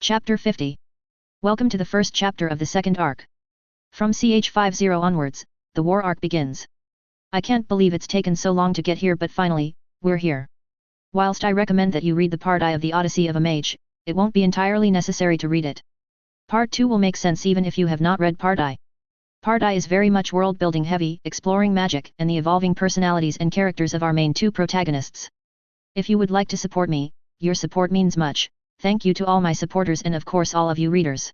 Chapter 50. Welcome to the first chapter of the second arc. From ch50 onwards, the war arc begins. I can't believe it's taken so long to get here, but finally, we're here. Whilst I recommend that you read the part I of the Odyssey of a Mage, it won't be entirely necessary to read it. Part 2 will make sense even if you have not read part I. Part I is very much world-building heavy, exploring magic and the evolving personalities and characters of our main two protagonists. If you would like to support me, your support means much. Thank you to all my supporters and of course all of you readers.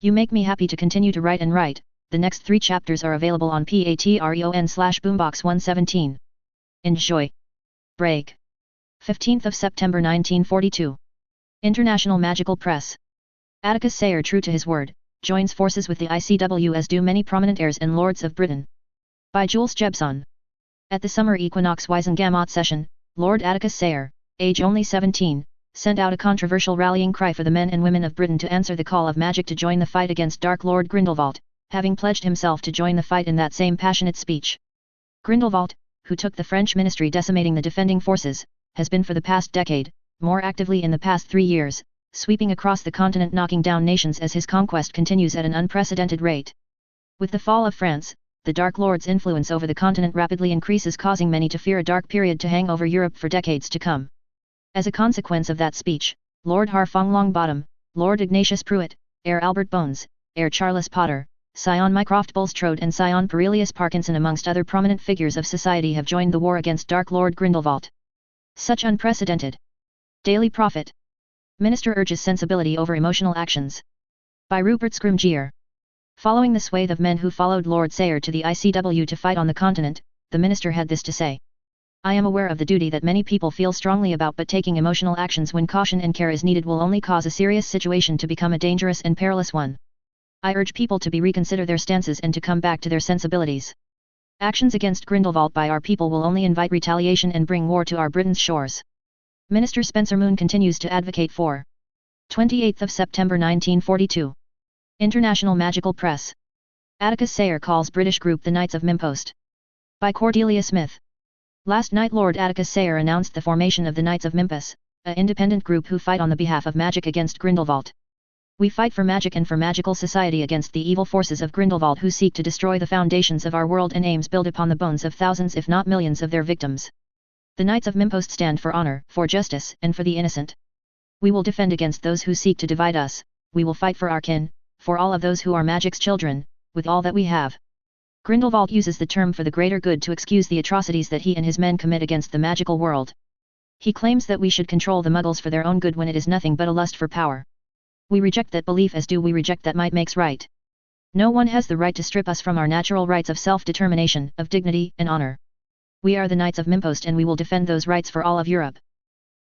You make me happy to continue to write and write. The next 3 chapters are available on patreon/boombox117. Enjoy. Break. 15th of September 1942. International Magical Press. Atticus Sayre, true to his word, joins forces with the ICW as do many prominent heirs and lords of Britain. By Jules Jebson. At the summer equinox Wiesengamot session, Lord Atticus Sayre, age only 17, sent out a controversial rallying cry for the men and women of Britain to answer the call of magic to join the fight against Dark Lord Grindelwald, having pledged himself to join the fight in that same passionate speech. Grindelwald, who took the French ministry decimating the defending forces, has been for the past decade, more actively in the past 3 years, sweeping across the continent knocking down nations as his conquest continues at an unprecedented rate. With the fall of France, the Dark Lord's influence over the continent rapidly increases, causing many to fear a dark period to hang over Europe for decades to come. As a consequence of that speech, Lord Harfang Longbottom, Lord Ignatius Pruitt, Heir Albert Bones, Heir Charles Potter, Scion Mycroft Bulstrode and Scion Perelius Parkinson amongst other prominent figures of society have joined the war against Dark Lord Grindelwald. Such unprecedented. Daily Prophet. Minister urges sensibility over emotional actions. By Rupert Scrimgeour. Following the swathe of men who followed Lord Sayre to the ICW to fight on the continent, the minister had this to say. I am aware of the duty that many people feel strongly about, but taking emotional actions when caution and care is needed will only cause a serious situation to become a dangerous and perilous one. I urge people to reconsider their stances and to come back to their sensibilities. Actions against Grindelwald by our people will only invite retaliation and bring war to our Britain's shores. Minister Spencer Moon continues to advocate for. 28th of September 1942. International Magical Press. Atticus Sayre calls British group the Knights of Mimpost. By Cordelia Smith. Last night Lord Atticus Sayre announced the formation of the Knights of Mimpus, an independent group who fight on the behalf of magic against Grindelwald. We fight for magic and for magical society against the evil forces of Grindelwald who seek to destroy the foundations of our world and aims built upon the bones of thousands if not millions of their victims. The Knights of Mimpost stand for honor, for justice, and for the innocent. We will defend against those who seek to divide us, we will fight for our kin, for all of those who are magic's children, with all that we have. Grindelwald uses the term for the greater good to excuse the atrocities that he and his men commit against the magical world. He claims that we should control the Muggles for their own good when it is nothing but a lust for power. We reject that belief, as do we reject that might makes right. No one has the right to strip us from our natural rights of self-determination, of dignity and honor. We are the Knights of Mimpost and we will defend those rights for all of Europe.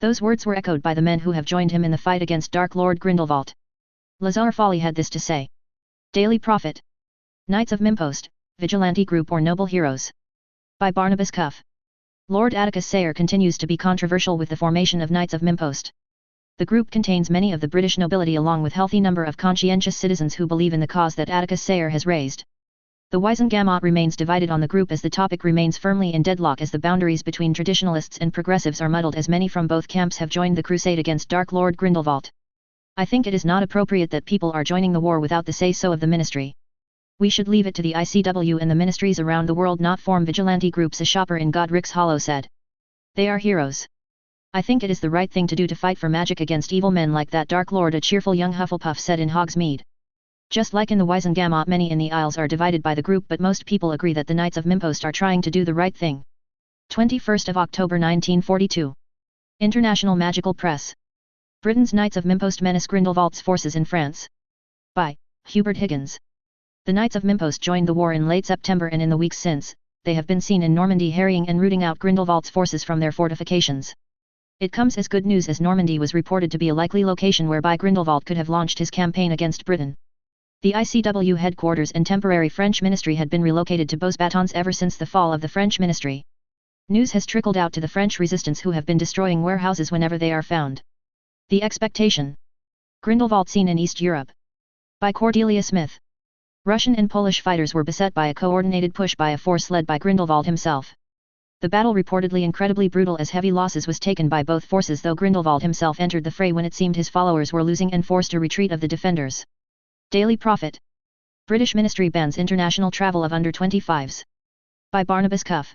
Those words were echoed by the men who have joined him in the fight against Dark Lord Grindelwald. Lazar Folly had this to say. Daily Prophet. Knights of Mimpost, vigilante group or noble heroes. By Barnabas Cuff. Lord Atticus Sayre continues to be controversial with the formation of Knights of Mimpost. The group contains many of the British nobility along with healthy number of conscientious citizens who believe in the cause that Atticus Sayre has raised. The Wiesengamot remains divided on the group as the topic remains firmly in deadlock as the boundaries between traditionalists and progressives are muddled as many from both camps have joined the crusade against Dark Lord Grindelwald. I think it is not appropriate that people are joining the war without the say-so of the ministry. We should leave it to the ICW and the ministries around the world, not form vigilante groups, a shopper in Godric's Hollow said. They are heroes. I think it is the right thing to do to fight for magic against evil men like that Dark Lord, a cheerful young Hufflepuff said in Hogsmeade. Just like in the Wiesengamot, many in the Isles are divided by the group, but most people agree that the Knights of Mimpost are trying to do the right thing. 21st of October 1942. International Magical Press. Britain's Knights of Mimpost menace Grindelwald's forces in France. By Hubert Higgins. The Knights of Mimpost joined the war in late September, and in the weeks since, they have been seen in Normandy harrying and rooting out Grindelwald's forces from their fortifications. It comes as good news as Normandy was reported to be a likely location whereby Grindelwald could have launched his campaign against Britain. The ICW headquarters and temporary French ministry had been relocated to Beauxbatons ever since the fall of the French ministry. News has trickled out to the French resistance who have been destroying warehouses whenever they are found. The expectation. Grindelwald seen in East Europe. By Cordelia Smith. Russian and Polish fighters were beset by a coordinated push by a force led by Grindelwald himself. The battle reportedly incredibly brutal as heavy losses was taken by both forces, though Grindelwald himself entered the fray when it seemed his followers were losing and forced a retreat of the defenders. Daily Prophet. British Ministry bans international travel of under 25s. By Barnabas Cuff.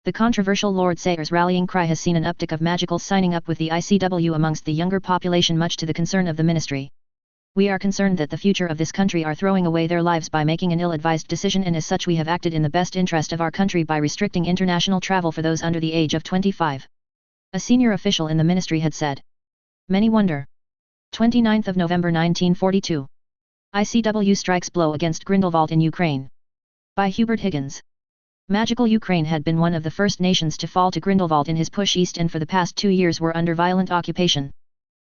The controversial Lord Sayre's rallying cry has seen an uptick of magicals signing up with the ICW amongst the younger population, much to the concern of the ministry. We are concerned that the future of this country are throwing away their lives by making an ill-advised decision, and as such we have acted in the best interest of our country by restricting international travel for those under the age of 25. A senior official in the ministry had said. Many wonder. 29th of November 1942. ICW strikes blow against Grindelwald in Ukraine. By Hubert Higgins. Magical Ukraine had been one of the first nations to fall to Grindelwald in his push east, and for the past 2 years were under violent occupation.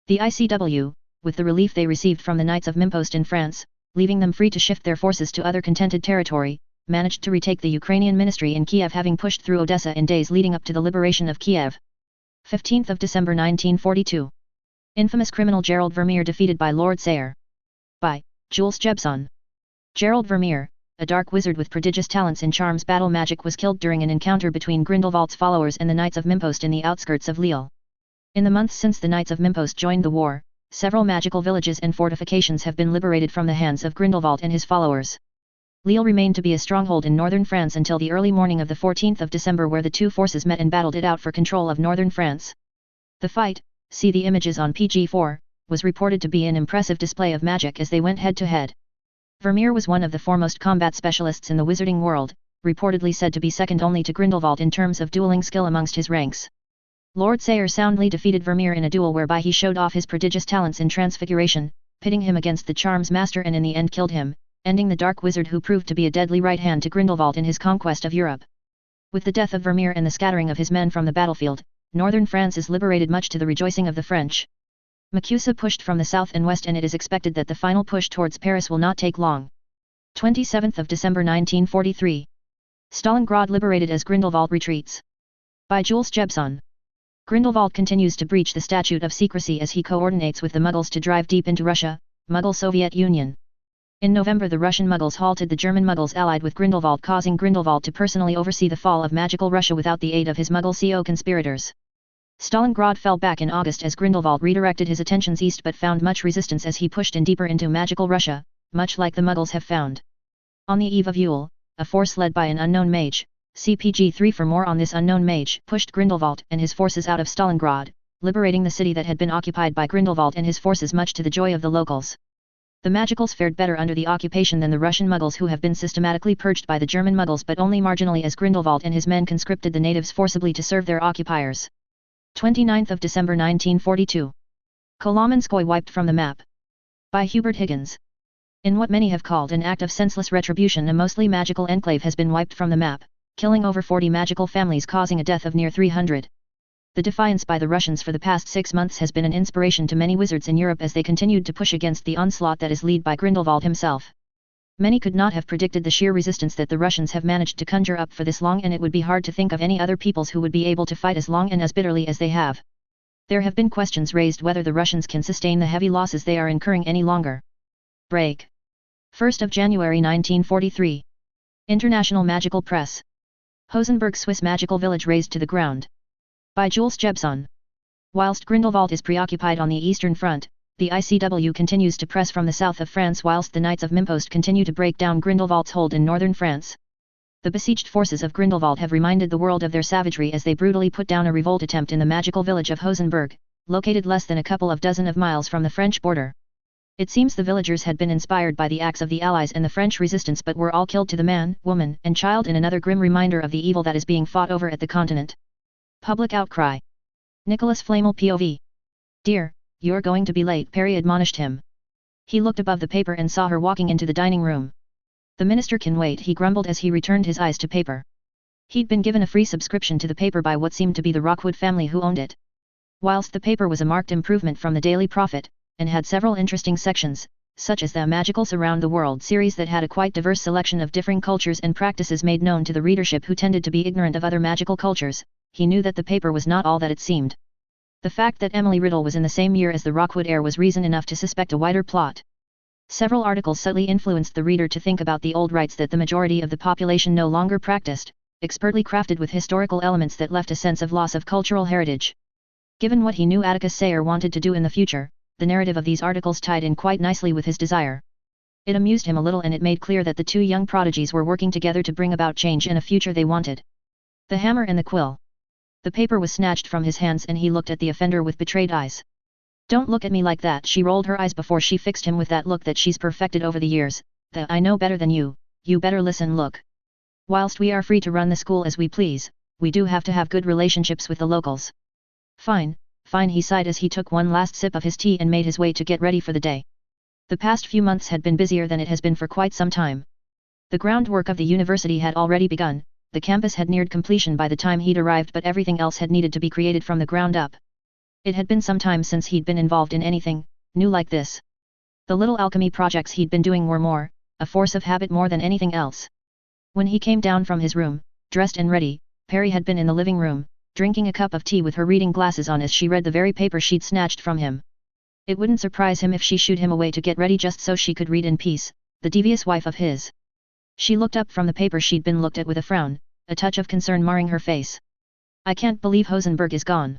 The ICW, with the relief they received from the Knights of Mimpost in France, leaving them free to shift their forces to other contented territory, managed to retake the Ukrainian ministry in Kiev, having pushed through Odessa in days leading up to the liberation of Kiev. 15th of December 1942. Infamous criminal Gerald Vermeer defeated by Lord Sayre. By Jules Jebson. Gerald Vermeer, a dark wizard with prodigious talents in charms battle magic, was killed during an encounter between Grindelwald's followers and the Knights of Mimpost in the outskirts of Lille. In the months since the Knights of Mimpost joined the war, several magical villages and fortifications have been liberated from the hands of Grindelwald and his followers. Lille remained to be a stronghold in northern France until the early morning of the 14th of December, where the two forces met and battled it out for control of northern France. The fight, see the images on PG4, was reported to be an impressive display of magic as they went head-to-head. Vermeer was one of the foremost combat specialists in the wizarding world, reportedly said to be second only to Grindelwald in terms of dueling skill amongst his ranks. Lord Sayre soundly defeated Vermeer in a duel whereby he showed off his prodigious talents in transfiguration, pitting him against the charms master, and in the end killed him, ending the dark wizard who proved to be a deadly right hand to Grindelwald in his conquest of Europe. With the death of Vermeer and the scattering of his men from the battlefield, northern France is liberated, much to the rejoicing of the French. Macusa pushed from the south and west, and it is expected that the final push towards Paris will not take long. 27th of December 1943. Stalingrad liberated as Grindelwald retreats. By Jules Jebson. Grindelwald continues to breach the statute of secrecy as he coordinates with the Muggles to drive deep into Russia, Muggle Soviet Union. In November the Russian Muggles halted the German Muggles allied with Grindelwald, causing Grindelwald to personally oversee the fall of magical Russia without the aid of his Muggle co-conspirators. Stalingrad fell back in August as Grindelwald redirected his attentions east, but found much resistance as he pushed in deeper into magical Russia, much like the Muggles have found. On the eve of Yule, a force led by an unknown mage, CPG-3 for more on this unknown mage, pushed Grindelwald and his forces out of Stalingrad, liberating the city that had been occupied by Grindelwald and his forces, much to the joy of the locals. The Magicals fared better under the occupation than the Russian Muggles, who have been systematically purged by the German Muggles, but only marginally, as Grindelwald and his men conscripted the natives forcibly to serve their occupiers. 29th of December 1942. Kolomenskoye wiped from the map. By Hubert Higgins. In what many have called an act of senseless retribution, a mostly magical enclave has been wiped from the map, killing over 40 magical families, causing a death of near 300. The defiance by the Russians for the past 6 months has been an inspiration to many wizards in Europe as they continued to push against the onslaught that is led by Grindelwald himself. Many could not have predicted the sheer resistance that the Russians have managed to conjure up for this long, and it would be hard to think of any other peoples who would be able to fight as long and as bitterly as they have. There have been questions raised whether the Russians can sustain the heavy losses they are incurring any longer. Break. 1st of January 1943. International Magical Press. Hosenberg Swiss magical village razed to the ground. By Jules Jebson. Whilst Grindelwald is preoccupied on the Eastern Front, the ICW continues to press from the south of France, whilst the Knights of Mimpost continue to break down Grindelwald's hold in northern France. The besieged forces of Grindelwald have reminded the world of their savagery as they brutally put down a revolt attempt in the magical village of Hosenberg, located less than a couple of dozen of miles from the French border. It seems the villagers had been inspired by the acts of the Allies and the French resistance, but were all killed to the man, woman, and child in another grim reminder of the evil that is being fought over at the continent. Public outcry. Nicholas Flamel POV. Dear, you're going to be late, Perry admonished him. He looked above the paper and saw her walking into the dining room. The minister can wait, he grumbled as he returned his eyes to paper. He'd been given a free subscription to the paper by what seemed to be the Rockwood family who owned it. Whilst the paper was a marked improvement from the Daily Prophet, and had several interesting sections, such as the Magicals Around the World series that had a quite diverse selection of differing cultures and practices made known to the readership who tended to be ignorant of other magical cultures, he knew that the paper was not all that it seemed. The fact that Emily Riddle was in the same year as the Rockwood heir was reason enough to suspect a wider plot. Several articles subtly influenced the reader to think about the old rites that the majority of the population no longer practiced, expertly crafted with historical elements that left a sense of loss of cultural heritage. Given what he knew Atticus Sayre wanted to do in the future, the narrative of these articles tied in quite nicely with his desire. It amused him a little, and it made clear that the two young prodigies were working together to bring about change in a future they wanted. The hammer and the quill. The paper was snatched from his hands and he looked at the offender with betrayed eyes. "Don't look at me like that," she rolled her eyes before she fixed him with that look that she's perfected over the years. "That I know better than you better listen. Look. Whilst we are free to run the school as we please, we do have to have good relationships with the locals." Fine, he sighed as he took one last sip of his tea and made his way to get ready for the day. The past few months had been busier than it has been for quite some time. The groundwork of the university had already begun, the campus had neared completion by the time he'd arrived, but everything else had needed to be created from the ground up. It had been some time since he'd been involved in anything new like this. The little alchemy projects he'd been doing were more a force of habit more than anything else. When he came down from his room, dressed and ready, Perry had been in the living room, drinking a cup of tea with her reading glasses on as she read the very paper she'd snatched from him. It wouldn't surprise him if she shooed him away to get ready just so she could read in peace, the devious wife of his. She looked up from the paper she'd been looked at with a frown, a touch of concern marring her face. "I can't believe Hosenberg is gone.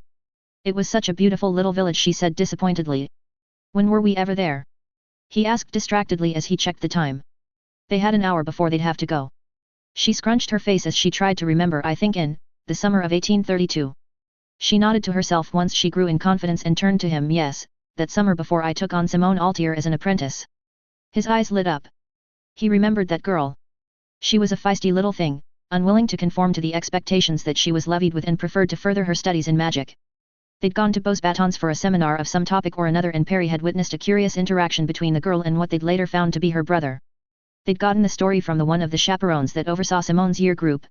It was such a beautiful little village," she said disappointedly. "When were we ever there?" he asked distractedly as he checked the time. They had an hour before they'd have to go. She scrunched her face as she tried to remember. "I think in the summer of 1832. She nodded to herself once she grew in confidence and turned to him. "Yes, that summer before I took on Simone Altier as an apprentice." His eyes lit up. He remembered that girl. She was a feisty little thing, unwilling to conform to the expectations that she was levied with and preferred to further her studies in magic. They'd gone to Beaux Batons for a seminar of some topic or another, and Perry had witnessed a curious interaction between the girl and what they'd later found to be her brother. They'd gotten the story from the one of the chaperones that oversaw Simone's year group.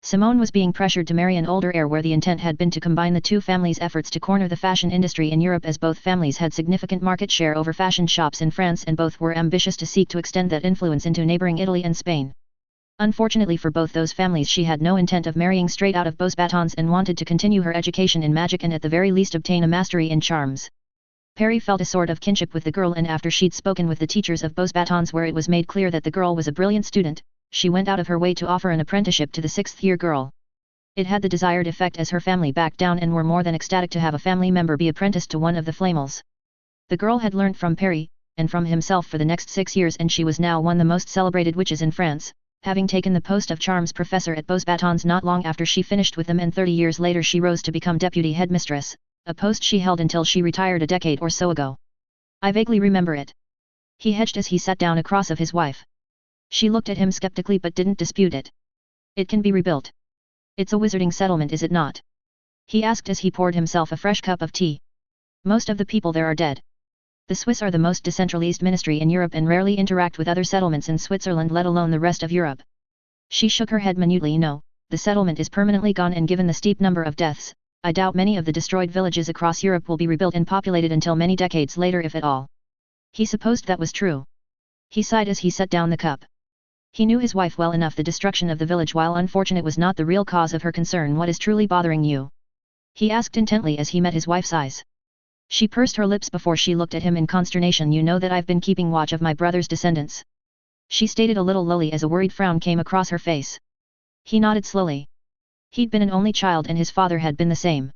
Simone was being pressured to marry an older heir, where the intent had been to combine the two families' efforts to corner the fashion industry in Europe, as both families had significant market share over fashion shops in France and both were ambitious to seek to extend that influence into neighboring Italy and Spain. Unfortunately for both those families, she had no intent of marrying straight out of Beaux Batons and wanted to continue her education in magic and at the very least obtain a mastery in charms. Perry felt a sort of kinship with the girl, and after she'd spoken with the teachers of Beaux Batons where it was made clear that the girl was a brilliant student, she went out of her way to offer an apprenticeship to the sixth-year girl. It had the desired effect, as her family backed down and were more than ecstatic to have a family member be apprenticed to one of the Flamels. The girl had learnt from Perry, and from himself for the next 6 years, and she was now one of the most celebrated witches in France, having taken the post of charms professor at Beaux Batons not long after she finished with them, and 30 years later she rose to become deputy headmistress, a post she held until she retired a decade or so ago. "I vaguely remember it." He hedged as he sat down across of his wife. She looked at him skeptically but didn't dispute it. "It can be rebuilt. It's a wizarding settlement, is it not?" he asked as he poured himself a fresh cup of tea. "Most of the people there are dead. The Swiss are the most decentralized ministry in Europe and rarely interact with other settlements in Switzerland, let alone the rest of Europe." She shook her head minutely. "No, the settlement is permanently gone, and given the steep number of deaths, I doubt many of the destroyed villages across Europe will be rebuilt and populated until many decades later, if at all." He supposed that was true. He sighed as he set down the cup. He knew his wife well enough. The destruction of the village, while unfortunate, was not the real cause of her concern. "What is truly bothering you?" he asked intently as he met his wife's eyes. She pursed her lips before she looked at him in consternation. "You know that I've been keeping watch of my brother's descendants," she stated a little lowly as a worried frown came across her face. He nodded slowly. He'd been an only child and his father had been the same.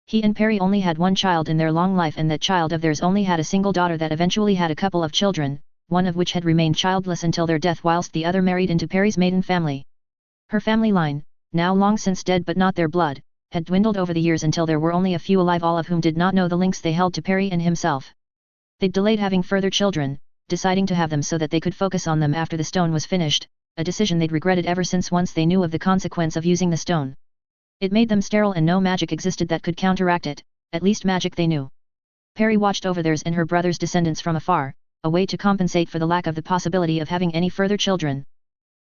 He and Perry only had one child in their long life, and that child of theirs only had a single daughter that eventually had a couple of children, one of which had remained childless until their death, whilst the other married into Perry's maiden family. Her family line, now long since dead but not their blood, had dwindled over the years until there were only a few alive, all of whom did not know the links they held to Perry and himself. They'd delayed having further children, deciding to have them so that they could focus on them after the stone was finished, a decision they'd regretted ever since once they knew of the consequence of using the stone. It made them sterile, and no magic existed that could counteract it, at least magic they knew. Perry watched over theirs and her brother's descendants from afar, a way to compensate for the lack of the possibility of having any further children.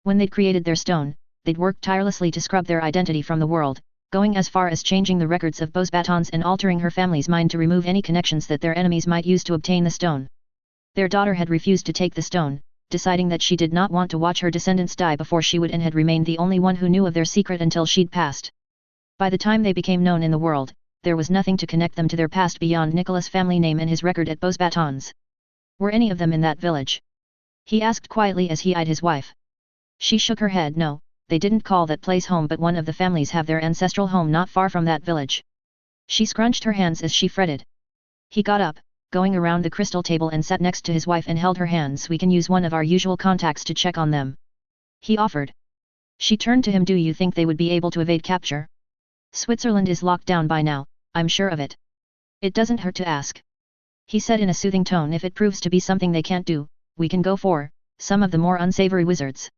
When they'd created their stone, they'd worked tirelessly to scrub their identity from the world, going as far as changing the records of Beaux Batons and altering her family's mind to remove any connections that their enemies might use to obtain the stone. Their daughter had refused to take the stone, deciding that she did not want to watch her descendants die before she would, and had remained the only one who knew of their secret until she'd passed. By the time they became known in the world, there was nothing to connect them to their past beyond Nicholas' family name and his record at Beaux Batons. "Were any of them in that village?" he asked quietly as he eyed his wife. She shook her head. "No, they didn't call that place home, but one of the families have their ancestral home not far from that village. She scrunched her hands as she fretted. He got up, going around the crystal table and sat next to his wife and held her hands. We can use one of our usual contacts to check on them, he offered. She turned to him. Do you think they would be able to evade capture? Switzerland is locked down by now, I'm sure of it. It doesn't hurt to ask, he said in a soothing tone. If it proves to be something they can't do, we can go for some of the more unsavory wizards.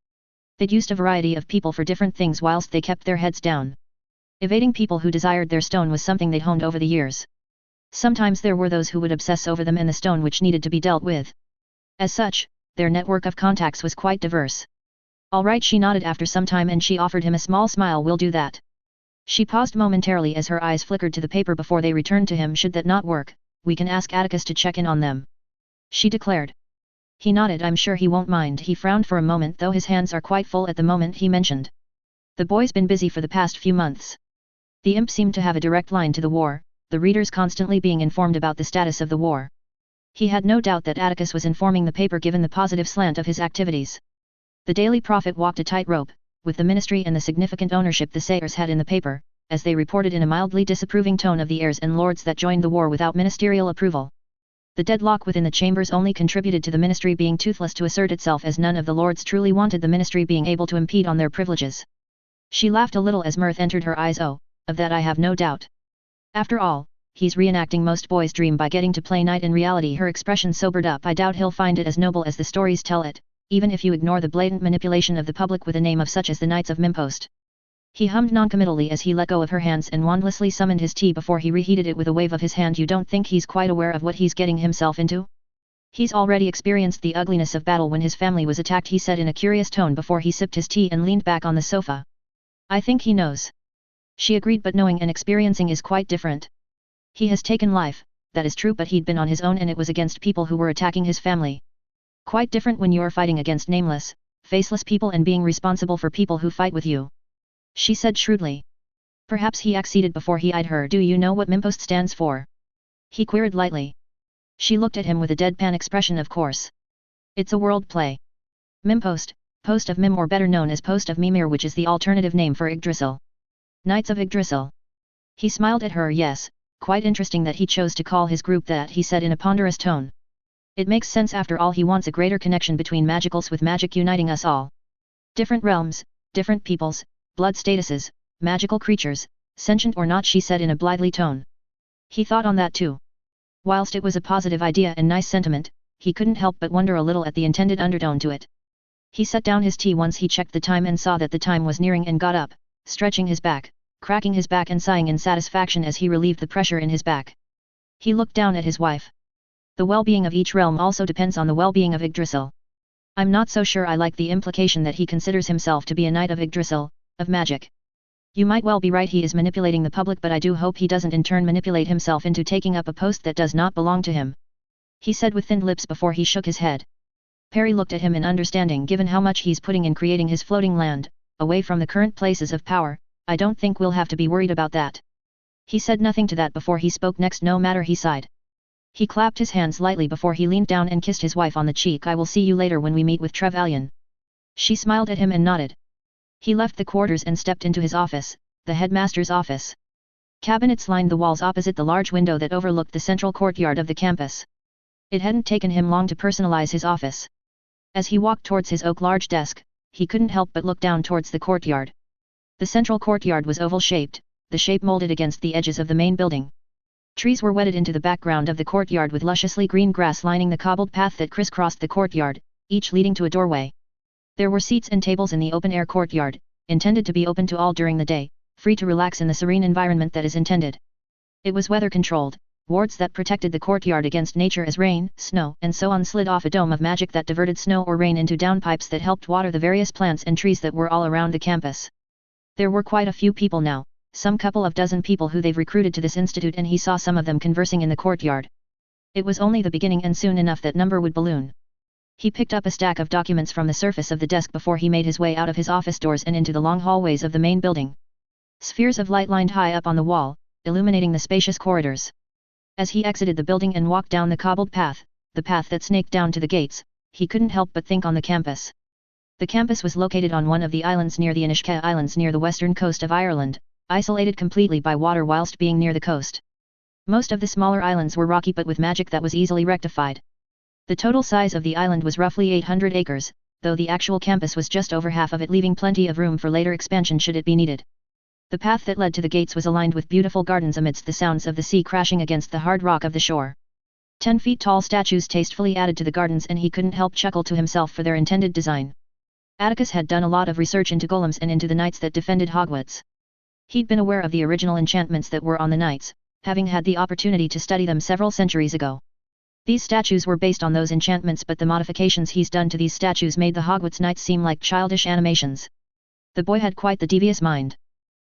They'd used a variety of people for different things whilst they kept their heads down. Evading people who desired their stone was something they'd honed over the years. Sometimes there were those who would obsess over them and the stone which needed to be dealt with. As such, their network of contacts was quite diverse. All right, she nodded after some time, and she offered him a small smile. We'll do that. She paused momentarily as her eyes flickered to the paper before they returned to him. Should that not work, we can ask Atticus to check in on them, she declared. He nodded. I'm sure he won't mind. He frowned for a moment, though his hands are quite full at the moment, he mentioned. The boy's been busy for the past few months. The imp seemed to have a direct line to the war, the readers constantly being informed about the status of the war. He had no doubt that Atticus was informing the paper given the positive slant of his activities. The Daily Prophet walked a tightrope, with the ministry and the significant ownership the Sayres had in the paper, as they reported in a mildly disapproving tone of the heirs and lords that joined the war without ministerial approval. The deadlock within the chambers only contributed to the ministry being toothless to assert itself, as none of the lords truly wanted the ministry being able to impede on their privileges. She laughed a little as mirth entered her eyes. Oh, of that I have no doubt. After all, he's reenacting most boys' dream by getting to play knight in reality. Her expression sobered up. I doubt he'll find it as noble as the stories tell it, even if you ignore the blatant manipulation of the public with a name of such as the Knights of Mimpost. He hummed noncommittally as he let go of her hands and wandlessly summoned his tea before he reheated it with a wave of his hand. You don't think he's quite aware of what he's getting himself into? He's already experienced the ugliness of battle when his family was attacked, he said in a curious tone before he sipped his tea and leaned back on the sofa. I think he knows, she agreed, but knowing and experiencing is quite different. He has taken life, that is true, but he'd been on his own and it was against people who were attacking his family. Quite different when you're fighting against nameless, faceless people and being responsible for people who fight with you, she said shrewdly. Perhaps he acceded before he eyed her. Do you know what Mimpost stands for? He queried lightly. She looked at him with a deadpan expression. Of course. It's a world play. Mimpost, Post of Mim, or better known as Post of Mimir, which is the alternative name for Yggdrasil. Knights of Yggdrasil. He smiled at her. Yes, quite interesting that he chose to call his group that, he said in a ponderous tone. It makes sense after all. He wants a greater connection between magicals, with magic uniting us all. Different realms, different peoples, blood statuses, magical creatures, sentient or not, she said in a blithely tone. He thought on that too. Whilst it was a positive idea and nice sentiment, he couldn't help but wonder a little at the intended undertone to it. He set down his tea once he checked the time and saw that the time was nearing, and got up, stretching his back, cracking his back and sighing in satisfaction as he relieved the pressure in his back. He looked down at his wife. The well-being of each realm also depends on the well-being of Yggdrasil. I'm not so sure I like the implication that he considers himself to be a knight of Yggdrasil, of magic. You might well be right, he is manipulating the public, but I do hope he doesn't in turn manipulate himself into taking up a post that does not belong to him, he said with thinned lips before he shook his head. Perry looked at him in understanding. Given how much he's putting in creating his floating land, away from the current places of power, I don't think we'll have to be worried about that. He said nothing to that before he spoke next. No matter, he sighed. He clapped his hands lightly before he leaned down and kissed his wife on the cheek. I will see you later when we meet with Trevelyan. She smiled at him and nodded. He left the quarters and stepped into his office, the headmaster's office. Cabinets lined the walls opposite the large window that overlooked the central courtyard of the campus. It hadn't taken him long to personalize his office. As he walked towards his oak large desk, he couldn't help but look down towards the courtyard. The central courtyard was oval-shaped, the shape molded against the edges of the main building. Trees were wedded into the background of the courtyard, with lusciously green grass lining the cobbled path that crisscrossed the courtyard, each leading to a doorway. There were seats and tables in the open-air courtyard, intended to be open to all during the day, free to relax in the serene environment that is intended. It was weather-controlled. Wards that protected the courtyard against nature as rain, snow, and so on slid off a dome of magic that diverted snow or rain into downpipes that helped water the various plants and trees that were all around the campus. There were quite a few people now, some couple of dozen people who they've recruited to this institute, and he saw some of them conversing in the courtyard. It was only the beginning, and soon enough that number would balloon. He picked up a stack of documents from the surface of the desk before he made his way out of his office doors and into the long hallways of the main building. Spheres of light lined high up on the wall, illuminating the spacious corridors. As he exited the building and walked down the cobbled path, the path that snaked down to the gates, he couldn't help but think on the campus. The campus was located on one of the islands near the Inishka Islands near the western coast of Ireland, isolated completely by water whilst being near the coast. Most of the smaller islands were rocky but with magic that was easily rectified. The total size of the island was roughly 800 acres, though the actual campus was just over half of it, leaving plenty of room for later expansion should it be needed. The path that led to the gates was aligned with beautiful gardens amidst the sounds of the sea crashing against the hard rock of the shore. 10 feet tall statues tastefully added to the gardens, and he couldn't help chuckle to himself for their intended design. Atticus had done a lot of research into golems and into the knights that defended Hogwarts. He'd been aware of the original enchantments that were on the knights, having had the opportunity to study them several centuries ago. These statues were based on those enchantments, but the modifications he's done to these statues made the Hogwarts knights seem like childish animations. The boy had quite the devious mind.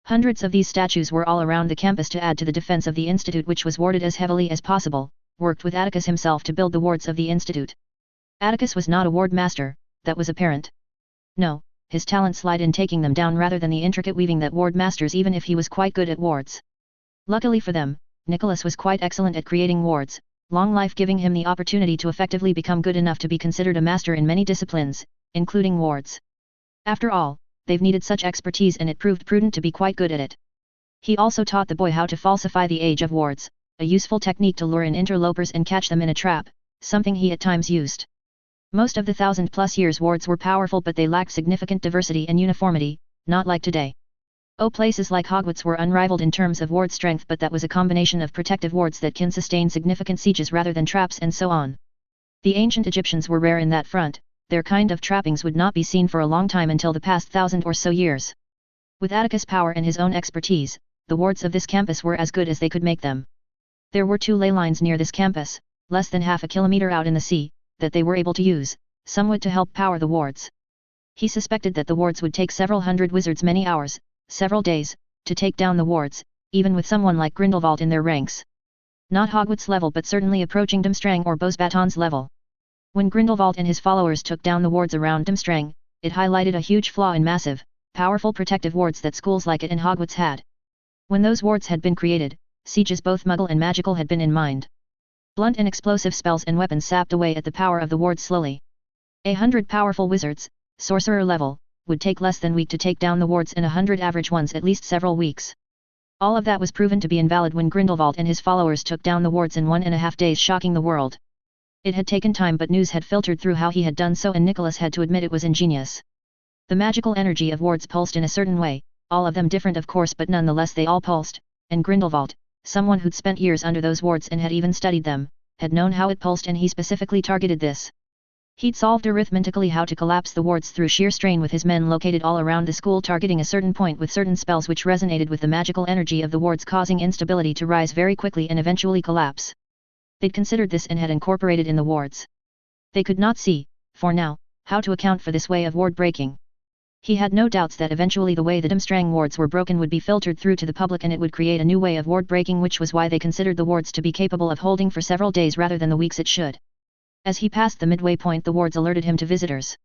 Hundreds of these statues were all around the campus to add to the defense of the institute, which was warded as heavily as possible, worked with Atticus himself to build the wards of the institute. Atticus was not a ward master, that was apparent. No, his talents lied in taking them down rather than the intricate weaving that ward masters, even if he was quite good at wards. Luckily for them, Nicholas was quite excellent at creating wards, long life giving him the opportunity to effectively become good enough to be considered a master in many disciplines, including wards. After all, they've needed such expertise, and it proved prudent to be quite good at it. He also taught the boy how to falsify the age of wards, a useful technique to lure in interlopers and catch them in a trap, something he at times used. Most of the 1000+ years wards were powerful, but they lacked significant diversity and uniformity, not like today. Places like Hogwarts were unrivaled in terms of ward strength, but that was a combination of protective wards that can sustain significant sieges rather than traps and so on. The ancient Egyptians were rare in that front, their kind of trappings would not be seen for a long time until the past 1000 or so years. With Atticus' power and his own expertise, the wards of this campus were as good as they could make them. There were 2 ley lines near this campus, less than half a kilometer out in the sea, that they were able to use, somewhat to help power the wards. He suspected that the wards would take several hundred wizards many hours, several days, to take down the wards, even with someone like Grindelwald in their ranks. Not Hogwarts level, but certainly approaching Durmstrang or Beauxbatons level. When Grindelwald and his followers took down the wards around Durmstrang, it highlighted a huge flaw in massive, powerful protective wards that schools like it and Hogwarts had. When those wards had been created, sieges both Muggle and magical had been in mind. Blunt and explosive spells and weapons sapped away at the power of the wards slowly. 100 powerful wizards, sorcerer level, would take less than a week to take down the wards, and 100 average ones at least several weeks. All of that was proven to be invalid when Grindelwald and his followers took down the wards in 1.5 days, shocking the world. It had taken time, but news had filtered through how he had done so, and Nicholas had to admit it was ingenious. The magical energy of wards pulsed in a certain way, all of them different of course, but nonetheless they all pulsed, and Grindelwald, someone who'd spent years under those wards and had even studied them, had known how it pulsed, and he specifically targeted this. He'd solved arithmetically how to collapse the wards through sheer strain with his men located all around the school, targeting a certain point with certain spells which resonated with the magical energy of the wards, causing instability to rise very quickly and eventually collapse. They'd considered this and had incorporated in the wards. They could not see, for now, how to account for this way of ward breaking. He had no doubts that eventually the way the Durmstrang wards were broken would be filtered through to the public, and it would create a new way of ward breaking, which was why they considered the wards to be capable of holding for several days rather than the weeks it should. As he passed the midway point, the wards alerted him to visitors.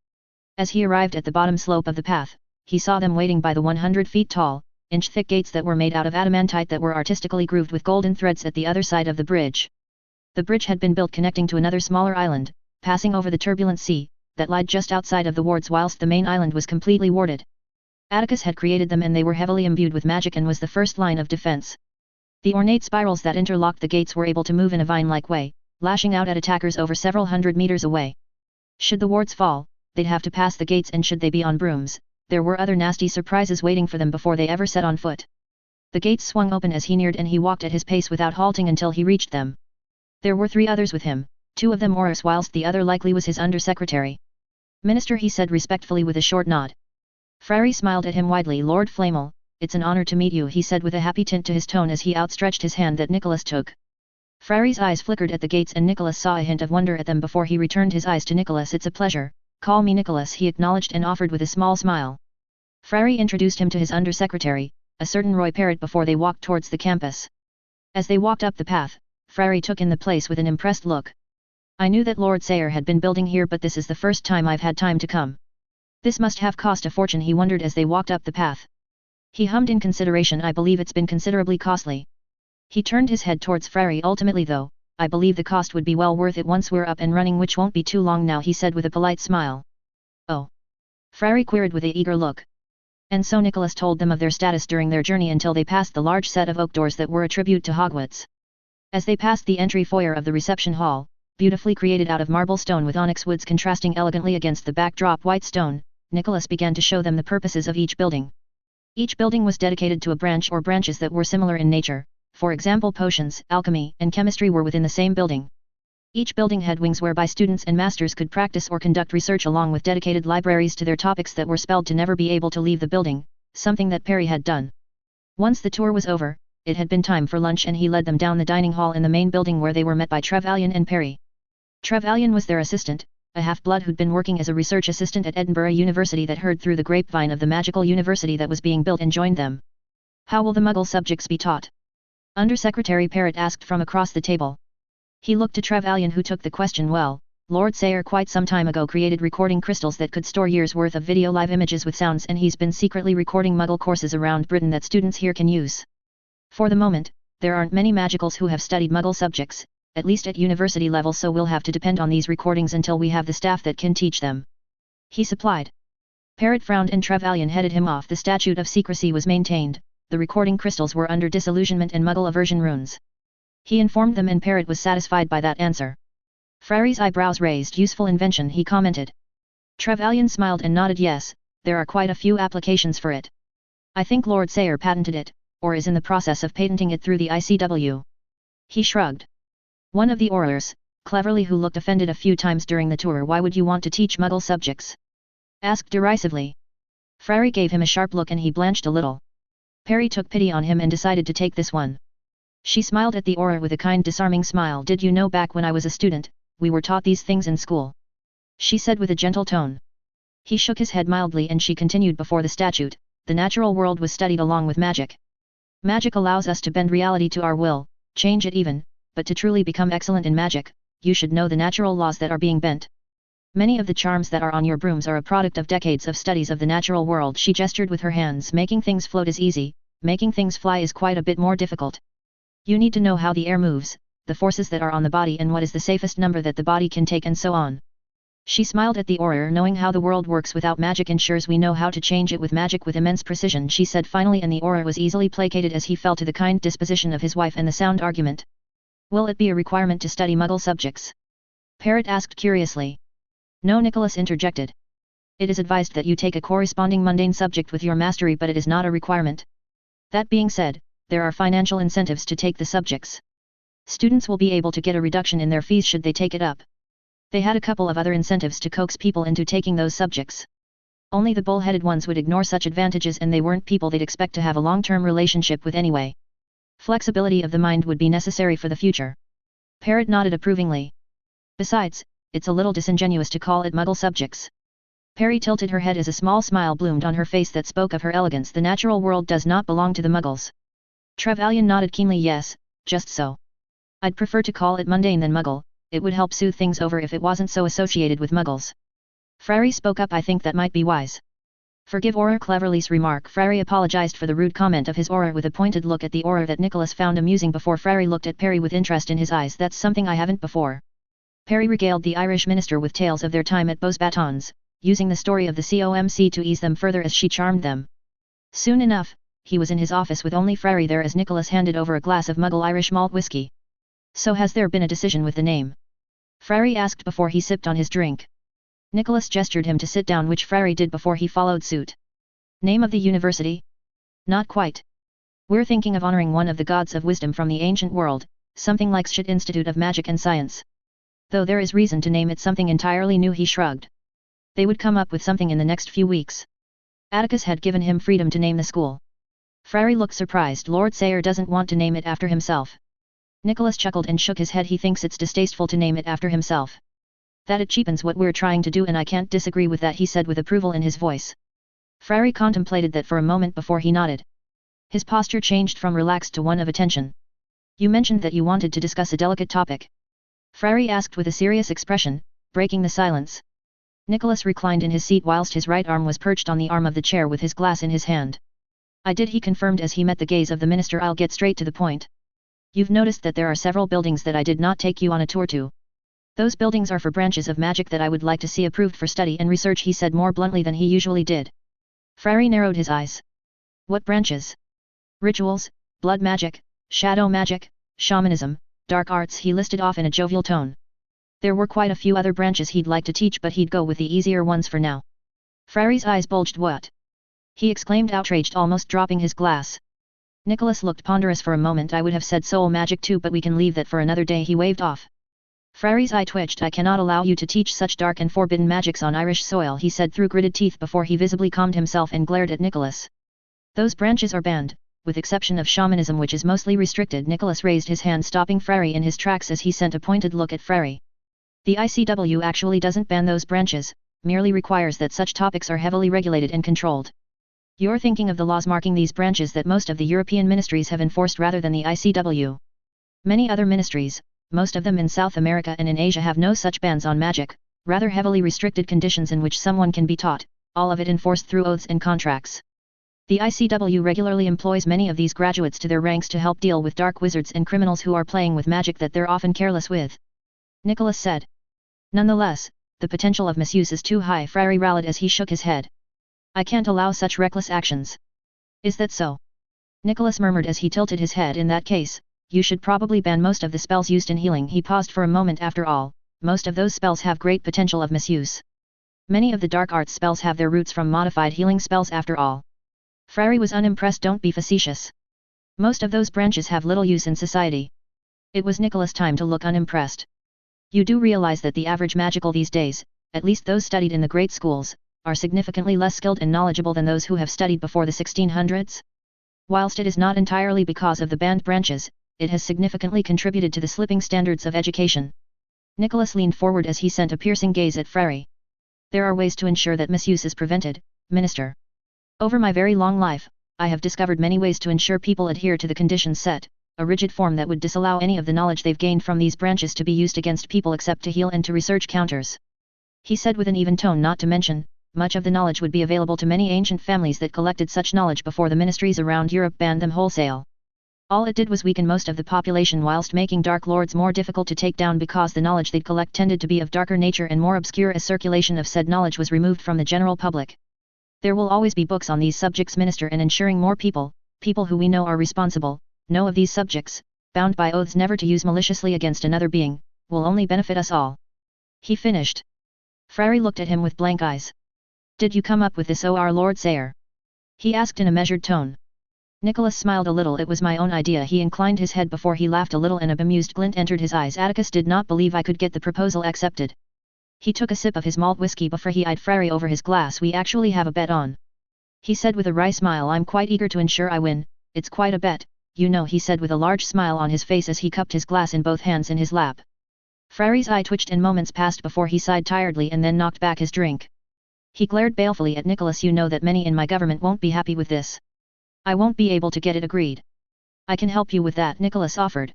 As he arrived at the bottom slope of the path, he saw them waiting by the 100 feet tall, inch-thick gates that were made out of adamantite that were artistically grooved with golden threads at the other side of the bridge. The bridge had been built connecting to another smaller island, passing over the turbulent sea, that lied just outside of the wards, whilst the main island was completely warded. Atticus had created them, and they were heavily imbued with magic and was the first line of defense. The ornate spirals that interlocked the gates were able to move in a vine-like way, lashing out at attackers over several hundred meters away. Should the wards fall, they'd have to pass the gates, and should they be on brooms, there were other nasty surprises waiting for them before they ever set on foot. The gates swung open as he neared, and he walked at his pace without halting until he reached them. There were 3 others with him, 2 of them Oris, whilst the other likely was his undersecretary. "Minister," he said respectfully with a short nod. Frary smiled at him widely. "Lord Flamel, it's an honor to meet you," he said with a happy tint to his tone as he outstretched his hand that Nicholas took. Frary's eyes flickered at the gates, and Nicholas saw a hint of wonder at them before he returned his eyes to Nicholas. "It's a pleasure, call me Nicholas," he acknowledged and offered with a small smile. Frary introduced him to his undersecretary, a certain Roy Parrot, before they walked towards the campus. As they walked up the path, Frary took in the place with an impressed look. "I knew that Lord Sayre had been building here, but this is the first time I've had time to come. This must have cost a fortune," he wondered as they walked up the path. He hummed in consideration. "I believe it's been considerably costly." He turned his head towards Frary. "Ultimately though, I believe the cost would be well worth it once we're up and running, which won't be too long now," he said with a polite smile. "Oh." Frary queried with a eager look. And so Nicholas told them of their status during their journey until they passed the large set of oak doors that were a tribute to Hogwarts. As they passed the entry foyer of the reception hall, beautifully created out of marble stone with onyx woods contrasting elegantly against the backdrop white stone, Nicholas began to show them the purposes of each building. Each building was dedicated to a branch or branches that were similar in nature, for example potions, alchemy, and chemistry were within the same building. Each building had wings whereby students and masters could practice or conduct research along with dedicated libraries to their topics that were spelled to never be able to leave the building, something that Perry had done. Once the tour was over, it had been time for lunch and he led them down the dining hall in the main building where they were met by Trevelyan and Perry. Trevelyan was their assistant, a half-blood who'd been working as a research assistant at Edinburgh University that heard through the grapevine of the magical university that was being built and joined them. How will the Muggle subjects be taught? Undersecretary Parrot asked from across the table. He looked to Trevelyan who took the question well. Lord Sayre quite some time ago created recording crystals that could store years worth of video live images with sounds and he's been secretly recording Muggle courses around Britain that students here can use. For the moment, there aren't many magicals who have studied Muggle subjects, at least at university level, so we'll have to depend on these recordings until we have the staff that can teach them. He supplied. Parrot frowned and Trevelyan headed him off. The statute of secrecy was maintained, the recording crystals were under disillusionment and Muggle aversion runes. He informed them and Parrot was satisfied by that answer. Frary's eyebrows raised. Useful invention, he commented. Trevelyan smiled and nodded yes, there are quite a few applications for it. I think Lord Sayre patented it, or is in the process of patenting it through the ICW. He shrugged. One of the Aurors, cleverly, who looked offended a few times during the tour. Why would you want to teach Muggle subjects? Asked derisively. Frary gave him a sharp look and he blanched a little. Perry took pity on him and decided to take this one. She smiled at the Auror with a kind disarming smile. Did you know back when I was a student, we were taught these things in school? She said with a gentle tone. He shook his head mildly and she continued. Before the statute, the natural world was studied along with magic. Magic allows us to bend reality to our will, change it even, but to truly become excellent in magic, you should know the natural laws that are being bent. Many of the charms that are on your brooms are a product of decades of studies of the natural world. She gestured with her hands. Making things float is easy, making things fly is quite a bit more difficult. You need to know how the air moves, the forces that are on the body and what is the safest number that the body can take and so on. She smiled at the Auror. Knowing how the world works without magic ensures we know how to change it with magic with immense precision, she said finally, and the Auror was easily placated as he fell to the kind disposition of his wife and the sound argument. Will it be a requirement to study Muggle subjects? Parrot asked curiously. No, Nicholas interjected. It is advised that you take a corresponding mundane subject with your mastery, but it is not a requirement. That being said, there are financial incentives to take the subjects. Students will be able to get a reduction in their fees should they take it up. They had a couple of other incentives to coax people into taking those subjects. Only the bull-headed ones would ignore such advantages, and they weren't people they'd expect to have a long-term relationship with anyway. Flexibility of the mind would be necessary for the future. Parrot nodded approvingly. Besides, it's a little disingenuous to call it Muggle subjects. Perry tilted her head as a small smile bloomed on her face that spoke of her elegance. The natural world does not belong to the Muggles. Trevelyan nodded keenly. Yes, just so. I'd prefer to call it mundane than Muggle, it would help soothe things over if it wasn't so associated with Muggles. Frary spoke up. I think that might be wise. Forgive Auror cleverly's remark. Frary apologized for the rude comment of his Auror with a pointed look at the Auror that Nicholas found amusing. Before Frary looked at Perry with interest in his eyes. That's something I haven't before. Perry regaled the Irish minister with tales of their time at Beau's Batons, using the story of the COMC to ease them further as she charmed them. Soon enough, he was in his office with only Frary there as Nicholas handed over a glass of Muggle Irish malt whiskey. So has there been a decision with the name? Frary asked before he sipped on his drink. Nicholas gestured him to sit down, which Frary did before he followed suit. Name of the university? Not quite. We're thinking of honoring one of the gods of wisdom from the ancient world, something like Schitt Institute of Magic and Science. Though there is reason to name it something entirely new. He shrugged. They would come up with something in the next few weeks. Atticus had given him freedom to name the school. Frary looked surprised. Lord Sayre doesn't want to name it after himself. Nicholas chuckled and shook his head. He thinks it's distasteful to name it after himself. That it cheapens what we're trying to do, and I can't disagree with that, he said with approval in his voice. Frary contemplated that for a moment before he nodded. His posture changed from relaxed to one of attention. You mentioned that you wanted to discuss a delicate topic. Frary asked with a serious expression, breaking the silence. Nicholas reclined in his seat whilst his right arm was perched on the arm of the chair with his glass in his hand. I did, he confirmed as he met the gaze of the minister. I'll get straight to the point. You've noticed that there are several buildings that I did not take you on a tour to. Those buildings are for branches of magic that I would like to see approved for study and research, he said more bluntly than he usually did. Frary narrowed his eyes. What branches? Rituals, blood magic, shadow magic, shamanism, dark arts, he listed off in a jovial tone. There were quite a few other branches he'd like to teach, but he'd go with the easier ones for now. Frary's eyes bulged. What? He exclaimed, outraged, almost dropping his glass. Nicholas looked ponderous for a moment. I would have said soul magic too, but we can leave that for another day, he waved off. Frary's eye twitched. I cannot allow you to teach such dark and forbidden magics on Irish soil, he said through gritted teeth before he visibly calmed himself and glared at Nicholas. Those branches are banned, with exception of shamanism, which is mostly restricted. Nicholas raised his hand, stopping Frary in his tracks as he sent a pointed look at Frary. The ICW actually doesn't ban those branches, merely requires that such topics are heavily regulated and controlled. You're thinking of the laws marking these branches that most of the European ministries have enforced rather than the ICW. Many other ministries, most of them in South America and in Asia, have no such bans on magic, rather heavily restricted conditions in which someone can be taught, all of it enforced through oaths and contracts. The ICW regularly employs many of these graduates to their ranks to help deal with dark wizards and criminals who are playing with magic that they're often careless with. Nicholas said. Nonetheless, the potential of misuse is too high, Frary rallied as he shook his head. I can't allow such reckless actions. Is that so? Nicholas murmured as he tilted his head. In that case, you should probably ban most of the spells used in healing. He paused for a moment. After all, most of those spells have great potential of misuse. Many of the dark arts spells have their roots from modified healing spells after all. Frary was unimpressed. Don't be facetious. Most of those branches have little use in society. It was Nicholas' time to look unimpressed. You do realize that the average magical these days, at least those studied in the great schools, are significantly less skilled and knowledgeable than those who have studied before the 1600s? Whilst it is not entirely because of the banned branches, it has significantly contributed to the slipping standards of education. Nicholas leaned forward as he sent a piercing gaze at Frary. There are ways to ensure that misuse is prevented, Minister. Over my very long life, I have discovered many ways to ensure people adhere to the conditions set, a rigid form that would disallow any of the knowledge they've gained from these branches to be used against people except to heal and to research counters. He said with an even tone. Not to mention, much of the knowledge would be available to many ancient families that collected such knowledge before the ministries around Europe banned them wholesale. All it did was weaken most of the population whilst making Dark Lords more difficult to take down because the knowledge they'd collect tended to be of darker nature and more obscure as circulation of said knowledge was removed from the general public. There will always be books on these subjects, Minister, and ensuring more people who we know are responsible, know of these subjects, bound by oaths never to use maliciously against another being, will only benefit us all. He finished. Frary looked at him with blank eyes. Did you come up with this, our Lord Sayre? He asked in a measured tone. Nicholas smiled a little. It was my own idea. He inclined his head before he laughed a little and a bemused glint entered his eyes. Atticus did not believe I could get the proposal accepted. He took a sip of his malt whiskey before he eyed Frary over his glass. We actually have a bet on. He said with a wry smile. I'm quite eager to ensure I win. It's quite a bet, you know, he said with a large smile on his face as he cupped his glass in both hands in his lap. Frary's eye twitched and moments passed before he sighed tiredly and then knocked back his drink. He glared balefully at Nicholas. You know that many in my government won't be happy with this. I won't be able to get it agreed. I can help you with that, Nicholas offered.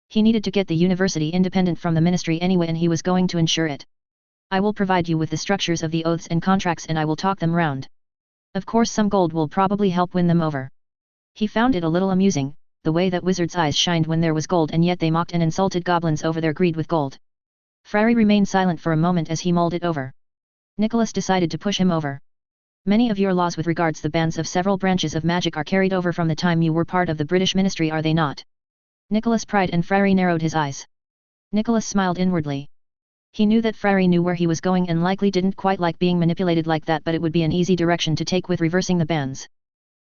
He needed to get the university independent from the ministry anyway, and he was going to ensure it. I will provide you with the structures of the oaths and contracts and I will talk them round. Of course some gold will probably help win them over. He found it a little amusing, the way that wizards' eyes shined when there was gold and yet they mocked and insulted goblins over their greed with gold. Frary remained silent for a moment as he mulled it over. Nicholas decided to push him over. Many of your laws with regards the bans of several branches of magic are carried over from the time you were part of the British ministry, are they not? Nicholas pried, and Frary narrowed his eyes. Nicholas smiled inwardly. He knew that Frary knew where he was going and likely didn't quite like being manipulated like that, but it would be an easy direction to take with reversing the bans.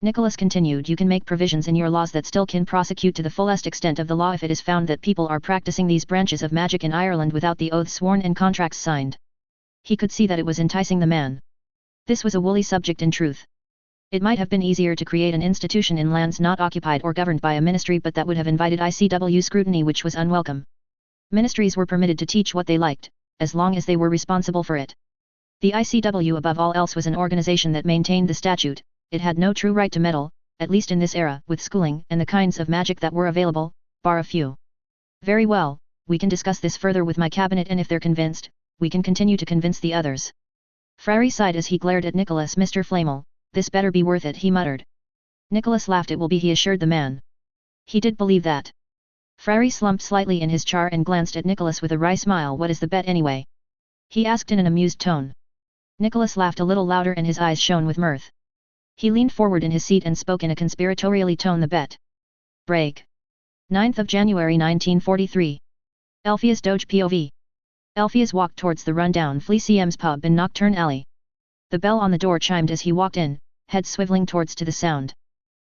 Nicholas continued. You can make provisions in your laws that still can prosecute to the fullest extent of the law if it is found that people are practicing these branches of magic in Ireland without the oaths sworn and contracts signed. He could see that it was enticing the man. This was a woolly subject in truth. It might have been easier to create an institution in lands not occupied or governed by a ministry, but that would have invited ICW scrutiny, which was unwelcome. Ministries were permitted to teach what they liked, as long as they were responsible for it. The ICW above all else was an organization that maintained the statute. It had no true right to meddle, at least in this era, with schooling and the kinds of magic that were available, bar a few. Very well, we can discuss this further with my cabinet, and if they're convinced, we can continue to convince the others. Frary sighed as he glared at Nicholas. Mr. Flamel, this better be worth it, he muttered. Nicholas laughed. It will be, he assured the man. He did believe that. Frary slumped slightly in his chair and glanced at Nicholas with a wry smile. What is the bet anyway? He asked in an amused tone. Nicholas laughed a little louder and his eyes shone with mirth. He leaned forward in his seat and spoke in a conspiratorially tone. The bet. Break. 9th of January 1943. Elphia's Doge POV. Elphias walked towards the run-down Flea CM's pub in Nocturne Alley. The bell on the door chimed as he walked in, head swiveling towards to the sound.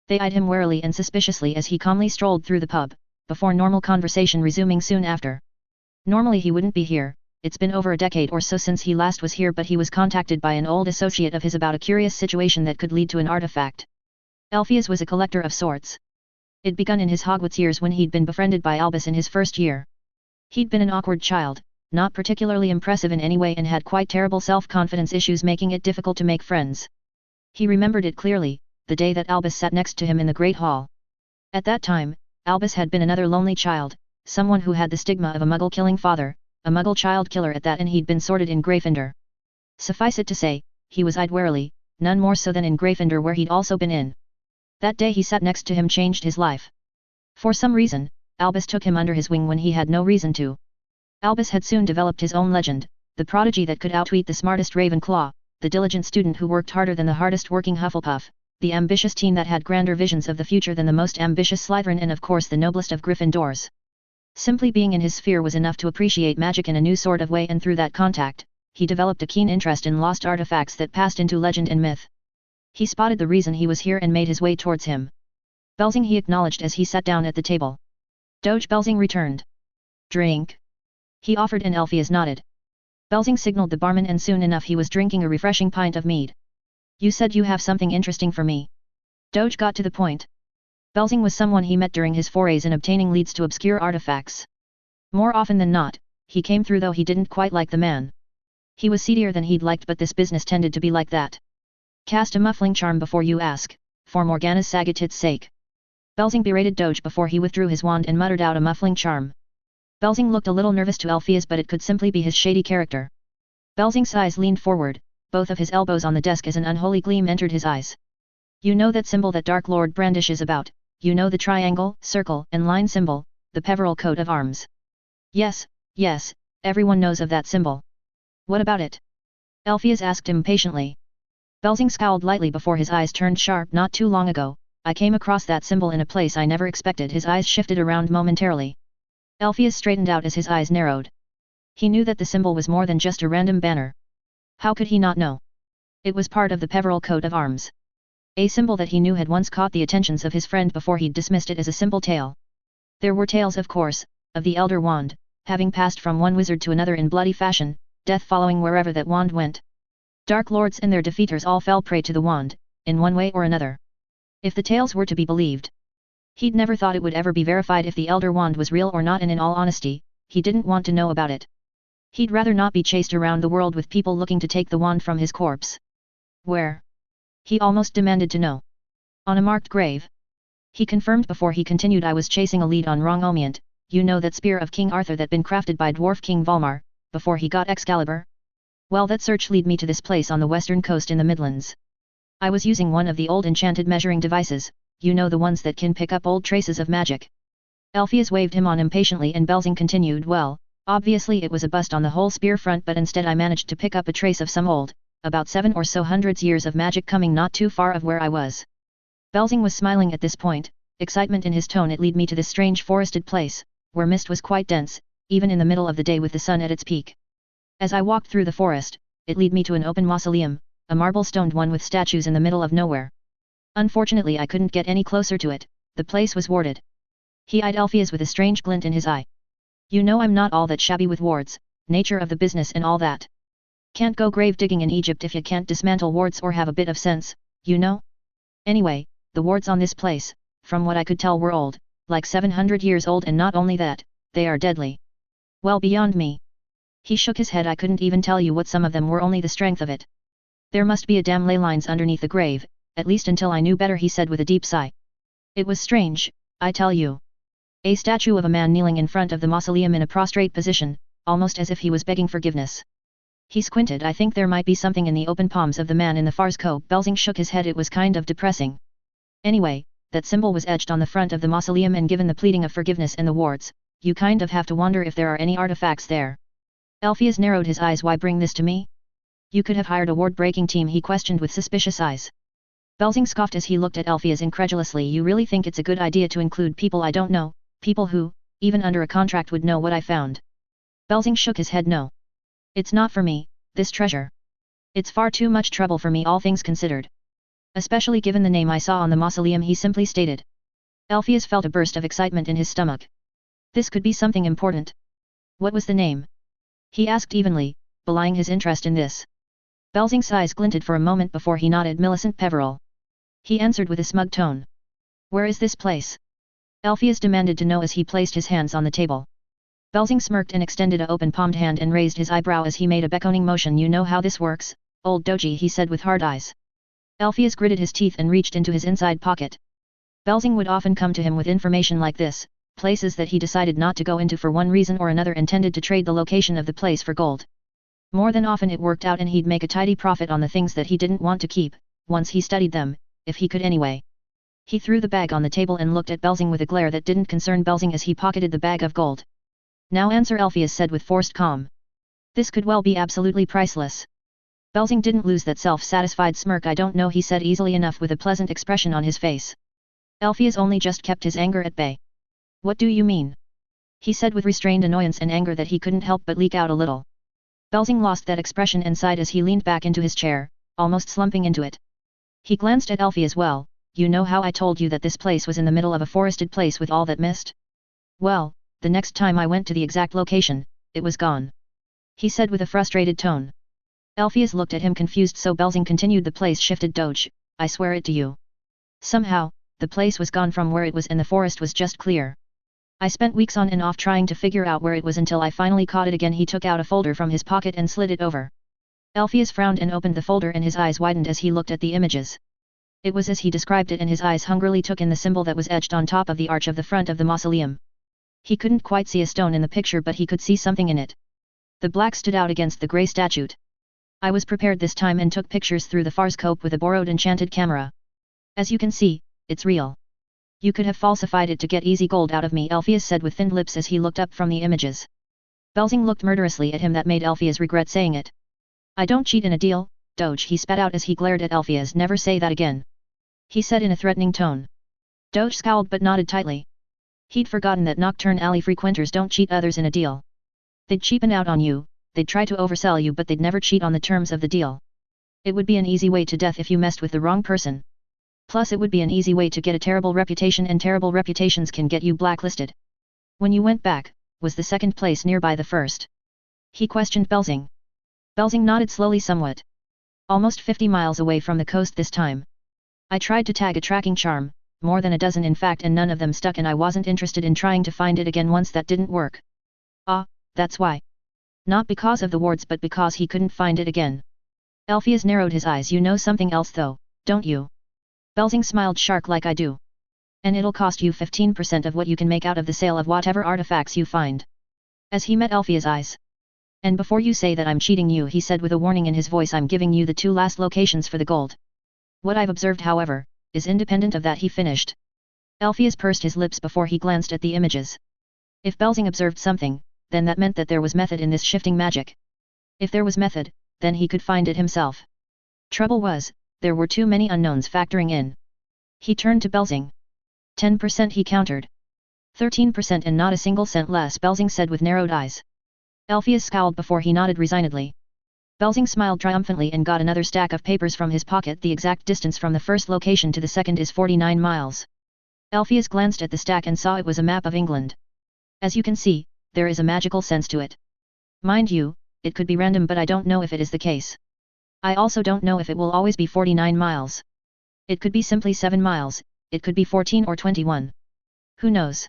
They eyed him warily and suspiciously as he calmly strolled through the pub, before normal conversation resuming soon after. Normally he wouldn't be here, it's been over a decade or so since he last was here, but he was contacted by an old associate of his about a curious situation that could lead to an artifact. Elphias was a collector of sorts. It'd begun in his Hogwarts years when he'd been befriended by Albus in his first year. He'd been an awkward child, not particularly impressive in any way, and had quite terrible self-confidence issues, making it difficult to make friends. He remembered it clearly, the day that Albus sat next to him in the Great Hall. At that time, Albus had been another lonely child, someone who had the stigma of a Muggle-killing father, a Muggle child killer at that, and he'd been sorted in Gryffindor. Suffice it to say, he was eyed warily, none more so than in Gryffindor where he'd also been in. That day he sat next to him changed his life. For some reason, Albus took him under his wing when he had no reason to. Albus had soon developed his own legend, the prodigy that could outwit the smartest Ravenclaw, the diligent student who worked harder than the hardest working Hufflepuff, the ambitious teen that had grander visions of the future than the most ambitious Slytherin, and of course the noblest of Gryffindors. Simply being in his sphere was enough to appreciate magic in a new sort of way, and through that contact, he developed a keen interest in lost artifacts that passed into legend and myth. He spotted the reason he was here and made his way towards him. Belzing, he acknowledged as he sat down at the table. Doge Belzing returned. Drink? He offered and Elphias nodded. Belzing signaled the barman and soon enough he was drinking a refreshing pint of mead. You said you have something interesting for me. Doge got to the point. Belzing was someone he met during his forays in obtaining leads to obscure artifacts. More often than not, he came through, though he didn't quite like the man. He was seedier than he'd liked, but this business tended to be like that. Cast a muffling charm before you ask, for Morgana Sagatit's sake. Belzing berated Doge before he withdrew his wand and muttered out a muffling charm. Belzing looked a little nervous to Elphias, but it could simply be his shady character. Belzing's eyes leaned forward, both of his elbows on the desk as an unholy gleam entered his eyes. You know that symbol that Dark Lord brandishes about, you know the triangle, circle, and line symbol, the Peveril coat of arms. Yes, yes, everyone knows of that symbol. What about it? Elphias asked impatiently. Belzing scowled lightly before his eyes turned sharp. Not too long ago, I came across that symbol in a place I never expected. His eyes shifted around momentarily. Elphias straightened out as his eyes narrowed. He knew that the symbol was more than just a random banner. How could he not know? It was part of the Peveril coat of arms. A symbol that he knew had once caught the attentions of his friend before he'd dismissed it as a simple tale. There were tales, of course, of the Elder Wand, having passed from one wizard to another in bloody fashion, death following wherever that wand went. Dark Lords and their defeaters all fell prey to the wand, in one way or another. If the tales were to be believed. He'd never thought it would ever be verified if the Elder Wand was real or not, and in all honesty, he didn't want to know about it. He'd rather not be chased around the world with people looking to take the wand from his corpse. Where? He almost demanded to know. On a marked grave. He confirmed before he continued. I was chasing a lead on Wrong Omient, you know that spear of King Arthur that been crafted by Dwarf King Volmar, before he got Excalibur? Well, that search lead me to this place on the western coast in the Midlands. I was using one of the old enchanted measuring devices, you know, the ones that can pick up old traces of magic. Elphias waved him on impatiently and Belzing continued. Well, obviously it was a bust on the whole spear front, but instead I managed to pick up a trace of some old, about 7 or so hundreds years of magic coming not too far of where I was. Belzing was smiling at this point, excitement in his tone. It led me to this strange forested place, where mist was quite dense, even in the middle of the day with the sun at its peak. As I walked through the forest, it led me to an open mausoleum, a marble-stoned one with statues in the middle of nowhere. Unfortunately I couldn't get any closer to it, the place was warded. He eyed Elphias with a strange glint in his eye. You know I'm not all that shabby with wards, nature of the business and all that. Can't go grave digging in Egypt if you can't dismantle wards or have a bit of sense, you know? Anyway, the wards on this place, from what I could tell were old, like 700 years old, and not only that, they are deadly. Well beyond me. He shook his head. I couldn't even tell you what some of them were, only the strength of it. There must be a damn ley lines underneath the grave, at least until I knew better, he said with a deep sigh. It was strange, I tell you. A statue of a man kneeling in front of the mausoleum in a prostrate position, almost as if he was begging forgiveness. He squinted. I think there might be something in the open palms of the man in the Farsco. Belzing shook his head. It was kind of depressing. Anyway, that symbol was etched on the front of the mausoleum, and given the pleading of forgiveness and the wards, you kind of have to wonder if there are any artifacts there. Alpheus narrowed his eyes. Why bring this to me? You could have hired a ward-breaking team, he questioned with suspicious eyes. Belzing scoffed as he looked at Alpheus incredulously. You really think it's a good idea to include people I don't know, people who, even under a contract, would know what I found? Belzing shook his head. No. It's not for me, this treasure. It's far too much trouble for me, all things considered. Especially given the name I saw on the mausoleum, he simply stated. Alpheus felt a burst of excitement in his stomach. This could be something important. What was the name? He asked evenly, belying his interest in this. Belzing's eyes glinted for a moment before he nodded. Millicent Peveril. He answered with a smug tone. Where is this place? Alpheus demanded to know as he placed his hands on the table. Belzing smirked and extended a open-palmed hand and raised his eyebrow as he made a beckoning motion. You know how this works, old doji, he said with hard eyes. Alpheus gritted his teeth and reached into his inside pocket. Belzing would often come to him with information like this, places that he decided not to go into for one reason or another, intended to trade the location of the place for gold. More than often it worked out and he'd make a tidy profit on the things that he didn't want to keep, once he studied them, if he could anyway. He threw the bag on the table and looked at Belzing with a glare that didn't concern Belzing as he pocketed the bag of gold. Now answer, Alpheus said with forced calm. This could well be absolutely priceless. Belzing didn't lose that self-satisfied smirk. I don't know, he said easily enough with a pleasant expression on his face. Alpheus only just kept his anger at bay. What do you mean? He said with restrained annoyance and anger that he couldn't help but leak out a little. Belzing lost that expression and sighed as he leaned back into his chair, almost slumping into it. He glanced at Alpheus. Well, you know how I told you that this place was in the middle of a forested place with all that mist? Well, the next time I went to the exact location, it was gone. He said with a frustrated tone. Alpheus looked at him confused, so Belzing continued. The place shifted, Doge, I swear it to you. Somehow, the place was gone from where it was and the forest was just clear. I spent weeks on and off trying to figure out where it was until I finally caught it again. He took out a folder from his pocket and slid it over. Alpheus frowned and opened the folder, and his eyes widened as he looked at the images. It was as he described it, and his eyes hungrily took in the symbol that was etched on top of the arch of the front of the mausoleum. He couldn't quite see a stone in the picture, but he could see something in it. The black stood out against the grey statue. I was prepared this time and took pictures through the farscope with a borrowed enchanted camera. As you can see, it's real. You could have falsified it to get easy gold out of me, Alpheus said with thinned lips as he looked up from the images. Belzing looked murderously at him. That made Alpheus regret saying it. I don't cheat in a deal, Doge, he spat out as he glared at Alpheus. Never say that again, he said in a threatening tone. Doge scowled but nodded tightly. He'd forgotten that Nocturne Alley frequenters don't cheat others in a deal. They'd cheapen out on you, they'd try to oversell you, but they'd never cheat on the terms of the deal. It would be an easy way to death if you messed with the wrong person. Plus it would be an easy way to get a terrible reputation, and terrible reputations can get you blacklisted. When you went back, was the second place nearby the first? He questioned Belzing. Belzing nodded slowly somewhat. Almost 50 miles away from the coast this time. I tried to tag a tracking charm, more than a dozen in fact, and none of them stuck, and I wasn't interested in trying to find it again once that didn't work. Ah, that's why. Not because of the wards, but because he couldn't find it again. Alpheus narrowed his eyes. You know something else though, don't you? Belzing smiled shark-like. I do. And it'll cost you 15% of what you can make out of the sale of whatever artifacts you find. As he met Alpheus' eyes. And before you say that I'm cheating you, he said with a warning in his voice, I'm giving you the 2 last locations for the gold. What I've observed, however, is independent of that, he finished. Alpheus pursed his lips before he glanced at the images. If Belzing observed something, then that meant that there was method in this shifting magic. If there was method, then he could find it himself. Trouble was, there were too many unknowns factoring in. He turned to Belzing. 10%, he countered. 13% and not a single cent less, Belzing said with narrowed eyes. Alpheus scowled before he nodded resignedly. Belzing smiled triumphantly and got another stack of papers from his pocket. The exact distance from the first location to the second is 49 miles. Alpheus glanced at the stack and saw it was a map of England. As you can see, there is a magical sense to it. Mind you, it could be random, but I don't know if it is the case. I also don't know if it will always be 49 miles. It could be simply 7 miles, it could be 14 or 21. Who knows?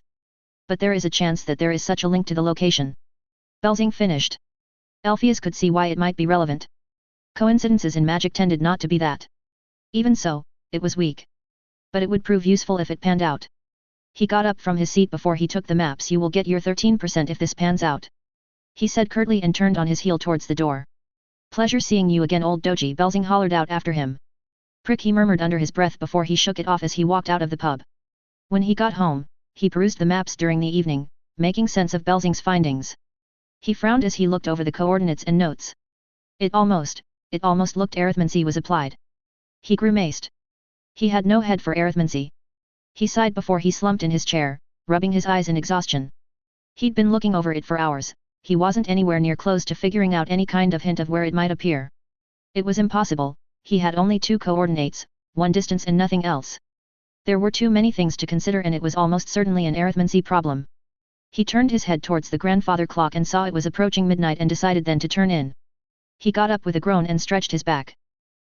But there is a chance that there is such a link to the location. Belzing finished. Alpheus could see why it might be relevant. Coincidences in magic tended not to be that. Even so, it was weak. But it would prove useful if it panned out. He got up from his seat before he took the maps. You will get your 13% if this pans out, he said curtly and turned on his heel towards the door. Pleasure seeing you again, old doji, Belzing hollered out after him. Prick, he murmured under his breath before he shook it off as he walked out of the pub. When he got home, he perused the maps during the evening, making sense of Belsing's findings. He frowned as he looked over the coordinates and notes. It almost looked arithmancy was applied. He grimaced. He had no head for arithmancy. He sighed before he slumped in his chair, rubbing his eyes in exhaustion. He'd been looking over it for hours, he wasn't anywhere near close to figuring out any kind of hint of where it might appear. It was impossible, he had only 2 coordinates, 1 distance and nothing else. There were too many things to consider and it was almost certainly an arithmancy problem. He turned his head towards the grandfather clock and saw it was approaching midnight and decided then to turn in. He got up with a groan and stretched his back.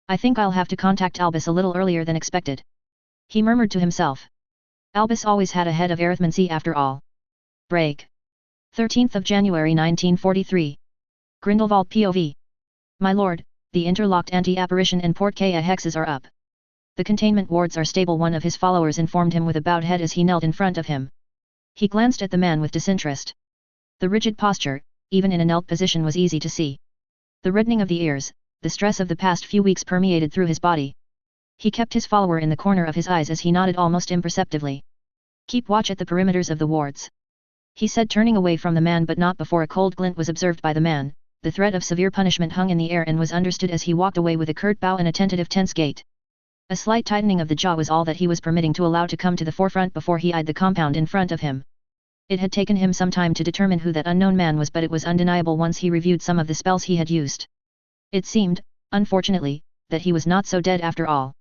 I think I'll have to contact Albus a little earlier than expected. He murmured to himself. Albus always had a head of arithmancy after all. Break. 13th of January 1943. Grindelwald POV. My lord, the interlocked anti-apparition and port Ka hexes are up. The containment wards are stable, one of his followers informed him with a bowed head as he knelt in front of him. He glanced at the man with disinterest. The rigid posture, even in a knelt position, was easy to see. The reddening of the ears, the stress of the past few weeks permeated through his body. He kept his follower in the corner of his eyes as he nodded almost imperceptibly. Keep watch at the perimeters of the wards, he said, turning away from the man, but not before a cold glint was observed by the man. The threat of severe punishment hung in the air and was understood as he walked away with a curt bow and a tentative tense gait. A slight tightening of the jaw was all that he was permitting to allow to come to the forefront before he eyed the compound in front of him. It had taken him some time to determine who that unknown man was, but it was undeniable once he reviewed some of the spells he had used. It seemed, unfortunately, that he was not so dead after all.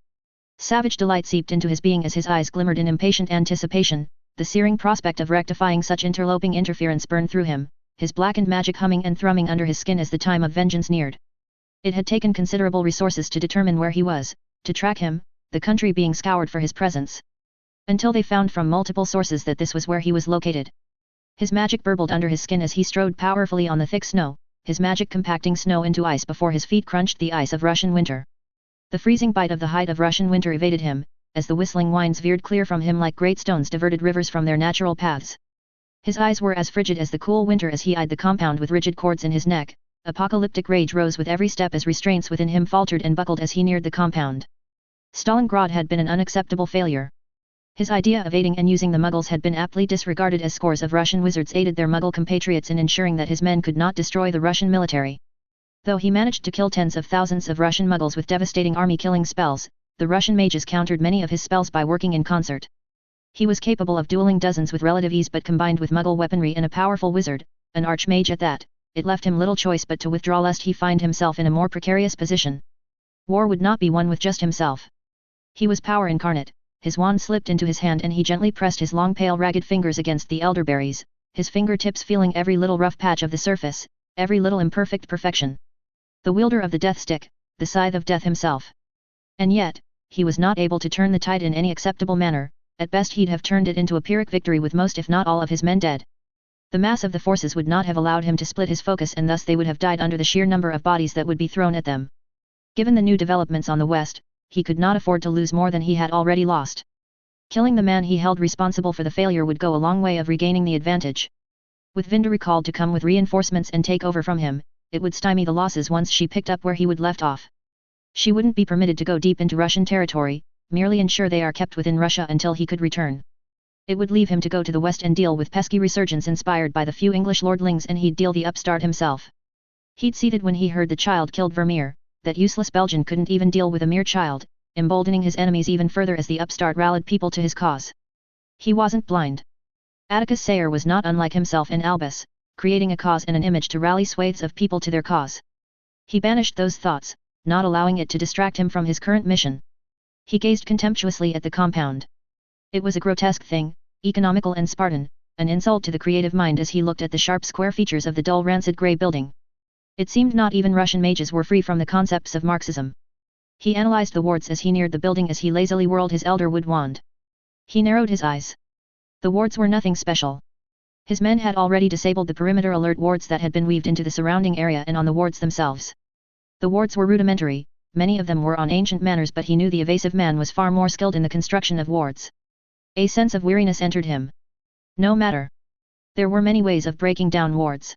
Savage delight seeped into his being as his eyes glimmered in impatient anticipation. The searing prospect of rectifying such interloping interference burned through him, his blackened magic humming and thrumming under his skin as the time of vengeance neared. It had taken considerable resources to determine where he was, to track him, the country being scoured for his presence. Until they found from multiple sources that this was where he was located. His magic burbled under his skin as he strode powerfully on the thick snow, his magic compacting snow into ice before his feet crunched the ice of Russian winter. The freezing bite of the height of Russian winter evaded him, as the whistling winds veered clear from him like great stones diverted rivers from their natural paths. His eyes were as frigid as the cool winter as he eyed the compound with rigid cords in his neck. Apocalyptic rage rose with every step as restraints within him faltered and buckled as he neared the compound. Stalingrad had been an unacceptable failure. His idea of aiding and using the Muggles had been aptly disregarded as scores of Russian wizards aided their Muggle compatriots in ensuring that his men could not destroy the Russian military. Though he managed to kill tens of thousands of Russian Muggles with devastating army-killing spells, the Russian mages countered many of his spells by working in concert. He was capable of dueling dozens with relative ease, but combined with Muggle weaponry and a powerful wizard, an archmage at that, it left him little choice but to withdraw lest he find himself in a more precarious position. War would not be won with just himself. He was power incarnate. His wand slipped into his hand and he gently pressed his long pale ragged fingers against the elderberries, his fingertips feeling every little rough patch of the surface, every little imperfect perfection. The wielder of the death stick, the scythe of death himself. And yet, he was not able to turn the tide in any acceptable manner. At best he'd have turned it into a Pyrrhic victory with most if not all of his men dead. The mass of the forces would not have allowed him to split his focus and thus they would have died under the sheer number of bodies that would be thrown at them. Given the new developments on the west, he could not afford to lose more than he had already lost. Killing the man he held responsible for the failure would go a long way of regaining the advantage. With Vinda recalled to come with reinforcements and take over from him, it would stymie the losses once she picked up where he would left off. She wouldn't be permitted to go deep into Russian territory, merely ensure they are kept within Russia until he could return. It would leave him to go to the west and deal with pesky resurgence inspired by the few English lordlings, and he'd deal the upstart himself. He'd seethed when he heard the child killed Vermeer. That useless Belgian couldn't even deal with a mere child, emboldening his enemies even further as the upstart rallied people to his cause. He wasn't blind. Atticus Sayre was not unlike himself and Albus, creating a cause and an image to rally swathes of people to their cause. He banished those thoughts, not allowing it to distract him from his current mission. He gazed contemptuously at the compound. It was a grotesque thing, economical and Spartan, an insult to the creative mind as he looked at the sharp square features of the dull rancid grey building. It seemed not even Russian mages were free from the concepts of Marxism. He analyzed the wards as he neared the building as he lazily whirled his elderwood wand. He narrowed his eyes. The wards were nothing special. His men had already disabled the perimeter alert wards that had been weaved into the surrounding area and on the wards themselves. The wards were rudimentary, many of them were on ancient manners, but he knew the evasive man was far more skilled in the construction of wards. A sense of weariness entered him. No matter. There were many ways of breaking down wards.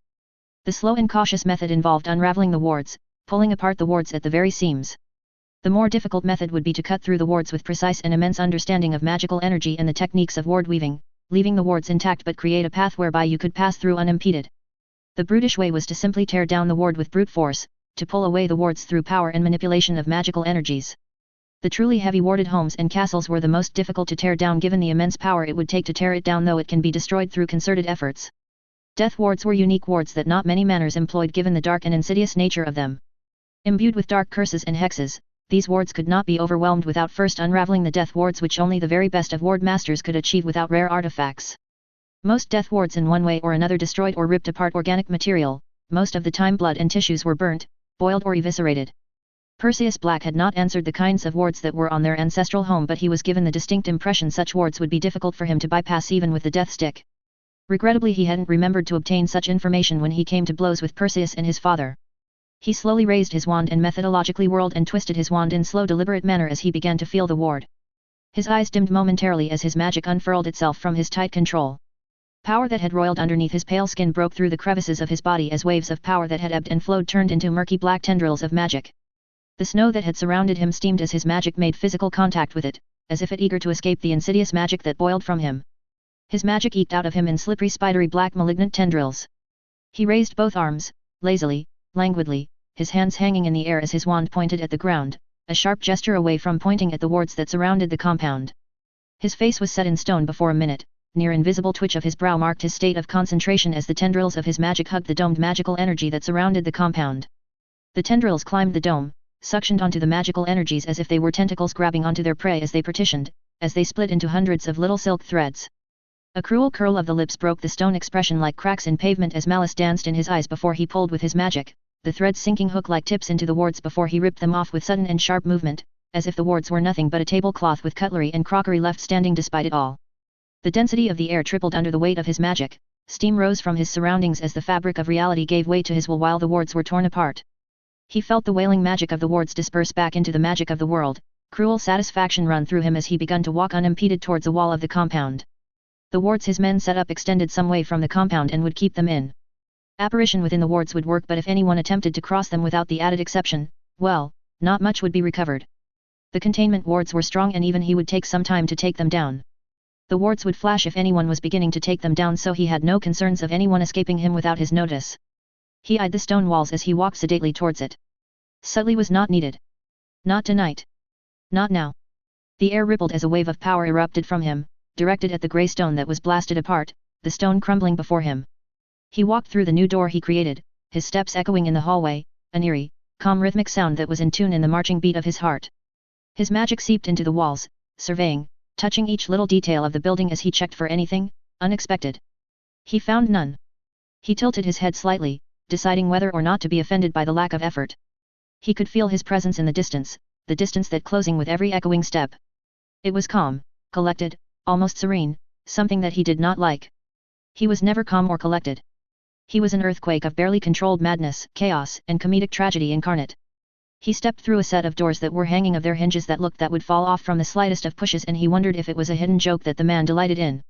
The slow and cautious method involved unraveling the wards, pulling apart the wards at the very seams. The more difficult method would be to cut through the wards with precise and immense understanding of magical energy and the techniques of ward weaving, leaving the wards intact but create a path whereby you could pass through unimpeded. The brutish way was to simply tear down the ward with brute force, to pull away the wards through power and manipulation of magical energies. The truly heavy warded homes and castles were the most difficult to tear down given the immense power it would take to tear it down, though it can be destroyed through concerted efforts. Death wards were unique wards that not many manners employed given the dark and insidious nature of them. Imbued with dark curses and hexes, these wards could not be overwhelmed without first unraveling the death wards, which only the very best of ward masters could achieve without rare artifacts. Most death wards in one way or another destroyed or ripped apart organic material, most of the time blood and tissues were burnt, boiled or eviscerated. Perseus Black had not answered the kinds of wards that were on their ancestral home, but he was given the distinct impression such wards would be difficult for him to bypass even with the death stick. Regrettably, he hadn't remembered to obtain such information when he came to blows with Perseus and his father. He slowly raised his wand and methodologically whirled and twisted his wand in slow deliberate manner as he began to feel the ward. His eyes dimmed momentarily as his magic unfurled itself from his tight control. Power that had roiled underneath his pale skin broke through the crevices of his body as waves of power that had ebbed and flowed turned into murky black tendrils of magic. The snow that had surrounded him steamed as his magic made physical contact with it, as if it eager to escape the insidious magic that boiled from him. His magic eked out of him in slippery spidery black malignant tendrils. He raised both arms, lazily, languidly, his hands hanging in the air as his wand pointed at the ground, a sharp gesture away from pointing at the wards that surrounded the compound. His face was set in stone before a minute, near invisible twitch of his brow marked his state of concentration as the tendrils of his magic hugged the domed magical energy that surrounded the compound. The tendrils climbed the dome, suctioned onto the magical energies as if they were tentacles grabbing onto their prey as they partitioned, as they split into hundreds of little silk threads. A cruel curl of the lips broke the stone expression like cracks in pavement as malice danced in his eyes before he pulled with his magic, the threads sinking hook-like tips into the wards before he ripped them off with sudden and sharp movement, as if the wards were nothing but a tablecloth with cutlery and crockery left standing despite it all. The density of the air tripled under the weight of his magic, steam rose from his surroundings as the fabric of reality gave way to his will while the wards were torn apart. He felt the wailing magic of the wards disperse back into the magic of the world, cruel satisfaction run through him as he began to walk unimpeded towards the wall of the compound. The wards his men set up extended some way from the compound and would keep them in. Apparition within the wards would work, but if anyone attempted to cross them without the added exception, well, not much would be recovered. The containment wards were strong and even he would take some time to take them down. The wards would flash if anyone was beginning to take them down, so he had no concerns of anyone escaping him without his notice. He eyed the stone walls as he walked sedately towards it. Subtly was not needed. Not tonight. Not now. The air rippled as a wave of power erupted from him, directed at the grey stone that was blasted apart, the stone crumbling before him. He walked through the new door he created, his steps echoing in the hallway, an eerie, calm rhythmic sound that was in tune in the marching beat of his heart. His magic seeped into the walls, surveying, touching each little detail of the building as he checked for anything unexpected. He found none. He tilted his head slightly, deciding whether or not to be offended by the lack of effort. He could feel his presence in the distance that closing with every echoing step. It was calm, collected, almost serene, something that he did not like. He was never calm or collected. He was an earthquake of barely controlled madness, chaos, and comedic tragedy incarnate. He stepped through a set of doors that were hanging of their hinges that looked that would fall off from the slightest of pushes, and he wondered if it was a hidden joke that the man delighted in.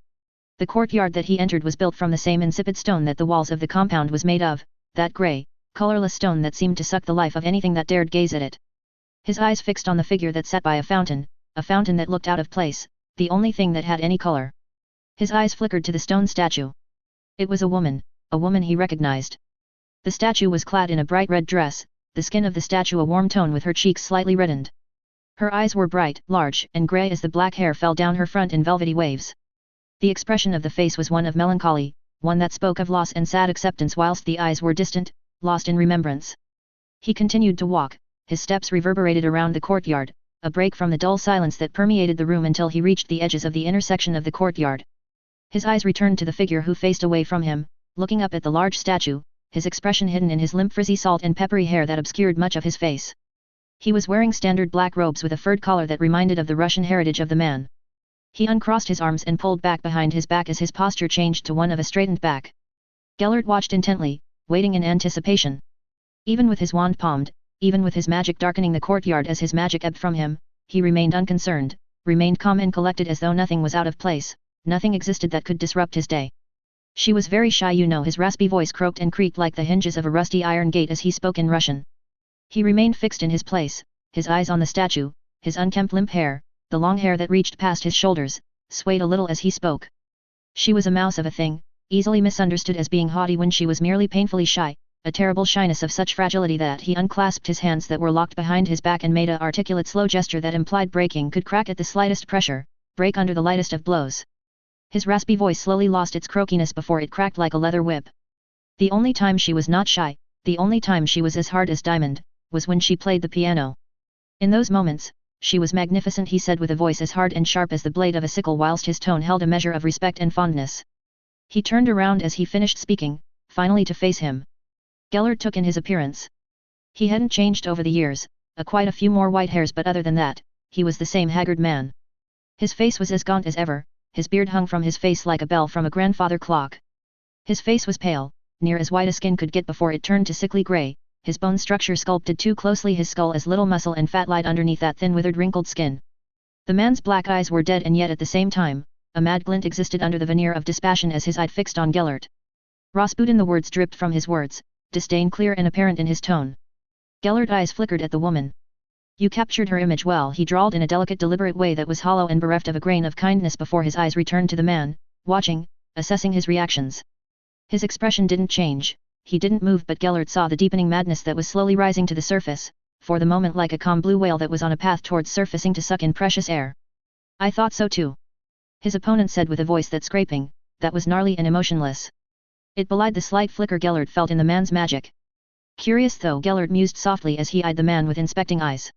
The courtyard that he entered was built from the same insipid stone that the walls of the compound was made of, that grey, colorless stone that seemed to suck the life of anything that dared gaze at it. His eyes fixed on the figure that sat by a fountain that looked out of place, the only thing that had any color. His eyes flickered to the stone statue. It was a woman he recognized. The statue was clad in a bright red dress, the skin of the statue a warm tone with her cheeks slightly reddened. Her eyes were bright, large, and grey as the black hair fell down her front in velvety waves. The expression of the face was one of melancholy, one that spoke of loss and sad acceptance, whilst the eyes were distant, lost in remembrance. He continued to walk, his steps reverberated around the courtyard, a break from the dull silence that permeated the room until he reached the edges of the intersection of the courtyard. His eyes returned to the figure who faced away from him, looking up at the large statue, his expression hidden in his limp frizzy salt and peppery hair that obscured much of his face. He was wearing standard black robes with a furred collar that reminded of the Russian heritage of the man. He uncrossed his arms and pulled back behind his back as his posture changed to one of a straightened back. Gellert watched intently, waiting in anticipation. Even with his wand palmed, even with his magic darkening the courtyard as his magic ebbed from him, he remained unconcerned, remained calm and collected as though nothing was out of place, nothing existed that could disrupt his day. She was very shy, his raspy voice croaked and creaked like the hinges of a rusty iron gate as he spoke in Russian. He remained fixed in his place, his eyes on the statue, his unkempt limp hair, the long hair that reached past his shoulders, swayed a little as he spoke. She was a mouse of a thing, easily misunderstood as being haughty when she was merely painfully shy, a terrible shyness of such fragility that he unclasped his hands that were locked behind his back and made a articulate slow gesture that implied breaking could crack at the slightest pressure, break under the lightest of blows. His raspy voice slowly lost its croakiness before it cracked like a leather whip. The only time she was not shy, the only time she was as hard as diamond, was when she played the piano. In those moments, she was magnificent, he said with a voice as hard and sharp as the blade of a sickle whilst his tone held a measure of respect and fondness. He turned around as he finished speaking, finally to face him. Gellert took in his appearance. He hadn't changed over the years, quite a few more white hairs, but other than that, he was the same haggard man. His face was as gaunt as ever, his beard hung from his face like a bell from a grandfather clock. His face was pale, near as white as skin could get before it turned to sickly grey, his bone structure sculpted too closely his skull as little muscle and fat lied underneath that thin withered wrinkled skin. The man's black eyes were dead and yet at the same time, a mad glint existed under the veneer of dispassion as his eye fixed on Gellert. Rasputin, the words dripped from his words, disdain clear and apparent in his tone. Gellert's eyes flickered at the woman. You captured her image well, he drawled in a delicate deliberate way that was hollow and bereft of a grain of kindness before his eyes returned to the man, watching, assessing his reactions. His expression didn't change, he didn't move, but Gellert saw the deepening madness that was slowly rising to the surface, for the moment like a calm blue whale that was on a path towards surfacing to suck in precious air. I thought so too. His opponent said with a voice that scraping, that was gnarly and emotionless. It belied the slight flicker Gellert felt in the man's magic. Curious though, Gellert mused softly as he eyed the man with inspecting eyes.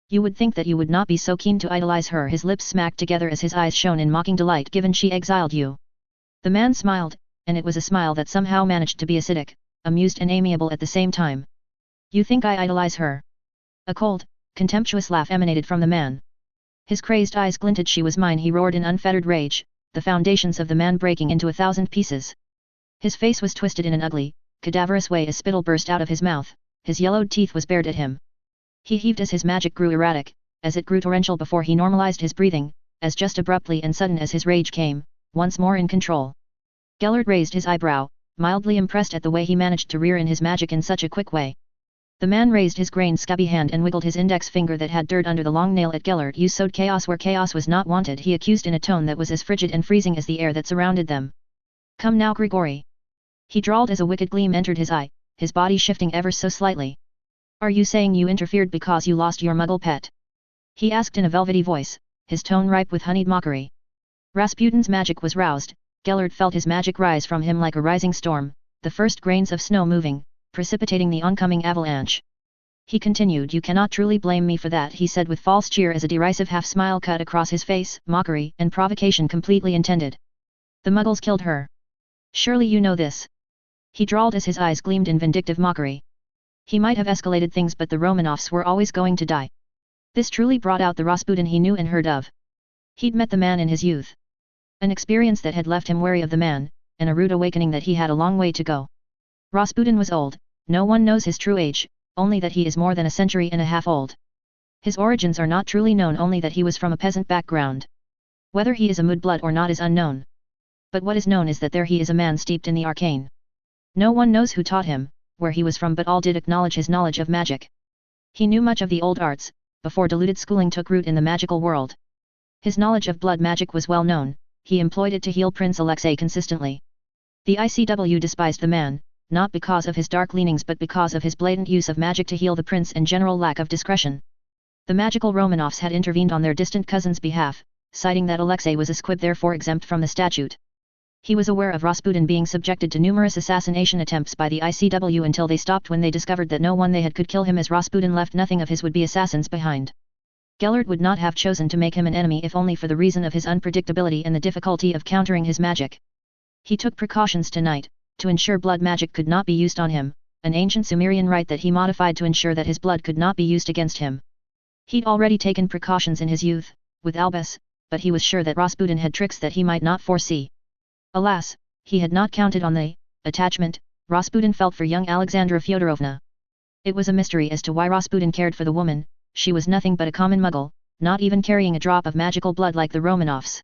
You would think that you would not be so keen to idolize her. His lips smacked together as his eyes shone in mocking delight given she exiled you. The man smiled, and it was a smile that somehow managed to be acidic, amused and amiable at the same time. You think I idolize her? A cold, contemptuous laugh emanated from the man. His crazed eyes glinted. She was mine, he roared in unfettered rage, the foundations of the man breaking into 1,000 pieces. His face was twisted in an ugly, cadaverous way as spittle burst out of his mouth, his yellowed teeth was bared at him. He heaved as his magic grew erratic, as it grew torrential before he normalized his breathing, as just abruptly and sudden as his rage came, once more in control. Gellert raised his eyebrow, mildly impressed at the way he managed to rear in his magic in such a quick way. The man raised his grained scabby hand and wiggled his index finger that had dirt under the long nail at Gellert. You sowed chaos where chaos was not wanted, he accused in a tone that was as frigid and freezing as the air that surrounded them. Come now, Grigori. He drawled as a wicked gleam entered his eye, his body shifting ever so slightly. Are you saying you interfered because you lost your muggle pet? He asked in a velvety voice, his tone ripe with honeyed mockery. Rasputin's magic was roused. Gellert felt his magic rise from him like a rising storm, the first grains of snow moving, precipitating the oncoming avalanche. He continued, you cannot truly blame me for that, he said with false cheer as a derisive half-smile cut across his face, mockery and provocation completely intended. The muggles killed her. Surely you know this. He drawled as his eyes gleamed in vindictive mockery. He might have escalated things, but the Romanovs were always going to die. This truly brought out the Rasputin he knew and heard of. He'd met the man in his youth. An experience that had left him wary of the man, and a rude awakening that he had a long way to go. Rasputin was old, no one knows his true age, only that he is more than a century and a half old. His origins are not truly known, only that he was from a peasant background. Whether he is a mudblood or not is unknown. But what is known is that there he is a man steeped in the arcane. No one knows who taught him, where he was from, but all did acknowledge his knowledge of magic. He knew much of the old arts, before diluted schooling took root in the magical world. His knowledge of blood magic was well known, he employed it to heal Prince Alexei consistently. The ICW despised the man, not because of his dark leanings but because of his blatant use of magic to heal the prince and general lack of discretion. The magical Romanovs had intervened on their distant cousin's behalf, citing that Alexei was a squib, therefore exempt from the statute. He was aware of Rasputin being subjected to numerous assassination attempts by the ICW until they stopped when they discovered that no one they had could kill him, as Rasputin left nothing of his would-be assassins behind. Gellert would not have chosen to make him an enemy if only for the reason of his unpredictability and the difficulty of countering his magic. He took precautions tonight, to ensure blood magic could not be used on him, an ancient Sumerian rite that he modified to ensure that his blood could not be used against him. He'd already taken precautions in his youth, with Albus, but he was sure that Rasputin had tricks that he might not foresee. Alas, he had not counted on the attachment Rasputin felt for young Alexandra Fyodorovna. It was a mystery as to why Rasputin cared for the woman. She was nothing but a common muggle, not even carrying a drop of magical blood like the Romanovs.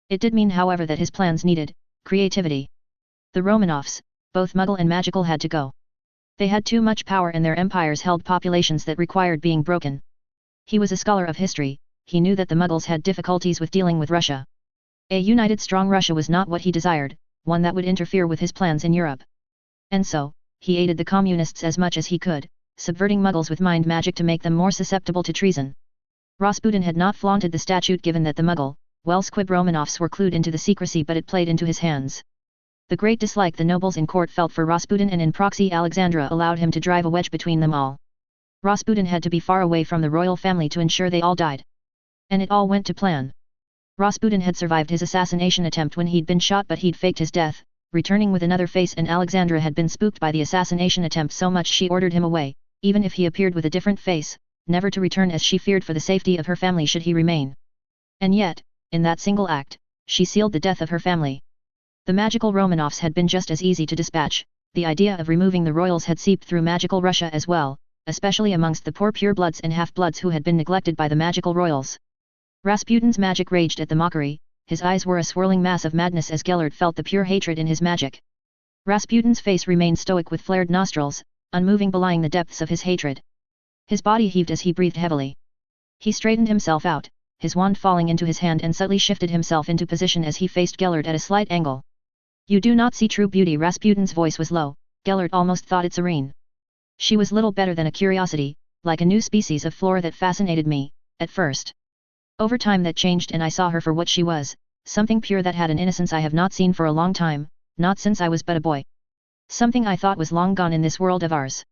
It did mean, however, that his plans needed creativity. The Romanovs, both muggle and magical, had to go. They had too much power and their empires held populations that required being broken. He was a scholar of history, he knew that the Muggles had difficulties with dealing with Russia. A united strong Russia was not what he desired, one that would interfere with his plans in Europe. And so, he aided the communists as much as he could, subverting Muggles with mind magic to make them more susceptible to treason. Rasputin had not flaunted the statute given that the Muggle, Welsquib Romanovs were clued into the secrecy, but it played into his hands. The great dislike the nobles in court felt for Rasputin and in proxy Alexandra allowed him to drive a wedge between them all. Rasputin had to be far away from the royal family to ensure they all died. And it all went to plan. Rasputin had survived his assassination attempt when he'd been shot, but he'd faked his death, returning with another face, and Alexandra had been spooked by the assassination attempt so much she ordered him away, even if he appeared with a different face, never to return, as she feared for the safety of her family should he remain. And yet, in that single act, she sealed the death of her family. The magical Romanovs had been just as easy to dispatch, the idea of removing the royals had seeped through magical Russia as well, especially amongst the poor purebloods and half-bloods who had been neglected by the magical royals. Rasputin's magic raged at the mockery, his eyes were a swirling mass of madness as Gellert felt the pure hatred in his magic. Rasputin's face remained stoic with flared nostrils, unmoving, belying the depths of his hatred. His body heaved as he breathed heavily. He straightened himself out, his wand falling into his hand, and subtly shifted himself into position as he faced Gellert at a slight angle. "You do not see true beauty." Rasputin's voice was low, Gellert almost thought it serene. "She was little better than a curiosity, like a new species of flora that fascinated me, at first. Over time that changed and I saw her for what she was, something pure that had an innocence I have not seen for a long time, not since I was but a boy. Something I thought was long gone in this world of ours."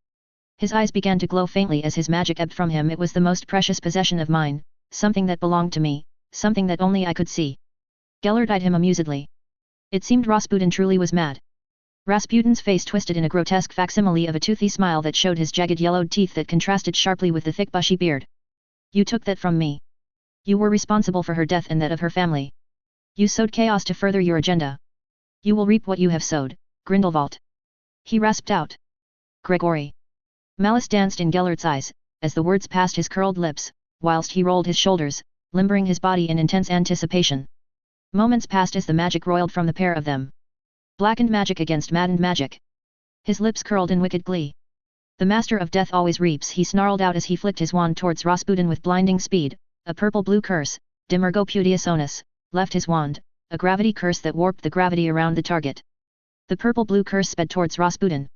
His eyes began to glow faintly as his magic ebbed from him. "It was the most precious possession of mine, something that belonged to me, something that only I could see." Gellert eyed him amusedly. It seemed Rasputin truly was mad. Rasputin's face twisted in a grotesque facsimile of a toothy smile that showed his jagged yellowed teeth that contrasted sharply with the thick bushy beard. "You took that from me. You were responsible for her death and that of her family. You sowed chaos to further your agenda. You will reap what you have sowed, Grindelwald." He rasped out. "Gregory." Malice danced in Gellert's eyes, as the words passed his curled lips, whilst he rolled his shoulders, limbering his body in intense anticipation. Moments passed as the magic roiled from the pair of them. Blackened magic against maddened magic. His lips curled in wicked glee. "The Master of Death always reaps," he snarled out as he flicked his wand towards Rasputin with blinding speed. A purple-blue curse, Dimergo Putius Onus, left his wand, a gravity curse that warped the gravity around the target. The purple-blue curse sped towards Rasputin.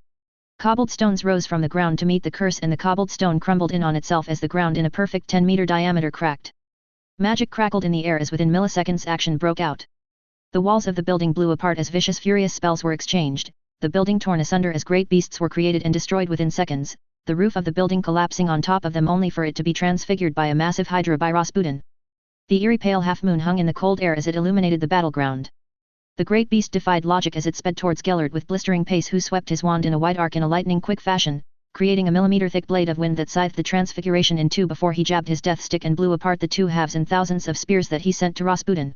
Cobbled stones rose from the ground to meet the curse, and the cobbled stone crumbled in on itself as the ground in a perfect 10-meter diameter cracked. Magic crackled in the air as within milliseconds action broke out. The walls of the building blew apart as vicious furious spells were exchanged, the building torn asunder as great beasts were created and destroyed within seconds, the roof of the building collapsing on top of them only for it to be transfigured by a massive hydra by Rasputin. The eerie pale half-moon hung in the cold air as it illuminated the battleground. The great beast defied logic as it sped towards Gellert with blistering pace, who swept his wand in a wide arc in a lightning-quick fashion, creating a millimeter-thick blade of wind that scythed the transfiguration in two before he jabbed his death stick and blew apart the two halves and thousands of spears that he sent to Rasputin.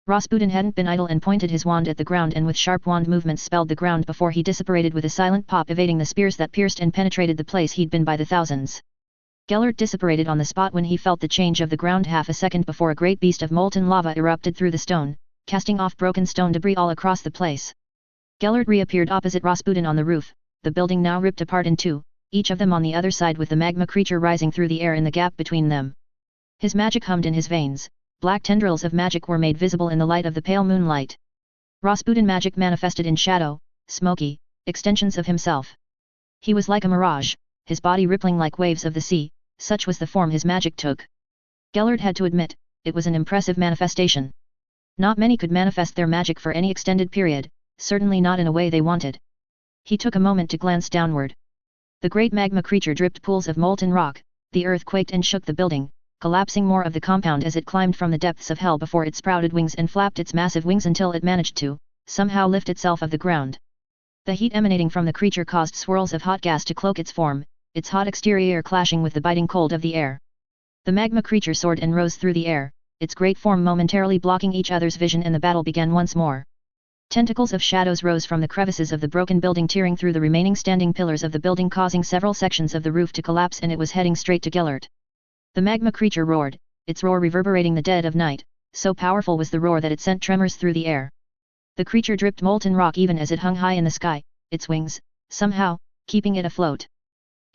Rasputin hadn't been idle and pointed his wand at the ground, and with sharp wand movements spelled the ground before he dissipated with a silent pop, evading the spears that pierced and penetrated the place he'd been by the thousands. Gellert dissipated on the spot when he felt the change of the ground half a second before a great beast of molten lava erupted through the stone, casting off broken stone debris all across the place. Gellert reappeared opposite Rasputin on the roof, the building now ripped apart in two, each of them on the other side with the magma creature rising through the air in the gap between them. His magic hummed in his veins. Black tendrils of magic were made visible in the light of the pale moonlight. Rasputin magic manifested in shadow, smoky, extensions of himself. He was like a mirage, his body rippling like waves of the sea, such was the form his magic took. Gellert had to admit, it was an impressive manifestation. Not many could manifest their magic for any extended period, certainly not in a way they wanted. He took a moment to glance downward. The great magma creature dripped pools of molten rock, the earth quaked and shook the building, collapsing more of the compound as it climbed from the depths of hell before it sprouted wings and flapped its massive wings until it managed to, somehow, lift itself off the ground. The heat emanating from the creature caused swirls of hot gas to cloak its form, its hot exterior clashing with the biting cold of the air. The magma creature soared and rose through the air, its great form momentarily blocking each other's vision, and the battle began once more. Tentacles of shadows rose from the crevices of the broken building, tearing through the remaining standing pillars of the building, causing several sections of the roof to collapse, and it was heading straight to Gellert. The magma creature roared, its roar reverberating the dead of night, so powerful was the roar that it sent tremors through the air. The creature dripped molten rock even as it hung high in the sky, its wings, somehow, keeping it afloat.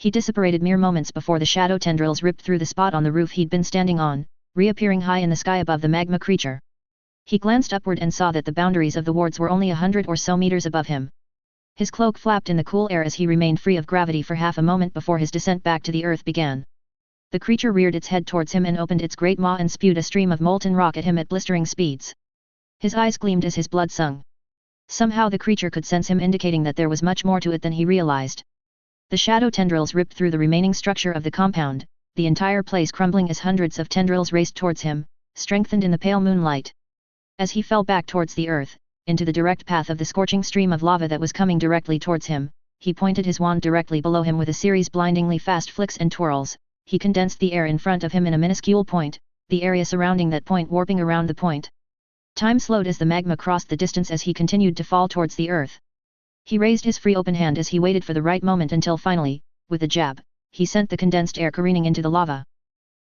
He dissipated mere moments before the shadow tendrils ripped through the spot on the roof he'd been standing on, reappearing high in the sky above the magma creature. He glanced upward and saw that the boundaries of the wards were only 100 or so meters above him. His cloak flapped in the cool air as he remained free of gravity for half a moment before his descent back to the earth began. The creature reared its head towards him and opened its great maw and spewed a stream of molten rock at him at blistering speeds. His eyes gleamed as his blood sung. Somehow the creature could sense him, indicating that there was much more to it than he realized. The shadow tendrils ripped through the remaining structure of the compound, the entire place crumbling as hundreds of tendrils raced towards him, strengthened in the pale moonlight. As he fell back towards the earth, into the direct path of the scorching stream of lava that was coming directly towards him, he pointed his wand directly below him with a series blindingly fast flicks and twirls. He condensed the air in front of him in a minuscule point, the area surrounding that point warping around the point. Time slowed as the magma crossed the distance as he continued to fall towards the earth. He raised his free open hand as he waited for the right moment until finally, with a jab, he sent the condensed air careening into the lava.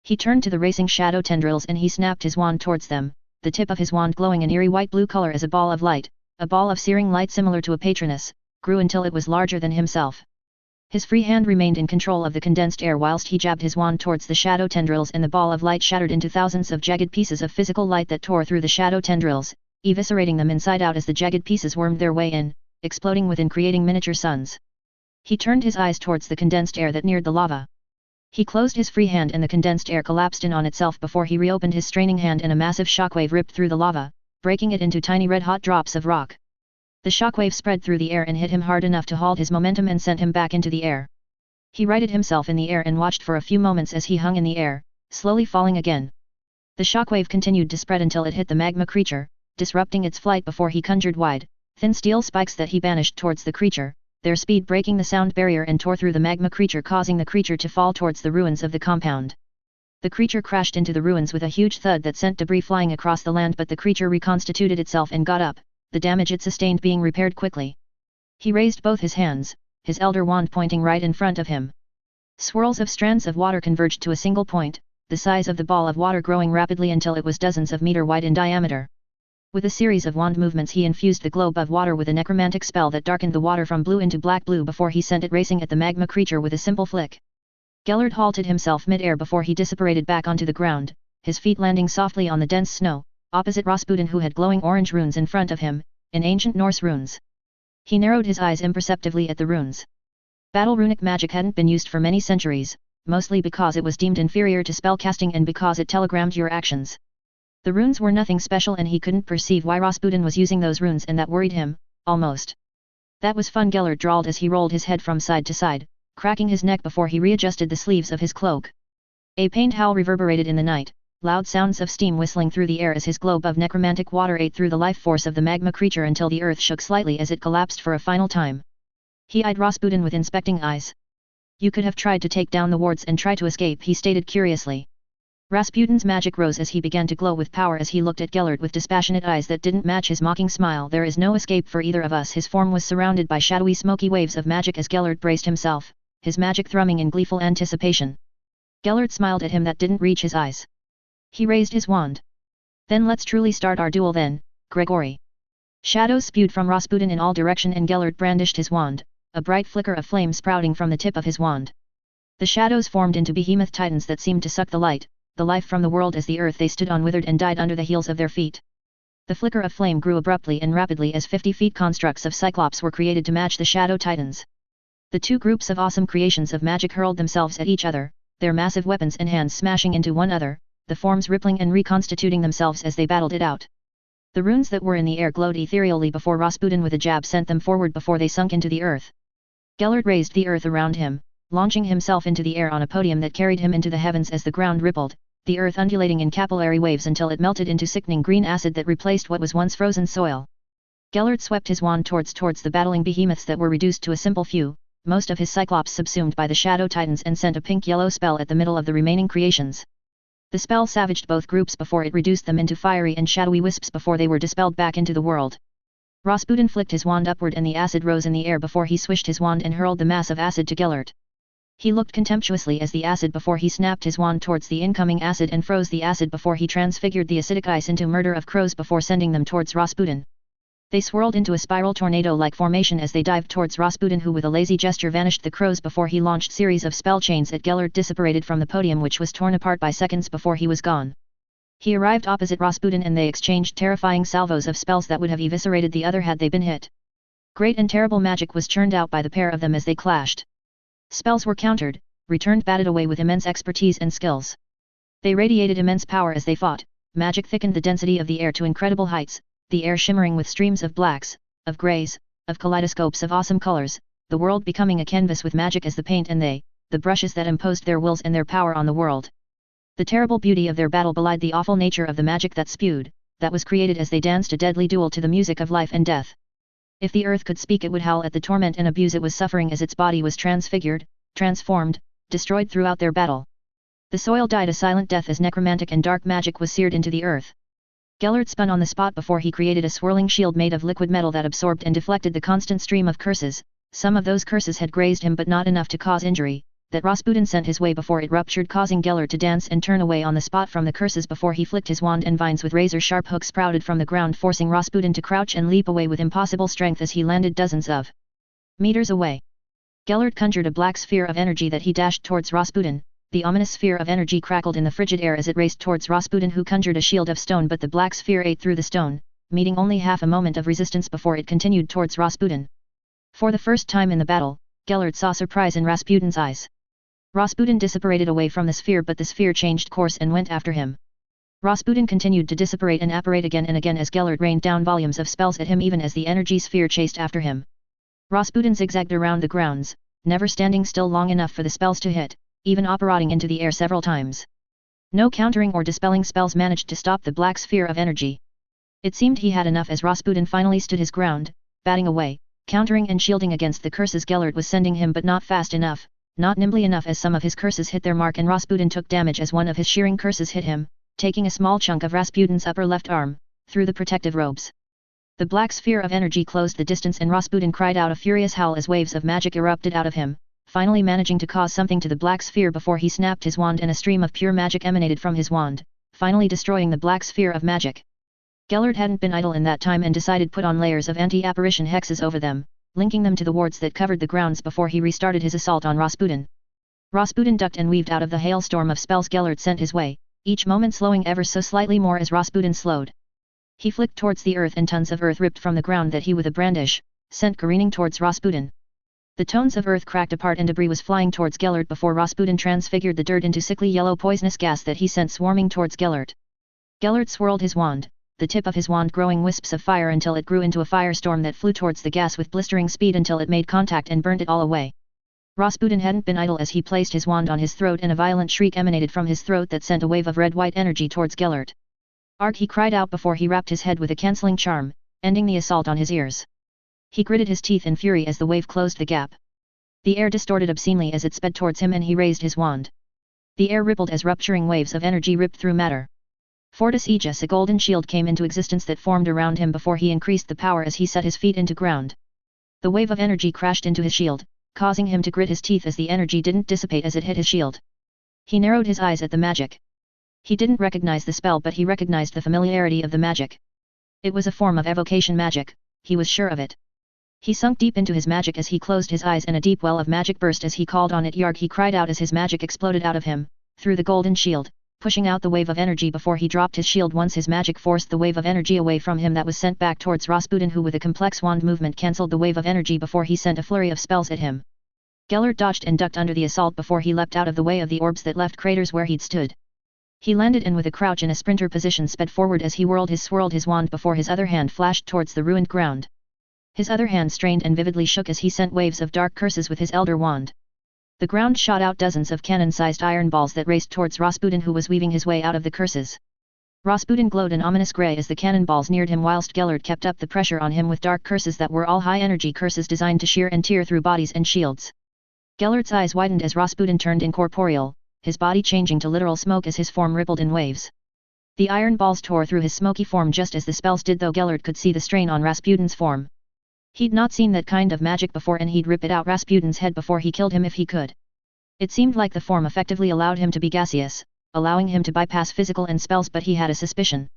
He turned to the racing shadow tendrils and he snapped his wand towards them, the tip of his wand glowing an eerie white-blue color as a ball of light, a ball of searing light similar to a patronus, grew until it was larger than himself. His free hand remained in control of the condensed air whilst he jabbed his wand towards the shadow tendrils, and the ball of light shattered into thousands of jagged pieces of physical light that tore through the shadow tendrils, eviscerating them inside out as the jagged pieces wormed their way in, exploding within, creating miniature suns. He turned his eyes towards the condensed air that neared the lava. He closed his free hand and the condensed air collapsed in on itself before he reopened his straining hand, and a massive shockwave ripped through the lava, breaking it into tiny red-hot drops of rock. The shockwave spread through the air and hit him hard enough to halt his momentum and sent him back into the air. He righted himself in the air and watched for a few moments as he hung in the air, slowly falling again. The shockwave continued to spread until it hit the magma creature, disrupting its flight before he conjured wide, thin steel spikes that he banished towards the creature, their speed breaking the sound barrier and tore through the magma creature, causing the creature to fall towards the ruins of the compound. The creature crashed into the ruins with a huge thud that sent debris flying across the land, but the creature reconstituted itself and got up, the damage it sustained being repaired quickly. He raised both his hands, his elder wand pointing right in front of him. Swirls of strands of water converged to a single point, the size of the ball of water growing rapidly until it was dozens of meters wide in diameter. With a series of wand movements he infused the globe of water with a necromantic spell that darkened the water from blue into black blue before he sent it racing at the magma creature with a simple flick. Gellert halted himself mid-air before he dissipated back onto the ground, his feet landing softly on the dense snow, opposite Rasputin, who had glowing orange runes in front of him, in ancient Norse runes. He narrowed his eyes imperceptibly at the runes. Battle runic magic hadn't been used for many centuries, mostly because it was deemed inferior to spellcasting and because it telegrammed your actions. The runes were nothing special and he couldn't perceive why Rasputin was using those runes, and that worried him, almost. That was fun, Gellert drawled as he rolled his head from side to side, cracking his neck before he readjusted the sleeves of his cloak. A pained howl reverberated in the night, loud sounds of steam whistling through the air as his globe of necromantic water ate through the life force of the magma creature until the earth shook slightly as it collapsed for a final time. He eyed Rasputin with inspecting eyes. You could have tried to take down the wards and try to escape, he stated curiously. Rasputin's magic rose as he began to glow with power as he looked at Gellert with dispassionate eyes that didn't match his mocking smile. There is no escape for either of us. His form was surrounded by shadowy smoky waves of magic as Gellert braced himself, his magic thrumming in gleeful anticipation. Gellert smiled at him that didn't reach his eyes. He raised his wand. Then let's truly start our duel then, Gregory. Shadows spewed from Rasputin in all direction and Gellert brandished his wand, a bright flicker of flame sprouting from the tip of his wand. The shadows formed into behemoth titans that seemed to suck the light, the life from the world as the earth they stood on withered and died under the heels of their feet. The flicker of flame grew abruptly and rapidly as 50-feet constructs of cyclops were created to match the shadow titans. The two groups of awesome creations of magic hurled themselves at each other, their massive weapons and hands smashing into one another, the forms rippling and reconstituting themselves as they battled it out. The runes that were in the air glowed ethereally before Rasputin with a jab sent them forward before they sunk into the earth. Gellert raised the earth around him, launching himself into the air on a podium that carried him into the heavens as the ground rippled, the earth undulating in capillary waves until it melted into sickening green acid that replaced what was once frozen soil. Gellert swept his wand towards the battling behemoths that were reduced to a simple few, most of his cyclops subsumed by the shadow titans, and sent a pink-yellow spell at the middle of the remaining creations. The spell savaged both groups before it reduced them into fiery and shadowy wisps before they were dispelled back into the world. Rasputin flicked his wand upward and the acid rose in the air before he swished his wand and hurled the mass of acid to Gellert. He looked contemptuously as the acid before he snapped his wand towards the incoming acid and froze the acid before he transfigured the acidic ice into murder of crows before sending them towards Rasputin. They swirled into a spiral tornado-like formation as they dived towards Rasputin, who with a lazy gesture vanished the crows before he launched series of spell chains at Gellert, disapparated from the podium, which was torn apart by seconds before he was gone. He arrived opposite Rasputin and they exchanged terrifying salvos of spells that would have eviscerated the other had they been hit. Great and terrible magic was churned out by the pair of them as they clashed. Spells were countered, returned batted away with immense expertise and skills. They radiated immense power as they fought. Magic thickened the density of the air to incredible heights, the air shimmering with streams of blacks, of greys, of kaleidoscopes of awesome colors, the world becoming a canvas with magic as the paint and they, the brushes that imposed their wills and their power on the world. The terrible beauty of their battle belied the awful nature of the magic that spewed, that was created as they danced a deadly duel to the music of life and death. If the earth could speak, it would howl at the torment and abuse it was suffering as its body was transfigured, transformed, destroyed throughout their battle. The soil died a silent death as necromantic and dark magic was seared into the earth. Gellert spun on the spot before he created a swirling shield made of liquid metal that absorbed and deflected the constant stream of curses. Some of those curses had grazed him but not enough to cause injury, that Rasputin sent his way before it ruptured, causing Gellert to dance and turn away on the spot from the curses before he flicked his wand and vines with razor-sharp hooks sprouted from the ground, forcing Rasputin to crouch and leap away with impossible strength as he landed dozens of meters away. Gellert conjured a black sphere of energy that he dashed towards Rasputin. The ominous sphere of energy crackled in the frigid air as it raced towards Rasputin, who conjured a shield of stone, but the black sphere ate through the stone, meeting only half a moment of resistance before it continued towards Rasputin. For the first time in the battle, Gellert saw surprise in Rasputin's eyes. Rasputin disapparated away from the sphere, but the sphere changed course and went after him. Rasputin continued to disapparate and apparate again and again as Gellert rained down volumes of spells at him, even as the energy sphere chased after him. Rasputin zigzagged around the grounds, never standing still long enough for the spells to hit, even apparating into the air several times. No countering or dispelling spells managed to stop the black sphere of energy. It seemed he had enough as Rasputin finally stood his ground, batting away, countering and shielding against the curses Gellert was sending him, but not fast enough, not nimbly enough, as some of his curses hit their mark and Rasputin took damage as one of his shearing curses hit him, taking a small chunk of Rasputin's upper left arm, through the protective robes. The black sphere of energy closed the distance and Rasputin cried out a furious howl as waves of magic erupted out of him, finally managing to cause something to the black sphere before he snapped his wand and a stream of pure magic emanated from his wand, finally destroying the black sphere of magic. Gellert hadn't been idle in that time and decided put on layers of anti-apparition hexes over them, linking them to the wards that covered the grounds before he restarted his assault on Rasputin. Rasputin ducked and weaved out of the hailstorm of spells Gellert sent his way, each moment slowing ever so slightly more as Rasputin slowed. He flicked towards the earth and tons of earth ripped from the ground that he with a brandish, sent careening towards Rasputin. The tones of earth cracked apart and debris was flying towards Gellert before Rasputin transfigured the dirt into sickly yellow poisonous gas that he sent swarming towards Gellert. Gellert swirled his wand, the tip of his wand growing wisps of fire until it grew into a firestorm that flew towards the gas with blistering speed until it made contact and burned it all away. Rasputin hadn't been idle as he placed his wand on his throat and a violent shriek emanated from his throat that sent a wave of red-white energy towards Gellert. Arg, he cried out before he wrapped his head with a cancelling charm, ending the assault on his ears. He gritted his teeth in fury as the wave closed the gap. The air distorted obscenely as it sped towards him and he raised his wand. The air rippled as rupturing waves of energy ripped through matter. Fortis Aegis, a golden shield came into existence that formed around him before he increased the power as he set his feet into ground. The wave of energy crashed into his shield, causing him to grit his teeth as the energy didn't dissipate as it hit his shield. He narrowed his eyes at the magic. He didn't recognize the spell, but he recognized the familiarity of the magic. It was a form of evocation magic, he was sure of it. He sunk deep into his magic as he closed his eyes and a deep well of magic burst as he called on it. Yarg, he cried out as his magic exploded out of him, through the golden shield, pushing out the wave of energy before he dropped his shield once his magic forced the wave of energy away from him that was sent back towards Rasputin, who with a complex wand movement cancelled the wave of energy before he sent a flurry of spells at him. Gellert dodged and ducked under the assault before he leapt out of the way of the orbs that left craters where he'd stood. He landed and with a crouch in a sprinter position sped forward as he swirled his wand before his other hand flashed towards the ruined ground. His other hand strained and vividly shook as he sent waves of dark curses with his elder wand. The ground shot out dozens of cannon-sized iron balls that raced towards Rasputin, who was weaving his way out of the curses. Rasputin glowed an ominous grey as the cannonballs neared him, whilst Gellert kept up the pressure on him with dark curses that were all high-energy curses designed to shear and tear through bodies and shields. Gellert's eyes widened as Rasputin turned incorporeal, his body changing to literal smoke as his form rippled in waves. The iron balls tore through his smoky form just as the spells did, though Gellert could see the strain on Rasputin's form. He'd not seen that kind of magic before, and he'd rip it out Rasputin's head before he killed him if he could. It seemed like the form effectively allowed him to be gaseous, allowing him to bypass physical and spells, but he had a suspicion.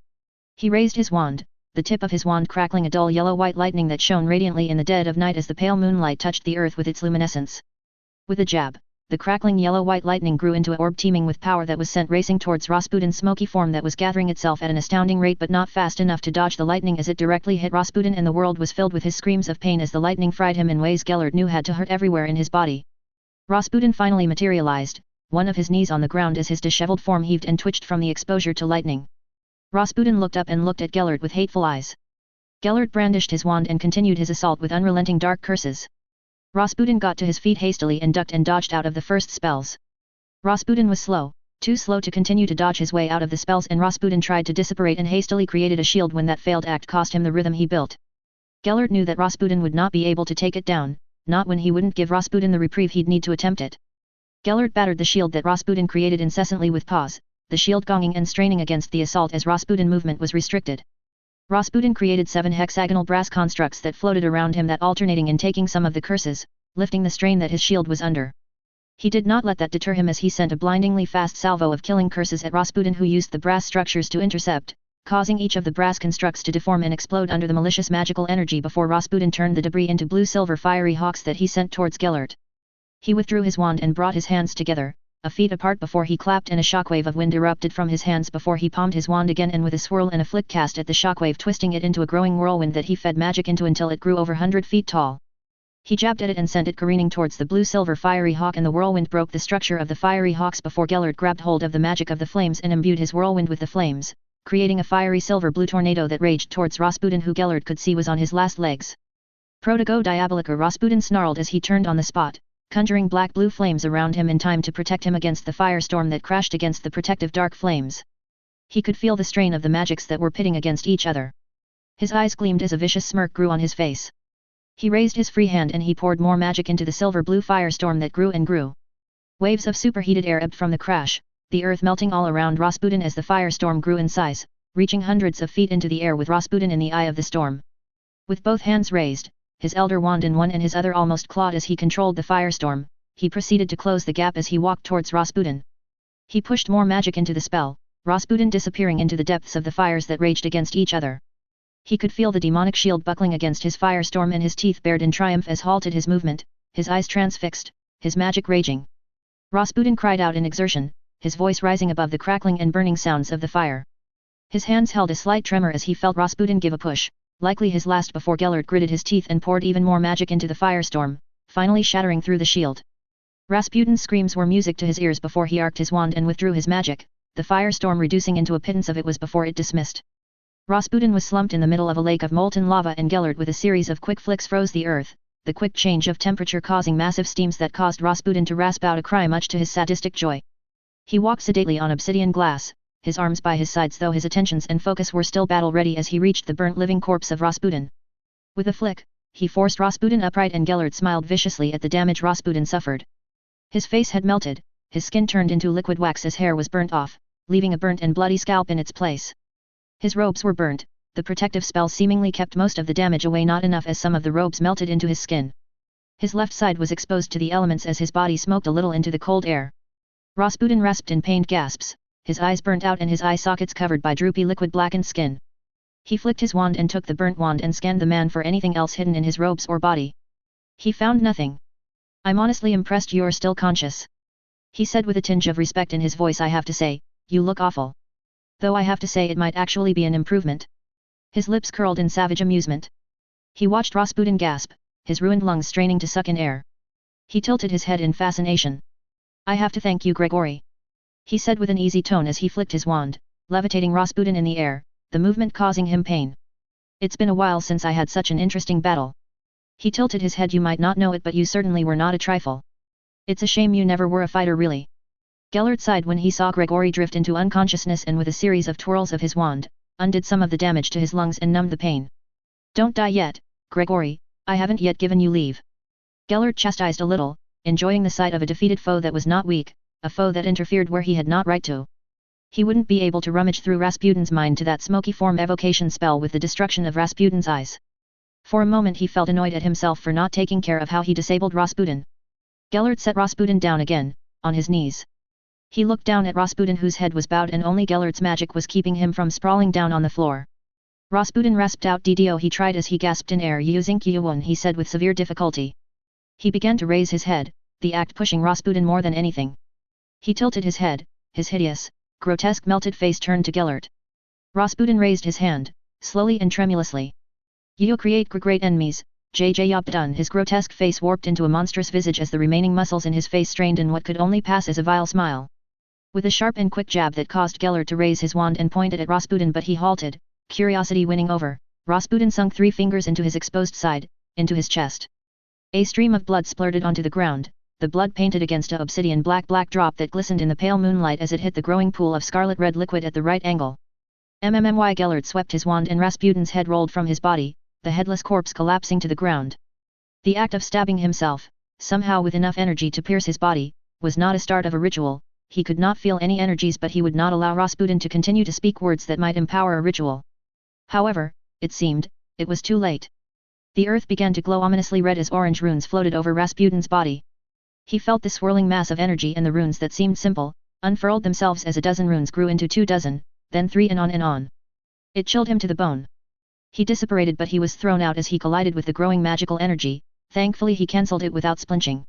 He raised his wand, the tip of his wand crackling a dull yellow-white lightning that shone radiantly in the dead of night as the pale moonlight touched the earth with its luminescence. With a jab, the crackling yellow-white lightning grew into an orb teeming with power that was sent racing towards Rasputin's smoky form that was gathering itself at an astounding rate but not fast enough to dodge the lightning as it directly hit Rasputin, and the world was filled with his screams of pain as the lightning fried him in ways Gellert knew had to hurt everywhere in his body. Rasputin finally materialized, one of his knees on the ground as his disheveled form heaved and twitched from the exposure to lightning. Rasputin looked up and looked at Gellert with hateful eyes. Gellert brandished his wand and continued his assault with unrelenting dark curses. Rasputin got to his feet hastily and ducked and dodged out of the first spells. Rasputin was slow, too slow to continue to dodge his way out of the spells, and Rasputin tried to disapparate and hastily created a shield when that failed act cost him the rhythm he built. Gellert knew that Rasputin would not be able to take it down, not when he wouldn't give Rasputin the reprieve he'd need to attempt it. Gellert battered the shield that Rasputin created incessantly with paws, the shield gonging and straining against the assault as Rasputin movement was restricted. Rasputin created 7 hexagonal brass constructs that floated around him, that alternating in taking some of the curses, lifting the strain that his shield was under. He did not let that deter him as he sent a blindingly fast salvo of killing curses at Rasputin, who used the brass structures to intercept, causing each of the brass constructs to deform and explode under the malicious magical energy before Rasputin turned the debris into blue-silver fiery hawks that he sent towards Gellert. He withdrew his wand and brought his hands together, a feet apart before he clapped, and a shockwave of wind erupted from his hands before he palmed his wand again, and with a swirl and a flick cast at the shockwave, twisting it into a growing whirlwind that he fed magic into until it grew over 100 feet tall. He jabbed at it and sent it careening towards the blue-silver fiery hawk, and the whirlwind broke the structure of the fiery hawks before Gellert grabbed hold of the magic of the flames and imbued his whirlwind with the flames, creating a fiery silver-blue tornado that raged towards Rasputin, who Gellert could see was on his last legs. Protego Diabolica, Rasputin snarled as he turned on the spot, conjuring black-blue flames around him in time to protect him against the firestorm that crashed against the protective dark flames. He could feel the strain of the magics that were pitting against each other. His eyes gleamed as a vicious smirk grew on his face. He raised his free hand and he poured more magic into the silver-blue firestorm that grew and grew. Waves of superheated air ebbed from the crash, the earth melting all around Rasputin as the firestorm grew in size, reaching hundreds of feet into the air with Rasputin in the eye of the storm. With both hands raised, his elder wand in one and his other almost clawed as he controlled the firestorm, he proceeded to close the gap as he walked towards Rasputin. He pushed more magic into the spell, Rasputin disappearing into the depths of the fires that raged against each other. He could feel the demonic shield buckling against his firestorm, and his teeth bared in triumph as halted his movement, his eyes transfixed, his magic raging. Rasputin cried out in exertion, his voice rising above the crackling and burning sounds of the fire. His hands held a slight tremor as he felt Rasputin give a push, likely his last, before Gellert gritted his teeth and poured even more magic into the firestorm, finally shattering through the shield. Rasputin's screams were music to his ears before he arced his wand and withdrew his magic, the firestorm reducing into a pittance of it was before it dismissed. Rasputin was slumped in the middle of a lake of molten lava, and Gellert with a series of quick flicks froze the earth, the quick change of temperature causing massive steams that caused Rasputin to rasp out a cry, much to his sadistic joy. He walked sedately on obsidian glass, his arms by his sides, though his attentions and focus were still battle-ready as he reached the burnt living corpse of Rasputin. With a flick, he forced Rasputin upright, and Gellert smiled viciously at the damage Rasputin suffered. His face had melted, his skin turned into liquid wax as hair was burnt off, leaving a burnt and bloody scalp in its place. His robes were burnt, the protective spell seemingly kept most of the damage away, not enough as some of the robes melted into his skin. His left side was exposed to the elements as his body smoked a little into the cold air. Rasputin rasped in pained gasps, his eyes burnt out and his eye sockets covered by droopy liquid blackened skin. He flicked his wand and took the burnt wand and scanned the man for anything else hidden in his robes or body. He found nothing. "I'm honestly impressed you're still conscious," he said with a tinge of respect in his voice. "I have to say, you look awful. Though I have to say it might actually be an improvement." His lips curled in savage amusement. He watched Rasputin gasp, his ruined lungs straining to suck in air. He tilted his head in fascination. "I have to thank you, Gregory," he said with an easy tone as he flicked his wand, levitating Rasputin in the air, the movement causing him pain. "It's been a while since I had such an interesting battle." He tilted his head. "You might not know it, but you certainly were not a trifle. It's a shame you never were a fighter, really." Gellert sighed when he saw Gregory drift into unconsciousness, and with a series of twirls of his wand, undid some of the damage to his lungs and numbed the pain. "Don't die yet, Gregory, I haven't yet given you leave." Gellert chastised a little, enjoying the sight of a defeated foe that was not weak, a foe that interfered where he had not right to. He wouldn't be able to rummage through Rasputin's mind to that smoky form evocation spell with the destruction of Rasputin's eyes. For a moment he felt annoyed at himself for not taking care of how he disabled Rasputin. Gellert set Rasputin down again, on his knees. He looked down at Rasputin, whose head was bowed and only Gellert's magic was keeping him from sprawling down on the floor. Rasputin rasped out Ddo. He tried as he gasped in air. Yuzink he said with severe difficulty. He began to raise his head, the act pushing Rasputin more than anything. He tilted his head, his hideous, grotesque melted face turned to Gellert. Rasputin raised his hand, slowly and tremulously. You create great enemies, JJ Yopdun. His grotesque face warped into a monstrous visage as the remaining muscles in his face strained in what could only pass as a vile smile. With a sharp and quick jab that caused Gellert to raise his wand and point it at Rasputin, but he halted, curiosity winning over. Rasputin sunk 3 fingers into his exposed side, into his chest. A stream of blood splurted onto the ground, the blood painted against a obsidian black drop that glistened in the pale moonlight as it hit the growing pool of scarlet-red liquid at the right angle. MMMY Gellert swept his wand and Rasputin's head rolled from his body, the headless corpse collapsing to the ground. The act of stabbing himself, somehow with enough energy to pierce his body, was not a start of a ritual. He could not feel any energies, but he would not allow Rasputin to continue to speak words that might empower a ritual. However, it seemed, it was too late. The earth began to glow ominously red as orange runes floated over Rasputin's body. He felt the swirling mass of energy, and the runes that seemed simple, unfurled themselves as a dozen runes grew into 2 dozen, then 3 and on and on. It chilled him to the bone. He dissipated, but he was thrown out as he collided with the growing magical energy. Thankfully he cancelled it without splinching.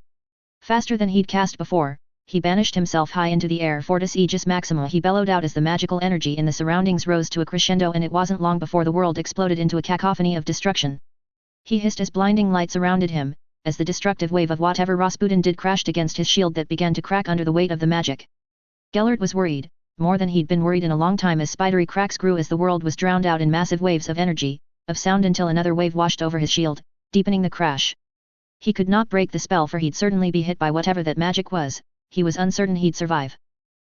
Faster than he'd cast before, he banished himself high into the air. Fortis Aegis Maxima, he bellowed out as the magical energy in the surroundings rose to a crescendo, and it wasn't long before the world exploded into a cacophony of destruction. He hissed as blinding light surrounded him, as the destructive wave of whatever Rasputin did crashed against his shield that began to crack under the weight of the magic. Gellert was worried, more than he'd been worried in a long time, as spidery cracks grew as the world was drowned out in massive waves of energy, of sound, until another wave washed over his shield, deepening the crash. He could not break the spell, for he'd certainly be hit by whatever that magic was. He was uncertain he'd survive.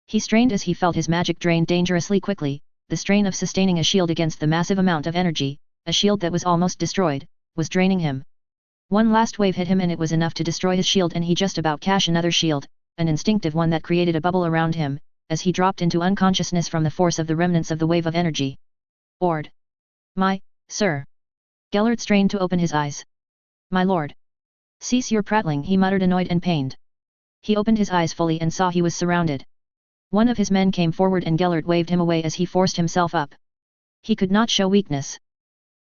He strained as he felt his magic drain dangerously quickly. The strain of sustaining a shield against the massive amount of energy, a shield that was almost destroyed, was draining him. One last wave hit him and it was enough to destroy his shield, and he just about cashed another shield, an instinctive one that created a bubble around him, as he dropped into unconsciousness from the force of the remnants of the wave of energy. Ord. My, sir. Gellert strained to open his eyes. My lord. Cease your prattling, he muttered, annoyed and pained. He opened his eyes fully and saw he was surrounded. One of his men came forward and Gellert waved him away as he forced himself up. He could not show weakness.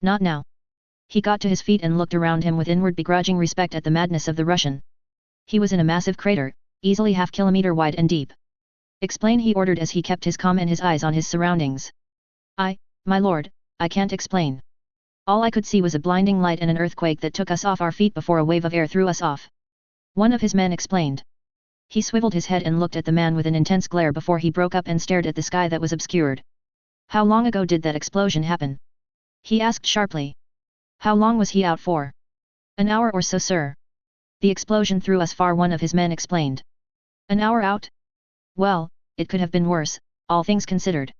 Not now. He got to his feet and looked around him with inward begrudging respect at the madness of the Russian. He was in a massive crater, easily half-kilometer wide and deep. Explain, he ordered as he kept his calm and his eyes on his surroundings. My lord, I can't explain. All I could see was a blinding light and an earthquake that took us off our feet before a wave of air threw us off. One of his men explained. He swiveled his head and looked at the man with an intense glare before he broke up and stared at the sky that was obscured. How long ago did that explosion happen? He asked sharply. How long was he out for? An hour or so, sir. The explosion threw us far, one of his men explained. An hour out? Well, it could have been worse, all things considered.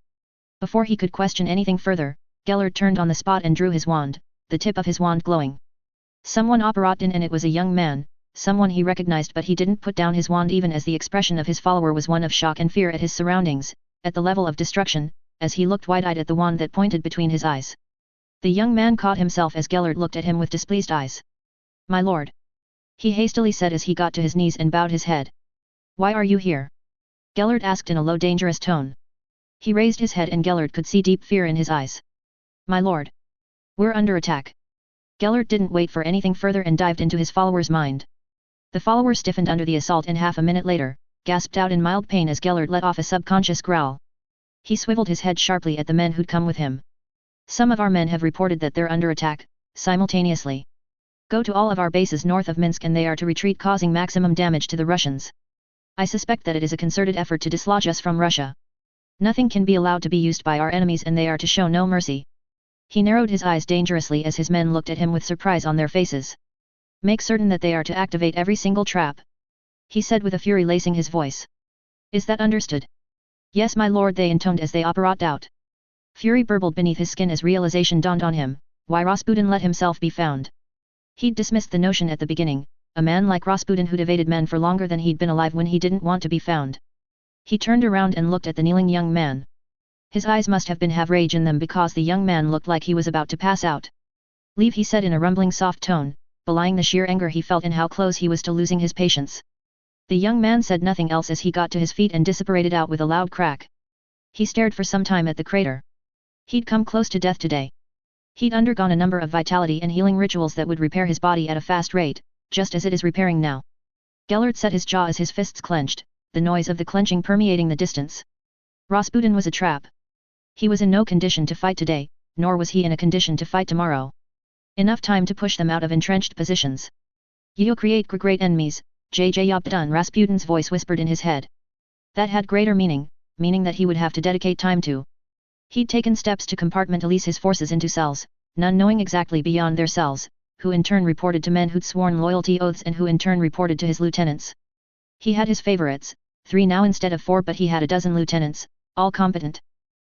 Before he could question anything further, Gellert turned on the spot and drew his wand, the tip of his wand glowing. Someone operated in, and it was a young man, someone he recognized, but he didn't put down his wand even as the expression of his follower was one of shock and fear at his surroundings, at the level of destruction, as he looked wide-eyed at the wand that pointed between his eyes. The young man caught himself as Gellert looked at him with displeased eyes. My lord. He hastily said as he got to his knees and bowed his head. Why are you here? Gellert asked in a low, dangerous tone. He raised his head and Gellert could see deep fear in his eyes. My lord. We're under attack. Gellert didn't wait for anything further and dived into his follower's mind. The follower stiffened under the assault and half a minute later, gasped out in mild pain as Gellert let off a subconscious growl. He swiveled his head sharply at the men who'd come with him. Some of our men have reported that they're under attack, simultaneously. Go to all of our bases north of Minsk and they are to retreat, causing maximum damage to the Russians. I suspect that it is a concerted effort to dislodge us from Russia. Nothing can be allowed to be used by our enemies and they are to show no mercy. He narrowed his eyes dangerously as his men looked at him with surprise on their faces. Make certain that they are to activate every single trap. He said with a fury lacing his voice. Is that understood? Yes, my lord, they intoned as they operated out. Fury burbled beneath his skin as realization dawned on him, why Rasputin let himself be found. He'd dismissed the notion at the beginning, a man like Rasputin who'd evaded men for longer than he'd been alive when he didn't want to be found. He turned around and looked at the kneeling young man. His eyes must have have rage in them because the young man looked like he was about to pass out. Leave, he said in a rumbling soft tone, belying the sheer anger he felt and how close he was to losing his patience. The young man said nothing else as he got to his feet and dissipated out with a loud crack. He stared for some time at the crater. He'd come close to death today. He'd undergone a number of vitality and healing rituals that would repair his body at a fast rate, just as it is repairing now. Gellert set his jaw as his fists clenched, the noise of the clenching permeating the distance. Rasputin was a trap. He was in no condition to fight today, nor was he in a condition to fight tomorrow. Enough time to push them out of entrenched positions. You'll create great enemies, JJ Yobdun, Rasputin's voice whispered in his head. That had greater meaning that he would have to dedicate time to. He'd taken steps to compartmentalize his forces into cells, none knowing exactly beyond their cells, who in turn reported to men who'd sworn loyalty oaths and who in turn reported to his lieutenants. He had his favorites, 3 now instead of 4, but he had a dozen lieutenants, all competent.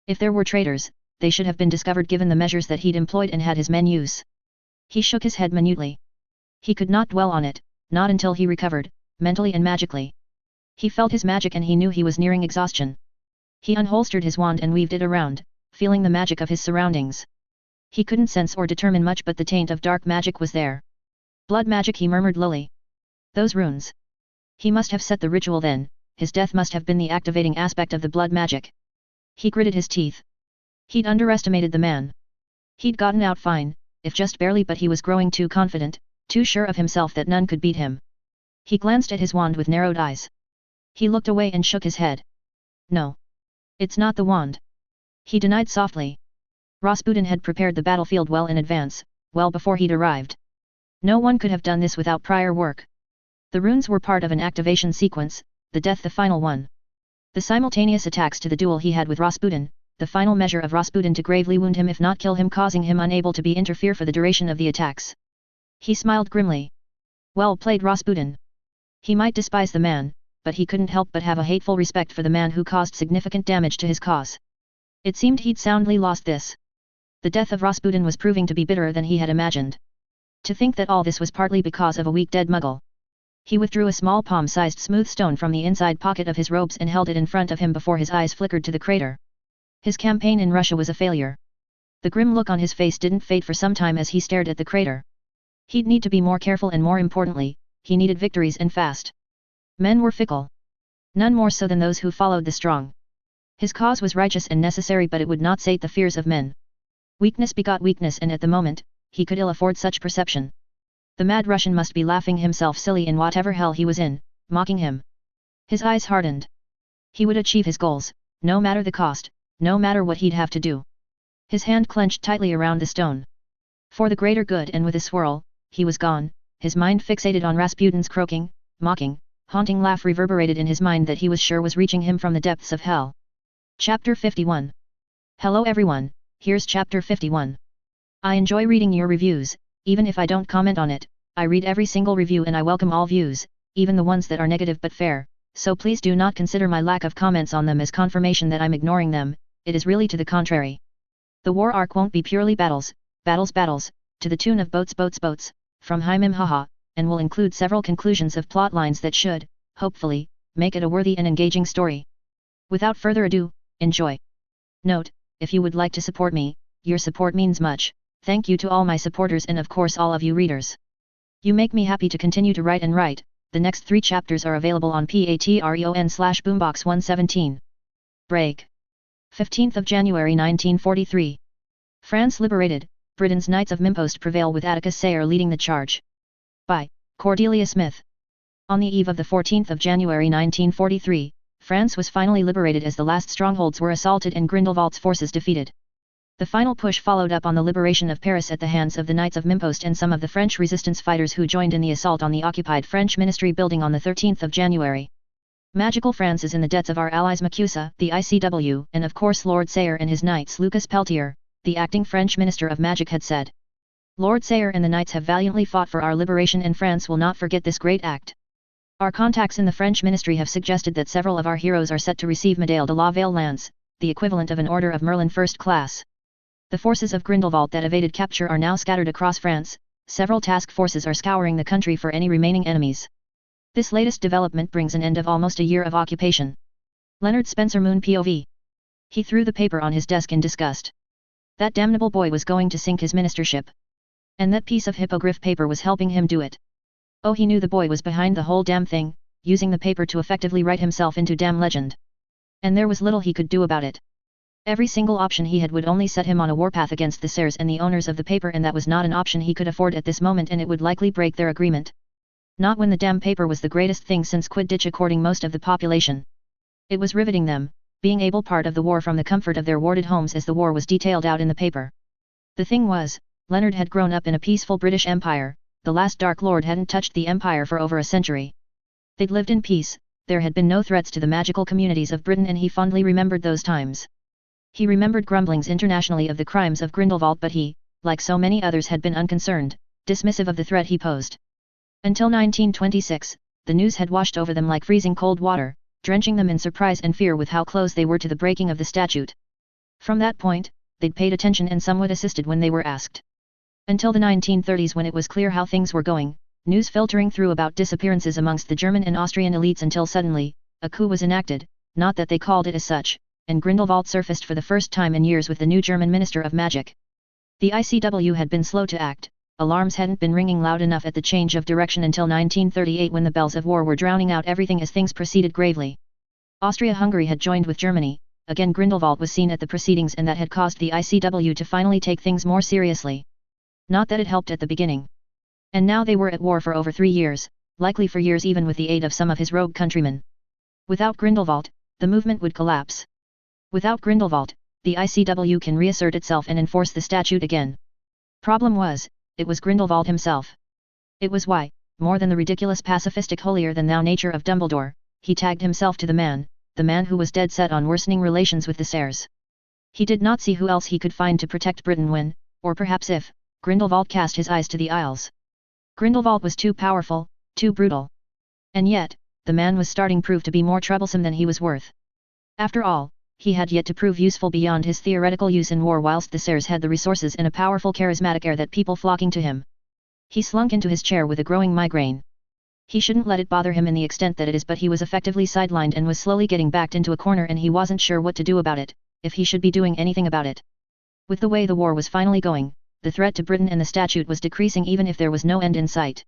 If there were traitors, they should have been discovered given the measures that he'd employed and had his men use. He shook his head minutely. He could not dwell on it, not until he recovered, mentally and magically. He felt his magic and he knew he was nearing exhaustion. He unholstered his wand and weaved it around, feeling the magic of his surroundings. He couldn't sense or determine much, but the taint of dark magic was there. Blood magic, he murmured lowly. Those runes. He must have set the ritual then, his death must have been the activating aspect of the blood magic. He gritted his teeth. He'd underestimated the man. He'd gotten out fine, if just barely, but he was growing too confident, too sure of himself that none could beat him. He glanced at his wand with narrowed eyes. He looked away and shook his head. No. It's not the wand. He denied softly. Rasputin had prepared the battlefield well in advance, well before he'd arrived. No one could have done this without prior work. The runes were part of an activation sequence, the death the final one. The simultaneous attacks to the duel he had with Rasputin, the final measure of Rasputin to gravely wound him if not kill him, causing him unable to be interfere for the duration of the attacks. He smiled grimly. Well played, Rasputin. He might despise the man, but he couldn't help but have a hateful respect for the man who caused significant damage to his cause. It seemed he'd soundly lost this. The death of Rasputin was proving to be bitterer than he had imagined. To think that all this was partly because of a weak dead muggle. He withdrew a small palm-sized smooth stone from the inside pocket of his robes and held it in front of him before his eyes flickered to the crater. His campaign in Russia was a failure. The grim look on his face didn't fade for some time as he stared at the crater. He'd need to be more careful, and more importantly, he needed victories and fast. Men were fickle. None more so than those who followed the strong. His cause was righteous and necessary, but it would not sate the fears of men. Weakness begot weakness, and at the moment, he could ill afford such perception. The mad Russian must be laughing himself silly in whatever hell he was in, mocking him. His eyes hardened. He would achieve his goals, no matter the cost, no matter what he'd have to do. His hand clenched tightly around the stone. For the greater good, and with a swirl, he was gone, his mind fixated on Rasputin's croaking, mocking, haunting laugh reverberated in his mind that he was sure was reaching him from the depths of hell. Chapter 51. Hello everyone, here's Chapter 51. I enjoy reading your reviews, even if I don't comment on it. I read every single review and I welcome all views, even the ones that are negative but fair, so please do not consider my lack of comments on them as confirmation that I'm ignoring them. It is really to the contrary. The war arc won't be purely battles, to the tune of boats, from Haimim haha, and will include several conclusions of plot lines that should, hopefully, make it a worthy and engaging story. Without further ado, enjoy. Note, if you would like to support me, your support means much. Thank you to all my supporters and of course all of you readers. You make me happy to continue to write and write. The next 3 chapters are available on patreon/boombox117. Break. 15th of January 1943. France liberated, Britain's Knights of Mimpost prevail with Atticus Sayre leading the charge. By Cordelia Smith. On the eve of the 14th of January 1943, France was finally liberated as the last strongholds were assaulted and Grindelwald's forces defeated. The final push followed up on the liberation of Paris at the hands of the Knights of Mimpost and some of the French resistance fighters who joined in the assault on the occupied French ministry building on the 13th of January. Magical France is in the debts of our allies Macusa, the ICW, and of course Lord Sayre and his knights. Lucas Peltier, the acting French Minister of Magic, had said. Lord Sayre and the knights have valiantly fought for our liberation and France will not forget this great act. Our contacts in the French ministry have suggested that several of our heroes are set to receive Médaille de la Valence, the equivalent of an Order of Merlin first class. The forces of Grindelwald that evaded capture are now scattered across France. Several task forces are scouring the country for any remaining enemies. This latest development brings an end of almost a year of occupation. Leonard Spencer Moon POV. He threw the paper on his desk in disgust. That damnable boy was going to sink his ministership. And that piece of hippogriff paper was helping him do it. Oh, he knew the boy was behind the whole damn thing, using the paper to effectively write himself into damn legend. And there was little he could do about it. Every single option he had would only set him on a warpath against the Sayres and the owners of the paper, and that was not an option he could afford at this moment, and it would likely break their agreement. Not when the damn paper was the greatest thing since Quidditch according most of the population. It was riveting them, being able part of the war from the comfort of their warded homes as the war was detailed out in the paper. The thing was, Leonard had grown up in a peaceful British Empire, the last Dark Lord hadn't touched the Empire for over a century. They'd lived in peace, there had been no threats to the magical communities of Britain, and he fondly remembered those times. He remembered grumblings internationally of the crimes of Grindelwald, but he, like so many others, had been unconcerned, dismissive of the threat he posed. Until 1926, the news had washed over them like freezing cold water, drenching them in surprise and fear with how close they were to the breaking of the statute. From that point, they'd paid attention and somewhat assisted when they were asked. Until the 1930s, when it was clear how things were going, news filtering through about disappearances amongst the German and Austrian elites, until suddenly, a coup was enacted, not that they called it as such, and Grindelwald surfaced for the first time in years with the new German Minister of Magic. The ICW had been slow to act, alarms hadn't been ringing loud enough at the change of direction until 1938, when the bells of war were drowning out everything as things proceeded gravely. Austria-Hungary had joined with Germany, again Grindelwald was seen at the proceedings, and that had caused the ICW to finally take things more seriously. Not that it helped at the beginning. And now they were at war for over 3 years, likely for years even with the aid of some of his rogue countrymen. Without Grindelwald, the movement would collapse. Without Grindelwald, the ICW can reassert itself and enforce the statute again. Problem was, it was Grindelwald himself. It was why, more than the ridiculous pacifistic holier-than-thou nature of Dumbledore, he tagged himself to the man who was dead set on worsening relations with the Sayres. He did not see who else he could find to protect Britain when, or perhaps if, Grindelwald cast his eyes to the Isles. Grindelwald was too powerful, too brutal. And yet, the man was starting to prove to be more troublesome than he was worth. After all, he had yet to prove useful beyond his theoretical use in war, whilst the Sayres had the resources and a powerful charismatic air that people flocking to him. He slunk into his chair with a growing migraine. He shouldn't let it bother him in the extent that it is, but he was effectively sidelined and was slowly getting backed into a corner, and he wasn't sure what to do about it, if he should be doing anything about it. With the way the war was finally going, the threat to Britain and the statute was decreasing even if there was no end in sight.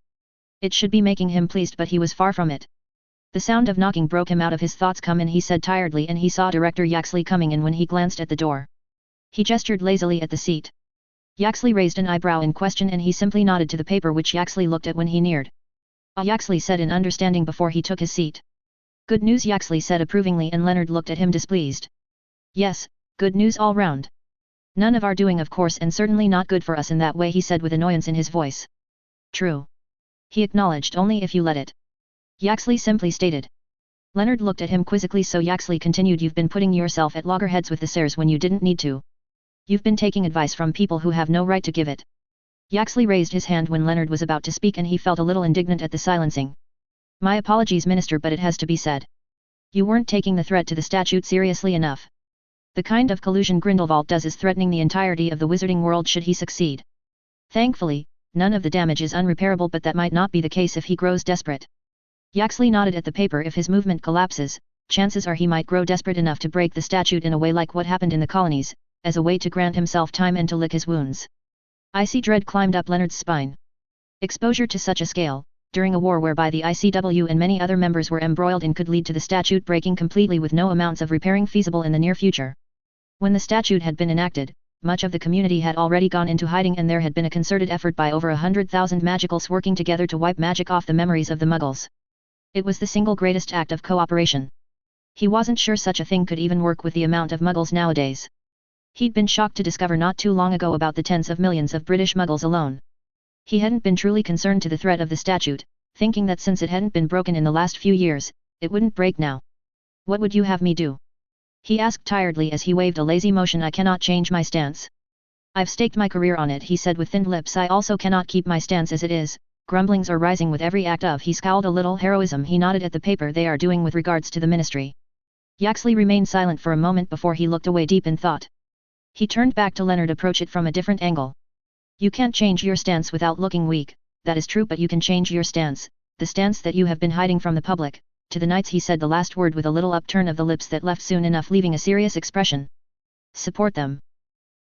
It should be making him pleased, but he was far from it. The sound of knocking broke him out of his thoughts. "Come in," he said tiredly, and he saw Director Yaxley coming in when he glanced at the door. He gestured lazily at the seat. Yaxley raised an eyebrow in question, and he simply nodded to the paper which Yaxley looked at when he neared. "Ah," Yaxley said in understanding before he took his seat. "Good news," Yaxley said approvingly, and Leonard looked at him displeased. "Yes, good news all round. None of our doing, of course, and certainly not good for us in that way," he said with annoyance in his voice. "True," he acknowledged, "only if you let it," Yaxley simply stated. Leonard looked at him quizzically, so Yaxley continued, "You've been putting yourself at loggerheads with the Sayres when you didn't need to. You've been taking advice from people who have no right to give it." Yaxley raised his hand when Leonard was about to speak, and he felt a little indignant at the silencing. "My apologies, Minister, but it has to be said. You weren't taking the threat to the statute seriously enough. The kind of collusion Grindelwald does is threatening the entirety of the wizarding world should he succeed. Thankfully, none of the damage is unrepairable, but that might not be the case if he grows desperate." Yaxley nodded at the paper. "If his movement collapses, chances are he might grow desperate enough to break the statute in a way like what happened in the colonies, as a way to grant himself time and to lick his wounds." Icy dread climbed up Leonard's spine. Exposure to such a scale, during a war whereby the ICW and many other members were embroiled in, could lead to the statute breaking completely with no amounts of repairing feasible in the near future. When the statute had been enacted, much of the community had already gone into hiding, and there had been a concerted effort by over 100,000 magicals working together to wipe magic off the memories of the Muggles. It was the single greatest act of cooperation. He wasn't sure such a thing could even work with the amount of Muggles nowadays. He'd been shocked to discover not too long ago about the tens of millions of British Muggles alone. He hadn't been truly concerned to the threat of the statute, thinking that since it hadn't been broken in the last few years, it wouldn't break now. "What would you have me do?" he asked tiredly as he waved a lazy motion. "I cannot change my stance. I've staked my career on it," he said with thinned lips. "I also cannot keep my stance as it is." Grumblings are rising with every act of. He scowled a little. "Heroism," he nodded at the paper. "They are doing with regards to the ministry." Yaxley remained silent for a moment before he looked away deep in thought. He turned back to Leonard. "Approach it from a different angle. You can't change your stance without looking weak, that is true, but you can change your stance, the stance that you have been hiding from the public, to the knights." He said the last word with a little upturn of the lips that left soon enough leaving a serious expression. "Support them.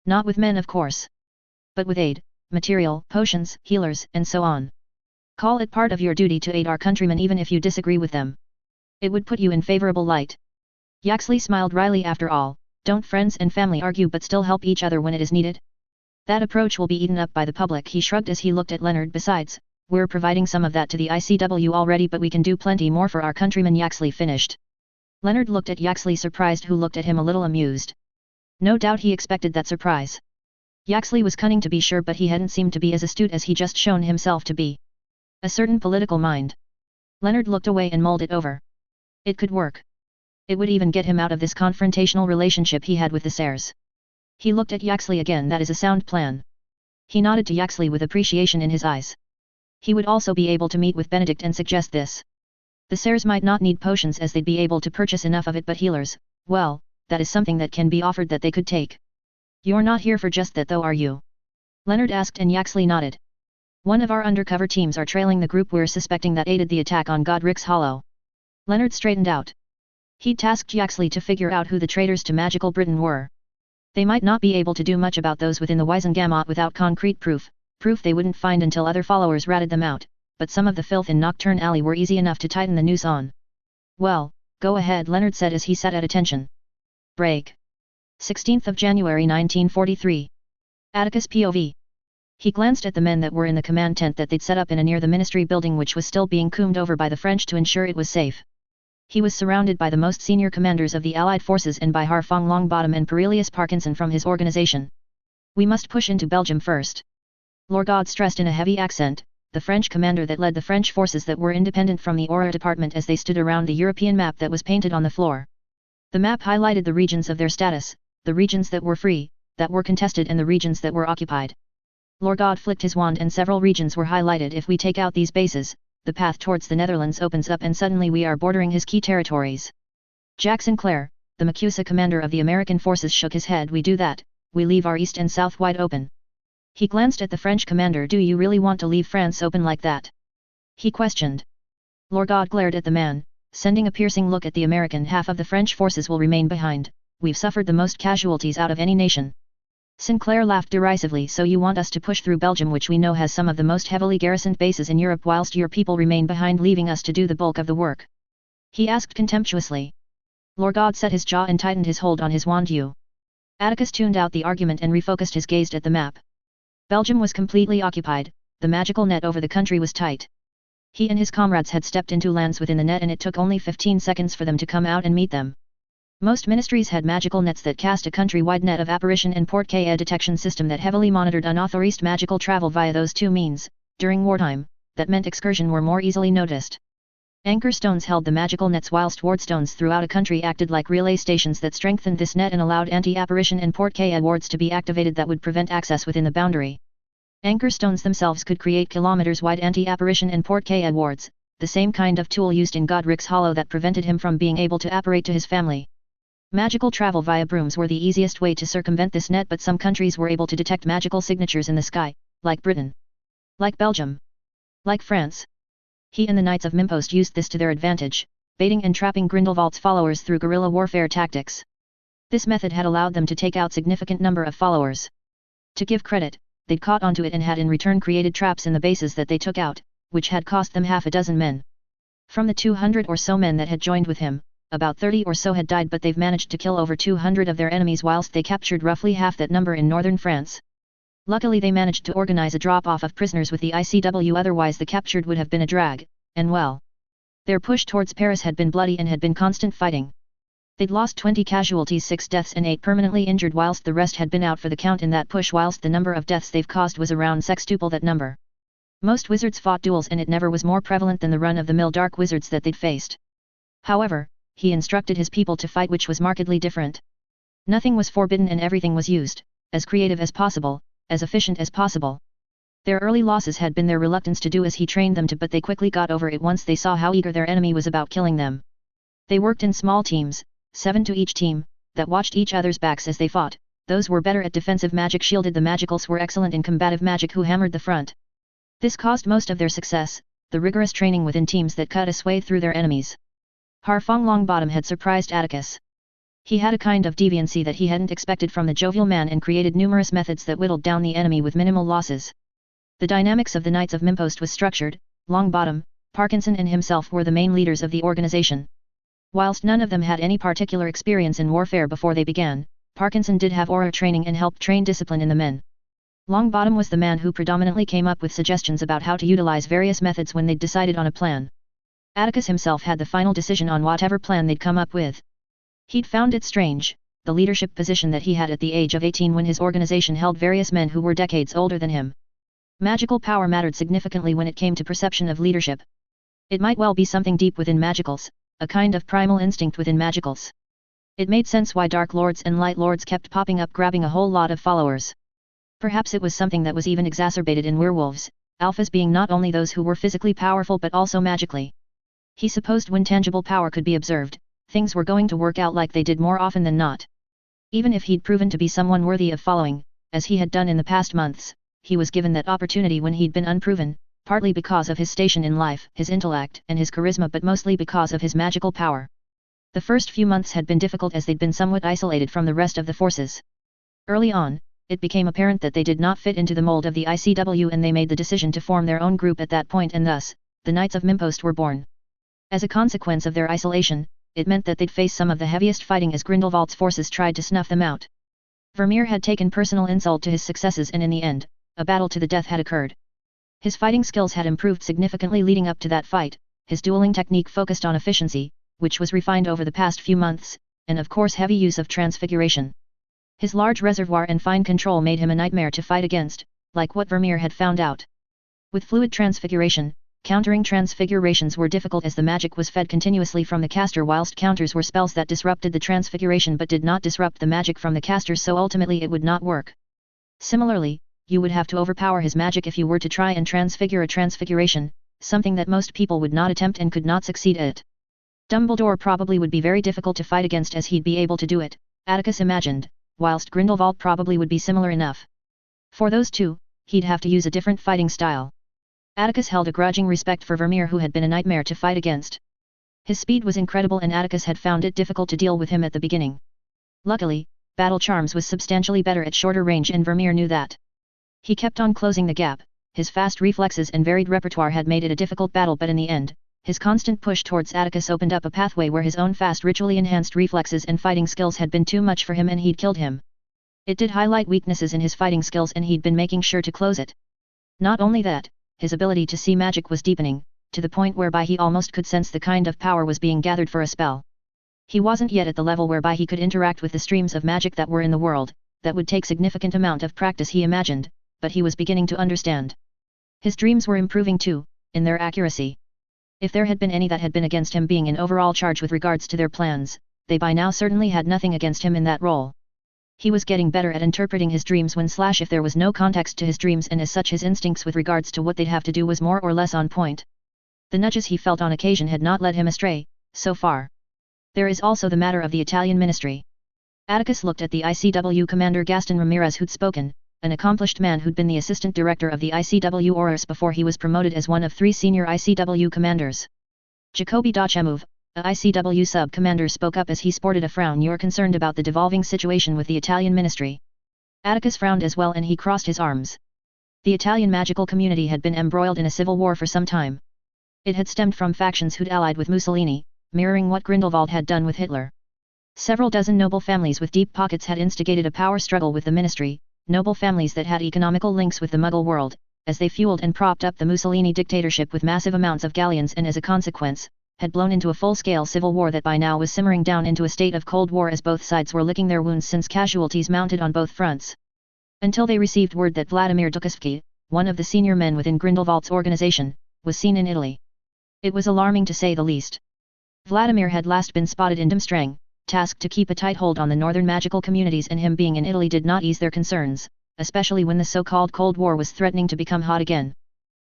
Not with men, of course, but with aid, material, potions, healers, and so on. Call it part of your duty to aid our countrymen even if you disagree with them. It would put you in favorable light." Yaxley smiled wryly. After all, Don't friends and family argue but still help each other when it is needed? That approach will be eaten up by the public. He shrugged as he looked at Leonard. Besides, we're providing some of that to the ICW already, but we can do plenty more for our countrymen. Yaxley finished. Leonard looked at Yaxley surprised, who looked at him a little amused. No doubt he expected that surprise. Yaxley was cunning to be sure, but he hadn't seemed to be as astute as he just shown himself to be. A certain political mind. Leonard looked away and mulled it over. It could work. It would even get him out of this confrontational relationship he had with the Sayres. He looked at Yaxley again. That is a sound plan. He nodded to Yaxley with appreciation in his eyes. He would also be able to meet with Benedict and suggest this. The Sayres might not need potions as they'd be able to purchase enough of it, but healers, well, that is something that can be offered that they could take. You're not here for just that though, are you? Leonard asked, and Yaxley nodded. One of our undercover teams are trailing the group we're suspecting that aided the attack on Godric's Hollow. Leonard straightened out. He'd tasked Yaxley to figure out who the traitors to magical Britain were. They might not be able to do much about those within the Wiesengamot without concrete proof they wouldn't find until other followers ratted them out, but some of the filth in Nocturne Alley were easy enough to tighten the noose on. Well, go ahead, Leonard said as he sat at attention. Break. 16th of January 1943. Atticus POV. He glanced at the men that were in the command tent that they'd set up in near the ministry building, which was still being combed over by the French to ensure it was safe. He was surrounded by the most senior commanders of the Allied forces and by Harfang Longbottom and Perelius Parkinson from his organization. We must push into Belgium first. Lorgod stressed in a heavy accent, the French commander that led the French forces that were independent from the Aura department as they stood around the European map that was painted on the floor. The map highlighted the regions of their status, the regions that were free, that were contested, and the regions that were occupied. Lorgod flicked his wand and several regions were highlighted. If we take out these bases, the path towards the Netherlands opens up and suddenly we are bordering his key territories. Jack Sinclair, the Macusa commander of the American forces, shook his head. We do that, we leave our east and south wide open. He glanced at the French commander. Do you really want to leave France open like that? He questioned. Lorgod glared at the man, sending a piercing look at the American. Half of the French forces will remain behind. We've suffered the most casualties out of any nation. Sinclair laughed derisively. So you want us to push through Belgium, which we know has some of the most heavily garrisoned bases in Europe, whilst your people remain behind, leaving us to do the bulk of the work? He asked contemptuously. Lorgod set his jaw and tightened his hold on his wand. Atticus tuned out the argument and refocused his gaze at the map. Belgium was completely occupied, the magical net over the country was tight. He and his comrades had stepped into lands within the net, and it took only 15 seconds for them to come out and meet them. Most ministries had magical nets that cast a country-wide net of apparition and port-K detection system that heavily monitored unauthorized magical travel via those two means. During wartime, that meant excursion were more easily noticed. Anchor stones held the magical nets, whilst wardstones throughout a country acted like relay stations that strengthened this net and allowed anti-apparition and port-K wards to be activated that would prevent access within the boundary. Anchor stones themselves could create kilometers-wide anti-apparition and port-K wards, the same kind of tool used in Godric's Hollow that prevented him from being able to apparate to his family. Magical travel via brooms were the easiest way to circumvent this net, but some countries were able to detect magical signatures in the sky, like Britain. Like Belgium. Like France. He and the Knights of Mimpost used this to their advantage, baiting and trapping Grindelwald's followers through guerrilla warfare tactics. This method had allowed them to take out significant number of followers. To give credit, they'd caught onto it and had in return created traps in the bases that they took out, which had cost them half a dozen men. From the 200 or so men that had joined with him, about 30 or so had died, but they've managed to kill over 200 of their enemies whilst they captured roughly half that number in northern France. Luckily they managed to organize a drop-off of prisoners with the ICW, otherwise the captured would have been a drag, and well. Their push towards Paris had been bloody and had been constant fighting. They'd lost 20 casualties, 6 deaths and 8 permanently injured, whilst the rest had been out for the count in that push, whilst the number of deaths they've caused was around sextuple that number. Most wizards fought duels, and it never was more prevalent than the run-of-the-mill dark wizards that they'd faced. However, he instructed his people to fight, which was markedly different. Nothing was forbidden and everything was used, as creative as possible, as efficient as possible. Their early losses had been their reluctance to do as he trained them to, but they quickly got over it once they saw how eager their enemy was about killing them. They worked in small teams, 7 to each team, that watched each other's backs as they fought. Those were better at defensive magic shielded the magicals were excellent in combative magic who hammered the front. This caused most of their success, the rigorous training within teams that cut a sway through their enemies. Harfang Longbottom had surprised Atticus. He had a kind of deviancy that he hadn't expected from the jovial man and created numerous methods that whittled down the enemy with minimal losses. The dynamics of the Knights of Mimpost was structured. Longbottom, Parkinson and himself were the main leaders of the organization. Whilst none of them had any particular experience in warfare before they began, Parkinson did have aura training and helped train discipline in the men. Longbottom was the man who predominantly came up with suggestions about how to utilize various methods when they'd decided on a plan. Atticus himself had the final decision on whatever plan they'd come up with. He'd found it strange, the leadership position that he had at the age of 18 when his organization held various men who were decades older than him. Magical power mattered significantly when it came to perception of leadership. It might well be something deep within magicals, a kind of primal instinct within magicals. It made sense why Dark Lords and Light Lords kept popping up grabbing a whole lot of followers. Perhaps it was something that was even exacerbated in werewolves, alphas being not only those who were physically powerful but also magically. He supposed when tangible power could be observed, things were going to work out like they did more often than not. Even if he'd proven to be someone worthy of following, as he had done in the past months, he was given that opportunity when he'd been unproven, partly because of his station in life, his intellect, and his charisma, but mostly because of his magical power. The first few months had been difficult as they'd been somewhat isolated from the rest of the forces. Early on, it became apparent that they did not fit into the mold of the ICW, and they made the decision to form their own group at that point, and thus, the Knights of Mimpost were born. As a consequence of their isolation, it meant that they'd face some of the heaviest fighting as Grindelwald's forces tried to snuff them out. Vermeer had taken personal insult to his successes, and in the end, a battle to the death had occurred. His fighting skills had improved significantly leading up to that fight, his dueling technique focused on efficiency, which was refined over the past few months, and of course heavy use of transfiguration. His large reservoir and fine control made him a nightmare to fight against, like what Vermeer had found out. With fluid transfiguration, countering transfigurations were difficult as the magic was fed continuously from the caster, whilst counters were spells that disrupted the transfiguration but did not disrupt the magic from the caster, so ultimately it would not work. Similarly, you would have to overpower his magic if you were to try and transfigure a transfiguration, something that most people would not attempt and could not succeed at. Dumbledore probably would be very difficult to fight against as he'd be able to do it, Atticus imagined, whilst Grindelwald probably would be similar enough. For those two, he'd have to use a different fighting style. Atticus held a grudging respect for Vermeer, who had been a nightmare to fight against. His speed was incredible and Atticus had found it difficult to deal with him at the beginning. Luckily, Battle Charms was substantially better at shorter range and Vermeer knew that. He kept on closing the gap, his fast reflexes and varied repertoire had made it a difficult battle, but in the end, his constant push towards Atticus opened up a pathway where his own fast ritually enhanced reflexes and fighting skills had been too much for him and he'd killed him. It did highlight weaknesses in his fighting skills and he'd been making sure to close it. Not only that, his ability to see magic was deepening, to the point whereby he almost could sense the kind of power was being gathered for a spell. He wasn't yet at the level whereby he could interact with the streams of magic that were in the world, that would take significant amount of practice he imagined, but he was beginning to understand. His dreams were improving too, in their accuracy. If there had been any that had been against him being in overall charge with regards to their plans, they by now certainly had nothing against him in that role. He was getting better at interpreting his dreams when / if there was no context to his dreams, and as such his instincts with regards to what they'd have to do was more or less on point. The nudges he felt on occasion had not led him astray, so far. There is also the matter of the Italian ministry. Atticus looked at the ICW commander Gaston Ramirez, who'd spoken, an accomplished man who'd been the assistant director of the ICW Oris before he was promoted as one of 3 senior ICW commanders. Jacoby Dachemov, a ICW sub-commander, spoke up as he sported a frown. "You're concerned about the devolving situation with the Italian ministry." Atticus frowned as well and he crossed his arms. The Italian magical community had been embroiled in a civil war for some time. It had stemmed from factions who'd allied with Mussolini, mirroring what Grindelwald had done with Hitler. Several dozen noble families with deep pockets had instigated a power struggle with the ministry, noble families that had economical links with the Muggle world, as they fueled and propped up the Mussolini dictatorship with massive amounts of galleons, and as a consequence, had blown into a full-scale civil war that by now was simmering down into a state of Cold War as both sides were licking their wounds since casualties mounted on both fronts. Until they received word that Vladimir Dukovsky, one of the senior men within Grindelwald's organization, was seen in Italy. It was alarming to say the least. Vladimir had last been spotted in Dimstrang, tasked to keep a tight hold on the northern magical communities, and him being in Italy did not ease their concerns, especially when the so-called Cold War was threatening to become hot again.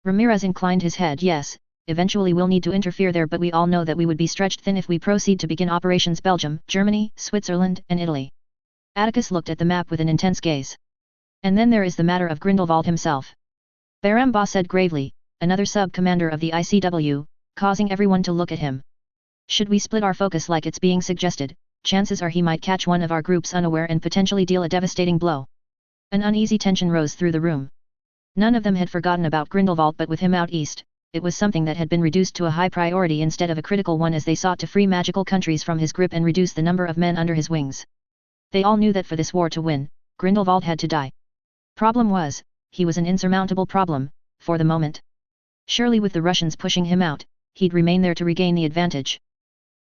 Ramirez inclined his head. "Yes, eventually we'll need to interfere there, but we all know that we would be stretched thin if we proceed to begin operations Belgium, Germany, Switzerland, and Italy." Atticus looked at the map with an intense gaze. "And then there is the matter of Grindelwald himself," Baramba said gravely, another sub-commander of the ICW, causing everyone to look at him. "Should we split our focus like it's being suggested, chances are he might catch one of our groups unaware and potentially deal a devastating blow." An uneasy tension rose through the room. None of them had forgotten about Grindelwald, but with him out east, it was something that had been reduced to a high priority instead of a critical one, as they sought to free magical countries from his grip and reduce the number of men under his wings. They all knew that for this war to win, Grindelwald had to die. Problem was, he was an insurmountable problem, for the moment. Surely with the Russians pushing him out, he'd remain there to regain the advantage.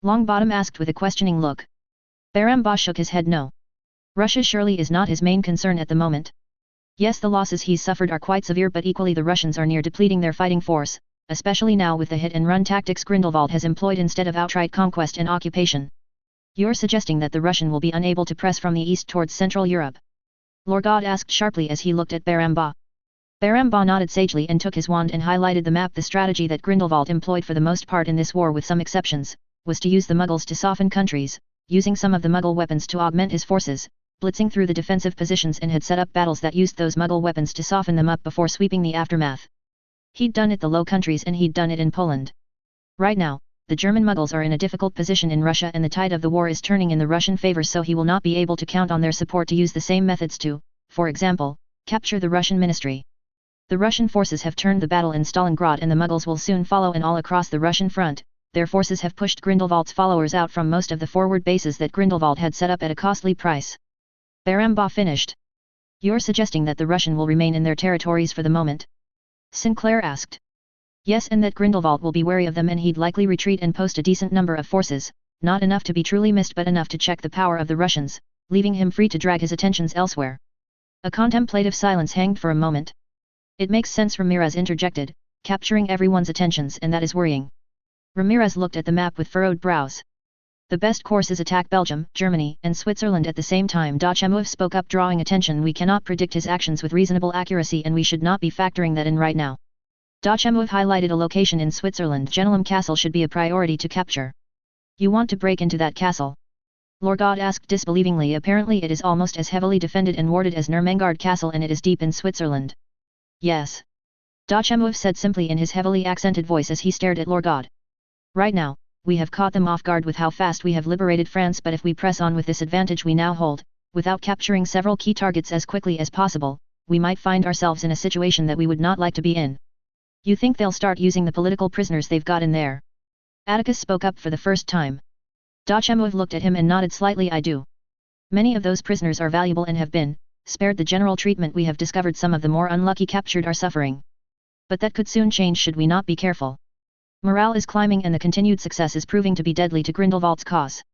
Longbottom asked with a questioning look. Baramba shook his head no. Russia surely is not his main concern at the moment. Yes, the losses he's suffered are quite severe, but equally the Russians are near depleting their fighting force, especially now with the hit-and-run tactics Grindelwald has employed instead of outright conquest and occupation. You're suggesting that the Russian will be unable to press from the east towards Central Europe? Lorgod asked sharply as he looked at Baramba. Baramba nodded sagely and took his wand and highlighted the map. The strategy that Grindelwald employed for the most part in this war, with some exceptions, was to use the Muggles to soften countries, using some of the Muggle weapons to augment his forces, blitzing through the defensive positions, and had set up battles that used those Muggle weapons to soften them up before sweeping the aftermath. He'd done it the Low Countries and he'd done it in Poland. Right now, the German Muggles are in a difficult position in Russia and the tide of the war is turning in the Russian favor, so he will not be able to count on their support to use the same methods to, for example, capture the Russian ministry. The Russian forces have turned the battle in Stalingrad and the Muggles will soon follow, and all across the Russian front, their forces have pushed Grindelwald's followers out from most of the forward bases that Grindelwald had set up at a costly price. Baramba finished. You're suggesting that the Russian will remain in their territories for the moment? Sinclair asked. Yes, and that Grindelwald will be wary of them and he'd likely retreat and post a decent number of forces, not enough to be truly missed but enough to check the power of the Russians, leaving him free to drag his attentions elsewhere. A contemplative silence hanged for a moment. It makes sense, Ramirez interjected, capturing everyone's attentions, and that is worrying. Ramirez looked at the map with furrowed brows. The best course is attack Belgium, Germany, and Switzerland at the same time. Chemuev spoke up, drawing attention. We cannot predict his actions with reasonable accuracy and we should not be factoring that in right now. Chemuev highlighted a location in Switzerland. Genelum Castle should be a priority to capture. You want to break into that castle? Lorgod asked disbelievingly. Apparently it is almost as heavily defended and warded as Nurmengard Castle, and it is deep in Switzerland. Yes. Chemuev said simply in his heavily accented voice as he stared at Lorgod. Right now, we have caught them off guard with how fast we have liberated France, but if we press on with this advantage we now hold, without capturing several key targets as quickly as possible, we might find ourselves in a situation that we would not like to be in. You think they'll start using the political prisoners they've got in there? Atticus spoke up for the first time. Chemuev looked at him and nodded slightly. I do. Many of those prisoners are valuable and have been spared the general treatment we have discovered. Some of the more unlucky captured are suffering. But that could soon change should we not be careful. Morale is climbing and the continued success is proving to be deadly to Grindelwald's cause.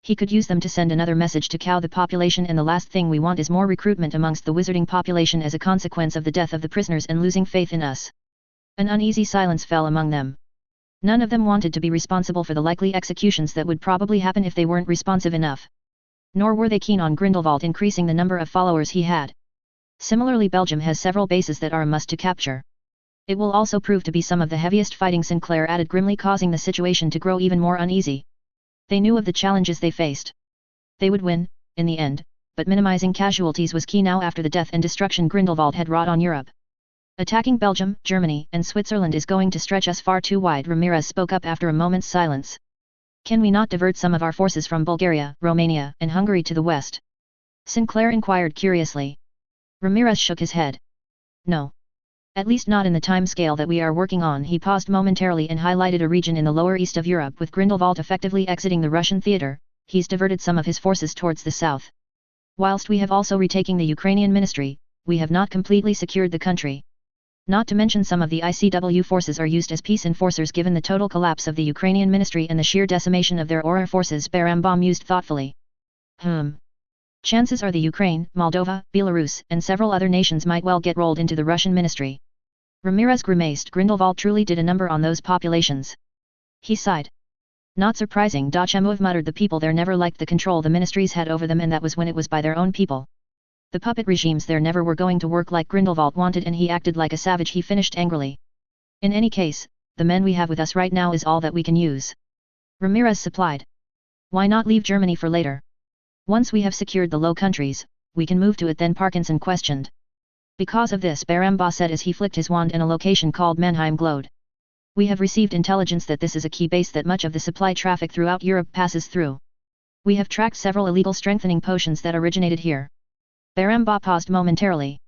He could use them to send another message to cow the population, and the last thing we want is more recruitment amongst the wizarding population as a consequence of the death of the prisoners and losing faith in us. An uneasy silence fell among them. None of them wanted to be responsible for the likely executions that would probably happen if they weren't responsive enough. Nor were they keen on Grindelwald increasing the number of followers he had. Similarly, Belgium has several bases that are a must to capture. It will also prove to be some of the heaviest fighting, Sinclair added grimly, causing the situation to grow even more uneasy. They knew of the challenges they faced. They would win, in the end, but minimizing casualties was key now after the death and destruction Grindelwald had wrought on Europe. Attacking Belgium, Germany, and Switzerland is going to stretch us far too wide, Ramirez spoke up after a moment's silence. Can we not divert some of our forces from Bulgaria, Romania, and Hungary to the west? Sinclair inquired curiously. Ramirez shook his head. No. At least not in the time scale that we are working on. He paused momentarily and highlighted a region in the lower east of Europe. With Grindelwald effectively exiting the Russian theatre, he's diverted some of his forces towards the south. Whilst we have also retaken the Ukrainian ministry, we have not completely secured the country. Not to mention some of the ICW forces are used as peace enforcers. Given the total collapse of the Ukrainian ministry and the sheer decimation of their Auror forces, Baramba mused thoughtfully. Chances are the Ukraine, Moldova, Belarus, and several other nations might well get rolled into the Russian ministry. Ramirez grimaced. Grindelwald truly did a number on those populations. He sighed. Not surprising, Chemuev muttered. The people there never liked the control the ministries had over them, and that was when it was by their own people. The puppet regimes there never were going to work like Grindelwald wanted, and he acted like a savage. He finished angrily. In any case, the men we have with us right now is all that we can use. Ramirez supplied. Why not leave Germany for later? Once we have secured the Low Countries, we can move to it then, Parkinson questioned. Because of this, Baramba said as he flicked his wand, and a location called Mannheim glowed. We have received intelligence that this is a key base that much of the supply traffic throughout Europe passes through. We have tracked several illegal strengthening potions that originated here. Baramba paused momentarily.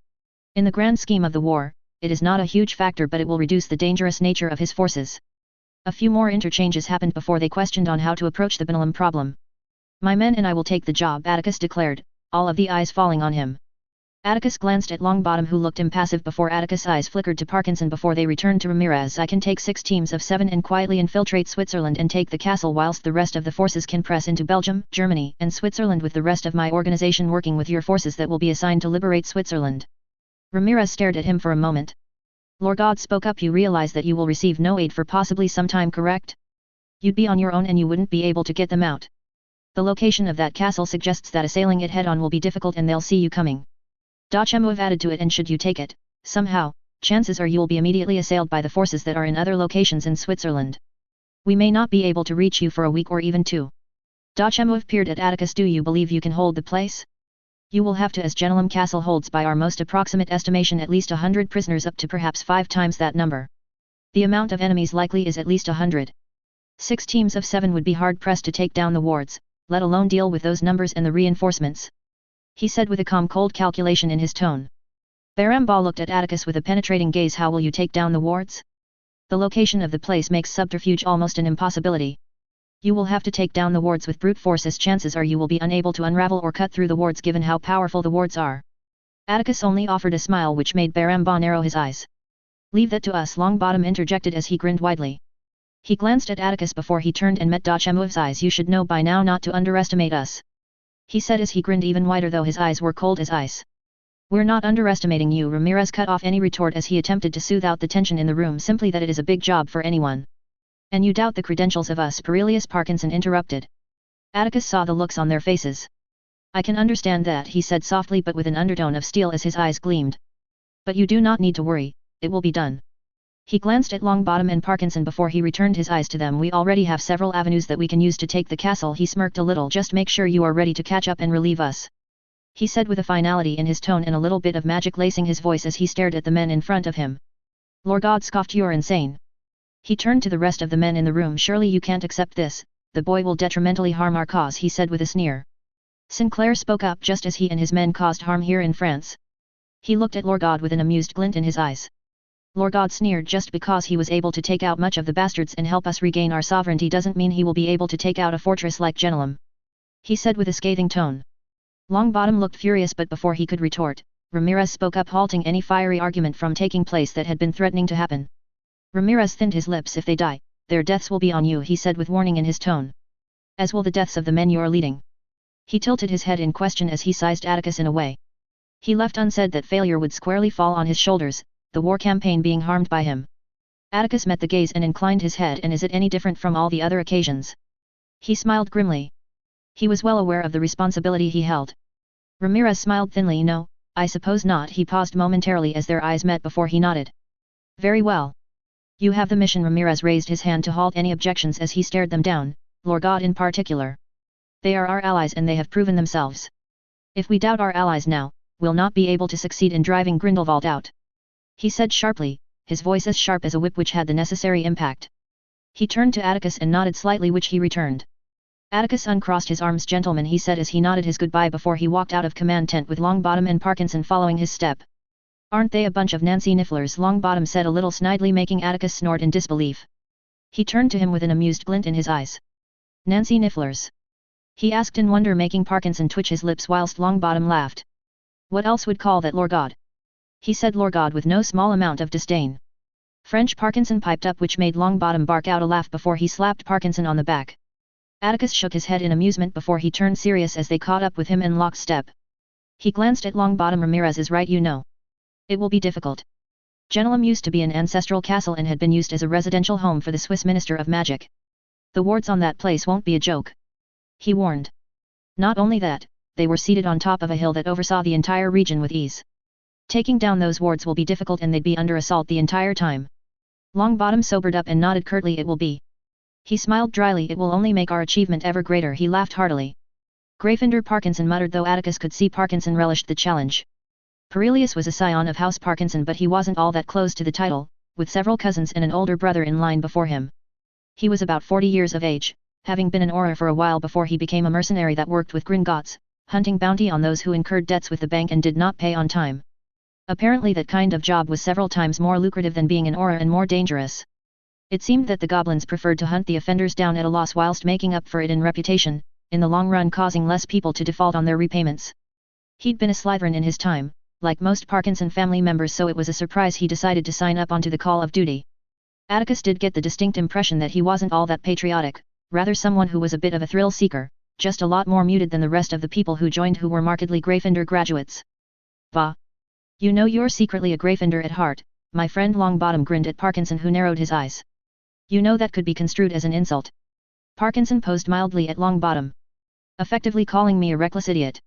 In the grand scheme of the war, it is not a huge factor, but it will reduce the dangerous nature of his forces. A few more interchanges happened before they questioned on how to approach the Benelum problem. My men and I will take the job, Atticus declared, all of the eyes falling on him. Atticus glanced at Longbottom, who looked impassive before Atticus' eyes flickered to Parkinson before they returned to Ramirez. I can take 6 teams of 7 and quietly infiltrate Switzerland and take the castle whilst the rest of the forces can press into Belgium, Germany, and Switzerland, with the rest of my organization working with your forces that will be assigned to liberate Switzerland. Ramirez stared at him for a moment. Lorgod spoke up. You realize that you will receive no aid for possibly some time, correct? You'd be on your own and you wouldn't be able to get them out. The location of that castle suggests that assailing it head-on will be difficult and they'll see you coming. Dachemu added to it, and should you take it, somehow, chances are you'll be immediately assailed by the forces that are in other locations in Switzerland. We may not be able to reach you for a week or even 2. Dachemu peered at Atticus. Do you believe you can hold the place? You will have to, as Genelum Castle holds by our most approximate estimation at least 100 prisoners, up to perhaps 5 times that number. The amount of enemies likely is at least 100. 6 teams of 7 would be hard-pressed to take down the wards, let alone deal with those numbers and the reinforcements. He said with a calm, cold calculation in his tone. Baramba looked at Atticus with a penetrating gaze. How will you take down the wards? The location of the place makes subterfuge almost an impossibility. You will have to take down the wards with brute force, as chances are you will be unable to unravel or cut through the wards given how powerful the wards are. Atticus only offered a smile which made Baramba narrow his eyes. Leave that to us, Longbottom interjected as he grinned widely. He glanced at Atticus before he turned and met Dachemu's eyes. You should know by now not to underestimate us, he said as he grinned even wider, though his eyes were cold as ice. We're not underestimating you. Ramirez cut off any retort as he attempted to soothe out the tension in the room. Simply that it is a big job for anyone. And you doubt the credentials of us, Perilius, Parkinson interrupted. Atticus saw the looks on their faces. I can understand that, he said softly but with an undertone of steel as his eyes gleamed. But you do not need to worry, it will be done. He glanced at Longbottom and Parkinson before he returned his eyes to them. We already have several avenues that we can use to take the castle. He smirked a little. Just make sure you are ready to catch up and relieve us, he said with a finality in his tone and a little bit of magic lacing his voice as he stared at the men in front of him. Lorgod scoffed. You're insane. He turned to the rest of the men in the room. Surely you can't accept this, the boy will detrimentally harm our cause, he said with a sneer. Sinclair spoke up. Just as he and his men caused harm here in France. He looked at Lorgod with an amused glint in his eyes. Lorgod sneered. Just because he was able to take out much of the bastards and help us regain our sovereignty doesn't mean he will be able to take out a fortress like Genelum, he said with a scathing tone. Longbottom looked furious, but before he could retort, Ramirez spoke up, halting any fiery argument from taking place that had been threatening to happen. Ramirez thinned his lips. If they die, their deaths will be on you, he said with warning in his tone. As will the deaths of the men you're leading. He tilted his head in question as he sized Atticus in a way he left unsaid that failure would squarely fall on his shoulders, the war campaign being harmed by him. Atticus met the gaze and inclined his head. And is it any different from all the other occasions? He smiled grimly. He was well aware of the responsibility he held. Ramirez smiled thinly. No, I suppose not. He paused momentarily as their eyes met before he nodded. Very well. You have the mission. Ramirez raised his hand to halt any objections as he stared them down, Lorgod in particular. They are our allies and they have proven themselves. If we doubt our allies now, we'll not be able to succeed in driving Grindelwald out, he said sharply, his voice as sharp as a whip, which had the necessary impact. He turned to Atticus and nodded slightly, which he returned. Atticus uncrossed his arms. Gentlemen, he said as he nodded his goodbye before he walked out of command tent with Longbottom and Parkinson following his step. Aren't they a bunch of Nancy Nifflers? Longbottom said a little snidely, making Atticus snort in disbelief. He turned to him with an amused glint in his eyes. Nancy Nifflers? He asked in wonder, making Parkinson twitch his lips whilst Longbottom laughed. What else would call that Lorgod? He said Lorgod with no small amount of disdain. French, Parkinson piped up, which made Longbottom bark out a laugh before he slapped Parkinson on the back. Atticus shook his head in amusement before he turned serious as they caught up with him in lockstep. He glanced at Longbottom. Ramirez is right, you know. It will be difficult. Genelum used to be an ancestral castle and had been used as a residential home for the Swiss Minister of Magic. The wards on that place won't be a joke, he warned. Not only that, they were seated on top of a hill that oversaw the entire region with ease. Taking down those wards will be difficult and they'd be under assault the entire time. Longbottom sobered up and nodded curtly. It will be. He smiled dryly. It will only make our achievement ever greater. He laughed heartily. Gryffindor, Parkinson muttered, though Atticus could see Parkinson relished the challenge. Perilius was a scion of House Parkinson, but he wasn't all that close to the title, with several cousins and an older brother in line before him. He was about 40 years of age, having been an auror for a while before he became a mercenary that worked with Gringotts, hunting bounty on those who incurred debts with the bank and did not pay on time. Apparently that kind of job was several times more lucrative than being an auror and more dangerous. It seemed that the goblins preferred to hunt the offenders down at a loss whilst making up for it in reputation, in the long run causing less people to default on their repayments. He'd been a Slytherin in his time, like most Parkinson family members, so it was a surprise he decided to sign up onto the call of duty. Atticus did get the distinct impression that he wasn't all that patriotic, rather someone who was a bit of a thrill seeker, just a lot more muted than the rest of the people who joined who were markedly Gryffindor graduates. Bah! You know you're secretly a Gryffindor at heart, my friend Longbottom grinned at Parkinson, who narrowed his eyes. You know that could be construed as an insult. Parkinson posed mildly at Longbottom. Effectively calling me a reckless idiot.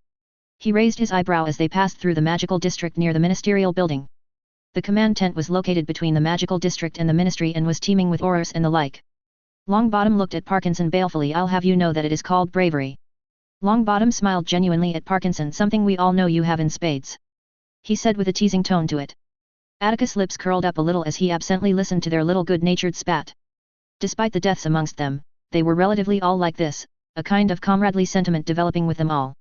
He raised his eyebrow as they passed through the magical district near the ministerial building. The command tent was located between the magical district and the ministry and was teeming with aurors and the like. Longbottom looked at Parkinson balefully. I'll have you know that it is called bravery. Longbottom smiled genuinely at Parkinson. Something we all know you have in spades. He said with a teasing tone to it. Atticus' lips curled up a little as he absently listened to their little good-natured spat. Despite the deaths amongst them, they were relatively all like this, a kind of comradely sentiment developing with them all.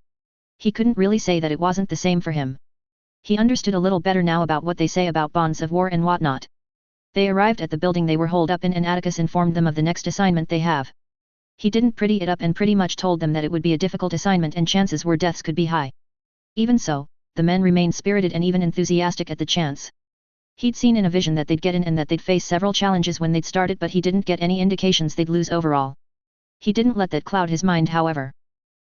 He couldn't really say that it wasn't the same for him. He understood a little better now about what they say about bonds of war and whatnot. They arrived at the building they were holed up in and Atticus informed them of the next assignment they have. He didn't pretty it up and pretty much told them that it would be a difficult assignment and chances were deaths could be high. Even so, the men remained spirited and even enthusiastic at the chance. He'd seen in a vision that they'd get in and that they'd face several challenges when they'd started, but he didn't get any indications they'd lose overall. He didn't let that cloud his mind, however.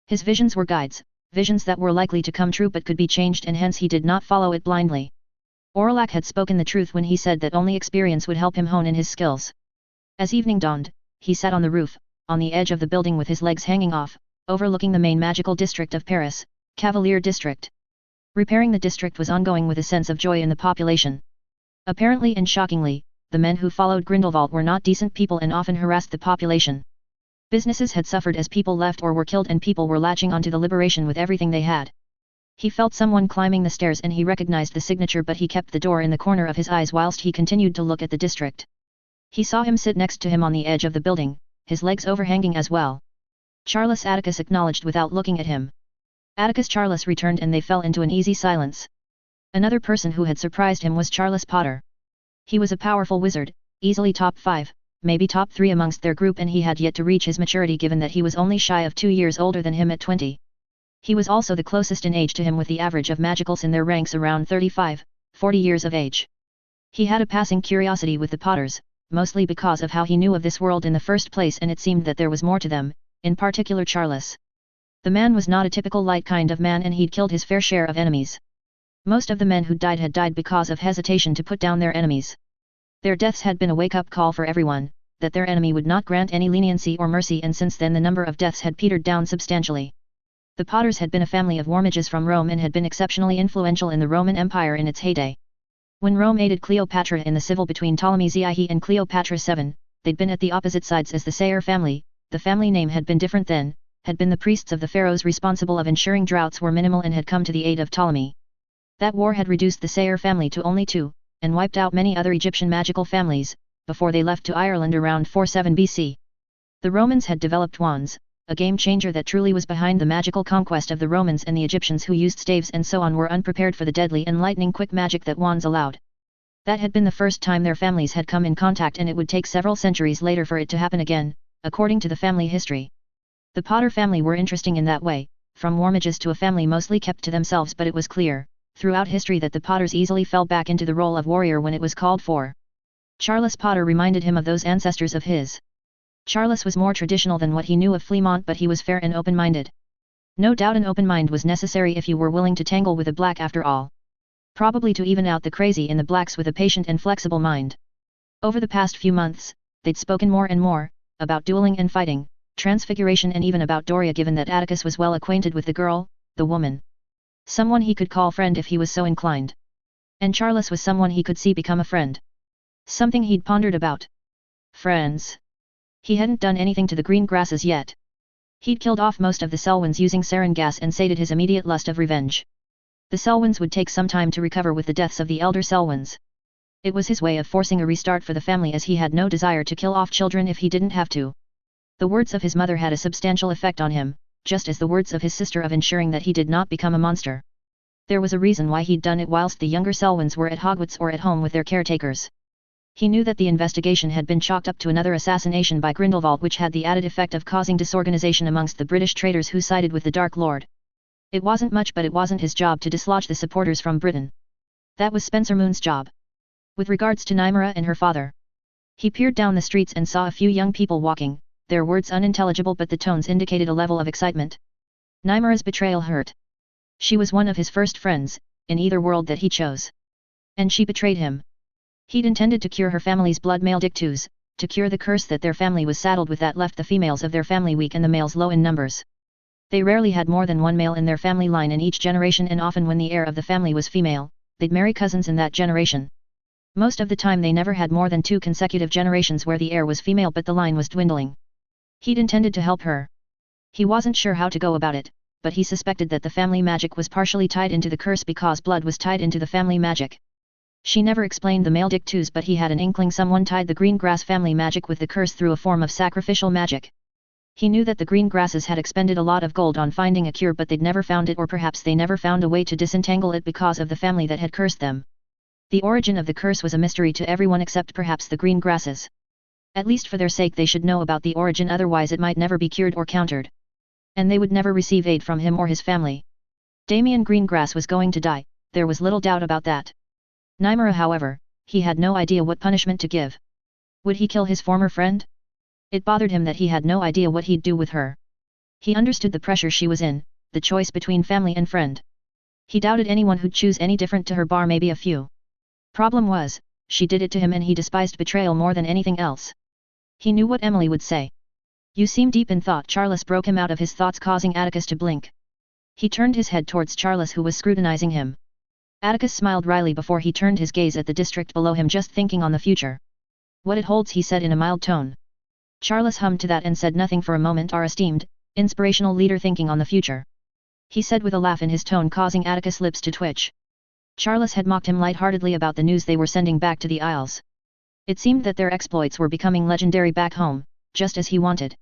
His visions were guides, visions that were likely to come true but could be changed, and hence he did not follow it blindly. Aurelac had spoken the truth when he said that only experience would help him hone in his skills. As evening dawned, he sat on the roof, on the edge of the building with his legs hanging off, overlooking the main magical district of Paris, Cavalier District. Repairing the district was ongoing with a sense of joy in the population. Apparently and shockingly, the men who followed Grindelwald were not decent people and often harassed the population. Businesses had suffered as people left or were killed, and people were latching onto the liberation with everything they had. He felt someone climbing the stairs and he recognized the signature, but he kept the door in the corner of his eyes whilst he continued to look at the district. He saw him sit next to him on the edge of the building, his legs overhanging as well. Charles, Atticus acknowledged without looking at him. Atticus Charles returned and they fell into an easy silence. Another person who had surprised him was Charles Potter. He was a powerful wizard, easily top 5, maybe top 3 amongst their group, and he had yet to reach his maturity given that he was only shy of 2 years older than him at 20. He was also the closest in age to him, with the average of magicals in their ranks around 35, 40 years of age. He had a passing curiosity with the Potters, mostly because of how he knew of this world in the first place, and it seemed that there was more to them, in particular Charles. The man was not a typical light kind of man, and he'd killed his fair share of enemies. Most of the men who died had died because of hesitation to put down their enemies. Their deaths had been a wake-up call for everyone, that their enemy would not grant any leniency or mercy, and since then the number of deaths had petered down substantially. The Potters had been a family of war mages from Rome and had been exceptionally influential in the Roman Empire in its heyday. When Rome aided Cleopatra in the civil between Ptolemy XI and Cleopatra VII, they'd been at the opposite sides as the Sayre family. The family name had been different then, had been the priests of the pharaohs responsible of ensuring droughts were minimal, and had come to the aid of Ptolemy. That war had reduced the Sayre family to only 2, and wiped out many other Egyptian magical families, before they left to Ireland around 47 BC. The Romans had developed wands, a game changer that truly was behind the magical conquest of the Romans, and the Egyptians who used staves and so on were unprepared for the deadly and lightning-quick magic that wands allowed. That had been the first time their families had come in contact, and it would take several centuries later for it to happen again, according to the family history. The Potter family were interesting in that way, from war mages to a family mostly kept to themselves, but it was clear, throughout history, that the Potters easily fell back into the role of warrior when it was called for. Charles Potter reminded him of those ancestors of his. Charles was more traditional than what he knew of Fleamont, but he was fair and open-minded. No doubt an open mind was necessary if you were willing to tangle with a black after all. Probably to even out the crazy in the blacks with a patient and flexible mind. Over the past few months, they'd spoken more and more, about dueling and fighting, transfiguration, and even about Doria, given that Atticus was well acquainted with the girl, the woman. Someone he could call friend if he was so inclined. And Charles was someone he could see become a friend. Something he'd pondered about. Friends. He hadn't done anything to the green grasses yet. He'd killed off most of the Selwyns using sarin gas and sated his immediate lust of revenge. The Selwyns would take some time to recover with the deaths of the elder Selwyns. It was his way of forcing a restart for the family, as he had no desire to kill off children if he didn't have to. The words of his mother had a substantial effect on him, just as the words of his sister of ensuring that he did not become a monster. There was a reason why he'd done it whilst the younger Selwyns were at Hogwarts or at home with their caretakers. He knew that the investigation had been chalked up to another assassination by Grindelwald, which had the added effect of causing disorganization amongst the British traitors who sided with the Dark Lord. It wasn't much, but it wasn't his job to dislodge the supporters from Britain. That was Spencer Moon's job. With regards to Nymera and her father, he peered down the streets and saw a few young people walking, their words unintelligible but the tones indicated a level of excitement. Nymera's betrayal hurt. She was one of his first friends, in either world that he chose. And she betrayed him. He'd intended to cure her family's blood maledictus, to cure the curse that their family was saddled with that left the females of their family weak and the males low in numbers. They rarely had more than one male in their family line in each generation, and often when the heir of the family was female, they'd marry cousins in that generation. Most of the time they never had more than 2 consecutive generations where the heir was female but the line was dwindling. He'd intended to help her. He wasn't sure how to go about it, but he suspected that the family magic was partially tied into the curse because blood was tied into the family magic. She never explained the maledictus, but he had an inkling someone tied the green grass family magic with the curse through a form of sacrificial magic. He knew that the green grasses had expended a lot of gold on finding a cure, but they'd never found it, or perhaps they never found a way to disentangle it because of the family that had cursed them. The origin of the curse was a mystery to everyone except perhaps the green grasses. At least for their sake they should know about the origin, otherwise it might never be cured or countered. And they would never receive aid from him or his family. Damien Greengrass was going to die, there was little doubt about that. Nymera, however, he had no idea what punishment to give. Would he kill his former friend? It bothered him that he had no idea what he'd do with her. He understood the pressure she was in, the choice between family and friend. He doubted anyone who'd choose any different to her, bar maybe a few. Problem was, she did it to him and he despised betrayal more than anything else. He knew what Emily would say. You seem deep in thought. Charles broke him out of his thoughts, causing Atticus to blink. He turned his head towards Charles, who was scrutinizing him. Atticus smiled wryly before he turned his gaze at the district below him, just thinking on the future. What it holds, he said in a mild tone. Charles hummed to that and said nothing for a moment. Our esteemed, inspirational leader thinking on the future, he said with a laugh in his tone, causing Atticus' lips to twitch. Charles had mocked him lightheartedly about the news they were sending back to the Isles. It seemed that their exploits were becoming legendary back home, just as he wanted.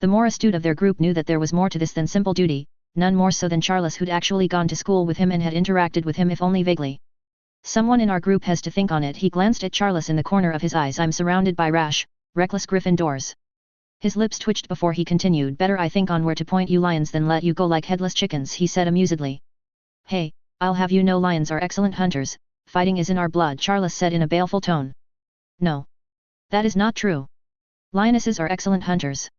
The more astute of their group knew that there was more to this than simple duty, none more so than Charles, who'd actually gone to school with him and had interacted with him if only vaguely. Someone in our group has to think on it. He glanced at Charles in the corner of his eyes. I'm surrounded by rash, reckless Gryffindors. His lips twitched before he continued. Better I think on where to point you lions than let you go like headless chickens, he said amusedly. Hey, I'll have you know lions are excellent hunters, fighting is in our blood, Charles said in a baleful tone. No. That is not true. Lionesses are excellent hunters.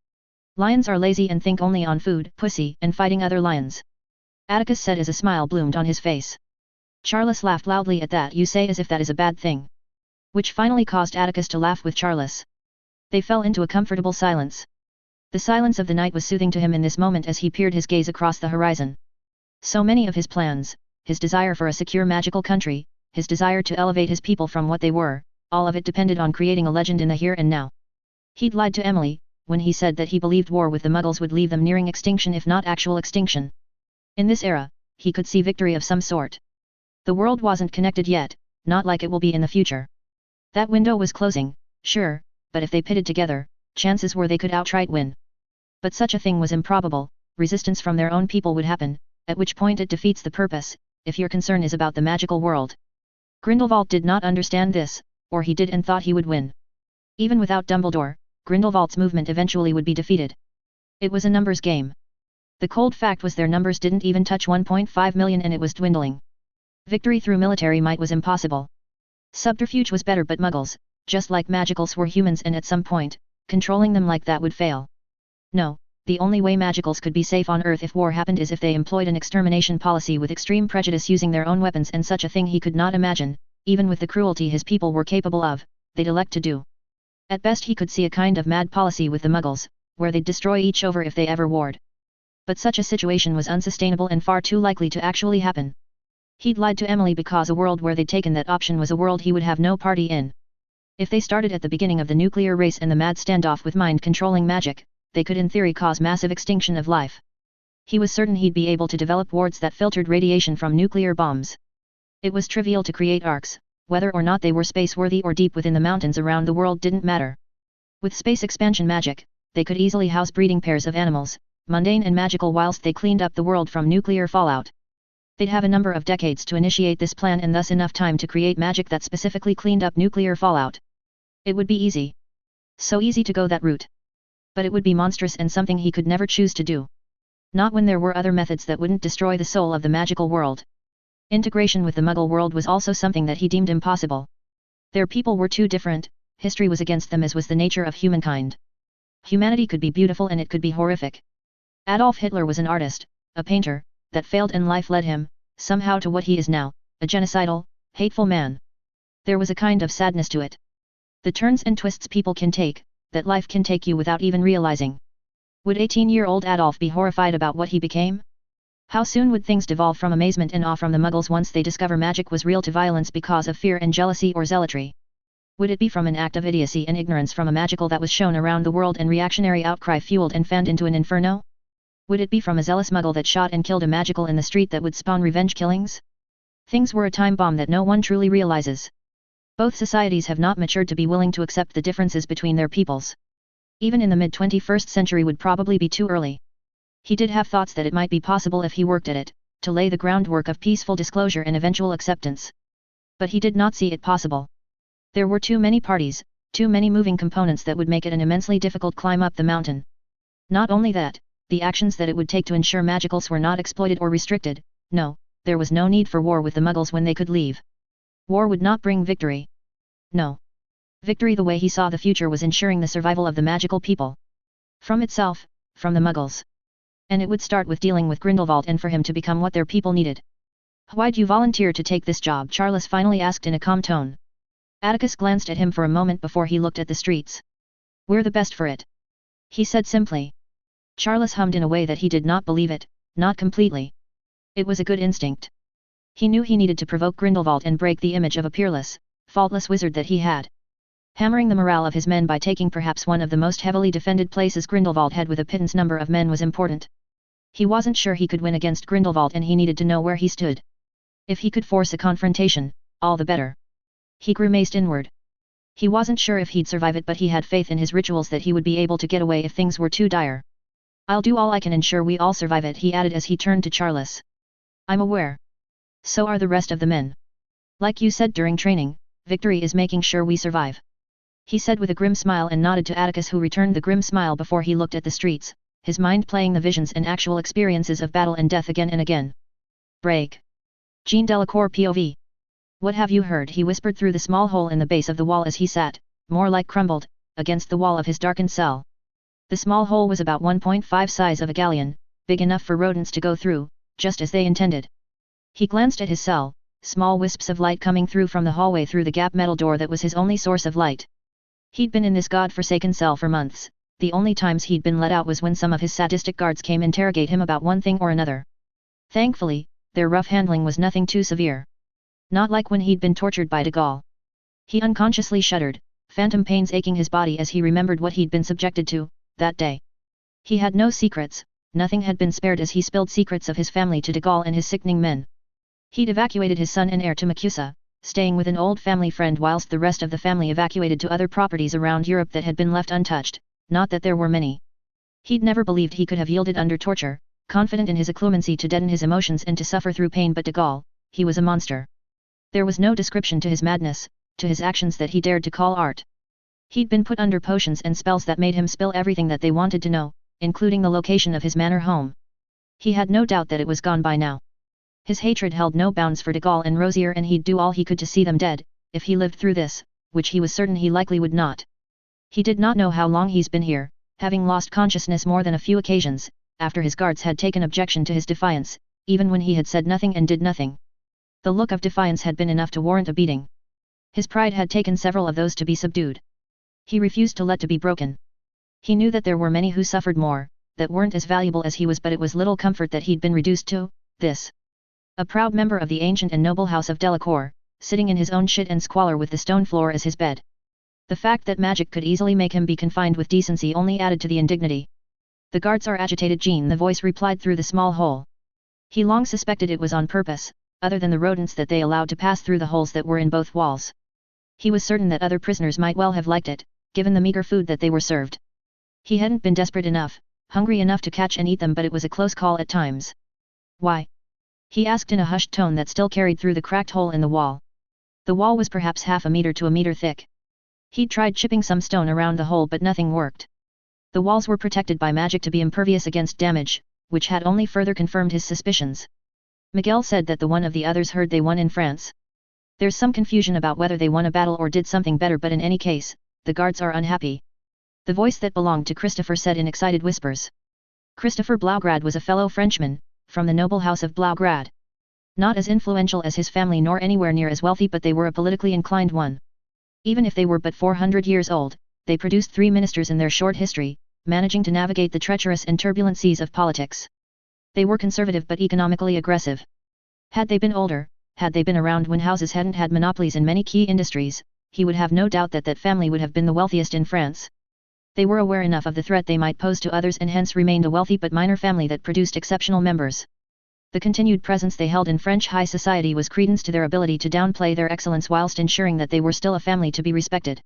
Lions are lazy and think only on food, pussy, and fighting other lions. Atticus said as a smile bloomed on his face. Charles laughed loudly at that. You say as if that is a bad thing. Which finally caused Atticus to laugh with Charles. They fell into a comfortable silence. The silence of the night was soothing to him in this moment as he peered his gaze across the horizon. So many of his plans, his desire for a secure magical country, his desire to elevate his people from what they were, all of it depended on creating a legend in the here and now. He'd lied to Emily when he said that he believed war with the Muggles would leave them nearing extinction, if not actual extinction. In this era, he could see victory of some sort. The world wasn't connected yet, not like it will be in the future. That window was closing, sure, but if they pitted together, chances were they could outright win. But such a thing was improbable. Resistance from their own people would happen, at which point it defeats the purpose, if your concern is about the magical world. Grindelwald did not understand this, or he did and thought he would win. Even without Dumbledore, Grindelwald's movement eventually would be defeated. It was a numbers game. The cold fact was their numbers didn't even touch 1.5 million and it was dwindling. Victory through military might was impossible. Subterfuge was better, but Muggles, just like Magicals, were humans and at some point, controlling them like that would fail. No, the only way Magicals could be safe on Earth if war happened is if they employed an extermination policy with extreme prejudice using their own weapons, and such a thing he could not imagine, even with the cruelty his people were capable of, they'd elect to do. At best he could see a kind of mad policy with the Muggles, where they'd destroy each other if they ever warred. But such a situation was unsustainable and far too likely to actually happen. He'd lied to Emily because a world where they'd taken that option was a world he would have no party in. If they started at the beginning of the nuclear race and the mad standoff with mind-controlling magic, they could in theory cause massive extinction of life. He was certain he'd be able to develop wards that filtered radiation from nuclear bombs. It was trivial to create arcs. Whether or not they were space-worthy or deep within the mountains around the world didn't matter. With space expansion magic, they could easily house breeding pairs of animals, mundane and magical, whilst they cleaned up the world from nuclear fallout. They'd have a number of decades to initiate this plan and thus enough time to create magic that specifically cleaned up nuclear fallout. It would be easy. So easy to go that route. But it would be monstrous and something he could never choose to do. Not when there were other methods that wouldn't destroy the soul of the magical world. Integration with the Muggle world was also something that he deemed impossible. Their people were too different, history was against them as was the nature of humankind. Humanity could be beautiful and it could be horrific. Adolf Hitler was an artist, a painter, that failed and life led him, somehow to what he is now, a genocidal, hateful man. There was a kind of sadness to it. The turns and twists people can take, that life can take you without even realizing. Would 18-year-old Adolf be horrified about what he became? How soon would things devolve from amazement and awe from the Muggles once they discover magic was real to violence because of fear and jealousy or zealotry? Would it be from an act of idiocy and ignorance from a magical that was shown around the world and reactionary outcry fueled and fanned into an inferno? Would it be from a zealous Muggle that shot and killed a magical in the street that would spawn revenge killings? Things were a time bomb that no one truly realizes. Both societies have not matured to be willing to accept the differences between their peoples. Even in the mid-21st century would probably be too early. He did have thoughts that it might be possible if he worked at it, to lay the groundwork of peaceful disclosure and eventual acceptance. But he did not see it possible. There were too many parties, too many moving components that would make it an immensely difficult climb up the mountain. Not only that, the actions that it would take to ensure magicals were not exploited or restricted, no, there was no need for war with the Muggles when they could leave. War would not bring victory. No. Victory the way he saw the future was ensuring the survival of the magical people. From itself, from the Muggles. And it would start with dealing with Grindelwald and for him to become what their people needed. Why'd you volunteer to take this job? Charles finally asked in a calm tone. Atticus glanced at him for a moment before he looked at the streets. We're the best for it. He said simply. Charles hummed in a way that he did not believe it, not completely. It was a good instinct. He knew he needed to provoke Grindelwald and break the image of a peerless, faultless wizard that he had. Hammering the morale of his men by taking perhaps one of the most heavily defended places Grindelwald had with a pittance number of men was important. He wasn't sure he could win against Grindelwald and he needed to know where he stood. If he could force a confrontation, all the better. He grimaced inward. He wasn't sure if he'd survive it but he had faith in his rituals that he would be able to get away if things were too dire. I'll do all I can ensure we all survive it, he added as he turned to Charles. I'm aware. So are the rest of the men. Like you said during training, victory is making sure we survive. He said with a grim smile and nodded to Atticus who returned the grim smile before he looked at the streets, his mind playing the visions and actual experiences of battle and death again and again. Break. Jean Delacour POV. What have you heard? He whispered through the small hole in the base of the wall as he sat, more like crumbled, against the wall of his darkened cell. The small hole was about 1.5 size of a galleon, big enough for rodents to go through, just as they intended. He glanced at his cell, small wisps of light coming through from the hallway through the gap metal door that was his only source of light. He'd been in this god-forsaken cell for months, the only times he'd been let out was when some of his sadistic guards came interrogate him about one thing or another. Thankfully, their rough handling was nothing too severe. Not like when he'd been tortured by de Gaulle. He unconsciously shuddered, phantom pains aching his body as he remembered what he'd been subjected to, that day. He had no secrets, nothing had been spared as he spilled secrets of his family to de Gaulle and his sickening men. He'd evacuated his son and heir to Macusa, staying with an old family friend whilst the rest of the family evacuated to other properties around Europe that had been left untouched, not that there were many. He'd never believed he could have yielded under torture, confident in his occlumency to deaden his emotions and to suffer through pain, but de Gaulle, he was a monster. There was no description to his madness, to his actions that he dared to call art. He'd been put under potions and spells that made him spill everything that they wanted to know, including the location of his manor home. He had no doubt that it was gone by now. His hatred held no bounds for de Gaulle and Rosier and he'd do all he could to see them dead, if he lived through this, which he was certain he likely would not. He did not know how long he's been here, having lost consciousness more than a few occasions, after his guards had taken objection to his defiance, even when he had said nothing and did nothing. The look of defiance had been enough to warrant a beating. His pride had taken several of those to be subdued. He refused to let to be broken. He knew that there were many who suffered more, that weren't as valuable as he was, but it was little comfort that he'd been reduced to, this. A proud member of the ancient and noble house of Delacour, sitting in his own shit and squalor with the stone floor as his bed. The fact that magic could easily make him be confined with decency only added to the indignity. The guards are agitated, Jean, the voice replied through the small hole. He long suspected it was on purpose, other than the rodents that they allowed to pass through the holes that were in both walls. He was certain that other prisoners might well have liked it, given the meager food that they were served. He hadn't been desperate enough, hungry enough to catch and eat them, but it was a close call at times. Why? He asked in a hushed tone that still carried through the cracked hole in the wall. The wall was perhaps half a meter to a meter thick. He'd tried chipping some stone around the hole but nothing worked. The walls were protected by magic to be impervious against damage, which had only further confirmed his suspicions. Miguel said that the one of the others heard they won in France. There's some confusion about whether they won a battle or did something better, but in any case, the guards are unhappy. The voice that belonged to Christopher said in excited whispers. Christopher Blaugrad was a fellow Frenchman, from the noble house of Blaugrad. Not as influential as his family nor anywhere near as wealthy, but they were a politically inclined one. Even if they were but 400 years old, they produced 3 ministers in their short history, managing to navigate the treacherous and turbulent seas of politics. They were conservative but economically aggressive. Had they been older, had they been around when houses hadn't had monopolies in many key industries, he would have no doubt that that family would have been the wealthiest in France. They were aware enough of the threat they might pose to others and hence remained a wealthy but minor family that produced exceptional members. The continued presence they held in French high society was credence to their ability to downplay their excellence whilst ensuring that they were still a family to be respected.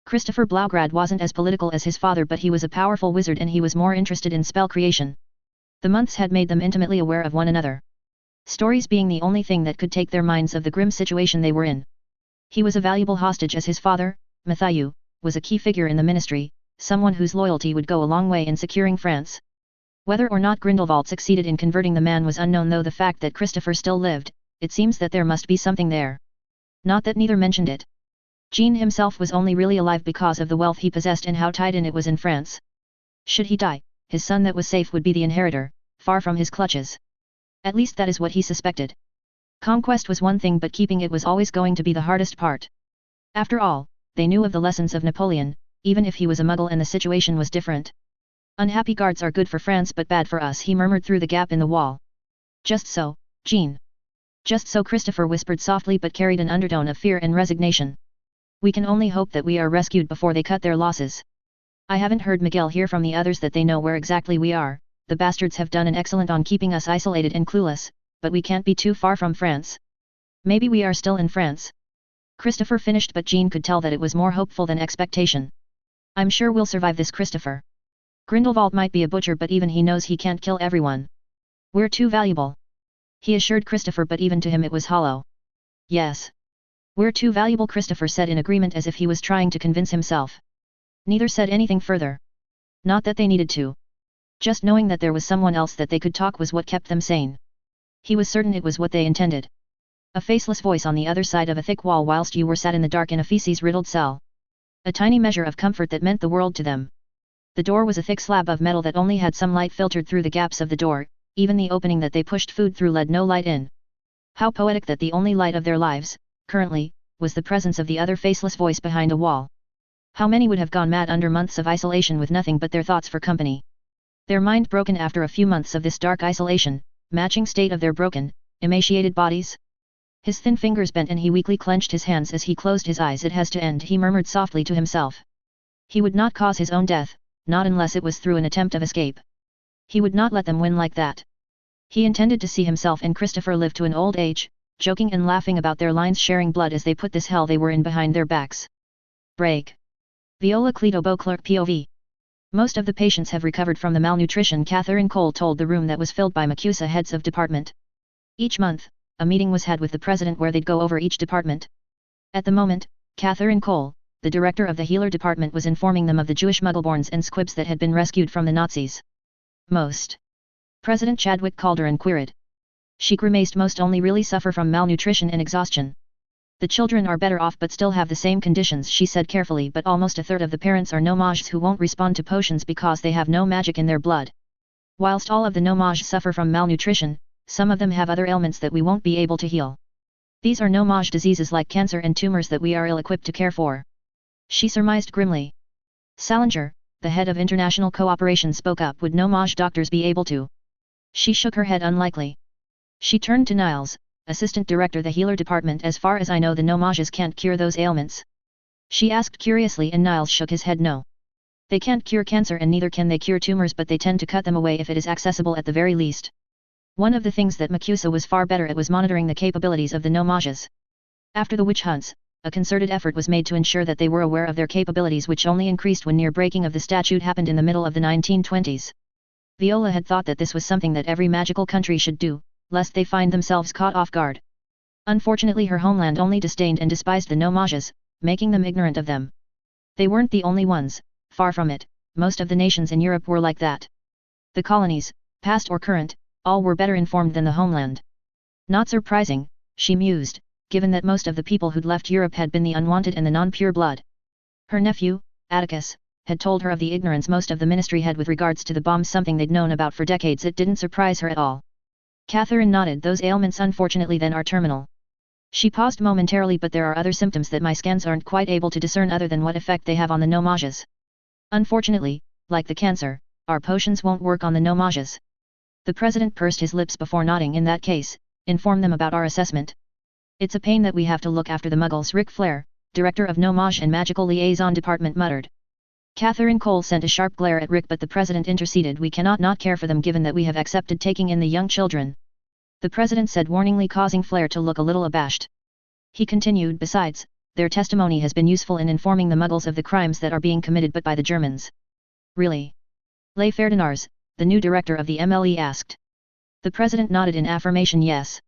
Christopher Blaugrad wasn't as political as his father, but he was a powerful wizard and he was more interested in spell creation. The months had made them intimately aware of one another. Stories being the only thing that could take their minds of the grim situation they were in. He was a valuable hostage as his father, Mathieu, was a key figure in the ministry, someone whose loyalty would go a long way in securing France. Whether or not Grindelwald succeeded in converting the man was unknown, though the fact that Christopher still lived, it seems that there must be something there. Not that neither mentioned it. Jean himself was only really alive because of the wealth he possessed and how tied in it was in France. Should he die, his son that was safe would be the inheritor, far from his clutches. At least that is what he suspected. Conquest was one thing, but keeping it was always going to be the hardest part. After all, they knew of the lessons of Napoleon, even if he was a muggle and the situation was different. Unhappy guards are good for France but bad for us, he murmured through the gap in the wall. Just so, Jean. Just so, Christopher whispered softly but carried an undertone of fear and resignation. We can only hope that we are rescued before they cut their losses. I haven't heard Miguel hear from the others that they know where exactly we are. The bastards have done an excellent on keeping us isolated and clueless, but we can't be too far from France. Maybe we are still in France. Christopher finished, but Jean could tell that it was more hopeful than expectation. I'm sure we'll survive this, Christopher. Grindelwald might be a butcher, but even he knows he can't kill everyone. We're too valuable. He assured Christopher, but even to him it was hollow. Yes. We're too valuable, Christopher said in agreement as if he was trying to convince himself. Neither said anything further. Not that they needed to. Just knowing that there was someone else that they could talk was what kept them sane. He was certain it was what they intended. A faceless voice on the other side of a thick wall whilst you were sat in the dark in a feces-riddled cell. A tiny measure of comfort that meant the world to them. The door was a thick slab of metal that only had some light filtered through the gaps of the door, even the opening that they pushed food through let no light in. How poetic that the only light of their lives, currently, was the presence of the other faceless voice behind a wall. How many would have gone mad under months of isolation with nothing but their thoughts for company? Their mind broken after a few months of this dark isolation, matching state of their broken, emaciated bodies? His thin fingers bent and he weakly clenched his hands as he closed his eyes. It has to end, he murmured softly to himself. He would not cause his own death, not unless it was through an attempt of escape. He would not let them win like that. He intended to see himself and Christopher live to an old age, joking and laughing about their lines, sharing blood as they put this hell they were in behind their backs. Break. Viola Cleto Beauclerk POV. Most of the patients have recovered from the malnutrition, Catherine Cole told the room that was filled by MACUSA heads of department. Each month, a meeting was had with the president where they'd go over each department. At the moment, Catherine Cole, the director of the healer department, was informing them of the Jewish muggleborns and squibs that had been rescued from the Nazis. Most. President Chadwick Calderon queried. She grimaced. Most only really suffer from malnutrition and exhaustion. The children are better off but still have the same conditions, she said carefully, but almost a third of the parents are no-mages who won't respond to potions because they have no magic in their blood. Whilst all of the no-mages suffer from malnutrition, some of them have other ailments that we won't be able to heal. These are no-mage diseases like cancer and tumors that we are ill-equipped to care for. She surmised grimly. Salinger, the head of international cooperation, spoke up. Would no-mage doctors be able to? She shook her head. Unlikely. She turned to Niles, assistant director the healer department. As far as I know, the no-mages can't cure those ailments. She asked curiously and Niles shook his head. No. They can't cure cancer and neither can they cure tumors, but they tend to cut them away if it is accessible at the very least. One of the things that MACUSA was far better at was monitoring the capabilities of the no-mages. After the witch hunts, a concerted effort was made to ensure that they were aware of their capabilities, which only increased when near breaking of the statute happened in the middle of the 1920s. Viola had thought that this was something that every magical country should do, lest they find themselves caught off guard. Unfortunately her homeland only disdained and despised the no-mages, making them ignorant of them. They weren't the only ones, far from it, most of the nations in Europe were like that. The colonies, past or current, all were better informed than the homeland. Not surprising, she mused, given that most of the people who'd left Europe had been the unwanted and the non-pure blood. Her nephew, Atticus, had told her of the ignorance most of the ministry had with regards to the bombs, something they'd known about for decades. It didn't surprise her at all. Catherine nodded. Those ailments unfortunately then are terminal. She paused momentarily. But there are other symptoms that my scans aren't quite able to discern other than what effect they have on the no-mages. Unfortunately, like the cancer, our potions won't work on the no-mages. The president pursed his lips before nodding. In that case, inform them about our assessment. It's a pain that we have to look after the muggles. Ric Flair, director of No-Mage and Magical Liaison Department, muttered. Catherine Cole sent a sharp glare at Rick, but the president interceded. We cannot not care for them given that we have accepted taking in the young children. The president said warningly, causing Flair to look a little abashed. He continued, besides, their testimony has been useful in informing the muggles of the crimes that are being committed but by the Germans. Really? Les Ferdinards, the new director of the MLE, asked. The president nodded in affirmation. Yes.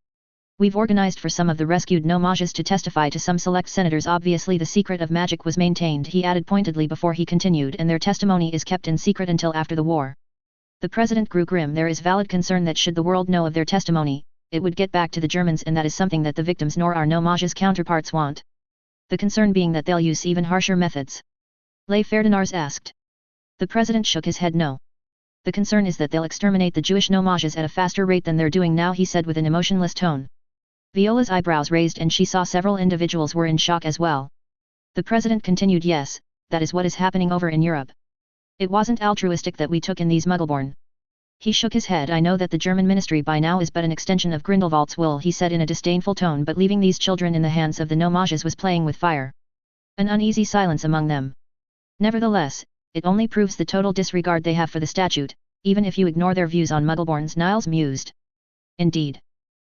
We've organized for some of the rescued no-mages to testify to some select senators. Obviously the secret of magic was maintained, he added pointedly before he continued, and their testimony is kept in secret until after the war. The president grew grim. There is valid concern that should the world know of their testimony, it would get back to the Germans, and that is something that the victims nor our no-mages counterparts want. The concern being that they'll use even harsher methods. Les Ferdinards asked. The president shook his head. No. The concern is that they'll exterminate the Jewish no-mages at a faster rate than they're doing now, he said with an emotionless tone. Viola's eyebrows raised and she saw several individuals were in shock as well. The president continued. Yes, that is what is happening over in Europe. It wasn't altruistic that we took in these muggleborn. He shook his head. I know that the German ministry by now is but an extension of Grindelwald's will, he said in a disdainful tone, but leaving these children in the hands of the no-mages was playing with fire. An uneasy silence among them. Nevertheless, it only proves the total disregard they have for the statute, even if you ignore their views on muggleborns, Niles mused. Indeed.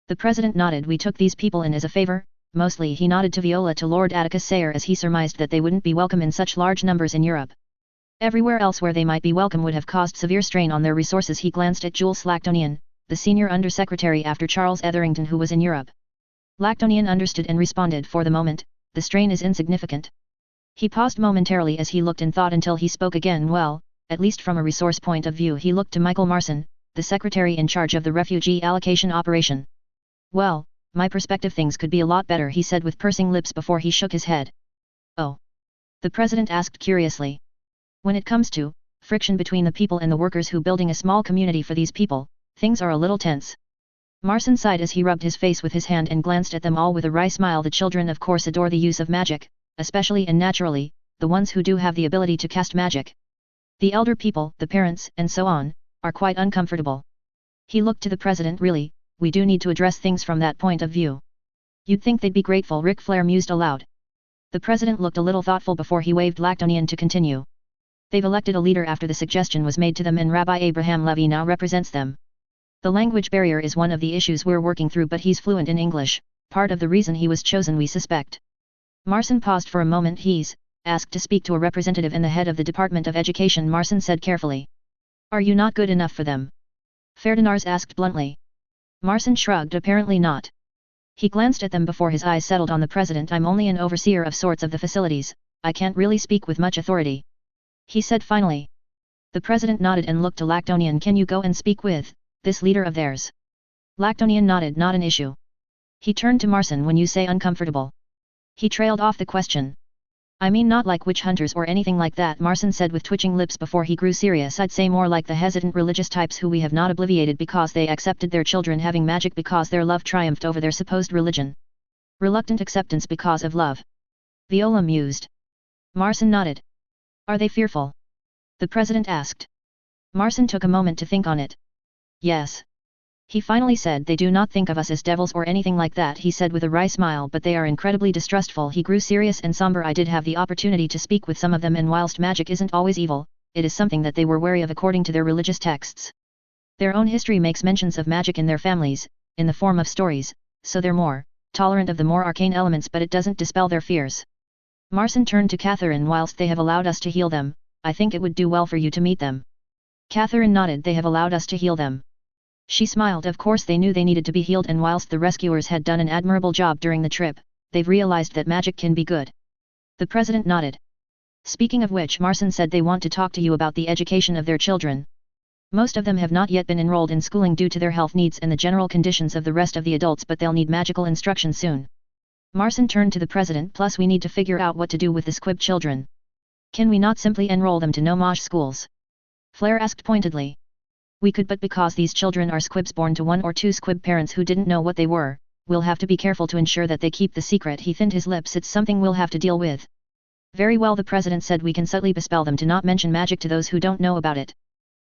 The president nodded. We took these people in as a favor, mostly. He nodded to Viola, to Lord Atticus Sayre, as he surmised that they wouldn't be welcome in such large numbers in Europe. Everywhere else where they might be welcome would have caused severe strain on their resources. He glanced at Jules Lactonian, the senior undersecretary after Charles Etherington, who was in Europe. Lactonian understood and responded. For the moment, the strain is insignificant. He paused momentarily as he looked and thought until he spoke again. Well, at least from a resource point of view. He looked to Michael Marson, the secretary in charge of the refugee allocation operation. Well, my perspective, things could be a lot better, he said with pursing lips before he shook his head. Oh. The president asked curiously. When it comes to friction between the people and the workers who building a small community for these people, things are a little tense. Marson sighed as he rubbed his face with his hand and glanced at them all with a wry smile. The children of course adore the use of magic, especially and naturally, the ones who do have the ability to cast magic. The elder people, the parents, and so on, are quite uncomfortable. He looked to the president. Really, we do need to address things from that point of view. You'd think they'd be grateful, Ric Flair mused aloud. The president looked a little thoughtful before he waved Lactonian to continue. They've elected a leader after the suggestion was made to them, and Rabbi Abraham Levy now represents them. The language barrier is one of the issues we're working through, but he's fluent in English, part of the reason he was chosen, we suspect. Marson paused for a moment. He's asked to speak to a representative and the head of the Department of Education, Marson said carefully. Are you not good enough for them? Ferdinards asked bluntly. Marson shrugged. Apparently not. He glanced at them before his eyes settled on the president. I'm only an overseer of sorts of the facilities, I can't really speak with much authority. He said finally. The president nodded and looked to Lactonian. Can you go and speak with this leader of theirs? Lactonian nodded. Not an issue. He turned to Marson. When you say uncomfortable. He trailed off the question. I mean not like witch hunters or anything like that, Marson said with twitching lips before he grew serious. I'd say more like the hesitant religious types who we have not obliviated because they accepted their children having magic because their love triumphed over their supposed religion. Reluctant acceptance because of love. Viola mused. Marson nodded. Are they fearful? The president asked. Marson took a moment to think on it. Yes. He finally said. They do not think of us as devils or anything like that, he said with a wry smile, but they are incredibly distrustful. He grew serious and somber. I did have the opportunity to speak with some of them, and whilst magic isn't always evil, it is something that they were wary of according to their religious texts. Their own history makes mentions of magic in their families, in the form of stories, so they're more tolerant of the more arcane elements, but it doesn't dispel their fears. Marson turned to Catherine. Whilst they have allowed us to heal them, I think it would do well for you to meet them. Catherine nodded. They have allowed us to heal them. She smiled. Of course they knew they needed to be healed, and whilst the rescuers had done an admirable job during the trip, they've realized that magic can be good. The president nodded. Speaking of which, Marson said they want to talk to you about the education of their children. Most of them have not yet been enrolled in schooling due to their health needs and the general conditions of the rest of the adults, but they'll need magical instruction soon. Marson turned to the president. Plus we need to figure out what to do with the squib children. Can we not simply enroll them to no Mage schools? Flair asked pointedly. We could, but because these children are squibs born to one or two squib parents who didn't know what they were, we'll have to be careful to ensure that they keep the secret. He thinned his lips. It's something we'll have to deal with. Very well, the president said. We can subtly bespell them to not mention magic to those who don't know about it.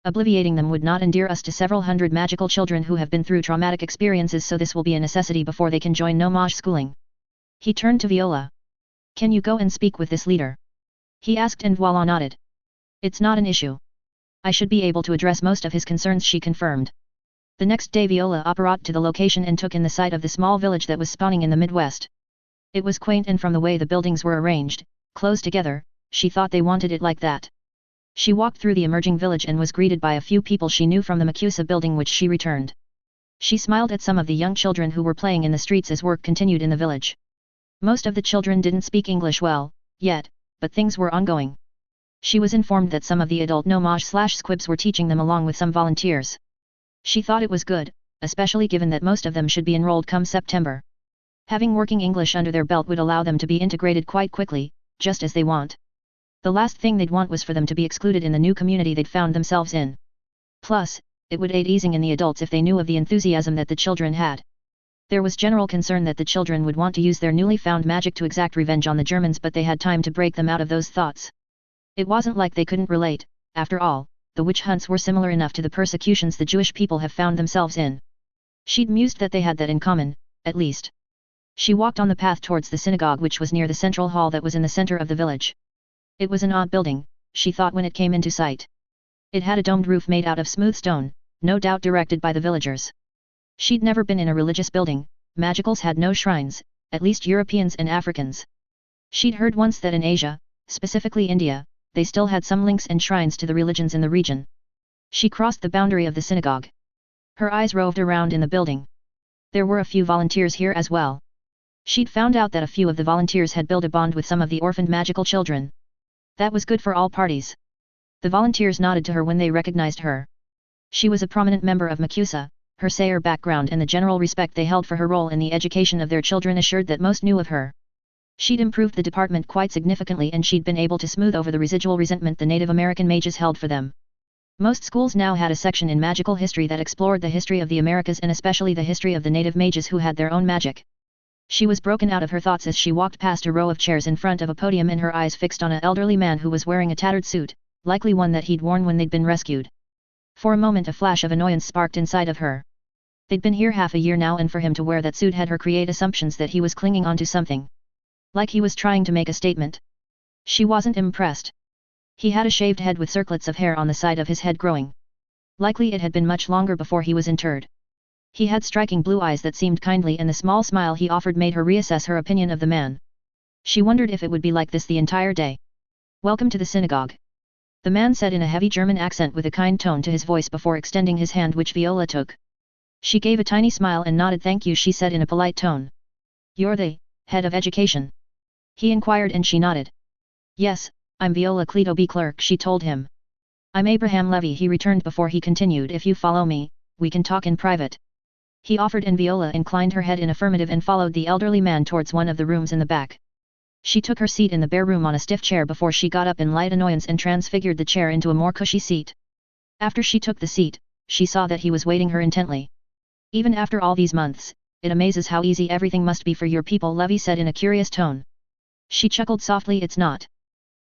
Obliviating them would not endear us to several hundred magical children who have been through traumatic experiences, so this will be a necessity before they can join no Mage schooling. He turned to Viola. Can you go and speak with this leader? He asked, and Viola nodded. It's not an issue. I should be able to address most of his concerns, she confirmed. The next day Viola apparat to the location and took in the sight of the small village that was spawning in the Midwest. It was quaint, and from the way the buildings were arranged, close together, she thought they wanted it like that. She walked through the emerging village and was greeted by a few people she knew from the Macusa building, which she returned. She smiled at some of the young children who were playing in the streets as work continued in the village. Most of the children didn't speak English well, yet, but things were ongoing. She was informed that some of the adult no-Mage/squibs were teaching them along with some volunteers. She thought it was good, especially given that most of them should be enrolled come September. Having working English under their belt would allow them to be integrated quite quickly, just as they want. The last thing they'd want was for them to be excluded in the new community they'd found themselves in. Plus, it would aid easing in the adults if they knew of the enthusiasm that the children had. There was general concern that the children would want to use their newly found magic to exact revenge on the Germans, but they had time to break them out of those thoughts. It wasn't like they couldn't relate. After all, the witch hunts were similar enough to the persecutions the Jewish people have found themselves in. She'd mused that they had that in common, at least. She walked on the path towards the synagogue, which was near the central hall that was in the center of the village. It was an odd building, she thought when it came into sight. It had a domed roof made out of smooth stone, no doubt directed by the villagers. She'd never been in a religious building. Magicals had no shrines, at least Europeans and Africans. She'd heard once that in Asia, specifically India, they still had some links and shrines to the religions in the region. She crossed the boundary of the synagogue. Her eyes roved around in the building. There were a few volunteers here as well. She'd found out that a few of the volunteers had built a bond with some of the orphaned magical children. That was good for all parties. The volunteers nodded to her when they recognized her. She was a prominent member of Macusa. Her Sayre background and the general respect they held for her role in the education of their children assured that most knew of her. She'd improved the department quite significantly, and she'd been able to smooth over the residual resentment the Native American mages held for them. Most schools now had a section in magical history that explored the history of the Americas and especially the history of the native mages who had their own magic. She was broken out of her thoughts as she walked past a row of chairs in front of a podium, and her eyes fixed on an elderly man who was wearing a tattered suit, likely one that he'd worn when they'd been rescued. For a moment a flash of annoyance sparked inside of her. They'd been here half a year now, and for him to wear that suit had her create assumptions that he was clinging onto something. Like he was trying to make a statement. She wasn't impressed. He had a shaved head with circlets of hair on the side of his head growing. Likely it had been much longer before he was interred. He had striking blue eyes that seemed kindly, and the small smile he offered made her reassess her opinion of the man. She wondered if it would be like this the entire day. Welcome to the synagogue. The man said in a heavy German accent with a kind tone to his voice before extending his hand, which Viola took. She gave a tiny smile and nodded. Thank you, she said in a polite tone. You're the head of education? He inquired, and she nodded. Yes, I'm Viola Cleto B. Clerk, she told him. I'm Abraham Levy, he returned before he continued. If you follow me, we can talk in private. He offered, and Viola inclined her head in affirmative and followed the elderly man towards one of the rooms in the back. She took her seat in the bare room on a stiff chair before she got up in light annoyance and transfigured the chair into a more cushy seat. After she took the seat, she saw that he was waiting her intently. Even after all these months, it amazes how easy everything must be for your people, Levy said in a curious tone. She chuckled softly. It's not.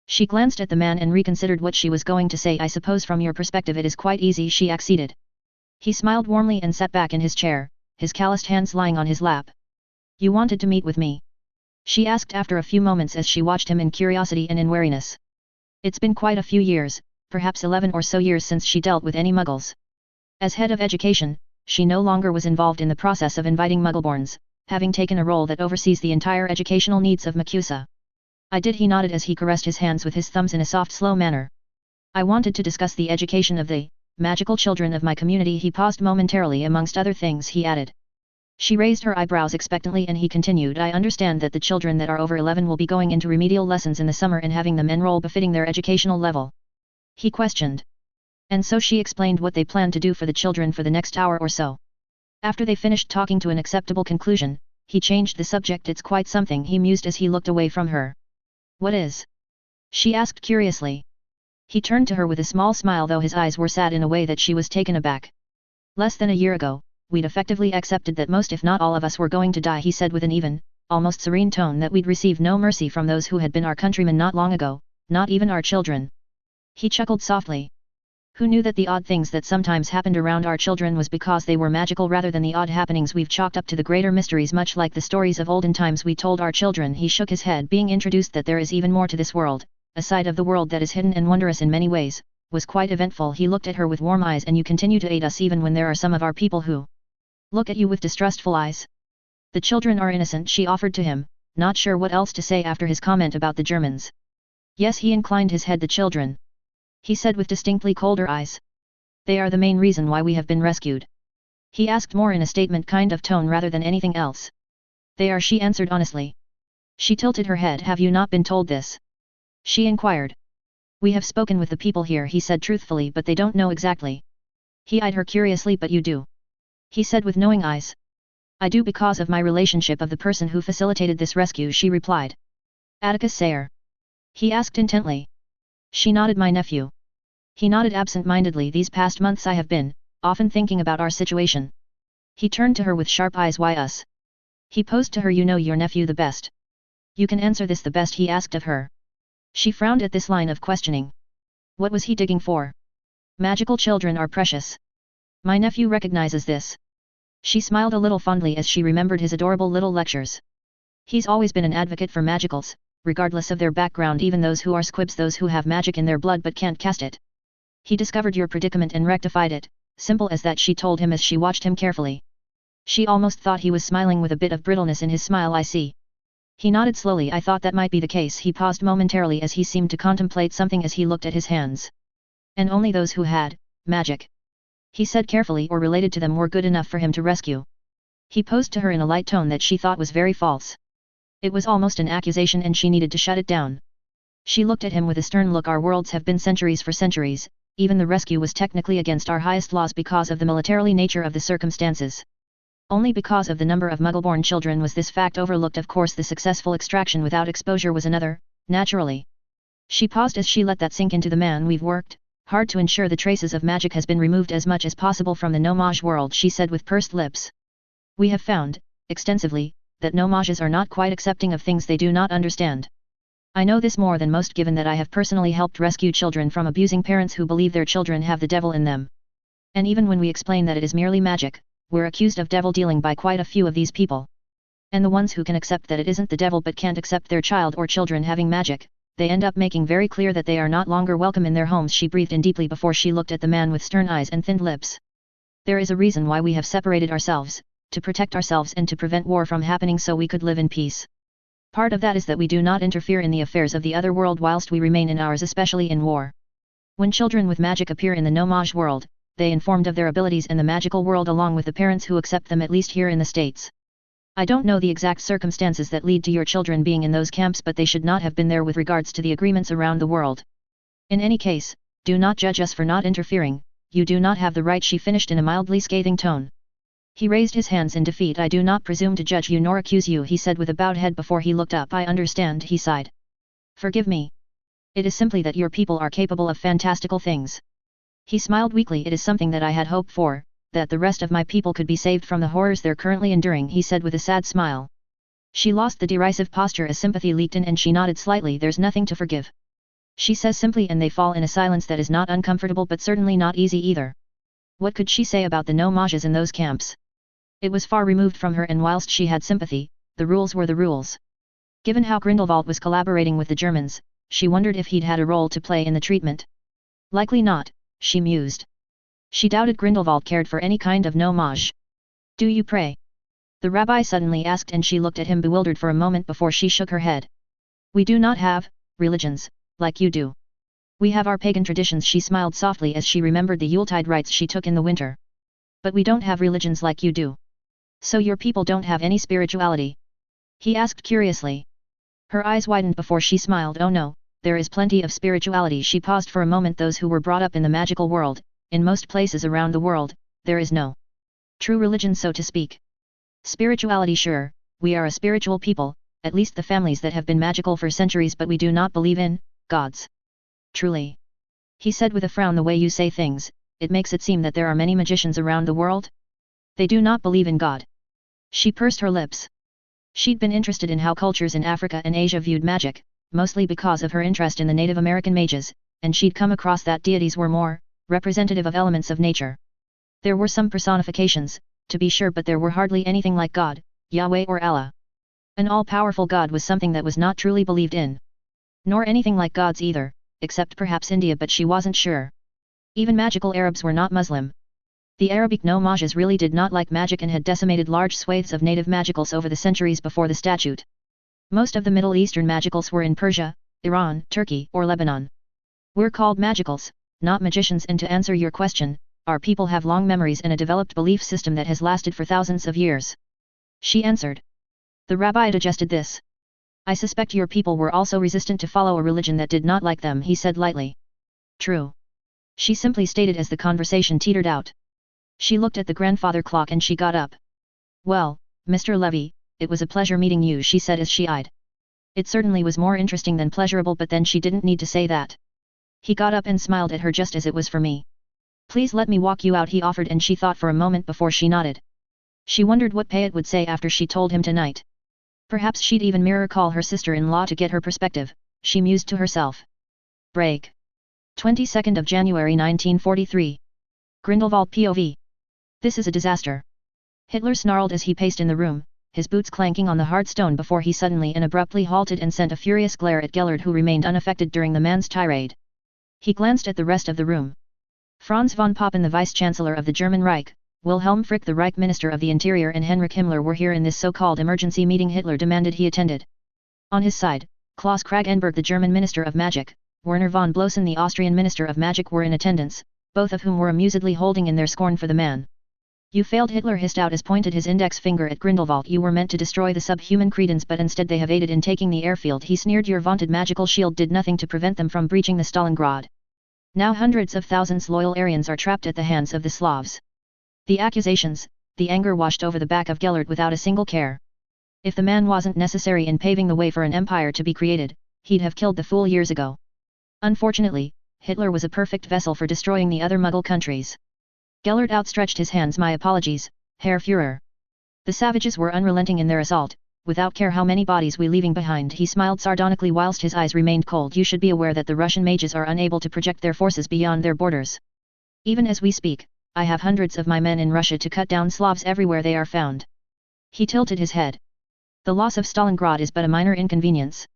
She glanced at the man and reconsidered what she was going to say. I suppose from your perspective it is quite easy, she acceded. He smiled warmly and sat back in his chair, his calloused hands lying on his lap. You wanted to meet with me? She asked after a few moments as she watched him in curiosity and in wariness. It's been quite a few years, perhaps 11 or so years since she dealt with any muggles. As head of education, she no longer was involved in the process of inviting muggleborns, having taken a role that oversees the entire educational needs of Macusa. I did, he nodded as he caressed his hands with his thumbs in a soft, slow manner. I wanted to discuss the education of the magical children of my community. He paused momentarily. Amongst other things, he added. She raised her eyebrows expectantly and he continued, I understand that the children that are over 11 will be going into remedial lessons in the summer and having them enroll befitting their educational level. He questioned. And so she explained what they planned to do for the children for the next hour or so. After they finished talking to an acceptable conclusion, he changed the subject. It's quite something, he mused as he looked away from her. What is? She asked curiously. He turned to her with a small smile, though his eyes were sad in a way that she was taken aback. Less than a year ago, we'd effectively accepted that most if not all of us were going to die, he said with an even, almost serene tone, that we'd receive no mercy from those who had been our countrymen not long ago, not even our children. He chuckled softly. Who knew that the odd things that sometimes happened around our children was because they were magical rather than the odd happenings we've chalked up to the greater mysteries, much like the stories of olden times we told our children. He shook his head, being introduced that there is even more to this world, a side of the world that is hidden and wondrous in many ways, was quite eventful. He looked at her with warm eyes. And you continue to aid us even when there are some of our people who look at you with distrustful eyes. The children are innocent, she offered to him, not sure what else to say after his comment about the Germans. Yes, he inclined his head. The children, he said with distinctly colder eyes. They are the main reason why we have been rescued. He asked more in a statement kind of tone rather than anything else. They are, she answered honestly. She tilted her head. Have you not been told this? She inquired. We have spoken with the people here, he said truthfully, but they don't know exactly. He eyed her curiously. But you do? He said with knowing eyes. I do, because of my relationship of the person who facilitated this rescue, she replied. Atticus Sayre? He asked intently. She nodded. My nephew. He nodded absent-mindedly. These past months I have been, often thinking about our situation. He turned to her with sharp eyes. Why us? He posed to her. You know your nephew the best. You can answer this the best, he asked of her. She frowned at this line of questioning. What was he digging for? Magical children are precious. My nephew recognizes this. She smiled a little fondly as she remembered his adorable little lectures. He's always been an advocate for magicals, regardless of their background, even those who are squibs, those who have magic in their blood but can't cast it. He discovered your predicament and rectified it, simple as that, she told him as she watched him carefully. She almost thought he was smiling with a bit of brittleness in his smile. I see. He nodded slowly. I thought that might be the case. He paused momentarily as he seemed to contemplate something as he looked at his hands. And only those who had magic, he said carefully, or related to them, were good enough for him to rescue. He posed to her in a light tone that she thought was very false. It was almost an accusation and she needed to shut it down. She looked at him with a stern look. Our worlds have been centuries for centuries, even the rescue was technically against our highest laws because of the militarily nature of the circumstances. Only because of the number of Muggle-born children was this fact overlooked. Of course the successful extraction without exposure was another, naturally. She paused as she let that sink into the man. We've worked hard to ensure the traces of magic has been removed as much as possible from the no-mage world, she said with pursed lips. We have found, extensively, that no-mages are not quite accepting of things they do not understand. I know this more than most, given that I have personally helped rescue children from abusing parents who believe their children have the devil in them. And even when we explain that it is merely magic, we're accused of devil dealing by quite a few of these people. And the ones who can accept that it isn't the devil but can't accept their child or children having magic, they end up making very clear that they are not longer welcome in their homes. She breathed in deeply before she looked at the man with stern eyes and thinned lips. There is a reason why we have separated ourselves, to protect ourselves and to prevent war from happening so we could live in peace. Part of that is that we do not interfere in the affairs of the other world whilst we remain in ours, especially in war. When children with magic appear in the no-mage world, they informed of their abilities in the magical world along with the parents who accept them, at least here in the States. I don't know the exact circumstances that lead to your children being in those camps, but they should not have been there with regards to the agreements around the world. In any case, do not judge us for not interfering, you do not have the right, she finished in a mildly scathing tone. He raised his hands in defeat. I do not presume to judge you nor accuse you, he said with a bowed head before he looked up. I understand, he sighed. Forgive me. It is simply that your people are capable of fantastical things. He smiled weakly. It is something that I had hoped for, that the rest of my people could be saved from the horrors they're currently enduring, he said with a sad smile. She lost the derisive posture as sympathy leaked in and she nodded slightly. There's nothing to forgive, she says simply, and they fall in a silence that is not uncomfortable but certainly not easy either. What could she say about the no-mages in those camps? It was far removed from her, and whilst she had sympathy, the rules were the rules. Given how Grindelwald was collaborating with the Germans, she wondered if he'd had a role to play in the treatment. Likely not, she mused. She doubted Grindelwald cared for any kind of no-mage. Do you pray? The rabbi suddenly asked, and she looked at him bewildered for a moment before she shook her head. We do not have religions, like you do. We have our pagan traditions, she smiled softly as she remembered the Yuletide rites she took in the winter. But we don't have religions like you do. So your people don't have any spirituality? He asked curiously. Her eyes widened before she smiled. Oh no, there is plenty of spirituality. She paused for a moment. Those who were brought up in the magical world, in most places around the world, there is no true religion, so to speak. Spirituality, sure, we are a spiritual people, at least the families that have been magical for centuries, but we do not believe in gods. Truly? He said with a frown. The way you say things, it makes it seem that there are many magicians around the world? They do not believe in God. She pursed her lips. She'd been interested in how cultures in Africa and Asia viewed magic, mostly because of her interest in the Native American mages, and she'd come across that deities were more representative of elements of nature. There were some personifications, to be sure, but there were hardly anything like God, Yahweh or Allah. An all-powerful God was something that was not truly believed in. Nor anything like gods either, except perhaps India, but she wasn't sure. Even magical Arabs were not Muslim. The Arabic nomages really did not like magic and had decimated large swathes of native magicals over the centuries before the statute. Most of the Middle Eastern magicals were in Persia, Iran, Turkey, or Lebanon. We're called magicals, not magicians, and to answer your question, our people have long memories and a developed belief system that has lasted for thousands of years. She answered. The rabbi digested this. I suspect your people were also resistant to follow a religion that did not like them, he said lightly. True. She simply stated as the conversation teetered out. She looked at the grandfather clock and she got up. Well, Mr. Levy, it was a pleasure meeting you, she said as she eyed. It certainly was more interesting than pleasurable, but then she didn't need to say that. He got up and smiled at her. Just as it was for me. Please let me walk you out, he offered, and she thought for a moment before she nodded. She wondered what Payet would say after she told him tonight. Perhaps she'd even mirror call her sister-in-law to get her perspective, she mused to herself. Break. 22nd of January 1943. Grindelwald POV. This is a disaster. Hitler snarled as he paced in the room, his boots clanking on the hard stone before he suddenly and abruptly halted and sent a furious glare at Gellert, who remained unaffected during the man's tirade. He glanced at the rest of the room. Franz von Papen, the vice-chancellor of the German Reich, Wilhelm Frick, the Reich Minister of the Interior, and Heinrich Himmler were here in this so-called emergency meeting Hitler demanded he attended. On his side, Klaus Kragenberg, the German Minister of Magic, Werner von Blosen, the Austrian Minister of Magic, were in attendance, both of whom were amusedly holding in their scorn for the man. You failed, Hitler hissed out as pointed his index finger at Grindelwald. You were meant to destroy the subhuman cretins, but instead they have aided in taking the airfield, he sneered. Your vaunted magical shield did nothing to prevent them from breaching the Stalingrad. Now hundreds of thousands loyal Aryans are trapped at the hands of the Slavs. The accusations, the anger washed over the back of Gellert without a single care. If the man wasn't necessary in paving the way for an empire to be created, he'd have killed the fool years ago. Unfortunately, Hitler was a perfect vessel for destroying the other Mughal countries. Gellert outstretched his hands. My apologies, Herr Führer. The savages were unrelenting in their assault, without care how many bodies we leaving behind. He smiled sardonically whilst his eyes remained cold. You should be aware that the Russian mages are unable to project their forces beyond their borders. Even as we speak, I have hundreds of my men in Russia to cut down Slavs everywhere they are found. He tilted his head. The loss of Stalingrad is but a minor inconvenience.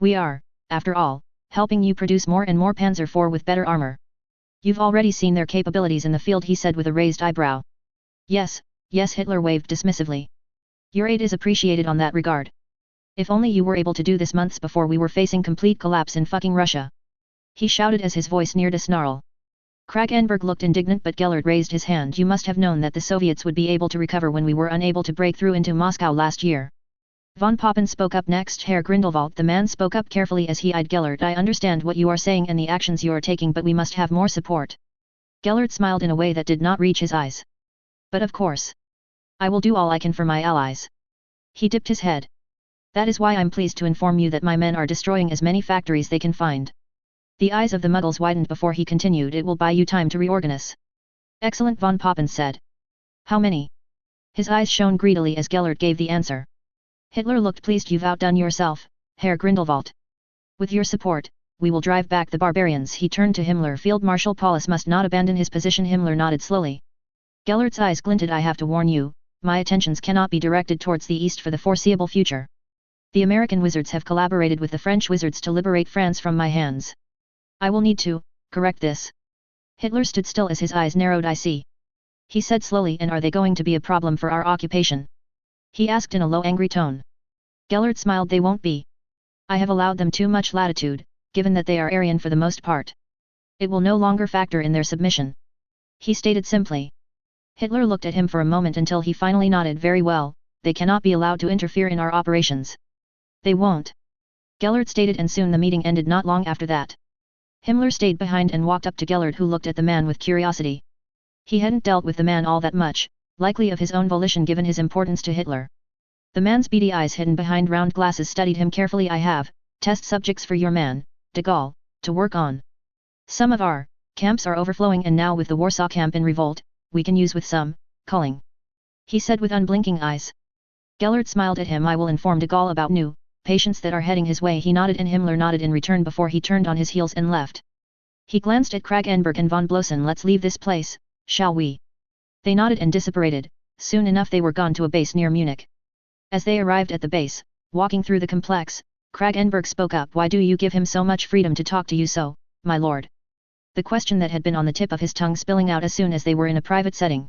We are, after all, helping you produce more and more Panzer IV with better armor. You've already seen their capabilities in the field, he said with a raised eyebrow. Yes, yes, Hitler waved dismissively. Your aid is appreciated on that regard. If only you were able to do this months before we were facing complete collapse in fucking Russia. He shouted as his voice neared a snarl. Kragenberg looked indignant, but Gellert raised his hand. You must have known that the Soviets would be able to recover when we were unable to break through into Moscow last year. Von Papen spoke up next. Herr Grindelwald, the man spoke up carefully as he eyed Gellert. I understand what you are saying and the actions you are taking, but we must have more support. Gellert smiled in a way that did not reach his eyes. But of course. I will do all I can for my allies. He dipped his head. That is why I'm pleased to inform you that my men are destroying as many factories they can find. The eyes of the Muggles widened before he continued. It will buy you time to reorganize. Excellent, Von Papen said. How many? His eyes shone greedily as Gellert gave the answer. Hitler looked pleased. You've outdone yourself, Herr Grindelwald. With your support, we will drive back the barbarians. He turned to Himmler. Field Marshal Paulus must not abandon his position. Himmler nodded slowly. Gellert's eyes glinted. I have to warn you, my attentions cannot be directed towards the east for the foreseeable future. The American wizards have collaborated with the French wizards to liberate France from my hands. I will need to correct this. Hitler stood still as his eyes narrowed. I see. He said slowly. And are they going to be a problem for our occupation? He asked in a low, angry tone. Gellert smiled. They won't be. I have allowed them too much latitude, given that they are Aryan for the most part. It will no longer factor in their submission. He stated simply. Hitler looked at him for a moment until he finally nodded. Very well, they cannot be allowed to interfere in our operations. They won't. Gellert stated, and soon the meeting ended. Not long after that, Himmler stayed behind and walked up to Gellert, who looked at the man with curiosity. He hadn't dealt with the man all that much, likely of his own volition given his importance to Hitler. The man's beady eyes hidden behind round glasses studied him carefully. I have test subjects for your man, de Gaulle, to work on. Some of our camps are overflowing, and now with the Warsaw camp in revolt, we can use with some culling, he said with unblinking eyes. Gellert smiled at him. I will inform de Gaulle about new patients that are heading his way. He nodded, and Himmler nodded in return before he turned on his heels and left. He glanced at Kragenberg and von Blosen. Let's leave this place, shall we? They nodded and disapparated. Soon enough they were gone to a base near Munich. As they arrived at the base, walking through the complex, Kragenberg spoke up. Why do you give him so much freedom to talk to you so, my lord? The question that had been on the tip of his tongue spilling out as soon as they were in a private setting.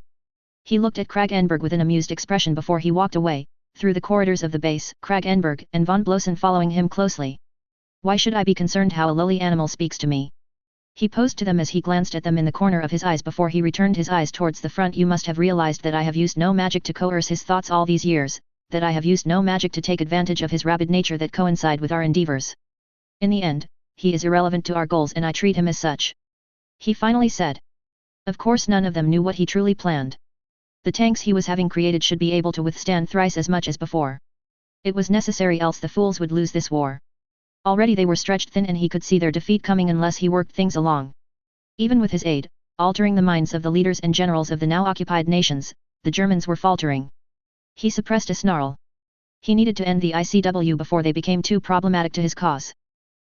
He looked at Kragenberg with an amused expression before he walked away, through the corridors of the base, Kragenberg and von Blosen following him closely. Why should I be concerned how a lowly animal speaks to me? He posed to them as he glanced at them in the corner of his eyes before he returned his eyes towards the front. You must have realized that I have used no magic to coerce his thoughts all these years, that I have used no magic to take advantage of his rabid nature that coincide with our endeavors. In the end, he is irrelevant to our goals, and I treat him as such. He finally said. Of course none of them knew what he truly planned. The tanks he was having created should be able to withstand thrice as much as before. It was necessary, else the fools would lose this war. Already they were stretched thin, and he could see their defeat coming unless he worked things along. Even with his aid, altering the minds of the leaders and generals of the now occupied nations, the Germans were faltering. He suppressed a snarl. He needed to end the ICW before they became too problematic to his cause.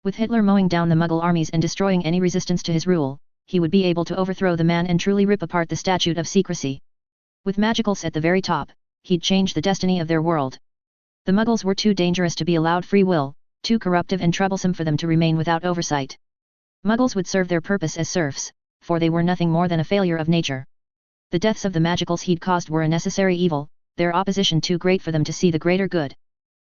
With Hitler mowing down the Mughal armies and destroying any resistance to his rule, he would be able to overthrow the man and truly rip apart the Statute of Secrecy. With magicals at the very top, he'd change the destiny of their world. The Mughals were too dangerous to be allowed free will, too corruptive and troublesome for them to remain without oversight. Mughals would serve their purpose as serfs, for they were nothing more than a failure of nature. The deaths of the magicals he'd caused were a necessary evil, their opposition too great for them to see the greater good.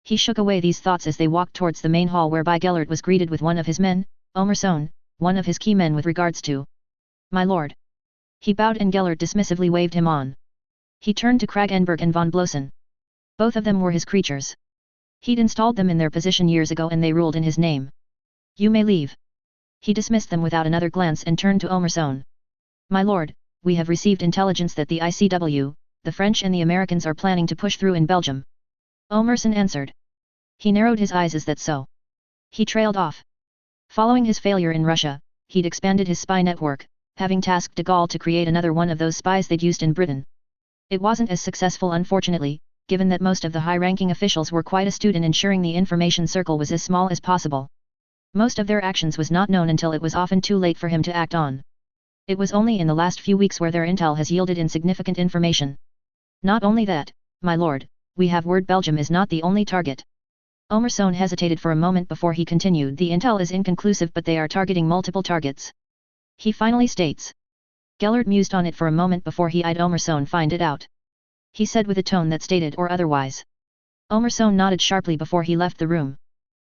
He shook away these thoughts as they walked towards the main hall, whereby Gellert was greeted with one of his men, Omerson, one of his key men. With regards to my lord. He bowed, and Gellert dismissively waved him on. He turned to Kragenberg and von Blosen. Both of them were his creatures. He'd installed them in their position years ago, and they ruled in his name. You may leave. He dismissed them without another glance and turned to Omerson. My lord, we have received intelligence that the ICW, the French and the Americans are planning to push through in Belgium. Omerson answered. He narrowed his eyes. Is that so? He trailed off. Following his failure in Russia, he'd expanded his spy network, having tasked de Gaulle to create another one of those spies they'd used in Britain. It wasn't as successful, unfortunately, given that most of the high-ranking officials were quite astute in ensuring the information circle was as small as possible. Most of their actions was not known until it was often too late for him to act on. It was only in the last few weeks where their intel has yielded insignificant information. Not only that, my lord, we have word Belgium is not the only target. Omerson hesitated for a moment before he continued. The intel is inconclusive, but they are targeting multiple targets. He finally states. Gellert mused on it for a moment before he eyed Omerson. Find it out. He said with a tone that stated or otherwise. Omerson nodded sharply before he left the room.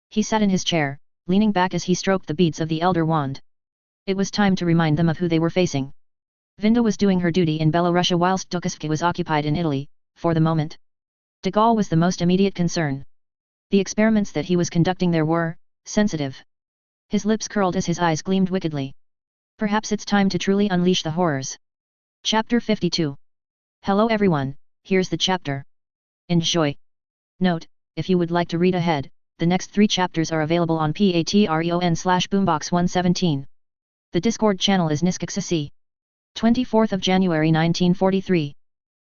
He sat in his chair, leaning back as he stroked the beads of the Elder Wand. It was time to remind them of who they were facing. Vinda was doing her duty in Belorussia whilst Dukasvki was occupied in Italy, for the moment. De Gaulle was the most immediate concern. The experiments that he was conducting there were sensitive. His lips curled as his eyes gleamed wickedly. Perhaps it's time to truly unleash the horrors. Chapter 52. Hello everyone, here's the chapter. Enjoy. Note, if you would like to read ahead, the next 3 chapters are available on patreon/boombox117. The Discord channel is Niskxc. 24th of January 1943.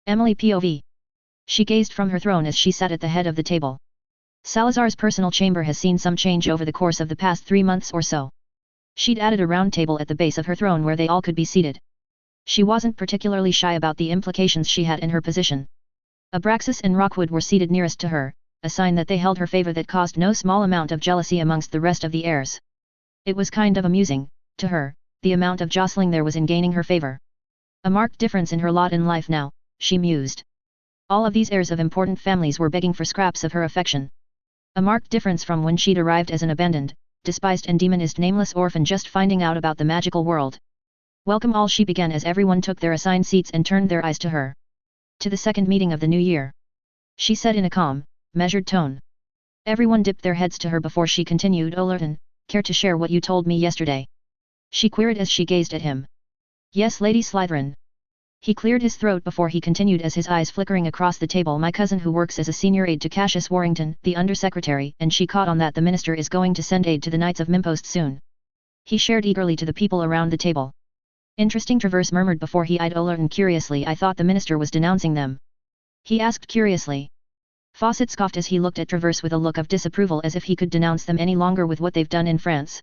Emily POV. She gazed from her throne as she sat at the head of the table. Salazar's personal chamber has seen some change over the course of the past 3 months or so. She'd added a round table at the base of her throne where they all could be seated. She wasn't particularly shy about the implications she had in her position. Abraxas and Rockwood were seated nearest to her, a sign that they held her favor that caused no small amount of jealousy amongst the rest of the heirs. It was kind of amusing, to her, the amount of jostling there was in gaining her favor. A marked difference in her lot in life now, she mused. All of these heirs of important families were begging for scraps of her affection. A marked difference from when she'd arrived as an abandoned, despised and demonized nameless orphan just finding out about the magical world. Welcome all, she began as everyone took their assigned seats and turned their eyes to her. To the second meeting of the new year, she said in a calm, measured tone. Everyone dipped their heads to her before she continued. Ollerton, care to share what you told me yesterday? She queried as she gazed at him. Yes, Lady Slytherin. He cleared his throat before he continued, as his eyes flickering across the table. My cousin, who works as a senior aide to Cassius Warrington, the undersecretary, and she caught on that the minister is going to send aid to the Knights of Mimpost soon. He shared eagerly to the people around the table. Interesting, Travers murmured before he eyed Ollerton curiously. I thought the minister was denouncing them. He asked curiously. Fawcett scoffed as he looked at Travers with a look of disapproval, as if he could denounce them any longer with what they've done in France.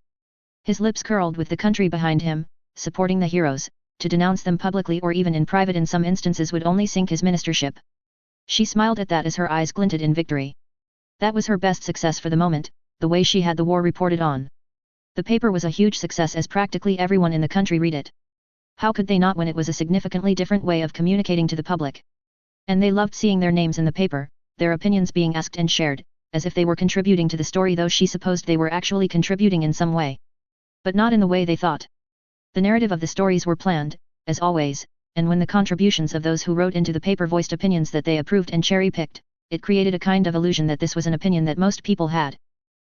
His lips curled with the country behind him, supporting the heroes. To denounce them publicly or even in private in some instances would only sink his ministership. She smiled at that as her eyes glinted in victory. That was her best success for the moment, the way she had the war reported on. The paper was a huge success, as practically everyone in the country read it. How could they not when it was a significantly different way of communicating to the public? And they loved seeing their names in the paper, their opinions being asked and shared, as if they were contributing to the story, though she supposed they were actually contributing in some way. But not in the way they thought. The narrative of the stories were planned, as always, and when the contributions of those who wrote into the paper voiced opinions that they approved and cherry-picked, it created a kind of illusion that this was an opinion that most people had.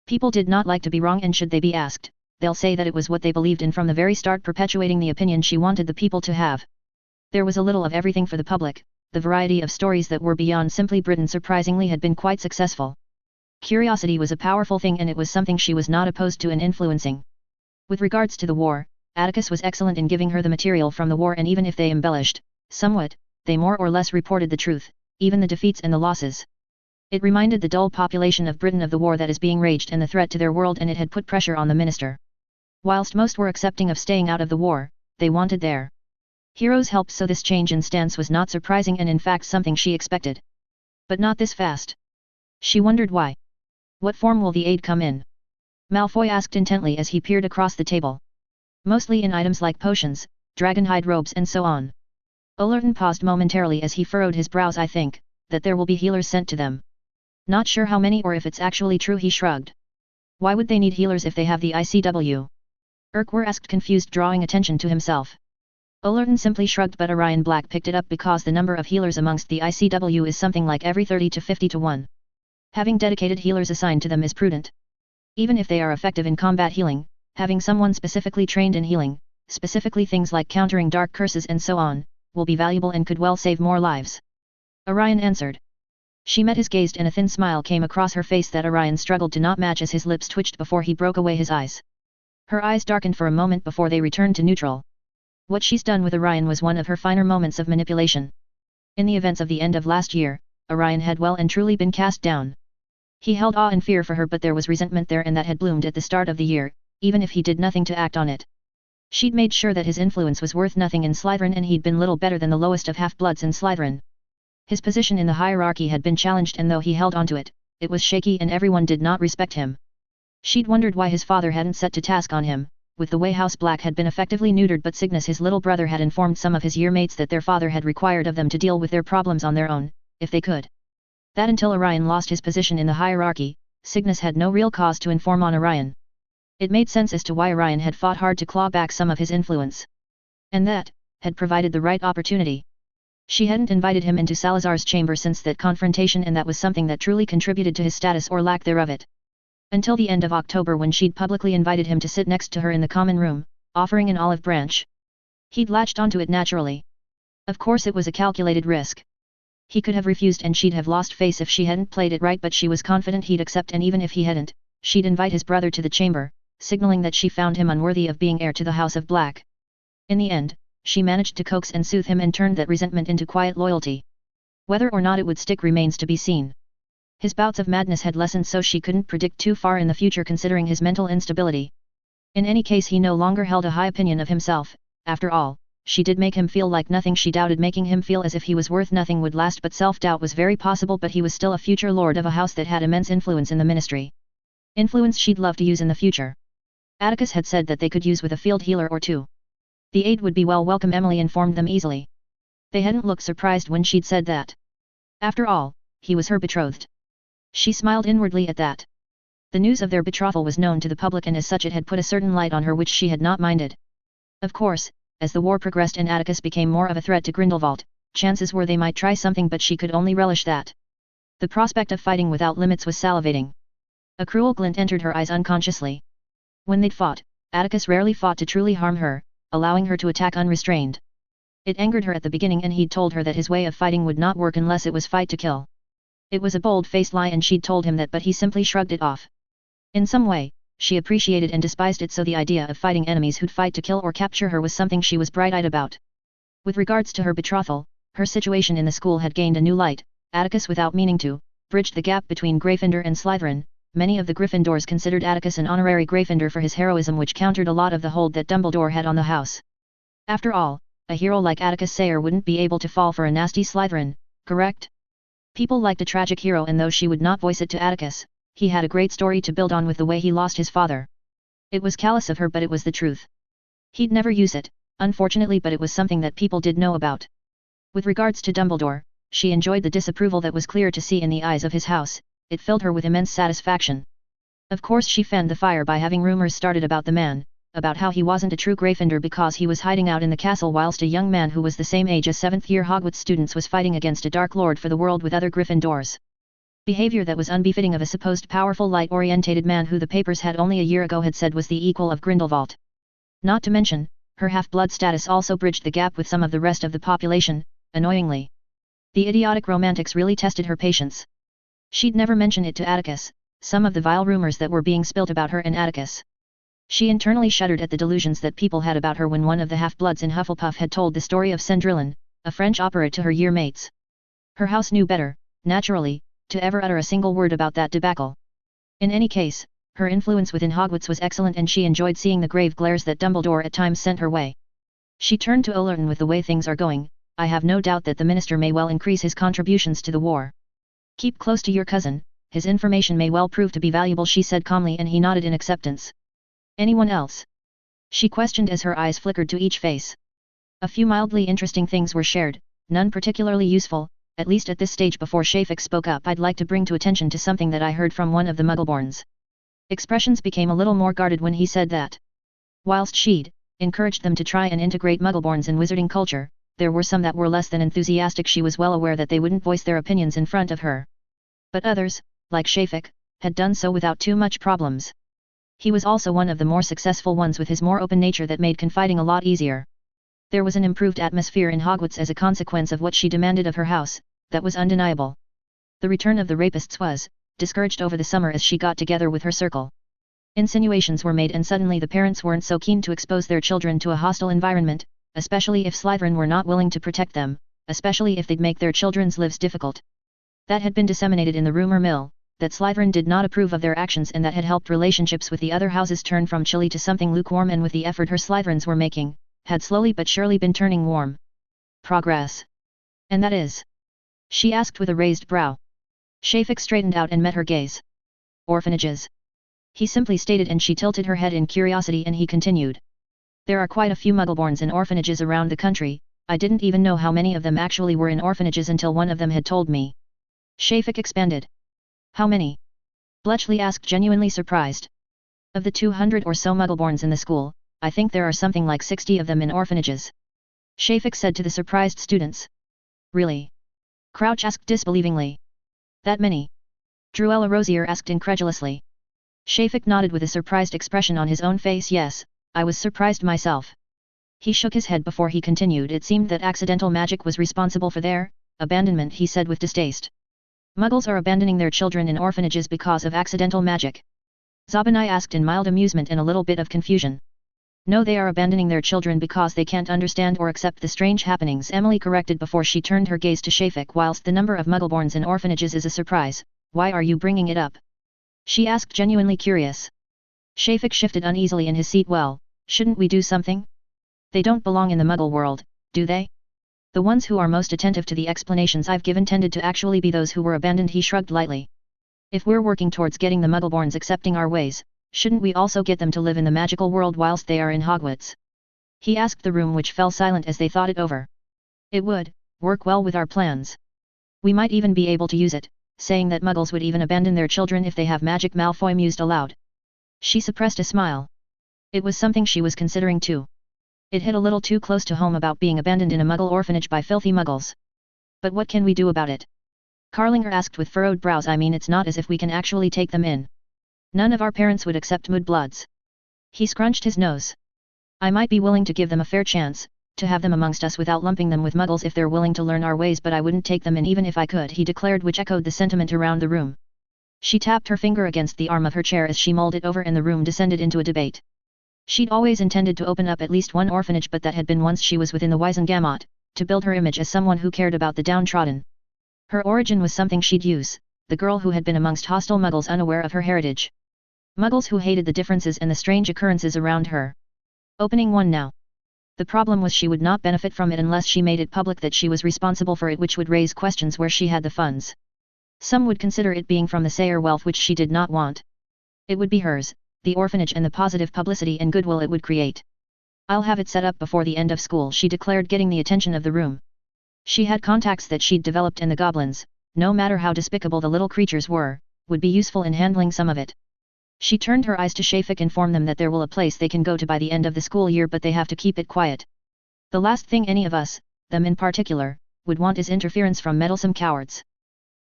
People did not like to be wrong, and should they be asked, they'll say that it was what they believed in from the very start, perpetuating the opinion she wanted the people to have. There was a little of everything for the public. The variety of stories that were beyond simply Britain surprisingly had been quite successful. Curiosity was a powerful thing, and it was something she was not opposed to and influencing. With regards to the war, Atticus was excellent in giving her the material from the war, and even if they embellished somewhat, they more or less reported the truth, even the defeats and the losses. It reminded the dull population of Britain of the war that is being waged and the threat to their world, and it had put pressure on the minister. Whilst most were accepting of staying out of the war, they wanted their heroes helped, so this change in stance was not surprising, and in fact something she expected. But not this fast. She wondered why. What form will the aid come in? Malfoy asked intently as he peered across the table. Mostly in items like potions, dragonhide robes and so on. Ollerton paused momentarily as he furrowed his brows. I think that there will be healers sent to them. Not sure how many or if it's actually true, he shrugged. Why would they need healers if they have the ICW? Urquhart asked, confused, drawing attention to himself. Ollerton simply shrugged, but Orion Black picked it up because the number of healers amongst the ICW is something like every 30 to 50 to 1. Having dedicated healers assigned to them is prudent. Even if they are effective in combat healing, having someone specifically trained in healing, specifically things like countering dark curses and so on, will be valuable and could well save more lives. Orion answered. She met his gaze, and a thin smile came across her face that Orion struggled to not match as his lips twitched before he broke away his eyes. Her eyes darkened for a moment before they returned to neutral. What she's done with Orion was one of her finer moments of manipulation. In the events of the end of last year, Orion had well and truly been cast down. He held awe and fear for her, but there was resentment there, and that had bloomed at the start of the year, even if he did nothing to act on it. She'd made sure that his influence was worth nothing in Slytherin, and he'd been little better than the lowest of half-bloods in Slytherin. His position in the hierarchy had been challenged, and though he held onto it, it was shaky and everyone did not respect him. She'd wondered why his father hadn't set to task on him, with the way House Black had been effectively neutered, but Cygnus, his little brother, had informed some of his yearmates that their father had required of them to deal with their problems on their own, if they could. That until Orion lost his position in the hierarchy, Cygnus had no real cause to inform on Orion. It made sense as to why Orion had fought hard to claw back some of his influence. And that had provided the right opportunity. She hadn't invited him into Salazar's chamber since that confrontation, and that was something that truly contributed to his status or lack thereof it. Until the end of October, when she'd publicly invited him to sit next to her in the common room, offering an olive branch. He'd latched onto it naturally. Of course it was a calculated risk. He could have refused and she'd have lost face if she hadn't played it right, but she was confident he'd accept, and even if he hadn't, she'd invite his brother to the chamber, signaling that she found him unworthy of being heir to the House of Black. In the end, she managed to coax and soothe him and turned that resentment into quiet loyalty. Whether or not it would stick remains to be seen. His bouts of madness had lessened, so she couldn't predict too far in the future considering his mental instability. In any case, he no longer held a high opinion of himself. After all, she did make him feel like nothing. She doubted making him feel as if he was worth nothing would last, but self-doubt was very possible. But he was still a future lord of a house that had immense influence in the ministry. Influence she'd love to use in the future. Atticus had said that they could use with a field healer or two. The aid would be well welcome, Emily informed them easily. They hadn't looked surprised when she'd said that. After all, he was her betrothed. She smiled inwardly at that. The news of their betrothal was known to the public, and as such it had put a certain light on her which she had not minded. Of course, as the war progressed and Atticus became more of a threat to Grindelwald, chances were they might try something, but she could only relish that. The prospect of fighting without limits was salivating. A cruel glint entered her eyes unconsciously. When they'd fought, Atticus rarely fought to truly harm her, allowing her to attack unrestrained. It angered her at the beginning, and he'd told her that his way of fighting would not work unless it was fight to kill. It was a bold-faced lie, and she'd told him that, but he simply shrugged it off. In some way, she appreciated and despised it, so the idea of fighting enemies who'd fight to kill or capture her was something she was bright-eyed about. With regards to her betrothal, her situation in the school had gained a new light. Atticus, without meaning to, bridged the gap between Gryffindor and Slytherin. Many of the Gryffindors considered Atticus an honorary Gryffindor for his heroism, which countered a lot of the hold that Dumbledore had on the house. After all, a hero like Atticus Sayre wouldn't be able to fall for a nasty Slytherin, correct? People liked a tragic hero, and though she would not voice it to Atticus, he had a great story to build on with the way he lost his father. It was callous of her, but it was the truth. He'd never use it, unfortunately, but it was something that people did know about. With regards to Dumbledore, she enjoyed the disapproval that was clear to see in the eyes of his house. It filled her with immense satisfaction. Of course, she fanned the fire by having rumors started about the man, about how he wasn't a true Gryffindor because he was hiding out in the castle whilst a young man who was the same age as 7th-year Hogwarts students was fighting against a Dark Lord for the world with other Gryffindors. Behavior that was unbefitting of a supposed powerful light-orientated man who the papers had only a year ago had said was the equal of Grindelwald. Not to mention, her half-blood status also bridged the gap with some of the rest of the population, annoyingly. The idiotic romantics really tested her patience. She'd never mention it to Atticus, some of the vile rumors that were being spilt about her and Atticus. She internally shuddered at the delusions that people had about her when one of the half-bloods in Hufflepuff had told the story of Cendrillon, a French opera, to her year mates. Her house knew better, naturally, to ever utter a single word about that debacle. In any case, her influence within Hogwarts was excellent, and she enjoyed seeing the grave glares that Dumbledore at times sent her way. She turned to Olerton. With the way things are going, I have no doubt that the minister may well increase his contributions to the war. Keep close to your cousin, his information may well prove to be valuable, she said calmly, and he nodded in acceptance. Anyone else? She questioned as her eyes flickered to each face. A few mildly interesting things were shared, none particularly useful, at least at this stage. Before Shafik spoke up, I'd like to bring to attention to something that I heard from one of the Muggleborns. Expressions became a little more guarded when he said that. Whilst she'd encouraged them to try and integrate Muggleborns in wizarding culture, there were some that were less than enthusiastic. She was well aware that they wouldn't voice their opinions in front of her. But others, like Shafik, had done so without too much problems. He was also one of the more successful ones, with his more open nature that made confiding a lot easier. There was an improved atmosphere in Hogwarts as a consequence of what she demanded of her house, that was undeniable. The return of the rapists was discouraged over the summer as she got together with her circle. Insinuations were made, and suddenly the parents weren't so keen to expose their children to a hostile environment, especially if Slytherin were not willing to protect them, especially if they'd make their children's lives difficult. That had been disseminated in the rumor mill, that Slytherin did not approve of their actions, and that had helped relationships with the other houses turn from chilly to something lukewarm, and with the effort her Slytherins were making, had slowly but surely been turning warm. Progress. And that is? She asked with a raised brow. Shafik straightened out and met her gaze. Orphanages. He simply stated, and she tilted her head in curiosity, and he continued. There are quite a few Muggleborns in orphanages around the country. I didn't even know how many of them actually were in orphanages until one of them had told me. Shafik expanded. How many? Bletchley asked, genuinely surprised. Of the 200 or so Muggleborns in the school, I think there are something like 60 of them in orphanages. Shafik said to the surprised students. Really? Crouch asked disbelievingly. That many? Druella Rosier asked incredulously. Shafik nodded with a surprised expression on his own face. Yes, I was surprised myself. He shook his head before he continued. It seemed that accidental magic was responsible for their abandonment, he said with distaste. Muggles are abandoning their children in orphanages because of accidental magic? Zabanai asked in mild amusement and a little bit of confusion. No, they are abandoning their children because they can't understand or accept the strange happenings, Emily corrected before she turned her gaze to Shafik. Whilst the number of Muggleborns in orphanages is a surprise, why are you bringing it up? She asked, genuinely curious. Shafik shifted uneasily in his seat. Well, shouldn't we do something? They don't belong in the Muggle world, do they? The ones who are most attentive to the explanations I've given tended to actually be those who were abandoned, he shrugged lightly. If we're working towards getting the Muggleborns accepting our ways, shouldn't we also get them to live in the magical world whilst they are in Hogwarts? He asked the room, which fell silent as they thought it over. It would work well with our plans. We might even be able to use it, saying that Muggles would even abandon their children if they have magic, Malfoy mused aloud. She suppressed a smile. It was something she was considering too. It hit a little too close to home about being abandoned in a Muggle orphanage by filthy Muggles. But what can we do about it? Carlinger asked with furrowed brows. I mean, it's not as if we can actually take them in. None of our parents would accept mudbloods. He scrunched his nose. I might be willing to give them a fair chance, to have them amongst us without lumping them with Muggles if they're willing to learn our ways, but I wouldn't take them in even if I could, he declared, which echoed the sentiment around the room. She tapped her finger against the arm of her chair as she mulled it over, and the room descended into a debate. She'd always intended to open up at least one orphanage, but that had been once she was within the Wisengamot, to build her image as someone who cared about the downtrodden. Her origin was something she'd use, the girl who had been amongst hostile Muggles unaware of her heritage. Muggles who hated the differences and the strange occurrences around her. Opening one now. The problem was she would not benefit from it unless she made it public that she was responsible for it, which would raise questions where she had the funds. Some would consider it being from the Sayre wealth, which she did not want. It would be hers, the orphanage, and the positive publicity and goodwill it would create. I'll have it set up before the end of school, she declared, getting the attention of the room. She had contacts that she'd developed, and the goblins, no matter how despicable the little creatures were, would be useful in handling some of it. She turned her eyes to Shafik, informed them that there will a place they can go to by the end of the school year, but they have to keep it quiet. The last thing any of us, them in particular, would want is interference from meddlesome cowards.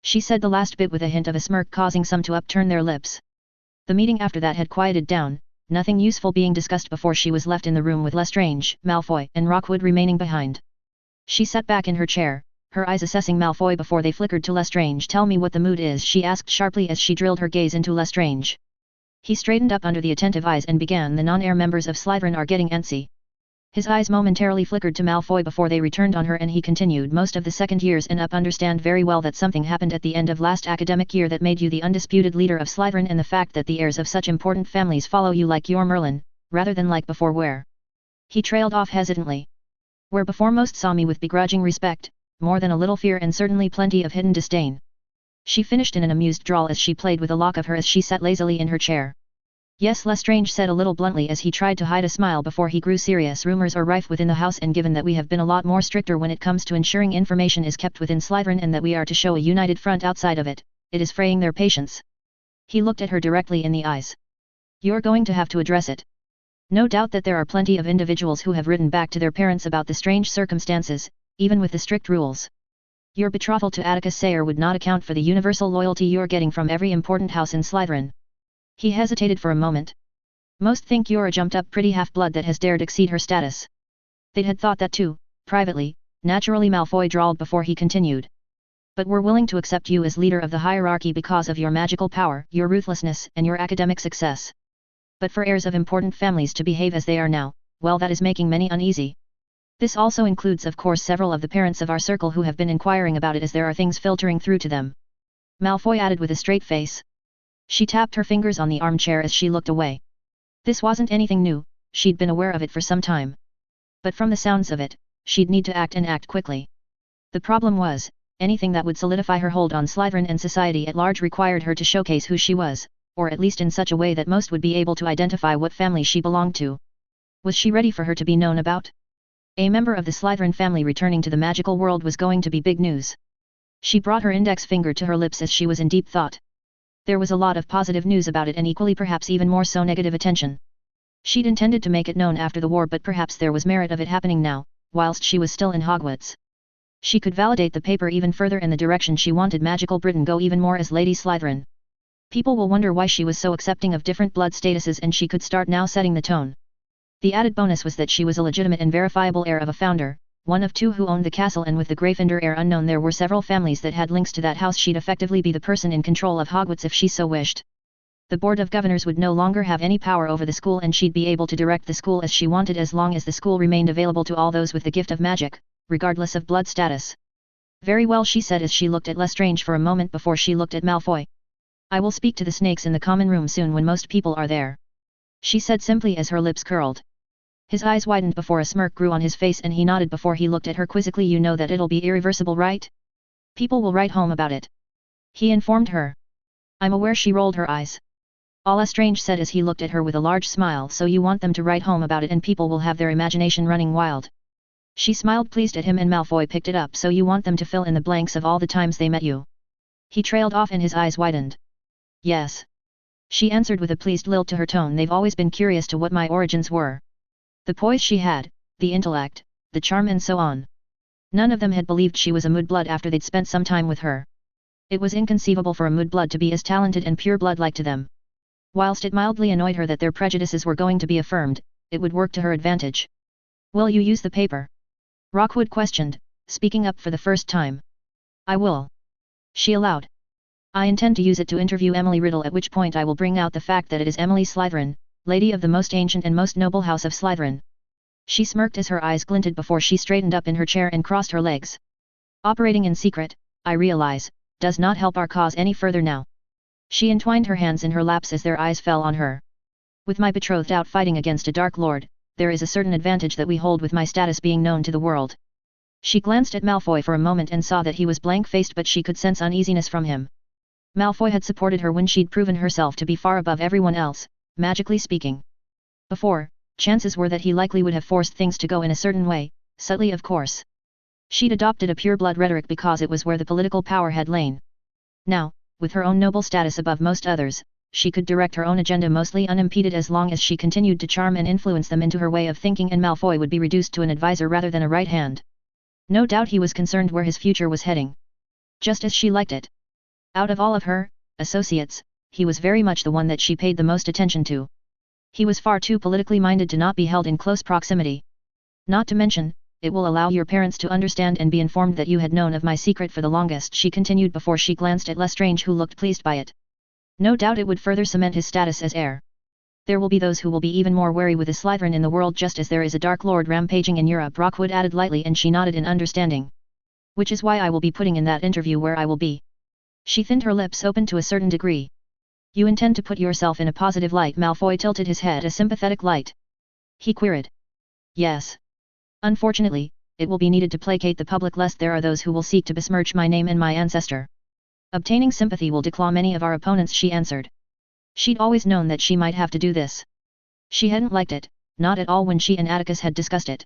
She said the last bit with a hint of a smirk, causing some to upturn their lips. The meeting after that had quieted down, nothing useful being discussed before she was left in the room with Lestrange, Malfoy, and Rockwood remaining behind. She sat back in her chair, her eyes assessing Malfoy before they flickered to Lestrange. Tell me what the mood is, she asked sharply as she drilled her gaze into Lestrange. He straightened up under the attentive eyes and began. The non-heir members of Slytherin are getting antsy. His eyes momentarily flickered to Malfoy before they returned on her, and he continued. Most of the second years and up understand very well that something happened at the end of last academic year that made you the undisputed leader of Slytherin, and the fact that the heirs of such important families follow you like you're Merlin, rather than like before, where. He trailed off hesitantly. Where before most saw me with begrudging respect, more than a little fear, and certainly plenty of hidden disdain. She finished in an amused drawl as she played with a lock of her as she sat lazily in her chair. Yes, Lestrange said a little bluntly as he tried to hide a smile before he grew serious. Rumors are rife within the house, and given that we have been a lot more stricter when it comes to ensuring information is kept within Slytherin, and that we are to show a united front outside of it, it is fraying their patience. He looked at her directly in the eyes. You're going to have to address it. No doubt that there are plenty of individuals who have written back to their parents about the strange circumstances, even with the strict rules. Your betrothal to Atticus Sayre would not account for the universal loyalty you're getting from every important house in Slytherin. He hesitated for a moment. Most think you're a jumped-up pretty half-blood that has dared exceed her status. They had thought that too, privately, naturally, Malfoy drawled before he continued. But we're willing to accept you as leader of the hierarchy because of your magical power, your ruthlessness, and your academic success. But for heirs of important families to behave as they are now, well, that is making many uneasy. This also includes, of course, several of the parents of our circle who have been inquiring about it, as there are things filtering through to them. Malfoy added with a straight face. She tapped her fingers on the armchair as she looked away. This wasn't anything new, she'd been aware of it for some time. But from the sounds of it, she'd need to act, and act quickly. The problem was, anything that would solidify her hold on Slytherin and society at large required her to showcase who she was, or at least in such a way that most would be able to identify what family she belonged to. Was she ready for her to be known about? A member of the Slytherin family returning to the magical world was going to be big news. She brought her index finger to her lips as she was in deep thought. There was a lot of positive news about it, and equally, perhaps even more so, negative attention. She'd intended to make it known after the war, but perhaps there was merit of it happening now, whilst she was still in Hogwarts. She could validate the paper even further in the direction she wanted magical Britain go even more as Lady Slytherin. People will wonder why she was so accepting of different blood statuses, and she could start now setting the tone. The added bonus was that she was a legitimate and verifiable heir of a founder, one of two who owned the castle, and with the Gryffindor heir unknown, there were several families that had links to that house. She'd effectively be the person in control of Hogwarts if she so wished. The Board of Governors would no longer have any power over the school, and she'd be able to direct the school as she wanted as long as the school remained available to all those with the gift of magic, regardless of blood status. Very well, she said as she looked at Lestrange for a moment before she looked at Malfoy. I will speak to the snakes in the common room soon when most people are there. She said simply as her lips curled. His eyes widened before a smirk grew on his face, and he nodded before he looked at her quizzically. You know that it'll be irreversible, right? People will write home about it. He informed her. I'm aware. She rolled her eyes. All Lestrange said as he looked at her with a large smile. So you want them to write home about it, and people will have their imagination running wild. She smiled pleased at him, and Malfoy picked it up. So you want them to fill in the blanks of all the times they met you. He trailed off and his eyes widened. Yes. She answered with a pleased lilt to her tone. They've always been curious to what my origins were. The poise she had, the intellect, the charm and so on. None of them had believed she was a mudblood after they'd spent some time with her. It was inconceivable for a mudblood to be as talented and pure blood-like to them. Whilst it mildly annoyed her that their prejudices were going to be affirmed, it would work to her advantage. Will you use the paper? Rockwood questioned, speaking up for the first time. I will. She allowed. I intend to use it to interview Emily Riddle, at which point I will bring out the fact that it is Emily Slytherin, lady of the most ancient and most noble house of Slytherin. She smirked as her eyes glinted before she straightened up in her chair and crossed her legs. Operating in secret, I realize, does not help our cause any further now. She entwined her hands in her laps as their eyes fell on her. With my betrothed out fighting against a Dark Lord, there is a certain advantage that we hold with my status being known to the world. She glanced at Malfoy for a moment and saw that he was blank-faced, but she could sense uneasiness from him. Malfoy had supported her when she'd proven herself to be far above everyone else, magically speaking. Before, chances were that he likely would have forced things to go in a certain way, subtly of course. She'd adopted a pure-blood rhetoric because it was where the political power had lain. Now, with her own noble status above most others, she could direct her own agenda mostly unimpeded as long as she continued to charm and influence them into her way of thinking, and Malfoy would be reduced to an advisor rather than a right hand. No doubt he was concerned where his future was heading. Just as she liked it. Out of all of her associates, he was very much the one that she paid the most attention to. He was far too politically minded to not be held in close proximity. Not to mention, it will allow your parents to understand and be informed that you had known of my secret for the longest, she continued before she glanced at Lestrange, who looked pleased by it. No doubt it would further cement his status as heir. There will be those who will be even more wary with a Slytherin in the world, just as there is a Dark Lord rampaging in Europe, Rockwood added lightly, and she nodded in understanding. Which is why I will be putting in that interview where I will be. She thinned her lips open to a certain degree. You intend to put yourself in a positive light? Malfoy tilted his head, a sympathetic light. He queried. Yes. Unfortunately, it will be needed to placate the public, lest there are those who will seek to besmirch my name and my ancestor. Obtaining sympathy will declaw many of our opponents, she answered. She'd always known that she might have to do this. She hadn't liked it, not at all when she and Atticus had discussed it.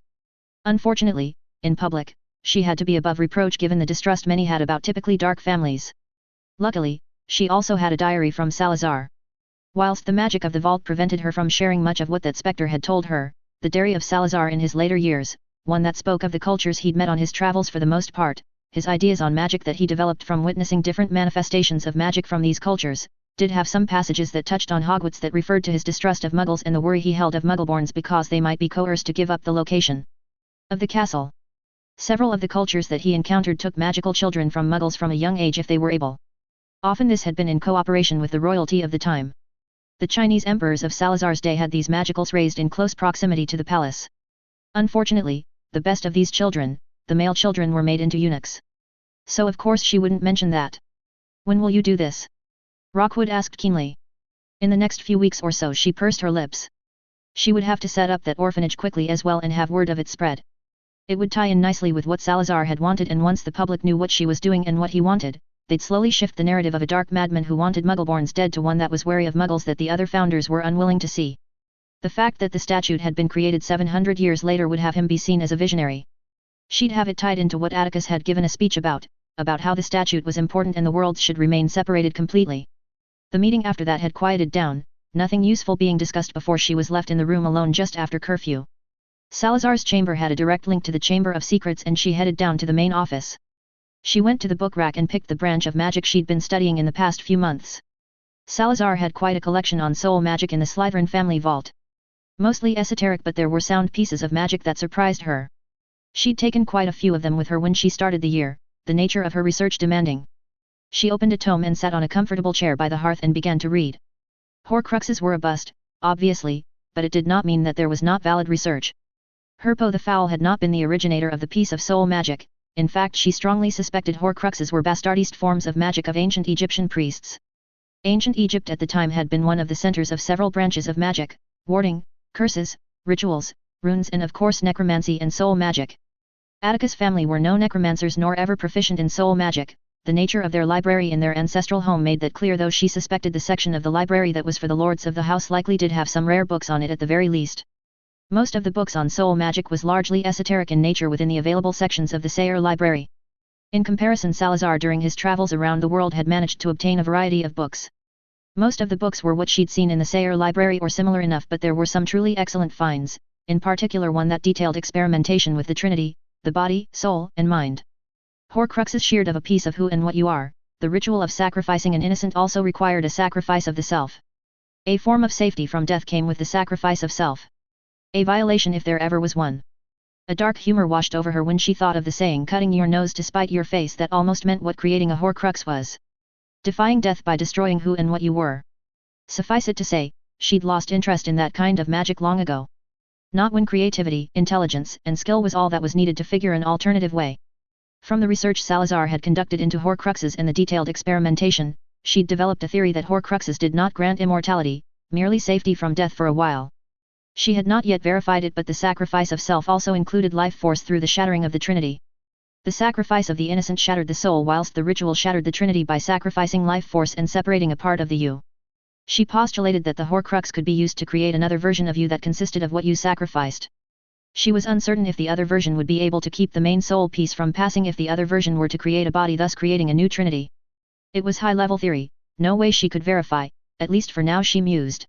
Unfortunately, in public, she had to be above reproach given the distrust many had about typically dark families. Luckily, she also had a diary from Salazar. Whilst the magic of the vault prevented her from sharing much of what that spectre had told her, the diary of Salazar in his later years, one that spoke of the cultures he'd met on his travels for the most part, his ideas on magic that he developed from witnessing different manifestations of magic from these cultures, did have some passages that touched on Hogwarts that referred to his distrust of Muggles and the worry he held of Muggleborns because they might be coerced to give up the location of the castle. Several of the cultures that he encountered took magical children from Muggles from a young age if they were able. Often this had been in cooperation with the royalty of the time. The Chinese emperors of Salazar's day had these magicals raised in close proximity to the palace. Unfortunately, the best of these children, the male children, were made into eunuchs. So of course she wouldn't mention that. When will you do this? Rockwood asked keenly. In the next few weeks or so, she pursed her lips. She would have to set up that orphanage quickly as well and have word of it spread. It would tie in nicely with what Salazar had wanted, and once the public knew what she was doing and what he wanted, they'd slowly shift the narrative of a dark madman who wanted Muggleborns dead to one that was wary of Muggles that the other founders were unwilling to see. The fact that the statute had been created 700 years later would have him be seen as a visionary. She'd have it tied into what Atticus had given a speech about how the statute was important and the worlds should remain separated completely. The meeting after that had quieted down, nothing useful being discussed before she was left in the room alone just after curfew. Salazar's chamber had a direct link to the Chamber of Secrets, and she headed down to the main office. She went to the book rack and picked the branch of magic she'd been studying in the past few months. Salazar had quite a collection on soul magic in the Slytherin family vault. Mostly esoteric, but there were sound pieces of magic that surprised her. She'd taken quite a few of them with her when she started the year, the nature of her research demanding. She opened a tome and sat on a comfortable chair by the hearth and began to read. Horcruxes were a bust, obviously, but it did not mean that there was not valid research. Herpo the Foul had not been the originator of the piece of soul magic. In fact, she strongly suspected Horcruxes were bastardized forms of magic of ancient Egyptian priests. Ancient Egypt at the time had been one of the centers of several branches of magic: warding, curses, rituals, runes, and of course necromancy and soul magic. Atticus' family were no necromancers nor ever proficient in soul magic. The nature of their library in their ancestral home made that clear, though she suspected the section of the library that was for the lords of the house likely did have some rare books on it at the very least. Most of the books on soul magic was largely esoteric in nature within the available sections of the Sayre library. In comparison, Salazar during his travels around the world had managed to obtain a variety of books. Most of the books were what she'd seen in the Sayre library or similar enough, but there were some truly excellent finds, in particular one that detailed experimentation with the Trinity, the body, soul, and mind. Horcruxes sheared of a piece of who and what you are. The ritual of sacrificing an innocent also required a sacrifice of the self. A form of safety from death came with the sacrifice of self. A violation if there ever was one. A dark humor washed over her when she thought of the saying cutting your nose to spite your face that almost meant what creating a Horcrux was. Defying death by destroying who and what you were. Suffice it to say, she'd lost interest in that kind of magic long ago. Not when creativity, intelligence, and skill was all that was needed to figure an alternative way. From the research Salazar had conducted into Horcruxes and the detailed experimentation, she'd developed a theory that Horcruxes did not grant immortality, merely safety from death for a while. She had not yet verified it, but the sacrifice of self also included life force through the shattering of the Trinity. The sacrifice of the innocent shattered the soul whilst the ritual shattered the Trinity by sacrificing life force and separating a part of the you. She postulated that the Horcrux could be used to create another version of you that consisted of what you sacrificed. She was uncertain if the other version would be able to keep the main soul piece from passing if the other version were to create a body, thus creating a new Trinity. It was high-level theory, no way she could verify, at least for now, she mused.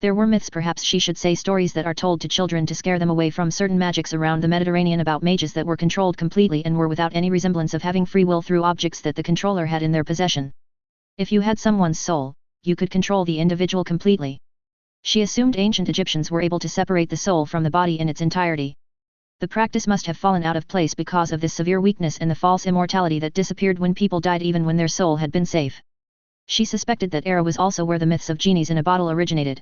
There were myths, perhaps she should say stories that are told to children to scare them away from certain magics around the Mediterranean about mages that were controlled completely and were without any resemblance of having free will through objects that the controller had in their possession. If you had someone's soul, you could control the individual completely. She assumed ancient Egyptians were able to separate the soul from the body in its entirety. The practice must have fallen out of place because of this severe weakness and the false immortality that disappeared when people died even when their soul had been safe. She suspected that era was also where the myths of genies in a bottle originated.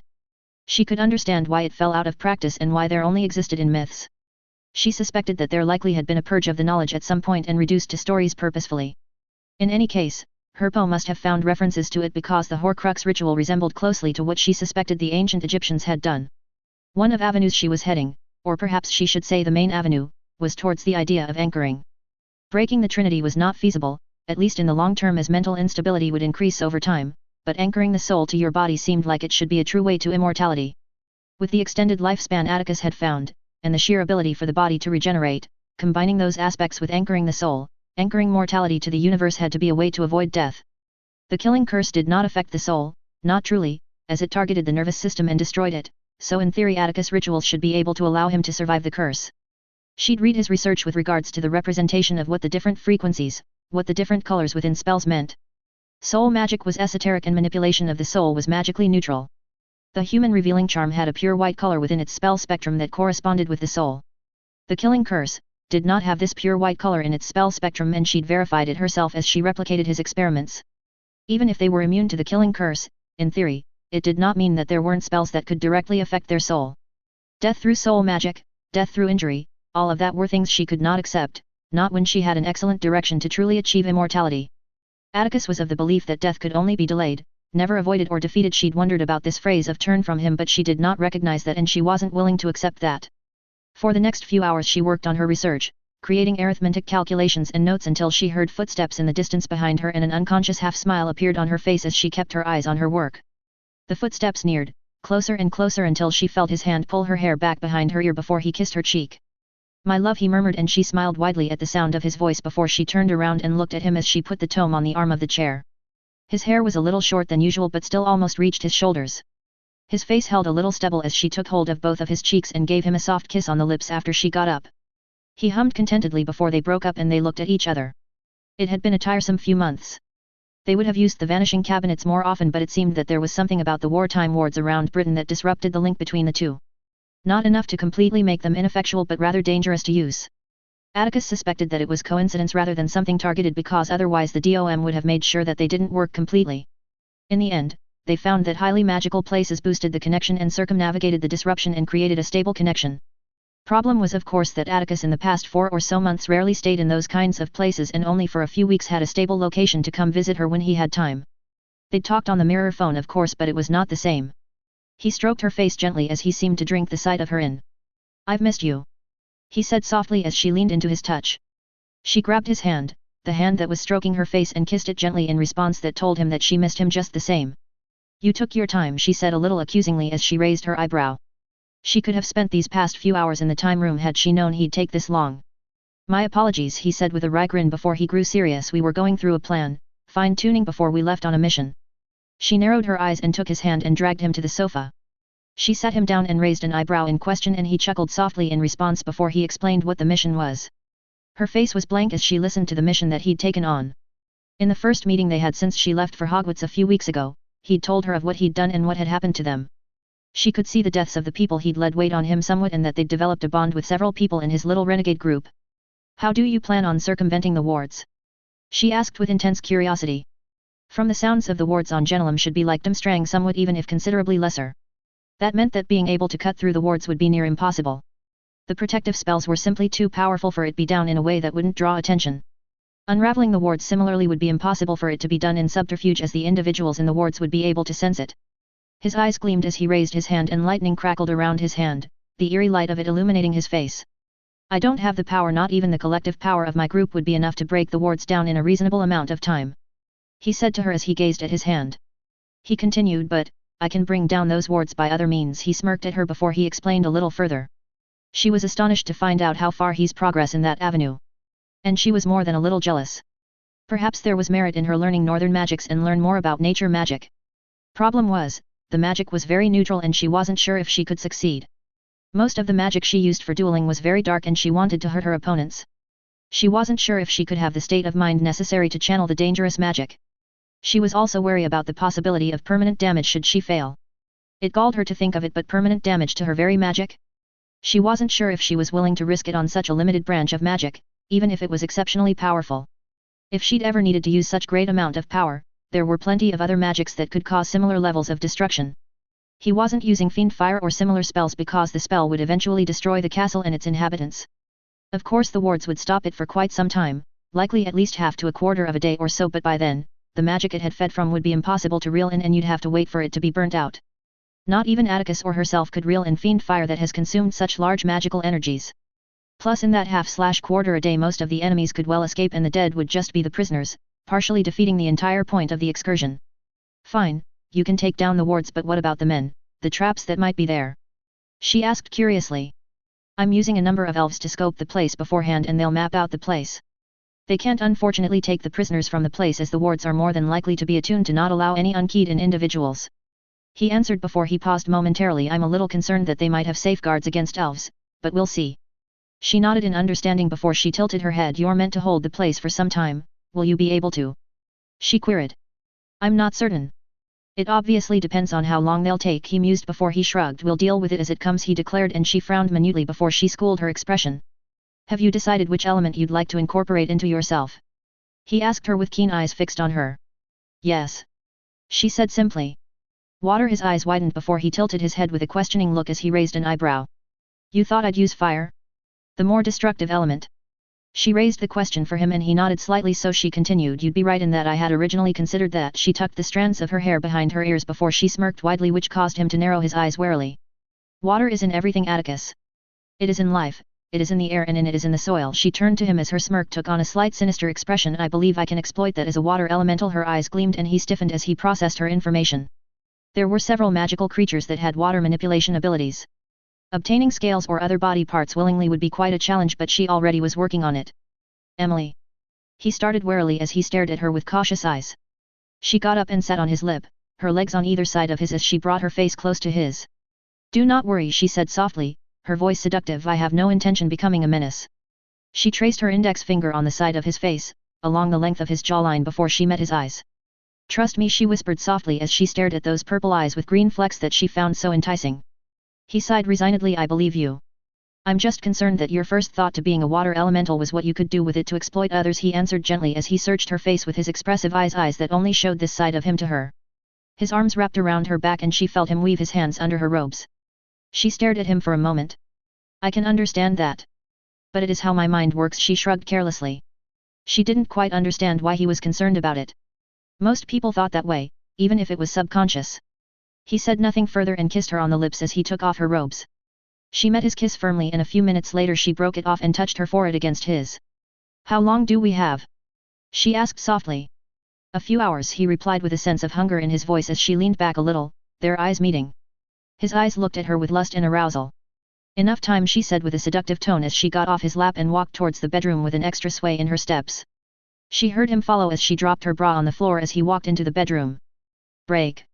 She could understand why it fell out of practice and why there only existed in myths. She suspected that there likely had been a purge of the knowledge at some point and reduced to stories purposefully. In any case, Herpo must have found references to it because the Horcrux ritual resembled closely to what she suspected the ancient Egyptians had done. One of avenues she was heading, or perhaps she should say the main avenue, was towards the idea of anchoring. Breaking the Trinity was not feasible, at least in the long term, as mental instability would increase over time, but anchoring the soul to your body seemed like it should be a true way to immortality. With the extended lifespan Atticus had found, and the sheer ability for the body to regenerate, combining those aspects with anchoring the soul, anchoring mortality to the universe had to be a way to avoid death. The killing curse did not affect the soul, not truly, as it targeted the nervous system and destroyed it, so in theory Atticus' rituals should be able to allow him to survive the curse. She'd read his research with regards to the representation of what the different frequencies, what the different colors within spells meant. Soul magic was esoteric and manipulation of the soul was magically neutral. The human revealing charm had a pure white color within its spell spectrum that corresponded with the soul. The killing curse did not have this pure white color in its spell spectrum, and she'd verified it herself as she replicated his experiments. Even if they were immune to the killing curse, in theory, it did not mean that there weren't spells that could directly affect their soul. Death through soul magic, death through injury, all of that were things she could not accept, not when she had an excellent direction to truly achieve immortality. Atticus was of the belief that death could only be delayed, never avoided or defeated. She'd wondered about this phrase of turn from him, but she did not recognize that, and she wasn't willing to accept that. For the next few hours she worked on her research, creating arithmetic calculations and notes until she heard footsteps in the distance behind her, and an unconscious half-smile appeared on her face as she kept her eyes on her work. The footsteps neared, closer and closer, until she felt his hand pull her hair back behind her ear before he kissed her cheek. "My love," he murmured, and she smiled widely at the sound of his voice before she turned around and looked at him as she put the tome on the arm of the chair. His hair was a little short than usual but still almost reached his shoulders. His face held a little stubble as she took hold of both of his cheeks and gave him a soft kiss on the lips after she got up. He hummed contentedly before they broke up, and they looked at each other. It had been a tiresome few months. They would have used the vanishing cabinets more often, but it seemed that there was something about the wartime wards around Britain that disrupted the link between the two. Not enough to completely make them ineffectual, but rather dangerous to use. Atticus suspected that it was coincidence rather than something targeted, because otherwise the DOM would have made sure that they didn't work completely. In the end, they found that highly magical places boosted the connection and circumnavigated the disruption and created a stable connection. Problem was, of course, that Atticus in the past 4 or so months rarely stayed in those kinds of places, and only for a few weeks had a stable location to come visit her when he had time. They'd talked on the mirror phone, of course, but it was not the same. He stroked her face gently as he seemed to drink the sight of her in. "I've missed you," he said softly as she leaned into his touch. She grabbed his hand, the hand that was stroking her face, and kissed it gently in response that told him that she missed him just the same. "You took your time," she said a little accusingly as she raised her eyebrow. She could have spent these past few hours in the time room had she known he'd take this long. "My apologies," he said with a wry grin before he grew serious. "We were going through a plan, fine-tuning before we left on a mission." She narrowed her eyes and took his hand and dragged him to the sofa. She sat him down and raised an eyebrow in question, and he chuckled softly in response before he explained what the mission was. Her face was blank as she listened to the mission that he'd taken on. In the first meeting they had since she left for Hogwarts a few weeks ago, he'd told her of what he'd done and what had happened to them. She could see the deaths of the people he'd led weighed on him somewhat, and that they'd developed a bond with several people in his little renegade group. "How do you plan on circumventing the wards?" she asked with intense curiosity. From the sounds of the wards on Gentleman should be like Dumstrang somewhat, even if considerably lesser. That meant that being able to cut through the wards would be near impossible. The protective spells were simply too powerful for it to be done in a way that wouldn't draw attention. Unraveling the wards similarly would be impossible for it to be done in subterfuge, as the individuals in the wards would be able to sense it. His eyes gleamed as he raised his hand and lightning crackled around his hand, the eerie light of it illuminating his face. "I don't have the power, not even the collective power of my group would be enough to break the wards down in a reasonable amount of time," he said to her as he gazed at his hand. He continued, "But I can bring down those wards by other means." He smirked at her before he explained a little further. She was astonished to find out how far he's progressed in that avenue. And she was more than a little jealous. Perhaps there was merit in her learning northern magics and learn more about nature magic. Problem was, the magic was very neutral and she wasn't sure if she could succeed. Most of the magic she used for dueling was very dark and she wanted to hurt her opponents. She wasn't sure if she could have the state of mind necessary to channel the dangerous magic. She was also wary about the possibility of permanent damage should she fail. It galled her to think of it, but permanent damage to her very magic? She wasn't sure if she was willing to risk it on such a limited branch of magic, even if it was exceptionally powerful. If she'd ever needed to use such great amount of power, there were plenty of other magics that could cause similar levels of destruction. He wasn't using fiend fire or similar spells because the spell would eventually destroy the castle and its inhabitants. Of course the wards would stop it for quite some time, likely at least half to a quarter of a day or so, but by then, the magic it had fed from would be impossible to reel in and you'd have to wait for it to be burnt out. Not even Atticus or herself could reel in fiend fire that has consumed such large magical energies. Plus in that half/quarter a day most of the enemies could well escape and the dead would just be the prisoners, partially defeating the entire point of the excursion. "Fine, you can take down the wards, but what about the men, the traps that might be there?" she asked curiously. "I'm using a number of elves to scope the place beforehand and they'll map out the place. They can't unfortunately take the prisoners from the place, as the wards are more than likely to be attuned to not allow any unkeyed-in individuals," he answered before he paused momentarily. "I'm a little concerned that they might have safeguards against elves, but we'll see." She nodded in understanding before she tilted her head. "You're meant to hold the place for some time, will you be able to?" she queried. "I'm not certain. It obviously depends on how long they'll take," he mused before he shrugged. "We'll deal with it as it comes," he declared, and she frowned minutely before she schooled her expression. "Have you decided which element you'd like to incorporate into yourself?" he asked her with keen eyes fixed on her. "Yes," she said simply. Water. His eyes widened before he tilted his head with a questioning look as he raised an eyebrow. "You thought I'd use fire? The more destructive element?" She raised the question for him and he nodded slightly, so she continued, "You'd be right in that I had originally considered that." She tucked the strands of her hair behind her ears before she smirked widely, which caused him to narrow his eyes warily. "Water is in everything, Atticus. It is in life, it is in the air, and it is in the soil." She turned to him as her smirk took on a slight sinister expression. "I believe I can exploit that as a water elemental." Her eyes gleamed and he stiffened as he processed her information. There were several magical creatures that had water manipulation abilities. Obtaining scales or other body parts willingly would be quite a challenge, but she already was working on it. "Emily." He started warily as he stared at her with cautious eyes. She got up and sat on his lip, her legs on either side of his as she brought her face close to his. "Do not worry," she said softly, her voice seductive. "I have no intention becoming a menace." She traced her index finger on the side of his face, along the length of his jawline before she met his eyes. "Trust me," she whispered softly as she stared at those purple eyes with green flecks that she found so enticing. He sighed resignedly. "I believe you. I'm just concerned that your first thought to being a water elemental was what you could do with it to exploit others," he answered gently as he searched her face with his expressive eyes that only showed this side of him to her. His arms wrapped around her back and she felt him weave his hands under her robes. She stared at him for a moment. "I can understand that. But it is how my mind works," she shrugged carelessly. She didn't quite understand why he was concerned about it. Most people thought that way, even if it was subconscious. He said nothing further and kissed her on the lips as he took off her robes. She met his kiss firmly and a few minutes later she broke it off and touched her forehead against his. "How long do we have?" she asked softly. "A few hours," he replied with a sense of hunger in his voice as she leaned back a little, their eyes meeting. His eyes looked at her with lust and arousal. "Enough time," she said with a seductive tone as she got off his lap and walked towards the bedroom with an extra sway in her steps. She heard him follow as she dropped her bra on the floor as he walked into the bedroom. Break.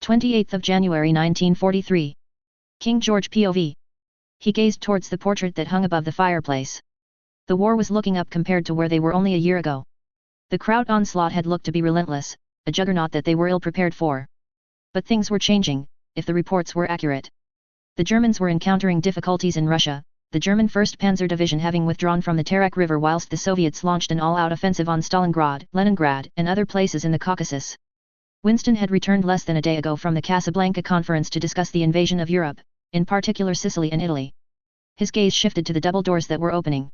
28th of January 1943. King George POV. He gazed towards the portrait that hung above the fireplace. The war was looking up compared to where they were only a year ago. The crowd onslaught had looked to be relentless, a juggernaut that they were ill-prepared for. But things were changing, if the reports were accurate. The Germans were encountering difficulties in Russia, the German 1st Panzer Division having withdrawn from the Terek River whilst the Soviets launched an all-out offensive on Stalingrad, Leningrad, and other places in the Caucasus. Winston had returned less than a day ago from the Casablanca conference to discuss the invasion of Europe, in particular Sicily and Italy. His gaze shifted to the double doors that were opening.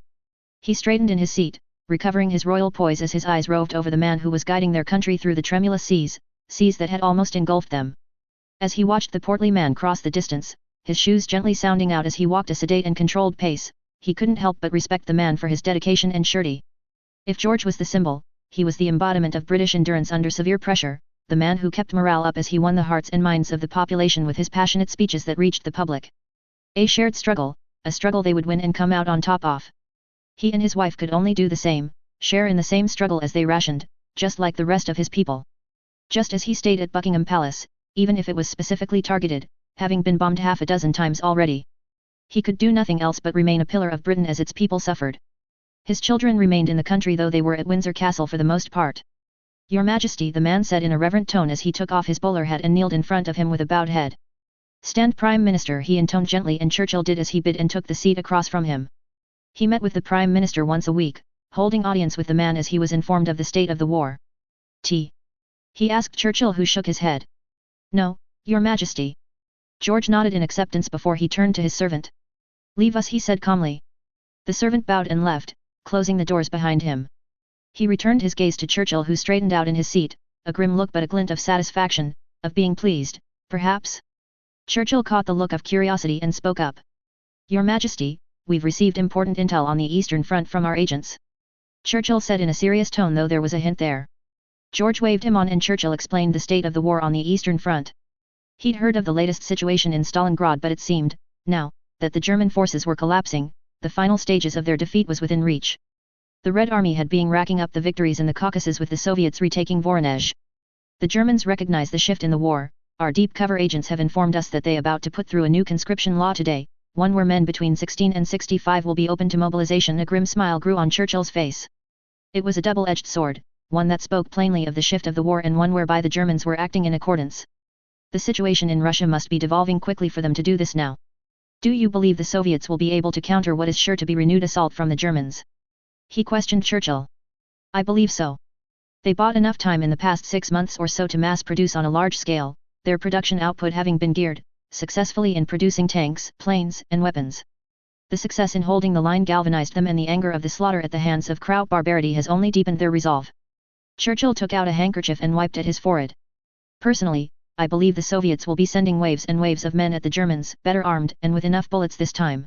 He straightened in his seat, recovering his royal poise as his eyes roved over the man who was guiding their country through the tremulous seas that had almost engulfed them. As he watched the portly man cross the distance, his shoes gently sounding out as he walked a sedate and controlled pace, he couldn't help but respect the man for his dedication and surety. If George was the symbol, he was the embodiment of British endurance under severe pressure, the man who kept morale up as he won the hearts and minds of the population with his passionate speeches that reached the public. A shared struggle, a struggle they would win and come out on top of. He and his wife could only do the same, share in the same struggle as they rationed, just like the rest of his people. Just as he stayed at Buckingham Palace, even if it was specifically targeted, having been bombed half a dozen times already. He could do nothing else but remain a pillar of Britain as its people suffered. His children remained in the country though they were at Windsor Castle for the most part. Your Majesty, the man said in a reverent tone as he took off his bowler hat and kneeled in front of him with a bowed head. Stand Prime Minister, he intoned gently, and Churchill did as he bid and took the seat across from him. He met with the Prime Minister once a week, holding audience with the man as he was informed of the state of the war. He asked Churchill, who shook his head. No, Your Majesty. George nodded in acceptance before he turned to his servant. Leave us, he said calmly. The servant bowed and left, closing the doors behind him. He returned his gaze to Churchill, who straightened out in his seat, a grim look but a glint of satisfaction, of being pleased, perhaps? Churchill caught the look of curiosity and spoke up. Your Majesty, we've received important intel on the Eastern Front from our agents. Churchill said in a serious tone, though there was a hint there. George waved him on and Churchill explained the state of the war on the Eastern Front. He'd heard of the latest situation in Stalingrad, but it seemed, now, that the German forces were collapsing, the final stages of their defeat was within reach. The Red Army had been racking up the victories in the Caucasus with the Soviets retaking Voronezh. The Germans recognize the shift in the war. Our deep cover agents have informed us that they are about to put through a new conscription law today, one where men between 16 and 65 will be open to mobilization. A grim smile grew on Churchill's face. It was a double-edged sword, one that spoke plainly of the shift of the war and one whereby the Germans were acting in accordance. The situation in Russia must be devolving quickly for them to do this now. Do you believe the Soviets will be able to counter what is sure to be renewed assault from the Germans? He questioned Churchill. I believe so. They bought enough time in the past 6 months or so to mass produce on a large scale, their production output having been geared successfully in producing tanks, planes, and weapons. The success in holding the line galvanized them, and the anger of the slaughter at the hands of Kraut barbarity has only deepened their resolve. Churchill took out a handkerchief and wiped at his forehead. Personally, I believe the Soviets will be sending waves and waves of men at the Germans, better armed and with enough bullets this time.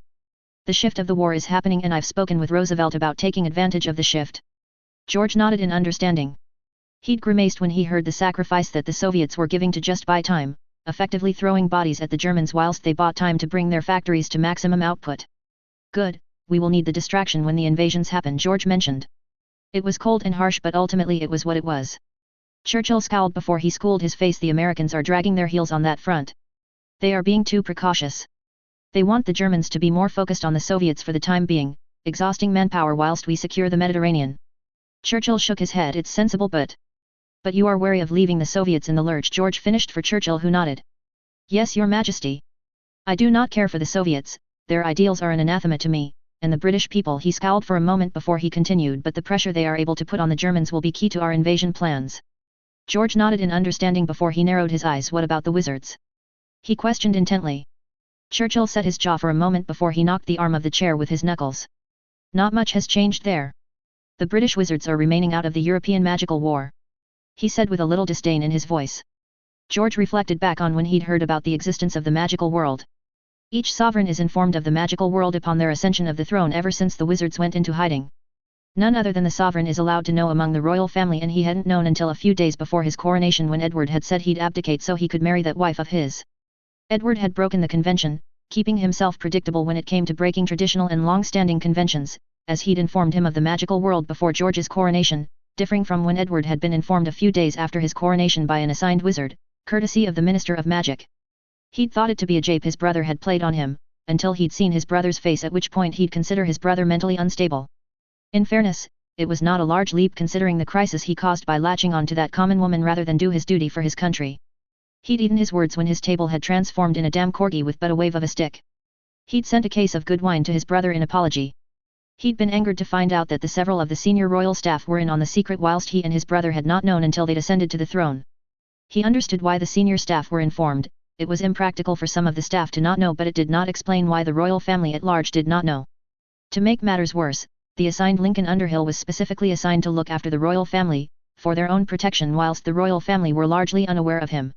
The shift of the war is happening, and I've spoken with Roosevelt about taking advantage of the shift. George nodded in understanding. He'd grimaced when he heard the sacrifice that the Soviets were giving to just buy time, effectively throwing bodies at the Germans whilst they bought time to bring their factories to maximum output. Good, we will need the distraction when the invasions happen, George mentioned. It was cold and harsh, but ultimately it was what it was. Churchill scowled before he schooled his face. The Americans are dragging their heels on that front. They are being too precautious. They want the Germans to be more focused on the Soviets for the time being, exhausting manpower whilst we secure the Mediterranean. Churchill shook his head. It's sensible, but you are wary of leaving the Soviets in the lurch, George finished for Churchill, who nodded. Yes, Your Majesty. I do not care for the Soviets, their ideals are an anathema to me, and the British people. He scowled for a moment before he continued, but the pressure they are able to put on the Germans will be key to our invasion plans. George nodded in understanding before he narrowed his eyes. What about the wizards? He questioned intently. Churchill set his jaw for a moment before he knocked the arm of the chair with his knuckles. Not much has changed there. The British wizards are remaining out of the European magical war, he said with a little disdain in his voice. George reflected back on when he'd heard about the existence of the magical world. Each sovereign is informed of the magical world upon their ascension of the throne ever since the wizards went into hiding. None other than the sovereign is allowed to know among the royal family, and he hadn't known until a few days before his coronation, when Edward had said he'd abdicate so he could marry that wife of his. Edward had broken the convention, keeping himself predictable when it came to breaking traditional and long-standing conventions, as he'd informed him of the magical world before George's coronation, differing from when Edward had been informed a few days after his coronation by an assigned wizard, courtesy of the Minister of Magic. He'd thought it to be a jape his brother had played on him, until he'd seen his brother's face, at which point he'd consider his brother mentally unstable. In fairness, it was not a large leap considering the crisis he caused by latching on to that common woman rather than do his duty for his country. He'd eaten his words when his table had transformed in a damn corgi with but a wave of a stick. He'd sent a case of good wine to his brother in apology. He'd been angered to find out that the several of the senior royal staff were in on the secret whilst he and his brother had not known until they'd ascended to the throne. He understood why the senior staff were informed. It was impractical for some of the staff to not know, but it did not explain why the royal family at large did not know. To make matters worse, the assigned Lincoln Underhill was specifically assigned to look after the royal family, for their own protection, whilst the royal family were largely unaware of him.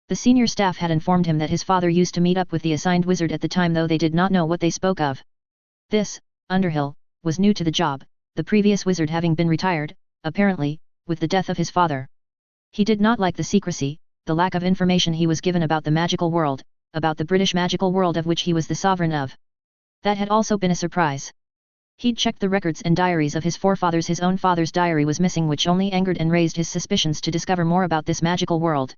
The senior staff had informed him that his father used to meet up with the assigned wizard at the time, though they did not know what they spoke of. This, Underhill, was new to the job, the previous wizard having been retired, apparently, with the death of his father. He did not like the secrecy, the lack of information he was given about the magical world, about the British magical world of which he was the sovereign of. That had also been a surprise. He'd checked the records and diaries of his forefathers. His own father's diary was missing, which only angered and raised his suspicions to discover more about this magical world.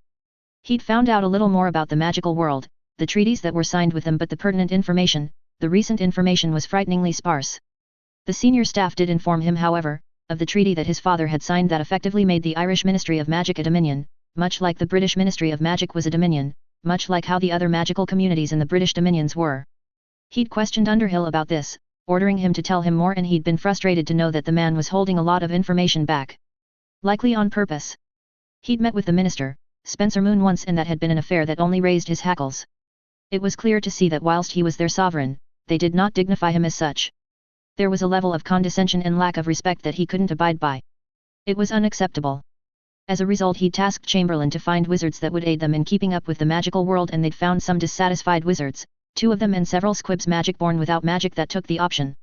He'd found out a little more about the magical world, the treaties that were signed with them, but the pertinent information, the recent information, was frighteningly sparse. The senior staff did inform him, however, of the treaty that his father had signed that effectively made the Irish Ministry of Magic a dominion, much like the British Ministry of Magic was a dominion, much like how the other magical communities in the British dominions were. He'd questioned Underhill about this, ordering him to tell him more, and he'd been frustrated to know that the man was holding a lot of information back. Likely on purpose. He'd met with the minister, Spencer Moon, once, and that had been an affair that only raised his hackles. It was clear to see that whilst he was their sovereign, they did not dignify him as such. There was a level of condescension and lack of respect that he couldn't abide by. It was unacceptable. As a result, he tasked Chamberlain to find wizards that would aid them in keeping up with the magical world, and they'd found some dissatisfied wizards, 2 of them, and several squibs magic born without magic that took the option.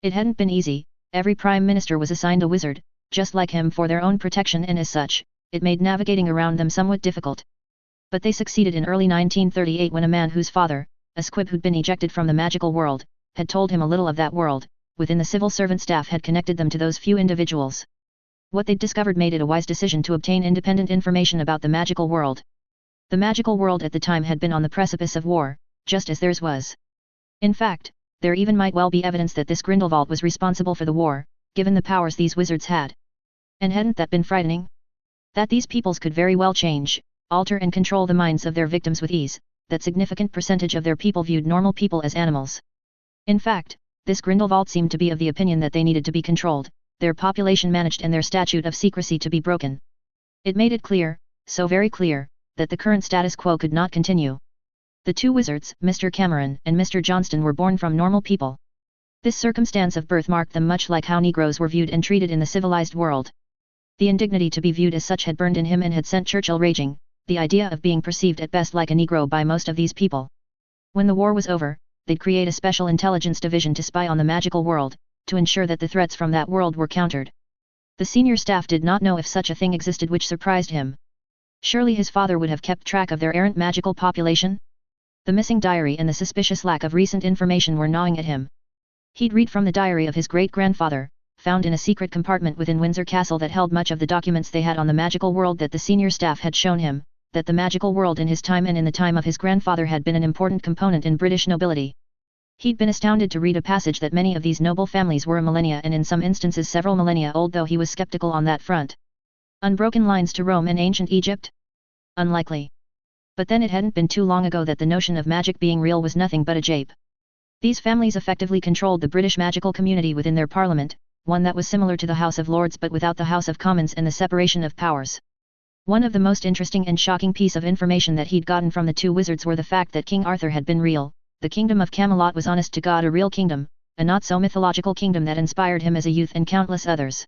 It hadn't been easy. Every prime minister was assigned a wizard, just like him, for their own protection, and as such, it made navigating around them somewhat difficult. But they succeeded in early 1938 when a man whose father, a squib who'd been ejected from the magical world, had told him a little of that world, within the civil servant staff had connected them to those few individuals. What they'd discovered made it a wise decision to obtain independent information about the magical world. The magical world at the time had been on the precipice of war, just as theirs was. In fact, there even might well be evidence that this Grindelwald was responsible for the war, given the powers these wizards had. And hadn't that been frightening? That these peoples could very well change, alter and control the minds of their victims with ease, that significant percentage of their people viewed normal people as animals. In fact, this Grindelwald seemed to be of the opinion that they needed to be controlled, their population managed, and their statute of secrecy to be broken. It made it clear, so very clear, that the current status quo could not continue. The 2 wizards, Mr. Cameron and Mr. Johnston, were born from normal people. This circumstance of birth marked them much like how Negroes were viewed and treated in the civilized world. The indignity to be viewed as such had burned in him and had sent Churchill raging, the idea of being perceived at best like a Negro by most of these people. When the war was over, they'd create a special intelligence division to spy on the magical world, to ensure that the threats from that world were countered. The senior staff did not know if such a thing existed, which surprised him. Surely his father would have kept track of their errant magical population? The missing diary and the suspicious lack of recent information were gnawing at him. He'd read from the diary of his great-grandfather, found in a secret compartment within Windsor Castle that held much of the documents they had on the magical world that the senior staff had shown him, that the magical world in his time and in the time of his grandfather had been an important component in British nobility. He'd been astounded to read a passage that many of these noble families were a millennia, and in some instances several millennia old, though he was skeptical on that front. Unbroken lines to Rome and ancient Egypt? Unlikely. But then it hadn't been too long ago that the notion of magic being real was nothing but a jape. These families effectively controlled the British magical community within their parliament, one that was similar to the House of Lords but without the House of Commons and the separation of powers. One of the most interesting and shocking piece of information that he'd gotten from the 2 wizards were the fact that King Arthur had been real. The kingdom of Camelot was honest to God a real kingdom, a not-so-mythological kingdom that inspired him as a youth and countless others.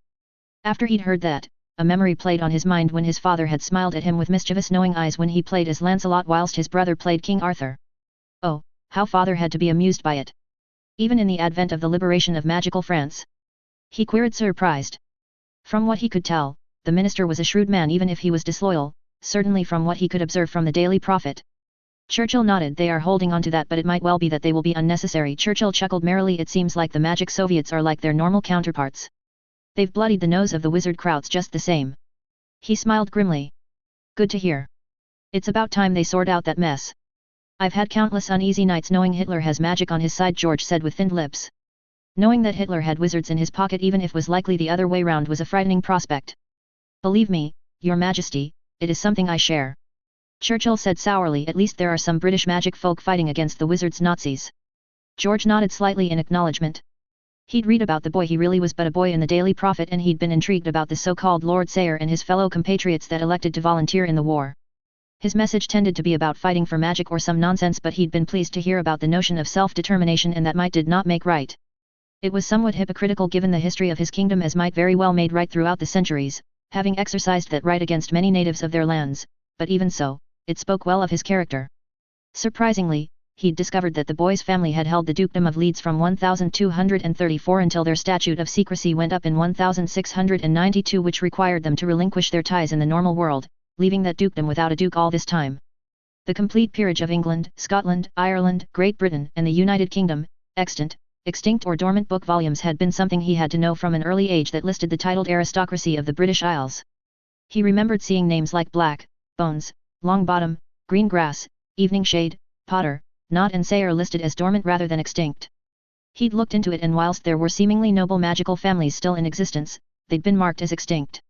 After he'd heard that, a memory played on his mind when his father had smiled at him with mischievous knowing eyes when he played as Lancelot whilst his brother played King Arthur. Oh, how father had to be amused by it. Even in the advent of the liberation of magical France. He queried, surprised. From what he could tell, the minister was a shrewd man, even if he was disloyal, certainly from what he could observe from the Daily Prophet. Churchill nodded. They are holding on to that, but it might well be that they will be unnecessary. Churchill chuckled merrily. It seems like the magic Soviets are like their normal counterparts. They've bloodied the nose of the wizard crowds just the same. He smiled grimly. Good to hear. It's about time they sort out that mess. I've had countless uneasy nights knowing Hitler has magic on his side, George said with thinned lips. Knowing that Hitler had wizards in his pocket even if was likely the other way round was a frightening prospect. Believe me, Your Majesty, it is something I share. Churchill said sourly, at least there are some British magic folk fighting against the wizards Nazis. George nodded slightly in acknowledgement. He'd read about the boy he really was but a boy in the Daily Prophet, and he'd been intrigued about the so-called Lord Sayre and his fellow compatriots that elected to volunteer in the war. His message tended to be about fighting for magic or some nonsense, but he'd been pleased to hear about the notion of self-determination and that might did not make right. It was somewhat hypocritical given the history of his kingdom, as might very well made right throughout the centuries, having exercised that right against many natives of their lands, but even so, it spoke well of his character. Surprisingly, he'd discovered that the boy's family had held the dukedom of Leeds from 1234 until their statute of secrecy went up in 1692, which required them to relinquish their ties in the normal world, leaving that dukedom without a duke all this time. The complete peerage of England, Scotland, Ireland, Great Britain, and the United Kingdom, extinct or dormant book volumes had been something he had to know from an early age that listed the titled aristocracy of the British Isles. He remembered seeing names like Black, Bones, Longbottom, Greengrass, Eveningshade, Potter, Knot and Sayre listed as dormant rather than extinct. He'd looked into it, and whilst there were seemingly noble magical families still in existence, they'd been marked as extinct.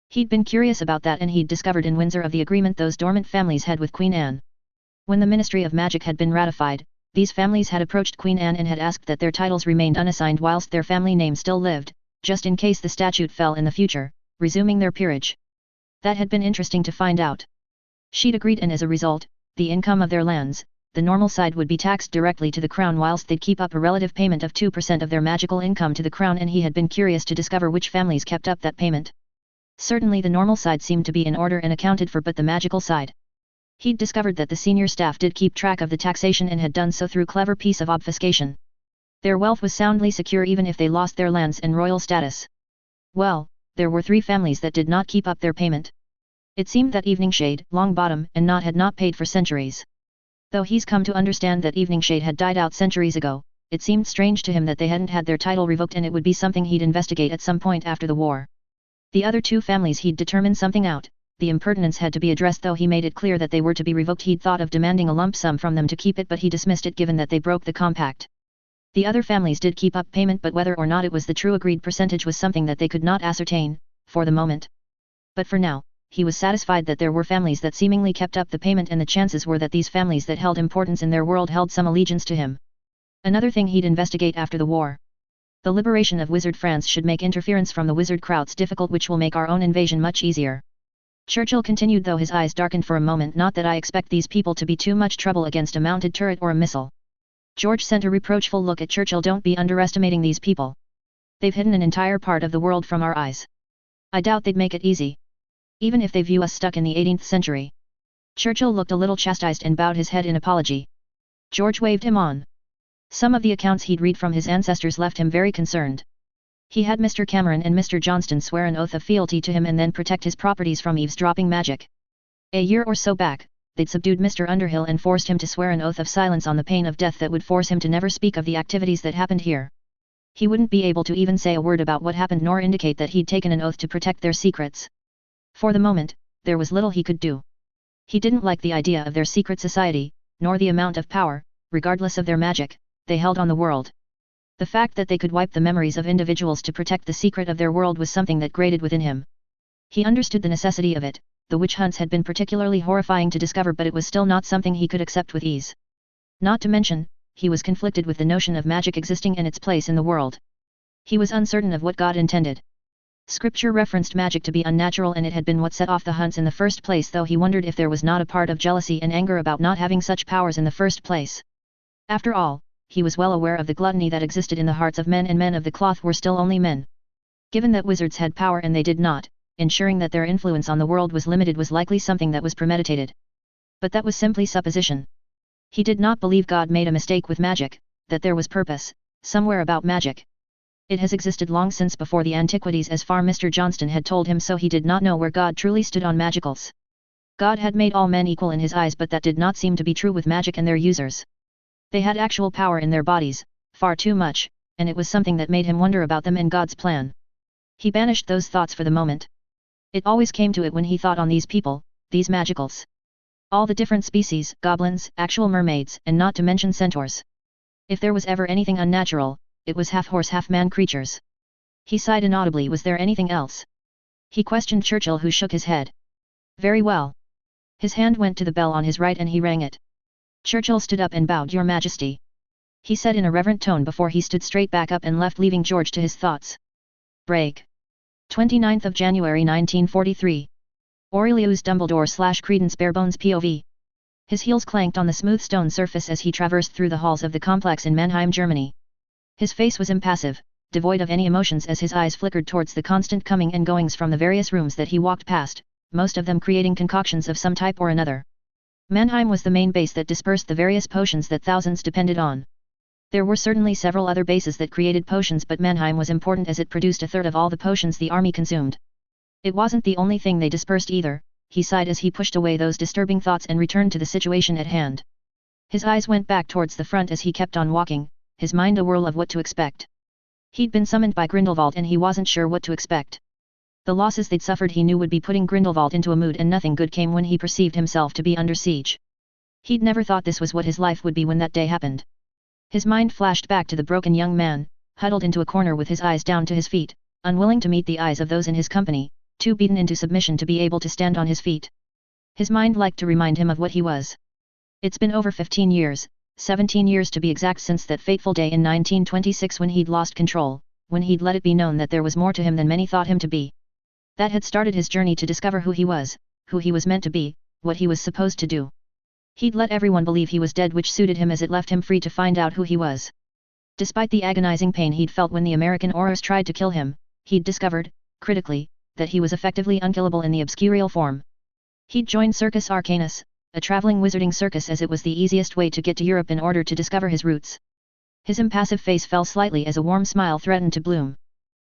He'd been curious about that, and he'd discovered in Windsor of the agreement those dormant families had with Queen Anne. When the Ministry of Magic had been ratified, these families had approached Queen Anne and had asked that their titles remained unassigned whilst their family name still lived, just in case the statute fell in the future, resuming their peerage. That had been interesting to find out. She'd agreed, and as a result, the income of their lands, the normal side, would be taxed directly to the crown whilst they'd keep up a relative payment of 2% of their magical income to the crown, and he had been curious to discover which families kept up that payment. Certainly the normal side seemed to be in order and accounted for, but the magical side. He'd discovered that the senior staff did keep track of the taxation and had done so through clever piece of obfuscation. Their wealth was soundly secure even if they lost their lands and royal status. Well, there were 3 families that did not keep up their payment. It seemed that Eveningshade, Longbottom, and Knot had not paid for centuries. Though he's come to understand that Eveningshade had died out centuries ago, it seemed strange to him that they hadn't had their title revoked, and it would be something he'd investigate at some point after the war. The other 2 families he'd determined something out. The impertinence had to be addressed, though he made it clear that they were to be revoked. He'd thought of demanding a lump sum from them to keep it, but he dismissed it given that they broke the compact. The other families did keep up payment, but whether or not it was the true agreed percentage was something that they could not ascertain, for the moment. But for now, he was satisfied that there were families that seemingly kept up the payment, and the chances were that these families that held importance in their world held some allegiance to him. Another thing he'd investigate after the war. The liberation of Wizard France should make interference from the wizard crowds difficult, which will make our own invasion much easier. Churchill continued, though his eyes darkened for a moment. Not that I expect these people to be too much trouble against a mounted turret or a missile. George sent a reproachful look at Churchill. Don't be underestimating these people. They've hidden an entire part of the world from our eyes. I doubt they'd make it easy. Even if they view us stuck in the 18th century. Churchill looked a little chastised and bowed his head in apology. George waved him on. Some of the accounts he'd read from his ancestors left him very concerned. He had Mr. Cameron and Mr. Johnston swear an oath of fealty to him and then protect his properties from eavesdropping magic. A year or so back, they'd subdued Mr. Underhill and forced him to swear an oath of silence on the pain of death that would force him to never speak of the activities that happened here. He wouldn't be able to even say a word about what happened nor indicate that he'd taken an oath to protect their secrets. For the moment, there was little he could do. He didn't like the idea of their secret society, nor the amount of power, regardless of their magic, they held on the world. The fact that they could wipe the memories of individuals to protect the secret of their world was something that grated within him. He understood the necessity of it. The witch hunts had been particularly horrifying to discover, but it was still not something he could accept with ease. Not to mention, he was conflicted with the notion of magic existing and its place in the world. He was uncertain of what God intended. Scripture referenced magic to be unnatural, and it had been what set off the hunts in the first place, though he wondered if there was not a part of jealousy and anger about not having such powers in the first place. After all, he was well aware of the gluttony that existed in the hearts of men, and men of the cloth were still only men. Given that wizards had power and they did not, ensuring that their influence on the world was limited was likely something that was premeditated. But that was simply supposition. He did not believe God made a mistake with magic, that there was purpose, somewhere about magic. It has existed long since before the antiquities, as far Mr. Johnston had told him, so he did not know where God truly stood on magicals. God had made all men equal in his eyes, but that did not seem to be true with magic and their users. They had actual power in their bodies, far too much, and it was something that made him wonder about them and God's plan. He banished those thoughts for the moment. It always came to it when he thought on these people, these magicals. All the different species, goblins, actual mermaids, and not to mention centaurs. If there was ever anything unnatural, it was half-horse half-man creatures. He sighed inaudibly. Was there anything else? He questioned Churchill, who shook his head. Very well. His hand went to the bell on his right and he rang it. Churchill stood up and bowed. Your Majesty, he said in a reverent tone before he stood straight back up and left, leaving George to his thoughts. Break. 29th of January 1943. Aurelius Dumbledore / Credence Barebones POV. His heels clanked on the smooth stone surface as he traversed through the halls of the complex in Mannheim, Germany. His face was impassive, devoid of any emotions as his eyes flickered towards the constant coming and goings from the various rooms that he walked past, most of them creating concoctions of some type or another. Mannheim was the main base that dispersed the various potions that thousands depended on. There were certainly several other bases that created potions, but Mannheim was important as it produced a third of all the potions the army consumed. It wasn't the only thing they dispersed either, he sighed as he pushed away those disturbing thoughts and returned to the situation at hand. His eyes went back towards the front as he kept on walking, his mind a whirl of what to expect. He'd been summoned by Grindelwald and he wasn't sure what to expect. The losses they'd suffered he knew would be putting Grindelwald into a mood, and nothing good came when he perceived himself to be under siege. He'd never thought this was what his life would be when that day happened. His mind flashed back to the broken young man, huddled into a corner with his eyes down to his feet, unwilling to meet the eyes of those in his company, too beaten into submission to be able to stand on his feet. His mind liked to remind him of what he was. It's been over 15 years, 17 years to be exact, since that fateful day in 1926 when he'd lost control, when he'd let it be known that there was more to him than many thought him to be. That had started his journey to discover who he was meant to be, what he was supposed to do. He'd let everyone believe he was dead, which suited him as it left him free to find out who he was. Despite the agonizing pain he'd felt when the American Aurors tried to kill him, he'd discovered, critically, that he was effectively unkillable in the obscurial form. He'd joined Circus Arcanus, a traveling wizarding circus, as it was the easiest way to get to Europe in order to discover his roots. His impassive face fell slightly as a warm smile threatened to bloom.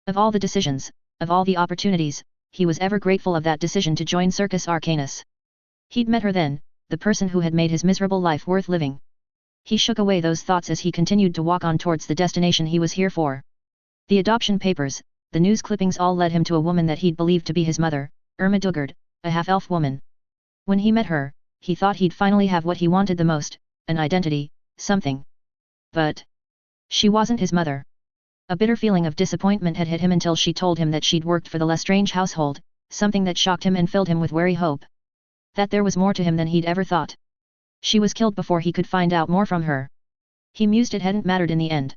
Of all the decisions, of all the opportunities, he was ever grateful of that decision to join Circus Arcanus. He'd met her then, the person who had made his miserable life worth living. He shook away those thoughts as he continued to walk on towards the destination he was here for. The adoption papers, the news clippings, all led him to a woman that he'd believed to be his mother, Irma Dugard, a half-elf woman. When he met her, he thought he'd finally have what he wanted the most, an identity, something. But she wasn't his mother. A bitter feeling of disappointment had hit him until she told him that she'd worked for the Lestrange household, something that shocked him and filled him with wary hope. That there was more to him than he'd ever thought. She was killed before he could find out more from her. He mused it hadn't mattered in the end.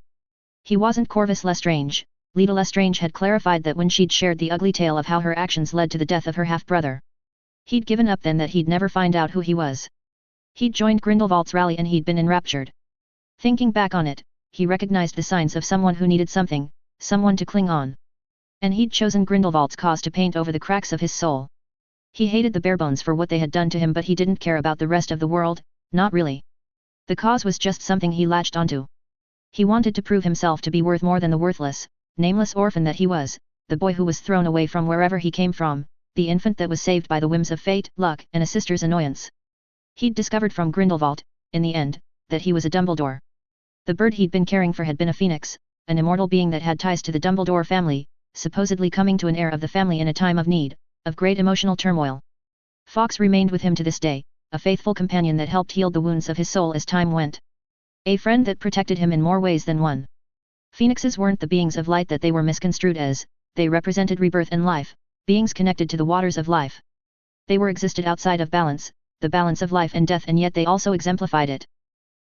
He wasn't Corvus Lestrange. Leda Lestrange had clarified that when she'd shared the ugly tale of how her actions led to the death of her half-brother. He'd given up then that he'd never find out who he was. He'd joined Grindelwald's rally and he'd been enraptured. Thinking back on it, he recognized the signs of someone who needed something, someone to cling on. And he'd chosen Grindelwald's cause to paint over the cracks of his soul. He hated the Barebones for what they had done to him, but he didn't care about the rest of the world, not really. The cause was just something he latched onto. He wanted to prove himself to be worth more than the worthless, nameless orphan that he was, the boy who was thrown away from wherever he came from, the infant that was saved by the whims of fate, luck, and a sister's annoyance. He'd discovered from Grindelwald, in the end, that he was a Dumbledore. The bird he'd been caring for had been a phoenix, an immortal being that had ties to the Dumbledore family, supposedly coming to an heir of the family in a time of need, of great emotional turmoil. Fawkes remained with him to this day, a faithful companion that helped heal the wounds of his soul as time went. A friend that protected him in more ways than one. Phoenixes weren't the beings of light that they were misconstrued as, they represented rebirth and life, beings connected to the waters of life. They existed outside of balance, the balance of life and death, and yet they also exemplified it.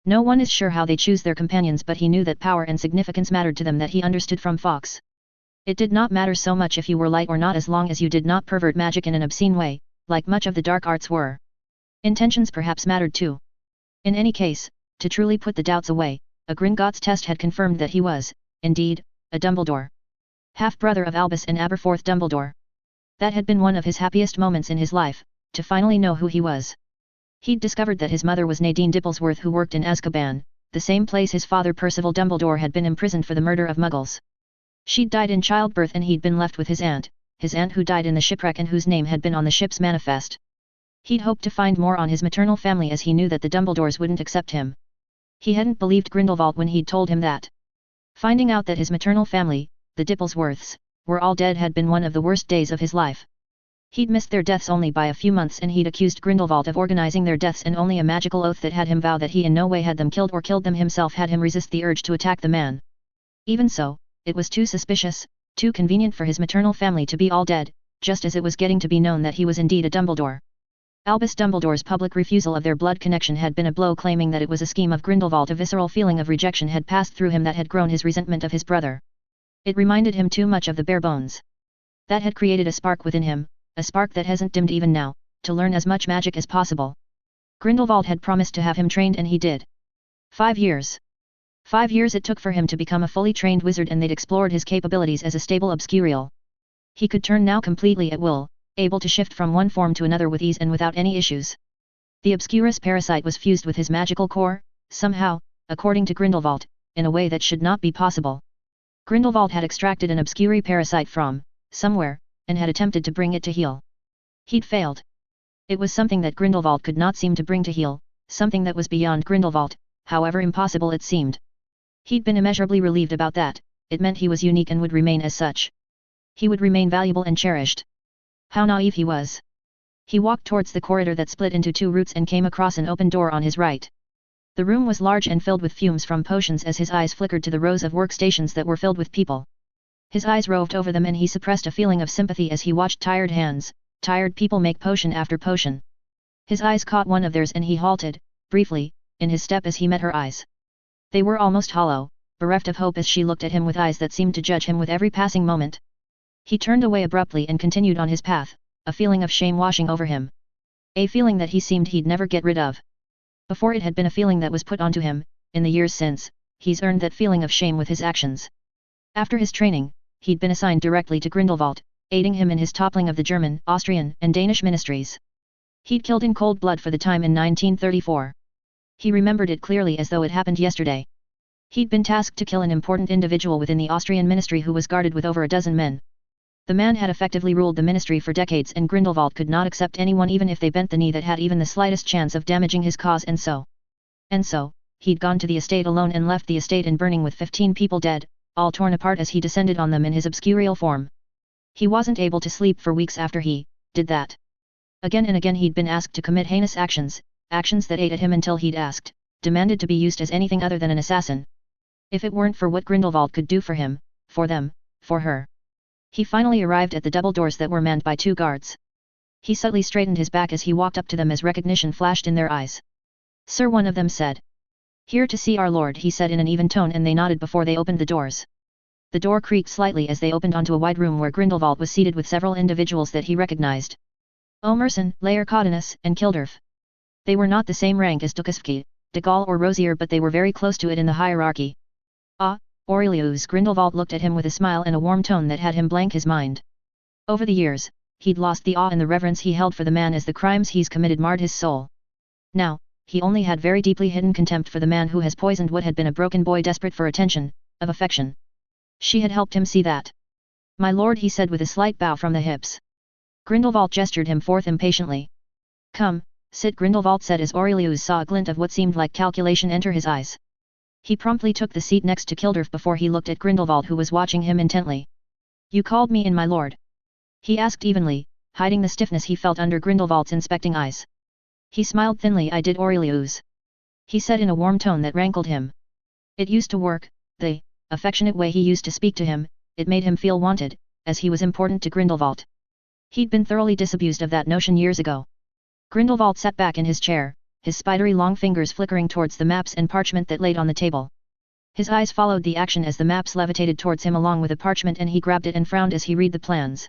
No one is sure how they choose their companions, but he knew that power and significance mattered to them, that he understood from Fawkes. It did not matter so much if you were light or not, as long as you did not pervert magic in an obscene way, like much of the dark arts were. Intentions perhaps mattered too. In any case, to truly put the doubts away, a Gringotts test had confirmed that he was, indeed, a Dumbledore. Half-brother of Albus and Aberforth Dumbledore. That had been one of his happiest moments in his life, to finally know who he was. He'd discovered that his mother was Nadine Dipplesworth, who worked in Azkaban, the same place his father Percival Dumbledore had been imprisoned for the murder of Muggles. She'd died in childbirth and he'd been left with his aunt who died in the shipwreck and whose name had been on the ship's manifest. He'd hoped to find more on his maternal family, as he knew that the Dumbledores wouldn't accept him. He hadn't believed Grindelwald when he'd told him that. Finding out that his maternal family, the Dipplesworths, were all dead had been one of the worst days of his life. He'd missed their deaths only by a few months, and he'd accused Grindelwald of organizing their deaths, and only a magical oath that had him vow that he in no way had them killed or killed them himself had him resist the urge to attack the man. Even so, it was too suspicious, too convenient for his maternal family to be all dead, just as it was getting to be known that he was indeed a Dumbledore. Albus Dumbledore's public refusal of their blood connection had been a blow, claiming that it was a scheme of Grindelwald. A visceral feeling of rejection had passed through him that had grown his resentment of his brother. It reminded him too much of the bare bones. That had created a spark within him, a spark that hasn't dimmed even now, to learn as much magic as possible. Grindelwald had promised to have him trained, and he did. 5 years. 5 years it took for him to become a fully trained wizard, and they'd explored his capabilities as a stable obscurial. He could turn now completely at will, able to shift from one form to another with ease and without any issues. The Obscurus parasite was fused with his magical core, somehow, according to Grindelwald, in a way that should not be possible. Grindelwald had extracted an Obscuri parasite from somewhere, and had attempted to bring it to heal. He'd failed. It was something that Grindelwald could not seem to bring to heal, something that was beyond Grindelwald, however impossible it seemed. He'd been immeasurably relieved about that. It meant he was unique and would remain as such. He would remain valuable and cherished. How naive he was. He walked towards the corridor that split into 2 routes and came across an open door on his right. The room was large and filled with fumes from potions as his eyes flickered to the rows of workstations that were filled with people. His eyes roved over them, and he suppressed a feeling of sympathy as he watched tired hands, tired people make potion after potion. His eyes caught one of theirs, and he halted, briefly, in his step as he met her eyes. They were almost hollow, bereft of hope as she looked at him with eyes that seemed to judge him with every passing moment. He turned away abruptly and continued on his path, a feeling of shame washing over him. A feeling that he seemed he'd never get rid of. Before, it had been a feeling that was put onto him. In the years since, he's earned that feeling of shame with his actions. After his training, he'd been assigned directly to Grindelwald, aiding him in his toppling of the German, Austrian, and Danish ministries. He'd killed in cold blood for the time in 1934. He remembered it clearly as though it happened yesterday. He'd been tasked to kill an important individual within the Austrian ministry who was guarded with over a dozen men. The man had effectively ruled the ministry for decades, and Grindelwald could not accept anyone even if they bent the knee that had even the slightest chance of damaging his cause, and so, he'd gone to the estate alone and left the estate in burning with 15 people dead, all torn apart as he descended on them in his obscurial form. He wasn't able to sleep for weeks after he did that. Again and again he'd been asked to commit heinous actions, actions that ate at him until he'd demanded to be used as anything other than an assassin. If it weren't for what Grindelwald could do for him, for them, for her. He finally arrived at the double doors that were manned by 2 guards. He subtly straightened his back as he walked up to them as recognition flashed in their eyes. "Sir," one of them said. "Here to see our lord," he said in an even tone, and they nodded before they opened the doors. The door creaked slightly as they opened onto a wide room where Grindelwald was seated with several individuals that he recognized. Omerson, Laercoddinus, and Kildorf. They were not the same rank as Dukasvki, de Gaulle or Rosier, but they were very close to it in the hierarchy. "Ah, Aurelius," Grindelwald looked at him with a smile and a warm tone that had him blank his mind. Over the years, he'd lost the awe and the reverence he held for the man as the crimes he's committed marred his soul. Now, he only had very deeply hidden contempt for the man who has poisoned what had been a broken boy desperate for attention, of affection. She had helped him see that. "My lord," he said with a slight bow from the hips. Grindelwald gestured him forth impatiently. "Come, sit," Grindelwald said as Aurelius saw a glint of what seemed like calculation enter his eyes. He promptly took the seat next to Kildorf before he looked at Grindelwald, who was watching him intently. "You called me in, my lord?" he asked evenly, hiding the stiffness he felt under Grindelwald's inspecting eyes. He smiled thinly. "I did, Aurelius," he said in a warm tone that rankled him. It used to work, the affectionate way he used to speak to him. It made him feel wanted, as he was important to Grindelwald. He'd been thoroughly disabused of that notion years ago. Grindelwald sat back in his chair, his spidery long fingers flickering towards the maps and parchment that laid on the table. His eyes followed the action as the maps levitated towards him along with a parchment, and he grabbed it and frowned as he read the plans.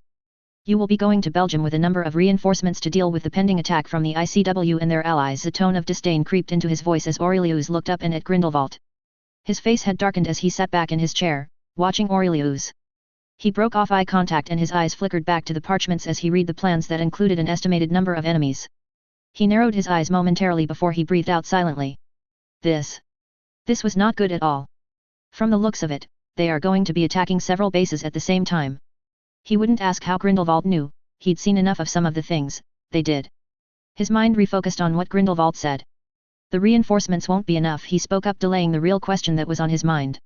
"You will be going to Belgium with a number of reinforcements to deal with the pending attack from the ICW and their allies." A tone of disdain creeped into his voice as Aurelius looked up and at Grindelwald. His face had darkened as he sat back in his chair, watching Aurelius. He broke off eye contact and his eyes flickered back to the parchments as he read the plans that included an estimated number of enemies. He narrowed his eyes momentarily before he breathed out silently. This was not good at all. From the looks of it, they are going to be attacking several bases at the same time. He wouldn't ask how Grindelwald knew. He'd seen enough of some of the things they did. His mind refocused on what Grindelwald said. "The reinforcements won't be enough," he spoke up, delaying the real question that was on his mind.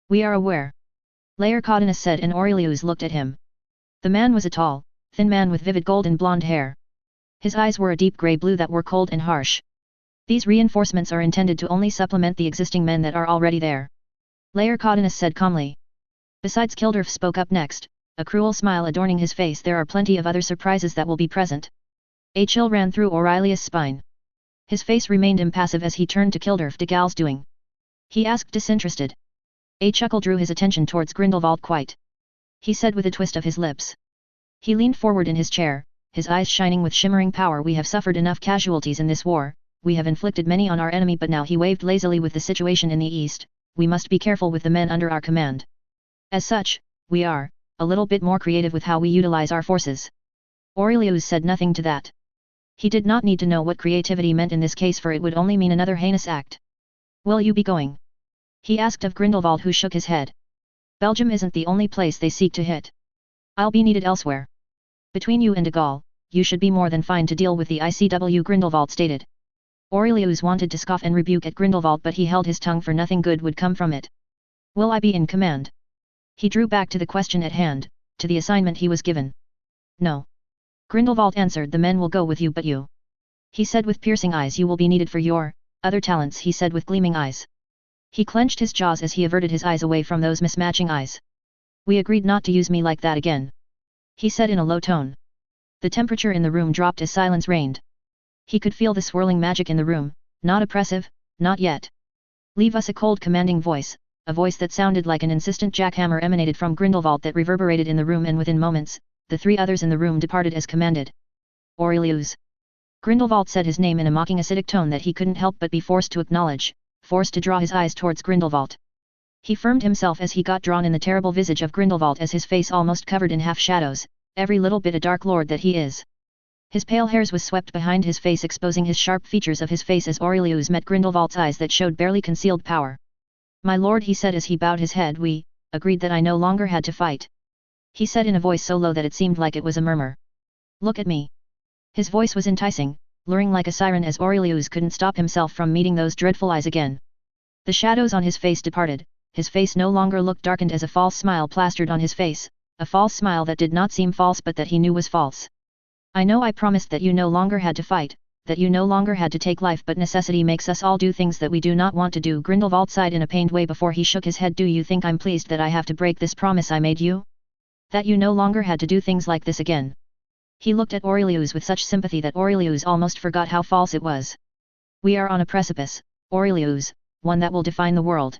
"We are aware," Laercoddinus said, and Aurelius looked at him. The man was a tall, thin man with vivid golden blonde hair. His eyes were a deep grey blue that were cold and harsh. These reinforcements are intended to only supplement the existing men that are already there. Laer Codinus said calmly. Besides, Kildorf spoke up next, a cruel smile adorning his face. There are plenty of other surprises that will be present. A chill ran through Aurelius' spine. His face remained impassive as he turned to Kildorf. De Gal's doing? He asked disinterested. A chuckle drew his attention towards Grindelwald. Quite. He said with a twist of his lips. He leaned forward in his chair, his eyes shining with shimmering power. We have suffered enough casualties in this war, we have inflicted many on our enemy, but now he waved lazily with the situation in the east, we must be careful with the men under our command. As such, we are, a little bit more creative with how we utilize our forces. Aurelius said nothing to that. He did not need to know what creativity meant in this case, for it would only mean another heinous act. Will you be going? He asked of Grindelwald, who shook his head. Belgium isn't the only place they seek to hit. I'll be needed elsewhere. Between you and de Gaulle, you should be more than fine to deal with the ICW, Grindelwald stated. Aurelius wanted to scoff and rebuke at Grindelwald, but he held his tongue, for nothing good would come from it. Will I be in command? He drew back to the question at hand, to the assignment he was given. No. Grindelwald answered. The men will go with you, but you. He said with piercing eyes. You will be needed for your other talents, he said with gleaming eyes. He clenched his jaws as he averted his eyes away from those mismatching eyes. We agreed not to use me like that again, he said in a low tone. The temperature in the room dropped as silence reigned. He could feel the swirling magic in the room, not oppressive, not yet. Leave us, a cold commanding voice, a voice that sounded like an insistent jackhammer, emanated from Grindelwald that reverberated in the room, and within moments, the three others in the room departed as commanded. Aurelius. Grindelwald said his name in a mocking acidic tone that he couldn't help but be forced to acknowledge, forced to draw his eyes towards Grindelwald. He firmed himself as he got drawn in the terrible visage of Grindelwald, as his face almost covered in half shadows, every little bit a dark lord that he is. His pale hairs was swept behind his face, exposing his sharp features of his face as Aurelius met Grindelwald's eyes that showed barely concealed power. My lord, he said as he bowed his head, we agreed that I no longer had to fight. He said in a voice so low that it seemed like it was a murmur. Look at me. His voice was enticing, luring like a siren, as Aurelius couldn't stop himself from meeting those dreadful eyes again. The shadows on his face departed, his face no longer looked darkened as a false smile plastered on his face, a false smile that did not seem false but that he knew was false. I know I promised that you no longer had to fight, that you no longer had to take life, but necessity makes us all do things that we do not want to do. Grindelwald sighed in a pained way before he shook his head. Do you think I'm pleased that I have to break this promise I made you? That you no longer had to do things like this again? He looked at Aurelius with such sympathy that Aurelius almost forgot how false it was. We are on a precipice, Aurelius, one that will define the world.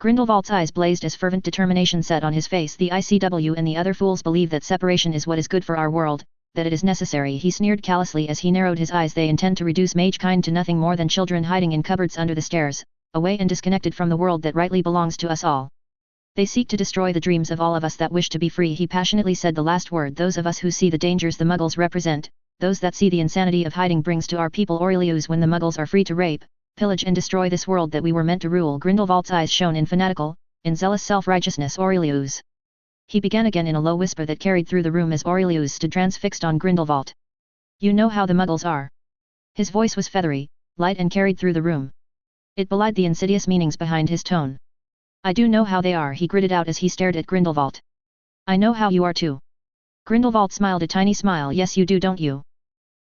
Grindelwald's eyes blazed as fervent determination set on his face. The ICW and the other fools believe that separation is what is good for our world, that it is necessary. He sneered callously as he narrowed his eyes. They intend to reduce mage kind to nothing more than children hiding in cupboards under the stairs, away and disconnected from the world that rightly belongs to us all. They seek to destroy the dreams of all of us that wish to be free. He passionately said the last word. Those of us who see the dangers the Muggles represent, those that see the insanity of hiding brings to our people. Aurelius, when the Muggles are free to rape, pillage and destroy this world that we were meant to rule. Grindelwald's eyes shone in fanatical, in zealous self-righteousness. Aurelius. He began again in a low whisper that carried through the room as Aurelius stood transfixed on Grindelwald. You know how the Muggles are. His voice was feathery, light, and carried through the room. It belied the insidious meanings behind his tone. I do know how they are, he gritted out as he stared at Grindelwald. I know how you are too. Grindelwald smiled a tiny smile. Yes you do, don't you?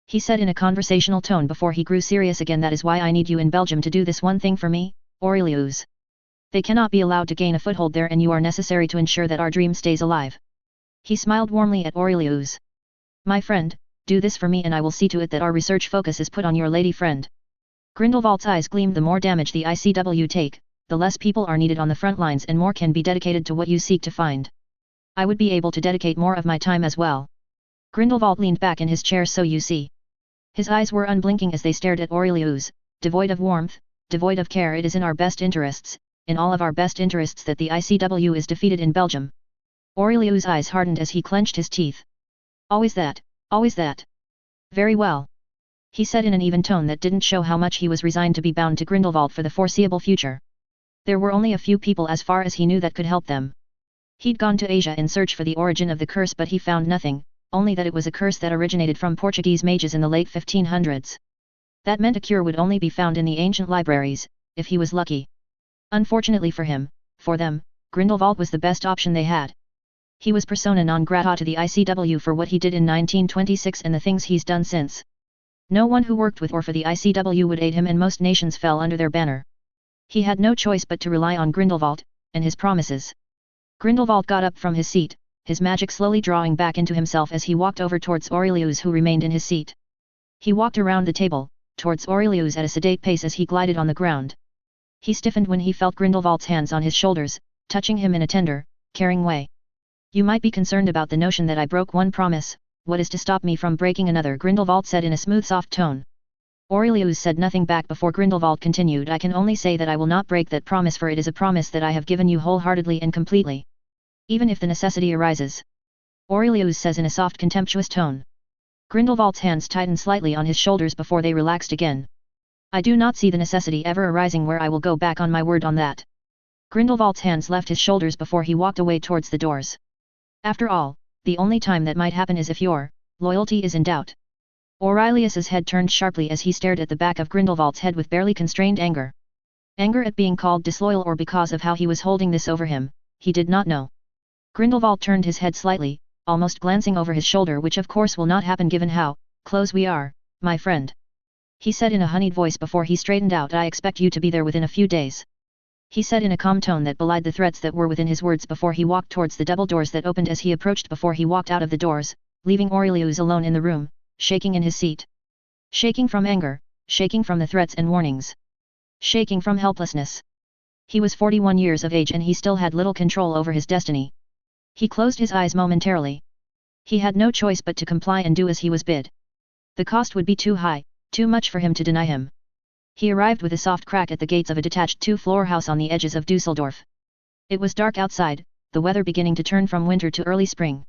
He said in a conversational tone before he grew serious again. That is why I need you in Belgium to do this one thing for me, Aurelius. They cannot be allowed to gain a foothold there, and you are necessary to ensure that our dream stays alive. He smiled warmly at Aurelius. My friend, do this for me and I will see to it that our research focus is put on your lady friend. Grindelwald's eyes gleamed. The more damage the ICW take, the less people are needed on the front lines and more can be dedicated to what you seek to find. I would be able to dedicate more of my time as well. Grindelwald leaned back in his chair. So you see. His eyes were unblinking as they stared at Aurelius, devoid of warmth, devoid of care. It is in our best interests, in all of our best interests, that the ICW is defeated in Belgium. Aurelius' eyes hardened as he clenched his teeth. Always that, always that. Very well. He said in an even tone that didn't show how much he was resigned to be bound to Grindelwald for the foreseeable future. There were only a few people as far as he knew that could help them. He'd gone to Asia in search for the origin of the curse, but he found nothing, only that it was a curse that originated from Portuguese mages in the late 1500s. That meant a cure would only be found in the ancient libraries, if he was lucky. Unfortunately for him, for them, Grindelwald was the best option they had. He was persona non grata to the ICW for what he did in 1926 and the things he's done since. No one who worked with or for the ICW would aid him, and most nations fell under their banner. He had no choice but to rely on Grindelwald, and his promises. Grindelwald got up from his seat, his magic slowly drawing back into himself as he walked over towards Aurelius, who remained in his seat. He walked around the table, towards Aurelius at a sedate pace as he glided on the ground. He stiffened when he felt Grindelwald's hands on his shoulders, touching him in a tender, caring way. You might be concerned about the notion that I broke one promise. What is to stop me from breaking another? Grindelwald said in a smooth soft tone. Aurelius said nothing back before Grindelwald continued. I can only say that I will not break that promise, for it is a promise that I have given you wholeheartedly and completely. Even if the necessity arises. Aurelius says in a soft contemptuous tone. Grindelwald's hands tightened slightly on his shoulders before they relaxed again. I do not see the necessity ever arising where I will go back on my word on that. Grindelwald's hands left his shoulders before he walked away towards the doors. After all, the only time that might happen is if your loyalty is in doubt. Aurelius's head turned sharply as he stared at the back of Grindelwald's head with barely constrained anger. Anger at being called disloyal, or because of how he was holding this over him, he did not know. Grindelwald turned his head slightly, almost glancing over his shoulder, which of course will not happen given how close we are, my friend. He said in a honeyed voice before he straightened out. I expect you to be there within a few days. He said in a calm tone that belied the threats that were within his words before he walked towards the double doors that opened as he approached. Before he walked out of the doors, leaving Aurelius alone in the room, shaking in his seat. Shaking from anger, shaking from the threats and warnings. Shaking from helplessness. He was 41 years of age and he still had little control over his destiny. He closed his eyes momentarily. He had no choice but to comply and do as he was bid. The cost would be too high, too much for him to deny him. He arrived with a soft crack at the gates of a detached two-floor house on the edges of Dusseldorf. It was dark outside, the weather beginning to turn from winter to early spring.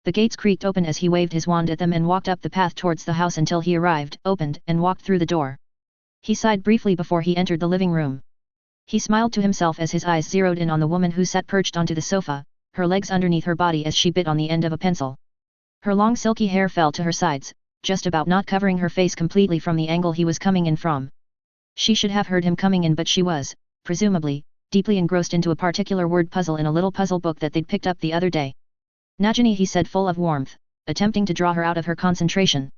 The gates creaked open as he waved his wand at them and walked up the path towards the house until he arrived, opened, and walked through the door. He sighed briefly before he entered the living room. He smiled to himself as his eyes zeroed in on the woman who sat perched onto the sofa, her legs underneath her body as she bit on the end of a pencil. Her long silky hair fell to her sides, just about not covering her face completely from the angle he was coming in from. She should have heard him coming in, but she was, presumably, deeply engrossed into a particular word puzzle in a little puzzle book that they'd picked up the other day. Nagini, he said full of warmth, attempting to draw her out of her concentration.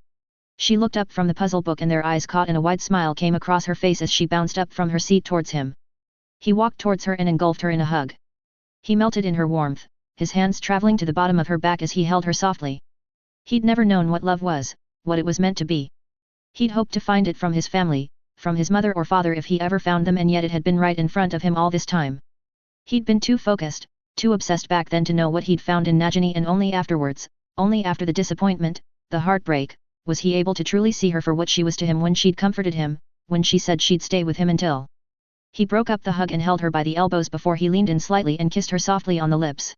She looked up from the puzzle book and their eyes caught and a wide smile came across her face as she bounced up from her seat towards him. He walked towards her and engulfed her in a hug. He melted in her warmth, his hands traveling to the bottom of her back as he held her softly. He'd never known what love was, what it was meant to be. He'd hoped to find it from his family, from his mother or father if he ever found them, and yet it had been right in front of him all this time. He'd been too focused, too obsessed back then to know what he'd found in Nagini, and only afterwards, only after the disappointment, the heartbreak, was he able to truly see her for what she was to him when she'd comforted him, when she said she'd stay with him until. He broke up the hug and held her by the elbows before he leaned in slightly and kissed her softly on the lips.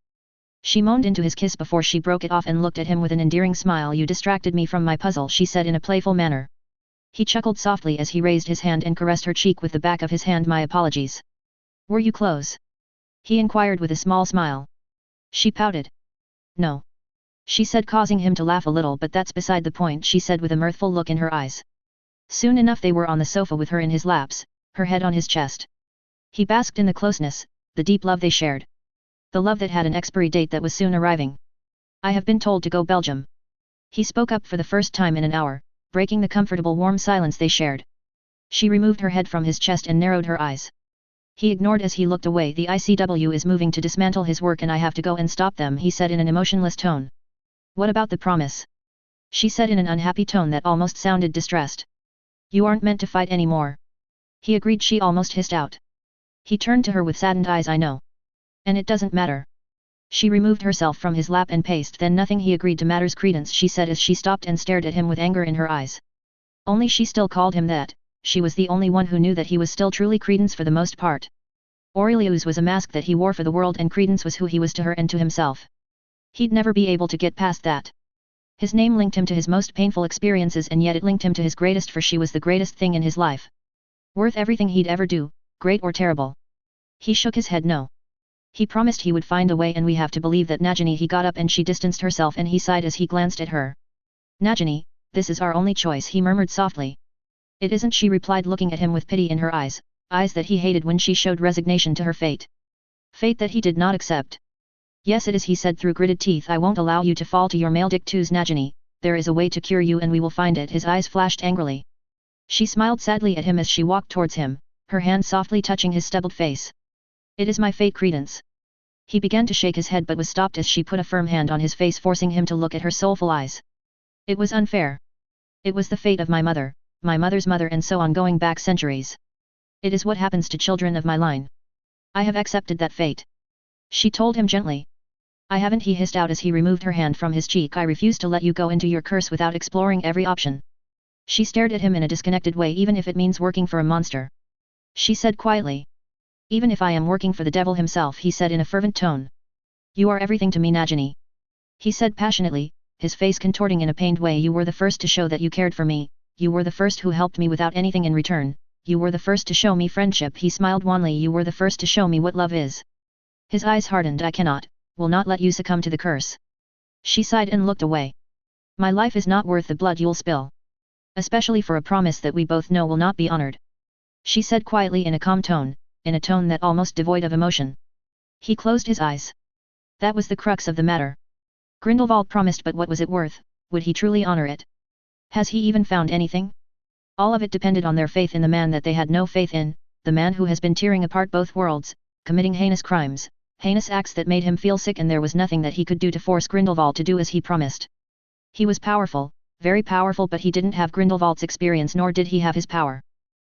She moaned into his kiss before she broke it off and looked at him with an endearing smile. You distracted me from my puzzle, she said in a playful manner. He chuckled softly as he raised his hand and caressed her cheek with the back of his hand. My apologies. Were you close? He inquired with a small smile. She pouted. No. She said, causing him to laugh a little. But that's beside the point, she said with a mirthful look in her eyes. Soon enough they were on the sofa with her in his laps, her head on his chest. He basked in the closeness, the deep love they shared. The love that had an expiry date that was soon arriving. I have been told to go Belgium. He spoke up for the first time in an hour, breaking the comfortable warm silence they shared. She removed her head from his chest and narrowed her eyes. He ignored as he looked away. The ICW is moving to dismantle his work and I have to go and stop them, he said in an emotionless tone. What about the promise? She said in an unhappy tone that almost sounded distressed. You aren't meant to fight anymore. He agreed, she almost hissed out. He turned to her with saddened eyes. I know. And it doesn't matter. She removed herself from his lap and paced. Then nothing he agreed to matters, Credence, she said as she stopped and stared at him with anger in her eyes. Only she still called him that. She was the only one who knew that he was still truly Credence for the most part. Aurelius was a mask that he wore for the world, and Credence was who he was to her and to himself. He'd never be able to get past that. His name linked him to his most painful experiences, and yet it linked him to his greatest, for she was the greatest thing in his life. Worth everything he'd ever do, great or terrible. He shook his head. No. He promised he would find a way, and we have to believe that. Nagini, he got up and she distanced herself and he sighed as he glanced at her. Nagini, this is our only choice, he murmured softly. It isn't, she replied, looking at him with pity in her eyes, eyes that he hated when she showed resignation to her fate. Fate that he did not accept. Yes it is, he said through gritted teeth. I won't allow you to fall to your maledictus Nagini, there is a way to cure you and we will find it. His eyes flashed angrily. She smiled sadly at him as she walked towards him, her hand softly touching his stubbled face. It is my fate, Credence. He began to shake his head but was stopped as she put a firm hand on his face, forcing him to look at her soulful eyes. It was unfair. It was the fate of my mother's mother and so on, going back centuries. It is what happens to children of my line. I have accepted that fate. She told him gently. I haven't, he hissed out as he removed her hand from his cheek. I refuse to let you go into your curse without exploring every option. She stared at him in a disconnected way. Even if it means working for a monster. She said quietly. Even if I am working for the devil himself, he said in a fervent tone. You are everything to me, Nagini. He said passionately, his face contorting in a pained way. You were the first to show that you cared for me, you were the first who helped me without anything in return, you were the first to show me friendship. He smiled wanly. You were the first to show me what love is. His eyes hardened. I will not let you succumb to the curse. She sighed and looked away. My life is not worth the blood you'll spill. Especially for a promise that we both know will not be honored. She said quietly in a calm tone, in a tone that almost devoid of emotion. He closed his eyes. That was the crux of the matter. Grindelwald promised, but what was it worth? Would he truly honor it? Has he even found anything? All of it depended on their faith in the man that they had no faith in, the man who has been tearing apart both worlds, committing heinous crimes, heinous acts that made him feel sick, and there was nothing that he could do to force Grindelwald to do as he promised. He was powerful, very powerful, but he didn't have Grindelwald's experience, nor did he have his power.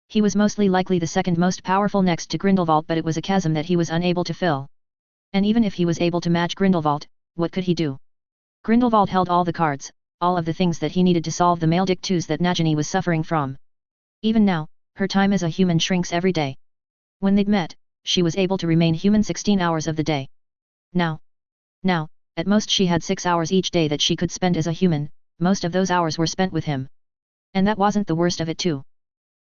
He was mostly likely the second most powerful next to Grindelwald, but it was a chasm that he was unable to fill. And even if he was able to match Grindelwald, what could he do? Grindelwald held all the cards, all of the things that he needed to solve the maledictus that Nagini was suffering from. Even now, her time as a human shrinks every day. When they'd met, she was able to remain human 16 hours of the day. Now, at most she had 6 hours each day that she could spend as a human, most of those hours were spent with him. And that wasn't the worst of it too.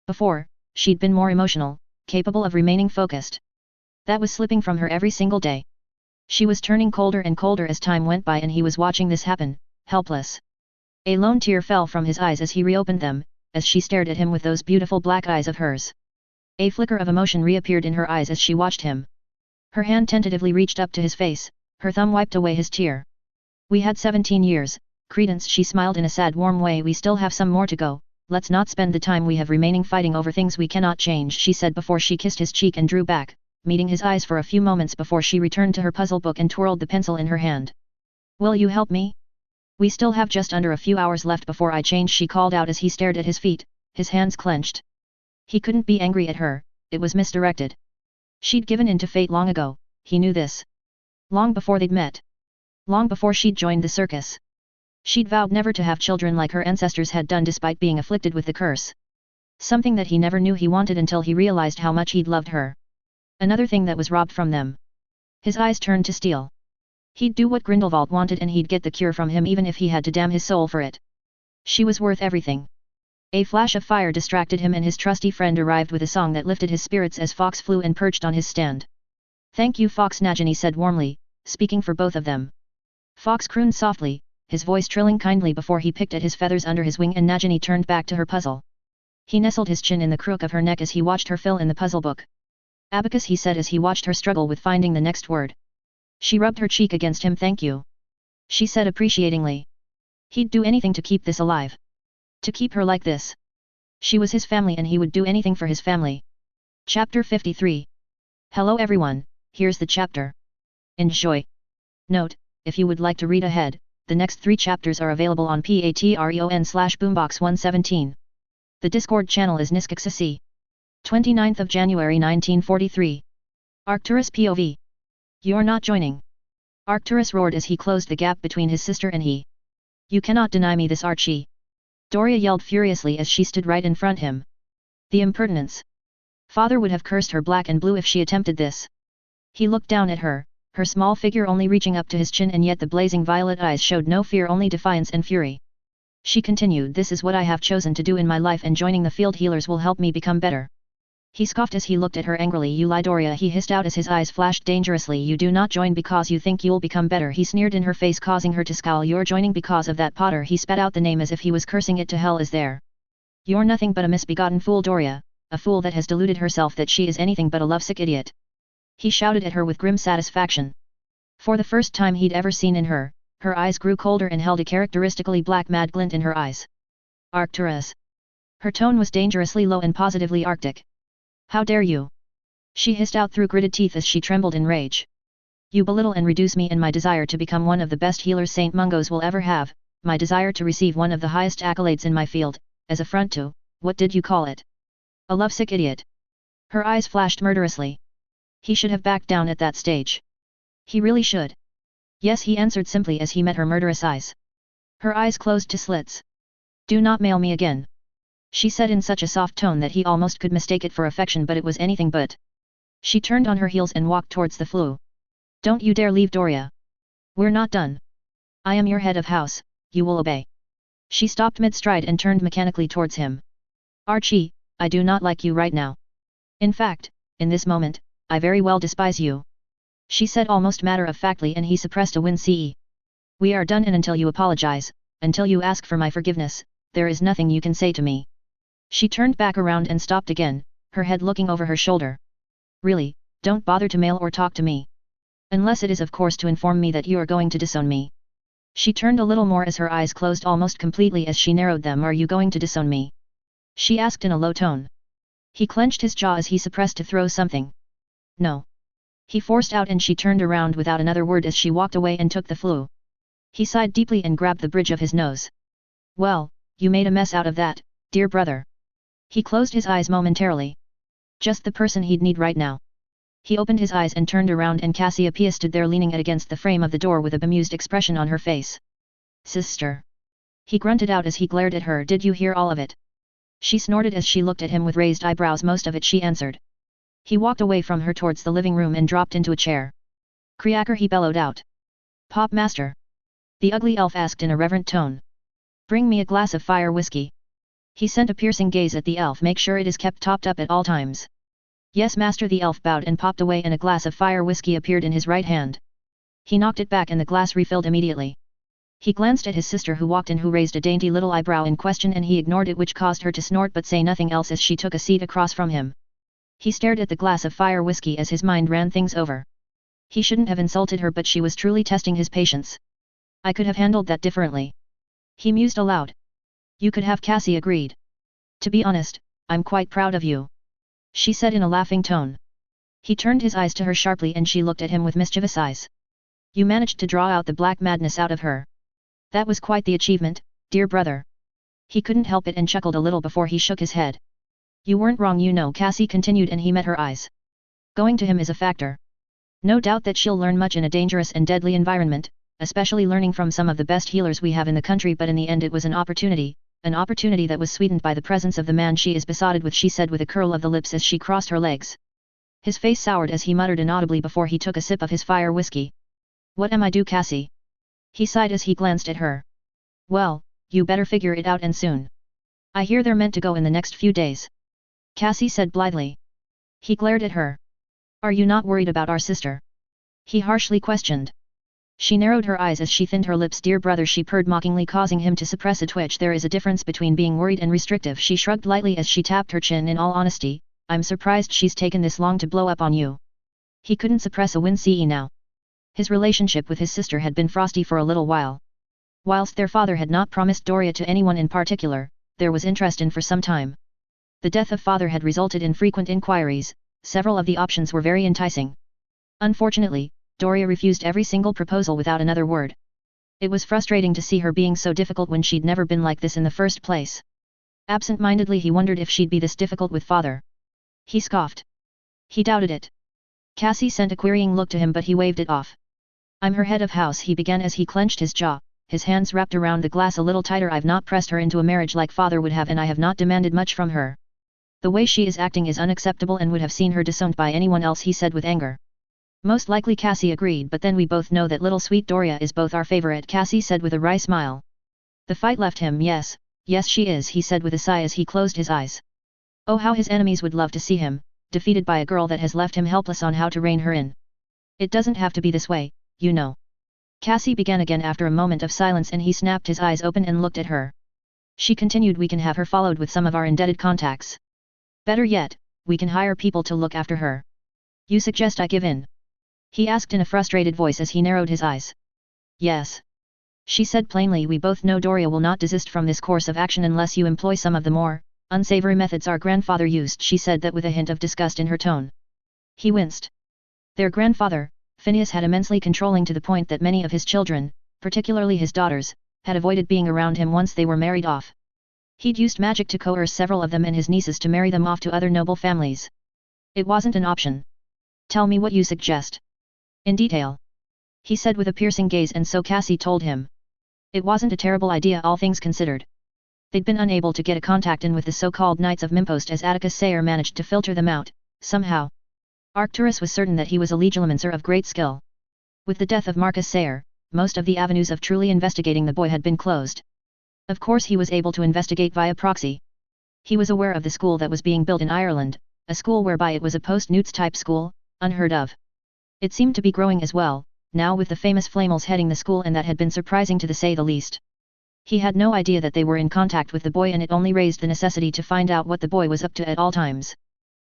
Before, she'd been more emotional, capable of remaining focused. That was slipping from her every single day. She was turning colder and colder as time went by, and he was watching this happen, helpless. A lone tear fell from his eyes as he reopened them, as she stared at him with those beautiful black eyes of hers. A flicker of emotion reappeared in her eyes as she watched him. Her hand tentatively reached up to his face, her thumb wiped away his tear. We had 17 years, Credence, she smiled in a sad warm way. We still have some more to go, let's not spend the time we have remaining fighting over things we cannot change, she said before she kissed his cheek and drew back, meeting his eyes for a few moments before she returned to her puzzle book and twirled the pencil in her hand. Will you help me? We still have just under a few hours left before I change, she called out as he stared at his feet, his hands clenched. He couldn't be angry at her, it was misdirected. She'd given in to fate long ago, he knew this. Long before they'd met. Long before she'd joined the circus. She'd vowed never to have children like her ancestors had done despite being afflicted with the curse. Something that he never knew he wanted until he realized how much he'd loved her. Another thing that was robbed from them. His eyes turned to steel. He'd do what Grindelwald wanted and he'd get the cure from him even if he had to damn his soul for it. She was worth everything. A flash of fire distracted him and his trusty friend arrived with a song that lifted his spirits as Fox flew and perched on his stand. Thank you, Fox, Nagini said warmly, speaking for both of them. Fox crooned softly, his voice trilling kindly before he picked at his feathers under his wing, and Nagini turned back to her puzzle. He nestled his chin in the crook of her neck as he watched her fill in the puzzle book. Abacus, he said as he watched her struggle with finding the next word. She rubbed her cheek against him. Thank you. She said appreciatingly. He'd do anything to keep this alive. To keep her like this. She was his family and he would do anything for his family. Chapter 53. Hello everyone, here's the chapter. Enjoy. Note, if you would like to read ahead, the next 3 chapters are available on patreon/boombox117. The Discord channel is Niskaxasi. 29th of January 1943. Arcturus POV. You're not joining. Arcturus roared as he closed the gap between his sister and he. You cannot deny me this, Archie. Doria yelled furiously as she stood right in front of him. The impertinence. Father would have cursed her black and blue if she attempted this. He looked down at her, her small figure only reaching up to his chin, and yet the blazing violet eyes showed no fear, only defiance and fury. She continued, this is what I have chosen to do in my life, and joining the field healers will help me become better. He scoffed as he looked at her angrily. You lie, Doria, he hissed out as his eyes flashed dangerously. You do not join because you think you'll become better, he sneered in her face, causing her to scowl. You're joining because of that Potter. He spat out the name as if he was cursing it to hell. Is there? You're nothing but a misbegotten fool, Doria, a fool that has deluded herself that she is anything but a lovesick idiot. He shouted at her with grim satisfaction. For the first time he'd ever seen in her, her eyes grew colder and held a characteristically black mad glint in her eyes. Arcturus. Her tone was dangerously low and positively arctic. How dare you? She hissed out through gritted teeth as she trembled in rage. You belittle and reduce me and my desire to become one of the best healers St. Mungos will ever have, my desire to receive one of the highest accolades in my field, as a front to, what did you call it? A lovesick idiot. Her eyes flashed murderously. He should have backed down at that stage. He really should. Yes, he answered simply as he met her murderous eyes. Her eyes closed to slits. Do not mail me again. She said in such a soft tone that he almost could mistake it for affection, but it was anything but. She turned on her heels and walked towards the flue. Don't you dare leave, Doria. We're not done. I am your head of house, you will obey. She stopped mid-stride and turned mechanically towards him. Archie, I do not like you right now. In fact, in this moment, I very well despise you. She said almost matter-of-factly, and he suppressed a wince. We are done, and until you apologize, until you ask for my forgiveness, there is nothing you can say to me. She turned back around and stopped again, her head looking over her shoulder. Really, don't bother to mail or talk to me. Unless it is of course to inform me that you are going to disown me. She turned a little more as her eyes closed almost completely as she narrowed them. Are you going to disown me? She asked in a low tone. He clenched his jaw as he suppressed to throw something. No. He forced out, and she turned around without another word as she walked away and took the flue. He sighed deeply and grabbed the bridge of his nose. Well, you made a mess out of that, dear brother. He closed his eyes momentarily. Just the person he'd need right now. He opened his eyes and turned around, and Cassiopeia stood there leaning against the frame of the door with a bemused expression on her face. Sister. He grunted out as he glared at her. Did you hear all of it? She snorted as she looked at him with raised eyebrows. Most of it, she answered. He walked away from her towards the living room and dropped into a chair. Kriaker, he bellowed out. Pop master. The ugly elf asked in a reverent tone. Bring me a glass of fire whiskey. He sent a piercing gaze at the elf. Make sure it is kept topped up at all times. Yes, master. The elf bowed and popped away, and a glass of fire whiskey appeared in his right hand. He knocked it back and the glass refilled immediately. He glanced at his sister who walked in, who raised a dainty little eyebrow in question, and he ignored it, which caused her to snort but say nothing else as she took a seat across from him. He stared at the glass of fire whiskey as his mind ran things over. He shouldn't have insulted her, but she was truly testing his patience. I could have handled that differently. He mused aloud. You could have, Cassie agreed. To be honest, I'm quite proud of you. She said in a laughing tone. He turned his eyes to her sharply, and she looked at him with mischievous eyes. You managed to draw out the black madness out of her. That was quite the achievement, dear brother. He couldn't help it and chuckled a little before he shook his head. You weren't wrong, you know, Cassie continued, and he met her eyes. Going to him is a factor. No doubt that she'll learn much in a dangerous and deadly environment, especially learning from some of the best healers we have in the country, but in the end it was an opportunity that was sweetened by the presence of the man she is besotted with, she said with a curl of the lips as she crossed her legs. His face soured as he muttered inaudibly before he took a sip of his fire whiskey. What am I do, Cassie? He sighed as he glanced at her. Well, you better figure it out, and soon. I hear they're meant to go in the next few days. Cassie said blithely. He glared at her. Are you not worried about our sister? He harshly questioned. She narrowed her eyes as she thinned her lips. Dear brother, she purred mockingly, causing him to suppress a twitch. There is a difference between being worried and restrictive. She shrugged lightly as she tapped her chin. In all honesty, I'm surprised she's taken this long to blow up on you. He couldn't suppress a wince now. His relationship with his sister had been frosty for a little while. Whilst their father had not promised Doria to anyone in particular, there was interest in for some time. The death of father had resulted in frequent inquiries. Several of the options were very enticing. Unfortunately, Doria refused every single proposal without another word. It was frustrating to see her being so difficult when she'd never been like this in the first place. Absent-mindedly he wondered if she'd be this difficult with father. He scoffed. He doubted it. Cassie sent a querying look to him, but he waved it off. I'm her head of house, he began as he clenched his jaw, his hands wrapped around the glass a little tighter. I've not pressed her into a marriage like father would have, and I have not demanded much from her. The way she is acting is unacceptable and would have seen her disowned by anyone else, he said with anger. Most likely, Cassie agreed, but then we both know that little sweet Doria is both our favorite, Cassie said with a wry smile. The fight left him. Yes she is, he said with a sigh as he closed his eyes. Oh, how his enemies would love to see him, defeated by a girl that has left him helpless on how to rein her in. It doesn't have to be this way, you know. Cassie began again after a moment of silence, and he snapped his eyes open and looked at her. She continued, we can have her followed with some of our indebted contacts. Better yet, we can hire people to look after her. You suggest I give in? He asked in a frustrated voice as he narrowed his eyes. Yes. She said plainly, we both know Doria will not desist from this course of action unless you employ some of the more unsavory methods our grandfather used. She said that with a hint of disgust in her tone. He winced. Their grandfather, Phineas, had immensely controlling to the point that many of his children, particularly his daughters, had avoided being around him once they were married off. He'd used magic to coerce several of them and his nieces to marry them off to other noble families. It wasn't an option. Tell me what you suggest. In detail. He said with a piercing gaze, and so Cassie told him. It wasn't a terrible idea, all things considered. They'd been unable to get a contact in with the so-called Knights of Mimpost, as Atticus Sayre managed to filter them out, somehow. Arcturus was certain that he was a legilimencer of great skill. With the death of Marcus Sayre, most of the avenues of truly investigating the boy had been closed. Of course he was able to investigate via proxy. He was aware of the school that was being built in Ireland, a school whereby it was a post-newts type school, unheard of. It seemed to be growing as well, now with the famous Flamels heading the school, and that had been surprising to say the least. He had no idea that they were in contact with the boy, and it only raised the necessity to find out what the boy was up to at all times.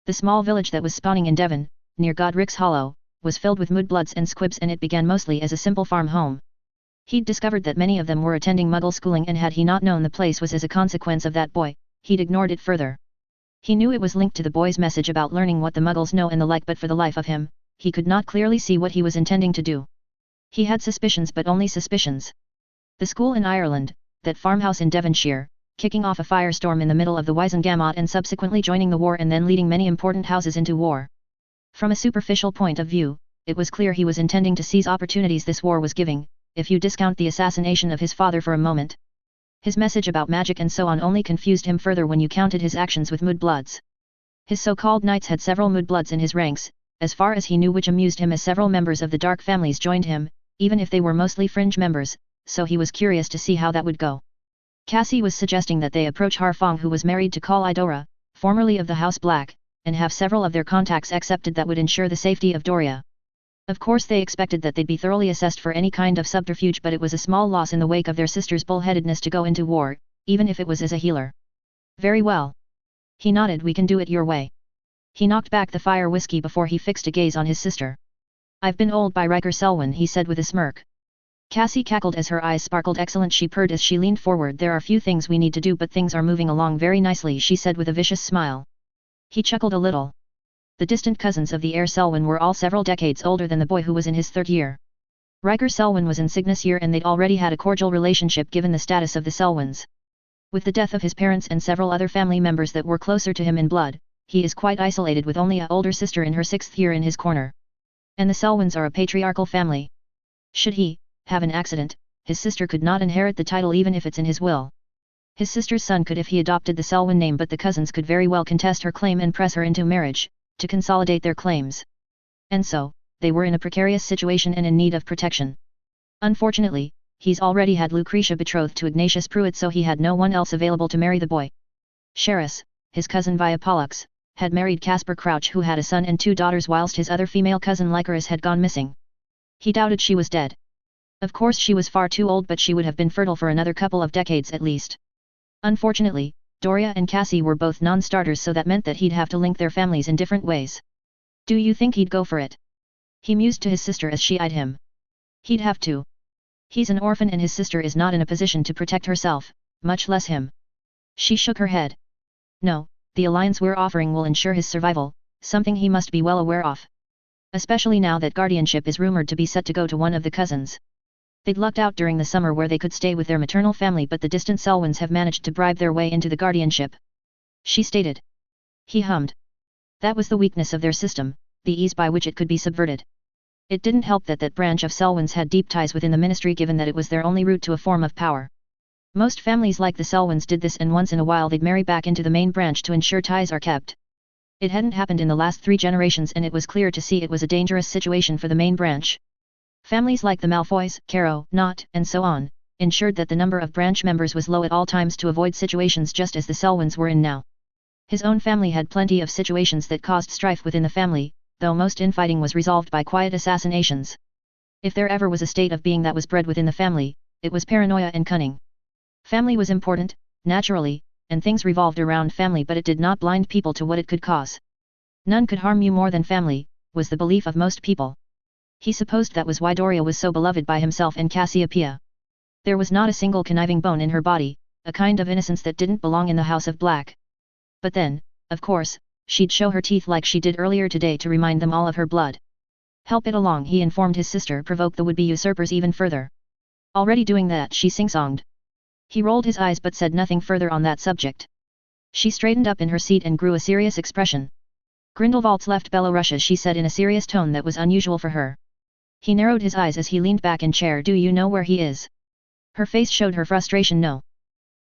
The small village that was spawning in Devon, near Godric's Hollow, was filled with mudbloods and squibs, and it began mostly as a simple farm home. He'd discovered that many of them were attending Muggle schooling, and had he not known the place was as a consequence of that boy, he'd ignored it further. He knew it was linked to the boy's message about learning what the Muggles know and the like, but for the life of him, he could not clearly see what he was intending to do. He had suspicions, but only suspicions. The school in Ireland, that farmhouse in Devonshire, kicking off a firestorm in the middle of the Wisengamot and subsequently joining the war and then leading many important houses into war. From a superficial point of view, it was clear he was intending to seize opportunities this war was giving, if you discount the assassination of his father for a moment. His message about magic and so on only confused him further when you counted his actions with mudbloods. His so-called knights had several mudbloods in his ranks, as far as he knew, which amused him, as several members of the dark families joined him, even if they were mostly fringe members, so he was curious to see how that would go. Cassie was suggesting that they approach Harfong, who was married to Khal Idora, formerly of the House Black, and have several of their contacts accepted that would ensure the safety of Doria. Of course they expected that they'd be thoroughly assessed for any kind of subterfuge, but it was a small loss in the wake of their sister's bullheadedness to go into war, even if it was as a healer. Very well. He nodded. We can do it your way. He knocked back the fire whiskey before he fixed a gaze on his sister. I've been old by Riker Selwyn, he said with a smirk. Cassie cackled as her eyes sparkled. Excellent, she purred as she leaned forward. There are few things we need to do, but things are moving along very nicely, she said with a vicious smile. He chuckled a little. The distant cousins of the heir Selwyn were all several decades older than the boy, who was in his third year. Riker Selwyn was in Cygnus year, and they'd already had a cordial relationship given the status of the Selwyns. With the death of his parents and several other family members that were closer to him in blood, he is quite isolated, with only an older sister in her 6th year in his corner. And the Selwyns are a patriarchal family. Should he have an accident, his sister could not inherit the title even if it's in his will. His sister's son could if he adopted the Selwyn name, but the cousins could very well contest her claim and press her into marriage, to consolidate their claims. And so, they were in a precarious situation and in need of protection. Unfortunately, he's already had Lucretia betrothed to Ignatius Pruitt, so he had no one else available to marry the boy. Sheris, his cousin via Pollux, had married Caspar Crouch, who had a son and 2 daughters, whilst his other female cousin Lycoris had gone missing. He doubted she was dead. Of course she was far too old, but she would have been fertile for another couple of decades at least. Unfortunately, Doria and Cassie were both non-starters, so that meant that he'd have to link their families in different ways. Do you think he'd go for it? He mused to his sister as she eyed him. He'd have to. He's an orphan and his sister is not in a position to protect herself, much less him. She shook her head. No, the alliance we're offering will ensure his survival, something he must be well aware of. Especially now that guardianship is rumored to be set to go to one of the cousins. They'd lucked out during the summer where they could stay with their maternal family, but the distant Selwyns have managed to bribe their way into the guardianship. She stated. He hummed. That was the weakness of their system, the ease by which it could be subverted. It didn't help that that branch of Selwyns had deep ties within the ministry, given that it was their only route to a form of power. Most families like the Selwyns did this, and once in a while they'd marry back into the main branch to ensure ties are kept. It hadn't happened in the last 3 generations, and it was clear to see it was a dangerous situation for the main branch. Families like the Malfoys, Caro, Nott, and so on, ensured that the number of branch members was low at all times to avoid situations just as the Selwyns were in now. His own family had plenty of situations that caused strife within the family, though most infighting was resolved by quiet assassinations. If there ever was a state of being that was bred within the family, it was paranoia and cunning. Family was important, naturally, and things revolved around family, but it did not blind people to what it could cause. None could harm you more than family, was the belief of most people. He supposed that was why Doria was so beloved by himself and Cassiopeia. There was not a single conniving bone in her body, a kind of innocence that didn't belong in the House of Black. But then, of course, she'd show her teeth like she did earlier today to remind them all of her blood. Help it along, he informed his sister, provoke the would-be usurpers even further. Already doing that, she sing-songed. He rolled his eyes but said nothing further on that subject. She straightened up in her seat and grew a serious expression. Grindelwald's left Belarusha, she said in a serious tone that was unusual for her. He narrowed his eyes as he leaned back in chair. Do you know where he is? Her face showed her frustration. No.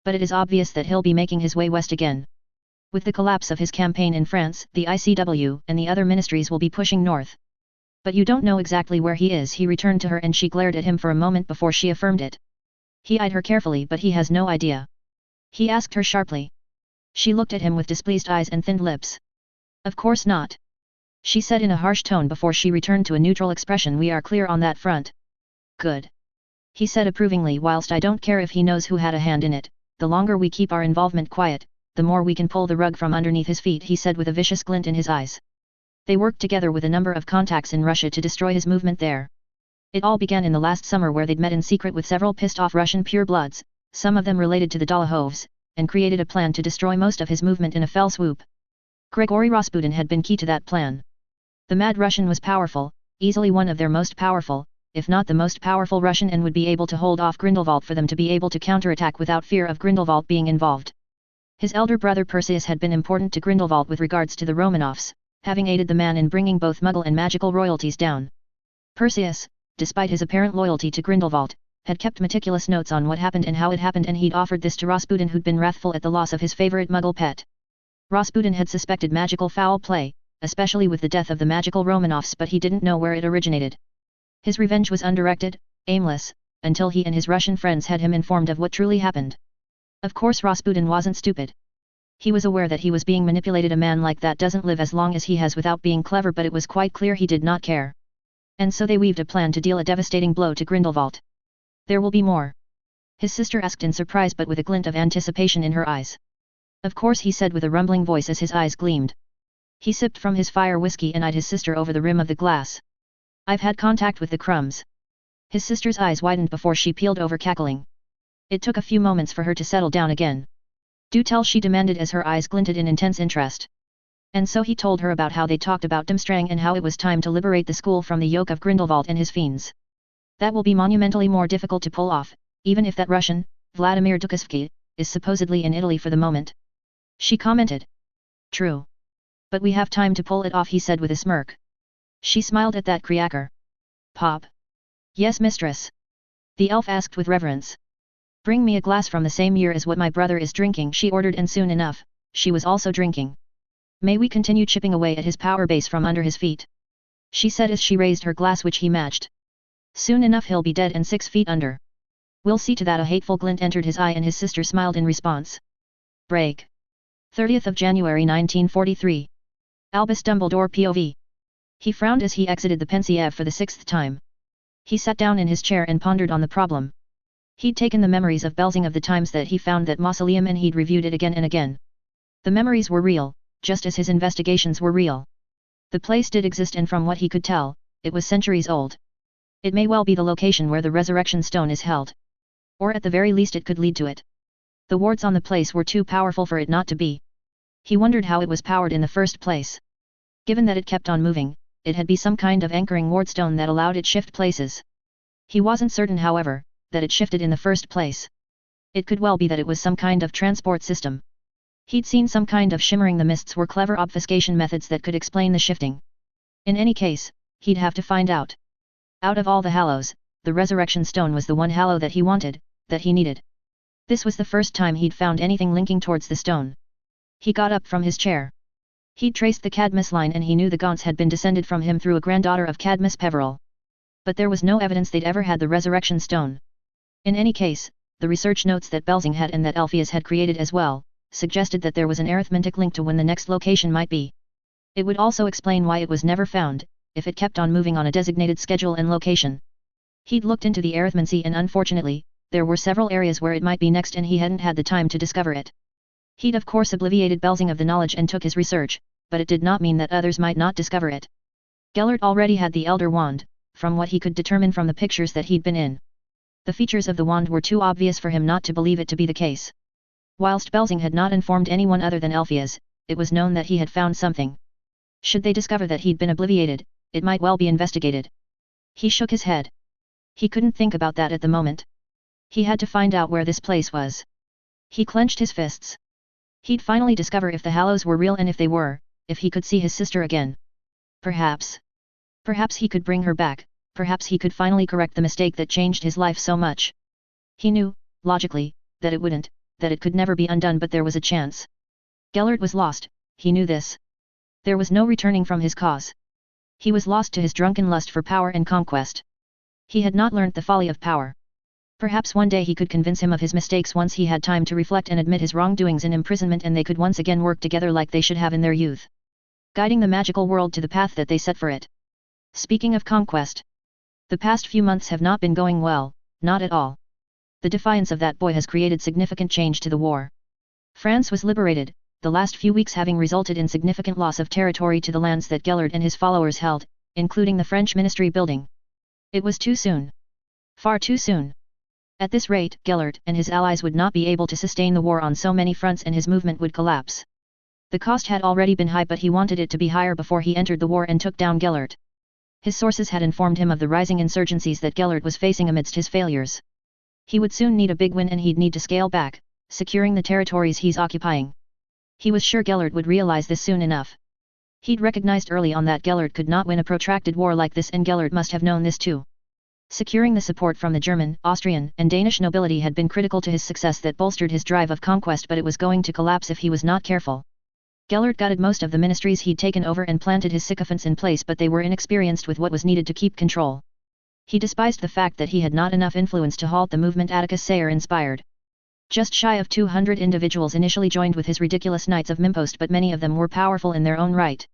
But it is obvious that he'll be making his way west again. With the collapse of his campaign in France, the ICW and the other ministries will be pushing north. But you don't know exactly where he is, he returned to her, and she glared at him for a moment before she affirmed it. He eyed her carefully. But he has no idea? He asked her sharply. She looked at him with displeased eyes and thinned lips. Of course not. She said in a harsh tone before she returned to a neutral expression. We are clear on that front. Good. He said approvingly. Whilst I don't care if he knows who had a hand in it, the longer we keep our involvement quiet, the more we can pull the rug from underneath his feet, he said with a vicious glint in his eyes. They worked together with a number of contacts in Russia to destroy his movement there. It all began in the last summer, where they'd met in secret with several pissed-off Russian purebloods, some of them related to the Dolahovs, and created a plan to destroy most of his movement in a fell swoop. Grigory Rasputin had been key to that plan. The mad Russian was powerful, easily one of their most powerful, if not the most powerful Russian, and would be able to hold off Grindelwald for them to be able to counterattack without fear of Grindelwald being involved. His elder brother Perseus had been important to Grindelwald with regards to the Romanovs, having aided the man in bringing both Muggle and magical royalties down. Perseus, despite his apparent loyalty to Grindelwald, had kept meticulous notes on what happened and how it happened, and he'd offered this to Rasputin, who'd been wrathful at the loss of his favorite Muggle pet. Rasputin had suspected magical foul play, especially with the death of the magical Romanovs, but he didn't know where it originated. His revenge was undirected, aimless, until he and his Russian friends had him informed of what truly happened. Of course Rasputin wasn't stupid. He was aware that he was being manipulated. A man like that doesn't live as long as he has without being clever, but it was quite clear he did not care. And so they weaved a plan to deal a devastating blow to Grindelwald. There will be more? His sister asked in surprise, but with a glint of anticipation in her eyes. Of course, he said with a rumbling voice as his eyes gleamed. He sipped from his fire whiskey and eyed his sister over the rim of the glass. I've had contact with the crumbs. His sister's eyes widened before she peeled over, cackling. It took a few moments for her to settle down again. Do tell, she demanded as her eyes glinted in intense interest. And so he told her about how they talked about Dumstrang and how it was time to liberate the school from the yoke of Grindelwald and his fiends. That will be monumentally more difficult to pull off, even if that Russian, Vladimir Dukovsky, is supposedly in Italy for the moment. She commented. True. But we have time to pull it off, he said with a smirk. She smiled at that creaker. Pop. Yes, mistress. The elf asked with reverence. Bring me a glass from the same year as what my brother is drinking, she ordered, and soon enough, she was also drinking. May we continue chipping away at his power base from under his feet? She said as she raised her glass, which he matched. Soon enough he'll be dead and 6 feet under. We'll see to that. A hateful glint entered his eye and his sister smiled in response. Break. 30th of January 1943. Albus Dumbledore POV. He frowned as he exited the Pensieve for the 6th time. He sat down in his chair and pondered on the problem. He'd taken the memories of Belzing of the times that he found that mausoleum, and he'd reviewed it again and again. The memories were real, just as his investigations were real. The place did exist, and from what he could tell, it was centuries old. It may well be the location where the resurrection stone is held. Or at the very least it could lead to it. The wards on the place were too powerful for it not to be. He wondered how it was powered in the first place. Given that it kept on moving, it had be some kind of anchoring wardstone that allowed it shift places. He wasn't certain, however, that it shifted in the first place. It could well be that it was some kind of transport system. He'd seen some kind of shimmering the mists were clever obfuscation methods that could explain the shifting. In any case, he'd have to find out. Out of all the hallows, the resurrection stone was the one hallow that he wanted, that he needed. This was the first time he'd found anything linking towards the stone. He got up from his chair. He'd traced the Cadmus line, and he knew the Gaunts had been descended from him through a granddaughter of Cadmus Peveril. But there was no evidence they'd ever had the resurrection stone. In any case, the research notes that Belzing had and that Elphias had created as well, suggested that there was an arithmetic link to when the next location might be. It would also explain why it was never found, if it kept on moving on a designated schedule and location. He'd looked into the arithmancy, and unfortunately, there were several areas where it might be next, and he hadn't had the time to discover it. He'd of course obliviated Belzing of the knowledge and took his research, but it did not mean that others might not discover it. Gellert already had the Elder Wand, from what he could determine from the pictures that he'd been in. The features of the wand were too obvious for him not to believe it to be the case. Whilst Belzing had not informed anyone other than Elphias, it was known that he had found something. Should they discover that he'd been obliviated, it might well be investigated. He shook his head. He couldn't think about that at the moment. He had to find out where this place was. He clenched his fists. He'd finally discover if the Hallows were real, and if they were, if he could see his sister again. Perhaps he could bring her back, perhaps he could finally correct the mistake that changed his life so much. He knew, logically, that it wouldn't, that it could never be undone, but there was a chance. Gellert was lost, he knew this. There was no returning from his cause. He was lost to his drunken lust for power and conquest. He had not learnt the folly of power. Perhaps one day he could convince him of his mistakes once he had time to reflect and admit his wrongdoings in imprisonment, and they could once again work together like they should have in their youth, guiding the magical world to the path that they set for it. Speaking of conquest, the past few months have not been going well, not at all. The defiance of that boy has created significant change to the war. France was liberated, the last few weeks having resulted in significant loss of territory to the lands that Gellert and his followers held, including the French ministry building. It was too soon. Far too soon. At this rate, Gellert and his allies would not be able to sustain the war on so many fronts, and his movement would collapse. The cost had already been high, but he wanted it to be higher before he entered the war and took down Gellert. His sources had informed him of the rising insurgencies that Gellert was facing amidst his failures. He would soon need a big win, and he'd need to scale back, securing the territories he's occupying. He was sure Gellert would realize this soon enough. He'd recognized early on that Gellert could not win a protracted war like this, and Gellert must have known this too. Securing the support from the German, Austrian, and Danish nobility had been critical to his success, that bolstered his drive of conquest, but it was going to collapse if he was not careful. Gellert gutted most of the ministries he'd taken over and planted his sycophants in place, but they were inexperienced with what was needed to keep control. He despised the fact that he had not enough influence to halt the movement Atticus Sayre inspired. Just shy of 200 individuals initially joined with his ridiculous Knights of Mimpost, but many of them were powerful in their own right.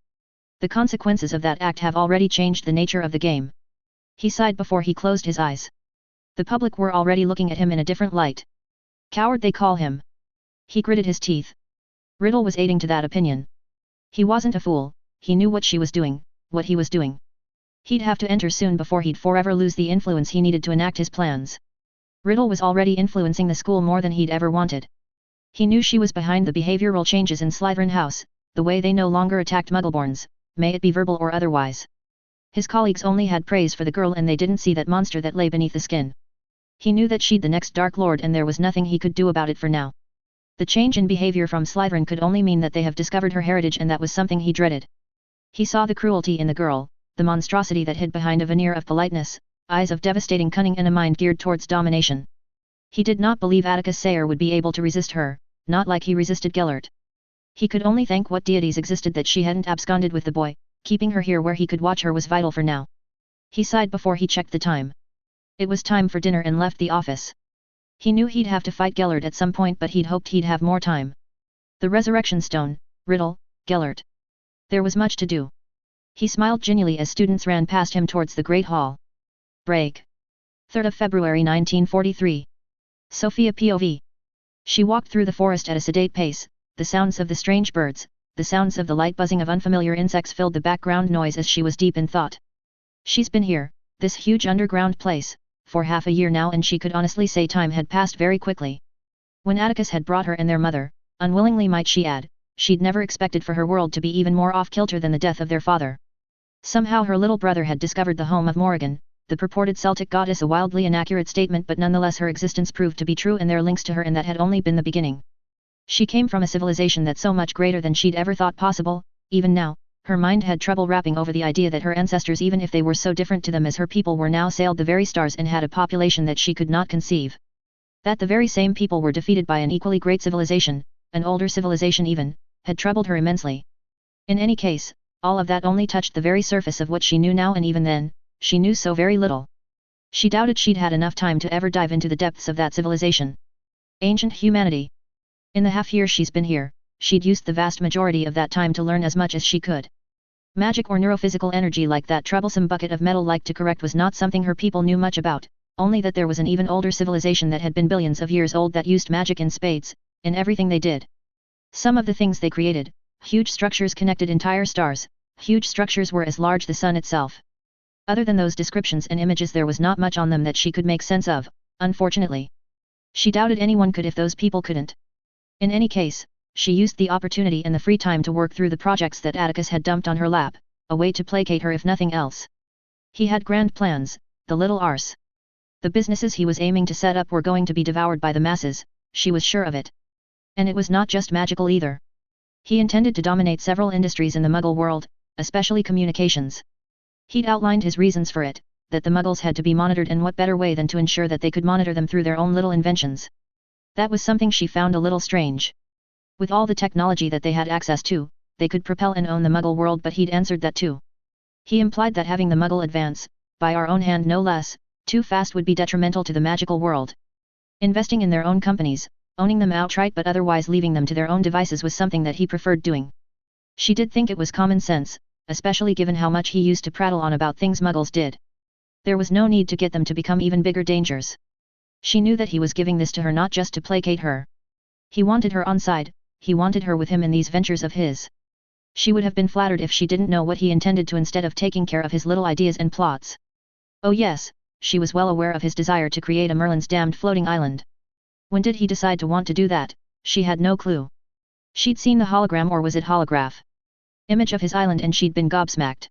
The consequences of that act have already changed the nature of the game. He sighed before he closed his eyes. The public were already looking at him in a different light. Coward, they call him. He gritted his teeth. Riddle was aiding to that opinion. He wasn't a fool, he knew what she was doing, what he was doing. He'd have to enter soon before he'd forever lose the influence he needed to enact his plans. Riddle was already influencing the school more than he'd ever wanted. He knew she was behind the behavioral changes in Slytherin House, the way they no longer attacked Muggleborns, may it be verbal or otherwise. His colleagues only had praise for the girl, and they didn't see that monster that lay beneath the skin. He knew that she'd the next Dark Lord, and there was nothing he could do about it for now. The change in behavior from Slytherin could only mean that they have discovered her heritage, and that was something he dreaded. He saw the cruelty in the girl, the monstrosity that hid behind a veneer of politeness, eyes of devastating cunning, and a mind geared towards domination. He did not believe Atticus Sayre would be able to resist her, not like he resisted Gellert. He could only thank what deities existed that she hadn't absconded with the boy. Keeping her here where he could watch her was vital for now. He sighed before he checked the time. It was time for dinner and left the office. He knew he'd have to fight Gellert at some point, but he'd hoped he'd have more time. The Resurrection Stone, Riddle, Gellert. There was much to do. He smiled genially as students ran past him towards the Great Hall. Break. 3rd of February 1943. Sophia POV. She walked through the forest at a sedate pace. The sounds of the strange birds, the sounds of the light buzzing of unfamiliar insects filled the background noise as she was deep in thought. She's been here, this huge underground place, for half a year now, and she could honestly say time had passed very quickly. When Atticus had brought her and their mother, unwillingly might she add, she'd never expected for her world to be even more off-kilter than the death of their father. Somehow her little brother had discovered the home of Morrigan, the purported Celtic goddess, a wildly inaccurate statement, but nonetheless her existence proved to be true, and their links to her, and that had only been the beginning. She came from a civilization that's so much greater than she'd ever thought possible. Even now, her mind had trouble wrapping over the idea that her ancestors, even if they were so different to them as her people, were now sailed the very stars and had a population that she could not conceive. That the very same people were defeated by an equally great civilization, an older civilization even, had troubled her immensely. In any case, all of that only touched the very surface of what she knew now, and even then, she knew so very little. She doubted she'd had enough time to ever dive into the depths of that civilization. Ancient humanity. In the half year she's been here, she'd used the vast majority of that time to learn as much as she could. Magic or neurophysical energy like that troublesome bucket of metal like to correct was not something her people knew much about, only that there was an even older civilization that had been billions of years old that used magic in spades, in everything they did. Some of the things they created, huge structures connected entire stars, huge structures were as large as the sun itself. Other than those descriptions and images there was not much on them that she could make sense of, unfortunately. She doubted anyone could if those people couldn't. In any case, she used the opportunity and the free time to work through the projects that Atticus had dumped on her lap, a way to placate her if nothing else. He had grand plans, the little arse. The businesses he was aiming to set up were going to be devoured by the masses, she was sure of it. And it was not just magical either. He intended to dominate several industries in the Muggle world, especially communications. He'd outlined his reasons for it, that the Muggles had to be monitored, and what better way than to ensure that they could monitor them through their own little inventions. That was something she found a little strange. With all the technology that they had access to, they could propel and own the Muggle world, but he'd answered that too. He implied that having the Muggle advance, by our own hand no less, too fast would be detrimental to the magical world. Investing in their own companies, owning them outright but otherwise leaving them to their own devices was something that he preferred doing. She did think it was common sense, especially given how much he used to prattle on about things Muggles did. There was no need to get them to become even bigger dangers. She knew that he was giving this to her not just to placate her. He wanted her on side, he wanted her with him in these ventures of his. She would have been flattered if she didn't know what he intended to instead of taking care of his little ideas and plots. Oh yes, she was well aware of his desire to create a Merlin's damned floating island. When did he decide to want to do that? She had no clue. She'd seen the hologram, or was it holograph? Image of his island, and she'd been gobsmacked.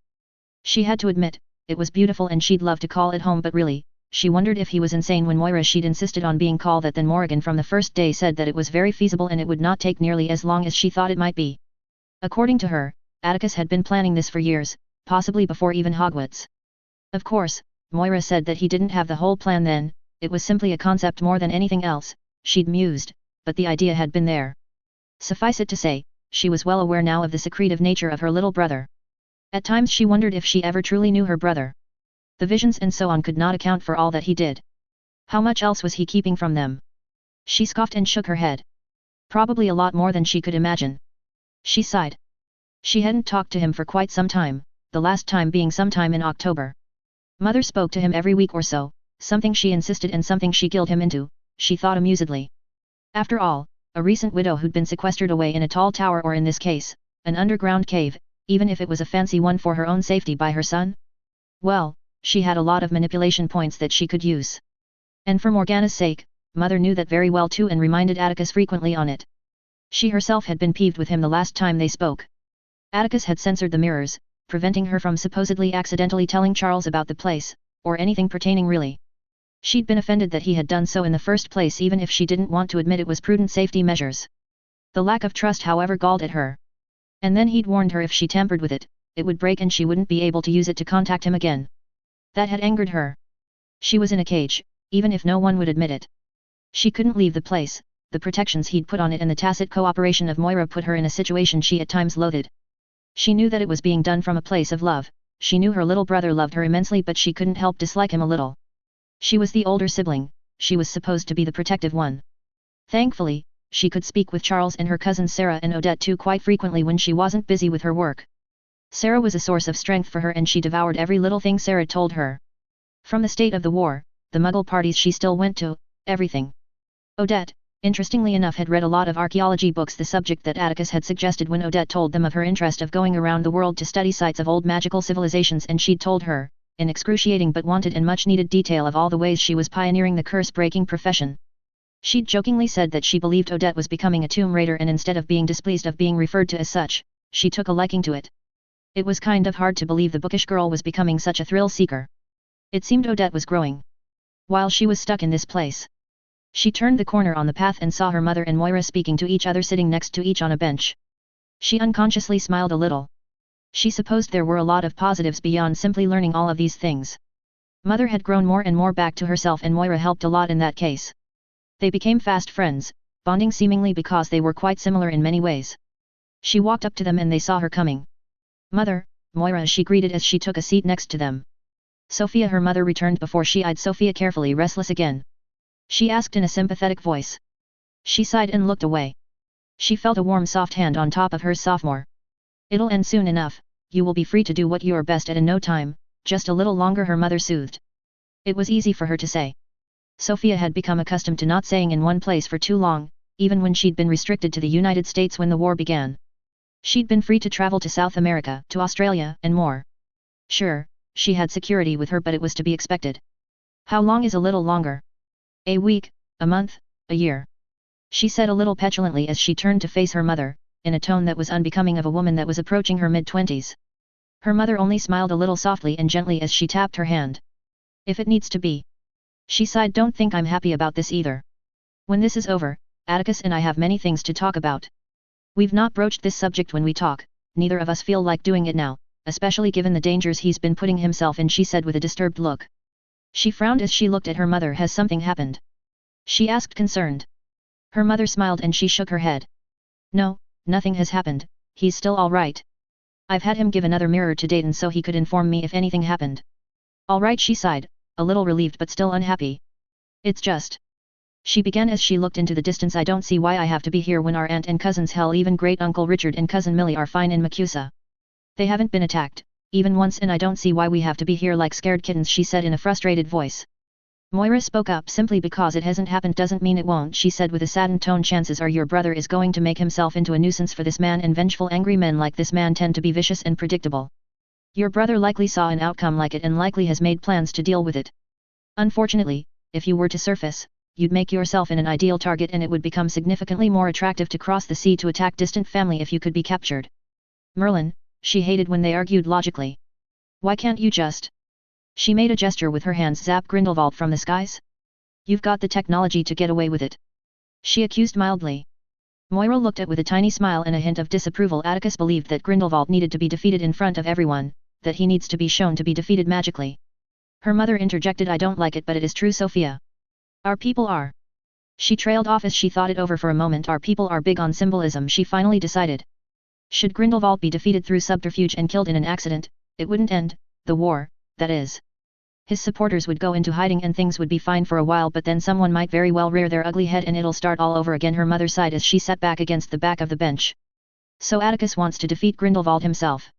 She had to admit, it was beautiful and she'd love to call it home, but really, she wondered if he was insane when Moira she'd insisted on being called that. Then Morrigan from the first day said that it was very feasible and it would not take nearly as long as she thought it might be. According to her, Atticus had been planning this for years, possibly before even Hogwarts. Of course, Moira said that he didn't have the whole plan then, it was simply a concept more than anything else, she'd mused, but the idea had been there. Suffice it to say, she was well aware now of the secretive nature of her little brother. At times she wondered if she ever truly knew her brother. The visions and so on could not account for all that he did. How much else was he keeping from them? She scoffed and shook her head. Probably a lot more than she could imagine. She sighed. She hadn't talked to him for quite some time, the last time being sometime in October. Mother spoke to him every week or so, something she insisted and something she guilled him into, she thought amusedly. After all, a recent widow who'd been sequestered away in a tall tower, or in this case, an underground cave, even if it was a fancy one for her own safety by her son? Well, she had a lot of manipulation points that she could use. And for Morgana's sake, Mother knew that very well too and reminded Atticus frequently on it. She herself had been peeved with him the last time they spoke. Atticus had censored the mirrors, preventing her from supposedly accidentally telling Charles about the place, or anything pertaining really. She'd been offended that he had done so in the first place, even if she didn't want to admit it was prudent safety measures. The lack of trust, however, galled at her. And then he'd warned her if she tampered with it, it would break and she wouldn't be able to use it to contact him again. That had angered her. She was in a cage, even if no one would admit it. She couldn't leave the place, the protections he'd put on it and the tacit cooperation of Moira put her in a situation she at times loathed. She knew that it was being done from a place of love, she knew her little brother loved her immensely, but she couldn't help dislike him a little. She was the older sibling, she was supposed to be the protective one. Thankfully, she could speak with Charles and her cousins Sarah and Odette too quite frequently when she wasn't busy with her work. Sarah was a source of strength for her and she devoured every little thing Sarah told her. From the state of the war, the Muggle parties she still went to, everything. Odette, interestingly enough, had read a lot of archaeology books, the subject that Atticus had suggested when Odette told them of her interest of going around the world to study sites of old magical civilizations, and she'd told her, in excruciating but wanted and much needed detail, of all the ways she was pioneering the curse-breaking profession. She'd jokingly said that she believed Odette was becoming a tomb raider, and instead of being displeased of being referred to as such, she took a liking to it. It was kind of hard to believe the bookish girl was becoming such a thrill-seeker. It seemed Odette was growing. While she was stuck in this place. She turned the corner on the path and saw her mother and Moira speaking to each other, sitting next to each on a bench. She unconsciously smiled a little. She supposed there were a lot of positives beyond simply learning all of these things. Mother had grown more and more back to herself, and Moira helped a lot in that case. They became fast friends, bonding seemingly because they were quite similar in many ways. She walked up to them and they saw her coming. "Mother," Moira she greeted as she took a seat next to them. "Sophia," her mother returned before she eyed Sophia carefully. "Restless again?" she asked in a sympathetic voice. She sighed and looked away. She felt a warm soft hand on top of hers. "Sophomore. It'll end soon enough, you will be free to do what you're best at in no time, just a little longer," her mother soothed. It was easy for her to say. Sophia had become accustomed to not staying in one place for too long, even when she'd been restricted to the United States when the war began. She'd been free to travel to South America, to Australia, and more. Sure, she had security with her, but it was to be expected. How long is a little longer? A week, a month, a year? She said a little petulantly as she turned to face her mother, in a tone that was unbecoming of a woman that was approaching her mid-20s. Her mother only smiled a little softly and gently as she tapped her hand. If it needs to be. She sighed. Don't think I'm happy about this either. When this is over, Atticus and I have many things to talk about. We've not broached this subject when we talk, neither of us feel like doing it now, especially given the dangers he's been putting himself in, she said with a disturbed look. She frowned as she looked at her mother. Has something happened? She asked, concerned. Her mother smiled and she shook her head. No, nothing has happened, he's still all right. I've had him give another mirror to Dayton so he could inform me if anything happened. All right, she sighed, a little relieved but still unhappy. It's just. She began as she looked into the distance. I don't see why I have to be here when our aunt and cousins, hell even great uncle Richard and cousin Millie are fine in Macusa. They haven't been attacked, even once, and I don't see why we have to be here like scared kittens, she said in a frustrated voice. Moira spoke up. Simply because it hasn't happened doesn't mean it won't, she said with a saddened tone. Chances are your brother is going to make himself into a nuisance for this man, and vengeful angry men like this man tend to be vicious and predictable. Your brother likely saw an outcome like it and likely has made plans to deal with it. Unfortunately, if you were to surface, you'd make yourself an ideal target, and it would become significantly more attractive to cross the sea to attack distant family if you could be captured. Merlin, she hated when they argued logically. Why can't you just... She made a gesture with her hands. Zap Grindelwald from the skies? You've got the technology to get away with it. She accused mildly. Moira looked at with a tiny smile and a hint of disapproval. Atticus believed that Grindelwald needed to be defeated in front of everyone, that he needs to be shown to be defeated magically. Her mother interjected. I don't like it, but it is true, Sophia. Our people are. She trailed off as she thought it over for a moment. Our people are big on symbolism, she finally decided. Should Grindelwald be defeated through subterfuge and killed in an accident, it wouldn't end the war, that is. His supporters would go into hiding and things would be fine for a while, but then someone might very well rear their ugly head and it'll start all over again. Her mother sighed as she sat back against the back of the bench. So Atticus wants to defeat Grindelwald himself?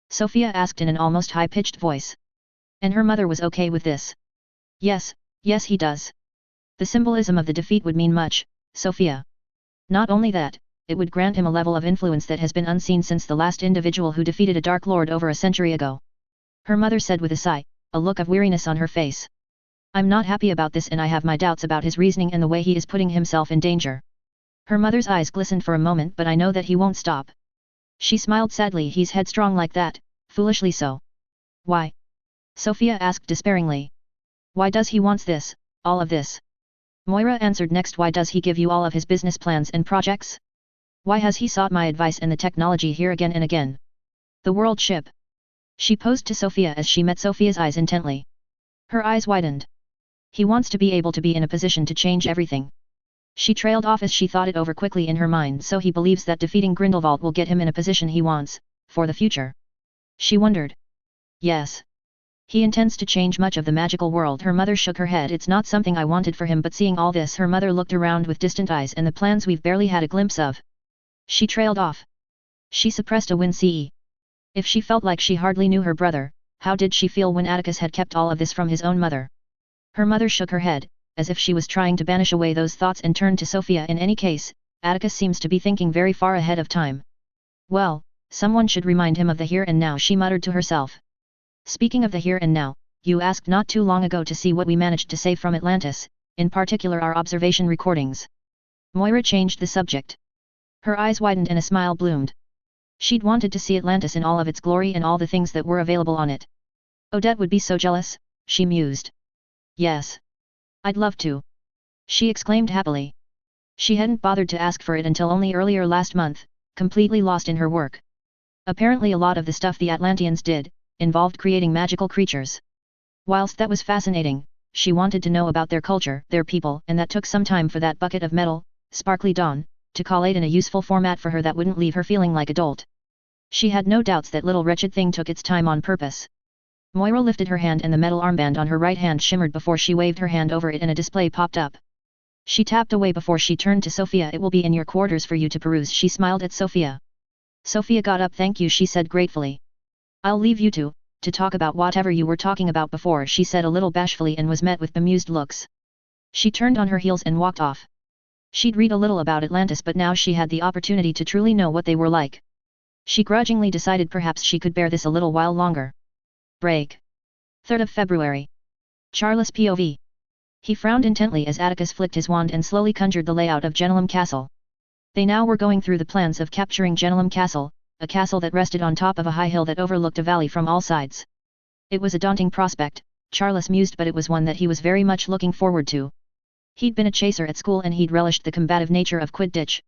Sophia asked in an almost high-pitched voice. And her mother was okay with this. Yes, yes he does. The symbolism of the defeat would mean much, Sophia. Not only that, it would grant him a level of influence that has been unseen since the last individual who defeated a Dark Lord over a century ago. Her mother said with a sigh, a look of weariness on her face. I'm not happy about this, and I have my doubts about his reasoning and the way he is putting himself in danger. Her mother's eyes glistened for a moment, but I know that he won't stop. She smiled sadly. He's headstrong like that, foolishly so. Why? Sophia asked despairingly. Why does he want this, all of this? Moira answered next. Why does he give you all of his business plans and projects? Why has he sought my advice and the technology here again and again? The world ship. She posed to Sophia as she met Sophia's eyes intently. Her eyes widened. He wants to be able to be in a position to change everything. She trailed off as she thought it over quickly in her mind. So he believes that defeating Grindelwald will get him in a position he wants, for the future. She wondered. Yes. He intends to change much of the magical world. Her mother shook her head. It's not something I wanted for him, but seeing all this, her mother looked around with distant eyes. And the plans we've barely had a glimpse of. She trailed off. She suppressed a wince. If she felt like she hardly knew her brother, how did she feel when Atticus had kept all of this from his own mother? Her mother shook her head, as if she was trying to banish away those thoughts, and turned to Sophia. In any case, Atticus seems to be thinking very far ahead of time. Well, someone should remind him of the here and now, she muttered to herself. Speaking of the here and now, you asked not too long ago to see what we managed to save from Atlantis, in particular our observation recordings. Moira changed the subject. Her eyes widened and a smile bloomed. She'd wanted to see Atlantis in all of its glory and all the things that were available on it. Odette would be so jealous, she mused. Yes. I'd love to. She exclaimed happily. She hadn't bothered to ask for it until only earlier last month, completely lost in her work. Apparently a lot of the stuff the Atlanteans did, involved creating magical creatures. Whilst that was fascinating, she wanted to know about their culture, their people, and that took some time for that bucket of metal, sparkly dawn, to collate in a useful format for her that wouldn't leave her feeling like a dolt. She had no doubts that little wretched thing took its time on purpose. Moira lifted her hand and the metal armband on her right hand shimmered before she waved her hand over it and a display popped up. She tapped away before she turned to Sophia. It will be in your quarters for you to peruse. She smiled at Sophia. Sophia got up. Thank you, she said gratefully. I'll leave you to talk about whatever you were talking about before, she said a little bashfully, and was met with bemused looks. She turned on her heels and walked off. She'd read a little about Atlantis, but now she had the opportunity to truly know what they were like. She grudgingly decided perhaps she could bear this a little while longer. Break. 3rd of February. Charles POV. He frowned intently as Atticus flicked his wand and slowly conjured the layout of Genelum Castle. They now were going through the plans of capturing Genelum Castle, a castle that rested on top of a high hill that overlooked a valley from all sides. It was a daunting prospect, Charles mused, but it was one that he was very much looking forward to. He'd been a chaser at school and he'd relished the combative nature of Quidditch.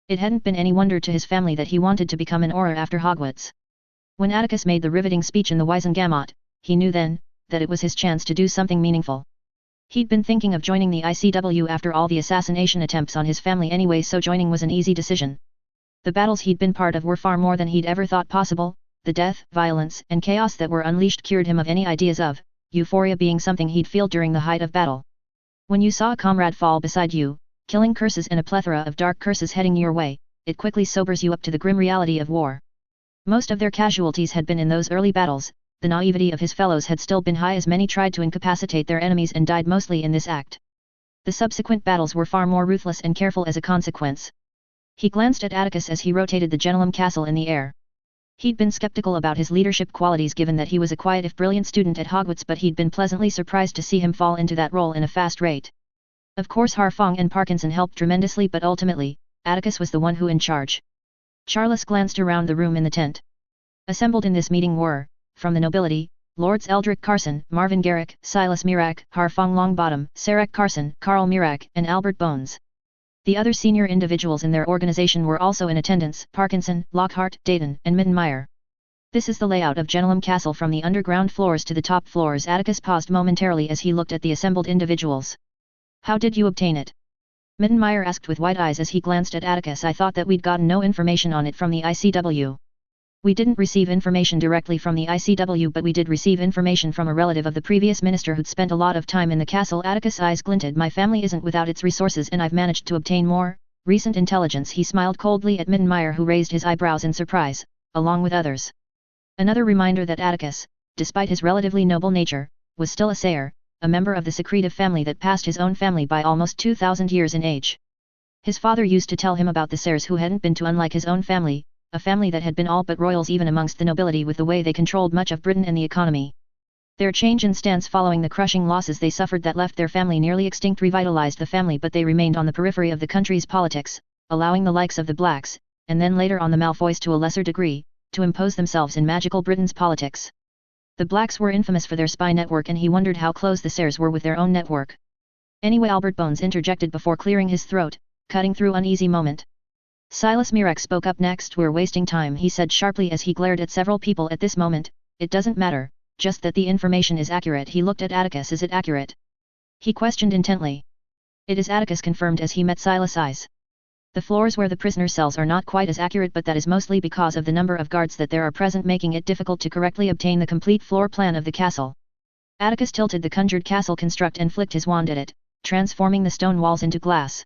It hadn't been any wonder to his family that he wanted to become an Auror after Hogwarts. When Atticus made the riveting speech in the Wizengamot, he knew then, that it was his chance to do something meaningful. He'd been thinking of joining the ICW after all the assassination attempts on his family anyway, so joining was an easy decision. The battles he'd been part of were far more than he'd ever thought possible, the death, violence, and chaos that were unleashed cured him of any ideas of euphoria being something he'd feel during the height of battle. When you saw a comrade fall beside you, killing curses and a plethora of dark curses heading your way, it quickly sobers you up to the grim reality of war. Most of their casualties had been in those early battles. The naivety of his fellows had still been high as many tried to incapacitate their enemies and died mostly in this act. The subsequent battles were far more ruthless and careful as a consequence. He glanced at Atticus as he rotated the Genelum Castle in the air. He'd been skeptical about his leadership qualities given that he was a quiet if brilliant student at Hogwarts, but he'd been pleasantly surprised to see him fall into that role in a fast rate. Of course Harfang and Parkinson helped tremendously, but ultimately, Atticus was the one who in charge. Charles glanced around the room in the tent. Assembled in this meeting were, from the nobility, Lords Eldrick Carson, Marvin Garrick, Silas Mirac, Harfang Longbottom, Sarek Carson, Carl Mirac, and Albert Bones. The other senior individuals in their organization were also in attendance: Parkinson, Lockhart, Dayton, and Mittenmeyer. This is the layout of Genelum Castle from the underground floors to the top floors. Atticus paused momentarily as he looked at the assembled individuals. How did you obtain it? Mittenmeyer asked with wide eyes as he glanced at Atticus. I thought that we'd gotten no information on it from the ICW. We didn't receive information directly from the ICW, but we did receive information from a relative of the previous minister who'd spent a lot of time in the castle. Atticus' eyes glinted. My family isn't without its resources, and I've managed to obtain more recent intelligence. He smiled coldly at Mittenmeyer, who raised his eyebrows in surprise, along with others. Another reminder that Atticus, despite his relatively noble nature, was still a Sayre, a member of the secretive family that passed his own family by almost 2,000 years in age. His father used to tell him about the Sayres who hadn't been too unlike his own family, a family that had been all but royals even amongst the nobility with the way they controlled much of Britain and the economy. Their change in stance following the crushing losses they suffered that left their family nearly extinct revitalized the family, but they remained on the periphery of the country's politics, allowing the likes of the Blacks, and then later on the Malfoys to a lesser degree, to impose themselves in magical Britain's politics. The Blacks were infamous for their spy network, and he wondered how close the Sayres were with their own network. Anyway, Albert Bones interjected before clearing his throat, cutting through uneasy moment. Silas Mirac spoke up next. We're wasting time, he said sharply as he glared at several people at this moment. It doesn't matter, just that the information is accurate. He looked at Atticus. Is it accurate? He questioned intently. It is, Atticus confirmed as he met Silas' eyes. The floors where the prisoner cells are not quite as accurate, but that is mostly because of the number of guards that there are present, making it difficult to correctly obtain the complete floor plan of the castle. Atticus tilted the conjured castle construct and flicked his wand at it, transforming the stone walls into glass.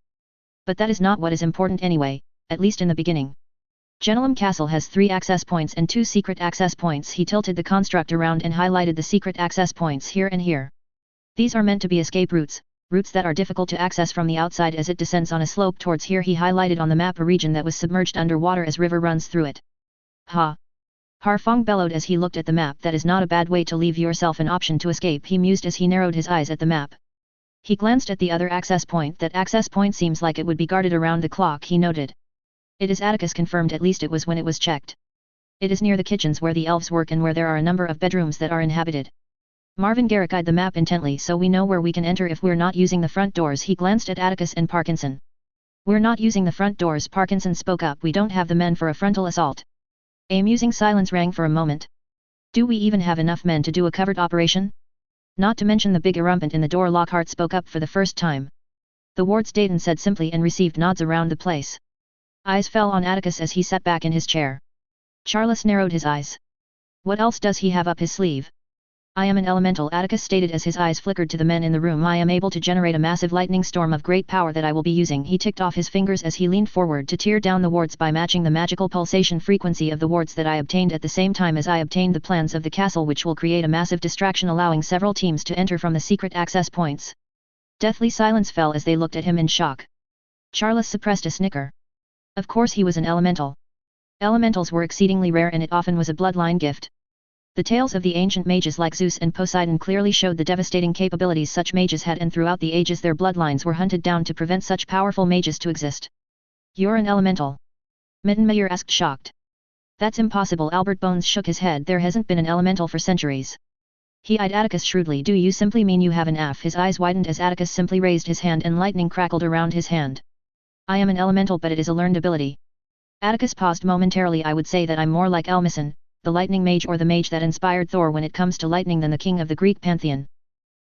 But that is not what is important anyway, at least in the beginning. Genelum Castle has 3 access points and 2 secret access points. He tilted the construct around and highlighted the secret access points here and here. These are meant to be escape routes that are difficult to access from the outside as it descends on a slope towards here. He highlighted on the map a region that was submerged underwater as river runs through it. Ha! Harfang bellowed as he looked at the map. That is not a bad way to leave yourself an option to escape, he mused as he narrowed his eyes at the map. He glanced at the other access point. That access point seems like it would be guarded around the clock, he noted. It is, Atticus confirmed. At least it was when it was checked. It is near the kitchens where the elves work and where there are a number of bedrooms that are inhabited. Marvin Garrick eyed the map intently. So we know where we can enter if we're not using the front doors. He glanced at Atticus and Parkinson. We're not using the front doors, Parkinson spoke up. We don't have the men for a frontal assault. A musing silence rang for a moment. Do we even have enough men to do a covert operation? Not to mention the big erumpent in the door, Lockhart spoke up for the first time. The wards, Dayton said simply and received nods around the place. Eyes fell on Atticus as he sat back in his chair. Charles narrowed his eyes. What else does he have up his sleeve? I am an elemental, Atticus stated as his eyes flickered to the men in the room. I am able to generate a massive lightning storm of great power that I will be using. He ticked off his fingers as he leaned forward to tear down the wards by matching the magical pulsation frequency of the wards that I obtained at the same time as I obtained the plans of the castle, which will create a massive distraction allowing several teams to enter from the secret access points. Deathly silence fell as they looked at him in shock. Charles suppressed a snicker. Of course he was an elemental. Elementals were exceedingly rare and it often was a bloodline gift. The tales of the ancient mages like Zeus and Poseidon clearly showed the devastating capabilities such mages had, and throughout the ages their bloodlines were hunted down to prevent such powerful mages to exist. You're an elemental? Mittenmeyer asked, shocked. That's impossible. Albert Bones shook his head. There hasn't been an elemental for centuries. He eyed Atticus shrewdly. Do you simply mean you have an AF? His eyes widened as Atticus simply raised his hand and lightning crackled around his hand. I am an elemental, but it is a learned ability. Atticus paused momentarily. I would say that I'm more like Elmison, the lightning mage, or the mage that inspired Thor when it comes to lightning, than the king of the Greek pantheon.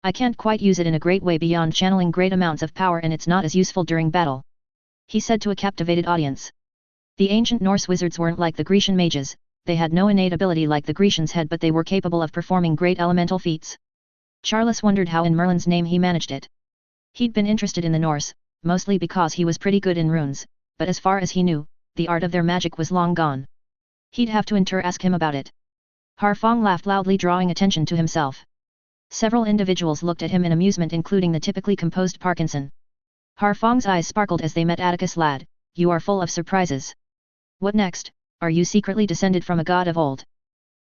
I can't quite use it in a great way beyond channeling great amounts of power, and it's not as useful during battle, he said to a captivated audience. The ancient Norse wizards weren't like the Grecian mages. They had no innate ability like the Grecians had, but they were capable of performing great elemental feats. Charles wondered how in Merlin's name he managed it. He'd been interested in the Norse, mostly because he was pretty good in runes, but as far as he knew, the art of their magic was long gone. He'd have to ask him about it. Harfang laughed loudly, drawing attention to himself. Several individuals looked at him in amusement, including the typically composed Parkinson. Harfang's eyes sparkled as they met Atticus. Lad, you are full of surprises. What next? Are you secretly descended from a god of old?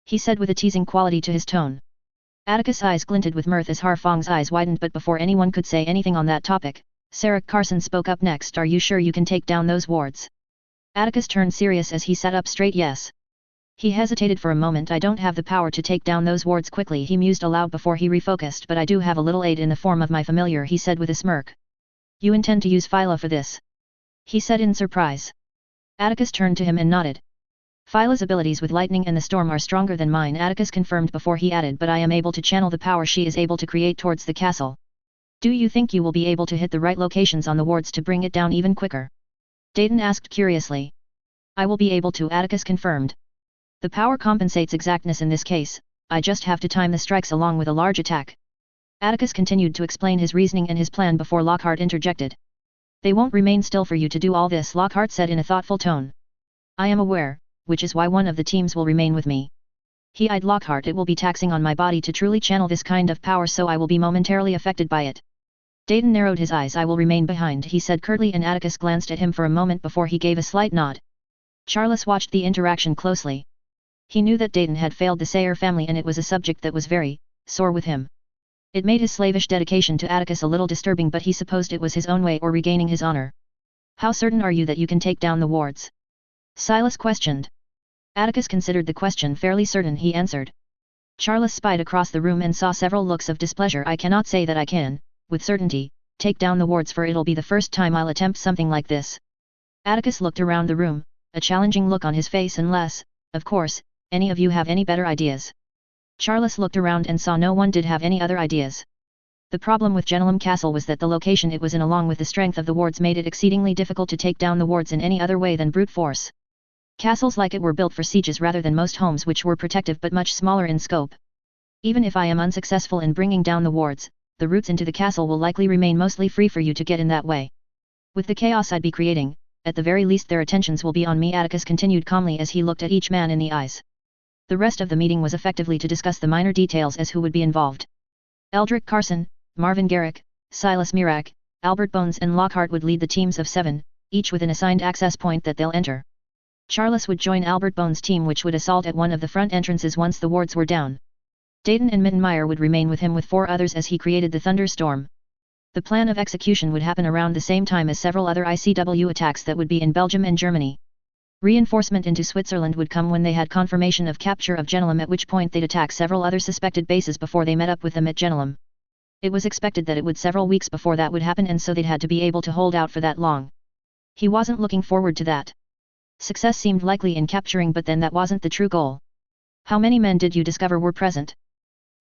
He said with a teasing quality to his tone. Atticus' eyes glinted with mirth as Harfang's eyes widened, but before anyone could say anything on that topic, Sarah Carson spoke up next. Are you sure you can take down those wards? Atticus turned serious as he sat up straight. Yes. He hesitated for a moment. I don't have the power to take down those wards quickly, he mused aloud before he refocused, but I do have a little aid in the form of my familiar, he said with a smirk. You intend to use Phyla for this? He said in surprise. Atticus turned to him and nodded. Phyla's abilities with lightning and the storm are stronger than mine, Atticus confirmed before he added, but I am able to channel the power she is able to create towards the castle. Do you think you will be able to hit the right locations on the wards to bring it down even quicker? Dayton asked curiously. I will be able to, Atticus confirmed. The power compensates exactness in this case. I just have to time the strikes along with a large attack. Atticus continued to explain his reasoning and his plan before Lockhart interjected. They won't remain still for you to do all this, Lockhart said in a thoughtful tone. I am aware, which is why one of the teams will remain with me. He eyed Lockhart. It will be taxing on my body to truly channel this kind of power, so I will be momentarily affected by it. Dayton narrowed his eyes. I will remain behind, he said curtly, and Atticus glanced at him for a moment before he gave a slight nod. Charles watched the interaction closely. He knew that Dayton had failed the Sayre family, and it was a subject that was very sore with him. It made his slavish dedication to Atticus a little disturbing, but he supposed it was his own way or regaining his honor. How certain are you that you can take down the wards? Silas questioned. Atticus considered the question. Fairly certain, he answered. Charles spied across the room and saw several looks of displeasure. I cannot say that I can, with certainty, take down the wards, for it'll be the first time I'll attempt something like this. Atticus looked around the room, a challenging look on his face. Unless, of course, any of you have any better ideas. Charles looked around and saw no one did have any other ideas. The problem with Genelum Castle was that the location it was in, along with the strength of the wards, made it exceedingly difficult to take down the wards in any other way than brute force. Castles like it were built for sieges rather than most homes, which were protective but much smaller in scope. Even if I am unsuccessful in bringing down the wards, the routes into the castle will likely remain mostly free for you to get in that way. With the chaos I'd be creating, at the very least their attentions will be on me, Atticus continued calmly as he looked at each man in the eyes. The rest of the meeting was effectively to discuss the minor details as who would be involved. Eldrick Carson, Marvin Garrick, Silas Mirak, Albert Bones and Lockhart would lead the teams of 7, each with an assigned access point that they'll enter. Charles would join Albert Bones' team, which would assault at one of the front entrances once the wards were down. Dayton and Mittenmeyer would remain with him with 4 others as he created the thunderstorm. The plan of execution would happen around the same time as several other ICW attacks that would be in Belgium and Germany. Reinforcement into Switzerland would come when they had confirmation of capture of Genelum, at which point they'd attack several other suspected bases before they met up with them at Genelum. It was expected that it would several weeks before that would happen, and so they'd had to be able to hold out for that long. He wasn't looking forward to that. Success seemed likely in capturing, but then that wasn't the true goal. How many men did you discover were present?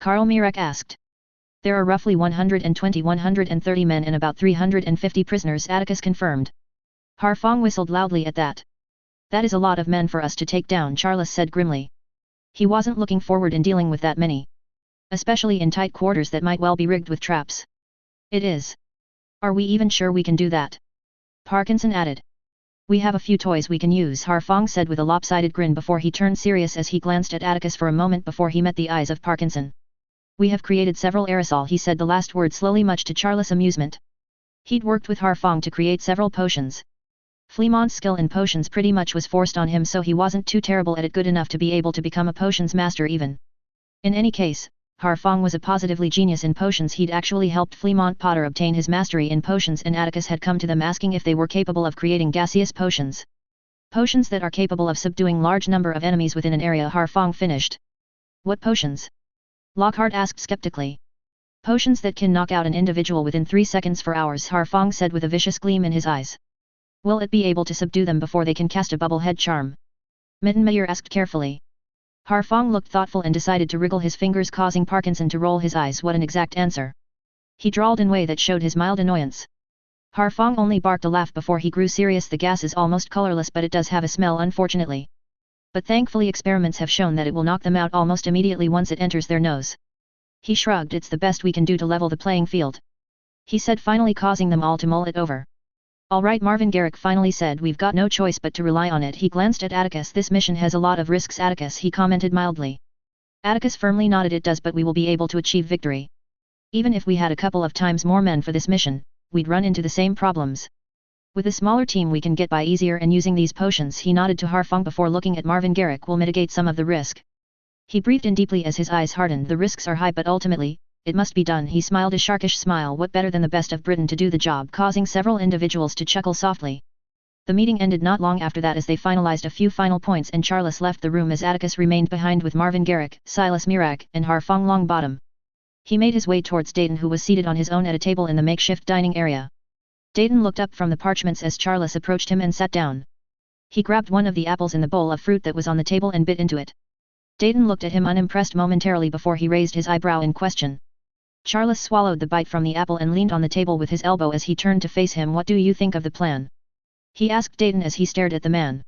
Karl Mirek asked. There are roughly 120-130 men and about 350 prisoners, Atticus confirmed. Harfang whistled loudly at that. That is a lot of men for us to take down, Charles said grimly. He wasn't looking forward in dealing with that many. Especially in tight quarters that might well be rigged with traps. It is. Are we even sure we can do that? Parkinson added. We have a few toys we can use, Harfang said with a lopsided grin before he turned serious as he glanced at Atticus for a moment before he met the eyes of Parkinson. We have created several aerosol, he said the last word slowly, much to Charles' amusement. He'd worked with Harfang to create several potions. Flemont's skill in potions pretty much was forced on him, so he wasn't too terrible at it, good enough to be able to become a potions master even. In any case, Harfang was a positively genius in potions. He'd actually helped Fleamont Potter obtain his mastery in potions, and Atticus had come to them asking if they were capable of creating gaseous potions. Potions that are capable of subduing large number of enemies within an area. Harfang finished. What potions? Lockhart asked skeptically. Potions that can knock out an individual within 3 seconds for hours, Harfang said with a vicious gleam in his eyes. Will it be able to subdue them before they can cast a bubblehead charm? Mittenmeyer asked carefully. Harfang looked thoughtful and decided to wriggle his fingers, causing Parkinson to roll his eyes. What an exact answer. He drawled in a way that showed his mild annoyance. Harfang only barked a laugh before he grew serious. The gas is almost colorless, but it does have a smell, unfortunately. But thankfully experiments have shown that it will knock them out almost immediately once it enters their nose. He shrugged. It's the best we can do to level the playing field, he said, finally causing them all to mull it over. All right, Marvin Garrick finally said, we've got no choice but to rely on it. He glanced at Atticus. This mission has a lot of risks, Atticus, he commented mildly. Atticus firmly nodded. It does, but we will be able to achieve victory. Even if we had a couple of times more men for this mission, we'd run into the same problems. With a smaller team we can get by easier, and using these potions, he nodded to Harfang before looking at Marvin Garrick, will mitigate some of the risk. He breathed in deeply as his eyes hardened. The risks are high, but ultimately, it must be done. He smiled a sharkish smile. What better than the best of Britain to do the job, causing several individuals to chuckle softly. The meeting ended not long after that as they finalized a few final points, and Charles left the room as Atticus remained behind with Marvin Garrick, Silas Mirak, and Harfang Longbottom. He made his way towards Dayton, who was seated on his own at a table in the makeshift dining area. Dayton looked up from the parchments as Charles approached him and sat down. He grabbed one of the apples in the bowl of fruit that was on the table and bit into it. Dayton looked at him unimpressed momentarily before he raised his eyebrow in question. Charles swallowed the bite from the apple and leaned on the table with his elbow as he turned to face him. What do you think of the plan? He asked Dayton as he stared at the man.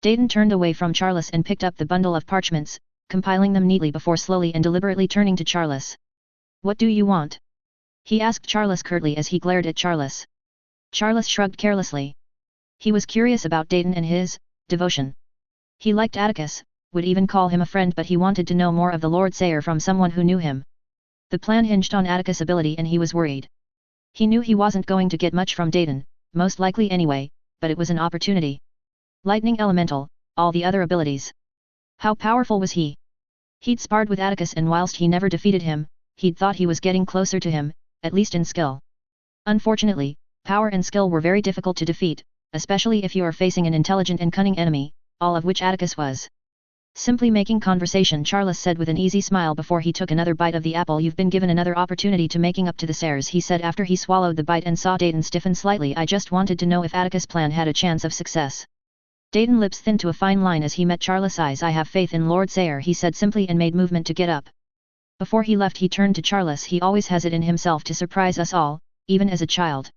Dayton turned away from Charles and picked up the bundle of parchments, compiling them neatly before slowly and deliberately turning to Charles. What do you want? He asked Charles curtly as he glared at Charles. Charles shrugged carelessly. He was curious about Dayton and his devotion. He liked Atticus, would even call him a friend, but he wanted to know more of the Lord Sayre from someone who knew him. The plan hinged on Atticus' ability and he was worried. He knew he wasn't going to get much from Dayton, most likely anyway, but it was an opportunity. Lightning Elemental, all the other abilities. How powerful was he? He'd sparred with Atticus, and whilst he never defeated him, he'd thought he was getting closer to him, at least in skill. Unfortunately, power and skill were very difficult to defeat, especially if you are facing an intelligent and cunning enemy, all of which Atticus was. Simply making conversation, Charles said with an easy smile before he took another bite of the apple. You've been given another opportunity to making up to the Sayres, he said after he swallowed the bite and saw Dayton stiffen slightly. I just wanted to know if Atticus' plan had a chance of success. Dayton lips thinned to a fine line as he met Charles' eyes. I have faith in Lord Sayre, he said simply and made movement to get up. Before he left he turned to Charles. He always has it in himself to surprise us all, even as a child.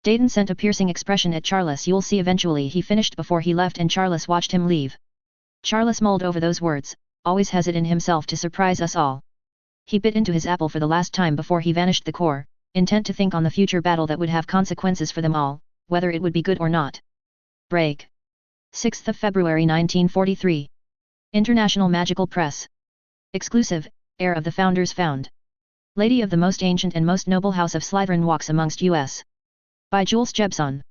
Dayton sent a piercing expression at Charles. You'll see eventually, he finished before he left, and Charles watched him leave. Charles mulled over those words, always has it in himself to surprise us all. He bit into his apple for the last time before he vanished the core, intent to think on the future battle that would have consequences for them all, whether it would be good or not. Break. 6th of February 1943. International Magical Press. Exclusive, Heir of the Founders found. Lady of the most ancient and most noble house of Slytherin walks amongst us. By Jules Jebson.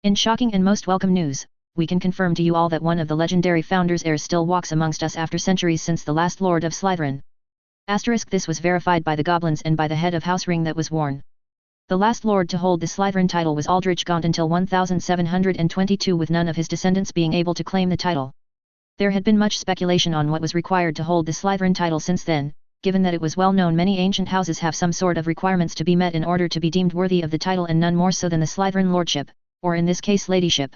In shocking and most welcome news, we can confirm to you all that one of the legendary Founders' heirs still walks amongst us after centuries since the last Lord of Slytherin. Asterisk, this was verified by the goblins and by the head of House Ring that was worn. The last Lord to hold the Slytherin title was Aldrich Gaunt until 1722, with none of his descendants being able to claim the title. There had been much speculation on what was required to hold the Slytherin title since then, given that it was well known many ancient houses have some sort of requirements to be met in order to be deemed worthy of the title, and none more so than the Slytherin lordship, or in this case ladyship.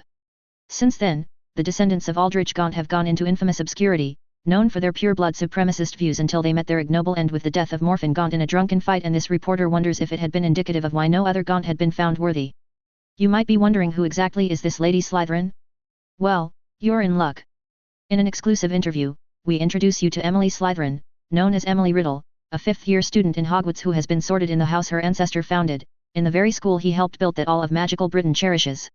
Since then, the descendants of Aldrich Gaunt have gone into infamous obscurity, known for their pure-blood supremacist views until they met their ignoble end with the death of Morfinn Gaunt in a drunken fight, and this reporter wonders if it had been indicative of why no other Gaunt had been found worthy. You might be wondering, who exactly is this Lady Slytherin? Well, you're in luck. In an exclusive interview, we introduce you to Emily Slytherin, known as Emily Riddle, a fifth-year student in Hogwarts who has been sorted in the house her ancestor founded, in the very school he helped build that all of magical Britain cherishes.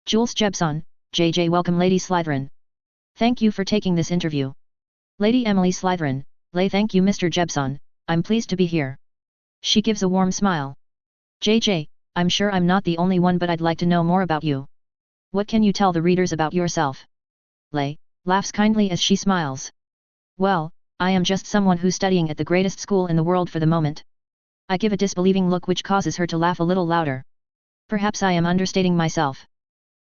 Jules Jebson, JJ. Welcome Lady Slytherin. Thank you for taking this interview. Lady Emily Slytherin, Lay. Thank you Mr. Jebson, I'm pleased to be here. She gives a warm smile. JJ, I'm sure I'm not the only one, but I'd like to know more about you. What can you tell the readers about yourself? Lay laughs kindly as she smiles. Well, I am just someone who's studying at the greatest school in the world for the moment. I give a disbelieving look which causes her to laugh a little louder. Perhaps I am understating myself.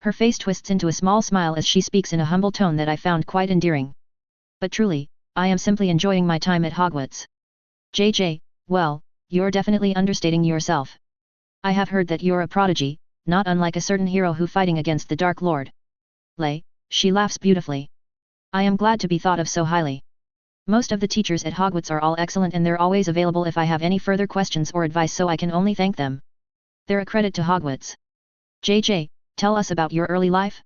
Her face twists into a small smile as she speaks in a humble tone that I found quite endearing. But truly, I am simply enjoying my time at Hogwarts. JJ, well, you're definitely understating yourself. I have heard that you're a prodigy, not unlike a certain hero who fighting against the Dark Lord. She laughs beautifully. I am glad to be thought of so highly. Most of the teachers at Hogwarts are all excellent and they're always available if I have any further questions or advice, so I can only thank them. They're a credit to Hogwarts. JJ, tell us about your early life?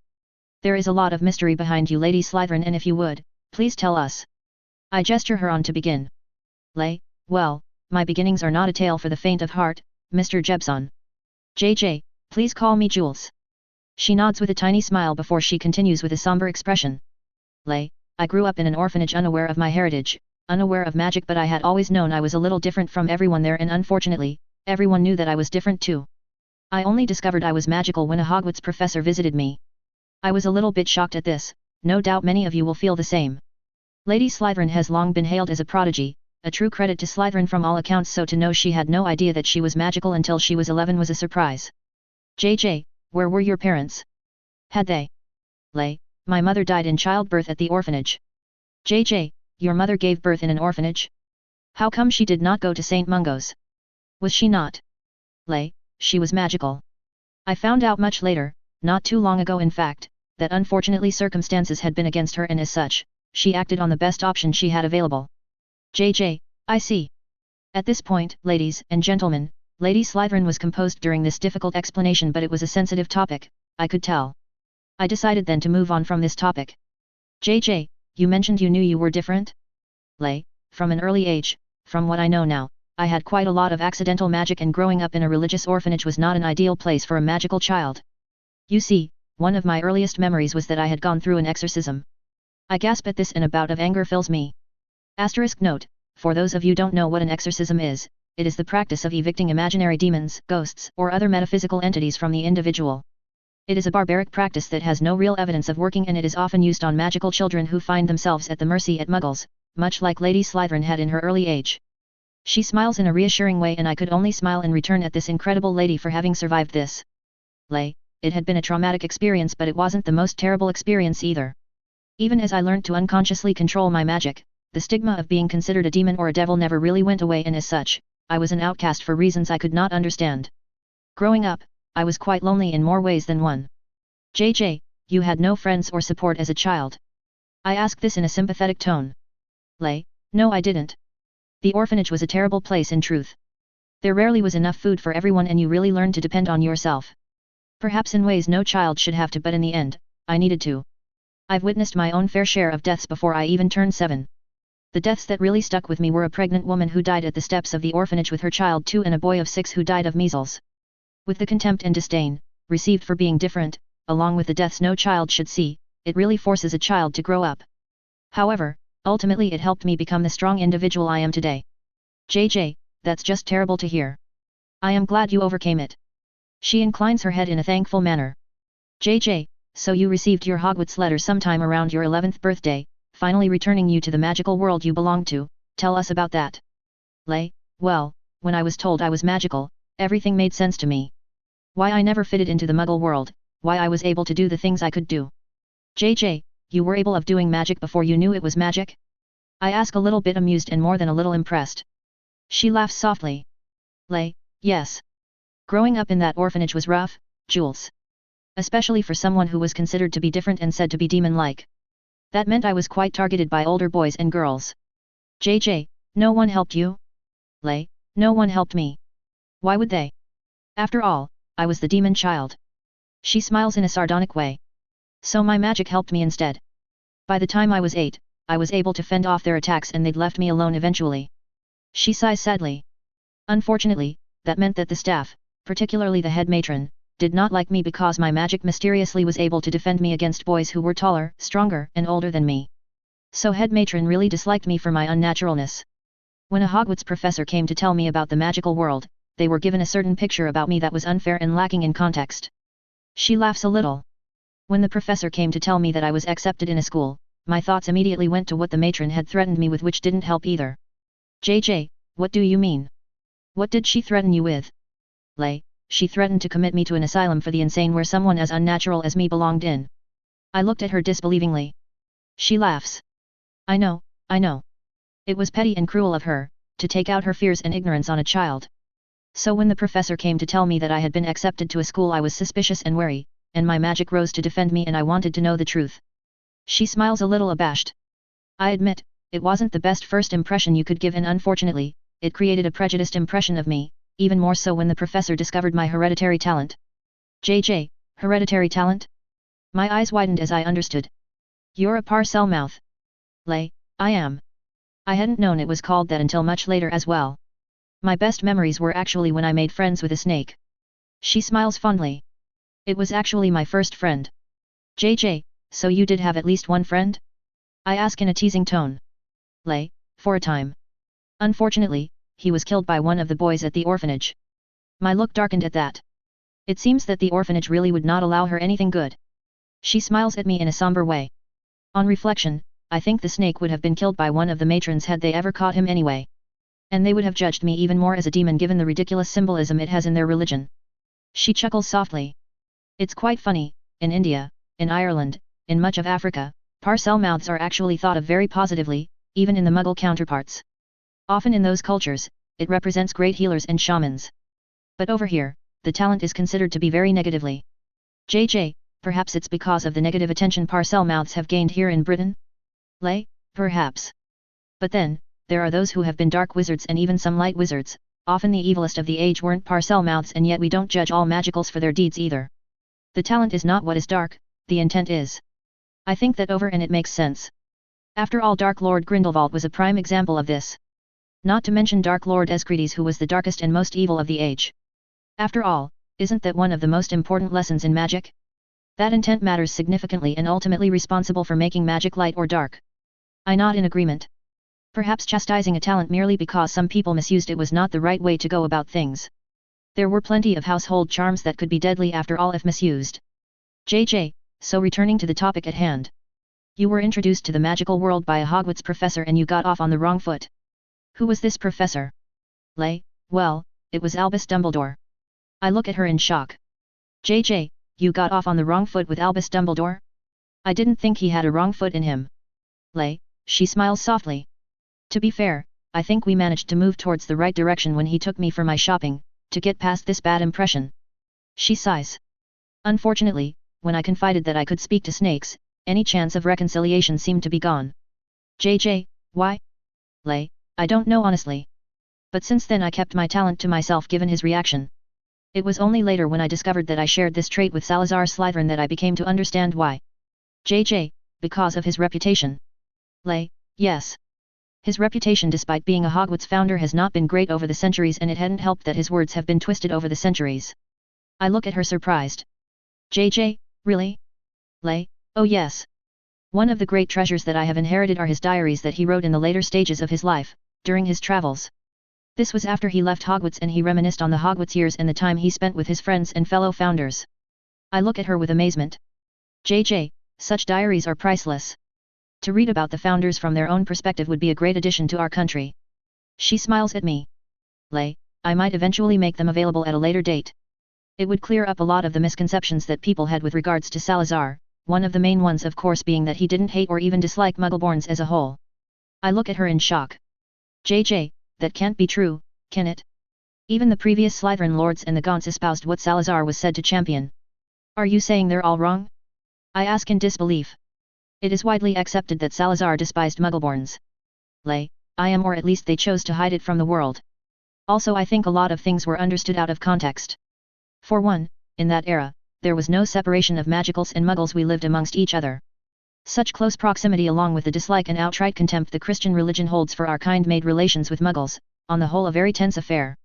There is a lot of mystery behind you, Lady Slytherin, and if you would, please tell us. I gesture her on to begin. Well, my beginnings are not a tale for the faint of heart, Mr. Jebson. JJ, please call me Jules. She nods with a tiny smile before she continues with a somber expression. I grew up in an orphanage, unaware of my heritage, unaware of magic, but I had always known I was a little different from everyone there, and unfortunately, everyone knew that I was different too. I only discovered I was magical when a Hogwarts professor visited me. I was a little bit shocked at this, no doubt many of you will feel the same. Lady Slytherin has long been hailed as a prodigy, a true credit to Slytherin from all accounts, so to know she had no idea that she was magical until she was 11 was a surprise. JJ, where were your parents? Had they? My mother died in childbirth at the orphanage. JJ, your mother gave birth in an orphanage? How come she did not go to St. Mungo's? Was she not? She was magical. I found out much later, not too long ago in fact, that unfortunately circumstances had been against her, and as such, she acted on the best option she had available. JJ, I see. At this point, ladies and gentlemen, Lady Slytherin was composed during this difficult explanation, but it was a sensitive topic, I could tell. I decided then to move on from this topic. JJ, you mentioned you knew you were different? From an early age, from what I know now, I had quite a lot of accidental magic, and growing up in a religious orphanage was not an ideal place for a magical child. You see, one of my earliest memories was that I had gone through an exorcism. I gasp at this and a bout of anger fills me. Asterisk note, for those of you don't know what an exorcism is, it is the practice of evicting imaginary demons, ghosts, or other metaphysical entities from the individual. It is a barbaric practice that has no real evidence of working, and it is often used on magical children who find themselves at the mercy of muggles, much like Lady Slytherin had in her early age. She smiles in a reassuring way, and I could only smile in return at this incredible lady for having survived this. It had been a traumatic experience, but it wasn't the most terrible experience either. Even as I learned to unconsciously control my magic, the stigma of being considered a demon or a devil never really went away, and as such, I was an outcast for reasons I could not understand. Growing up, I was quite lonely in more ways than one. JJ, you had no friends or support as a child? I asked this in a sympathetic tone. No, I didn't. The orphanage was a terrible place in truth. There rarely was enough food for everyone, and you really learned to depend on yourself. Perhaps in ways no child should have to, but in the end, I needed to. I've witnessed my own fair share of deaths before I even turned 7. The deaths that really stuck with me were a pregnant woman who died at the steps of the orphanage with her child 2, and a boy of 6 who died of measles. With the contempt and disdain received for being different, along with the deaths no child should see, it really forces a child to grow up. However, ultimately it helped me become the strong individual I am today. JJ, that's just terrible to hear. I am glad you overcame it. She inclines her head in a thankful manner. JJ, so you received your Hogwarts letter sometime around your 11th birthday, finally returning you to the magical world you belong to. Tell us about that. Well, when I was told I was magical, everything made sense to me. Why I never fitted into the Muggle world, why I was able to do the things I could do. JJ, you were able of doing magic before you knew it was magic? I ask, a little bit amused and more than a little impressed. She laughs softly. Yes. Growing up in that orphanage was rough, Jules. Especially for someone who was considered to be different and said to be demon-like. That meant I was quite targeted by older boys and girls. JJ, no one helped you? No one helped me. Why would they? After all, I was the demon child. She smiles in a sardonic way. So my magic helped me instead. By the time I was 8, I was able to fend off their attacks, and they'd left me alone eventually. She sighs sadly. Unfortunately, that meant that the staff, particularly the head matron, did not like me because my magic mysteriously was able to defend me against boys who were taller, stronger, and older than me. So head matron really disliked me for my unnaturalness. When a Hogwarts professor came to tell me about the magical world, they were given a certain picture about me that was unfair and lacking in context. She laughs a little. When the professor came to tell me that I was accepted in a school, my thoughts immediately went to what the matron had threatened me with, which didn't help either. JJ, what do you mean? What did she threaten you with? She threatened to commit me to an asylum for the insane where someone as unnatural as me belonged in. I looked at her disbelievingly. She laughs. I know. It was petty and cruel of her, to take out her fears and ignorance on a child. So when the professor came to tell me that I had been accepted to a school, I was suspicious and wary, and my magic rose to defend me, and I wanted to know the truth. She smiles a little abashed. I admit, it wasn't the best first impression you could give, and unfortunately, it created a prejudiced impression of me, even more so when the professor discovered my hereditary talent. JJ, hereditary talent? My eyes widened as I understood. You're a parcel mouth. I am. I hadn't known it was called that until much later as well. My best memories were actually when I made friends with a snake. She smiles fondly. It was actually my first friend. JJ, so you did have at least one friend? I ask in a teasing tone. For a time. Unfortunately, he was killed by one of the boys at the orphanage. My look darkened at that. It seems that the orphanage really would not allow her anything good. She smiles at me in a somber way. On reflection, I think the snake would have been killed by one of the matrons had they ever caught him anyway. And they would have judged me even more as a demon given the ridiculous symbolism it has in their religion. She chuckles softly. It's quite funny, in India, in Ireland, in much of Africa, parcel mouths are actually thought of very positively, even in the Muggle counterparts. Often in those cultures, it represents great healers and shamans. But over here, the talent is considered to be very negatively. JJ, perhaps it's because of the negative attention parcel mouths have gained here in Britain? Perhaps. But then, there are those who have been dark wizards and even some light wizards, often the evilest of the age weren't parcel mouths, and yet we don't judge all magicals for their deeds either. The talent is not what is dark, the intent is. I think that over and it makes sense. After all, Dark Lord Grindelwald was a prime example of this. Not to mention Dark Lord Escrides, who was the darkest and most evil of the age. After all, isn't that one of the most important lessons in magic? That intent matters significantly and ultimately responsible for making magic light or dark. I nod in agreement. Perhaps chastising a talent merely because some people misused it was not the right way to go about things. There were plenty of household charms that could be deadly after all if misused. JJ, so returning to the topic at hand. You were introduced to the magical world by a Hogwarts professor and you got off on the wrong foot. Who was this professor? Well, it was Albus Dumbledore. I look at her in shock. JJ, you got off on the wrong foot with Albus Dumbledore? I didn't think he had a wrong foot in him. She smiles softly. To be fair, I think we managed to move towards the right direction when he took me for my shopping, to get past this bad impression. She sighs. Unfortunately, when I confided that I could speak to snakes, any chance of reconciliation seemed to be gone. JJ, why? I don't know honestly. But since then I kept my talent to myself given his reaction. It was only later when I discovered that I shared this trait with Salazar Slytherin that I became to understand why. JJ, because of his reputation. Yes. His reputation despite being a Hogwarts founder has not been great over the centuries, and it hadn't helped that his words have been twisted over the centuries. I look at her surprised. JJ, really? Oh yes. One of the great treasures that I have inherited are his diaries that he wrote in the later stages of his life, during his travels. This was after he left Hogwarts, and he reminisced on the Hogwarts years and the time he spent with his friends and fellow founders. I look at her with amazement. JJ, such diaries are priceless. To read about the founders from their own perspective would be a great addition to our country. She smiles at me. I might eventually make them available at a later date. It would clear up a lot of the misconceptions that people had with regards to Salazar, one of the main ones of course being that he didn't hate or even dislike Muggleborns as a whole. I look at her in shock. JJ, that can't be true, can it? Even the previous Slytherin lords and the Gaunts espoused what Salazar was said to champion. Are you saying they're all wrong? I ask in disbelief. It is widely accepted that Salazar despised Muggleborns. I am, or at least they chose to hide it from the world. Also, I think a lot of things were understood out of context. For one, in that era, there was no separation of magicals and muggles, we lived amongst each other. Such close proximity along with the dislike and outright contempt the Christian religion holds for our kind made relations with muggles, on the whole a very tense affair.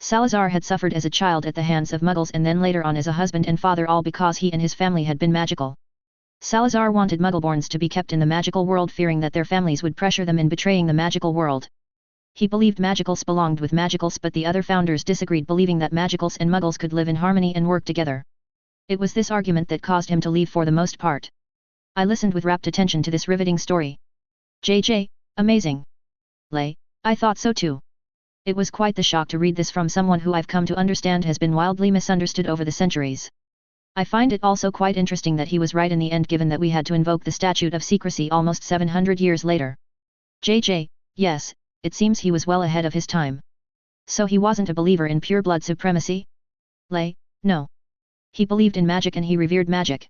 Salazar had suffered as a child at the hands of muggles and then later on as a husband and father, all because he and his family had been magical. Salazar wanted Muggleborns to be kept in the magical world, fearing that their families would pressure them in betraying the magical world. He believed magicals belonged with magicals, but the other founders disagreed, believing that magicals and muggles could live in harmony and work together. It was this argument that caused him to leave for the most part. I listened with rapt attention to this riveting story. JJ, amazing. Lay, I thought so too. It was quite the shock to read this from someone who I've come to understand has been wildly misunderstood over the centuries. I find it also quite interesting that he was right in the end, given that we had to invoke the statute of secrecy almost 700 years later. JJ, yes, it seems he was well ahead of his time. So he wasn't a believer in pure blood supremacy? Lay, no. He believed in magic and he revered magic.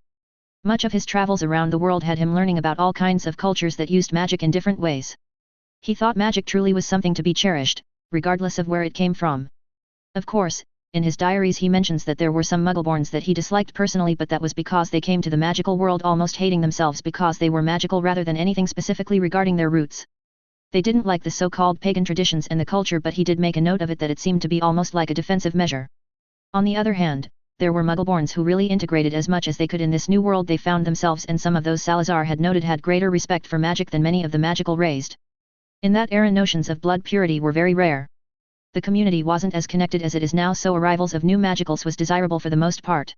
Much of his travels around the world had him learning about all kinds of cultures that used magic in different ways. He thought magic truly was something to be cherished, regardless of where it came from. Of course, in his diaries he mentions that there were some Muggleborns that he disliked personally, but that was because they came to the magical world almost hating themselves because they were magical rather than anything specifically regarding their roots. They didn't like the so-called pagan traditions and the culture, but he did make a note of it that it seemed to be almost like a defensive measure. On the other hand, there were Muggleborns who really integrated as much as they could in this new world they found themselves, and some of those Salazar had noted had greater respect for magic than many of the magical raised. In that era notions of blood purity were very rare. The community wasn't as connected as it is now, so arrivals of new magicals was desirable for the most part.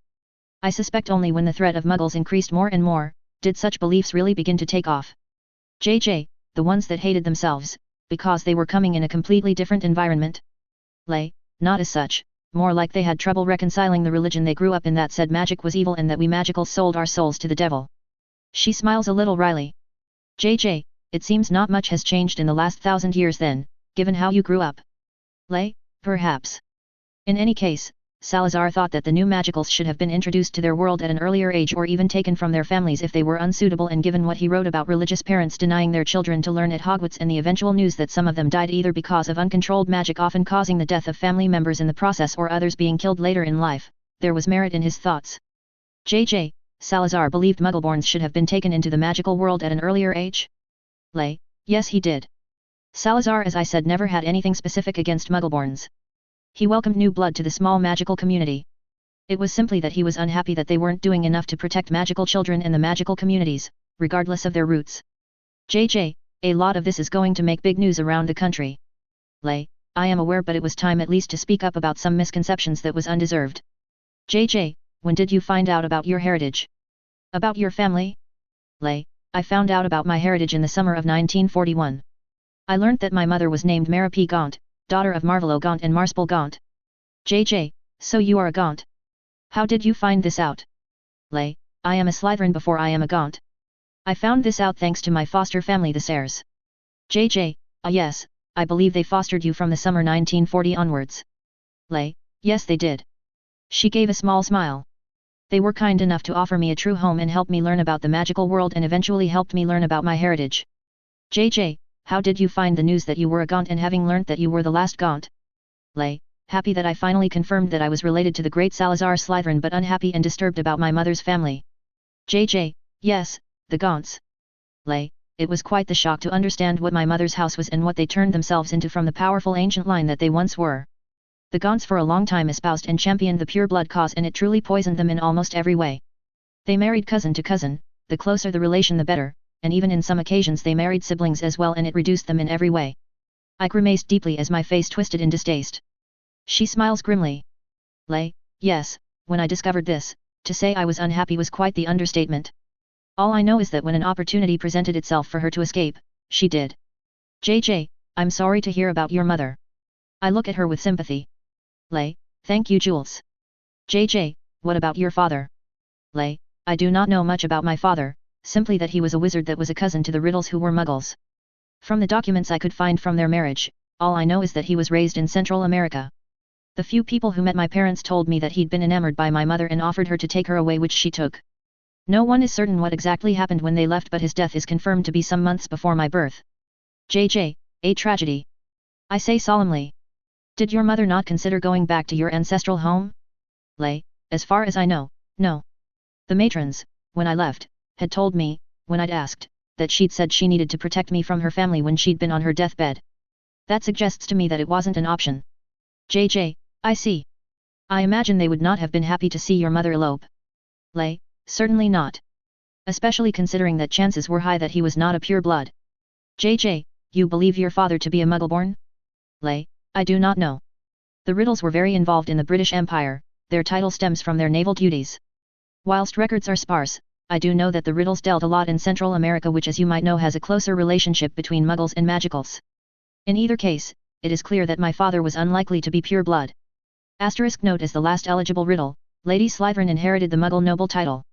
I suspect only when the threat of Muggles increased more and more, did such beliefs really begin to take off. JJ, the ones that hated themselves, because they were coming in a completely different environment? Lay, not as such, more like they had trouble reconciling the religion they grew up in that said magic was evil and that we magicals sold our souls to the devil. She smiles a little wryly. JJ, it seems not much has changed in the last 1,000 years then, given how you grew up. Lay, perhaps. In any case, Salazar thought that the new magicals should have been introduced to their world at an earlier age, or even taken from their families if they were unsuitable, and given what he wrote about religious parents denying their children to learn at Hogwarts and the eventual news that some of them died either because of uncontrolled magic, often causing the death of family members in the process, or others being killed later in life, there was merit in his thoughts. JJ, Salazar believed Muggleborns should have been taken into the magical world at an earlier age? Lay, yes he did. Salazar, as I said, never had anything specific against Muggleborns. He welcomed new blood to the small magical community. It was simply that he was unhappy that they weren't doing enough to protect magical children and the magical communities, regardless of their roots. JJ, a lot of this is going to make big news around the country. Lay, I am aware, but it was time at least to speak up about some misconceptions that was undeserved. JJ, when did you find out about your heritage? About your family? Lay, I found out about my heritage in the summer of 1941. I learnt that my mother was named Mara P. Gaunt, daughter of Marvolo Gaunt and Marspel Gaunt. JJ, so you are a Gaunt. How did you find this out? Lay, I am a Slytherin before I am a Gaunt. I found this out thanks to my foster family, the Sayres. JJ, yes, I believe they fostered you from the summer 1940 onwards. Lay, yes they did. She gave a small smile. They were kind enough to offer me a true home and help me learn about the magical world, and eventually helped me learn about my heritage. JJ, how did you find the news that you were a Gaunt, and having learnt that you were the last Gaunt? Lay, happy that I finally confirmed that I was related to the great Salazar Slytherin, but unhappy and disturbed about my mother's family. JJ, yes, the Gaunts. Lay, it was quite the shock to understand what my mother's house was and what they turned themselves into from the powerful ancient line that they once were. The Gaunts for a long time espoused and championed the pure blood cause, and it truly poisoned them in almost every way. They married cousin to cousin, the closer the relation the better, and even in some occasions they married siblings as well, and it reduced them in every way. I grimaced deeply as my face twisted in distaste. She smiles grimly. Lay, yes, when I discovered this, to say I was unhappy was quite the understatement. All I know is that when an opportunity presented itself for her to escape, she did. JJ, I'm sorry to hear about your mother. I look at her with sympathy. Lay, thank you, Jules. JJ, what about your father? Lay, I do not know much about my father, simply that he was a wizard that was a cousin to the Riddles, who were Muggles. From the documents I could find from their marriage, all I know is that he was raised in Central America. The few people who met my parents told me that he'd been enamored by my mother and offered her to take her away, which she took. No one is certain what exactly happened when they left, but his death is confirmed to be some months before my birth. JJ, a tragedy. I say solemnly. Did your mother not consider going back to your ancestral home? Lay, as far as I know, no. The matrons, when I left, had told me, when I'd asked, that she'd said she needed to protect me from her family when she'd been on her deathbed. That suggests to me that it wasn't an option. JJ, I see. I imagine they would not have been happy to see your mother elope. Lay, certainly not. Especially considering that chances were high that he was not a pure blood. JJ, you believe your father to be a Muggleborn? Lay, I do not know. The Riddles were very involved in the British Empire, their title stems from their naval duties. Whilst records are sparse, I do know that the riddles dealt a lot in Central America, which as you might know has a closer relationship between muggles and magicals. In either case, it is clear that my father was unlikely to be pure blood. Asterisk note: as the last eligible riddle, Lady Slytherin inherited the Muggle noble title.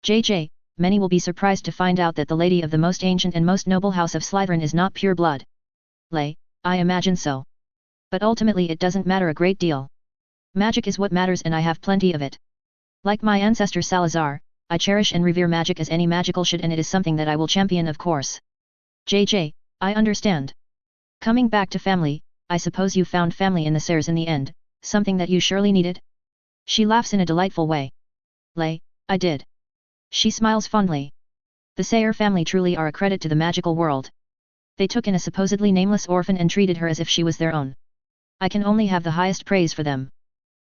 JJ, many will be surprised to find out that the lady of the most ancient and most noble house of Slytherin is not pure blood. I imagine so. But ultimately it doesn't matter a great deal. Magic is what matters, and I have plenty of it. Like my ancestor Salazar, I cherish and revere magic as any magical should, and it is something that I will champion, of course. JJ, I understand. Coming back to family, I suppose you found family in the Sayres in the end, something that you surely needed? She laughs in a delightful way. I did. She smiles fondly. The Sayre family truly are a credit to the magical world. They took in a supposedly nameless orphan and treated her as if she was their own. I can only have the highest praise for them.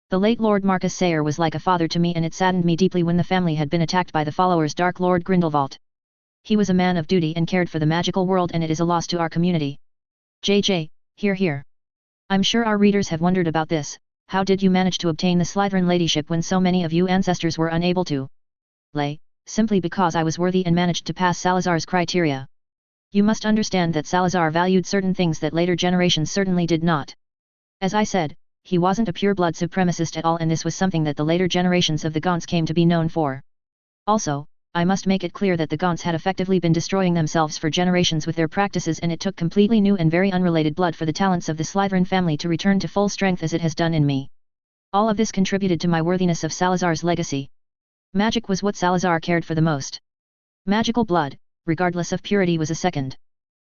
The late Lord Marcus Sayre was like a father to me, and it saddened me deeply when the family had been attacked by the followers Dark Lord Grindelwald. He was a man of duty and cared for the magical world, and it is a loss to our community. JJ, here. I'm sure our readers have wondered about this. How did you manage to obtain the Slytherin ladyship when so many of you ancestors were unable to? Simply because I was worthy and managed to pass Salazar's criteria. You must understand that Salazar valued certain things that later generations certainly did not. As I said, he wasn't a pure-blood supremacist at all, and this was something that the later generations of the Gaunts came to be known for. Also, I must make it clear that the Gaunts had effectively been destroying themselves for generations with their practices, and it took completely new and very unrelated blood for the talents of the Slytherin family to return to full strength as it has done in me. All of this contributed to my worthiness of Salazar's legacy. Magic was what Salazar cared for the most. Magical blood, regardless of purity, was a second.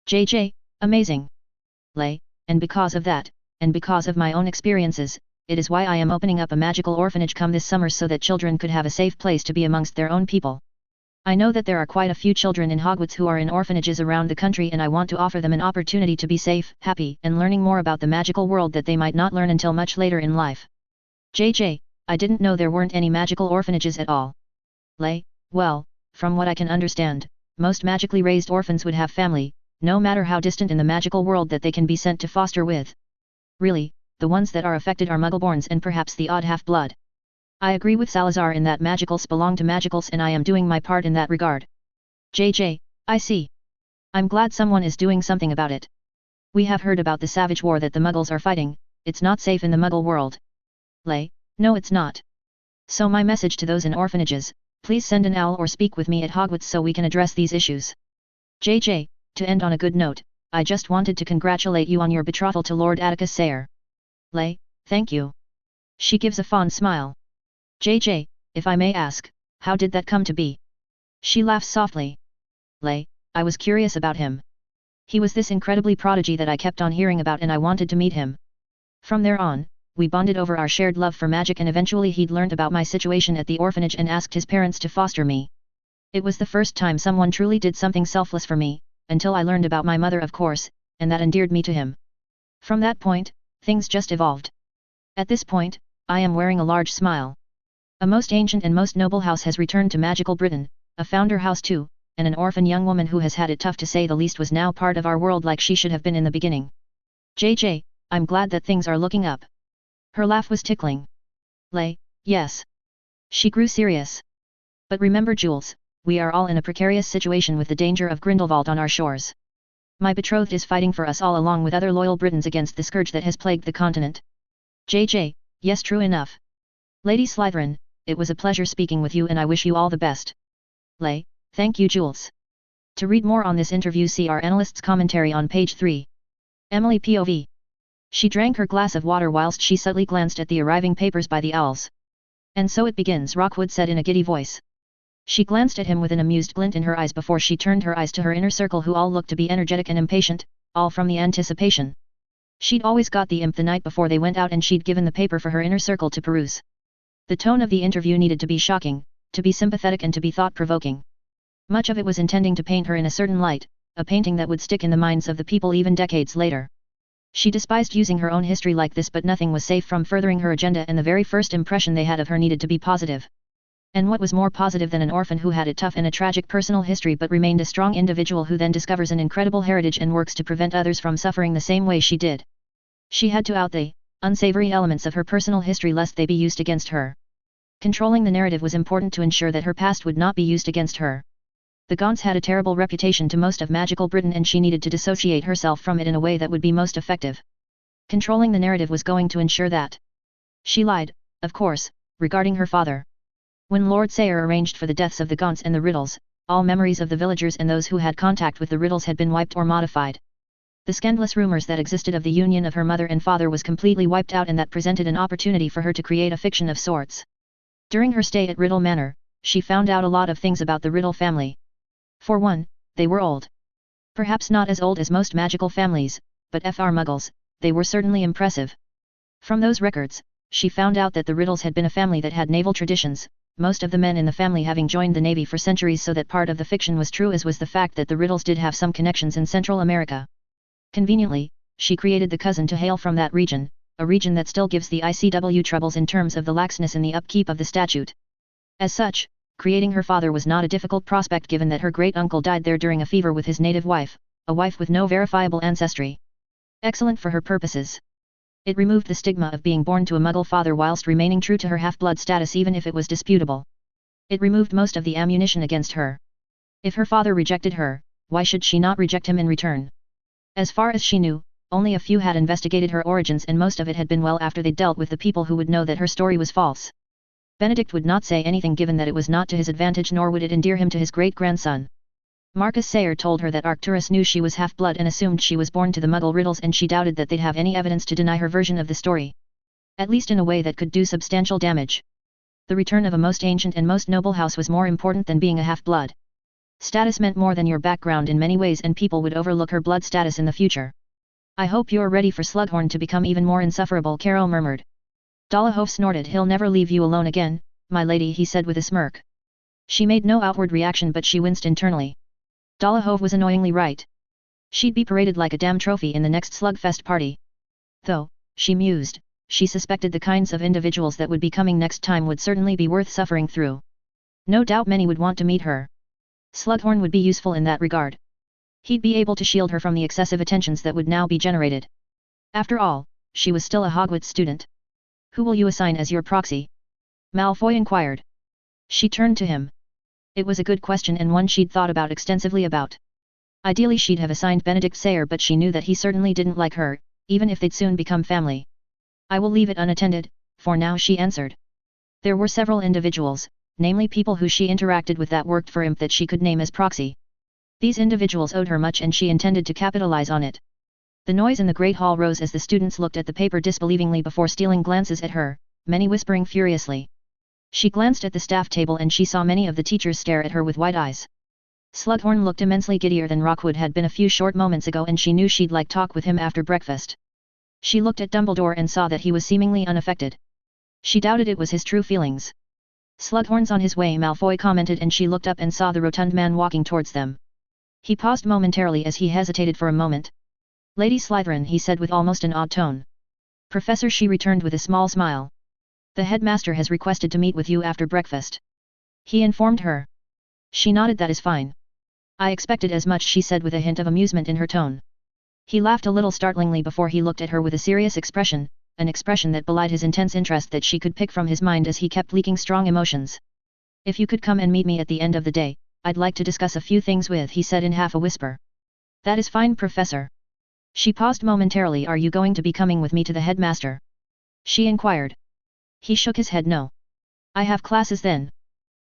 JJ, amazing. And because of that, and because of my own experiences, it is why I am opening up a magical orphanage come this summer, so that children could have a safe place to be amongst their own people. I know that there are quite a few children in Hogwarts who are in orphanages around the country, and I want to offer them an opportunity to be safe, happy, and learning more about the magical world that they might not learn until much later in life. JJ, I didn't know there weren't any magical orphanages at all. Well, from what I can understand, most magically raised orphans would have family, no matter how distant in the magical world, that they can be sent to foster with. Really, the ones that are affected are Muggleborns and perhaps the odd half-blood. I agree with Salazar in that magicals belong to magicals, and I am doing my part in that regard. JJ, I see. I'm glad someone is doing something about it. We have heard about the savage war that the Muggles are fighting. It's not safe in the Muggle world. No, it's not. So my message to those in orphanages, please send an owl or speak with me at Hogwarts so we can address these issues. JJ, to end on a good note, I just wanted to congratulate you on your betrothal to Lord Atticus Sayre. Thank you. She gives a fond smile. JJ, if I may ask, how did that come to be? She laughs softly. I was curious about him. He was this incredibly prodigy that I kept on hearing about, and I wanted to meet him. From there on, we bonded over our shared love for magic, and eventually he'd learned about my situation at the orphanage and asked his parents to foster me. It was the first time someone truly did something selfless for me, until I learned about my mother, of course, and that endeared me to him. From that point, things just evolved. At this point, I am wearing a large smile. A most ancient and most noble house has returned to magical Britain, a founder house too, and an orphan young woman who has had it tough to say the least was now part of our world like she should have been in the beginning. JJ, I'm glad that things are looking up. Her laugh was tickling. Yes. She grew serious. But remember, Jules, we are all in a precarious situation with the danger of Grindelwald on our shores. My betrothed is fighting for us all along with other loyal Britons against the scourge that has plagued the continent. JJ, yes, true enough. Lady Slytherin, it was a pleasure speaking with you, and I wish you all the best. Thank you, Jules. To read more on this interview, see our analyst's commentary on page 3. Emily POV. She drank her glass of water whilst she subtly glanced at the arriving papers by the owls. And so it begins, Rockwood said in a giddy voice. She glanced at him with an amused glint in her eyes before she turned her eyes to her inner circle, who all looked to be energetic and impatient, all from the anticipation. She'd always got the imp the night before they went out, and she'd given the paper for her inner circle to peruse. The tone of the interview needed to be shocking, to be sympathetic, and to be thought-provoking. Much of it was intending to paint her in a certain light, a painting that would stick in the minds of the people even decades later. She despised using her own history like this, but nothing was safe from furthering her agenda, and the very first impression they had of her needed to be positive. And what was more positive than an orphan who had it tough and a tragic personal history but remained a strong individual who then discovers an incredible heritage and works to prevent others from suffering the same way she did? She had to out the unsavory elements of her personal history lest they be used against her. Controlling the narrative was important to ensure that her past would not be used against her. The Gaunts had a terrible reputation to most of magical Britain and she needed to dissociate herself from it in a way that would be most effective. Controlling the narrative was going to ensure that she lied, of course, regarding her father. When Lord Sayre arranged for the deaths of the Gaunts and the Riddles, all memories of the villagers and those who had contact with the Riddles had been wiped or modified. The scandalous rumors that existed of the union of her mother and father was completely wiped out, and that presented an opportunity for her to create a fiction of sorts. During her stay at Riddle Manor, she found out a lot of things about the Riddle family. For one, they were old. Perhaps not as old as most magical families, but FR Muggles, they were certainly impressive. From those records, she found out that the Riddles had been a family that had naval traditions, most of the men in the family having joined the Navy for centuries, so that part of the fiction was true, as was the fact that the Riddles did have some connections in Central America. Conveniently, she created the cousin to hail from that region, a region that still gives the ICW troubles in terms of the laxness in the upkeep of the statute. As such, creating her father was not a difficult prospect given that her great-uncle died there during a fever with his native wife, a wife with no verifiable ancestry. Excellent for her purposes. It removed the stigma of being born to a Muggle father whilst remaining true to her half-blood status even if it was disputable. It removed most of the ammunition against her. If her father rejected her, why should she not reject him in return? As far as she knew, only a few had investigated her origins, and most of it had been well after they'd dealt with the people who would know that her story was false. Benedict would not say anything given that it was not to his advantage, nor would it endear him to his great-grandson. Marcus Sayre told her that Arcturus knew she was half-blood and assumed she was born to the Muggle Riddles, and she doubted that they'd have any evidence to deny her version of the story. At least in a way that could do substantial damage. The return of a most ancient and most noble house was more important than being a half-blood. Status meant more than your background in many ways, and people would overlook her blood status in the future. I hope you're ready for Slughorn to become even more insufferable, Carol murmured. Dolohov snorted. He'll never leave you alone again, my lady, he said with a smirk. She made no outward reaction, but she winced internally. Dolohov was annoyingly right. She'd be paraded like a damn trophy in the next Slugfest party. Though, she mused, she suspected the kinds of individuals that would be coming next time would certainly be worth suffering through. No doubt many would want to meet her. Slughorn would be useful in that regard. He'd be able to shield her from the excessive attentions that would now be generated. After all, she was still a Hogwarts student. Who will you assign as your proxy? Malfoy inquired. She turned to him. It was a good question, and one she'd thought about extensively about. Ideally she'd have assigned Benedict Sayre, but she knew that he certainly didn't like her, even if they'd soon become family. I will leave it unattended, for now, she answered. There were several individuals, namely people who she interacted with that worked for Imp, that she could name as proxy. These individuals owed her much and she intended to capitalize on it. The noise in the Great Hall rose as the students looked at the paper disbelievingly before stealing glances at her, many whispering furiously. She glanced at the staff table and she saw many of the teachers stare at her with wide eyes. Slughorn looked immensely giddier than Rockwood had been a few short moments ago, and she knew she'd like talk with him after breakfast. She looked at Dumbledore and saw that he was seemingly unaffected. She doubted it was his true feelings. Slughorn's on his way, Malfoy commented, and she looked up and saw the rotund man walking towards them. He paused momentarily as he hesitated for a moment. Lady Slytherin, he said with almost an odd tone. Professor, she returned with a small smile. The headmaster has requested to meet with you after breakfast. He informed her. She nodded. That is fine. I expected as much, she said with a hint of amusement in her tone. He laughed a little startlingly before he looked at her with a serious expression, an expression that belied his intense interest that she could pick from his mind as he kept leaking strong emotions. If you could come and meet me at the end of the day, I'd like to discuss a few things with, he said in half a whisper. That is fine, Professor. She paused momentarily. Are you going to be coming with me to the headmaster? She inquired. He shook his head. No. I have classes then.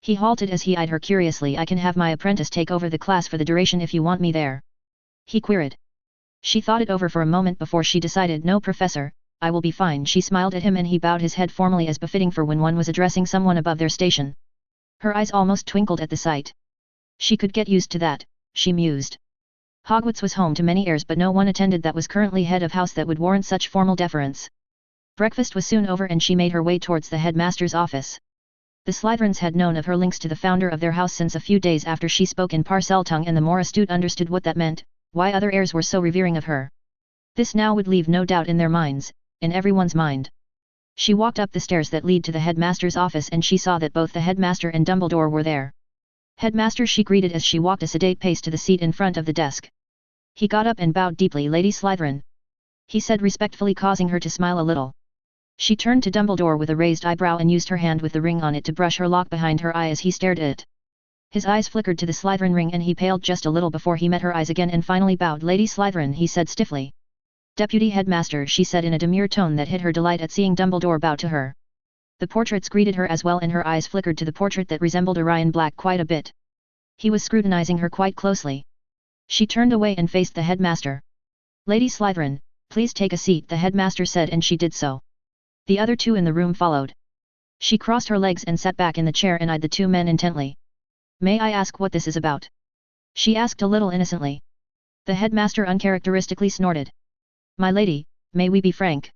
He halted as he eyed her curiously. I can have my apprentice take over the class for the duration if you want me there. He queried. She thought it over for a moment before she decided. No, Professor, I will be fine. She smiled at him and he bowed his head formally, as befitting for when one was addressing someone above their station. Her eyes almost twinkled at the sight. She could get used to that, she mused. Hogwarts was home to many heirs, but no one attended that was currently head of house that would warrant such formal deference. Breakfast was soon over and she made her way towards the headmaster's office. The Slytherins had known of her links to the founder of their house since a few days after she spoke in Parseltongue, and the more astute understood what that meant, why other heirs were so revering of her. This now would leave no doubt in their minds, in everyone's mind. She walked up the stairs that lead to the headmaster's office and she saw that both the headmaster and Dumbledore were there. Headmaster, she greeted as she walked a sedate pace to the seat in front of the desk. He got up and bowed deeply. Lady Slytherin, he said respectfully, causing her to smile a little. She turned to Dumbledore with a raised eyebrow and used her hand with the ring on it to brush her lock behind her eye as he stared at it. His eyes flickered to the Slytherin ring and he paled just a little before he met her eyes again and finally bowed. Lady Slytherin, he said stiffly. Deputy Headmaster, she said in a demure tone that hid her delight at seeing Dumbledore bow to her. The portraits greeted her as well and her eyes flickered to the portrait that resembled Orion Black quite a bit. He was scrutinizing her quite closely. She turned away and faced the headmaster. Lady Slytherin, please take a seat, the headmaster said, and she did so. The other two in the room followed. She crossed her legs and sat back in the chair and eyed the two men intently. May I ask what this is about? She asked a little innocently. The headmaster uncharacteristically snorted. My lady, may we be frank?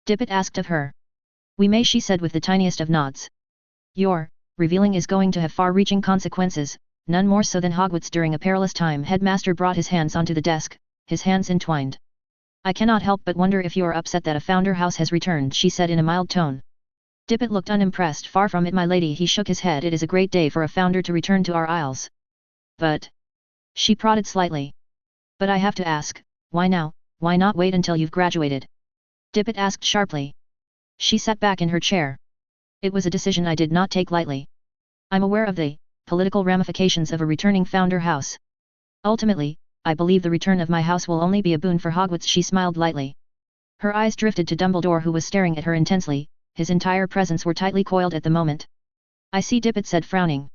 Dippet asked of her. We may, she said with the tiniest of nods. Your revealing is going to have far-reaching consequences, none more so than Hogwarts during a perilous time. Headmaster brought his hands onto the desk, his hands entwined. I cannot help but wonder if you are upset that a founder house has returned, she said in a mild tone. Dippet looked unimpressed. Far from it, my lady, he shook his head. It is a great day for a founder to return to our isles. But... She prodded slightly. But I have to ask, why now, why not wait until you've graduated? Dippet asked sharply. She sat back in her chair. It was a decision I did not take lightly. I'm aware of the political ramifications of a returning founder house. Ultimately, I believe the return of my house will only be a boon for Hogwarts. She smiled lightly. Her eyes drifted to Dumbledore, who was staring at her intensely. His entire presence were tightly coiled at the moment. I see, Dippet said, frowning.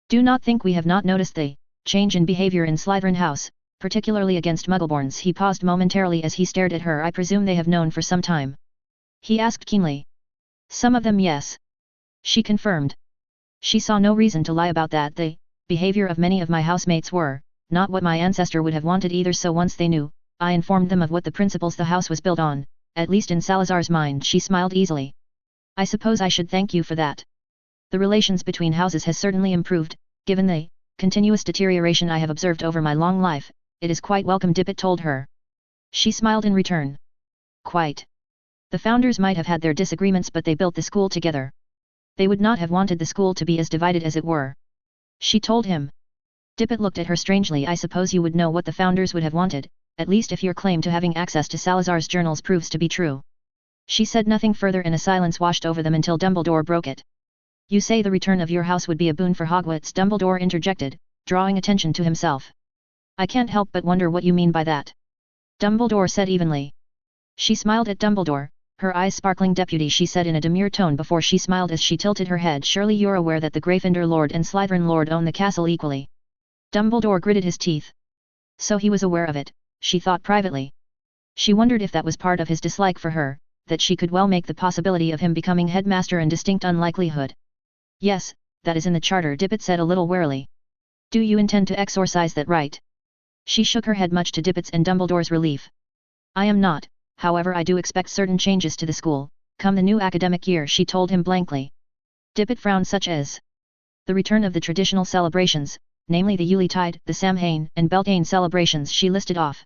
Do not think we have not noticed the change in behavior in Slytherin house, particularly against Muggleborns. He paused momentarily as he stared at her. I presume they have known for some time. He asked keenly. Some of them, yes. She confirmed. She saw no reason to lie about that. The behavior of many of my housemates were not what my ancestor would have wanted either, so once they knew, I informed them of what the principles the house was built on, at least in Salazar's mind. She smiled easily. I suppose I should thank you for that. The relations between houses has certainly improved, given the continuous deterioration I have observed over my long life. It is quite welcome, Dippet told her. She smiled in return. Quite. The founders might have had their disagreements, but they built the school together. They would not have wanted the school to be as divided as it were. She told him. Dippet looked at her strangely. I suppose you would know what the founders would have wanted, at least if your claim to having access to Salazar's journals proves to be true. She said nothing further and a silence washed over them until Dumbledore broke it. You say the return of your house would be a boon for Hogwarts, Dumbledore interjected, drawing attention to himself. I can't help but wonder what you mean by that. Dumbledore said evenly. She smiled at Dumbledore, her eyes sparkling. Deputy, she said in a demure tone before she smiled as she tilted her head. Surely you're aware that the Gryffindor Lord and Slytherin Lord own the castle equally. Dumbledore gritted his teeth. So he was aware of it, she thought privately. She wondered if that was part of his dislike for her, that she could well make the possibility of him becoming headmaster a distinct unlikelihood. Yes, that is in the charter, Dippet said a little warily. Do you intend to exorcise that right? She shook her head, much to Dippet's and Dumbledore's relief. I am not, however I do expect certain changes to the school, come the new academic year, she told him blankly. Dippet frowned. Such as the return of the traditional celebrations, namely the Yuletide, the Samhain, and Beltane celebrations, she listed off.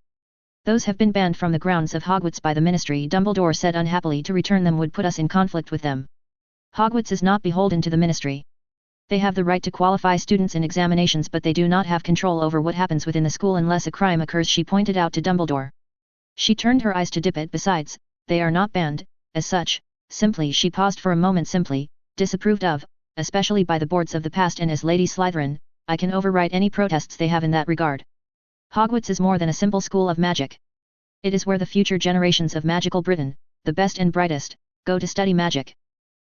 Those have been banned from the grounds of Hogwarts by the Ministry, Dumbledore said unhappily. To return them would put us in conflict with them. Hogwarts is not beholden to the Ministry. They have the right to qualify students in examinations, but they do not have control over what happens within the school unless a crime occurs, she pointed out to Dumbledore. She turned her eyes to Dippet. Besides, they are not banned, as such, simply. She paused for a moment. Simply, disapproved of, especially by the boards of the past, and as Lady Slytherin, I can overwrite any protests they have in that regard. Hogwarts is more than a simple school of magic. It is where the future generations of magical Britain, the best and brightest, go to study magic.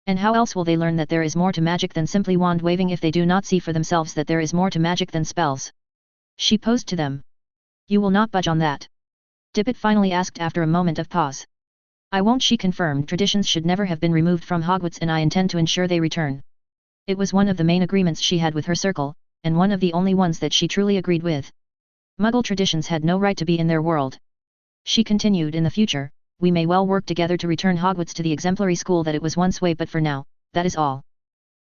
And how else will they learn that there is more to magic than simply wand waving if they do not see for themselves that there is more to magic than spells? She posed to them. You will not budge on that? Dippet finally asked after a moment of pause. I won't, she confirmed. Traditions should never have been removed from Hogwarts, and I intend to ensure they return. It was one of the main agreements she had with her circle, and one of the only ones that she truly agreed with. Muggle traditions had no right to be in their world. She continued. In the future, we may well work together to return Hogwarts to the exemplary school that it was once. But for now, that is all.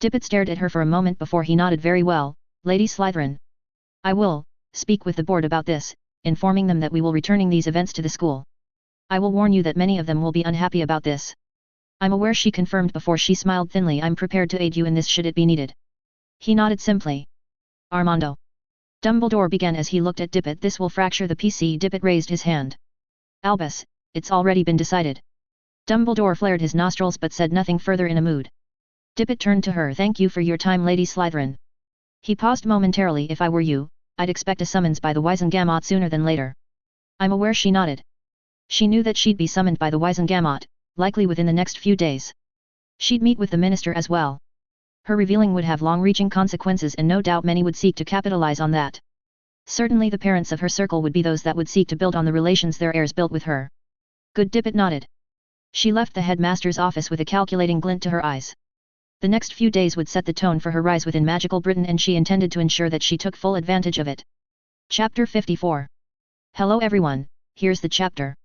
Dippet stared at her for a moment before he nodded. Very well, Lady Slytherin. I will speak with the board about this, informing them that we will returning these events to the school. I will warn you that many of them will be unhappy about this. I'm aware, she confirmed before she smiled thinly. I'm prepared to aid you in this should it be needed. He nodded simply. Armando. Dumbledore began as he looked at Dippet. This will fracture the PC. Dippet raised his hand. Albus, it's already been decided. Dumbledore flared his nostrils but said nothing further in a mood. Dippet turned to her. Thank you for your time, Lady Slytherin. He paused momentarily. If I were you, I'd expect a summons by the Wizengamot sooner than later. I'm aware. She nodded. She knew that she'd be summoned by the Wizengamot, likely within the next few days. She'd meet with the minister as well. Her revealing would have long-reaching consequences and no doubt many would seek to capitalize on that. Certainly the parents of her circle would be those that would seek to build on the relations their heirs built with her. Good. Dippet nodded. She left the headmaster's office with a calculating glint to her eyes. The next few days would set the tone for her rise within magical Britain and she intended to ensure that she took full advantage of it. Chapter 54. Hello everyone, here's the chapter.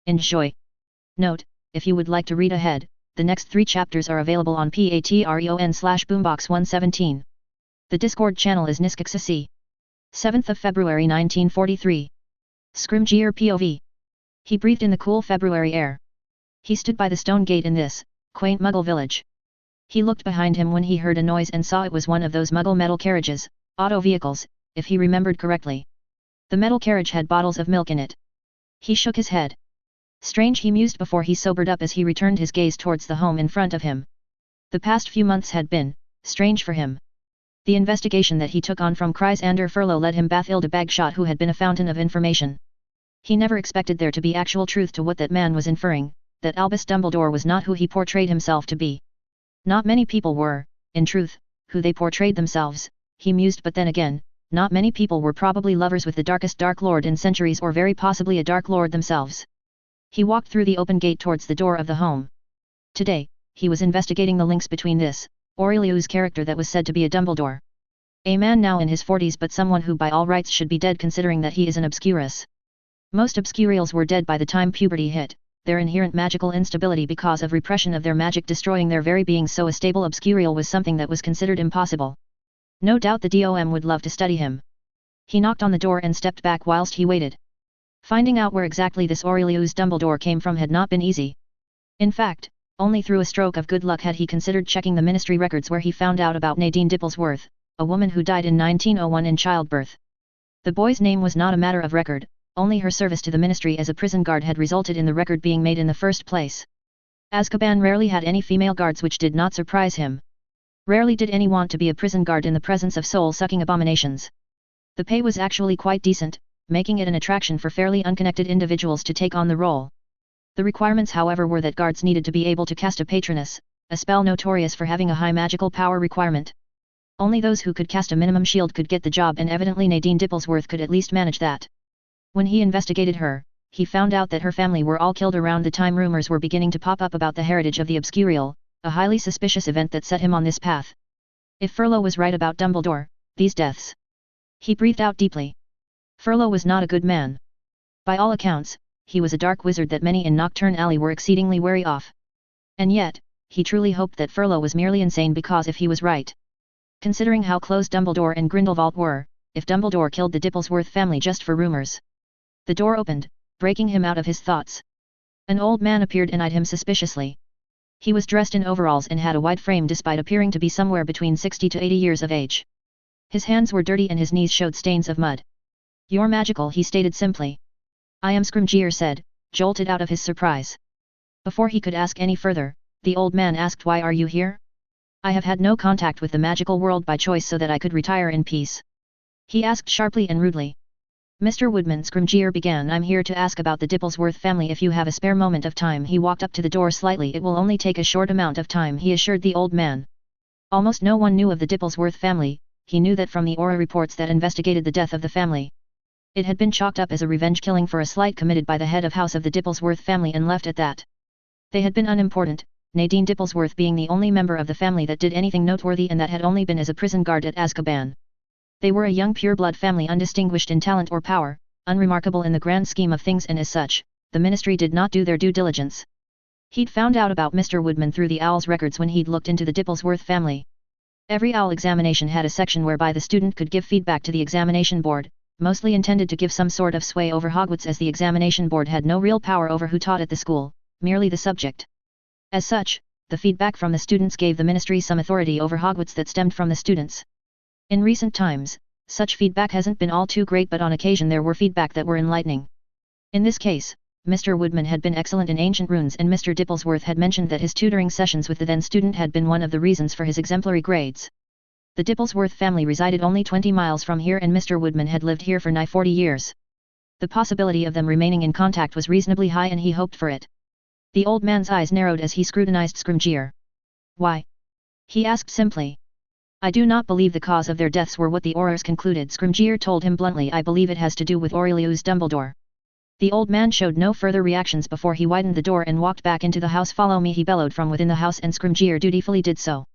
Enjoy. Note, if you would like to read ahead, the next 3 chapters are available on patreon/boombox117. The Discord channel is Niskxc. 7th of February 1943. Scrimgeour POV. He breathed in the cool February air. He stood by the stone gate in this quaint Muggle village. He looked behind him when he heard a noise and saw it was one of those Muggle metal carriages, auto vehicles, if he remembered correctly. The metal carriage had bottles of milk in it. He shook his head. Strange, he mused before he sobered up as he returned his gaze towards the home in front of him. The past few months had been strange for him. The investigation that he took on from Chrysander Furlow led him Bathilda Bagshot, who had been a fountain of information. He never expected there to be actual truth to what that man was inferring, that Albus Dumbledore was not who he portrayed himself to be. Not many people were, in truth, who they portrayed themselves, he mused, but then again, not many people were probably lovers with the darkest Dark Lord in centuries, or very possibly a Dark Lord themselves. He walked through the open gate towards the door of the home. Today, he was investigating the links between this Aurelius character that was said to be a Dumbledore. A man now in his 40s, but someone who by all rights should be dead considering that he is an Obscurus. Most Obscurials were dead by the time puberty hit, their inherent magical instability because of repression of their magic destroying their very being, so a stable Obscurial was something that was considered impossible. No doubt the DOM would love to study him. He knocked on the door and stepped back whilst he waited. Finding out where exactly this Aurelius Dumbledore came from had not been easy. In fact, only through a stroke of good luck had he considered checking the ministry records, where he found out about Nadine Dipplesworth, a woman who died in 1901 in childbirth. The boy's name was not a matter of record, only her service to the ministry as a prison guard had resulted in the record being made in the first place. Azkaban rarely had any female guards, which did not surprise him. Rarely did any want to be a prison guard in the presence of soul-sucking abominations. The pay was actually quite decent, making it an attraction for fairly unconnected individuals to take on the role. The requirements, however, were that guards needed to be able to cast a Patronus, a spell notorious for having a high magical power requirement. Only those who could cast a minimum shield could get the job, and evidently Nadine Dipplesworth could at least manage that. When he investigated her, he found out that her family were all killed around the time rumors were beginning to pop up about the heritage of the Obscurial, a highly suspicious event that set him on this path. If Furlow was right about Dumbledore, these deaths. He breathed out deeply. Furlow was not a good man. By all accounts, he was a dark wizard that many in Nocturne Alley were exceedingly wary of. And yet, he truly hoped that Furlow was merely insane, because if he was right, considering how close Dumbledore and Grindelwald were, if Dumbledore killed the Dipplesworth family just for rumors. The door opened, breaking him out of his thoughts. An old man appeared and eyed him suspiciously. He was dressed in overalls and had a wide frame despite appearing to be somewhere between 60 to 80 years of age. His hands were dirty and his knees showed stains of mud. "You're magical," he stated simply. "I am," Scrimgeour said, jolted out of his surprise. Before he could ask any further, the old man asked, "Why are you here?" "I have had no contact with the magical world by choice so that I could retire in peace," he asked sharply and rudely. "Mr. Woodman," Scrimgeour began, "I'm here to ask about the Dipplesworth family if you have a spare moment of time." He walked up to the door slightly. "It will only take a short amount of time," he assured the old man. Almost no one knew of the Dipplesworth family. He knew that from the Aura reports that investigated the death of the family. It had been chalked up as a revenge killing for a slight committed by the head of house of the Dipplesworth family and left at that. They had been unimportant, Nadine Dipplesworth being the only member of the family that did anything noteworthy, and that had only been as a prison guard at Azkaban. They were a young pureblood family, undistinguished in talent or power, unremarkable in the grand scheme of things, and as such, the ministry did not do their due diligence. He'd found out about Mr. Woodman through the Owl's records when he'd looked into the Dipplesworth family. Every Owl examination had a section whereby the student could give feedback to the examination board, mostly intended to give some sort of sway over Hogwarts, as the examination board had no real power over who taught at the school, merely the subject. As such, the feedback from the students gave the ministry some authority over Hogwarts that stemmed from the students. In recent times, such feedback hasn't been all too great, but on occasion there were feedback that were enlightening. In this case, Mr. Woodman had been excellent in ancient runes and Mr. Dipplesworth had mentioned that his tutoring sessions with the then student had been one of the reasons for his exemplary grades. The Dipplesworth family resided only 20 miles from here and Mr. Woodman had lived here for nigh 40 years. The possibility of them remaining in contact was reasonably high and he hoped for it. The old man's eyes narrowed as he scrutinized Scrimgeour. Why? He asked simply. I do not believe the cause of their deaths were what the Aurors concluded. Scrimgeour told him bluntly. I believe it has to do with Aurelius Dumbledore. The old man showed no further reactions before he widened the door and walked back into the house. Follow me, he bellowed from within the house and Scrimgeour dutifully did so.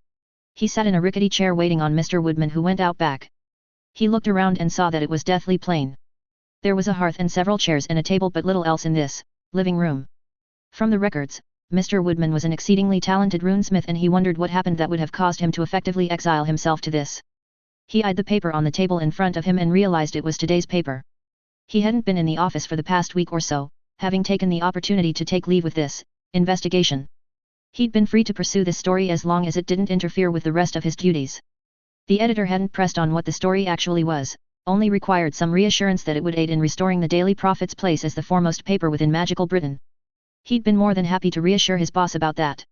He sat in a rickety chair waiting on Mr. Woodman who went out back. He looked around and saw that it was deathly plain. There was a hearth and several chairs and a table but little else in this living room. From the records, Mr. Woodman was an exceedingly talented runesmith and he wondered what happened that would have caused him to effectively exile himself to this. He eyed the paper on the table in front of him and realized it was today's paper. He hadn't been in the office for the past week or so, having taken the opportunity to take leave with this investigation. He'd been free to pursue this story as long as it didn't interfere with the rest of his duties. The editor hadn't pressed on what the story actually was, only required some reassurance that it would aid in restoring the Daily Prophet's place as the foremost paper within magical Britain. He'd been more than happy to reassure his boss about that.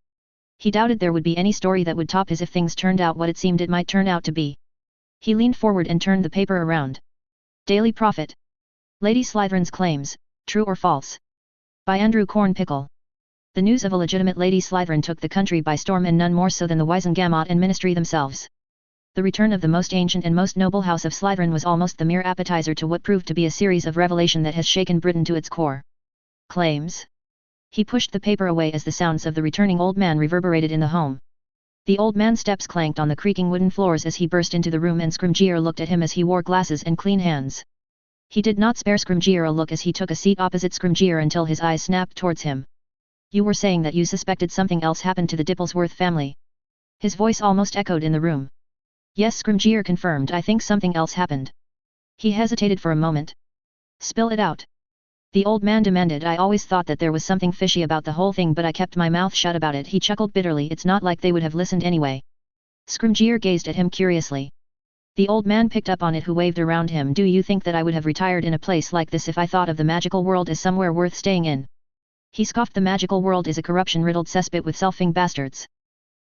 He doubted there would be any story that would top his if things turned out what it seemed it might turn out to be. He leaned forward and turned the paper around. Daily Prophet. Lady Slytherin's claims, true or false? By Andrew Cornpickle. The news of a legitimate Lady Slytherin took the country by storm and none more so than the Wizengamot and Ministry themselves. The return of the most ancient and most noble house of Slytherin was almost the mere appetizer to what proved to be a series of revelation that has shaken Britain to its core. Claims? He pushed the paper away as the sounds of the returning old man reverberated in the home. The old man's steps clanked on the creaking wooden floors as he burst into the room and Scrimgeour looked at him as he wore glasses and clean hands. He did not spare Scrimgeour a look as he took a seat opposite Scrimgeour until his eyes snapped towards him. You were saying that you suspected something else happened to the Dipplesworth family. His voice almost echoed in the room. Yes, Scrimgeour confirmed. I think something else happened. He hesitated for a moment. Spill it out. The old man demanded. I always thought that there was something fishy about the whole thing but I kept my mouth shut about it. He chuckled bitterly. It's not like they would have listened anyway. Scrimgeour gazed at him curiously. The old man picked up on it who waved around him. Do you think that I would have retired in a place like this if I thought of the magical world as somewhere worth staying in? He scoffed. The magical world is a corruption-riddled cesspit with selfing bastards.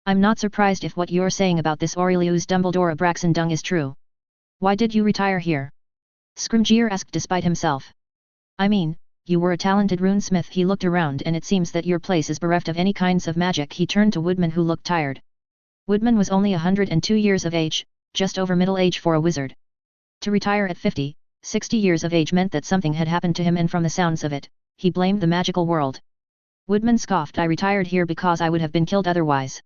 I'm not surprised if what you're saying about this Aurelius Dumbledore Abraxan dung is true. Why did you retire here? Scrimgeour asked despite himself. I mean, you were a talented runesmith. He looked around and it seems that your place is bereft of any kinds of magic. He turned to Woodman who looked tired. Woodman was only 102 years of age, just over middle age for a wizard. To retire at 50, 60 years of age meant that something had happened to him and from the sounds of it, he blamed the magical world. Woodman scoffed. I retired here because I would have been killed otherwise.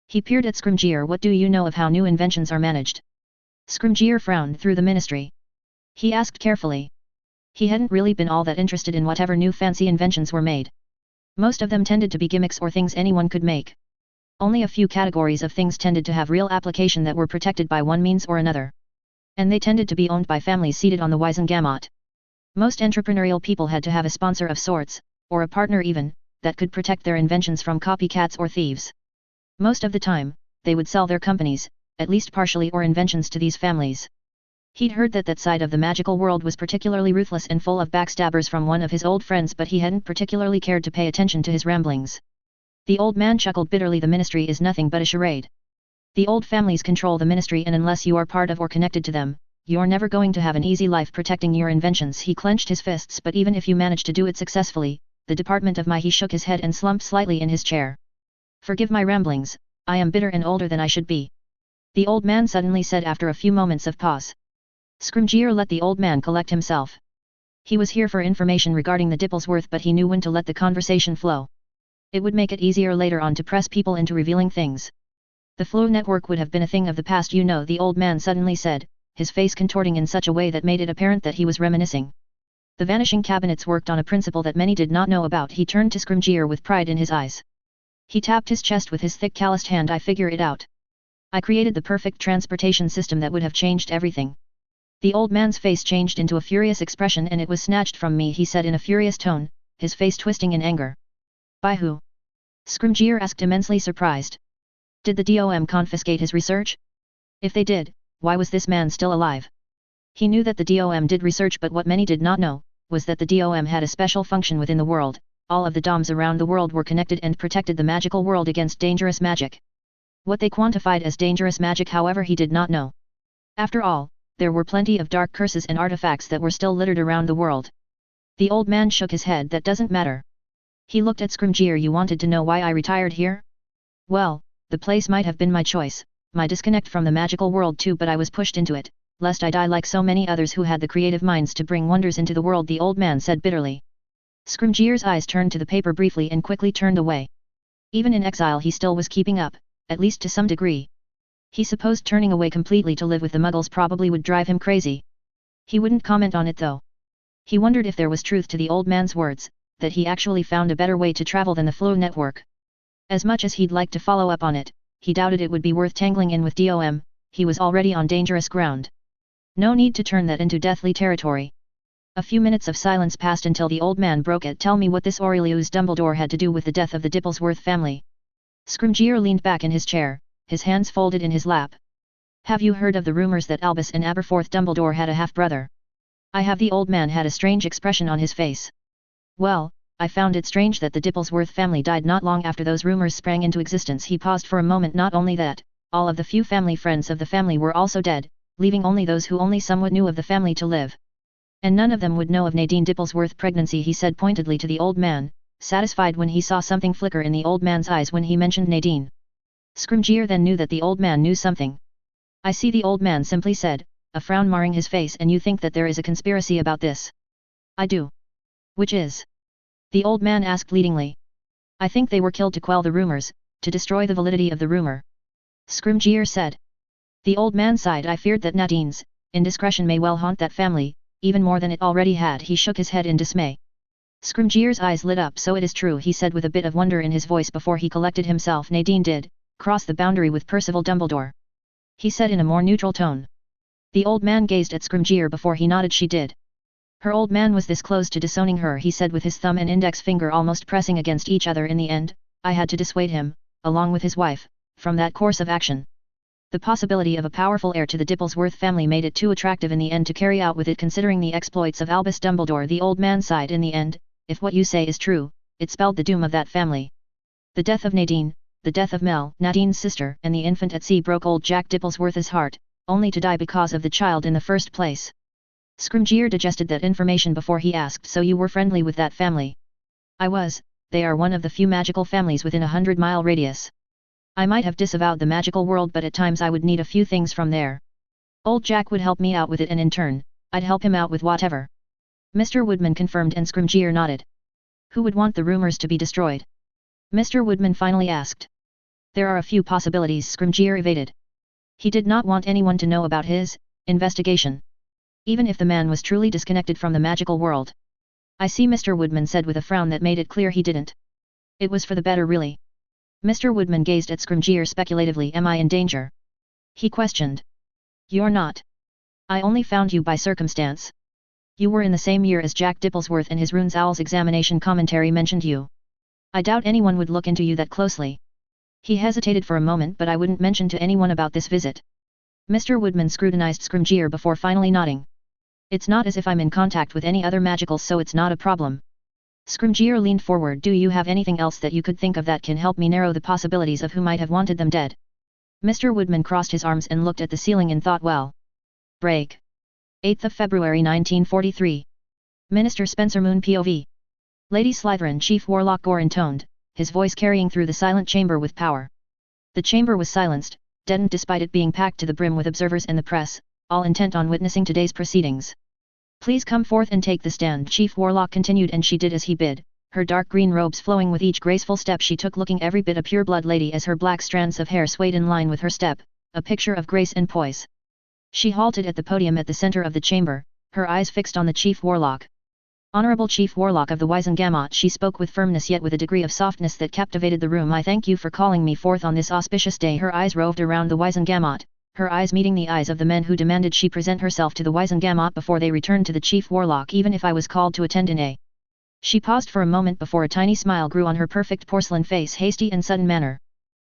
He peered at Scrimgeour. What do you know of how new inventions are managed? Scrimgeour frowned. Through the ministry. He asked carefully. He hadn't really been all that interested in whatever new fancy inventions were made. Most of them tended to be gimmicks or things anyone could make. Only a few categories of things tended to have real application that were protected by one means or another. And they tended to be owned by families seated on the Wizengamot. Most entrepreneurial people had to have a sponsor of sorts, or a partner even, that could protect their inventions from copycats or thieves. Most of the time, they would sell their companies, at least partially or inventions to these families. He'd heard that that side of the magical world was particularly ruthless and full of backstabbers from one of his old friends but he hadn't particularly cared to pay attention to his ramblings. The old man chuckled bitterly. The ministry is nothing but a charade. The old families control the ministry and unless you are part of or connected to them, you're never going to have an easy life protecting your inventions. He clenched his fists. But even if you manage to do it successfully, the Department of He shook his head and slumped slightly in his chair. Forgive my ramblings, I am bitter and older than I should be. The old man suddenly said after a few moments of pause. Scrimgeour let the old man collect himself. He was here for information regarding the Dipplesworth but he knew when to let the conversation flow. It would make it easier later on to press people into revealing things. The Flow network would have been a thing of the past, you know, the old man suddenly said, his face contorting in such a way that made it apparent that he was reminiscing. The vanishing cabinets worked on a principle that many did not know about. He turned to Scrimgeour with pride in his eyes. He tapped his chest with his thick calloused hand. I figure it out. I created the perfect transportation system that would have changed everything. The old man's face changed into a furious expression and it was snatched from me, he said in a furious tone, his face twisting in anger. By who? Scrimgeour asked, immensely surprised. Did the DOM confiscate his research? If they did, why was this man still alive? He knew that the DOM did research but what many did not know, was that the DOM had a special function within the world. All of the DOMs around the world were connected and protected the magical world against dangerous magic. What they quantified as dangerous magic, however, he did not know. After all, there were plenty of dark curses and artifacts that were still littered around the world. The old man shook his head. That doesn't matter. He looked at Scrimgeour. You wanted to know why I retired here? Well, the place might have been my choice, my disconnect from the magical world too, but I was pushed into it, lest I die like so many others who had the creative minds to bring wonders into the world, the old man said bitterly. Scrimgeour's eyes turned to the paper briefly and quickly turned away. Even in exile he still was keeping up, at least to some degree. He supposed turning away completely to live with the Muggles probably would drive him crazy. He wouldn't comment on it though. He wondered if there was truth to the old man's words, that he actually found a better way to travel than the Flow network. As much as he'd like to follow up on it, he doubted it would be worth tangling in with DOM. He was already on dangerous ground. No need to turn that into deathly territory. A few minutes of silence passed until the old man broke it. Tell me what this Aurelius Dumbledore had to do with the death of the Dipplesworth family. Scrimgeour leaned back in his chair, his hands folded in his lap. Have you heard of the rumors that Albus and Aberforth Dumbledore had a half-brother? I have. The old man had a strange expression on his face. Well, I found it strange that the Dipplesworth family died not long after those rumors sprang into existence. He paused for a moment. Not only that, all of the few family friends of the family were also dead, leaving only those who only somewhat knew of the family to live. And none of them would know of Nadine Dipplesworth's pregnancy, he said pointedly to the old man, satisfied when he saw something flicker in the old man's eyes when he mentioned Nadine. Scrimgeour then knew that the old man knew something. I see, the old man simply said, a frown marring his face. And you think that there is a conspiracy about this? I do. Which is? The old man asked leadingly. I think they were killed to quell the rumors, to destroy the validity of the rumor. Scrimgeour said. The old man sighed. I feared that Nadine's indiscretion may well haunt that family, even more than it already had. He shook his head in dismay. Scrimgeour's eyes lit up. So it is true, he said with a bit of wonder in his voice before he collected himself. Nadine did cross the boundary with Percival Dumbledore, he said in a more neutral tone. The old man gazed at Scrimgeour before he nodded. She did. Her old man was this close to disowning her, he said with his thumb and index finger almost pressing against each other. In the end, I had to dissuade him, along with his wife, from that course of action. The possibility of a powerful heir to the Dipplesworth family made it too attractive in the end to carry out with it, considering the exploits of Albus Dumbledore. The old man sighed. In the end, if what you say is true, it spelled the doom of that family. The death of Nadine, the death of Mel, Nadine's sister, and the infant at sea broke old Jack Dipplesworth's heart, only to die because of the child in the first place. Scrimgeour digested that information before he asked, so you were friendly with that family? I was. They are one of the few magical families within a 100-mile radius. I might have disavowed the magical world, but at times I would need a few things from there. Old Jack would help me out with it, and in turn, I'd help him out with whatever. Mr. Woodman confirmed, and Scrimgeour nodded. Who would want the rumors to be destroyed? Mr. Woodman finally asked. There are a few possibilities, Scrimgeour evaded. He did not want anyone to know about his investigation, even if the man was truly disconnected from the magical world. I see, Mr. Woodman said with a frown that made it clear he didn't. It was for the better, really. Mr. Woodman gazed at Scrimgeour speculatively. Am I in danger? He questioned. You're not. I only found you by circumstance. You were in the same year as Jack Dipplesworth, and his Runes Owl's examination commentary mentioned you. I doubt anyone would look into you that closely. He hesitated for a moment. But I wouldn't mention to anyone about this visit. Mr. Woodman scrutinized Scrimgeour before finally nodding. It's not as if I'm in contact with any other magicals, so it's not a problem. Scrimgeour leaned forward. Do you have anything else that you could think of that can help me narrow the possibilities of who might have wanted them dead? Mr. Woodman crossed his arms and looked at the ceiling in thought. Well. Break. 8th of February 1943. Minister Spencer Moon POV. Lady Slytherin. Chief Warlock Gore intoned, his voice carrying through the silent chamber with power. The chamber was silenced, deadened despite it being packed to the brim with observers and the press, all intent on witnessing today's proceedings. Please come forth and take the stand, Chief Warlock continued, and she did as he bid, her dark green robes flowing with each graceful step she took, looking every bit a pure-blood lady as her black strands of hair swayed in line with her step, a picture of grace and poise. She halted at the podium at the center of the chamber, her eyes fixed on the Chief Warlock. Honorable Chief Warlock of the Wizengamot, she spoke with firmness yet with a degree of softness that captivated the room. I thank you for calling me forth on this auspicious day. Her eyes roved around the Wizengamot, her eyes meeting the eyes of the men who demanded she present herself to the Wizengamot before they returned to the Chief Warlock. Even if I was called to attend in a... She paused for a moment before a tiny smile grew on her perfect porcelain face, hasty and sudden manner.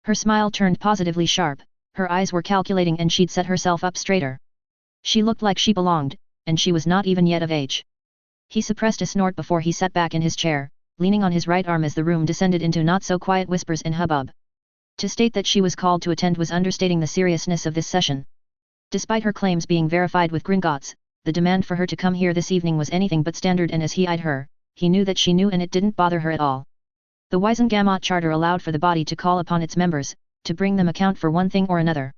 Her smile turned positively sharp, her eyes were calculating, and she'd set herself up straighter. She looked like she belonged, and she was not even yet of age. He suppressed a snort before he sat back in his chair, leaning on his right arm as the room descended into not-so-quiet whispers and hubbub. To state that she was called to attend was understating the seriousness of this session. Despite her claims being verified with Gringotts, the demand for her to come here this evening was anything but standard, and as he eyed her, he knew that she knew, and it didn't bother her at all. The Wiesengamot Charter allowed for the body to call upon its members, to bring them account for one thing or another.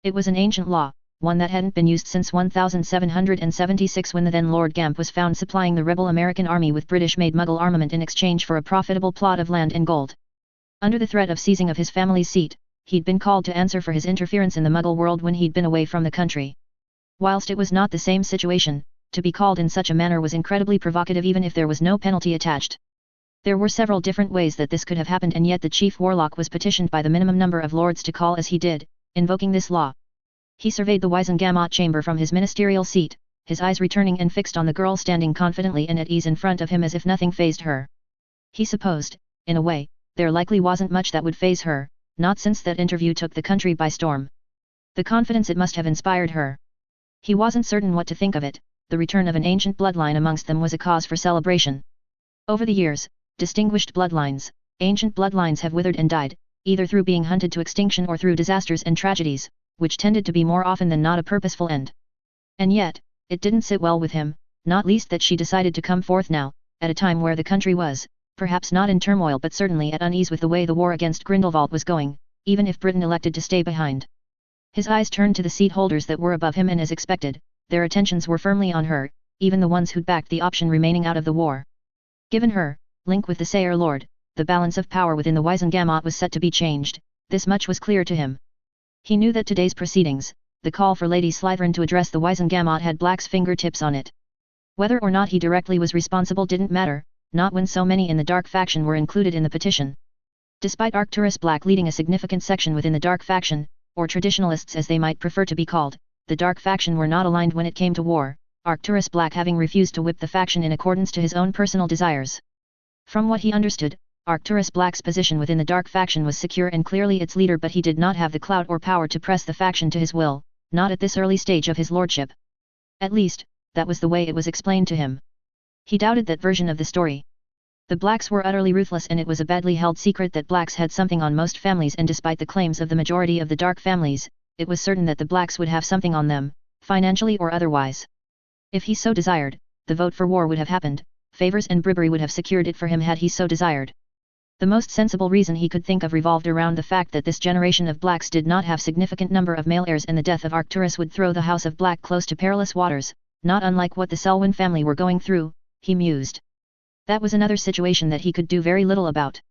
It was an ancient law, one that hadn't been used since 1776, when the then Lord Gamp was found supplying the rebel American army with British-made Muggle armament in exchange for a profitable plot of land and gold. Under the threat of seizing of his family's seat, he'd been called to answer for his interference in the Muggle world when he'd been away from the country. Whilst it was not the same situation, to be called in such a manner was incredibly provocative even if there was no penalty attached. There were several different ways that this could have happened, and yet the chief warlock was petitioned by the minimum number of lords to call as he did, invoking this law. He surveyed the Wiesengamot chamber from his ministerial seat, his eyes returning and fixed on the girl standing confidently and at ease in front of him as if nothing fazed her. He supposed, in a way, there likely wasn't much that would faze her, not since that interview took the country by storm. The confidence it must have inspired her. He wasn't certain what to think of it. The return of an ancient bloodline amongst them was a cause for celebration. Over the years, distinguished bloodlines, ancient bloodlines have withered and died, either through being hunted to extinction or through disasters and tragedies, which tended to be more often than not a purposeful end. And yet, it didn't sit well with him, not least that she decided to come forth now, at a time where the country was, perhaps not in turmoil but certainly at unease with the way the war against Grindelwald was going, even if Britain elected to stay behind. His eyes turned to the seat holders that were above him, and as expected, their attentions were firmly on her, even the ones who'd backed the option remaining out of the war. Given her link with the Sayre Lord, the balance of power within the Wiesengamot was set to be changed. This much was clear to him. He knew that today's proceedings, the call for Lady Slytherin to address the Wiesengamot, had Black's fingertips on it. Whether or not he directly was responsible didn't matter, not when so many in the Dark faction were included in the petition. Despite Arcturus Black leading a significant section within the Dark faction, or traditionalists as they might prefer to be called, the Dark faction were not aligned when it came to war, Arcturus Black having refused to whip the faction in accordance to his own personal desires. From what he understood, Arcturus Black's position within the Dark faction was secure and clearly its leader, but he did not have the clout or power to press the faction to his will, not at this early stage of his lordship. At least, that was the way it was explained to him. He doubted that version of the story. The Blacks were utterly ruthless, and it was a badly held secret that Blacks had something on most families, and despite the claims of the majority of the Dark families, it was certain that the Blacks would have something on them, financially or otherwise. If he so desired, the vote for war would have happened, favors and bribery would have secured it for him had he so desired. The most sensible reason he could think of revolved around the fact that this generation of Blacks did not have significant number of male heirs, and the death of Arcturus would throw the House of Black close to perilous waters, not unlike what the Selwyn family were going through, he mused. That was another situation that he could do very little about.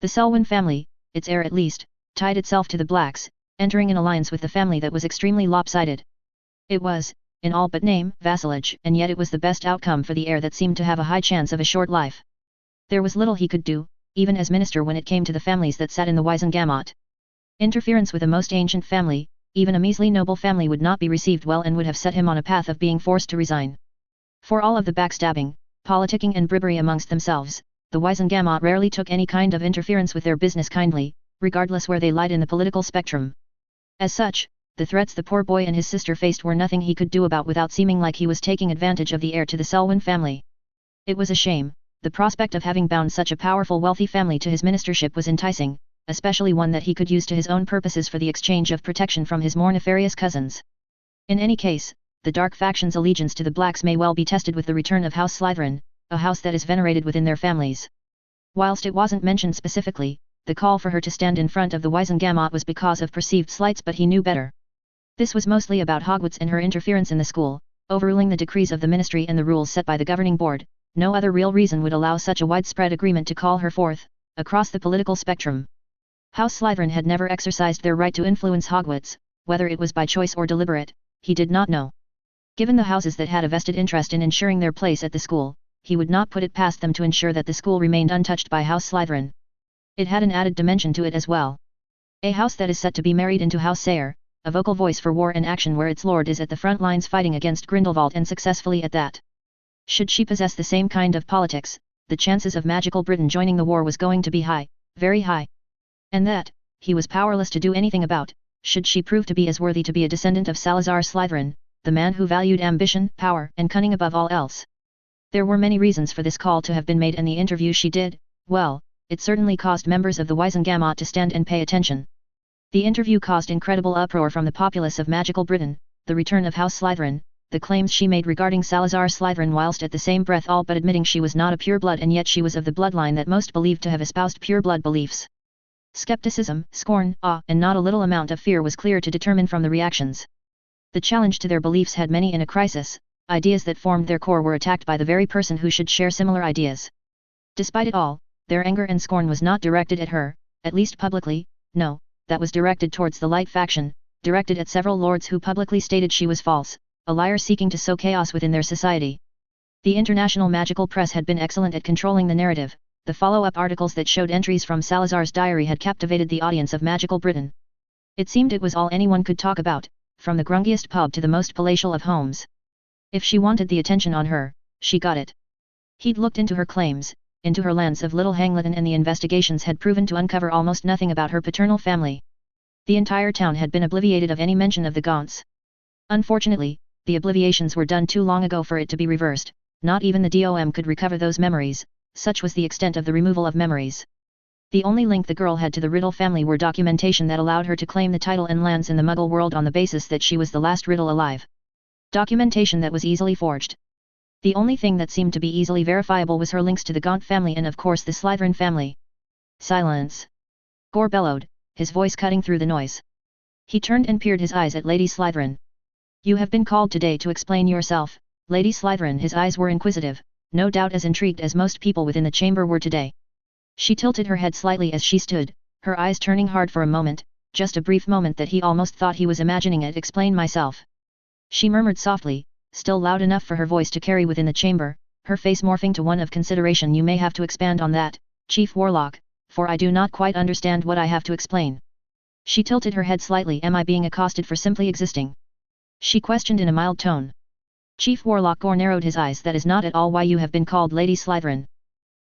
The Selwyn family, its heir at least, tied itself to the Blacks, entering an alliance with the family that was extremely lopsided. It was, in all but name, vassalage, and yet it was the best outcome for the heir that seemed to have a high chance of a short life. There was little he could do, even as minister, when it came to the families that sat in the Wiesengamot. Interference with a most ancient family, even a measly noble family, would not be received well and would have set him on a path of being forced to resign. For all of the backstabbing, politicking and bribery amongst themselves, the Wiesengamot rarely took any kind of interference with their business kindly, regardless where they lied in the political spectrum. As such, the threats the poor boy and his sister faced were nothing he could do about without seeming like he was taking advantage of the heir to the Selwyn family. It was a shame. The prospect of having bound such a powerful wealthy family to his ministership was enticing, especially one that he could use to his own purposes for the exchange of protection from his more nefarious cousins. In any case, the Dark faction's allegiance to the Blacks may well be tested with the return of House Slytherin, a house that is venerated within their families. Whilst it wasn't mentioned specifically, the call for her to stand in front of the Wiesengamot was because of perceived slights, but he knew better. This was mostly about Hogwarts and her interference in the school, overruling the decrees of the ministry and the rules set by the governing board. No other real reason would allow such a widespread agreement to call her forth, across the political spectrum. House Slytherin had never exercised their right to influence Hogwarts, whether it was by choice or deliberate, he did not know. Given the houses that had a vested interest in ensuring their place at the school, he would not put it past them to ensure that the school remained untouched by House Slytherin. It had an added dimension to it as well. A house that is set to be married into House Sayre, a vocal voice for war and action where its lord is at the front lines fighting against Grindelwald, and successfully at that. Should she possess the same kind of politics, the chances of magical Britain joining the war was going to be high, very high. And that, he was powerless to do anything about, should she prove to be as worthy to be a descendant of Salazar Slytherin, the man who valued ambition, power, and cunning above all else. There were many reasons for this call to have been made, and the interview she did, well, it certainly caused members of the Wiesengamot to stand and pay attention. The interview caused incredible uproar from the populace of magical Britain, the return of House Slytherin, the claims she made regarding Salazar Slytherin, whilst at the same breath all but admitting she was not a pure blood, and yet she was of the bloodline that most believed to have espoused pure blood beliefs. Skepticism, scorn, awe, and not a little amount of fear was clear to determine from the reactions. The challenge to their beliefs had many in a crisis. Ideas that formed their core were attacked by the very person who should share similar ideas. Despite it all, their anger and scorn was not directed at her, at least publicly. No, that was directed towards the Light faction, directed at several lords who publicly stated she was false, a liar seeking to sow chaos within their society. The international magical press had been excellent at controlling the narrative. The follow-up articles that showed entries from Salazar's diary had captivated the audience of magical Britain. It seemed it was all anyone could talk about, from the grungiest pub to the most palatial of homes. If she wanted the attention on her, she got it. He'd looked into her claims, into her lands of Little Hangleton, and the investigations had proven to uncover almost nothing about her paternal family. The entire town had been obliviated of any mention of the Gaunts. Unfortunately, the obliviations were done too long ago for it to be reversed. Not even the DOM could recover those memories, such was the extent of the removal of memories. The only link the girl had to the Riddle family were documentation that allowed her to claim the title and lands in the Muggle world on the basis that she was the last Riddle alive. Documentation that was easily forged. The only thing that seemed to be easily verifiable was her links to the Gaunt family and of course the Slytherin family. Silence! Gore bellowed, his voice cutting through the noise. He turned and peered his eyes at Lady Slytherin. You have been called today to explain yourself, Lady Slytherin. His eyes were inquisitive, no doubt as intrigued as most people within the chamber were today. She tilted her head slightly as she stood, her eyes turning hard for a moment, just a brief moment that he almost thought he was imagining it. Explain myself. She murmured softly, still loud enough for her voice to carry within the chamber, her face morphing to one of consideration. You may have to expand on that, Chief Warlock, for I do not quite understand what I have to explain. She tilted her head slightly. Am I being accosted for simply existing? She questioned in a mild tone. Chief Warlock Gore narrowed his eyes. That is not at all why you have been called Lady Slytherin.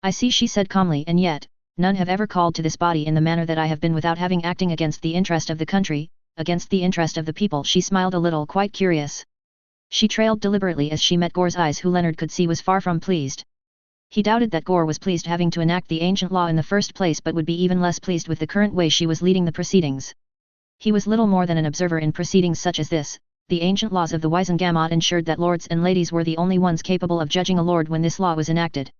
I see, she said calmly, and yet, none have ever called to this body in the manner that I have been without having acting against the interest of the country, against the interest of the people. She smiled a little, quite curious. She trailed deliberately as she met Gore's eyes, who Leonard could see was far from pleased. He doubted that Gore was pleased having to enact the ancient law in the first place, but would be even less pleased with the current way she was leading the proceedings. He was little more than an observer in proceedings such as this. The ancient laws of the Wiesengamot ensured that lords and ladies were the only ones capable of judging a lord when this law was enacted.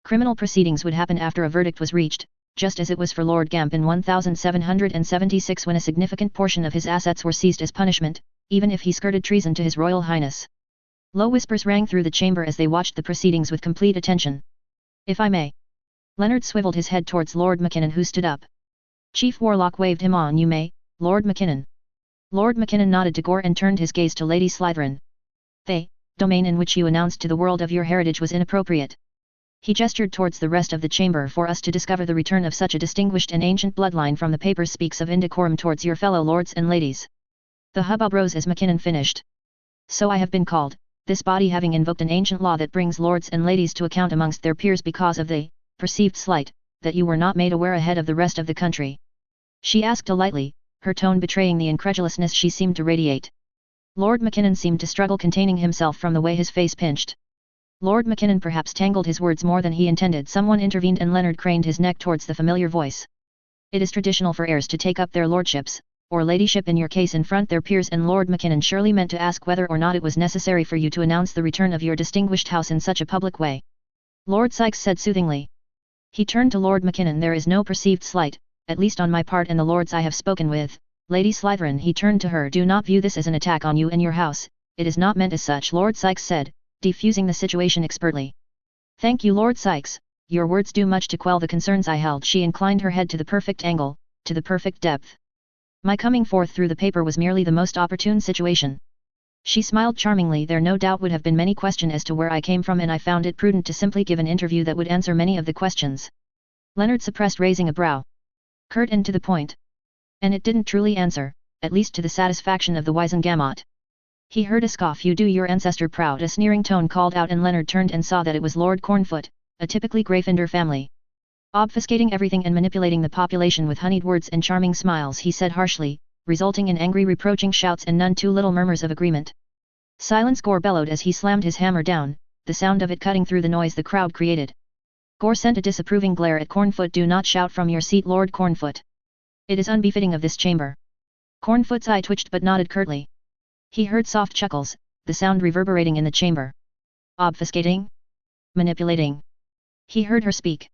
Criminal proceedings would happen after a verdict was reached, just as it was for Lord Gamp in 1776 when a significant portion of his assets were seized as punishment, even if he skirted treason to His Royal Highness. Low whispers rang through the chamber as they watched the proceedings with complete attention. If I may. Leonard swiveled his head towards Lord Mackinnon, who stood up. Chief Warlock waved him on. You may, Lord Mackinnon. Lord Mackinnon nodded to Gore and turned his gaze to Lady Slytherin. The domain in which you announced to the world of your heritage was inappropriate. He gestured towards the rest of the chamber. For us to discover the return of such a distinguished and ancient bloodline from the papers speaks of indecorum towards your fellow lords and ladies. The hubbub rose as Mackinnon finished. So I have been called, this body having invoked an ancient law that brings lords and ladies to account amongst their peers because of the perceived slight that you were not made aware ahead of the rest of the country. She asked lightly, her tone betraying the incredulousness she seemed to radiate. Lord Mackinnon seemed to struggle containing himself from the way his face pinched. Lord Mackinnon perhaps tangled his words more than he intended. Someone intervened and Leonard craned his neck towards the familiar voice. It is traditional for heirs to take up their lordships, or ladyship in your case, in front their peers, and Lord Mackinnon surely meant to ask whether or not it was necessary for you to announce the return of your distinguished house in such a public way. Lord Sykes said soothingly. He turned to Lord Mackinnon. There is no perceived slight, at least on my part and the lords I have spoken with. Lady Slytherin, he turned to her, do not view this as an attack on you and your house. It is not meant as such, Lord Sykes said, defusing the situation expertly. Thank you, Lord Sykes, your words do much to quell the concerns I held. She inclined her head to the perfect angle, to the perfect depth. My coming forth through the paper was merely the most opportune situation. She smiled charmingly. There no doubt would have been many questions as to where I came from, and I found it prudent to simply give an interview that would answer many of the questions. Leonard suppressed raising a brow. Curt and to the point. And it didn't truly answer, at least to the satisfaction of the Wiesengamot. He heard a scoff. You do your ancestor proud, a sneering tone called out, and Leonard turned and saw that it was Lord Cornfoot, a typically Gryffindor family. Obfuscating everything and manipulating the population with honeyed words and charming smiles, he said harshly, resulting in angry reproaching shouts and none too little murmurs of agreement. Silence, Gore bellowed as he slammed his hammer down. the sound of it cutting through the noise the crowd created. Gore sent a disapproving glare at Cornfoot. Do not shout from your seat, Lord Cornfoot. It is unbefitting of this chamber. Cornfoot's eye twitched but nodded curtly. He heard soft chuckles, the sound reverberating in the chamber. Obfuscating? Manipulating? He heard her speak.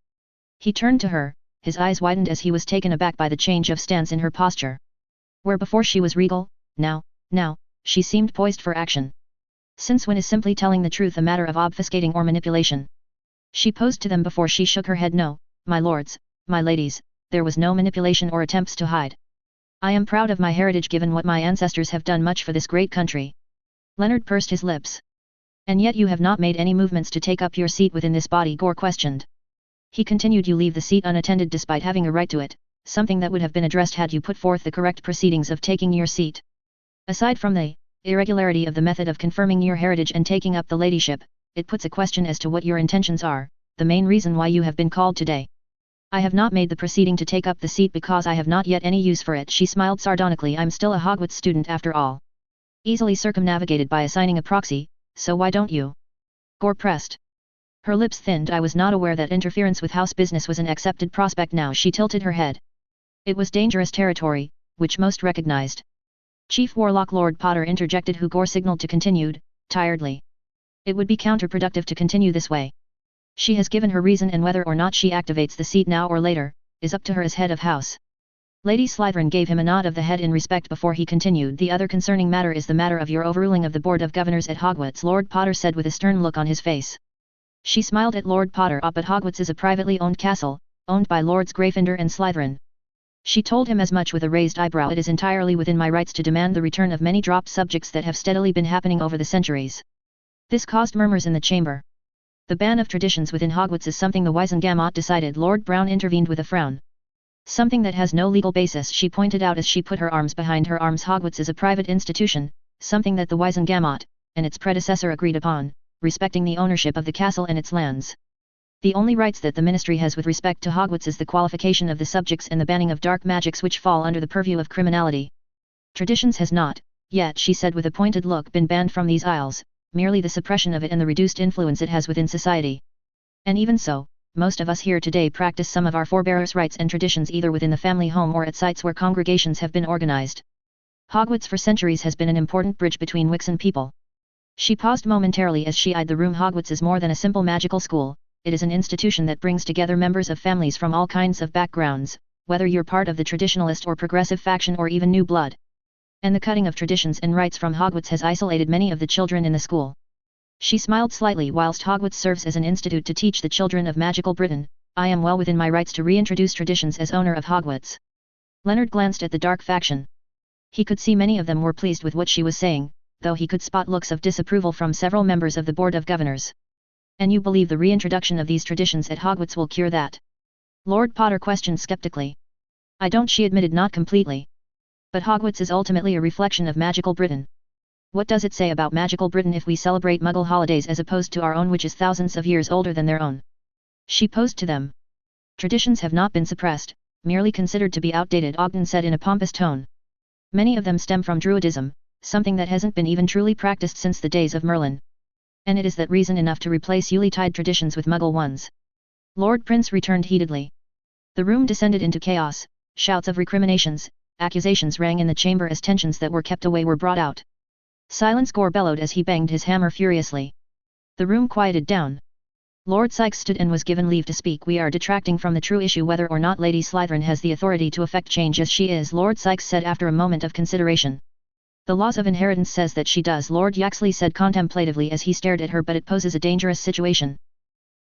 He turned to her, his eyes widened as he was taken aback by the change of stance in her posture. Where before she was regal, now, she seemed poised for action. Since when is simply telling the truth a matter of obfuscating or manipulation? She posed to them before she shook her head. No, my lords, my ladies, there was no manipulation or attempts to hide. I am proud of my heritage given what my ancestors have done much for this great country. Leonard pursed his lips. And yet you have not made any movements to take up your seat within this body, Gore questioned. He continued. You leave the seat unattended despite having a right to it, something that would have been addressed had you put forth the correct proceedings of taking your seat. Aside from the irregularity of the method of confirming your heritage and taking up the ladyship, it puts a question as to what your intentions are, the main reason why you have been called today. I have not made the proceeding to take up the seat because I have not yet any use for it. She smiled sardonically. I'm still a Hogwarts student after all. Easily circumnavigated by assigning a proxy, so why don't you? Gore pressed. Her lips thinned. I was not aware that interference with house business was an accepted prospect. Now she tilted her head. It was dangerous territory, which most recognized. Chief Warlock Lord Potter interjected, who Gore signaled to continued, tiredly. It would be counterproductive to continue this way. She has given her reason, and whether or not she activates the seat now or later, is up to her as head of house. Lady Slytherin gave him a nod of the head in respect before he continued. The other concerning matter is the matter of your overruling of the Board of Governors at Hogwarts, Lord Potter said with a stern look on his face. She smiled at Lord Potter. But Hogwarts is a privately owned castle, owned by Lords Gryffindor and Slytherin. She told him as much with a raised eyebrow. It is entirely within my rights to demand the return of many dropped subjects that have steadily been happening over the centuries. This caused murmurs in the chamber. The ban of traditions within Hogwarts is something the Wizengamot decided. Lord Brown intervened with a frown. Something that has no legal basis, she pointed out as she put her arms behind her arms. Hogwarts is a private institution, something that the Wizengamot, and its predecessor agreed upon, respecting the ownership of the castle and its lands. The only rights that the Ministry has with respect to Hogwarts is the qualification of the subjects and the banning of dark magics which fall under the purview of criminality. Traditions has not, yet, she said with a pointed look, been banned from these isles, merely the suppression of it and the reduced influence it has within society. And even so, most of us here today practice some of our forebears' rights and traditions either within the family home or at sites where congregations have been organized. Hogwarts for centuries has been an important bridge between Wixen people. She paused momentarily as she eyed the room. Hogwarts is more than a simple magical school. It is an institution that brings together members of families from all kinds of backgrounds, whether you're part of the traditionalist or progressive faction or even new blood. And the cutting of traditions and rights from Hogwarts has isolated many of the children in the school. She smiled slightly. Whilst Hogwarts serves as an institute to teach the children of magical Britain, I am well within my rights to reintroduce traditions as owner of Hogwarts. Leonard glanced at the dark faction. He could see many of them were pleased with what she was saying, though he could spot looks of disapproval from several members of the Board of Governors. And you believe the reintroduction of these traditions at Hogwarts will cure that? Lord Potter questioned skeptically. I don't, she admitted, not completely. But Hogwarts is ultimately a reflection of magical Britain. What does it say about magical Britain if we celebrate Muggle holidays as opposed to our own, which is thousands of years older than their own? She posed to them. Traditions have not been suppressed, merely considered to be outdated, Ogden said in a pompous tone. Many of them stem from Druidism, something that hasn't been even truly practiced since the days of Merlin. And it is that reason enough to replace Yuletide traditions with Muggle ones. Lord Prince returned heatedly. The room descended into chaos, shouts of recriminations, accusations rang in the chamber as tensions that were kept away were brought out. Silence, Gore bellowed as he banged his hammer furiously. The room quieted down. Lord Sykes stood and was given leave to speak. We are detracting from the true issue whether or not Lady Slytherin has the authority to effect change as she is, Lord Sykes said after a moment of consideration. The laws of inheritance says that she does, Lord Yaxley said contemplatively as he stared at her, but it poses a dangerous situation.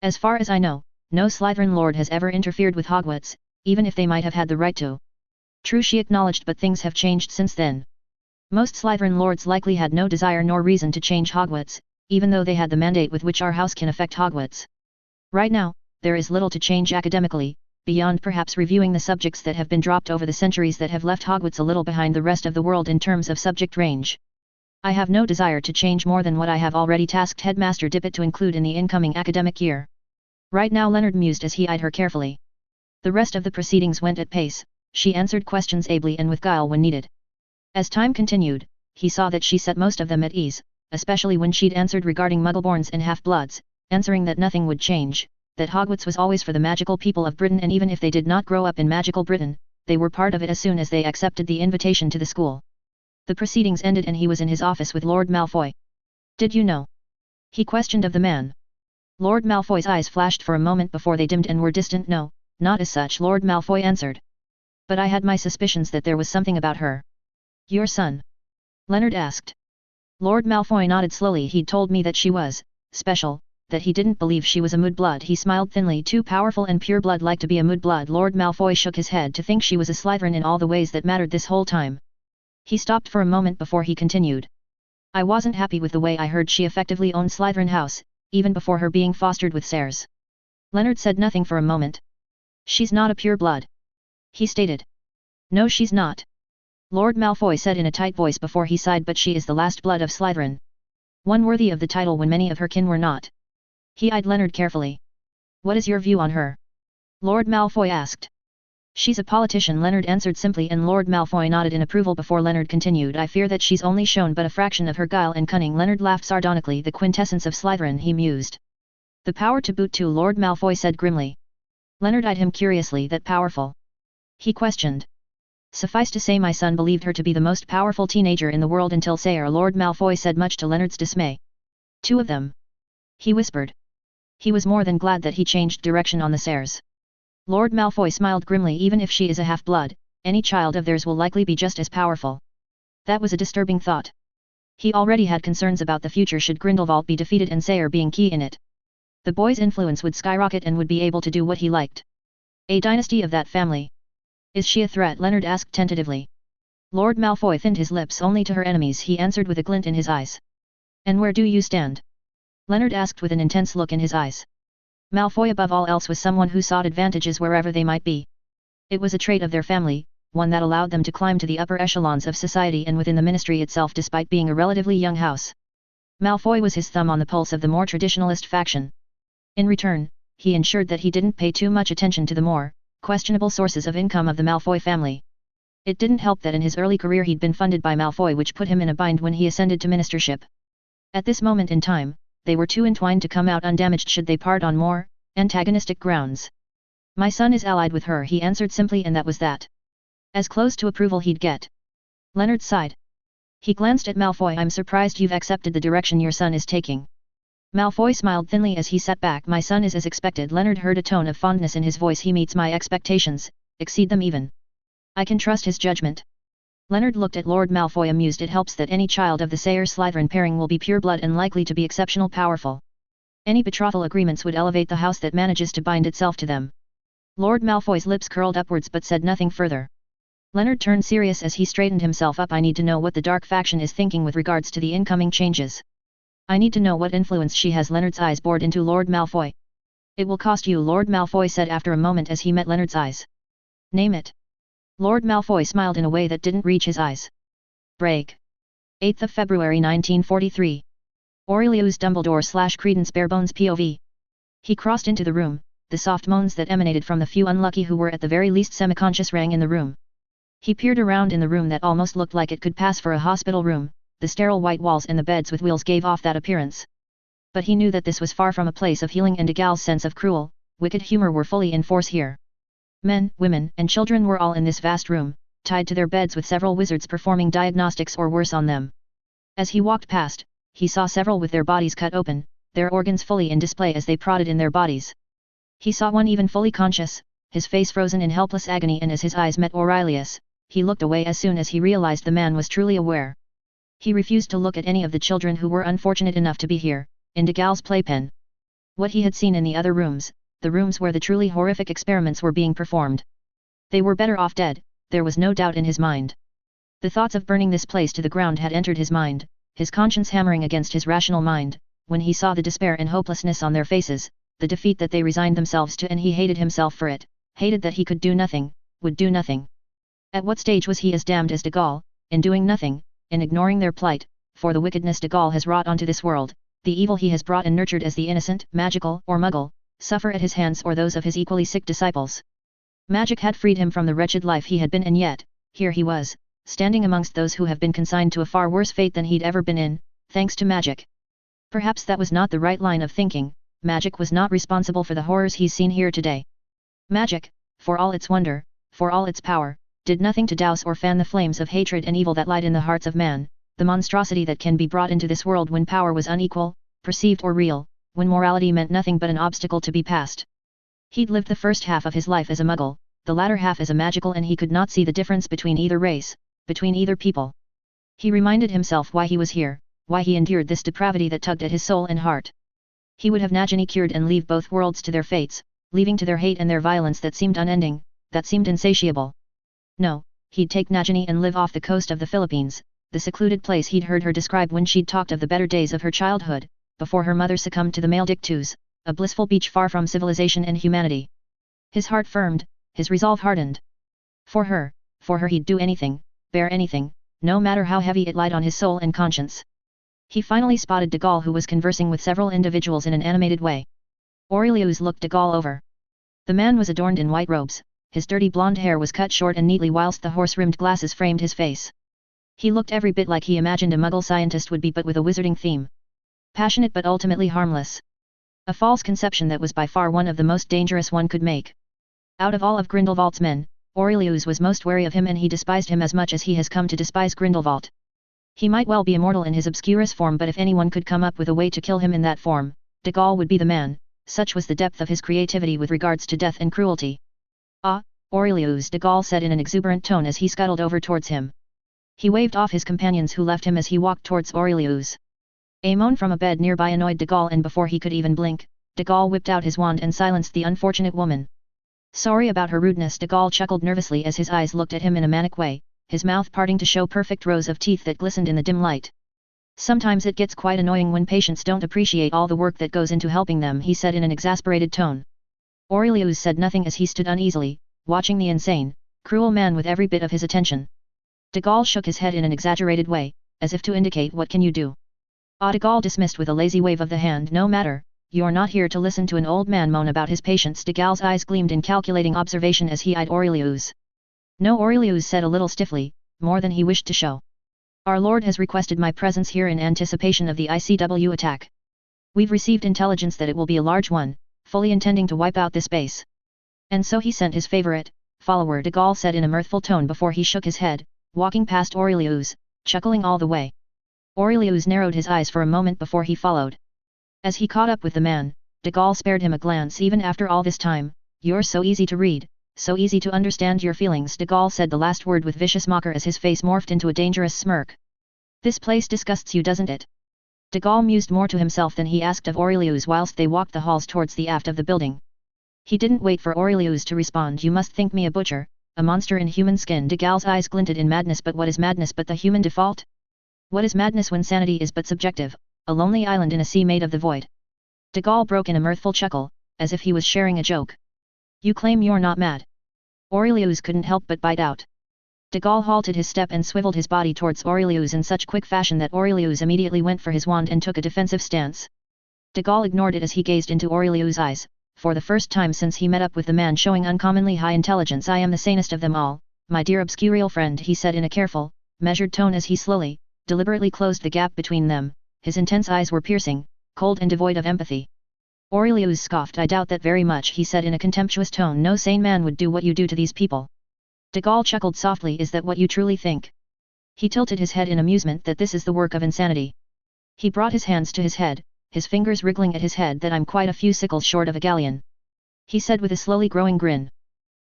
As far as I know, no Slytherin lord has ever interfered with Hogwarts, even if they might have had the right to. True, she acknowledged, but things have changed since then. Most Slytherin lords likely had no desire nor reason to change Hogwarts, even though they had the mandate with which our house can affect Hogwarts. Right now, there is little to change academically, beyond perhaps reviewing the subjects that have been dropped over the centuries that have left Hogwarts a little behind the rest of the world in terms of subject range. I have no desire to change more than what I have already tasked Headmaster Dippet to include in the incoming academic year. Right now, Leonard mused as he eyed her carefully. The rest of the proceedings went at pace. She answered questions ably and with guile when needed. As time continued, he saw that she set most of them at ease, especially when she'd answered regarding Muggleborns and half-bloods, answering that nothing would change, that Hogwarts was always for the magical people of Britain, and even if they did not grow up in magical Britain, they were part of it as soon as they accepted the invitation to the school. The proceedings ended and he was in his office with Lord Malfoy. "Did you know?" he questioned of the man. Lord Malfoy's eyes flashed for a moment before they dimmed and were distant. "No, not as such," Lord Malfoy answered. "But I had my suspicions that there was something about her." "Your son?" Leonard asked. Lord Malfoy nodded slowly. "He'd told me that she was special, that he didn't believe she was a Moodblood." He smiled thinly. "Too powerful and pure blood like to be a Moodblood." Lord Malfoy shook his head. "To think she was a Slytherin in all the ways that mattered this whole time." He stopped for a moment before he continued. "I wasn't happy with the way I heard she effectively owned Slytherin House, even before her being fostered with Sayres." Leonard said nothing for a moment. "She's not a pure blood," he stated. "No, she's not," Lord Malfoy said in a tight voice before he sighed. "But she is the last blood of Slytherin. One worthy of the title when many of her kin were not." He eyed Leonard carefully. "What is your view on her?" Lord Malfoy asked. "She's a politician," Leonard answered simply, and Lord Malfoy nodded in approval before Leonard continued. "I fear that she's only shown but a fraction of her guile and cunning." Leonard laughed sardonically. "The quintessence of Slytherin," he mused. "The power to boot too," Lord Malfoy said grimly. Leonard eyed him curiously. "That powerful?" he questioned. "Suffice to say my son believed her to be the most powerful teenager in the world until Sayre," Lord Malfoy said, much to Leonard's dismay. "Two of them?" he whispered. He was more than glad that he changed direction on the Sayres. Lord Malfoy smiled grimly. "Even if she is a half-blood, any child of theirs will likely be just as powerful." That was a disturbing thought. He already had concerns about the future should Grindelwald be defeated and Sayre being key in it. The boy's influence would skyrocket and would be able to do what he liked. A dynasty of that family. "Is she a threat?" Leonard asked tentatively. Lord Malfoy thinned his lips. "Only to her enemies," he answered with a glint in his eyes. "And where do you stand?" Leonard asked with an intense look in his eyes. Malfoy above all else was someone who sought advantages wherever they might be. It was a trait of their family, one that allowed them to climb to the upper echelons of society and within the ministry itself despite being a relatively young house. Malfoy was his thumb on the pulse of the more traditionalist faction. In return, he ensured that he didn't pay too much attention to the more questionable sources of income of the Malfoy family. It didn't help that in his early career he'd been funded by Malfoy, which put him in a bind when he ascended to ministership. At this moment in time, they were too entwined to come out undamaged should they part on more antagonistic grounds. "My son is allied with her," he answered simply, and that was that. As close to approval he'd get. Leonard sighed. He glanced at Malfoy. "I'm surprised you've accepted the direction your son is taking." Malfoy smiled thinly as he sat back. "My son is as expected." Leonard heard a tone of fondness in his voice. "He meets my expectations, exceed them even. I can trust his judgment." Leonard looked at Lord Malfoy amused. "It helps that any child of the Sayre-Slytherin pairing will be pure blood and likely to be exceptional powerful. Any betrothal agreements would elevate the house that manages to bind itself to them." Lord Malfoy's lips curled upwards but said nothing further. Leonard turned serious as he straightened himself up. "I need to know what the dark faction is thinking with regards to the incoming changes. I need to know what influence she has." Leonard's eyes bored into Lord Malfoy. "It will cost you," Lord Malfoy said after a moment as he met Leonard's eyes. "Name it." Lord Malfoy smiled in a way that didn't reach his eyes. Break. 8th of February 1943. Aurelius Dumbledore/Credence Barebones POV. He crossed into the room. The soft moans that emanated from the few unlucky who were at the very least semi-conscious rang in the room. He peered around in the room that almost looked like it could pass for a hospital room. The sterile white walls and the beds with wheels gave off that appearance. But he knew that this was far from a place of healing, and Degal's sense of cruel, wicked humor were fully in force here. Men, women, and children were all in this vast room, tied to their beds with several wizards performing diagnostics or worse on them. As he walked past, he saw several with their bodies cut open, their organs fully in display as they prodded in their bodies. He saw one even fully conscious, his face frozen in helpless agony, and as his eyes met Aurelius, he looked away as soon as he realized the man was truly aware. He refused to look at any of the children who were unfortunate enough to be here, in Degal's playpen. What he had seen in the other rooms, the rooms where the truly horrific experiments were being performed. They were better off dead, there was no doubt in his mind. The thoughts of burning this place to the ground had entered his mind, his conscience hammering against his rational mind, when he saw the despair and hopelessness on their faces, the defeat that they resigned themselves to, and he hated himself for it, hated that he could do nothing, would do nothing. At what stage was he as damned as Degal, in doing nothing, in ignoring their plight, for the wickedness Degal has wrought onto this world, the evil he has brought and nurtured as the innocent, magical, or muggle, suffer at his hands or those of his equally sick disciples. Magic had freed him from the wretched life he had been, and yet, here he was, standing amongst those who have been consigned to a far worse fate than he'd ever been in, thanks to magic. Perhaps that was not the right line of thinking. Magic was not responsible for the horrors he's seen here today. Magic, for all its wonder, for all its power, did nothing to douse or fan the flames of hatred and evil that lied in the hearts of man, the monstrosity that can be brought into this world when power was unequal, perceived or real, when morality meant nothing but an obstacle to be passed. He'd lived the first half of his life as a muggle, the latter half as a magical, and he could not see the difference between either race, between either people. He reminded himself why he was here, why he endured this depravity that tugged at his soul and heart. He would have Nagini cured and leave both worlds to their fates, leaving to their hate and their violence that seemed unending, that seemed insatiable. No, he'd take Nagini and live off the coast of the Philippines, the secluded place he'd heard her describe when she'd talked of the better days of her childhood, before her mother succumbed to the male dictus, a blissful beach far from civilization and humanity. His heart firmed, his resolve hardened. For her he'd do anything, bear anything, no matter how heavy it lied on his soul and conscience. He finally spotted de Gaulle, who was conversing with several individuals in an animated way. Aurelius looked de Gaulle over. The man was adorned in white robes, his dirty blonde hair was cut short and neatly whilst the horse-rimmed glasses framed his face. He looked every bit like he imagined a muggle scientist would be, but with a wizarding theme. Passionate but ultimately harmless. A false conception that was by far one of the most dangerous one could make. Out of all of Grindelwald's men, Aurelius was most wary of him, and he despised him as much as he has come to despise Grindelwald. He might well be immortal in his obscurest form, but if anyone could come up with a way to kill him in that form, de Gaulle would be the man, such was the depth of his creativity with regards to death and cruelty. "Ah, Aurelius," de Gaulle said in an exuberant tone as he scuttled over towards him. He waved off his companions who left him as he walked towards Aurelius. A moan from a bed nearby annoyed de Gaulle, and before he could even blink, de Gaulle whipped out his wand and silenced the unfortunate woman. Sorry about her rudeness, de Gaulle chuckled nervously as his eyes looked at him in a manic way, his mouth parting to show perfect rows of teeth that glistened in the dim light. "Sometimes it gets quite annoying when patients don't appreciate all the work that goes into helping them," he said in an exasperated tone. Aurelius said nothing as he stood uneasily, watching the insane, cruel man with every bit of his attention. De Gaulle shook his head in an exaggerated way, as if to indicate, "What can you do?" De Gaulle dismissed with a lazy wave of the hand. "No matter, you're not here to listen to an old man moan about his patients." De Gaulle's eyes gleamed in calculating observation as he eyed Aurelius. "No," Aurelius said a little stiffly, more than he wished to show. "Our Lord has requested my presence here in anticipation of the ICW attack. We've received intelligence that it will be a large one, fully intending to wipe out this base. And so he sent his favorite follower," de Gaulle said in a mirthful tone before he shook his head, walking past Aurelius, chuckling all the way. Aurelius narrowed his eyes for a moment before he followed. As he caught up with the man, de Gaulle spared him a glance. "Even after all this time, you're so easy to read, so easy to understand your feelings." De Gaulle said the last word with vicious mocker as his face morphed into a dangerous smirk. "This place disgusts you, doesn't it?" De Gaulle mused more to himself than he asked of Aurelius whilst they walked the halls towards the aft of the building. He didn't wait for Aurelius to respond. "You must think me a butcher, a monster in human skin." De Gaulle's eyes glinted in madness. "But what is madness but the human default? What is madness when sanity is but subjective, a lonely island in a sea made of the void?" De Gaulle broke in a mirthful chuckle, as if he was sharing a joke. "You claim you're not mad?" Aurelius couldn't help but bite out. De Gaulle halted his step and swiveled his body towards Aurelius in such quick fashion that Aurelius immediately went for his wand and took a defensive stance. De Gaulle ignored it as he gazed into Aurelius' eyes, for the first time since he met up with the man showing uncommonly high intelligence. "I am the sanest of them all, my dear obscurial friend," he said in a careful, measured tone as he slowly, deliberately closed the gap between them. His intense eyes were piercing, cold and devoid of empathy. Aurelius scoffed. "I doubt that very much," he said in a contemptuous tone. "No sane man would do what you do to these people." De Gaulle chuckled softly. "Is that what you truly think?" He tilted his head in amusement. "That this is the work of insanity?" He brought his hands to his head, his fingers wriggling at his head. "That I'm quite a few sickles short of a galleon," he said with a slowly growing grin.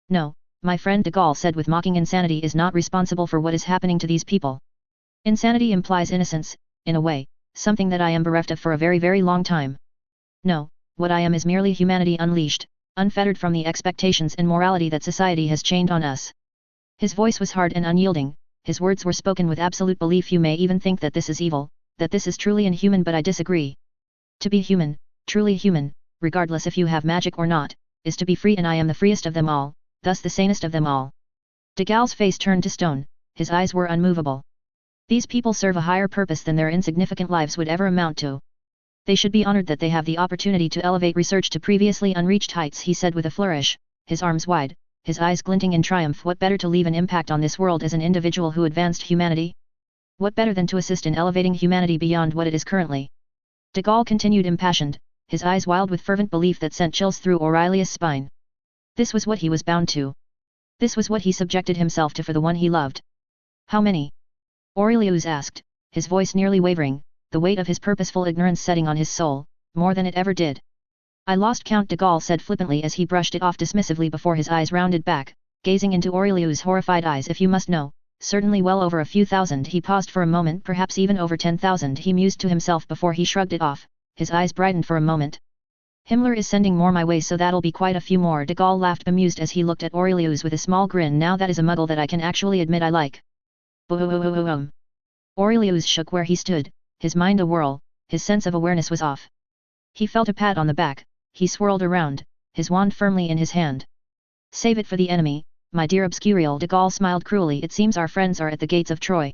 "No, my friend," de Gaulle said with mocking, "insanity is not responsible for what is happening to these people. Insanity implies innocence, in a way, something that I am bereft of for a very, very long time. No, what I am is merely humanity unleashed, unfettered from the expectations and morality that society has chained on us." His voice was hard and unyielding, his words were spoken with absolute belief. "You may even think that this is evil, that this is truly inhuman, but I disagree. To be human, truly human, regardless if you have magic or not, is to be free, and I am the freest of them all, thus the sanest of them all." De Gaulle's face turned to stone, his eyes were unmovable. "These people serve a higher purpose than their insignificant lives would ever amount to. They should be honored that they have the opportunity to elevate research to previously unreached heights," he said with a flourish, his arms wide, his eyes glinting in triumph. "What better to leave an impact on this world as an individual who advanced humanity? What better than to assist in elevating humanity beyond what it is currently? De Gaulle continued impassioned, his eyes wild with fervent belief that sent chills through Aurelius' spine. This was what he was bound to. This was what he subjected himself to for the one he loved. How many? Aurelius asked, his voice nearly wavering, the weight of his purposeful ignorance setting on his soul, more than it ever did. I lost count, de Gaulle said flippantly as he brushed it off dismissively before his eyes rounded back, gazing into Aurelius' horrified eyes. If you must know, certainly well over a few thousand. He paused for a moment, perhaps even over 10,000, he mused to himself before he shrugged it off, his eyes brightened for a moment. Himmler is sending more my way, so that'll be quite a few more. De Gaulle laughed bemused as he looked at Aurelius with a small grin. Now that is a muggle that I can actually admit I like. Boom. Aurelius shook where he stood, his mind a whirl, his sense of awareness was off. He felt a pat on the back, he swirled around, his wand firmly in his hand. Save it for the enemy, my dear Obscurial. De Gaulle smiled cruelly. It seems our friends are at the gates of Troy.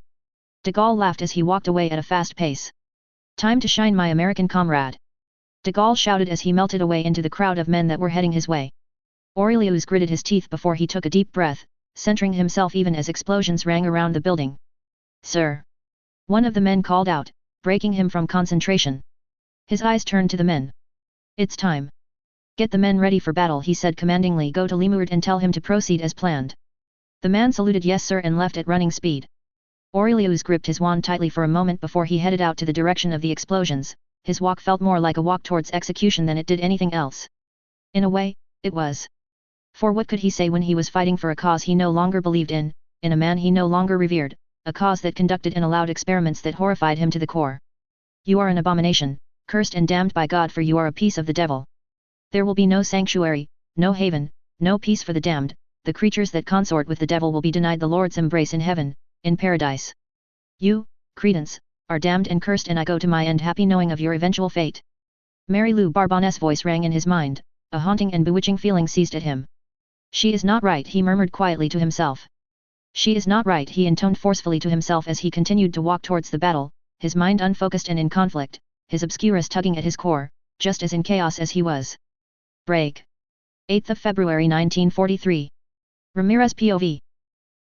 De Gaulle laughed as he walked away at a fast pace. Time to shine, my American comrade. De Gaulle shouted as he melted away into the crowd of men that were heading his way. Aurelius gritted his teeth before he took a deep breath, centering himself even as explosions rang around the building. Sir! One of the men called out, breaking him from concentration. His eyes turned to the men. It's time. Get the men ready for battle, he said commandingly. Go to Lemurd and tell him to proceed as planned. The man saluted yes sir and left at running speed. Aurelius gripped his wand tightly for a moment before he headed out to the direction of the explosions. His walk felt more like a walk towards execution than it did anything else. In a way, it was. For what could he say when he was fighting for a cause he no longer believed in a man he no longer revered, a cause that conducted and allowed experiments that horrified him to the core? You are an abomination, cursed and damned by God, for you are a piece of the devil. There will be no sanctuary, no haven, no peace for the damned. The creatures that consort with the devil will be denied the Lord's embrace in heaven, in paradise. You, Credence, are damned and cursed, and I go to my end happy knowing of your eventual fate. Mary Lou Barbonne's voice rang in his mind, a haunting and bewitching feeling seized at him. She is not right, he murmured quietly to himself. She is not right, he intoned forcefully to himself as he continued to walk towards the battle, his mind unfocused and in conflict, his obscurus tugging at his core, just as in chaos as he was. Break. 8th of February 1943. Ramirez POV.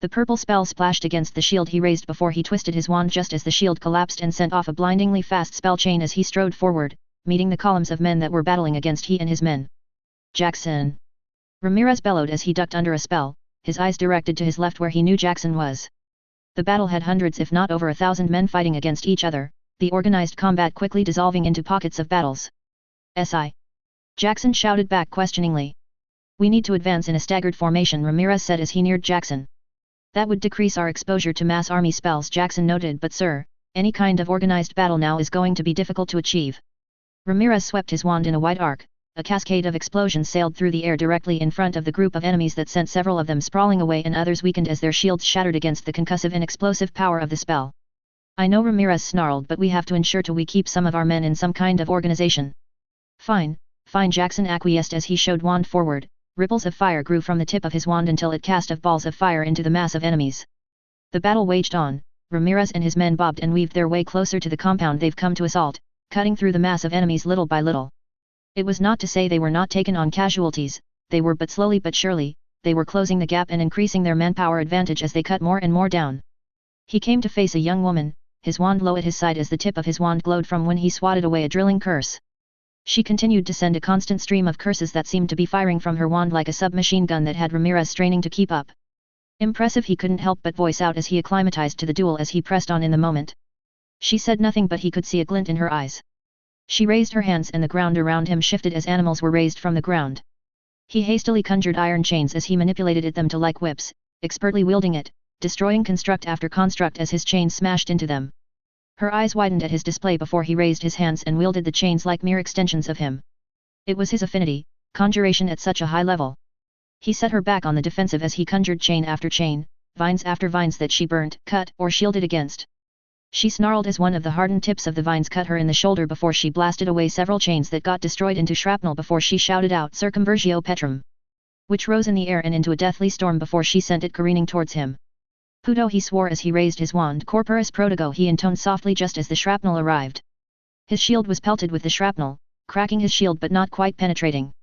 The purple spell splashed against the shield he raised before he twisted his wand just as the shield collapsed and sent off a blindingly fast spell chain as he strode forward, meeting the columns of men that were battling against he and his men. Jackson! Ramirez bellowed as he ducked under a spell, his eyes directed to his left where he knew Jackson was. The battle had hundreds if not over 1,000 men fighting against each other, the organized combat quickly dissolving into pockets of battles. S.I. Jackson shouted back questioningly. We need to advance in a staggered formation, Ramirez said as he neared Jackson. That would decrease our exposure to mass army spells, Jackson noted, but sir, any kind of organized battle now is going to be difficult to achieve. Ramirez swept his wand in a wide arc, a cascade of explosions sailed through the air directly in front of the group of enemies that sent several of them sprawling away and others weakened as their shields shattered against the concussive and explosive power of the spell. I know, Ramirez snarled, but we have to ensure we keep some of our men in some kind of organization. Fine, Jackson acquiesced as he showed wand forward. Ripples of fire grew from the tip of his wand until it cast of balls of fire into the mass of enemies. The battle waged on. Ramirez and his men bobbed and weaved their way closer to the compound they've come to assault, cutting through the mass of enemies little by little. It was not to say they were not taken on casualties, they were, but slowly but surely, they were closing the gap and increasing their manpower advantage as they cut more and more down. He came to face a young woman, his wand low at his side as the tip of his wand glowed from when he swatted away a drilling curse. She continued to send a constant stream of curses that seemed to be firing from her wand like a submachine gun that had Ramirez straining to keep up. Impressive, he couldn't help but voice out as he acclimatized to the duel as he pressed on in the moment. She said nothing, but he could see a glint in her eyes. She raised her hands and the ground around him shifted as animals were raised from the ground. He hastily conjured iron chains as he manipulated them to like whips, expertly wielding it, destroying construct after construct as his chains smashed into them. Her eyes widened at his display before he raised his hands and wielded the chains like mere extensions of him. It was his affinity, conjuration at such a high level. He set her back on the defensive as he conjured chain after chain, vines after vines that she burnt, cut, or shielded against. She snarled as one of the hardened tips of the vines cut her in the shoulder before she blasted away several chains that got destroyed into shrapnel before she shouted out Circumvergio Petrum, which rose in the air and into a deathly storm before she sent it careening towards him. Puto, he swore as he raised his wand. Corporus Protego, he intoned softly just as the shrapnel arrived. His shield was pelted with the shrapnel, cracking his shield but not quite penetrating.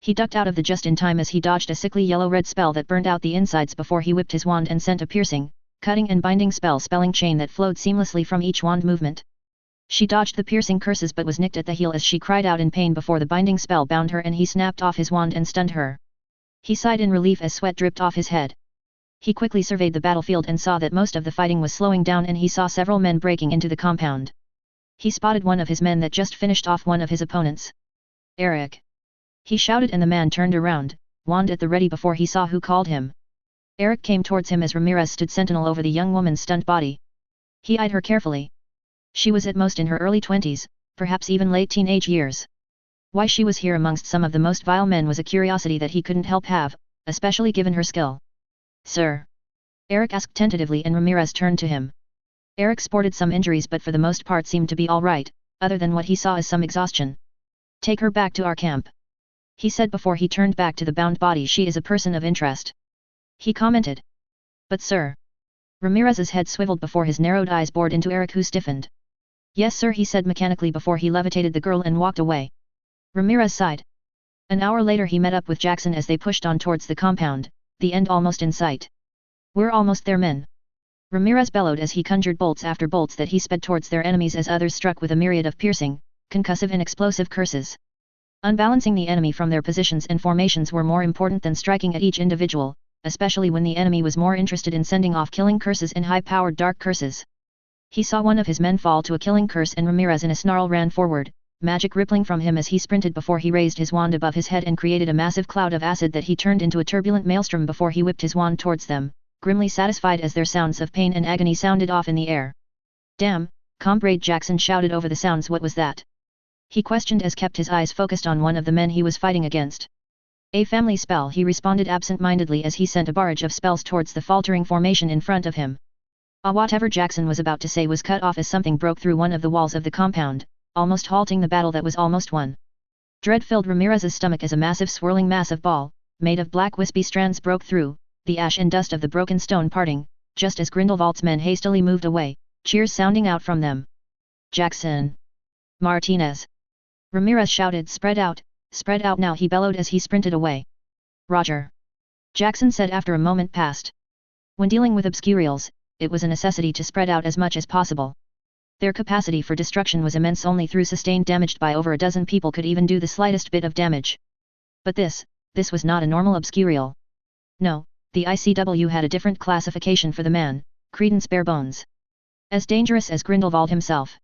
He ducked out of the just in time as he dodged a sickly yellow-red spell that burned out the insides before he whipped his wand and sent a piercing, cutting and binding spelling chain that flowed seamlessly from each wand movement. She dodged the piercing curses but was nicked at the heel as she cried out in pain before the binding spell bound her and he snapped off his wand and stunned her. He sighed in relief as sweat dripped off his head. He quickly surveyed the battlefield and saw that most of the fighting was slowing down and he saw several men breaking into the compound. He spotted one of his men that just finished off one of his opponents. "Eric!" he shouted and the man turned around, wand at the ready before he saw who called him. Eric came towards him as Ramirez stood sentinel over the young woman's stunned body. He eyed her carefully. She was at most in her early 20s, perhaps even late teenage years. Why she was here amongst some of the most vile men was a curiosity that he couldn't help have, especially given her skill. "Sir?" Eric asked tentatively and Ramirez turned to him. Eric sported some injuries but for the most part seemed to be all right, other than what he saw as some exhaustion. "Take her back to our camp," he said before he turned back to the bound body. "She is a person of interest," he commented. "But sir..." Ramirez's head swiveled before his narrowed eyes bored into Eric who stiffened. "Yes sir," he said mechanically before he levitated the girl and walked away. Ramirez sighed. An hour later he met up with Jackson as they pushed on towards the compound, the end almost in sight. "We're almost there, men," Ramirez bellowed as he conjured bolts after bolts that he sped towards their enemies as others struck with a myriad of piercing, concussive and explosive curses. Unbalancing the enemy from their positions and formations were more important than striking at each individual, especially when the enemy was more interested in sending off killing curses and high-powered dark curses. He saw one of his men fall to a killing curse and Ramirez in a snarl ran forward, magic rippling from him as he sprinted before he raised his wand above his head and created a massive cloud of acid that he turned into a turbulent maelstrom before he whipped his wand towards them, grimly satisfied as their sounds of pain and agony sounded off in the air. "Damn, comrade," Jackson shouted over the sounds. "What was that?" he questioned as kept his eyes focused on one of the men he was fighting against. "A family spell," he responded absent-mindedly as he sent a barrage of spells towards the faltering formation in front of him. Whatever Jackson was about to say was cut off as something broke through one of the walls of the compound, almost halting the battle that was almost won. Dread filled Ramirez's stomach as a massive swirling mass of ball, made of black wispy strands broke through, the ash and dust of the broken stone parting, just as Grindelwald's men hastily moved away, cheers sounding out from them. "Jackson! Martinez!" Ramirez shouted. Spread out now," he bellowed as he sprinted away. "Roger," Jackson said after a moment passed. When dealing with obscurials, it was a necessity to spread out as much as possible. Their capacity for destruction was immense. Only through sustained damage by over a dozen people could even do the slightest bit of damage. But this was not a normal obscurial. No, the ICW had a different classification for the man, Credence Barebones. As dangerous as Grindelwald himself.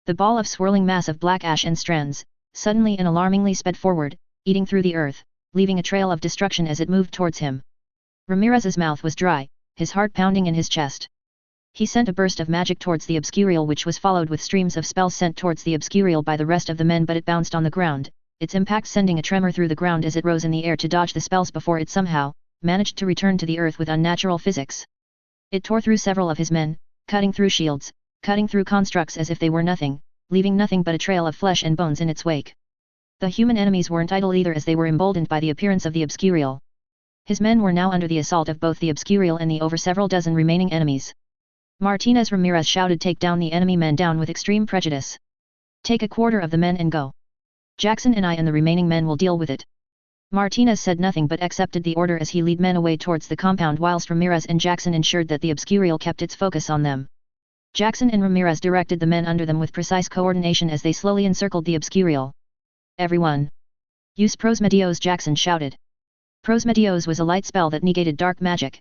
The ball of swirling mass of black ash and strands, suddenly and alarmingly sped forward, eating through the earth, leaving a trail of destruction as it moved towards him. Ramirez's mouth was dry, his heart pounding in his chest. He sent a burst of magic towards the obscurial which was followed with streams of spells sent towards the obscurial by the rest of the men, but it bounced on the ground, its impact sending a tremor through the ground as it rose in the air to dodge the spells before it somehow managed to return to the earth with unnatural physics. It tore through several of his men, cutting through shields, cutting through constructs as if they were nothing, leaving nothing but a trail of flesh and bones in its wake. The human enemies weren't idle either as they were emboldened by the appearance of the obscurial. His men were now under the assault of both the obscurial and the over several dozen remaining enemies. "Martinez!" Ramirez shouted. "Take down the enemy men down with extreme prejudice. Take a quarter of the men and go. Jackson and I and the remaining men will deal with it." Martinez said nothing but accepted the order as he led men away towards the compound whilst Ramirez and Jackson ensured that the obscurial kept its focus on them. Jackson and Ramirez directed the men under them with precise coordination as they slowly encircled the obscurial. "Everyone! Use Prosmedios!" Jackson shouted. Prosmedios was a light spell that negated dark magic.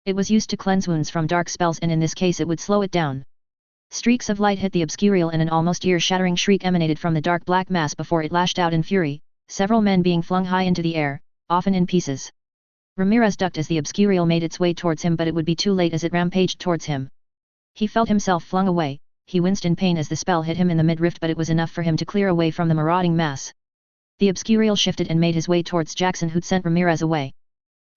It was used to cleanse wounds from dark spells and in this case it would slow it down. Streaks of light hit the obscurial and an almost ear-shattering shriek emanated from the dark black mass before it lashed out in fury, several men being flung high into the air, often in pieces. Ramirez ducked as the obscurial made its way towards him, but it would be too late as it rampaged towards him. He felt himself flung away, he winced in pain as the spell hit him in the midriff, but it was enough for him to clear away from the marauding mass. The obscurial shifted and made his way towards Jackson, who'd sent Ramirez away.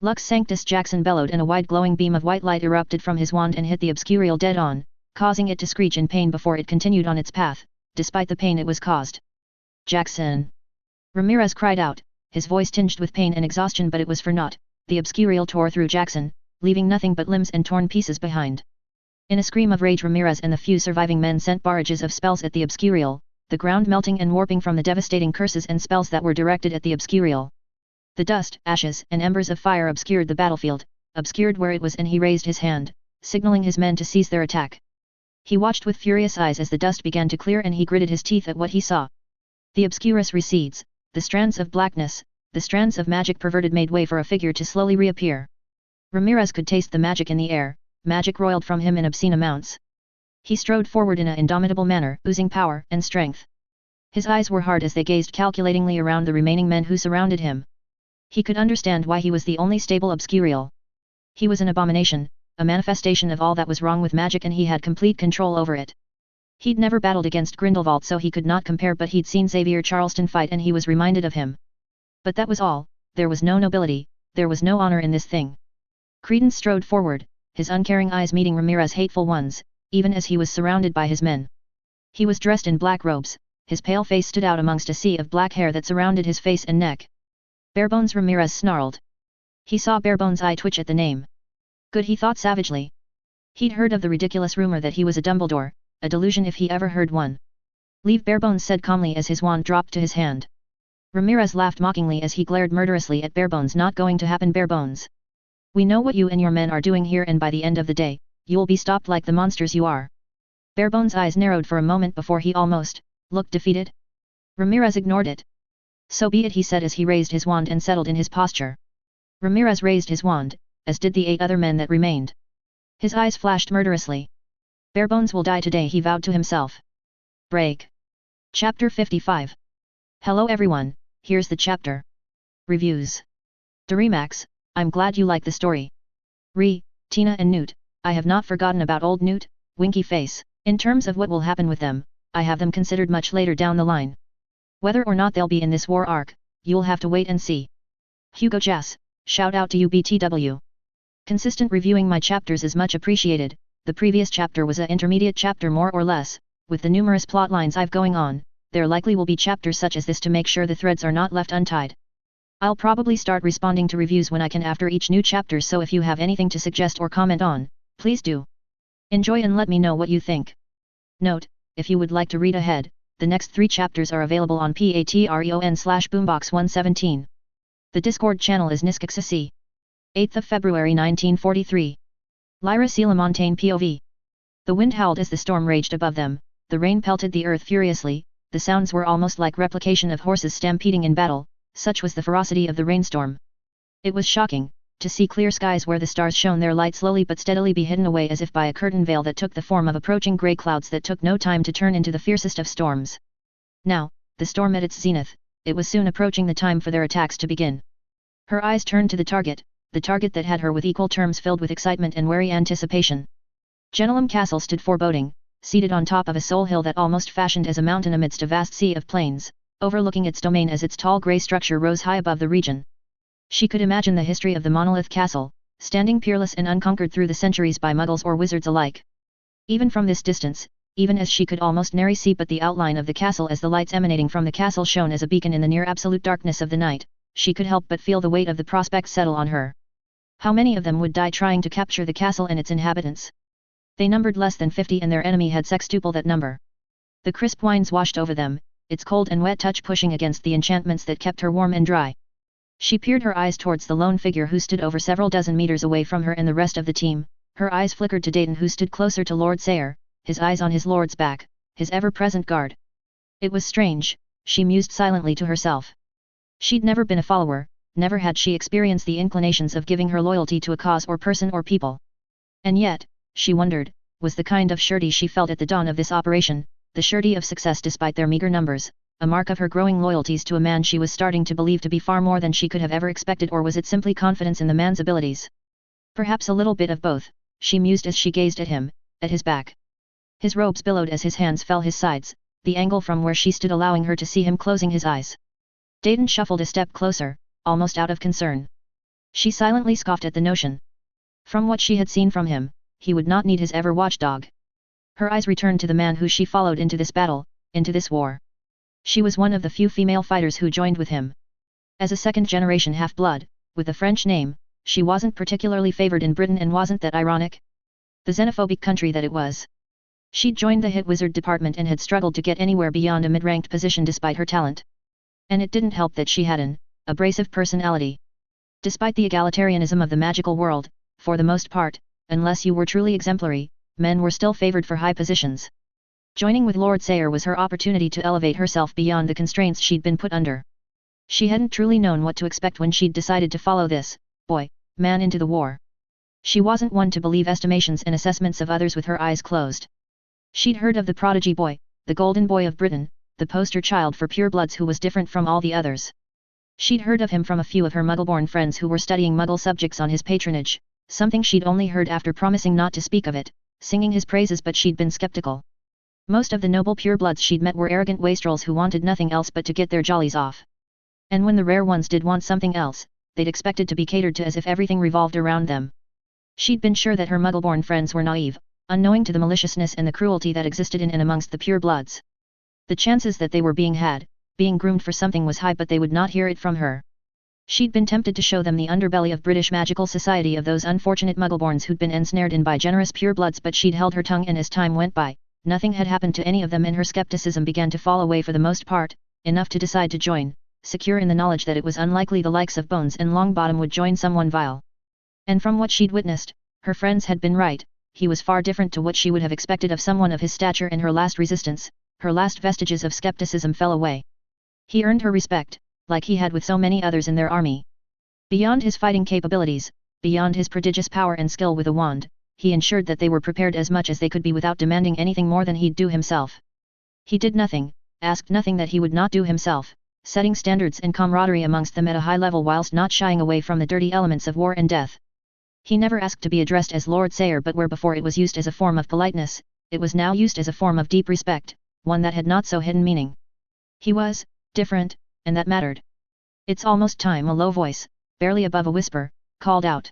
"Lux Sanctus!" Jackson bellowed, and a wide glowing beam of white light erupted from his wand and hit the obscurial dead on, causing it to screech in pain before it continued on its path, despite the pain it was caused. "Jackson!" Ramirez cried out, his voice tinged with pain and exhaustion, but it was for naught. The obscurial tore through Jackson, leaving nothing but limbs and torn pieces behind. In a scream of rage, Ramirez and the few surviving men sent barrages of spells at the obscurial, the ground melting and warping from the devastating curses and spells that were directed at the obscurial. The dust, ashes, and embers of fire obscured the battlefield, obscured where it was, and he raised his hand, signaling his men to cease their attack. He watched with furious eyes as the dust began to clear and he gritted his teeth at what he saw. The obscurus recedes, the strands of blackness, the strands of magic perverted made way for a figure to slowly reappear. Ramirez could taste the magic in the air, magic roiled from him in obscene amounts. He strode forward in an indomitable manner, oozing power and strength. His eyes were hard as they gazed calculatingly around the remaining men who surrounded him. He could understand why he was the only stable obscurial. He was an abomination, a manifestation of all that was wrong with magic, and he had complete control over it. He'd never battled against Grindelwald, so he could not compare, but he'd seen Xavier Charleston fight and he was reminded of him. But that was all. There was no nobility, there was no honor in this thing. Credence strode forward, his uncaring eyes meeting Ramirez's hateful ones, even as he was surrounded by his men. He was dressed in black robes, his pale face stood out amongst a sea of black hair that surrounded his face and neck. Barebones, Ramirez snarled. He saw Barebones' eye twitch at the name. Good, he thought savagely. He'd heard of the ridiculous rumor that he was a Dumbledore, a delusion if he ever heard one. Leave, Barebones said calmly as his wand dropped to his hand. Ramirez laughed mockingly as he glared murderously at Barebones. Not going to happen, Barebones. We know what you and your men are doing here, and by the end of the day, you'll be stopped like the monsters you are. Barebones' eyes narrowed for a moment before he almost looked defeated. Ramirez ignored it. So be it, he said as he raised his wand and settled in his posture. Ramirez raised his wand, as did the 8 other men that remained. His eyes flashed murderously. Barebones will die today, he vowed to himself. Break. Chapter 55. Hello everyone, here's the chapter. Reviews. Dorimax, I'm glad you like the story. Tina and Newt, I have not forgotten about old Newt, winky face. In terms of what will happen with them, I have them considered much later down the line. Whether or not they'll be in this war arc, you'll have to wait and see. Hugo Jass, shout out to you BTW. Consistent reviewing my chapters is much appreciated. The previous chapter was a intermediate chapter more or less. With the numerous plot lines I've going on, there likely will be chapters such as this to make sure the threads are not left untied. I'll probably start responding to reviews when I can after each new chapter, so if you have anything to suggest or comment on, please do. Enjoy and let me know what you think. Note, if you would like to read ahead, the next 3 chapters are available on patreon/boombox117. The Discord channel is Niskxc. 8th of February 1943. Lyra Sela Montaigne POV. The wind howled as the storm raged above them, the rain pelted the earth furiously, the sounds were almost like replication of horses stampeding in battle, such was the ferocity of the rainstorm. It was shocking, to see clear skies where the stars shone their light slowly but steadily be hidden away as if by a curtain veil that took the form of approaching grey clouds that took no time to turn into the fiercest of storms. Now, the storm at its zenith, it was soon approaching the time for their attacks to begin. Her eyes turned to the target that had her with equal terms filled with excitement and wary anticipation. Genelum Castle stood foreboding, seated on top of a sole hill that almost fashioned as a mountain amidst a vast sea of plains, overlooking its domain as its tall grey structure rose high above the region. She could imagine the history of the monolith castle, standing peerless and unconquered through the centuries by muggles or wizards alike. Even from this distance, even as she could almost nary see but the outline of the castle as the lights emanating from the castle shone as a beacon in the near absolute darkness of the night, she could help but feel the weight of the prospect settle on her. How many of them would die trying to capture the castle and its inhabitants? They numbered less than 50 and their enemy had sextuple that number. The crisp winds washed over them, its cold and wet touch pushing against the enchantments that kept her warm and dry. She peered her eyes towards the lone figure who stood over several dozen meters away from her and the rest of the team. Her eyes flickered to Dayton, who stood closer to Lord Sayre, his eyes on his lord's back, his ever-present guard. It was strange, she mused silently to herself. She'd never been a follower, never had she experienced the inclinations of giving her loyalty to a cause or person or people. And yet, she wondered, was the kind of surety she felt at the dawn of this operation, the surety of success despite their meager numbers, a mark of her growing loyalties to a man she was starting to believe to be far more than she could have ever expected, or was it simply confidence in the man's abilities? Perhaps a little bit of both, she mused as she gazed at him, at his back. His robes billowed as his hands fell his sides, the angle from where she stood allowing her to see him closing his eyes. Dayton shuffled a step closer, almost out of concern. She silently scoffed at the notion. From what she had seen from him, he would not need his ever watchdog. Her eyes returned to the man who she followed into this battle, into this war. She was one of the few female fighters who joined with him. As a second-generation half-blood, with a French name, she wasn't particularly favored in Britain, and wasn't that ironic? The xenophobic country that it was. She'd joined the hit wizard department and had struggled to get anywhere beyond a mid-ranked position despite her talent. And it didn't help that she had an abrasive personality. Despite the egalitarianism of the magical world, for the most part, unless you were truly exemplary, men were still favored for high positions. Joining with Lord Sayre was her opportunity to elevate herself beyond the constraints she'd been put under. She hadn't truly known what to expect when she'd decided to follow this man into the war. She wasn't one to believe estimations and assessments of others with her eyes closed. She'd heard of the prodigy boy, the golden boy of Britain, the poster child for purebloods who was different from all the others. She'd heard of him from a few of her Muggle-born friends who were studying Muggle subjects on his patronage, something she'd only heard after promising not to speak of it, singing his praises, but she'd been skeptical. Most of the noble purebloods she'd met were arrogant wastrels who wanted nothing else but to get their jollies off. And when the rare ones did want something else, they'd expected to be catered to as if everything revolved around them. She'd been sure that her Muggle-born friends were naive, unknowing to the maliciousness and the cruelty that existed in and amongst the purebloods. The chances that they were being groomed for something was high, but they would not hear it from her. She'd been tempted to show them the underbelly of British magical society of those unfortunate Muggleborns who'd been ensnared in by generous purebloods, but she'd held her tongue, and as time went by, nothing had happened to any of them, and her skepticism began to fall away for the most part, enough to decide to join, secure in the knowledge that it was unlikely the likes of Bones and Longbottom would join someone vile. And from what she'd witnessed, her friends had been right. He was far different to what she would have expected of someone of his stature, and her last resistance, her last vestiges of skepticism fell away. He earned her respect, like he had with so many others in their army. Beyond his fighting capabilities, beyond his prodigious power and skill with a wand, he ensured that they were prepared as much as they could be without demanding anything more than he'd do himself. He did nothing, asked nothing that he would not do himself, setting standards and camaraderie amongst them at a high level whilst not shying away from the dirty elements of war and death. He never asked to be addressed as Lord Sayre, but where before it was used as a form of politeness, it was now used as a form of deep respect, one that had not so hidden meaning. He was different, and that mattered. It's almost time, a low voice, barely above a whisper, called out.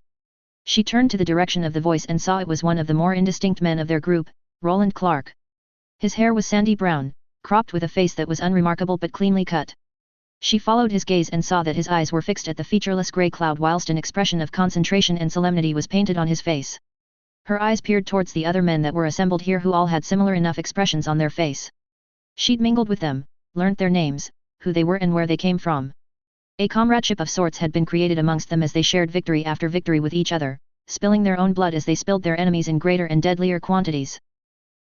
She turned to the direction of the voice and saw it was one of the more indistinct men of their group, Roland Clark. His hair was sandy brown, cropped, with a face that was unremarkable but cleanly cut. She followed his gaze and saw that his eyes were fixed at the featureless grey cloud, whilst an expression of concentration and solemnity was painted on his face. Her eyes peered towards the other men that were assembled here, who all had similar enough expressions on their face. She'd mingled with them, learnt their names, who they were and where they came from. A comradeship of sorts had been created amongst them as they shared victory after victory with each other, spilling their own blood as they spilled their enemies in greater and deadlier quantities.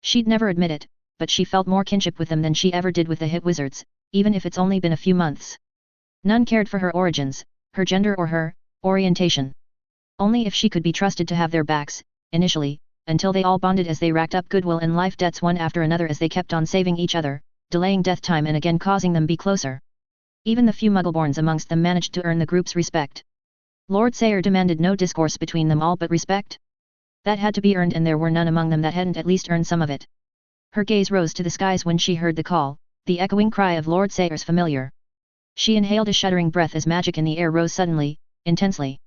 She'd never admit it, but she felt more kinship with them than she ever did with the hit wizards, even if it's only been a few months. None cared for her origins, her gender or her orientation. Only if she could be trusted to have their backs, initially, until they all bonded as they racked up goodwill and life debts one after another as they kept on saving each other, delaying death time and again causing them be closer. Even the few Muggleborns amongst them managed to earn the group's respect. Lord Sayre demanded no discourse between them all, but respect. That had to be earned, and there were none among them that hadn't at least earned some of it. Her gaze rose to the skies when she heard the call, the echoing cry of Lord Sayre's familiar. She inhaled a shuddering breath as magic in the air rose suddenly, intensely.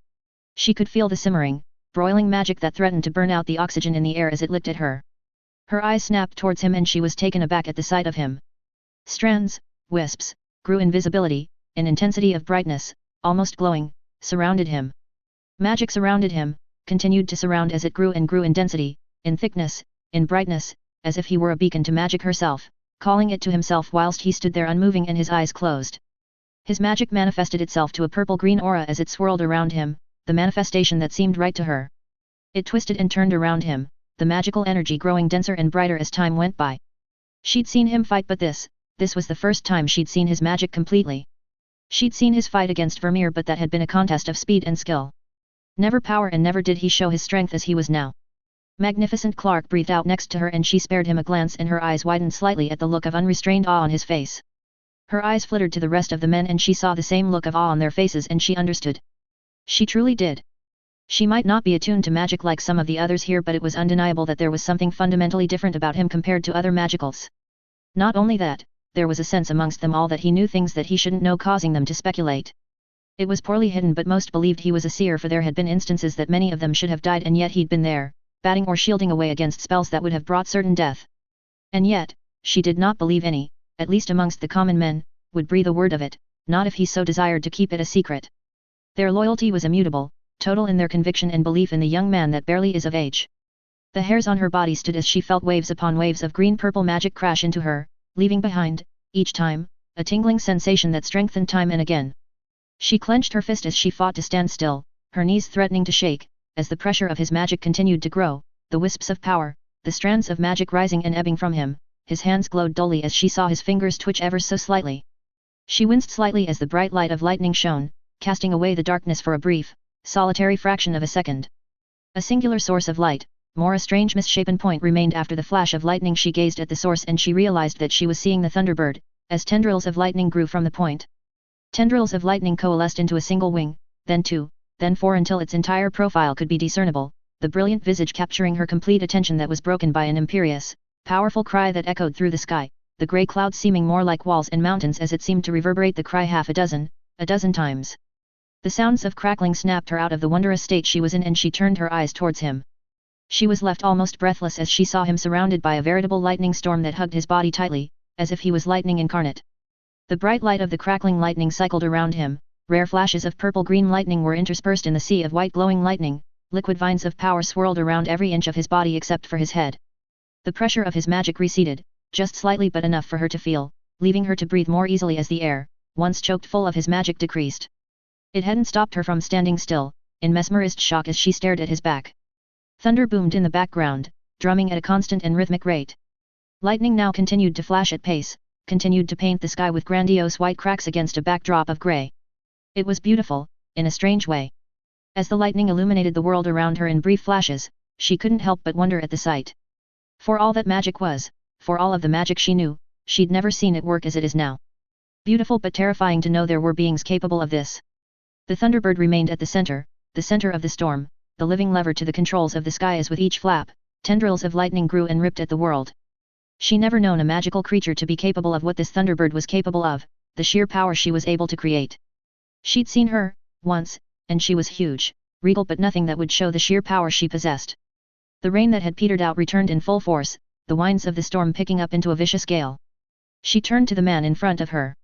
She could feel the simmering, broiling magic that threatened to burn out the oxygen in the air as it licked at her. Her eyes snapped towards him and she was taken aback at the sight of him. Strands, wisps, grew in visibility, in intensity of brightness, almost glowing, surrounded him. Magic surrounded him, continued to surround as it grew and grew in density, in thickness, in brightness, as if he were a beacon to magic herself, calling it to himself whilst he stood there unmoving and his eyes closed. His magic manifested itself to a purple-green aura as it swirled around him, the manifestation that seemed right to her. It twisted and turned around him, the magical energy growing denser and brighter as time went by. She'd seen him fight, but this was the first time she'd seen his magic completely. She'd seen his fight against Vermeer, but that had been a contest of speed and skill. Never power, and never did he show his strength as he was now. Magnificent Clark breathed out next to her and she spared him a glance, and her eyes widened slightly at the look of unrestrained awe on his face. Her eyes flittered to the rest of the men and she saw the same look of awe on their faces, and she understood. She truly did. She might not be attuned to magic like some of the others here, but it was undeniable that there was something fundamentally different about him compared to other magicals. Not only that, there was a sense amongst them all that he knew things that he shouldn't know, causing them to speculate. It was poorly hidden, but most believed he was a seer, for there had been instances that many of them should have died, and yet he'd been there, batting or shielding away against spells that would have brought certain death. And yet, she did not believe any, at least amongst the common men, would breathe a word of it, not if he so desired to keep it a secret. Their loyalty was immutable, total in their conviction and belief in the young man that barely is of age. The hairs on her body stood as she felt waves upon waves of green-purple magic crash into her, leaving behind, each time, a tingling sensation that strengthened time and again. She clenched her fist as she fought to stand still, her knees threatening to shake, as the pressure of his magic continued to grow, the wisps of power, the strands of magic rising and ebbing from him, his hands glowed dully as she saw his fingers twitch ever so slightly. She winced slightly as the bright light of lightning shone, casting away the darkness for a brief, solitary fraction of a second. A singular source of light, more a strange misshapen point remained after the flash of lightning. She gazed at the source and she realized that she was seeing the Thunderbird, as tendrils of lightning grew from the point. Tendrils of lightning coalesced into a single wing, then two, then four until its entire profile could be discernible, the brilliant visage capturing her complete attention that was broken by an imperious, powerful cry that echoed through the sky, the grey clouds seeming more like walls and mountains as it seemed to reverberate the cry half a dozen times. The sounds of crackling snapped her out of the wondrous state she was in and she turned her eyes towards him. She was left almost breathless as she saw him surrounded by a veritable lightning storm that hugged his body tightly, as if he was lightning incarnate. The bright light of the crackling lightning cycled around him, rare flashes of purple-green lightning were interspersed in the sea of white glowing lightning, liquid vines of power swirled around every inch of his body except for his head. The pressure of his magic receded, just slightly but enough for her to feel, leaving her to breathe more easily as the air, once choked full of his magic, decreased. It hadn't stopped her from standing still, in mesmerized shock as she stared at his back. Thunder boomed in the background, drumming at a constant and rhythmic rate. Lightning now continued to flash at pace, continued to paint the sky with grandiose white cracks against a backdrop of grey. It was beautiful, in a strange way. As the lightning illuminated the world around her in brief flashes, she couldn't help but wonder at the sight. For all that magic was, for all of the magic she knew, she'd never seen it work as it is now. Beautiful but terrifying to know there were beings capable of this. The Thunderbird remained at the center of the storm, the living lever to the controls of the sky as with each flap, tendrils of lightning grew and ripped at the world. She never known a magical creature to be capable of what this Thunderbird was capable of, the sheer power she was able to create. She'd seen her, once, and she was huge, regal but nothing that would show the sheer power she possessed. The rain that had petered out returned in full force, the winds of the storm picking up into a vicious gale. She turned to the man in front of her.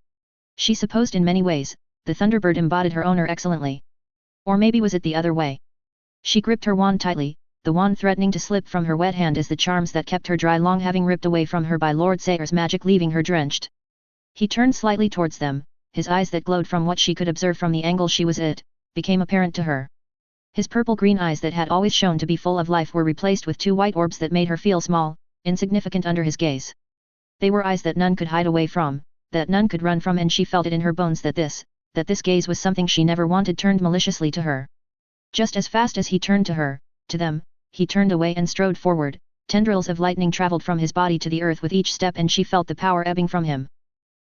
She supposed in many ways, the Thunderbird embodied her owner excellently. Or maybe was it the other way? She gripped her wand tightly, the wand threatening to slip from her wet hand as the charms that kept her dry long having ripped away from her by Lord Sayre's magic, leaving her drenched. He turned slightly towards them, his eyes that glowed from what she could observe from the angle she was at, became apparent to her. His purple-green eyes that had always shown to be full of life were replaced with two white orbs that made her feel small, insignificant under his gaze. They were eyes that none could hide away from, that none could run from, and she felt it in her bones that this gaze was something she never wanted turned maliciously to her. Just as fast as he turned to her, to them, he turned away and strode forward. Tendrils of lightning traveled from his body to the earth with each step and she felt the power ebbing from him.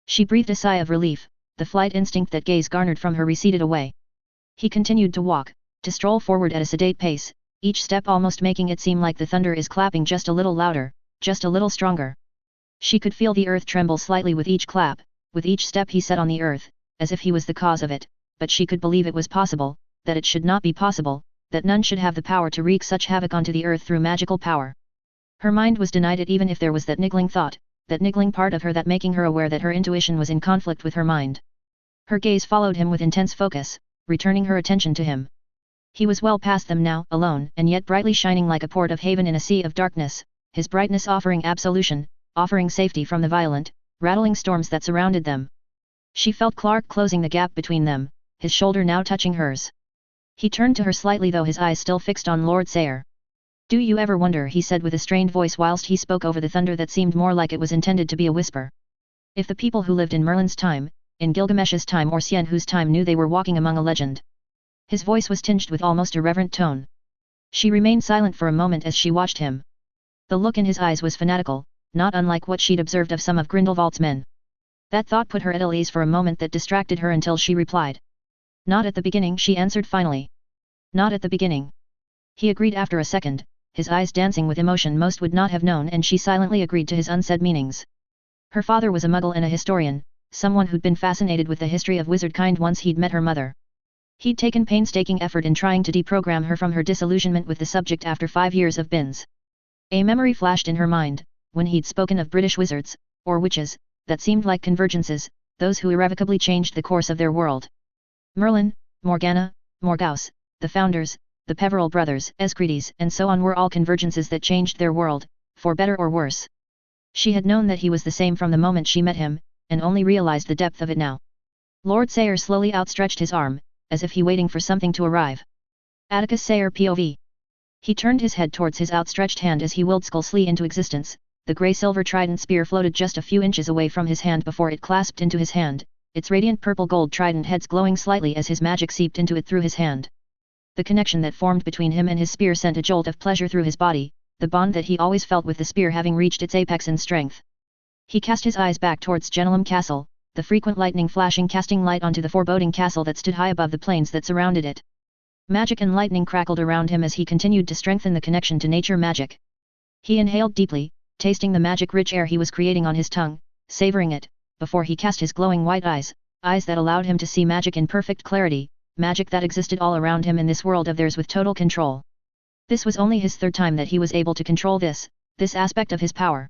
She breathed a sigh of relief, the flight instinct that gaze garnered from her receded away. He continued to walk, to stroll forward at a sedate pace, each step almost making it seem like the thunder is clapping just a little louder, just a little stronger. She could feel the earth tremble slightly with each clap, with each step he set on the earth, as if he was the cause of it, but she could believe it was possible, that it should not be possible, that none should have the power to wreak such havoc onto the earth through magical power. Her mind was denied it even if there was that niggling thought, that niggling part of her that making her aware that her intuition was in conflict with her mind. Her gaze followed him with intense focus, returning her attention to him. He was well past them now, alone and yet brightly shining like a port of haven in a sea of darkness, his brightness offering absolution, offering safety from the violent, rattling storms that surrounded them. She felt Clark closing the gap between them, his shoulder now touching hers. He turned to her slightly though his eyes still fixed on Lord Sayre. "Do you ever wonder," he said with a strained voice whilst he spoke over the thunder that seemed more like it was intended to be a whisper, "if the people who lived in Merlin's time, in Gilgamesh's time or Sienhu's time knew they were walking among a legend?" His voice was tinged with almost a reverent tone. She remained silent for a moment as she watched him. The look in his eyes was fanatical, not unlike what she'd observed of some of Grindelwald's men. That thought put her at ease for a moment that distracted her until she replied. "Not at the beginning," she answered finally. "Not at the beginning." He agreed after a second, his eyes dancing with emotion most would not have known, and she silently agreed to his unsaid meanings. Her father was a muggle and a historian, someone who'd been fascinated with the history of wizard kind once he'd met her mother. He'd taken painstaking effort in trying to deprogram her from her disillusionment with the subject after 5 years of bins. A memory flashed in her mind, when he'd spoken of British wizards, or witches, that seemed like convergences, those who irrevocably changed the course of their world. Merlin, Morgana, Morgause, the founders, the Peveril brothers, Escrides, and so on were all convergences that changed their world, for better or worse. She had known that he was the same from the moment she met him, and only realized the depth of it now. Lord Sayre slowly outstretched his arm, as if he waiting for something to arrive. Atticus Sayre POV. He turned his head towards his outstretched hand as he willed Skullslee into existence. The grey-silver trident spear floated just a few inches away from his hand before it clasped into his hand, its radiant purple-gold trident heads glowing slightly as his magic seeped into it through his hand. The connection that formed between him and his spear sent a jolt of pleasure through his body, the bond that he always felt with the spear having reached its apex in strength. He cast his eyes back towards Genelum Castle, the frequent lightning flashing casting light onto the foreboding castle that stood high above the plains that surrounded it. Magic and lightning crackled around him as he continued to strengthen the connection to nature magic. He inhaled deeply, tasting the magic-rich air he was creating on his tongue, savoring it, before he cast his glowing white eyes that allowed him to see magic in perfect clarity, magic that existed all around him in this world of theirs with total control. This was only his third time that he was able to control this aspect of his power.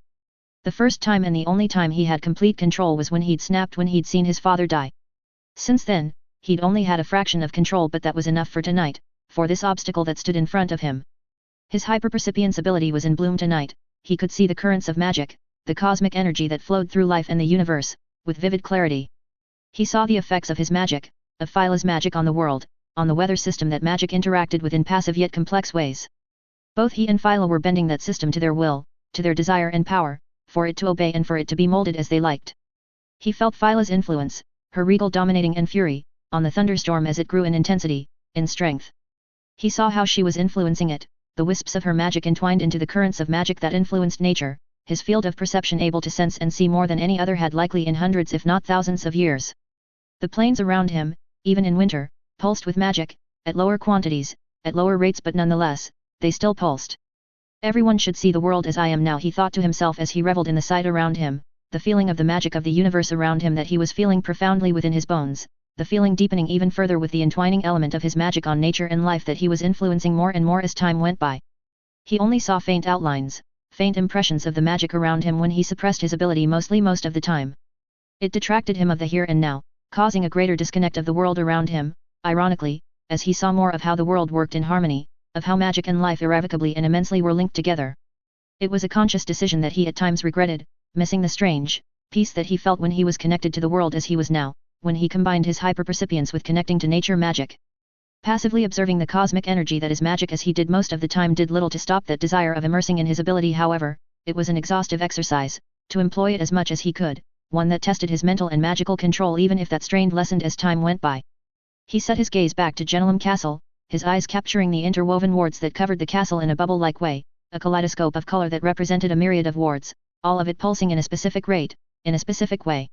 The first time and the only time he had complete control was when he'd snapped when he'd seen his father die. Since then, he'd only had a fraction of control, but that was enough for tonight, for this obstacle that stood in front of him. His hyperpercipience ability was in bloom tonight. He could see the currents of magic, the cosmic energy that flowed through life and the universe, with vivid clarity. He saw the effects of his magic, of Phyla's magic on the world, on the weather system that magic interacted with in passive yet complex ways. Both he and Phyla were bending that system to their will, to their desire and power, for it to obey and for it to be molded as they liked. He felt Phyla's influence, her regal dominating and fury, on the thunderstorm as it grew in intensity, in strength. He saw how she was influencing it, the wisps of her magic entwined into the currents of magic that influenced nature, his field of perception able to sense and see more than any other had likely in hundreds if not thousands of years. The plains around him, even in winter, pulsed with magic, at lower quantities, at lower rates, but nonetheless, they still pulsed. Everyone should see the world as I am now, he thought to himself as he reveled in the sight around him, the feeling of the magic of the universe around him that he was feeling profoundly within his bones, the feeling deepening even further with the entwining element of his magic on nature and life that he was influencing more and more as time went by. He only saw faint outlines, faint impressions of the magic around him when he suppressed his ability most of the time. It detracted him of the here and now, causing a greater disconnect of the world around him, ironically, as he saw more of how the world worked in harmony, of how magic and life irrevocably and immensely were linked together. It was a conscious decision that he at times regretted, missing the strange peace that he felt when he was connected to the world as he was now, when he combined his hyperpercipience with connecting to nature magic. Passively observing the cosmic energy that is magic as he did most of the time did little to stop that desire of immersing in his ability. However, it was an exhaustive exercise, to employ it as much as he could, one that tested his mental and magical control even if that strain lessened as time went by. He set his gaze back to Genelum Castle, his eyes capturing the interwoven wards that covered the castle in a bubble-like way, a kaleidoscope of color that represented a myriad of wards, all of it pulsing in a specific rate, in a specific way.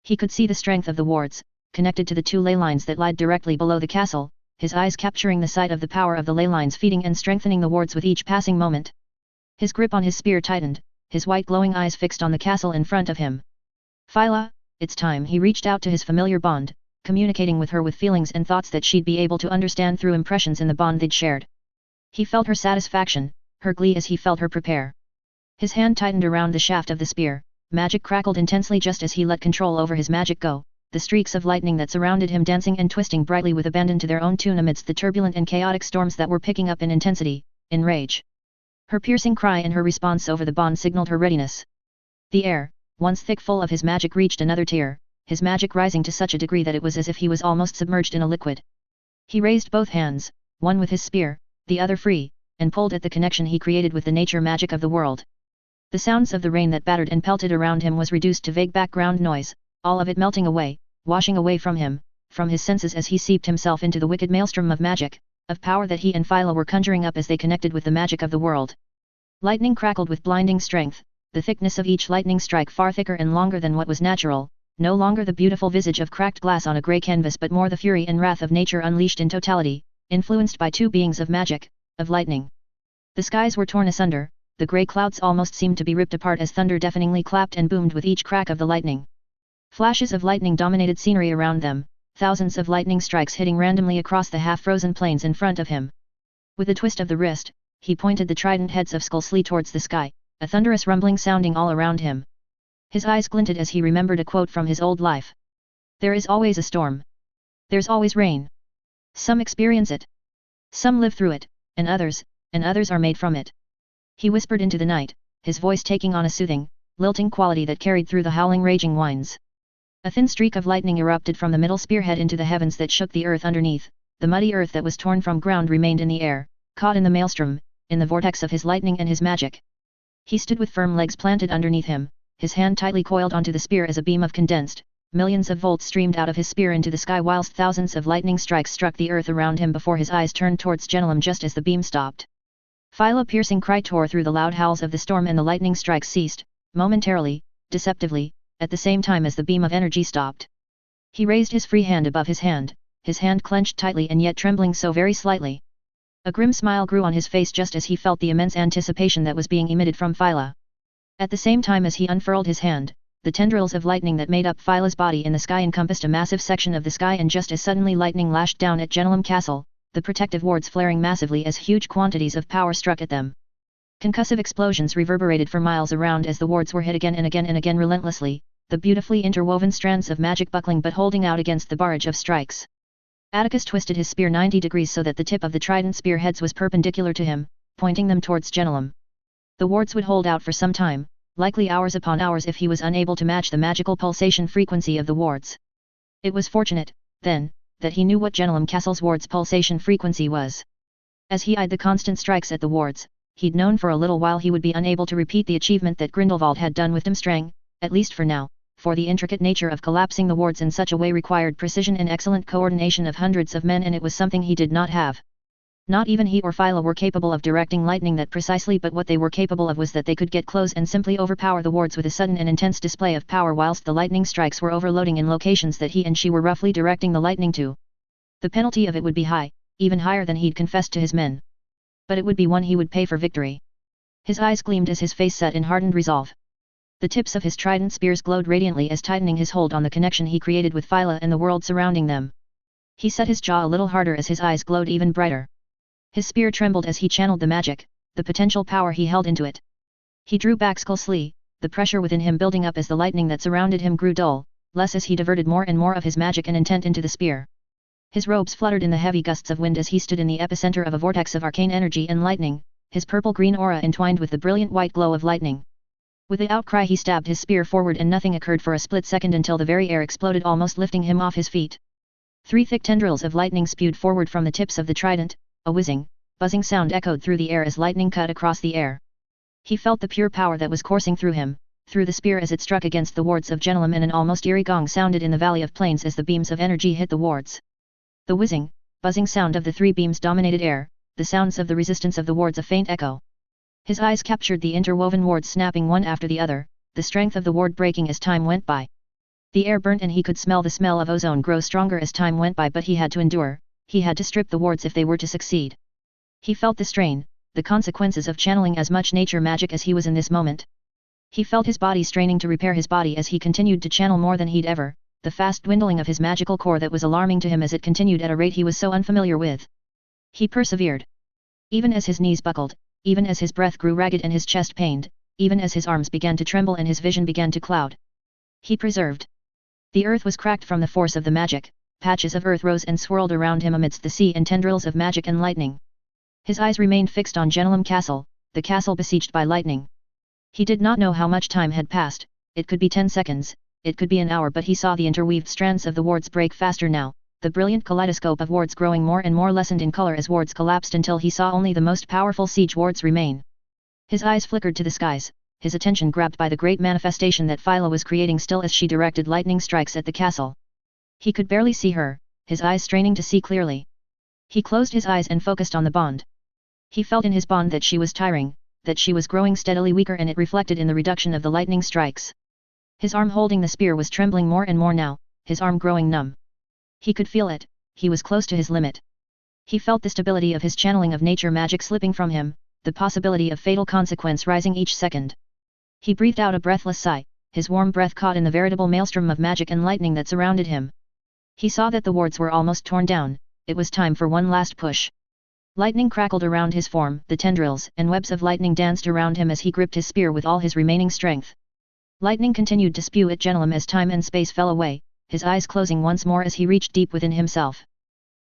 He could see the strength of the wards, connected to the two ley lines that lied directly below the castle, his eyes capturing the sight of the power of the ley lines feeding and strengthening the wards with each passing moment. His grip on his spear tightened, his white glowing eyes fixed on the castle in front of him. Phyla, it's time. He reached out to his familiar bond, communicating with her with feelings and thoughts that she'd be able to understand through impressions in the bond they'd shared. He felt her satisfaction, her glee as he felt her prepare. His hand tightened around the shaft of the spear, magic crackled intensely just as he let control over his magic go, the streaks of lightning that surrounded him dancing and twisting brightly with abandon to their own tune amidst the turbulent and chaotic storms that were picking up in intensity, in rage. Her piercing cry and her response over the bond signaled her readiness. The air, once thick full of his magic, reached another tier, his magic rising to such a degree that it was as if he was almost submerged in a liquid. He raised both hands, one with his spear, the other free, and pulled at the connection he created with the nature magic of the world. The sounds of the rain that battered and pelted around him was reduced to vague background noise, all of it melting away, washing away from him, from his senses as he seeped himself into the wicked maelstrom of magic, of power that he and Phyla were conjuring up as they connected with the magic of the world. Lightning crackled with blinding strength, the thickness of each lightning strike far thicker and longer than what was natural, no longer the beautiful visage of cracked glass on a grey canvas but more the fury and wrath of nature unleashed in totality, influenced by two beings of magic, of lightning. The skies were torn asunder, the grey clouds almost seemed to be ripped apart as thunder deafeningly clapped and boomed with each crack of the lightning. Flashes of lightning dominated scenery around them, thousands of lightning strikes hitting randomly across the half-frozen plains in front of him. With a twist of the wrist, he pointed the trident heads of Skullslee towards the sky, a thunderous rumbling sounding all around him. His eyes glinted as he remembered a quote from his old life. There is always a storm. There's always rain. Some experience it. Some live through it, and others are made from it. He whispered into the night, his voice taking on a soothing, lilting quality that carried through the howling raging winds. A thin streak of lightning erupted from the middle spearhead into the heavens that shook the earth underneath, the muddy earth that was torn from ground remained in the air, caught in the maelstrom, in the vortex of his lightning and his magic. He stood with firm legs planted underneath him, his hand tightly coiled onto the spear as a beam of condensed, millions of volts streamed out of his spear into the sky whilst thousands of lightning strikes struck the earth around him before his eyes turned towards Grindelwald just as the beam stopped. Philo piercing cry tore through the loud howls of the storm and the lightning strikes ceased, momentarily, deceptively, at the same time as the beam of energy stopped. He raised his free hand above his hand clenched tightly and yet trembling so very slightly. A grim smile grew on his face just as he felt the immense anticipation that was being emitted from Philo. At the same time as he unfurled his hand, the tendrils of lightning that made up Philo's body in the sky encompassed a massive section of the sky, and just as suddenly lightning lashed down at Grindelwald Castle, the protective wards flaring massively as huge quantities of power struck at them. Concussive explosions reverberated for miles around as the wards were hit again and again and again relentlessly, the beautifully interwoven strands of magic buckling but holding out against the barrage of strikes. Atticus twisted his spear 90 degrees so that the tip of the trident spear heads was perpendicular to him, pointing them towards Grindelwald. The wards would hold out for some time, likely hours upon hours if he was unable to match the magical pulsation frequency of the wards. It was fortunate, then, that he knew what Grindelwald Castle's wards' pulsation frequency was. As he eyed the constant strikes at the wards, he'd known for a little while he would be unable to repeat the achievement that Grindelwald had done with Strang, at least for now, for the intricate nature of collapsing the wards in such a way required precision and excellent coordination of hundreds of men, and it was something he did not have. Not even he or Philo were capable of directing lightning that precisely, but what they were capable of was that they could get close and simply overpower the wards with a sudden and intense display of power whilst the lightning strikes were overloading in locations that he and she were roughly directing the lightning to. The penalty of it would be high, even higher than he'd confessed to his men. But it would be one he would pay for victory. His eyes gleamed as his face set in hardened resolve. The tips of his trident spears glowed radiantly as tightening his hold on the connection he created with Philo and the world surrounding them. He set his jaw a little harder as his eyes glowed even brighter. His spear trembled as he channeled the magic, the potential power he held into it. He drew back skillfully, the pressure within him building up as the lightning that surrounded him grew dull, less as he diverted more and more of his magic and intent into the spear. His robes fluttered in the heavy gusts of wind as he stood in the epicenter of a vortex of arcane energy and lightning, his purple-green aura entwined with the brilliant white glow of lightning. With the outcry he stabbed his spear forward and nothing occurred for a split second until the very air exploded, almost lifting him off his feet. 3 thick tendrils of lightning spewed forward from the tips of the trident, a whizzing, buzzing sound echoed through the air as lightning cut across the air. He felt the pure power that was coursing through him, through the spear as it struck against the wards of Grindelwald, and an almost eerie gong sounded in the Valley of Plains as the beams of energy hit the wards. The whizzing, buzzing sound of the 3 beams dominated air, the sounds of the resistance of the wards a faint echo. His eyes captured the interwoven wards snapping one after the other, the strength of the ward breaking as time went by. The air burnt and he could smell the smell of ozone grow stronger as time went by, but he had to endure, he had to strip the wards if they were to succeed. He felt the strain, the consequences of channeling as much nature magic as he was in this moment. He felt his body straining to repair his body as he continued to channel more than he'd ever, the fast dwindling of his magical core that was alarming to him as it continued at a rate he was so unfamiliar with. He persevered. Even as his knees buckled, even as his breath grew ragged and his chest pained, even as his arms began to tremble and his vision began to cloud. He persevered. The earth was cracked from the force of the magic, patches of earth rose and swirled around him amidst the sea and tendrils of magic and lightning. His eyes remained fixed on Grindelwald Castle, the castle besieged by lightning. He did not know how much time had passed, it could be 10 seconds, it could be an hour, but he saw the interweaved strands of the wards break faster now, the brilliant kaleidoscope of wards growing more and more lessened in color as wards collapsed until he saw only the most powerful siege wards remain. His eyes flickered to the skies, his attention grabbed by the great manifestation that Philo was creating still as she directed lightning strikes at the castle. He could barely see her, his eyes straining to see clearly. He closed his eyes and focused on the bond. He felt in his bond that she was tiring, that she was growing steadily weaker, and it reflected in the reduction of the lightning strikes. His arm holding the spear was trembling more and more now, his arm growing numb. He could feel it, he was close to his limit. He felt the stability of his channeling of nature magic slipping from him, the possibility of fatal consequence rising each second. He breathed out a breathless sigh, his warm breath caught in the veritable maelstrom of magic and lightning that surrounded him. He saw that the wards were almost torn down, it was time for one last push. Lightning crackled around his form, the tendrils and webs of lightning danced around him as he gripped his spear with all his remaining strength. Lightning continued to spew at Grindelwald as time and space fell away, his eyes closing once more as he reached deep within himself.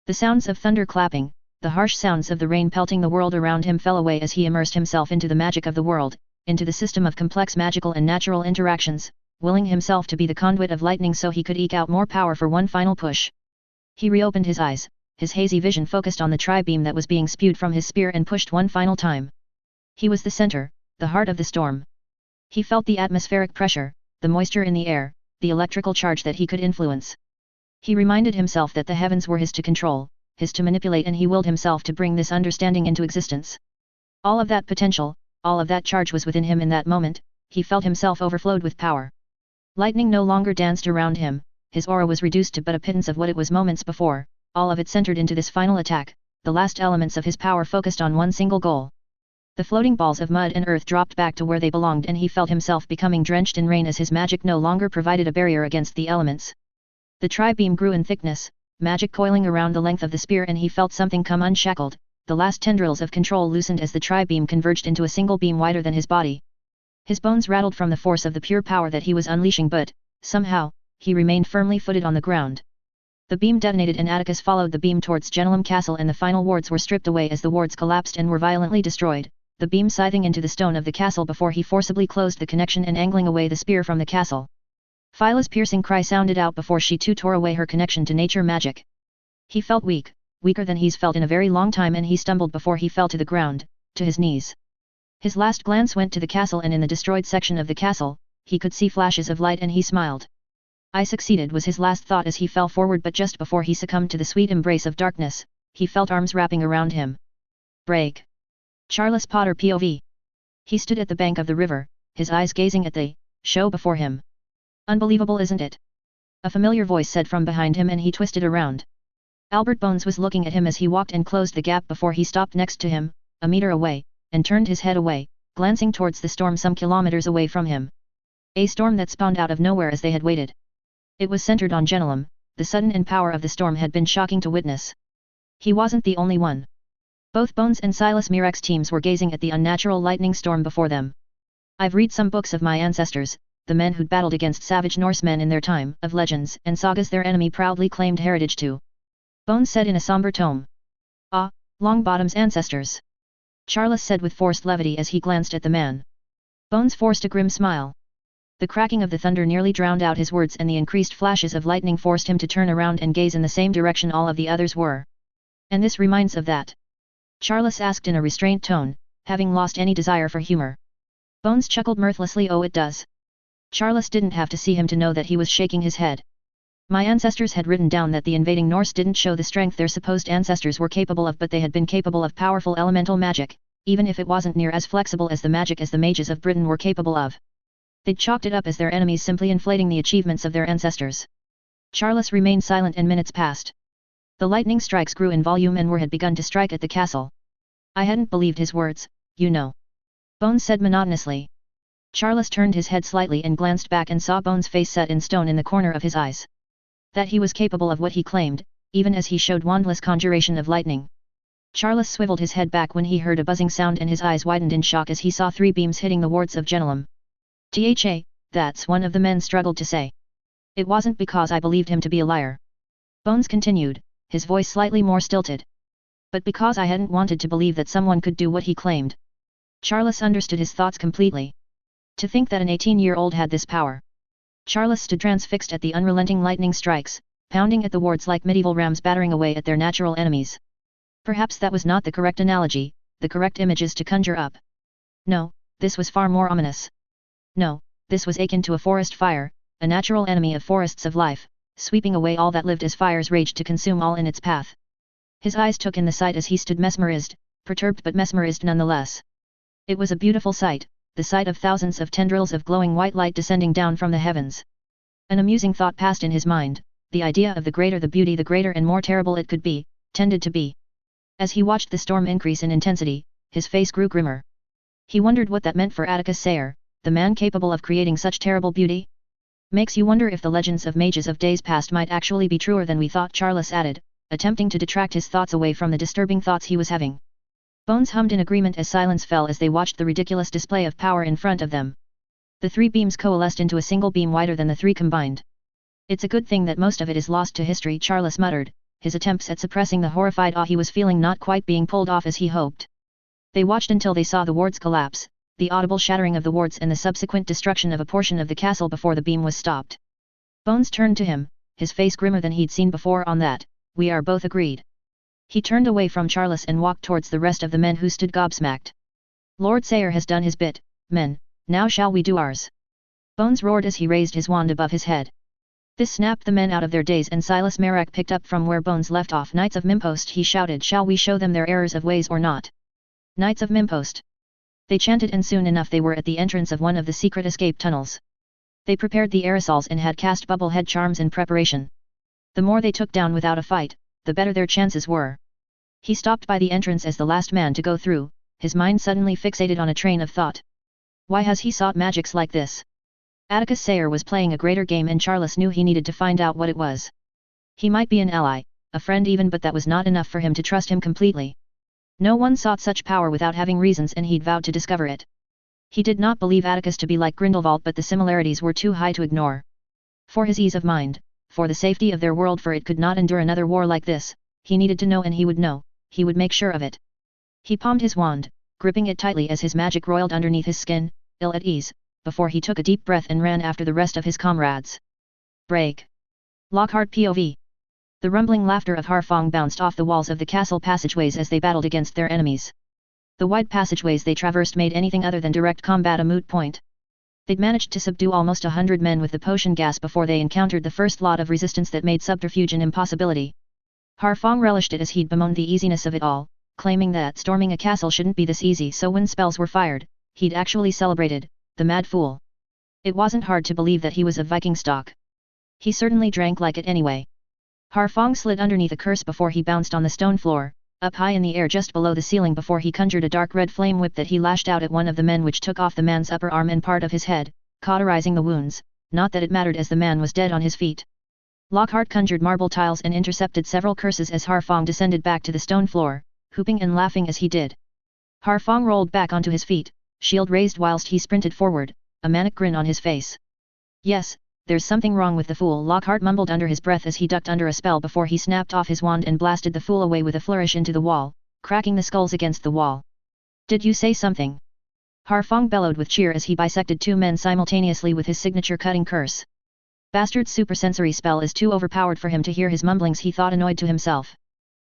The sounds of thunder clapping, the harsh sounds of the rain pelting the world around him fell away as he immersed himself into the magic of the world, into the system of complex magical and natural interactions, willing himself to be the conduit of lightning so he could eke out more power for one final push. He reopened his eyes, his hazy vision focused on the tri-beam that was being spewed from his spear and pushed one final time. He was the center, the heart of the storm. He felt the atmospheric pressure, the moisture in the air, the electrical charge that he could influence. He reminded himself that the heavens were his to control, his to manipulate, and he willed himself to bring this understanding into existence. All of that potential, all of that charge was within him in that moment. He felt himself overflowed with power. Lightning no longer danced around him, his aura was reduced to but a pittance of what it was moments before, all of it centered into this final attack, the last elements of his power focused on one single goal. The floating balls of mud and earth dropped back to where they belonged, and he felt himself becoming drenched in rain as his magic no longer provided a barrier against the elements. The tri-beam grew in thickness, magic coiling around the length of the spear, and he felt something come unshackled. The last tendrils of control loosened as the tri-beam converged into a single beam wider than his body. His bones rattled from the force of the pure power that he was unleashing, but, somehow, he remained firmly footed on the ground. The beam detonated and Atticus followed the beam towards Genelum Castle, and the final wards were stripped away as the wards collapsed and were violently destroyed, the beam scything into the stone of the castle before he forcibly closed the connection and angling away the spear from the castle. Phyla's piercing cry sounded out before she too tore away her connection to nature magic. He felt weak, weaker than he's felt in a very long time, and he stumbled before he fell to the ground, to his knees. His last glance went to the castle, and in the destroyed section of the castle, he could see flashes of light, and he smiled. I succeeded, was his last thought as he fell forward, but just before he succumbed to the sweet embrace of darkness, he felt arms wrapping around him. Break. Charles Potter POV. He stood at the bank of the river, his eyes gazing at the show before him. Unbelievable, isn't it? A familiar voice said from behind him, and he twisted around. Albert Bones was looking at him as he walked and closed the gap before he stopped next to him, a meter away, and turned his head away, glancing towards the storm some kilometers away from him. A storm that spawned out of nowhere as they had waited. It was centered on Genelum. The sudden end power of the storm had been shocking to witness. He wasn't the only one. Both Bones and Silas Mirek's teams were gazing at the unnatural lightning storm before them. I've read some books of my ancestors, the men who'd battled against savage Norsemen in their time, of legends and sagas their enemy proudly claimed heritage to. Bones said in a somber tone. Ah, Longbottom's ancestors. Charles said with forced levity as he glanced at the man. Bones forced a grim smile. The cracking of the thunder nearly drowned out his words, and the increased flashes of lightning forced him to turn around and gaze in the same direction all of the others were. And this reminds of that? Charles asked in a restrained tone, having lost any desire for humor. Bones chuckled mirthlessly. Oh, it does. Charles didn't have to see him to know that he was shaking his head. My ancestors had written down that the invading Norse didn't show the strength their supposed ancestors were capable of, but they had been capable of powerful elemental magic, even if it wasn't near as flexible as the magic as the mages of Britain were capable of. They'd chalked it up as their enemies simply inflating the achievements of their ancestors. Charles remained silent, and minutes passed. The lightning strikes grew in volume and had begun to strike at the castle. I hadn't believed his words, you know. Bones said monotonously. Charles turned his head slightly and glanced back and saw Bones' face set in stone in the corner of his eyes. That he was capable of what he claimed, even as he showed wandless conjuration of lightning. Charles swiveled his head back when he heard a buzzing sound, and his eyes widened in shock as he saw 3 beams hitting the wards of Genelum. "Tha, that's," one of the men struggled to say. "It wasn't because I believed him to be a liar." Bones continued, his voice slightly more stilted. "But because I hadn't wanted to believe that someone could do what he claimed." Charles understood his thoughts completely. To think that an 18-year-old had this power. Charles stood transfixed at the unrelenting lightning strikes, pounding at the wards like medieval rams battering away at their natural enemies. Perhaps that was not the correct analogy, the correct images to conjure up. No, this was far more ominous. No, this was akin to a forest fire, a natural enemy of forests of life, sweeping away all that lived as fires raged to consume all in its path. His eyes took in the sight as he stood mesmerized, perturbed but mesmerized nonetheless. It was a beautiful sight, the sight of thousands of tendrils of glowing white light descending down from the heavens. An amusing thought passed in his mind, the idea of the greater the beauty, the greater and more terrible it could be, tended to be. As he watched the storm increase in intensity, his face grew grimmer. He wondered what that meant for Atticus Sayre, the man capable of creating such terrible beauty. "Makes you wonder if the legends of mages of days past might actually be truer than we thought," Charles added, attempting to detract his thoughts away from the disturbing thoughts he was having. Bones hummed in agreement as silence fell as they watched the ridiculous display of power in front of them. The 3 beams coalesced into a single beam wider than the 3 combined. "It's a good thing that most of it is lost to history," Charles muttered, his attempts at suppressing the horrified awe he was feeling not quite being pulled off as he hoped. They watched until they saw the wards collapse, the audible shattering of the wards and the subsequent destruction of a portion of the castle before the beam was stopped. Bones turned to him, his face grimmer than he'd seen before. "On that, we are both agreed. He turned away from Charles and walked towards the rest of the men who stood gobsmacked. Lord Sayre has done his bit, men, now shall we do ours? Bones roared as he raised his wand above his head. This snapped the men out of their daze, and Silas Marek picked up from where Bones left off. Knights of Mimpost, he shouted, shall we show them their errors of ways or not? Knights of Mimpost. They chanted, and soon enough they were at the entrance of one of the secret escape tunnels. They prepared the aerosols and had cast bubble head charms in preparation. The more they took down without a fight, the better their chances were. He stopped by the entrance as the last man to go through, his mind suddenly fixated on a train of thought. Why has he sought magics like this? Atticus Sayre was playing a greater game, and Charles knew he needed to find out what it was. He might be an ally, a friend even, but that was not enough for him to trust him completely. No one sought such power without having reasons, and he'd vowed to discover it. He did not believe Atticus to be like Grindelwald, but the similarities were too high to ignore. For his ease of mind, for the safety of their world, for it could not endure another war like this, he needed to know, and he would know, he would make sure of it. He palmed his wand, gripping it tightly as his magic roiled underneath his skin, ill at ease, before he took a deep breath and ran after the rest of his comrades. Break. Lockhart POV. The rumbling laughter of Harfang bounced off the walls of the castle passageways as they battled against their enemies. The wide passageways they traversed made anything other than direct combat a moot point. They'd managed to subdue almost 100 men with the potion gas before they encountered the first lot of resistance that made subterfuge an impossibility. Harfang relished it as he'd bemoaned the easiness of it all, claiming that storming a castle shouldn't be this easy, so when spells were fired, he'd actually celebrated, the mad fool. It wasn't hard to believe that he was of Viking stock. He certainly drank like it anyway. Harfang slid underneath a curse before he bounced on the stone floor, up high in the air just below the ceiling before he conjured a dark red flame whip that he lashed out at one of the men, which took off the man's upper arm and part of his head, cauterizing the wounds, not that it mattered as the man was dead on his feet. Lockhart conjured marble tiles and intercepted several curses as Harfang descended back to the stone floor, whooping and laughing as he did. Harfang rolled back onto his feet, shield raised whilst he sprinted forward, a manic grin on his face. Yes, there's something wrong with the fool, Lockhart mumbled under his breath as he ducked under a spell before he snapped off his wand and blasted the fool away with a flourish into the wall, cracking the skulls against the wall. Did you say something? Harfang bellowed with cheer as he bisected two men simultaneously with his signature cutting curse. Bastard's supersensory spell is too overpowered for him to hear his mumblings, he thought, annoyed to himself.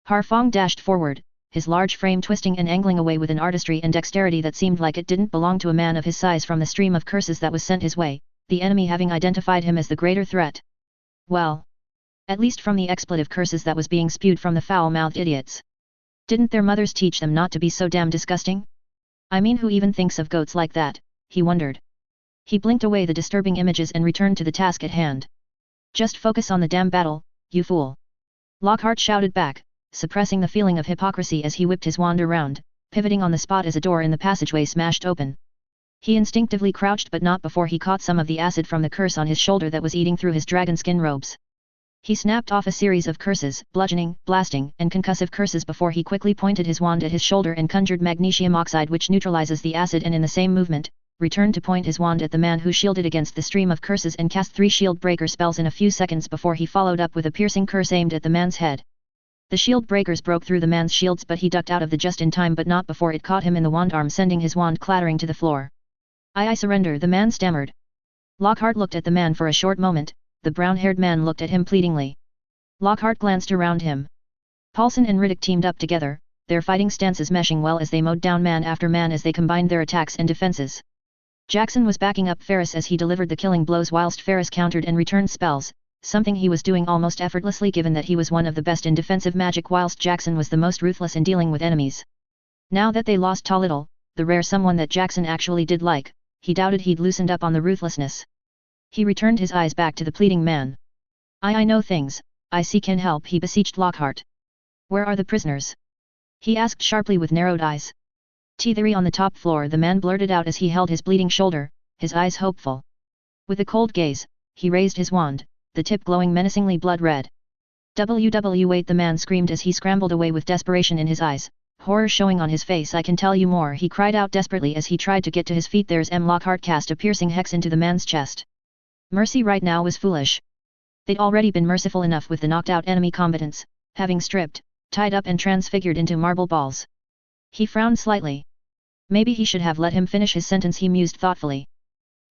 Harfang dashed forward, his large frame twisting and angling away with an artistry and dexterity that seemed like it didn't belong to a man of his size from the stream of curses that was sent his way, the enemy having identified him as the greater threat. Well, at least from the expletive curses that was being spewed from the foul-mouthed idiots. Didn't their mothers teach them not to be so damn disgusting? I mean, who even thinks of goats like that, he wondered. He blinked away the disturbing images and returned to the task at hand. Just focus on the damn battle, you fool. Lockhart shouted back, suppressing the feeling of hypocrisy as he whipped his wand around, pivoting on the spot as a door in the passageway smashed open. He instinctively crouched, but not before he caught some of the acid from the curse on his shoulder that was eating through his dragon skin robes. He snapped off a series of curses, bludgeoning, blasting, and concussive curses before he quickly pointed his wand at his shoulder and conjured magnesium oxide, which neutralizes the acid, and in the same movement, returned to point his wand at the man who shielded against the stream of curses and cast 3 shield breaker spells in a few seconds before he followed up with a piercing curse aimed at the man's head. The shield breakers broke through the man's shields, but he ducked out of the just in time, but not before it caught him in the wand arm, sending his wand clattering to the floor. I surrender, the man stammered. Lockhart looked at the man for a short moment, the brown-haired man looked at him pleadingly. Lockhart glanced around him. Paulson and Riddick teamed up together, their fighting stances meshing well as they mowed down man after man as they combined their attacks and defenses. Jackson was backing up Ferris as he delivered the killing blows whilst Ferris countered and returned spells, something he was doing almost effortlessly given that he was one of the best in defensive magic whilst Jackson was the most ruthless in dealing with enemies. Now that they lost Tolittle, the rare someone that Jackson actually did like, he doubted he'd loosened up on the ruthlessness. He returned his eyes back to the pleading man. I know things, I can help, he beseeched Lockhart. Where are the prisoners? He asked sharply with narrowed eyes. T3 on the top floor, the man blurted out as he held his bleeding shoulder, his eyes hopeful. With a cold gaze, he raised his wand, the tip glowing menacingly blood red. Wait, the man screamed as he scrambled away with desperation in his eyes, horror showing on his face. I can tell you more, he cried out desperately as he tried to get to his feet. There's Lockhart cast a piercing hex into the man's chest. Mercy right now was foolish. They'd already been merciful enough with the knocked out enemy combatants, having stripped, tied up and transfigured into marble balls. He frowned slightly. Maybe he should have let him finish his sentence, he mused thoughtfully.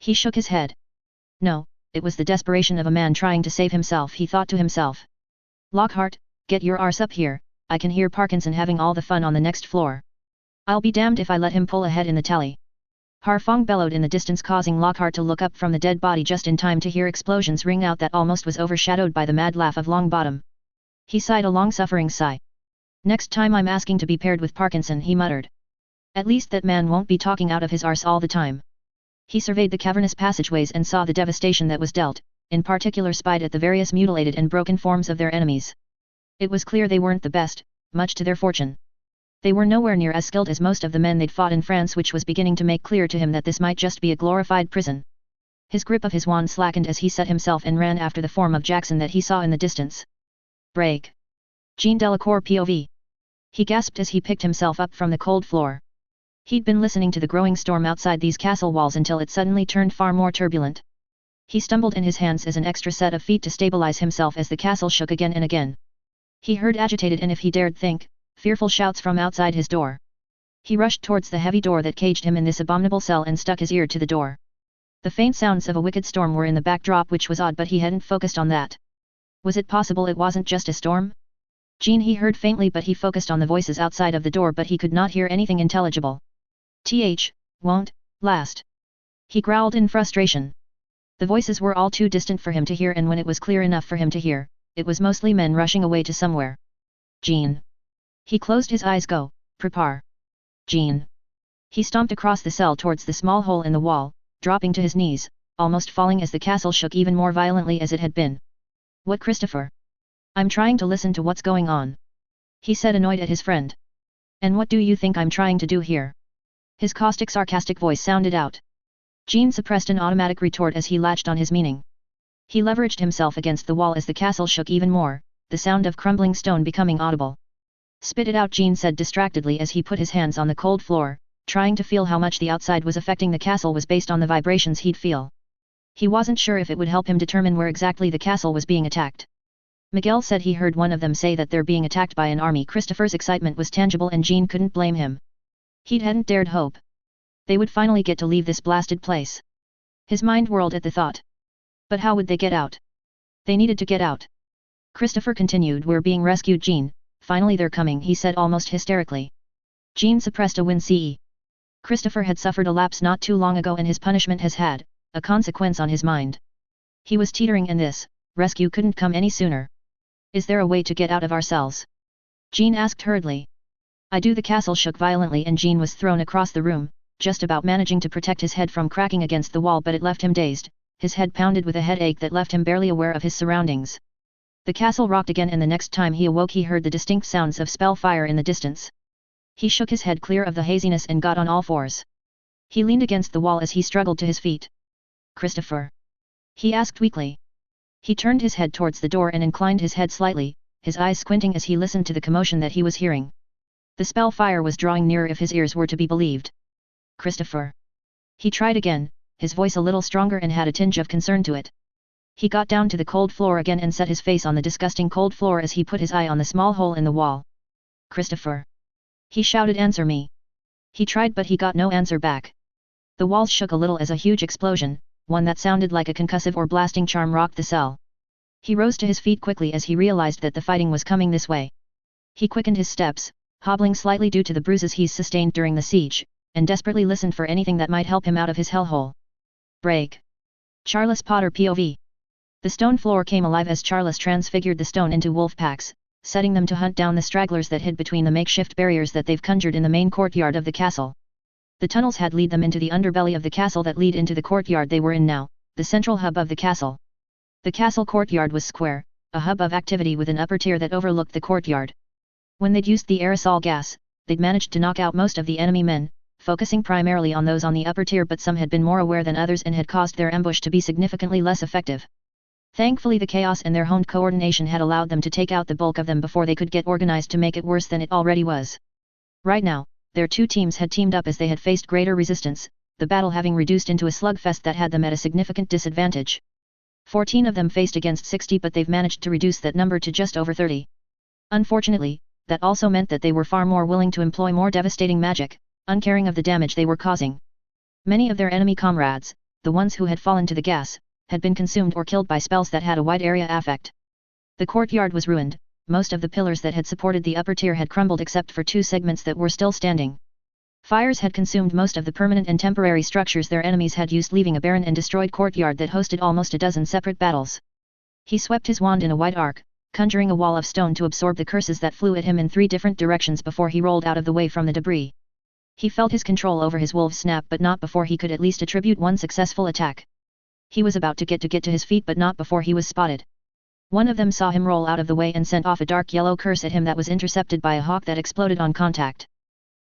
He shook his head. No, it was the desperation of a man trying to save himself, he thought to himself. Lockhart, get your arse up here, I can hear Parkinson having all the fun on the next floor. I'll be damned if I let him pull ahead in the tally. Harfang bellowed in the distance, causing Lockhart to look up from the dead body just in time to hear explosions ring out that almost was overshadowed by the mad laugh of Longbottom. He sighed a long-suffering sigh. Next time I'm asking to be paired with Parkinson, he muttered. At least that man won't be talking out of his arse all the time. He surveyed the cavernous passageways and saw the devastation that was dealt, in particular spied at the various mutilated and broken forms of their enemies. It was clear they weren't the best, much to their fortune. They were nowhere near as skilled as most of the men they'd fought in France, which was beginning to make clear to him that this might just be a glorified prison. His grip of his wand slackened as he set himself and ran after the form of Jackson that he saw in the distance. Break. Jean Delacour POV. He gasped as he picked himself up from the cold floor. He'd been listening to the growing storm outside these castle walls until it suddenly turned far more turbulent. He stumbled in his hands as an extra set of feet to stabilize himself as the castle shook again and again. He heard agitated and, if he dared think, fearful shouts from outside his door. He rushed towards the heavy door that caged him in this abominable cell and stuck his ear to the door. The faint sounds of a wicked storm were in the backdrop, which was odd, but he hadn't focused on that. Was it possible it wasn't just a storm? Jean, he heard faintly, but he focused on the voices outside of the door, but he could not hear anything intelligible. Won't last. He growled in frustration. The voices were all too distant for him to hear, and when it was clear enough for him to hear, it was mostly men rushing away to somewhere. Jean. He closed his eyes. Go, prepare. Jean. He stomped across the cell towards the small hole in the wall, dropping to his knees, almost falling as the castle shook even more violently as it had been. What, Christopher? I'm trying to listen to what's going on. He said, annoyed at his friend. And what do you think I'm trying to do here? His caustic, sarcastic voice sounded out. Jean suppressed an automatic retort as he latched on his meaning. He leveraged himself against the wall as the castle shook even more, the sound of crumbling stone becoming audible. Spit it out, Jean said distractedly as he put his hands on the cold floor, trying to feel how much the outside was affecting the castle was based on the vibrations he'd feel. He wasn't sure if it would help him determine where exactly the castle was being attacked. Miguel said he heard one of them say that they're being attacked by an army. Christopher's excitement was tangible and Jean couldn't blame him. He hadn't dared hope they would finally get to leave this blasted place. His mind whirled at the thought. But how would they get out? They needed to get out. Christopher continued, we're being rescued, Jean. Finally they're coming, he said almost hysterically. Jean suppressed a wince. Christopher had suffered a lapse not too long ago, and his punishment has had a consequence on his mind. He was teetering, and this rescue couldn't come any sooner. Is there a way to get out of our cells? Jean asked hurriedly. I do. The castle shook violently and Jean was thrown across the room, just about managing to protect his head from cracking against the wall, but it left him dazed, his head pounded with a headache that left him barely aware of his surroundings. The castle rocked again, and the next time he awoke he heard the distinct sounds of spell fire in the distance. He shook his head clear of the haziness and got on all fours. He leaned against the wall as he struggled to his feet. Christopher? He asked weakly. He turned his head towards the door and inclined his head slightly, his eyes squinting as he listened to the commotion that he was hearing. The spell fire was drawing nearer if his ears were to be believed. Christopher? He tried again, his voice a little stronger and had a tinge of concern to it. He got down to the cold floor again and set his face on the disgusting cold floor as he put his eye on the small hole in the wall. Christopher? He shouted, answer me. He tried, but he got no answer back. The walls shook a little as a huge explosion, one that sounded like a concussive or blasting charm, rocked the cell. He rose to his feet quickly as he realized that the fighting was coming this way. He quickened his steps, hobbling slightly due to the bruises he's sustained during the siege, and desperately listened for anything that might help him out of his hellhole. Break. Charles Potter POV. The stone floor came alive as Charles transfigured the stone into wolf packs, setting them to hunt down the stragglers that hid between the makeshift barriers that they've conjured in the main courtyard of the castle. The tunnels had lead them into the underbelly of the castle that lead into the courtyard they were in now, the central hub of the castle. The castle courtyard was square, a hub of activity with an upper tier that overlooked the courtyard. When they'd used the aerosol gas, they'd managed to knock out most of the enemy men, focusing primarily on those on the upper tier, but some had been more aware than others and had caused their ambush to be significantly less effective. Thankfully the chaos and their honed coordination had allowed them to take out the bulk of them before they could get organized to make it worse than it already was. Right now, their two teams had teamed up as they had faced greater resistance, the battle having reduced into a slugfest that had them at a significant disadvantage. 14 of them faced against 60, but they've managed to reduce that number to just over 30. Unfortunately, that also meant that they were far more willing to employ more devastating magic, uncaring of the damage they were causing. Many of their enemy comrades, the ones who had fallen to the gas, had been consumed or killed by spells that had a wide area effect. The courtyard was ruined, most of the pillars that had supported the upper tier had crumbled except for 2 segments that were still standing. Fires had consumed most of the permanent and temporary structures their enemies had used, leaving a barren and destroyed courtyard that hosted almost a dozen separate battles. He swept his wand in a wide arc, conjuring a wall of stone to absorb the curses that flew at him in 3 different directions before he rolled out of the way from the debris. He felt his control over his wolves snap, but not before he could at least attribute 1 successful attack. He was about to get to his feet, but not before he was spotted. One of them saw him roll out of the way and sent off a dark yellow curse at him that was intercepted by a hawk that exploded on contact.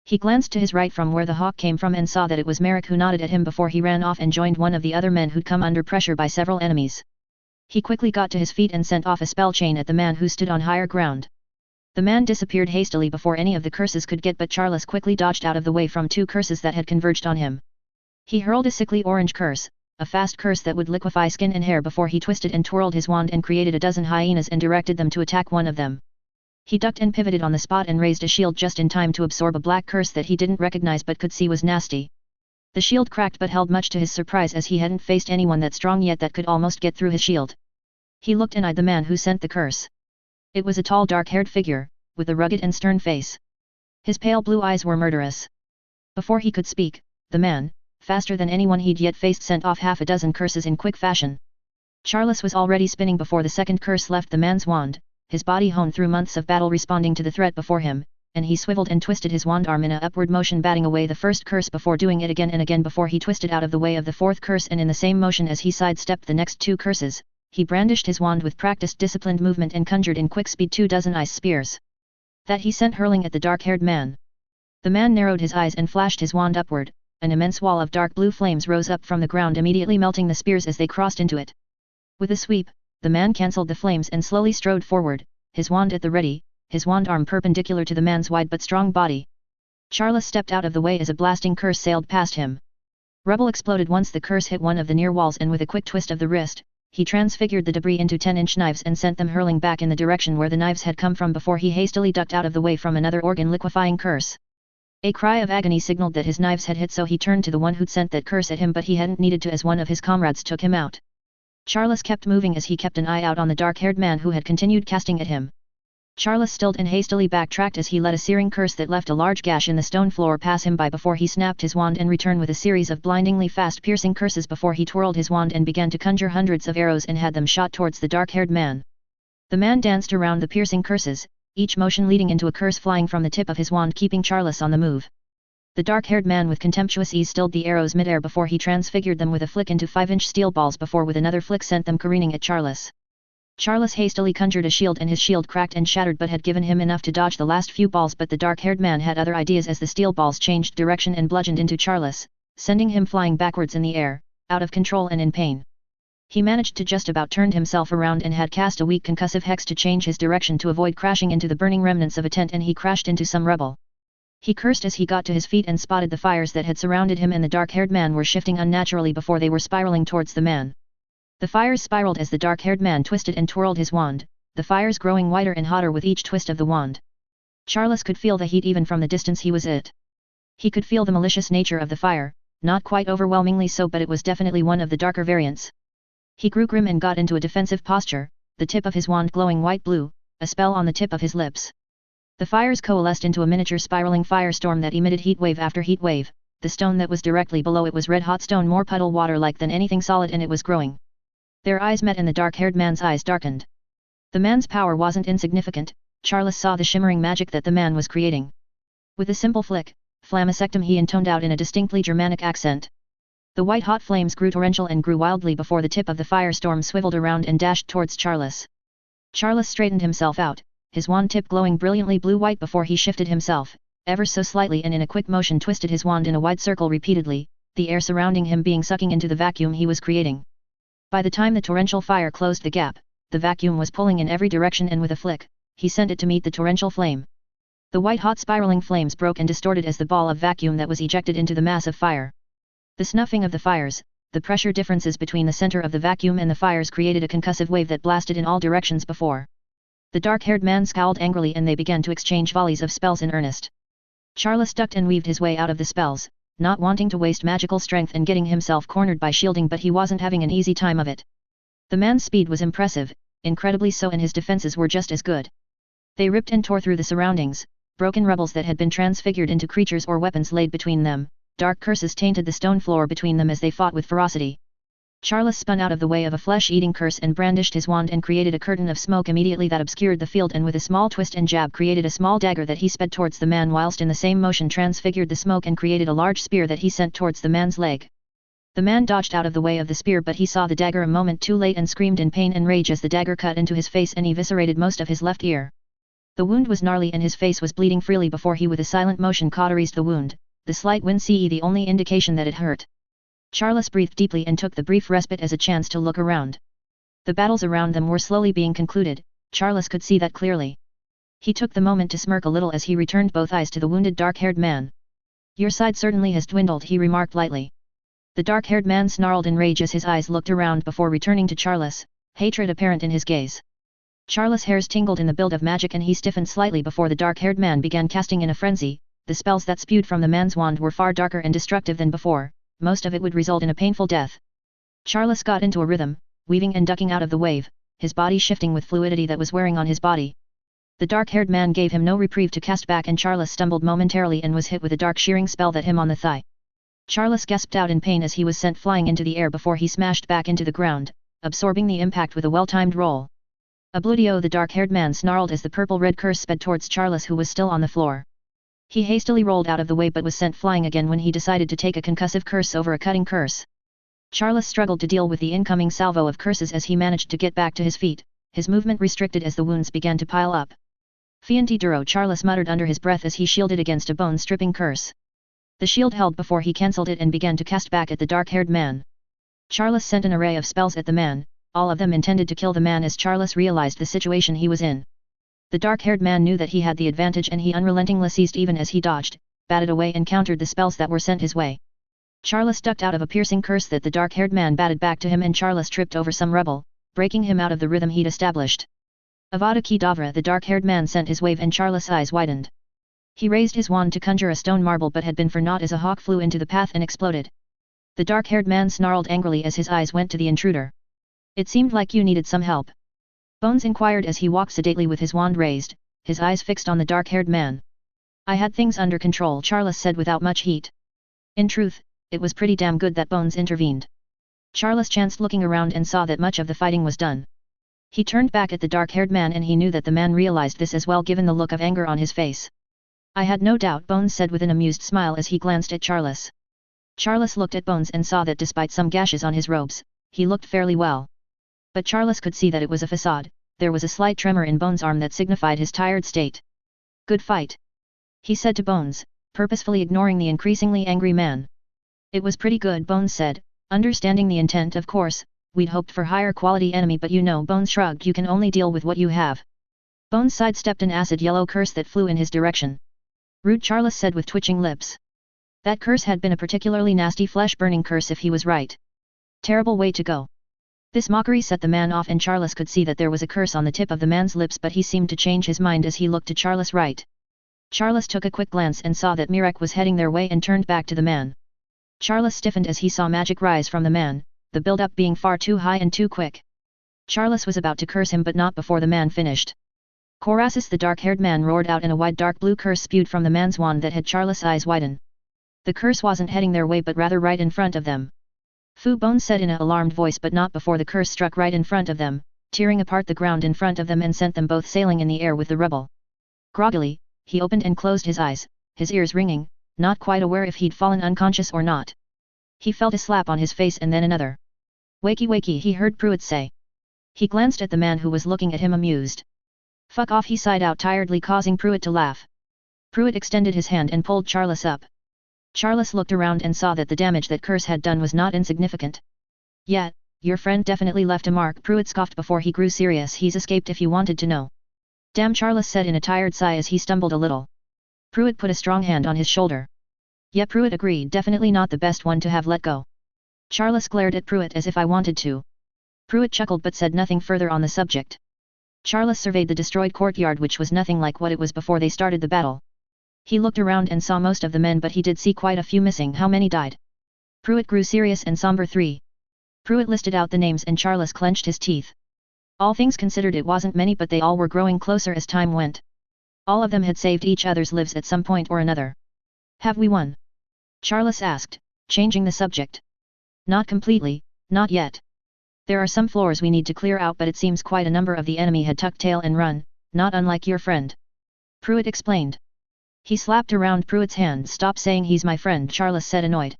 He glanced to his right from where the hawk came from and saw that it was Merrick, who nodded at him before he ran off and joined one of the other men who'd come under pressure by several enemies. He quickly got to his feet and sent off a spell chain at the man who stood on higher ground. The man disappeared hastily before any of the curses could get, but Charles quickly dodged out of the way from 2 curses that had converged on him. He hurled a sickly orange curse, a fast curse that would liquefy skin and hair, before he twisted and twirled his wand and created a dozen hyenas and directed them to attack one of them. He ducked and pivoted on the spot and raised a shield just in time to absorb a black curse that he didn't recognize but could see was nasty. The shield cracked, but held, much to his surprise, as he hadn't faced anyone that strong yet that could almost get through his shield. He looked and eyed the man who sent the curse. It was a tall, dark-haired figure, with a rugged and stern face. His pale blue eyes were murderous. Before he could speak, the man, faster than anyone he'd yet faced, sent off half a dozen curses in quick fashion. Charles was already spinning before the second curse left the man's wand, his body honed through months of battle responding to the threat before him, and he swiveled and twisted his wand arm in a upward motion, batting away the first curse before doing it again and again before he twisted out of the way of the 4th curse, and in the same motion as he sidestepped the next 2 curses, he brandished his wand with practiced disciplined movement and conjured in quick speed 2 dozen ice spears. That he sent hurling at the dark-haired man. The man narrowed his eyes and flashed his wand upward. An immense wall of dark blue flames rose up from the ground, immediately melting the spears as they crossed into it. With a sweep, the man cancelled the flames and slowly strode forward, his wand at the ready, his wand arm perpendicular to the man's wide but strong body. Charles stepped out of the way as a blasting curse sailed past him. Rubble exploded once the curse hit one of the near walls, and with a quick twist of the wrist, he transfigured the debris into 10-inch knives and sent them hurling back in the direction where the knives had come from before he hastily ducked out of the way from another organ-liquefying curse. A cry of agony signaled that his knives had hit, so he turned to the one who'd sent that curse at him, but he hadn't needed to, as one of his comrades took him out. Charles kept moving as he kept an eye out on the dark-haired man who had continued casting at him. Charles stilled and hastily backtracked as he let a searing curse that left a large gash in the stone floor pass him by before he snapped his wand and returned with a series of blindingly fast piercing curses before he twirled his wand and began to conjure hundreds of arrows and had them shot towards the dark-haired man. The man danced around the piercing curses, each motion leading into a curse flying from the tip of his wand, keeping Charles on the move. The dark-haired man with contemptuous ease stilled the arrows mid-air before he transfigured them with a flick into 5-inch steel balls before with another flick sent them careening at Charles. Charles hastily conjured a shield and his shield cracked and shattered, but had given him enough to dodge the last few balls, but the dark-haired man had other ideas as the steel balls changed direction and bludgeoned into Charles, sending him flying backwards in the air, out of control and in pain. He managed to just about turn himself around and had cast a weak concussive hex to change his direction to avoid crashing into the burning remnants of a tent, and he crashed into some rubble. He cursed as he got to his feet and spotted the fires that had surrounded him and the dark-haired man were shifting unnaturally before they were spiraling towards the man. The fires spiraled as the dark-haired man twisted and twirled his wand, the fires growing wider and hotter with each twist of the wand. Charles could feel the heat even from the distance he was at. He could feel the malicious nature of the fire, not quite overwhelmingly so, but it was definitely one of the darker variants. He grew grim and got into a defensive posture, the tip of his wand glowing white-blue, a spell on the tip of his lips. The fires coalesced into a miniature spiraling firestorm that emitted heat wave after heat wave. The stone that was directly below it was red-hot stone, more puddle water-like than anything solid, and it was growing. Their eyes met and the dark-haired man's eyes darkened. The man's power wasn't insignificant. Charles saw the shimmering magic that the man was creating. With a simple flick, flammasectum, he intoned out in a distinctly Germanic accent. The white-hot flames grew torrential and grew wildly before the tip of the firestorm swiveled around and dashed towards Charles. Charles straightened himself out, his wand tip glowing brilliantly blue-white before he shifted himself, ever so slightly, and in a quick motion twisted his wand in a wide circle repeatedly, the air surrounding him being sucking into the vacuum he was creating. By the time the torrential fire closed the gap, the vacuum was pulling in every direction, and with a flick, he sent it to meet the torrential flame. The white-hot spiraling flames broke and distorted as the ball of vacuum that was ejected into the mass of fire. The snuffing of the fires, the pressure differences between the center of the vacuum and the fires created a concussive wave that blasted in all directions before. The dark-haired man scowled angrily and they began to exchange volleys of spells in earnest. Charles ducked and weaved his way out of the spells, not wanting to waste magical strength and getting himself cornered by shielding, but he wasn't having an easy time of it. The man's speed was impressive, incredibly so, and his defenses were just as good. They ripped and tore through the surroundings, broken rubbles that had been transfigured into creatures or weapons laid between them, dark curses tainted the stone floor between them as they fought with ferocity. Charles spun out of the way of a flesh-eating curse and brandished his wand and created a curtain of smoke immediately that obscured the field, and with a small twist and jab created a small dagger that he sped towards the man, whilst in the same motion transfigured the smoke and created a large spear that he sent towards the man's leg. The man dodged out of the way of the spear, but he saw the dagger a moment too late and screamed in pain and rage as the dagger cut into his face and eviscerated most of his left ear. The wound was gnarly and his face was bleeding freely before he with a silent motion cauterized the wound, the slight wince the only indication that it hurt. Charles breathed deeply and took the brief respite as a chance to look around. The battles around them were slowly being concluded, Charles could see that clearly. He took the moment to smirk a little as he returned both eyes to the wounded dark-haired man. "Your side certainly has dwindled," he remarked lightly. The dark-haired man snarled in rage as his eyes looked around before returning to Charles, hatred apparent in his gaze. Charles' hairs tingled in the build of magic and he stiffened slightly before the dark-haired man began casting in a frenzy. The spells that spewed from the man's wand were far darker and destructive than before, most of it would result in a painful death. Charles got into a rhythm, weaving and ducking out of the wave, his body shifting with fluidity that was wearing on his body. The dark-haired man gave him no reprieve to cast back and Charles stumbled momentarily and was hit with a dark shearing spell that hit him on the thigh. Charles gasped out in pain as he was sent flying into the air before he smashed back into the ground, absorbing the impact with a well-timed roll. "Abludio!" the dark-haired man snarled as the purple-red curse sped towards Charles, who was still on the floor. He hastily rolled out of the way but was sent flying again when he decided to take a concussive curse over a cutting curse. Charles struggled to deal with the incoming salvo of curses as he managed to get back to his feet, his movement restricted as the wounds began to pile up. "Fienti duro!" Charles muttered under his breath as he shielded against a bone-stripping curse. The shield held before he cancelled it and began to cast back at the dark-haired man. Charles sent an array of spells at the man, all of them intended to kill the man as Charles realized the situation he was in. The dark-haired man knew that he had the advantage and he unrelentingly seized even as he dodged, batted away and countered the spells that were sent his way. Charles ducked out of a piercing curse that the dark-haired man batted back to him and Charles tripped over some rebel, breaking him out of the rhythm he'd established. "Avada Kedavra!" the dark-haired man sent his wave and Charles' eyes widened. He raised his wand to conjure a stone marble but had been for naught as a hawk flew into the path and exploded. The dark-haired man snarled angrily as his eyes went to the intruder. "It seemed like you needed some help?" Bones inquired as he walked sedately with his wand raised, his eyes fixed on the dark-haired man. "I had things under control," Charles said without much heat. In truth, it was pretty damn good that Bones intervened. Charles chanced looking around and saw that much of the fighting was done. He turned back at the dark-haired man and he knew that the man realized this as well given the look of anger on his face. "I had no doubt," Bones said with an amused smile as he glanced at Charles. Charles looked at Bones and saw that despite some gashes on his robes, he looked fairly well. But Charles could see that it was a facade, there was a slight tremor in Bones' arm that signified his tired state. "Good fight," he said to Bones, purposefully ignoring the increasingly angry man. "It was pretty good," Bones said, understanding the intent. "Of course, we'd hoped for higher quality enemy but you know," Bones shrugged, "you can only deal with what you have." Bones sidestepped an acid yellow curse that flew in his direction. "Rude," Charles said with twitching lips. That curse had been a particularly nasty flesh-burning curse if he was right. Terrible way to go. This mockery set the man off and Charles could see that there was a curse on the tip of the man's lips but he seemed to change his mind as he looked to Charles' right. Charles took a quick glance and saw that Mirek was heading their way and turned back to the man. Charles stiffened as he saw magic rise from the man, the build-up being far too high and too quick. Charles was about to curse him but not before the man finished. "Corasis!" the dark-haired man roared out and a wide dark blue curse spewed from the man's wand that had Charles' eyes widen. The curse wasn't heading their way but rather right in front of them. "Fu!" Bones said in an alarmed voice but not before the curse struck right in front of them, tearing apart the ground in front of them and sent them both sailing in the air with the rebel. Groggily, he opened and closed his eyes, his ears ringing, not quite aware if he'd fallen unconscious or not. He felt a slap on his face and then another. "Wakey wakey," he heard Pruitt say. He glanced at the man who was looking at him amused. "Fuck off," he sighed out tiredly, causing Pruitt to laugh. Pruitt extended his hand and pulled Charles up. Charles looked around and saw that the damage that curse had done was not insignificant. "Yeah, your friend definitely left a mark," Pruitt scoffed before he grew serious. "He's escaped if you wanted to know." "Damn," Charles said in a tired sigh as he stumbled a little. Pruitt put a strong hand on his shoulder. "Yeah," Pruitt agreed, "definitely not the best one to have let go." Charles glared at Pruitt as if I wanted to. Pruitt chuckled but said nothing further on the subject. Charles surveyed the destroyed courtyard which was nothing like what it was before they started the battle. He looked around and saw most of the men but he did see quite a few missing. How many died? Pruitt grew serious and somber. 3. Pruitt listed out the names and Charles clenched his teeth. All things considered it wasn't many but they all were growing closer as time went. All of them had saved each other's lives at some point or another. Have we won? Charles asked, changing the subject. Not completely, not yet. There are some floors we need to clear out, but it seems quite a number of the enemy had tucked tail and run, not unlike your friend. Pruitt explained. He slapped around Pruitt's hand. Stop saying he's my friend, Charles said, annoyed.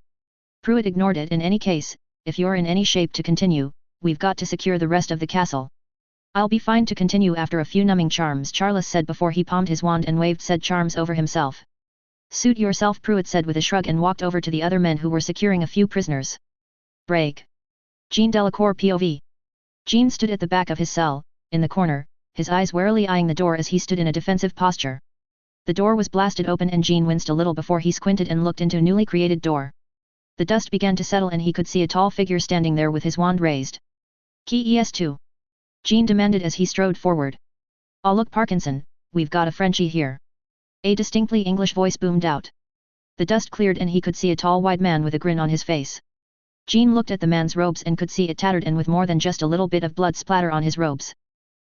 Pruitt ignored it. In any case, if you're in any shape to continue, we've got to secure the rest of the castle. I'll be fine to continue after a few numbing charms, Charles said before he palmed his wand and waved said charms over himself. Suit yourself, Pruitt said with a shrug and walked over to the other men who were securing a few prisoners. Break. Jean Delacour POV. Jean stood at the back of his cell, in the corner, his eyes warily eyeing the door as he stood in a defensive posture. The door was blasted open and Jean winced a little before he squinted and looked into newly created door. The dust began to settle and he could see a tall figure standing there with his wand raised. Key ES2. Jean demanded as he strode forward. Oh look, Parkinson, we've got a Frenchie here. A distinctly English voice boomed out. The dust cleared and he could see a tall white man with a grin on his face. Jean looked at the man's robes and could see it tattered and with more than just a little bit of blood splatter on his robes.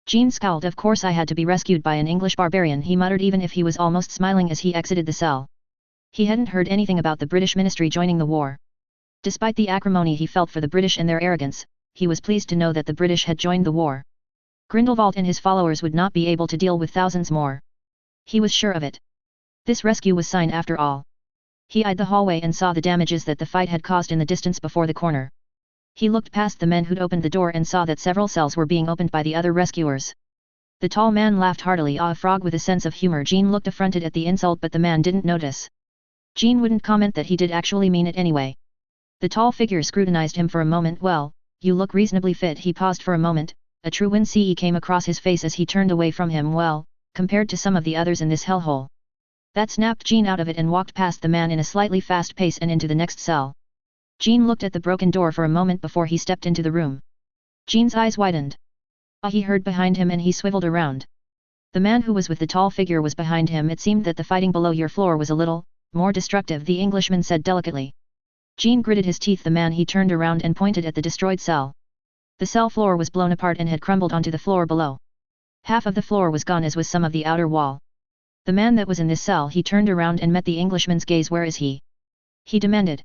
Jean scowled. Of course I had to be rescued by an English barbarian, he muttered, even if he was almost smiling as he exited the cell. He hadn't heard anything about the British ministry joining the war. Despite the acrimony he felt for the British and their arrogance, he was pleased to know that the British had joined the war. Grindelwald and his followers would not be able to deal with thousands more. He was sure of it. This rescue was sign after all. He eyed the hallway and saw the damages that the fight had caused in the distance before the corner. He looked past the men who'd opened the door and saw that several cells were being opened by the other rescuers. The tall man laughed heartily. A frog with a sense of humor. Jean looked affronted at the insult, but the man didn't notice. Jean wouldn't comment that he did actually mean it anyway. The tall figure scrutinized him for a moment. Well, you look reasonably fit. He paused for a moment, a true wince came across his face as he turned away from him. Well, compared to some of the others in this hellhole. That snapped Jean out of it and walked past the man in a slightly fast pace and into the next cell. Jean looked at the broken door for a moment before he stepped into the room. Jean's eyes widened. He heard behind him and he swiveled around. The man who was with the tall figure was behind him. It seemed that the fighting below your floor was a little more destructive, the Englishman said delicately. Jean gritted his teeth. The man he turned around and pointed at the destroyed cell. The cell floor was blown apart and had crumbled onto the floor below. Half of the floor was gone, as was some of the outer wall. The man that was in this cell. He turned around and met the Englishman's gaze. Where is he? He demanded.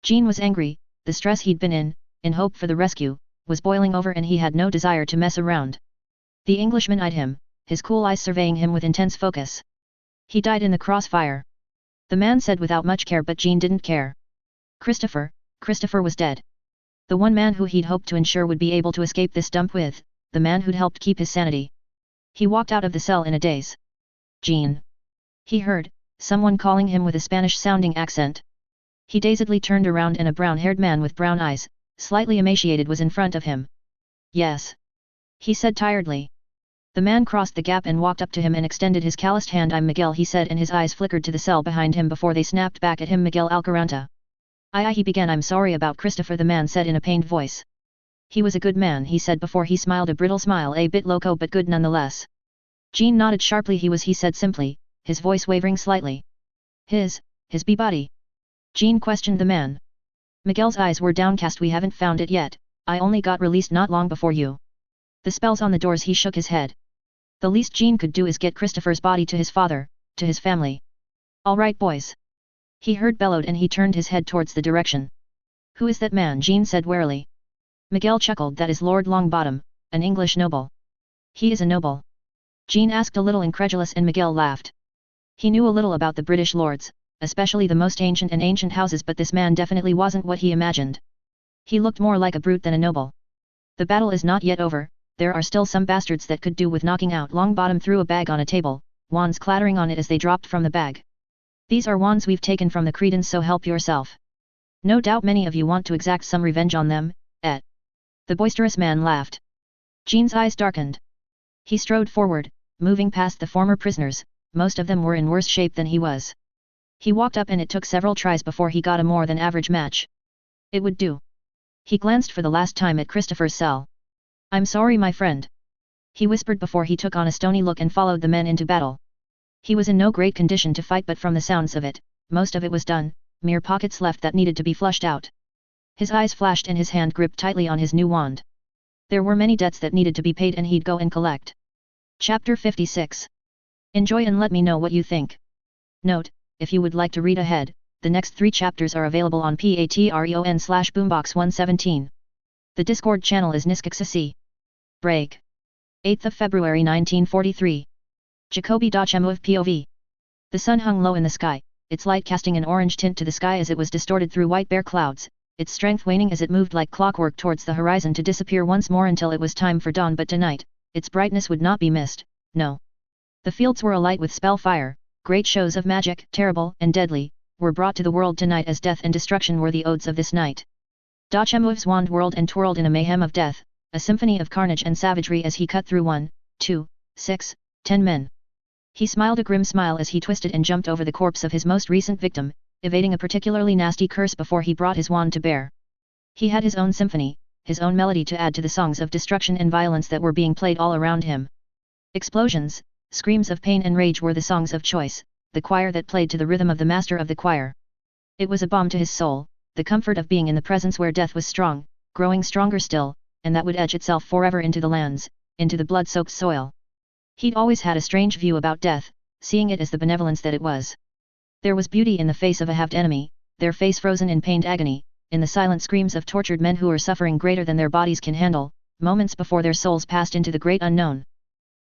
Jean was angry. The stress he'd been in hope for the rescue, was boiling over and he had no desire to mess around. The Englishman eyed him, his cool eyes surveying him with intense focus. He died in the crossfire. The man said without much care, but Jean didn't care. Christopher was dead. The one man who he'd hoped to ensure would be able to escape this dump with, the man who'd helped keep his sanity. He walked out of the cell in a daze. Jean. He heard someone calling him with a Spanish-sounding accent. He dazedly turned around and a brown-haired man with brown eyes, slightly emaciated, was in front of him. Yes. He said tiredly. The man crossed the gap and walked up to him and extended his calloused hand. I'm Miguel, he said, and his eyes flickered to the cell behind him before they snapped back at him. Miguel Alcaranta. He began. I'm sorry about Christopher, the man said in a pained voice. He was a good man, he said before he smiled a brittle smile, a bit loco but good nonetheless. Jean nodded sharply. He said simply, his voice wavering slightly. His body? Jean questioned the man. Miguel's eyes were downcast. We haven't found it yet, I only got released not long before you. The spells on the doors. He shook his head. The least Jean could do is get Christopher's body to his father, to his family. All right, boys. He heard bellowed and he turned his head towards the direction. Who is that man? Jean said warily. Miguel chuckled. That is Lord Longbottom, an English noble. He is a noble? Jean asked, a little incredulous, and Miguel laughed. He knew a little about the British lords, especially the most ancient houses, but this man definitely wasn't what he imagined. He looked more like a brute than a noble. The battle is not yet over, there are still some bastards that could do with knocking out. Longbottom threw a bag on a table, wands clattering on it as they dropped from the bag. These are wands we've taken from the Cretans, so help yourself. No doubt many of you want to exact some revenge on them, eh? The boisterous man laughed. Jean's eyes darkened. He strode forward, moving past the former prisoners. Most of them were in worse shape than he was. He walked up and it took several tries before he got a more than average match. It would do. He glanced for the last time at Christopher's cell. I'm sorry, my friend. He whispered before he took on a stony look and followed the men into battle. He was in no great condition to fight, but from the sounds of it, most of it was done, mere pockets left that needed to be flushed out. His eyes flashed and his hand gripped tightly on his new wand. There were many debts that needed to be paid and he'd go and collect. Chapter 56. Enjoy and let me know what you think. Note, if you would like to read ahead, the next 3 chapters are available on patreon/boombox117. The Discord channel is niskxc. Break. 8th of February 1943. Jacobi Dachemu POV. The sun hung low in the sky, its light casting an orange tint to the sky as it was distorted through white bare clouds, its strength waning as it moved like clockwork towards the horizon to disappear once more until it was time for dawn. But tonight, its brightness would not be missed, no. The fields were alight with spell fire, great shows of magic, terrible and deadly, were brought to the world tonight as death and destruction were the odes of this night. Dachemu's wand whirled and twirled in a mayhem of death, a symphony of carnage and savagery as he cut through 1, 2, 6, 10 men. He smiled a grim smile as he twisted and jumped over the corpse of his most recent victim, evading a particularly nasty curse before he brought his wand to bear. He had his own symphony, his own melody to add to the songs of destruction and violence that were being played all around him. Explosions, screams of pain and rage were the songs of choice, the choir that played to the rhythm of the master of the choir. It was a balm to his soul, the comfort of being in the presence where death was strong, growing stronger still, and that would etch itself forever into the lands, into the blood-soaked soil. He'd always had a strange view about death, seeing it as the benevolence that it was. There was beauty in the face of a halved enemy, their face frozen in pained agony, in the silent screams of tortured men who are suffering greater than their bodies can handle, moments before their souls passed into the great unknown.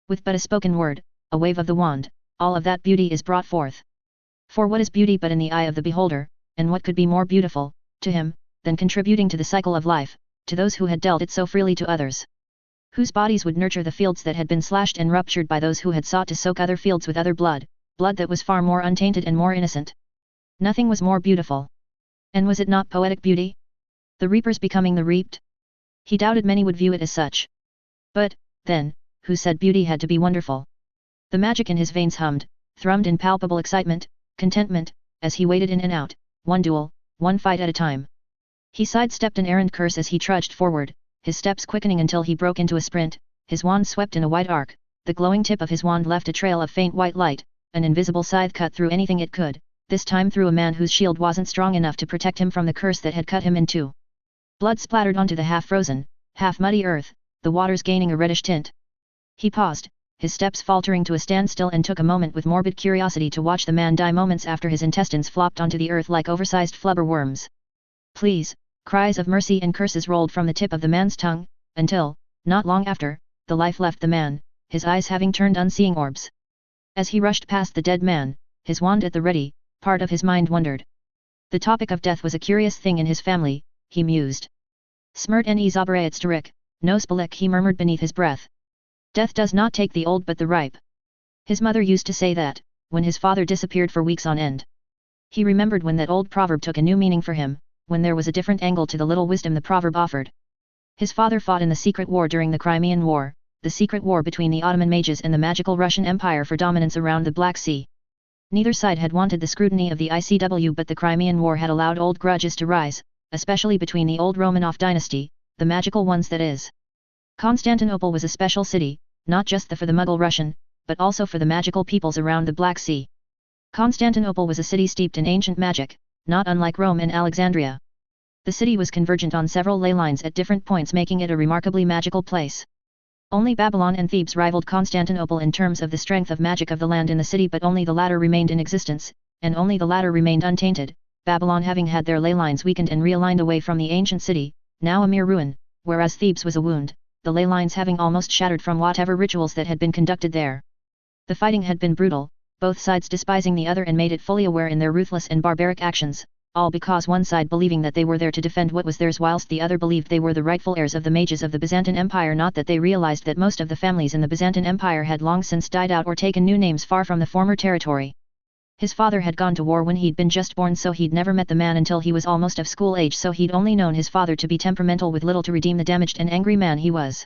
With but a spoken word, a wave of the wand, all of that beauty is brought forth. For what is beauty but in the eye of the beholder, and what could be more beautiful, to him, than contributing to the cycle of life, to those who had dealt it so freely to others? Whose bodies would nurture the fields that had been slashed and ruptured by those who had sought to soak other fields with other blood, blood that was far more untainted and more innocent. Nothing was more beautiful. And was it not poetic beauty? The reapers becoming the reaped? He doubted many would view it as such. But, then, who said beauty had to be wonderful? The magic in his veins hummed, thrummed in palpable excitement, contentment, as he waded in and out, one duel, one fight at a time. He sidestepped an errant curse as he trudged forward, his steps quickening until he broke into a sprint, his wand swept in a wide arc, the glowing tip of his wand left a trail of faint white light, an invisible scythe cut through anything it could, this time through a man whose shield wasn't strong enough to protect him from the curse that had cut him in two. Blood splattered onto the half-frozen, half-muddy earth, the waters gaining a reddish tint. He paused, his steps faltering to a standstill, and took a moment with morbid curiosity to watch the man die moments after his intestines flopped onto the earth like oversized flubber worms. Please! Cries of mercy and curses rolled from the tip of the man's tongue, until, not long after, the life left the man, his eyes having turned unseeing orbs. As he rushed past the dead man, his wand at the ready, part of his mind wondered. The topic of death was a curious thing in his family, he mused. Smirt en izabere etsterik, no spalik, he murmured beneath his breath. Death does not take the old but the ripe. His mother used to say that, when his father disappeared for weeks on end. He remembered when that old proverb took a new meaning for him, when there was a different angle to the little wisdom the proverb offered. His father fought in the secret war during the Crimean War, the secret war between the Ottoman mages and the magical Russian Empire for dominance around the Black Sea. Neither side had wanted the scrutiny of the ICW, but the Crimean War had allowed old grudges to rise, especially between the old Romanov dynasty, the magical ones that is. Constantinople was a special city, not just for the Mughal Russian, but also for the magical peoples around the Black Sea. Constantinople was a city steeped in ancient magic, not unlike Rome and Alexandria. The city was convergent on several ley lines at different points, making it a remarkably magical place. Only Babylon and Thebes rivaled Constantinople in terms of the strength of magic of the land in the city, but only the latter remained in existence, and only the latter remained untainted, Babylon having had their ley lines weakened and realigned away from the ancient city, now a mere ruin, whereas Thebes was a wound, the ley lines having almost shattered from whatever rituals that had been conducted there. The fighting had been brutal, both sides despising the other and made it fully aware in their ruthless and barbaric actions, all because one side believing that they were there to defend what was theirs whilst the other believed they were the rightful heirs of the mages of the Byzantine Empire, not that they realized that most of the families in the Byzantine Empire had long since died out or taken new names far from the former territory. His father had gone to war when he'd been just born, so he'd never met the man until he was almost of school age, so he'd only known his father to be temperamental with little to redeem the damaged and angry man he was.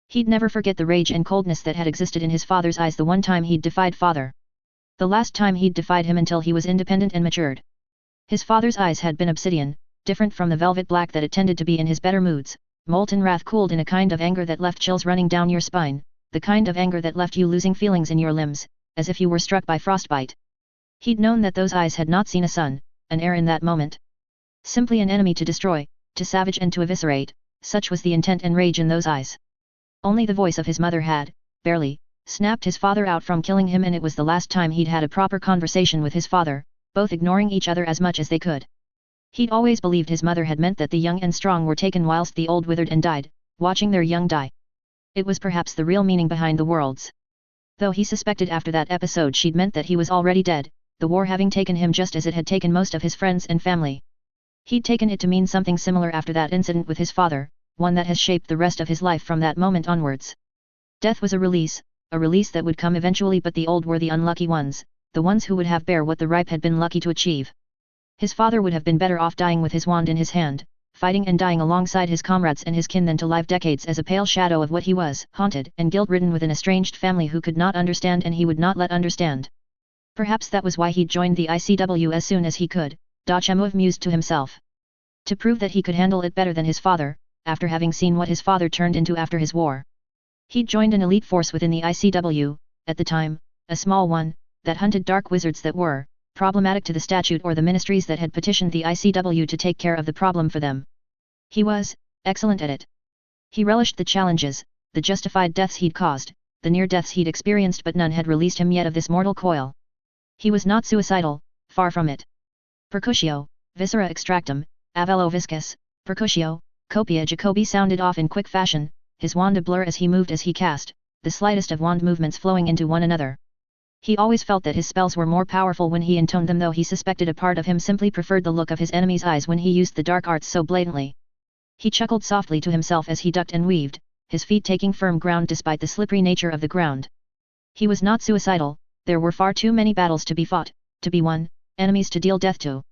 He'd never forget the rage and coldness that had existed in his father's eyes the one time he'd defied father. The last time he'd defied him until he was independent and matured. His father's eyes had been obsidian, different from the velvet black that it tended to be in his better moods, molten wrath cooled in a kind of anger that left chills running down your spine, the kind of anger that left you losing feelings in your limbs, as if you were struck by frostbite. He'd known that those eyes had not seen a sun, an heir in that moment. Simply an enemy to destroy, to savage and to eviscerate, such was the intent and rage in those eyes. Only the voice of his mother had, barely, snapped his father out from killing him, and it was the last time he'd had a proper conversation with his father, both ignoring each other as much as they could. He'd always believed his mother had meant that the young and strong were taken whilst the old withered and died, watching their young die. It was perhaps the real meaning behind the worlds. Though he suspected after that episode she'd meant that he was already dead, the war having taken him just as it had taken most of his friends and family. He'd taken it to mean something similar after that incident with his father, one that has shaped the rest of his life from that moment onwards. Death was a release that would come eventually, but the old were the unlucky ones, the ones who would have bear what the ripe had been lucky to achieve. His father would have been better off dying with his wand in his hand, fighting and dying alongside his comrades and his kin than to live decades as a pale shadow of what he was, haunted and guilt-ridden with an estranged family who could not understand and he would not let understand. Perhaps that was why he'd joined the ICW as soon as he could, Dachemu mused to himself. To prove that he could handle it better than his father, after having seen what his father turned into after his war. He'd joined an elite force within the ICW, at the time, a small one, that hunted dark wizards that were problematic to the statute or the ministries that had petitioned the ICW to take care of the problem for them. He was excellent at it. He relished the challenges, the justified deaths he'd caused, the near deaths he'd experienced, but none had released him yet of this mortal coil. He was not suicidal, far from it. Percutio, viscera extractum, avello viscus, percutio, copia Jacobi sounded off in quick fashion, his wand a blur as he moved as he cast, the slightest of wand movements flowing into one another. He always felt that his spells were more powerful when he intoned them, though he suspected a part of him simply preferred the look of his enemy's eyes when he used the dark arts so blatantly. He chuckled softly to himself as he ducked and weaved, his feet taking firm ground despite the slippery nature of the ground. He was not suicidal, there were far too many battles to be fought, to be won, enemies to deal death to.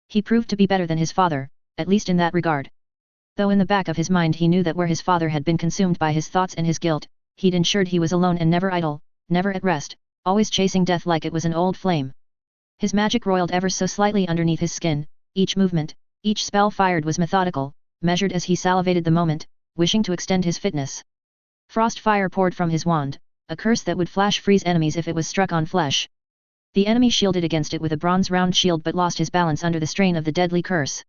He proved to be better than his father, at least in that regard. Though in the back of his mind he knew that where his father had been consumed by his thoughts and his guilt, he'd ensured he was alone and never idle, never at rest, always chasing death like it was an old flame. His magic roiled ever so slightly underneath his skin, each movement, each spell fired was methodical, measured as he salivated the moment, wishing to extend his fitness. Frost fire poured from his wand, a curse that would flash freeze enemies if it was struck on flesh. The enemy shielded against it with a bronze round shield but lost his balance under the strain of the deadly curse.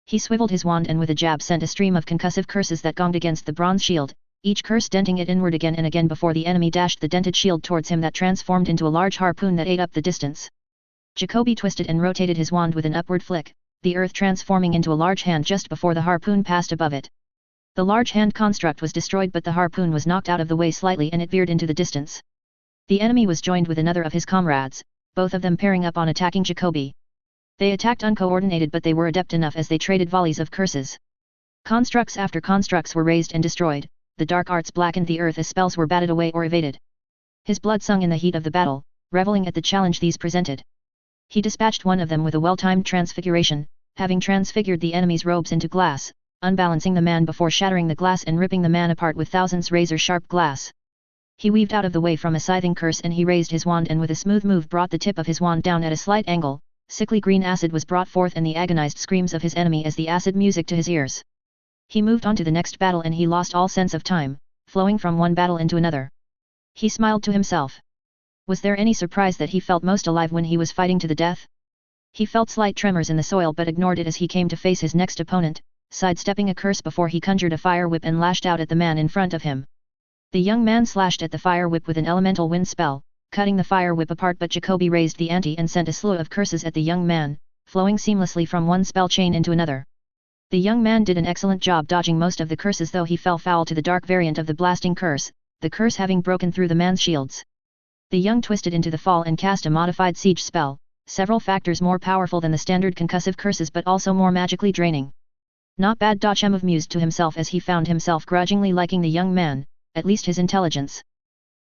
He swiveled his wand and with a jab sent a stream of concussive curses that gonged against the bronze shield, each curse denting it inward again and again before the enemy dashed the dented shield towards him that transformed into a large harpoon that ate up the distance. Jacobi twisted and rotated his wand with an upward flick, the earth transforming into a large hand just before the harpoon passed above it. The large hand construct was destroyed, but the harpoon was knocked out of the way slightly and it veered into the distance. The enemy was joined with another of his comrades, both of them pairing up on attacking Jacobi. They attacked uncoordinated, but they were adept enough as they traded volleys of curses. Constructs after constructs were razed and destroyed, the dark arts blackened the earth as spells were batted away or evaded. His blood sung in the heat of the battle, reveling at the challenge these presented. He dispatched one of them with a well-timed transfiguration, having transfigured the enemy's robes into glass, unbalancing the man before shattering the glass and ripping the man apart with thousands razor-sharp glass. He weaved out of the way from a scything curse and he raised his wand and with a smooth move brought the tip of his wand down at a slight angle. Sickly green acid was brought forth and the agonized screams of his enemy as the acid music to his ears. He moved on to the next battle and he lost all sense of time, flowing from one battle into another. He smiled to himself. Was there any surprise that he felt most alive when he was fighting to the death? He felt slight tremors in the soil but ignored it as he came to face his next opponent, sidestepping a curse before he conjured a fire whip and lashed out at the man in front of him. The young man slashed at the fire whip with an elemental wind spell, cutting the fire whip apart, but Jacobi raised the ante and sent a slew of curses at the young man, flowing seamlessly from one spell chain into another. The young man did an excellent job dodging most of the curses, though he fell foul to the dark variant of the blasting curse, the curse having broken through the man's shields. The young twisted into the fall and cast a modified siege spell, several factors more powerful than the standard concussive curses but also more magically draining. Not bad, Dachemu mused to himself as he found himself grudgingly liking the young man, at least his intelligence.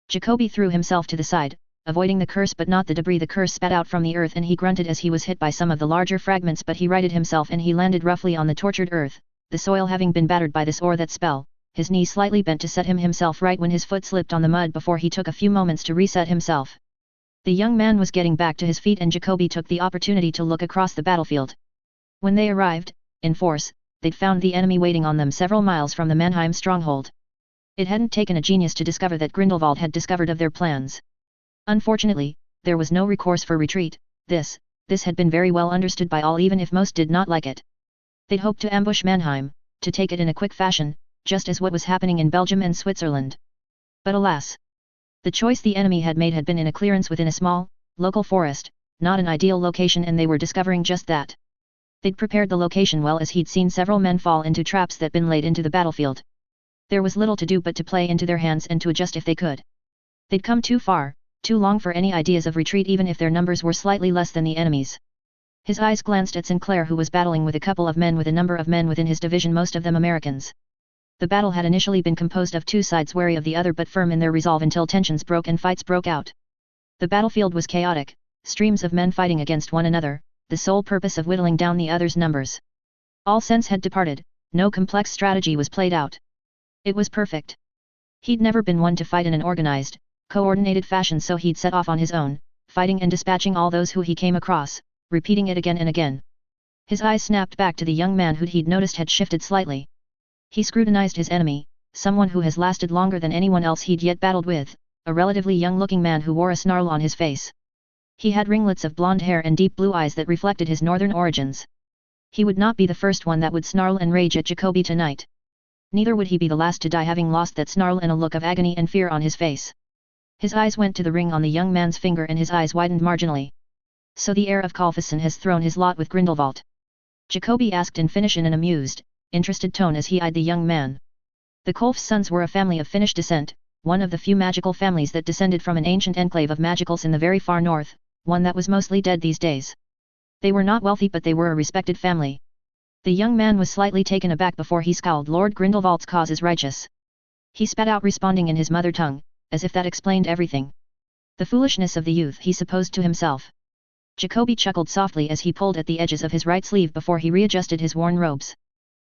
Jacobi threw himself to the side, avoiding the curse but not the debris the curse spat out from the earth, and he grunted as he was hit by some of the larger fragments, but he righted himself and he landed roughly on the tortured earth, the soil having been battered by this or that spell, his knee slightly bent to set himself right when his foot slipped on the mud before he took a few moments to reset himself. The young man was getting back to his feet and Jacobi took the opportunity to look across the battlefield. When they arrived, in force, they'd found the enemy waiting on them several miles from the Mannheim stronghold. It hadn't taken a genius to discover that Grindelwald had discovered of their plans. Unfortunately, there was no recourse for retreat. This had been very well understood by all, even if most did not like it. They'd hoped to ambush Mannheim, to take it in a quick fashion, just as what was happening in Belgium and Switzerland. But alas! The choice the enemy had made had been in a clearance within a small, local forest, not an ideal location, and they were discovering just that. They'd prepared the location well, as he'd seen several men fall into traps that been laid into the battlefield. There was little to do but to play into their hands and to adjust if they could. They'd come too far, too long for any ideas of retreat, even if their numbers were slightly less than the enemy's. His eyes glanced at Sinclair, who was battling with a couple of men with a number of men within his division, most of them Americans. The battle had initially been composed of two sides wary of the other but firm in their resolve until tensions broke and fights broke out. The battlefield was chaotic, streams of men fighting against one another, the sole purpose of whittling down the other's numbers. All sense had departed, no complex strategy was played out. It was perfect. He'd never been one to fight in an organized, coordinated fashion, so he'd set off on his own, fighting and dispatching all those who he came across, repeating it again and again. His eyes snapped back to the young man who he'd noticed had shifted slightly. He scrutinized his enemy, someone who has lasted longer than anyone else he'd yet battled with, a relatively young-looking man who wore a snarl on his face. He had ringlets of blonde hair and deep blue eyes that reflected his northern origins. He would not be the first one that would snarl and rage at Jacoby tonight. Neither would he be the last to die having lost that snarl and a look of agony and fear on his face. His eyes went to the ring on the young man's finger and his eyes widened marginally. So the heir of Colfison has thrown his lot with Grindelwald? Jacoby asked in Finnish in an amused, interested tone as he eyed the young man. The Kolf's sons were a family of Finnish descent, one of the few magical families that descended from an ancient enclave of magicals in the very far north, one that was mostly dead these days. They were not wealthy, but they were a respected family. The young man was slightly taken aback before he scowled. Lord Grindelwald's cause is righteous. He spat out, responding in his mother tongue, as if that explained everything. The foolishness of the youth, he supposed to himself. Jacoby chuckled softly as he pulled at the edges of his right sleeve before he readjusted his worn robes.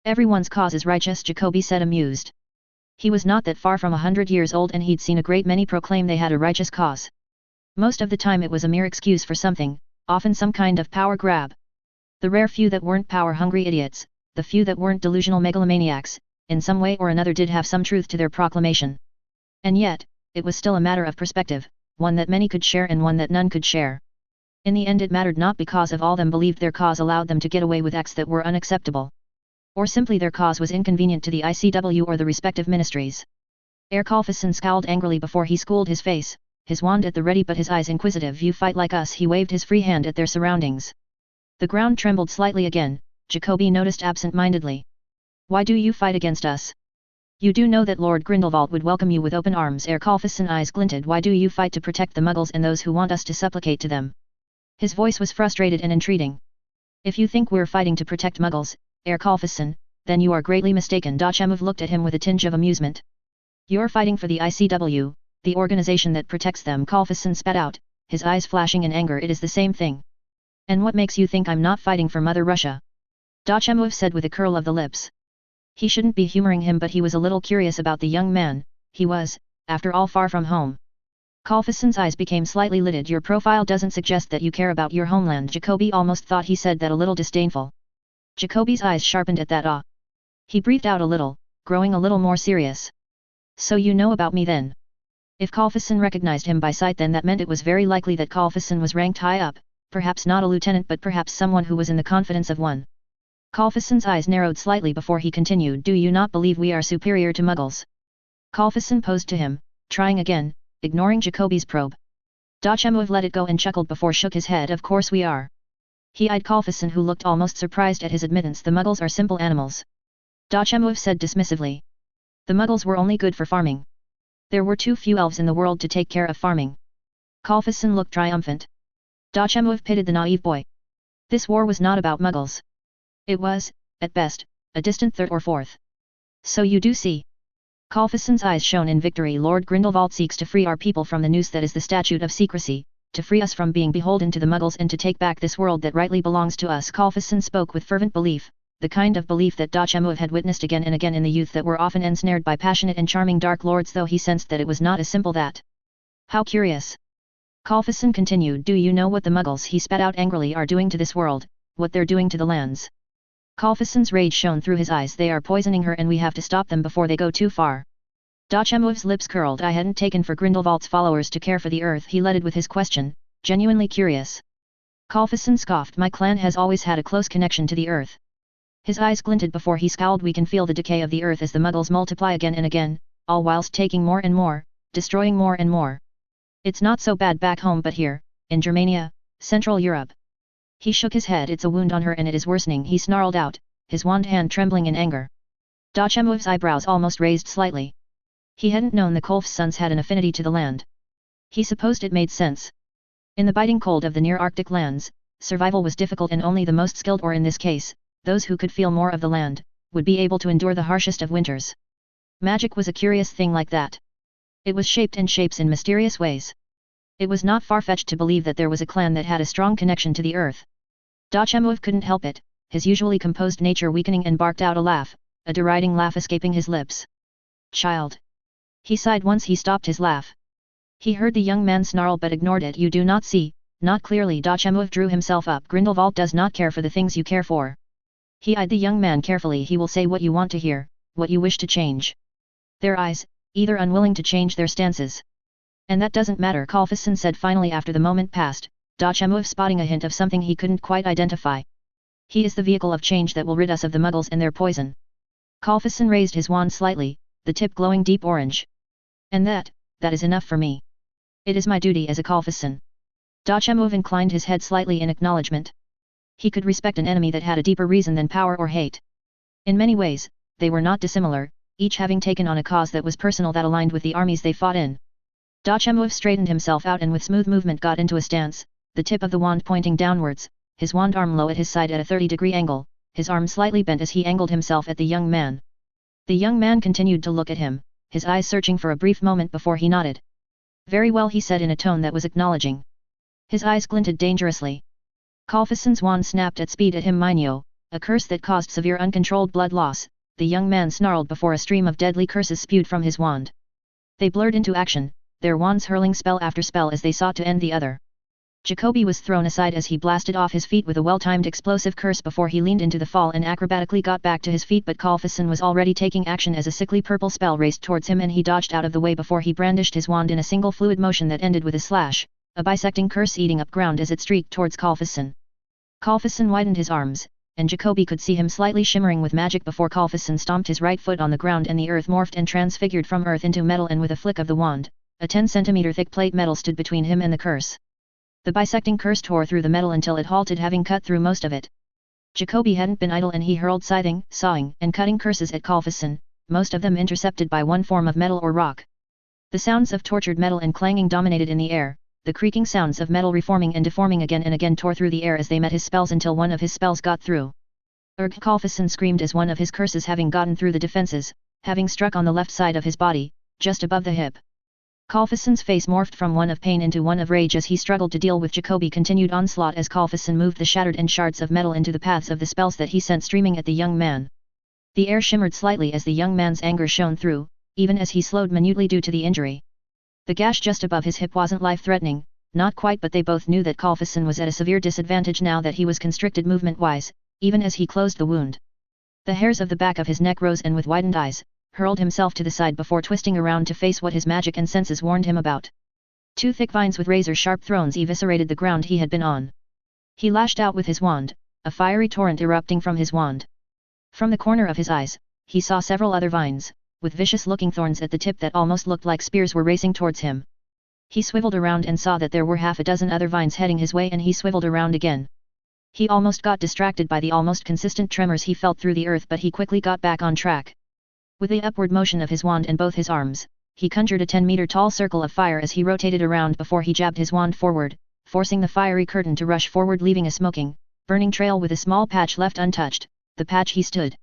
Everyone's cause is righteous, Jacoby said, amused. He was not that far from 100 years old, and he'd seen a great many proclaim they had a righteous cause. Most of the time it was a mere excuse for something, often some kind of power grab. The rare few that weren't power-hungry idiots, the few that weren't delusional megalomaniacs, in some way or another did have some truth to their proclamation. And yet, it was still a matter of perspective, one that many could share and one that none could share. In the end it mattered not because of all them believed their cause allowed them to get away with acts that were unacceptable. Or simply their cause was inconvenient to the ICW or the respective ministries. Herr Colfison scowled angrily before he schooled his face, his wand at the ready but his eyes inquisitive. You fight like us? He waved his free hand at their surroundings. The ground trembled slightly again, Jacoby noticed absent-mindedly. Why do you fight against us? You do know that Lord Grindelwald would welcome you with open arms. Herr Colfison's eyes glinted. Why do you fight? To protect the Muggles and those who want us to supplicate to them. His voice was frustrated and entreating. If you think we're fighting to protect Muggles, Herr Colfison, then you are greatly mistaken. Dachemov looked at him with a tinge of amusement. You're fighting for the ICW, the organization that protects them. Colfison spat out, his eyes flashing in anger. It is the same thing. And what makes you think I'm not fighting for Mother Russia? Dachemov said with a curl of the lips. He shouldn't be humoring him, but he was a little curious about the young man. He was, after all, far from home. Colfison's eyes became slightly lidded. Your profile doesn't suggest that you care about your homeland. Jacoby almost thought he said that a little disdainful. Jacoby's eyes sharpened at that. He breathed out a little, growing a little more serious. So you know about me then? If Colfison recognized him by sight, then that meant it was very likely that Colfison was ranked high up, perhaps not a lieutenant but perhaps someone who was in the confidence of one. Colfison's eyes narrowed slightly before he continued. Do you not believe we are superior to Muggles? Colfison posed to him, trying again, ignoring Jacoby's probe. Dachemov let it go and chuckled before shook his head. Of course we are. He eyed Colfison, who looked almost surprised at his admittance. The Muggles are simple animals. Dachemov said dismissively. The Muggles were only good for farming. There were too few elves in the world to take care of farming. Colfison looked triumphant. Dachemov pitied the naive boy. This war was not about Muggles. It was, at best, a distant third or fourth. So you do see. Colfison's eyes shone in victory. Lord Grindelwald seeks to free our people from the noose that is the statute of secrecy, to free us from being beholden to the Muggles and to take back this world that rightly belongs to us. Colfison spoke with fervent belief, the kind of belief that Dachemov had witnessed again and again in the youth that were often ensnared by passionate and charming dark lords, though he sensed that it was not as simple that. How curious. Colfison continued. Do you know what the Muggles, he spat out angrily, are doing to this world, what they're doing to the lands? Colfison's rage shone through his eyes. They are poisoning her and we have to stop them before they go too far. Dachemov's lips curled. I hadn't taken for Grindelwald's followers to care for the earth. He leaded with his question, genuinely curious. Colfison scoffed. My clan has always had a close connection to the earth. His eyes glinted before he scowled. We can feel the decay of the earth as the Muggles multiply again and again, all whilst taking more and more, destroying more and more. It's not so bad back home, but here, in Germania, Central Europe. He shook his head. It's a wound on her and it is worsening, he snarled out, his wand hand trembling in anger. Dachemov's eyebrows almost raised slightly. He hadn't known the Kolf's sons had an affinity to the land. He supposed it made sense. In the biting cold of the near Arctic lands, survival was difficult and only the most skilled, or in this case, those who could feel more of the land, would be able to endure the harshest of winters. Magic was a curious thing like that. It was shaped and shapes in mysterious ways. It was not far-fetched to believe that there was a clan that had a strong connection to the earth. Dachemov couldn't help it, his usually composed nature weakening, and barked out a laugh, a deriding laugh escaping his lips. Child. He sighed once he stopped his laugh. He heard the young man snarl but ignored it. You do not see, not clearly. Dachemov drew himself up. Grindelwald does not care for the things you care for. He eyed the young man carefully. He will say what you want to hear, what you wish to change. Their eyes, either unwilling to change their stances. And that doesn't matter, Kalfisson said finally after the moment passed, Dachemov spotting a hint of something he couldn't quite identify. He is the vehicle of change that will rid us of the muggles and their poison. Kalfisson raised his wand slightly, the tip glowing deep orange. And that is enough for me. It is my duty as a Kalfisson. Dachemov inclined his head slightly in acknowledgement. He could respect an enemy that had a deeper reason than power or hate. In many ways, they were not dissimilar, each having taken on a cause that was personal that aligned with the armies they fought in. Dachemov straightened himself out and with smooth movement got into a stance, the tip of the wand pointing downwards, his wand arm low at his side at a 30-degree angle, his arm slightly bent as he angled himself at the young man. The young man continued to look at him, his eyes searching for a brief moment before he nodded. Very well, he said in a tone that was acknowledging. His eyes glinted dangerously. Kalfisson's wand snapped at speed at him. Minyo, a curse that caused severe uncontrolled blood loss, the young man snarled before a stream of deadly curses spewed from his wand. They blurred into action, their wands hurling spell after spell as they sought to end the other. Jacoby was thrown aside as he blasted off his feet with a well-timed explosive curse before he leaned into the fall and acrobatically got back to his feet, but Kalfisson was already taking action as a sickly purple spell raced towards him and he dodged out of the way before he brandished his wand in a single fluid motion that ended with a slash, a bisecting curse eating up ground as it streaked towards Kalfisson. Kalfisson widened his arms, and Jacoby could see him slightly shimmering with magic before Kalfisson stomped his right foot on the ground and the earth morphed and transfigured from earth into metal, and with a flick of the wand, a 10-centimeter thick plate metal stood between him and the curse. The bisecting curse tore through the metal until it halted, having cut through most of it. Jacoby hadn't been idle and he hurled scything, sawing, and cutting curses at Kalfisson, most of them intercepted by one form of metal or rock. The sounds of tortured metal and clanging dominated in the air, the creaking sounds of metal reforming and deforming again and again tore through the air as they met his spells until one of his spells got through. Urgh! Kalfisson screamed as one of his curses having gotten through the defenses, having struck on the left side of his body, just above the hip. Kalfisson's face morphed from one of pain into one of rage as he struggled to deal with Jacoby's continued onslaught as Kalfisson moved the shattered end shards of metal into the paths of the spells that he sent streaming at the young man. The air shimmered slightly as the young man's anger shone through, even as he slowed minutely due to the injury. The gash just above his hip wasn't life-threatening, not quite, but they both knew that Kalfisson was at a severe disadvantage now that he was constricted movement-wise, even as he closed the wound. The hairs of the back of his neck rose and with widened eyes, hurled himself to the side before twisting around to face what his magic and senses warned him about. Two thick vines with razor-sharp thrones eviscerated the ground he had been on. He lashed out with his wand, a fiery torrent erupting from his wand. From the corner of his eyes, he saw several other vines, with vicious-looking thorns at the tip that almost looked like spears were racing towards him. He swiveled around and saw that there were half a dozen other vines heading his way, and he swiveled around again. He almost got distracted by the almost consistent tremors he felt through the earth, but he quickly got back on track. With the upward motion of his wand and both his arms, he conjured a 10-meter tall circle of fire as he rotated around before he jabbed his wand forward, forcing the fiery curtain to rush forward, leaving a smoking, burning trail with a small patch left untouched, the patch he stood.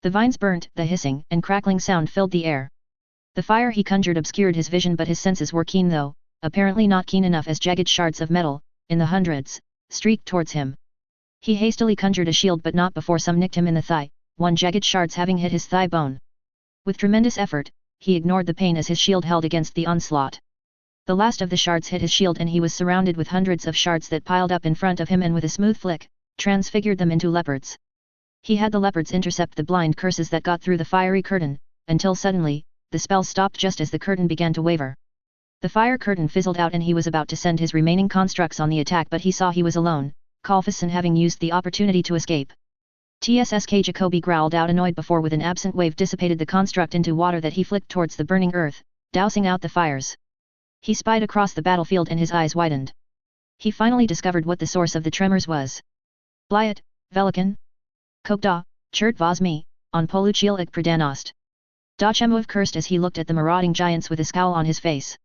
The vines burnt, the hissing and crackling sound filled the air. The fire he conjured obscured his vision, but his senses were keen, though apparently not keen enough, as jagged shards of metal, in the hundreds, streaked towards him. He hastily conjured a shield, but not before some nicked him in the thigh, one jagged shards having hit his thigh bone. With tremendous effort, he ignored the pain as his shield held against the onslaught. The last of the shards hit his shield and he was surrounded with hundreds of shards that piled up in front of him and with a smooth flick, transfigured them into leopards. He had the leopards intercept the blind curses that got through the fiery curtain, until suddenly, the spell stopped just as the curtain began to waver. The fire curtain fizzled out and he was about to send his remaining constructs on the attack, but he saw he was alone, Kalfisson having used the opportunity to escape. Tsk, Jacoby growled out, annoyed, before with an absent wave dissipated the construct into water that he flicked towards the burning earth, dousing out the fires. He spied across the battlefield and his eyes widened. He finally discovered what the source of the tremors was. Blyat, Velikan? Kokda, Chert Vosmi, on Poluchiel ik Praдаnost. Dachemuv cursed as he looked at the marauding giants with a scowl on his face.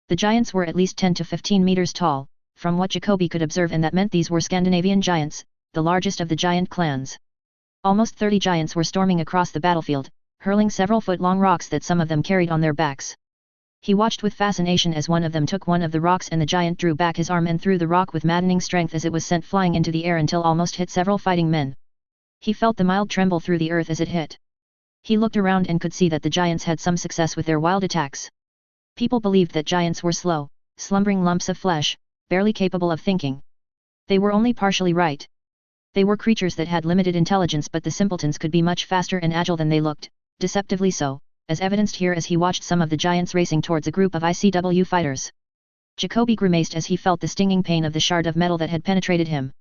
The giants were at least 10 to 15 meters tall, from what Jacobi could observe, and that meant these were Scandinavian giants, the largest of the giant clans. Almost 30 giants were storming across the battlefield, hurling several foot-long rocks that some of them carried on their backs. He watched with fascination as one of them took one of the rocks and the giant drew back his arm and threw the rock with maddening strength as it was sent flying into the air until almost hit several fighting men. He felt the mild tremble through the earth as it hit. He looked around and could see that the giants had some success with their wild attacks. People believed that giants were slow, slumbering lumps of flesh, barely capable of thinking. They were only partially right. They were creatures that had limited intelligence, but the simpletons could be much faster and agile than they looked, deceptively so, as evidenced here as he watched some of the giants racing towards a group of ICW fighters. Jacobi grimaced as he felt the stinging pain of the shard of metal that had penetrated him.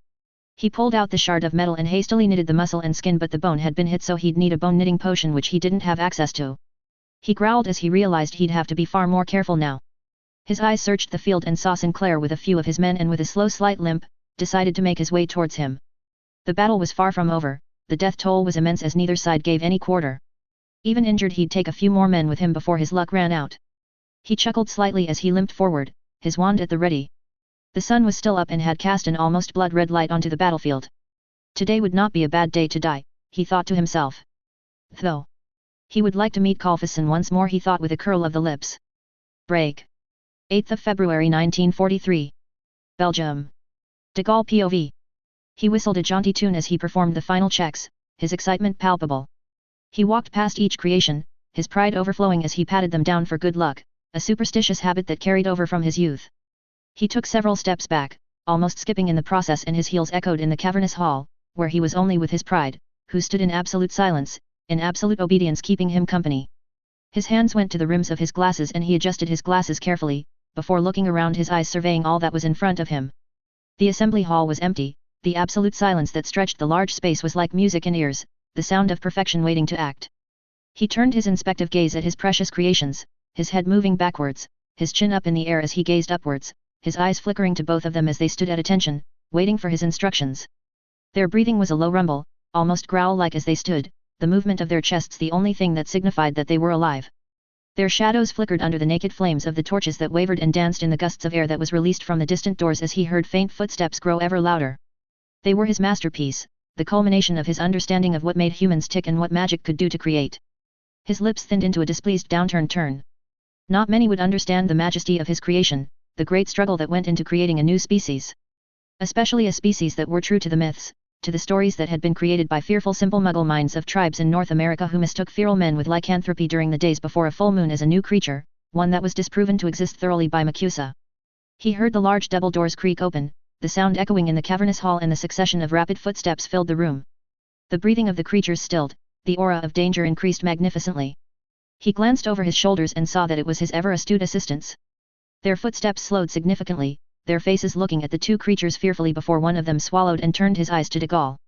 He pulled out the shard of metal and hastily knitted the muscle and skin, but the bone had been hit, so he'd need a bone knitting potion which he didn't have access to. He growled as he realized he'd have to be far more careful now. His eyes searched the field and saw Sinclair with a few of his men, and with a slow slight limp, decided to make his way towards him. The battle was far from over, the death toll was immense as neither side gave any quarter. Even injured, he'd take a few more men with him before his luck ran out. He chuckled slightly as he limped forward, his wand at the ready. The sun was still up and had cast an almost blood-red light onto the battlefield. Today would not be a bad day to die, he thought to himself. Though he would like to meet Kalfasson once more, he thought with a curl of the lips. Break. 8th of February 1943. Belgium. De Gaulle POV. He whistled a jaunty tune as he performed the final checks, his excitement palpable. He walked past each creation, his pride overflowing as he patted them down for good luck, a superstitious habit that carried over from his youth. He took several steps back, almost skipping in the process, and his heels echoed in the cavernous hall, where he was only with his pride, who stood in absolute silence, in absolute obedience, keeping him company. His hands went to the rims of his glasses and he adjusted his glasses carefully, before looking around, his eyes surveying all that was in front of him. The assembly hall was empty, the absolute silence that stretched the large space was like music in ears, the sound of perfection waiting to act. He turned his inspective gaze at his precious creations, his head moving backwards, his chin up in the air as he gazed upwards, his eyes flickering to both of them as they stood at attention, waiting for his instructions. Their breathing was a low rumble, almost growl-like as they stood, the movement of their chests the only thing that signified that they were alive. Their shadows flickered under the naked flames of the torches that wavered and danced in the gusts of air that was released from the distant doors as he heard faint footsteps grow ever louder. They were his masterpiece, the culmination of his understanding of what made humans tick and what magic could do to create. His lips thinned into a displeased downturned turn. Not many would understand the majesty of his creation, the great struggle that went into creating a new species. Especially a species that were true to the myths, to the stories that had been created by fearful simple muggle minds of tribes in North America who mistook feral men with lycanthropy during the days before a full moon as a new creature, one that was disproven to exist thoroughly by Macusa. He heard the large double doors creak open, the sound echoing in the cavernous hall, and the succession of rapid footsteps filled the room. The breathing of the creatures stilled, the aura of danger increased magnificently. He glanced over his shoulders and saw that it was his ever-astute assistants. Their footsteps slowed significantly, their faces looking at the two creatures fearfully before one of them swallowed and turned his eyes to de Gaulle.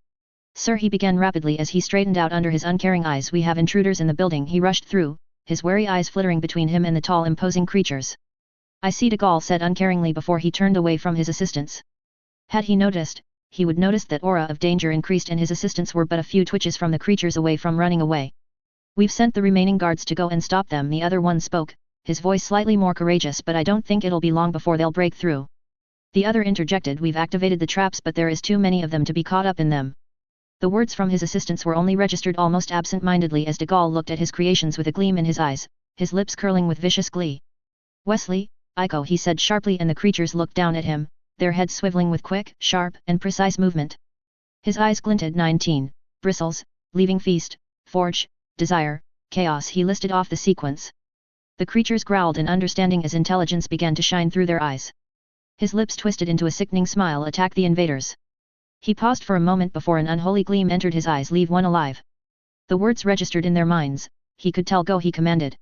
Sir, he began rapidly as he straightened out under his uncaring eyes. We have intruders in the building. He rushed through, his wary eyes flittering between him and the tall imposing creatures. I see, de Gaulle said uncaringly before he turned away from his assistants. Had he noticed, he would notice that aura of danger increased and his assistants were but a few twitches from the creatures away from running away. We've sent the remaining guards to go and stop them, the other one spoke, his voice slightly more courageous, but I don't think it'll be long before they'll break through. The other interjected, we've activated the traps, but there is too many of them to be caught up in them. The words from his assistants were only registered almost absent-mindedly as de Gaulle looked at his creations with a gleam in his eyes, his lips curling with vicious glee. Wesley, Iko, he said sharply, and the creatures looked down at him, their heads swiveling with quick, sharp, and precise movement. His eyes glinted. 19, bristles, leaving feast, forge, desire, chaos. He listed off the sequence. The creatures growled in understanding as intelligence began to shine through their eyes. His lips twisted into a sickening smile. Attack the invaders. He paused for a moment before an unholy gleam entered his eyes. Leave one alive. The words registered in their minds. He could tell. Go, he commanded.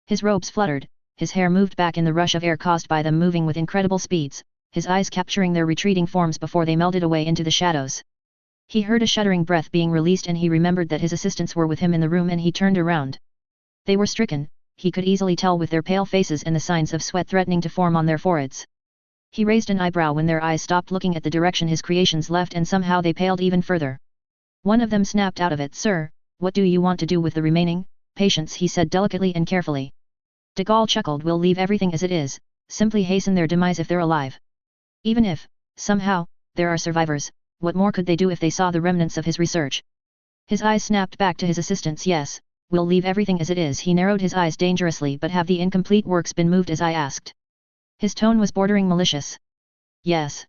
His robes fluttered, his hair moved back in the rush of air caused by them moving with incredible speeds, his eyes capturing their retreating forms before they melted away into the shadows. He heard a shuddering breath being released and he remembered that his assistants were with him in the room, and he turned around. They were stricken, he could easily tell with their pale faces and the signs of sweat threatening to form on their foreheads. He raised an eyebrow when their eyes stopped looking at the direction his creations left, and somehow they paled even further. One of them snapped out of it. "Sir, what do you want to do with the remaining patients?" he said delicately and carefully. De Gaulle chuckled. "We'll leave everything as it is, simply hasten their demise if they're alive. Even if, somehow, there are survivors, what more could they do if they saw the remnants of his research?" His eyes snapped back to his assistants. "Yes, we'll leave everything as it is." He narrowed his eyes dangerously. "But have the incomplete works been moved as I asked?" His tone was bordering malicious. "Yes."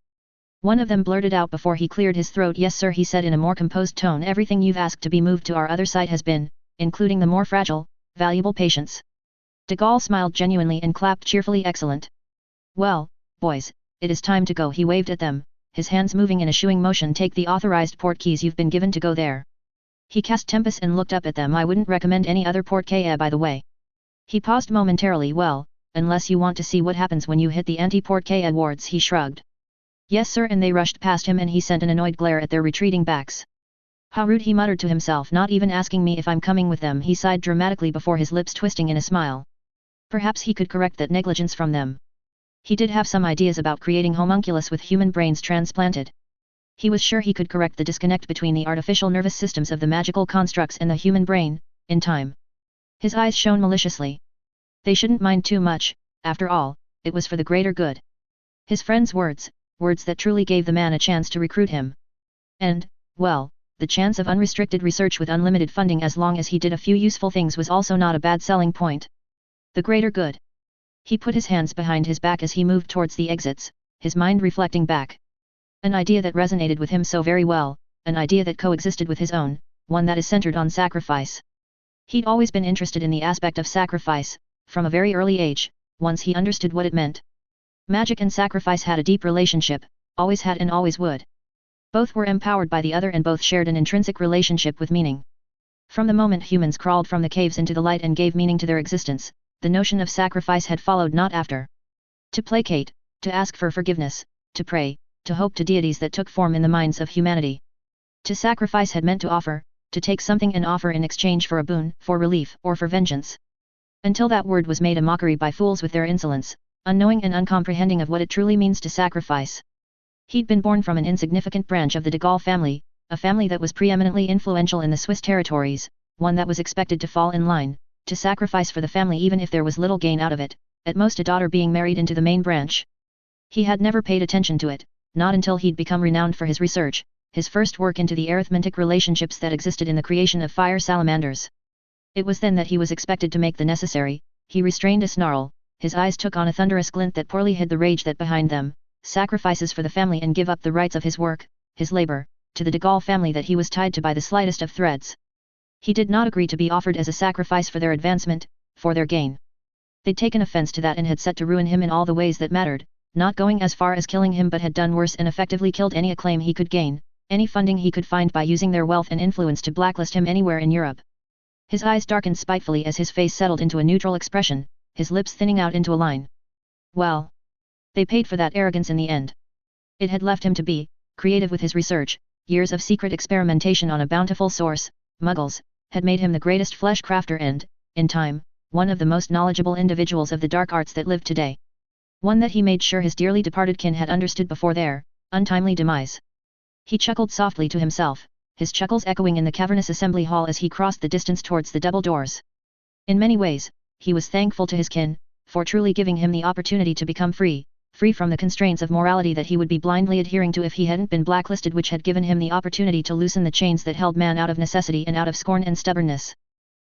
One of them blurted out before he cleared his throat. "Yes, sir," he said in a more composed tone. "Everything you've asked to be moved to our other site has been, including the more fragile, valuable patients." De Gaulle smiled genuinely and clapped cheerfully. "Excellent. Well, boys, it is time to go." He waved at them, his hands moving in a shooing motion. "Take the authorized port keys you've been given to go there." He cast Tempest and looked up at them. "I wouldn't recommend any other port key, by the way." He paused momentarily. "Well, unless you want to see what happens when you hit the anti-port key wards," he shrugged. "Yes, sir," and they rushed past him and he sent an annoyed glare at their retreating backs. "How rude," he muttered to himself. "Not even asking me if I'm coming with them." He sighed dramatically before his lips twisting in a smile. Perhaps he could correct that negligence from them. He did have some ideas about creating homunculus with human brains transplanted. He was sure he could correct the disconnect between the artificial nervous systems of the magical constructs and the human brain, in time. His eyes shone maliciously. They shouldn't mind too much, after all, it was for the greater good. His friend's words that truly gave the man a chance to recruit him. And, well, the chance of unrestricted research with unlimited funding as long as he did a few useful things was also not a bad selling point. The greater good. He put his hands behind his back as he moved towards the exits, his mind reflecting back. An idea that resonated with him so very well, an idea that coexisted with his own, one that is centered on sacrifice. He'd always been interested in the aspect of sacrifice, from a very early age, once he understood what it meant. Magic and sacrifice had a deep relationship, always had and always would. Both were empowered by the other and both shared an intrinsic relationship with meaning. From the moment humans crawled from the caves into the light and gave meaning to their existence, the notion of sacrifice had followed not after. To placate, to ask for forgiveness, to pray, to hope to deities that took form in the minds of humanity. To sacrifice had meant to offer, to take something and offer in exchange for a boon, for relief, or for vengeance. Until that word was made a mockery by fools with their insolence, unknowing and uncomprehending of what it truly means to sacrifice. He'd been born from an insignificant branch of the de Gaulle family, a family that was preeminently influential in the Swiss territories, one that was expected to fall in line, to sacrifice for the family even if there was little gain out of it, at most a daughter being married into the main branch. He had never paid attention to it, not until he'd become renowned for his research, his first work into the arithmetic relationships that existed in the creation of fire salamanders. It was then that he was expected to make the necessary. He restrained a snarl, his eyes took on a thunderous glint that poorly hid the rage that behind them, sacrifices for the family and give up the rights of his work, his labor, to the de Gaulle family that he was tied to by the slightest of threads. He did not agree to be offered as a sacrifice for their advancement, for their gain. They'd taken offense to that and had set to ruin him in all the ways that mattered, not going as far as killing him but had done worse and effectively killed any acclaim he could gain, any funding he could find by using their wealth and influence to blacklist him anywhere in Europe. His eyes darkened spitefully as his face settled into a neutral expression, his lips thinning out into a line. Well, they paid for that arrogance in the end. It had left him to be creative with his research. Years of secret experimentation on a bountiful source, Muggles, had made him the greatest flesh crafter and, in time, one of the most knowledgeable individuals of the dark arts that lived today. One that he made sure his dearly departed kin had understood before their untimely demise. He chuckled softly to himself, his chuckles echoing in the cavernous assembly hall as he crossed the distance towards the double doors. In many ways, he was thankful to his kin, for truly giving him the opportunity to become free from the constraints of morality that he would be blindly adhering to if he hadn't been blacklisted, which had given him the opportunity to loosen the chains that held man out of necessity and out of scorn and stubbornness.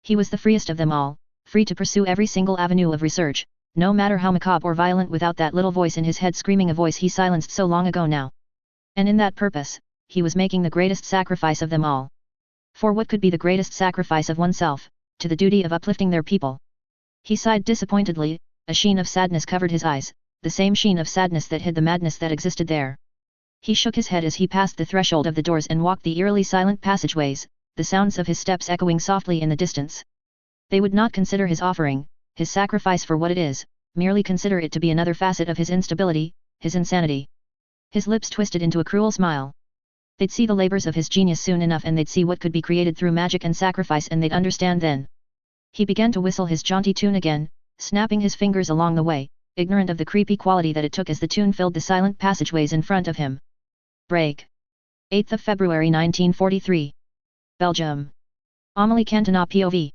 He was the freest of them all, free to pursue every single avenue of research, no matter how macabre or violent, without that little voice in his head screaming, a voice he silenced so long ago now. And in that purpose, he was making the greatest sacrifice of them all. For what could be the greatest sacrifice of oneself, to the duty of uplifting their people? He sighed disappointedly, a sheen of sadness covered his eyes, the same sheen of sadness that hid the madness that existed there. He shook his head as he passed the threshold of the doors and walked the eerily silent passageways, the sounds of his steps echoing softly in the distance. They would not consider his offering, his sacrifice, for what it is, merely consider it to be another facet of his instability, his insanity. His lips twisted into a cruel smile. They'd see the labors of his genius soon enough, and they'd see what could be created through magic and sacrifice, and they'd understand then. He began to whistle his jaunty tune again, snapping his fingers along the way, ignorant of the creepy quality that it took as the tune filled the silent passageways in front of him. Break. 8th of February 1943. Belgium. Amélie Cantona POV.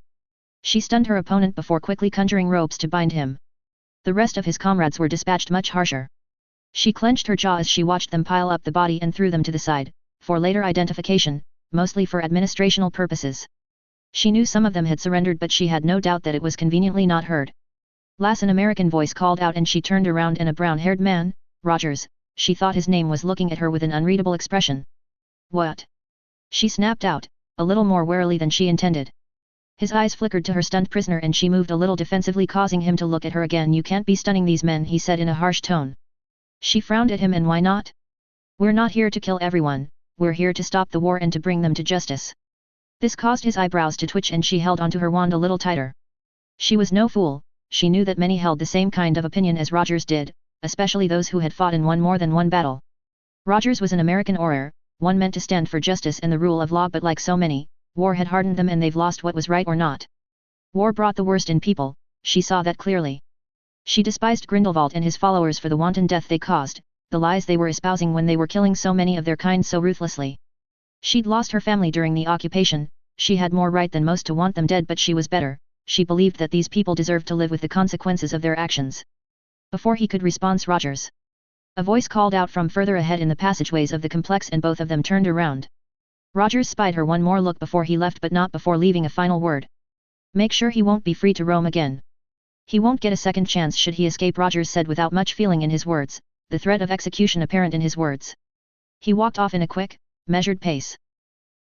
She stunned her opponent before quickly conjuring ropes to bind him. The rest of his comrades were dispatched much harsher. She clenched her jaw as she watched them pile up the body and threw them to the side, for later identification, mostly for administrational purposes. She knew some of them had surrendered, but she had no doubt that it was conveniently not heard. Last, an American voice called out and she turned around, and a brown-haired man, Rogers, she thought his name, was looking at her with an unreadable expression. What? She snapped out, a little more warily than she intended. His eyes flickered to her stunned prisoner and she moved a little defensively, causing him to look at her again. You can't be stunning these men, he said in a harsh tone. She frowned at him. And why not? We're not here to kill everyone, we're here to stop the war and to bring them to justice. This caused his eyebrows to twitch and she held onto her wand a little tighter. She was no fool, she knew that many held the same kind of opinion as Rogers did, especially those who had fought and won more than one battle. Rogers was an American orator, one meant to stand for justice and the rule of law, but like so many, war had hardened them and they've lost what was right or not. War brought the worst in people, she saw that clearly. She despised Grindelwald and his followers for the wanton death they caused, the lies they were espousing when they were killing so many of their kind so ruthlessly. She'd lost her family during the occupation, she had more right than most to want them dead, but she was better, she believed that these people deserved to live with the consequences of their actions. Before he could respond, Rogers. A voice called out from further ahead in the passageways of the complex and both of them turned around. Rogers spied her one more look before he left, but not before leaving a final word. Make sure he won't be free to roam again. He won't get a second chance should he escape, Rogers said without much feeling in his words, the threat of execution apparent in his words. He walked off in a quick, measured pace.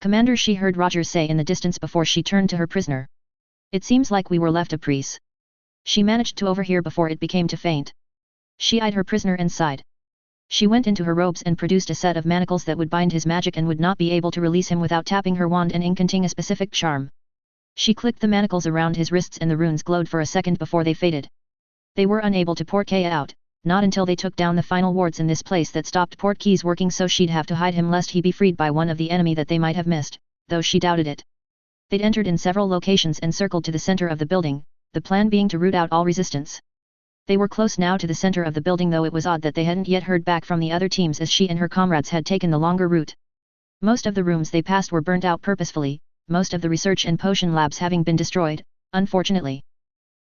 Commander, she heard Rogers say in the distance before she turned to her prisoner. It seems like we were left a priest. She managed to overhear before it became too faint. She eyed her prisoner and sighed. She went into her robes and produced a set of manacles that would bind his magic and would not be able to release him without tapping her wand and incanting a specific charm. She clicked the manacles around his wrists and the runes glowed for a second before they faded. They were unable to port Kaya out, not until they took down the final wards in this place that stopped Portkeys working, so she'd have to hide him lest he be freed by one of the enemy that they might have missed, though she doubted it. They'd entered in several locations and circled to the center of the building, the plan being to root out all resistance. They were close now to the center of the building, though it was odd that they hadn't yet heard back from the other teams, as she and her comrades had taken the longer route. Most of the rooms they passed were burnt out purposefully, most of the research and potion labs having been destroyed, unfortunately.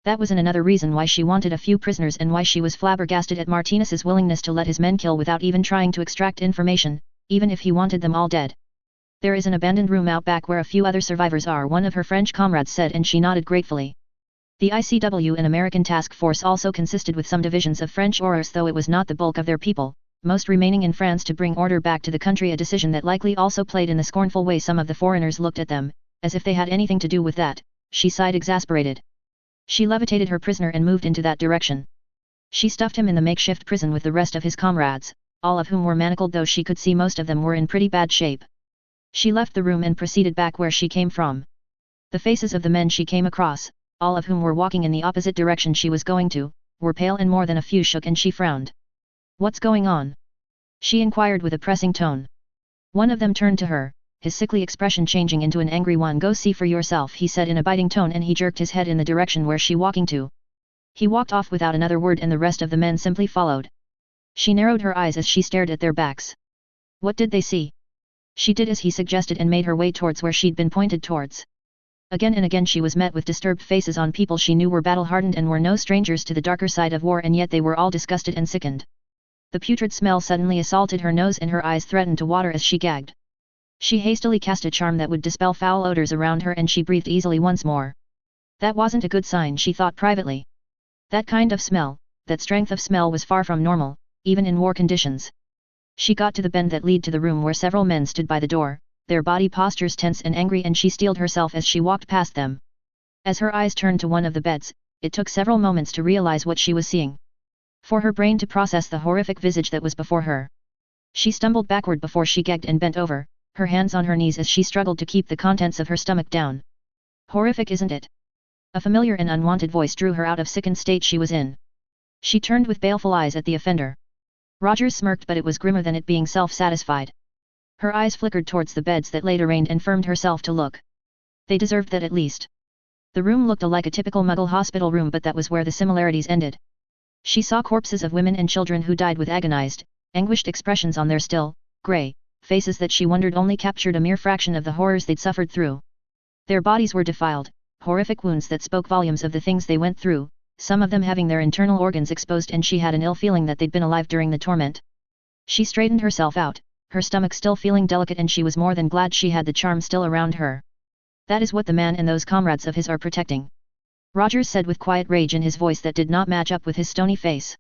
That was another reason why she wanted a few prisoners and why she was flabbergasted at Martinez's willingness to let his men kill without even trying to extract information, even if he wanted them all dead. There is an abandoned room out back where a few other survivors are, one of her French comrades said, and she nodded gratefully. The ICW, an American task force, also consisted with some divisions of French orators, though it was not the bulk of their people, most remaining in France to bring order back to the country, a decision that likely also played in the scornful way some of the foreigners looked at them, as if they had anything to do with that. She sighed, exasperated. She levitated her prisoner and moved into that direction. She stuffed him in the makeshift prison with the rest of his comrades, all of whom were manacled, though she could see most of them were in pretty bad shape. She left the room and proceeded back where she came from. The faces of the men she came across, all of whom were walking in the opposite direction she was going to, were pale and more than a few shook, and she frowned. What's going on? She inquired with a pressing tone. One of them turned to her, his sickly expression changing into an angry one. Go see for yourself, he said in a biting tone, and he jerked his head in the direction where she walking to. He walked off without another word and the rest of the men simply followed. She narrowed her eyes as she stared at their backs. What did they see? She did as he suggested and made her way towards where she'd been pointed towards. Again and again she was met with disturbed faces on people she knew were battle-hardened and were no strangers to the darker side of war, and yet they were all disgusted and sickened. The putrid smell suddenly assaulted her nose and her eyes threatened to water as she gagged. She hastily cast a charm that would dispel foul odors around her and she breathed easily once more. That wasn't a good sign, she thought privately. That kind of smell, that strength of smell, was far from normal, even in war conditions. She got to the bend that led to the room where several men stood by the door, their body postures tense and angry, and she steeled herself as she walked past them. As her eyes turned to one of the beds, it took several moments to realize what she was seeing. For her brain to process the horrific visage that was before her. She stumbled backward before she gagged and bent over, her hands on her knees as she struggled to keep the contents of her stomach down. Horrific, isn't it? A familiar and unwanted voice drew her out of sickened state she was in. She turned with baleful eyes at the offender. Rogers smirked, but it was grimmer than it being self-satisfied. Her eyes flickered towards the beds that lay arranged and firmed herself to look. They deserved that at least. The room looked like a typical Muggle hospital room, but that was where the similarities ended. She saw corpses of women and children who died with agonized, anguished expressions on their still, grey, faces that she wondered only captured a mere fraction of the horrors they'd suffered through. Their bodies were defiled, horrific wounds that spoke volumes of the things they went through, some of them having their internal organs exposed, and she had an ill feeling that they'd been alive during the torment. She straightened herself out, her stomach still feeling delicate, and she was more than glad she had the charm still around her. That is what the man and those comrades of his are protecting, Rogers said with quiet rage in his voice that did not match up with his stony face.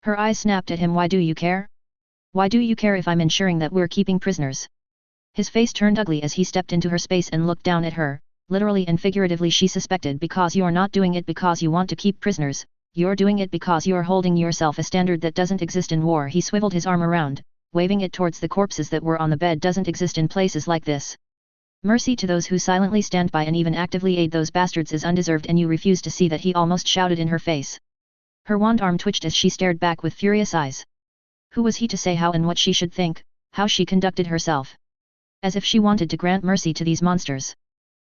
Her eyes snapped at him. Why do you care? Why do you care if I'm ensuring that we're keeping prisoners? His face turned ugly as he stepped into her space and looked down at her, literally and figuratively. She suspected because you're not doing it because you want to keep prisoners, you're doing it because you're holding yourself a standard that doesn't exist in war. He swiveled his arm around, waving it towards the corpses that were on the bed. Doesn't exist in places like this. Mercy to those who silently stand by and even actively aid those bastards is undeserved, and you refuse to see that, he almost shouted in her face. Her wand arm twitched as she stared back with furious eyes. Who was he to say how and what she should think, how she conducted herself? As if she wanted to grant mercy to these monsters.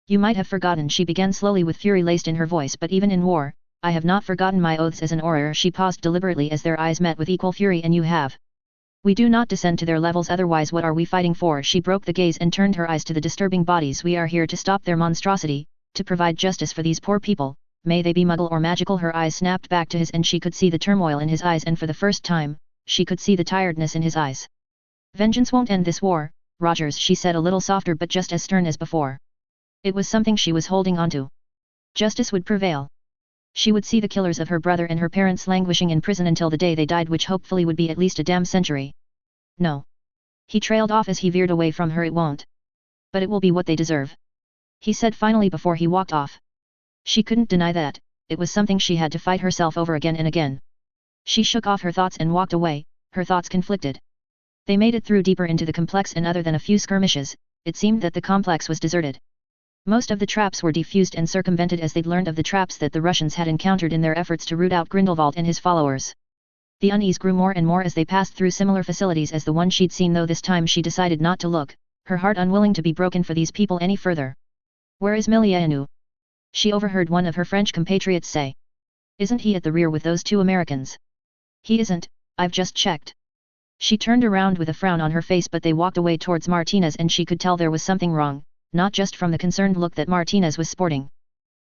You might have forgotten, she began slowly with fury laced in her voice, but even in war, I have not forgotten my oaths as an orator. She paused deliberately as their eyes met with equal fury. And you have. We do not descend to their levels, otherwise what are we fighting for? She broke the gaze and turned her eyes to the disturbing bodies. We are here to stop their monstrosity, to provide justice for these poor people, may they be Muggle or magical. Her eyes snapped back to his and she could see the turmoil in his eyes, and for the first time, she could see the tiredness in his eyes. Vengeance won't end this war, Rogers, she said a little softer but just as stern as before. It was something she was holding on to. Justice would prevail. She would see the killers of her brother and her parents languishing in prison until the day they died, which hopefully would be at least a damn century. No. He trailed off as he veered away from her. It won't. But it will be what they deserve, he said finally before he walked off. She couldn't deny that, it was something she had to fight herself over again and again. She shook off her thoughts and walked away, her thoughts conflicted. They made it through deeper into the complex, and other than a few skirmishes, it seemed that the complex was deserted. Most of the traps were defused and circumvented, as they'd learned of the traps that the Russians had encountered in their efforts to root out Grindelwald and his followers. The unease grew more and more as they passed through similar facilities as the one she'd seen, though this time she decided not to look, her heart unwilling to be broken for these people any further. Where is Milianu? She overheard one of her French compatriots say. Isn't he at the rear with those two Americans? He isn't, I've just checked. She turned around with a frown on her face, but they walked away towards Martinez, and she could tell there was something wrong, not just from the concerned look that Martinez was sporting.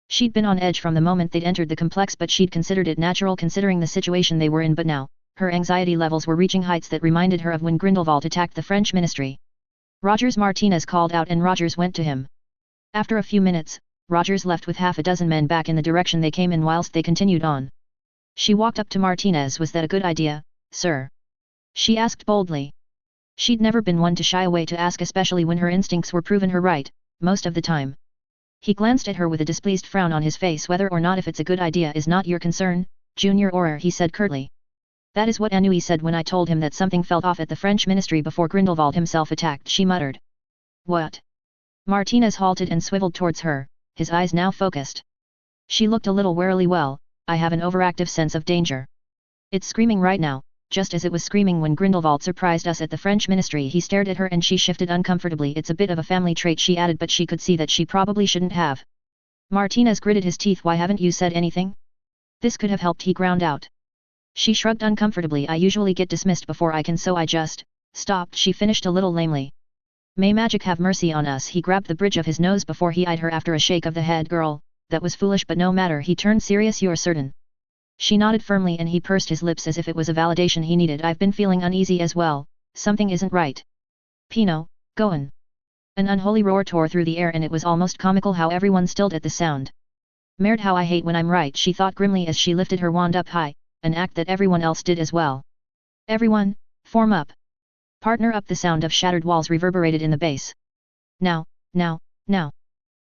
She'd been on edge from the moment they'd entered the complex, but she'd considered it natural considering the situation they were in. But now, her anxiety levels were reaching heights that reminded her of when Grindelwald attacked the French ministry. Rogers, Martinez called out, and Rogers went to him. After a few minutes, Rogers left with half a dozen men back in the direction they came in whilst they continued on. She walked up to Martinez. Was that a good idea, sir? She asked boldly. She'd never been one to shy away to ask, especially when her instincts were proven her right, most of the time. He glanced at her with a displeased frown on his face. Whether or not if it's a good idea is not your concern, Junior Auror, he said curtly. That is what Anui said when I told him that something felt off at the French ministry before Grindelwald himself attacked, she muttered. What? Martinez halted and swiveled towards her, his eyes now focused. She looked a little warily. Well, I have an overactive sense of danger. It's screaming right now, just as it was screaming when Grindelwald surprised us at the French ministry. He stared at her and she shifted uncomfortably. It's a bit of a family trait, she added, but she could see that she probably shouldn't have. Martinez gritted his teeth. Why haven't you said anything? This could have helped, he ground out. She shrugged uncomfortably. I usually get dismissed before I can, so I just stopped, she finished a little lamely. May magic have mercy on us. He grabbed the bridge of his nose before he eyed her after a shake of the head. Girl, that was foolish, but no matter. He turned serious. You're certain? She nodded firmly and he pursed his lips as if it was a validation he needed. I've been feeling uneasy as well, something isn't right. Pino, goin'. An unholy roar tore through the air and it was almost comical how everyone stilled at the sound. Merd, how I hate when I'm right, she thought grimly as she lifted her wand up high, an act that everyone else did as well. Everyone, form up. Partner up. The sound of shattered walls reverberated in the base. Now, now, now.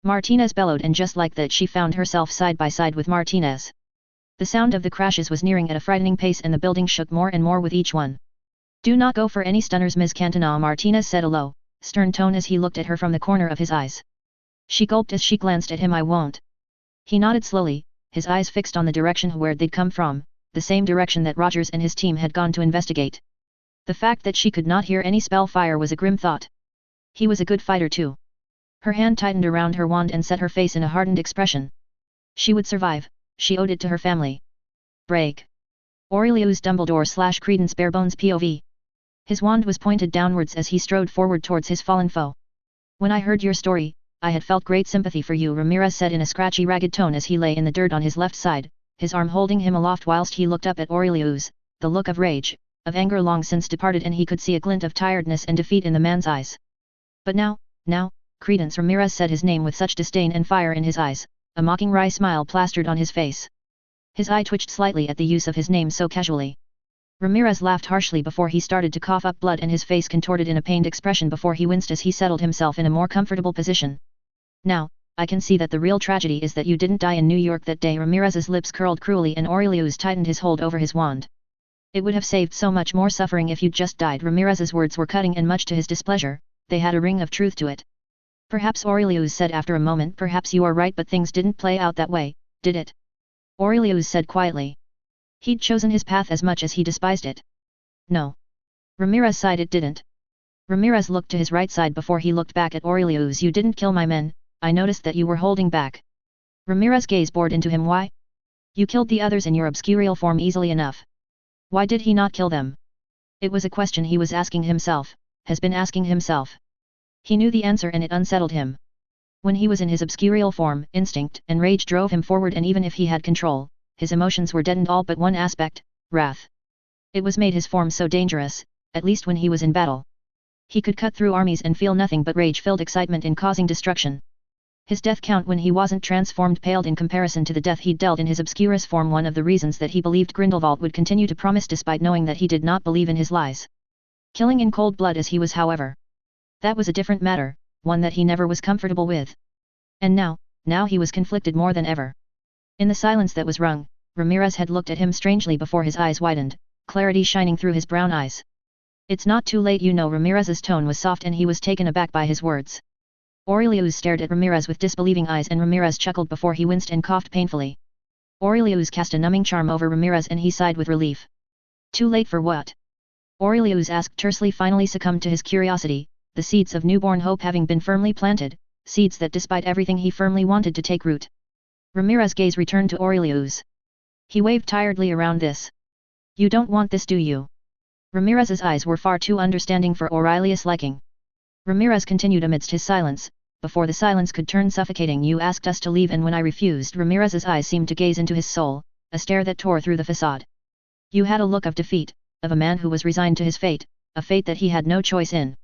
Martinez bellowed, and just like that she found herself side by side with Martinez. The sound of the crashes was nearing at a frightening pace and the building shook more and more with each one. Do not go for any stunners, Ms. Cantona, Martinez said a low, stern tone as he looked at her from the corner of his eyes. She gulped as she glanced at him. I won't. He nodded slowly, his eyes fixed on the direction where they'd come from, the same direction that Rogers and his team had gone to investigate. The fact that she could not hear any spell fire was a grim thought. He was a good fighter too. Her hand tightened around her wand and set her face in a hardened expression. She would survive, she owed it to her family. Break. Aurelius Dumbledore / Credence Barebones POV. His wand was pointed downwards as he strode forward towards his fallen foe. When I heard your story, I had felt great sympathy for you, Ramirez said in a scratchy ragged tone as he lay in the dirt on his left side, his arm holding him aloft whilst he looked up at Aurelius, the look of rage, of anger long since departed, and he could see a glint of tiredness and defeat in the man's eyes. But now, Credence, Ramirez said his name with such disdain and fire in his eyes, a mocking wry smile plastered on his face. His eye twitched slightly at the use of his name so casually. Ramirez laughed harshly before he started to cough up blood, and his face contorted in a pained expression before he winced as he settled himself in a more comfortable position. Now, I can see that the real tragedy is that you didn't die in New York that day. Ramirez's lips curled cruelly and Aurelius tightened his hold over his wand. It would have saved so much more suffering if you'd just died. Ramirez's words were cutting, and much to his displeasure, they had a ring of truth to it. Perhaps, Aurelius said after a moment, perhaps you are right, but things didn't play out that way, did it? Aurelius said quietly. He'd chosen his path as much as he despised it. No. Ramirez sighed. It didn't. Ramirez looked to his right side before he looked back at Aurelius. You didn't kill my men, I noticed that you were holding back. Ramirez gaze bored into him. Why? You killed the others in your obscurial form easily enough. Why did he not kill them? It was a question he was asking himself, has been asking himself. He knew the answer and it unsettled him. When he was in his obscurial form, instinct and rage drove him forward, and even if he had control, his emotions were deadened all but one aspect, wrath. It was made his form so dangerous, at least when he was in battle. He could cut through armies and feel nothing but rage-filled excitement in causing destruction. His death count when he wasn't transformed paled in comparison to the death he'd dealt in his obscurus form, one of the reasons that he believed Grindelwald would continue to promise despite knowing that he did not believe in his lies. Killing in cold blood as he was, however. That was a different matter, one that he never was comfortable with. And now he was conflicted more than ever. In the silence that was wrung, Ramirez had looked at him strangely before his eyes widened, clarity shining through his brown eyes. It's not too late, you know. Ramirez's tone was soft and he was taken aback by his words. Aurelius stared at Ramirez with disbelieving eyes, and Ramirez chuckled before he winced and coughed painfully. Aurelius cast a numbing charm over Ramirez and he sighed with relief. Too late for what? Aurelius asked tersely, finally succumbed to his curiosity, the seeds of newborn hope having been firmly planted, seeds that despite everything he firmly wanted to take root. Ramirez's gaze returned to Aurelius. He waved tiredly around this. You don't want this, do you? Ramirez's eyes were far too understanding for Aurelius' liking. Ramirez continued amidst his silence, before the silence could turn suffocating. You asked us to leave, and when I refused, Ramirez's eyes seemed to gaze into his soul, a stare that tore through the facade. You had a look of defeat, of a man who was resigned to his fate, a fate that he had no choice in.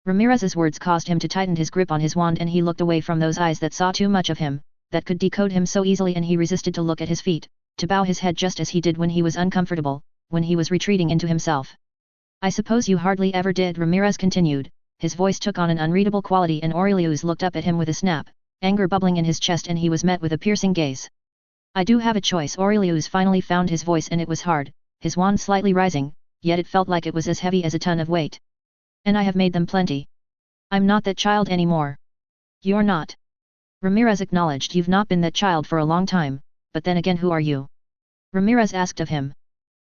Ramirez's words caused him to tighten his grip on his wand, and he looked away from those eyes that saw too much of him, that could decode him so easily, and he resisted to look at his feet, to bow his head just as he did when he was uncomfortable, when he was retreating into himself. I suppose you hardly ever did, Ramirez continued. His voice took on an unreadable quality, and Aurelius looked up at him with a snap, anger bubbling in his chest, and he was met with a piercing gaze. I do have a choice. Aurelius finally found his voice, and it was hard, his wand slightly rising, yet it felt like it was as heavy as a ton of weight. And I have made them plenty. I'm not that child anymore. You're not. Ramirez acknowledged. You've not been that child for a long time, but then again, who are you? Ramirez asked of him.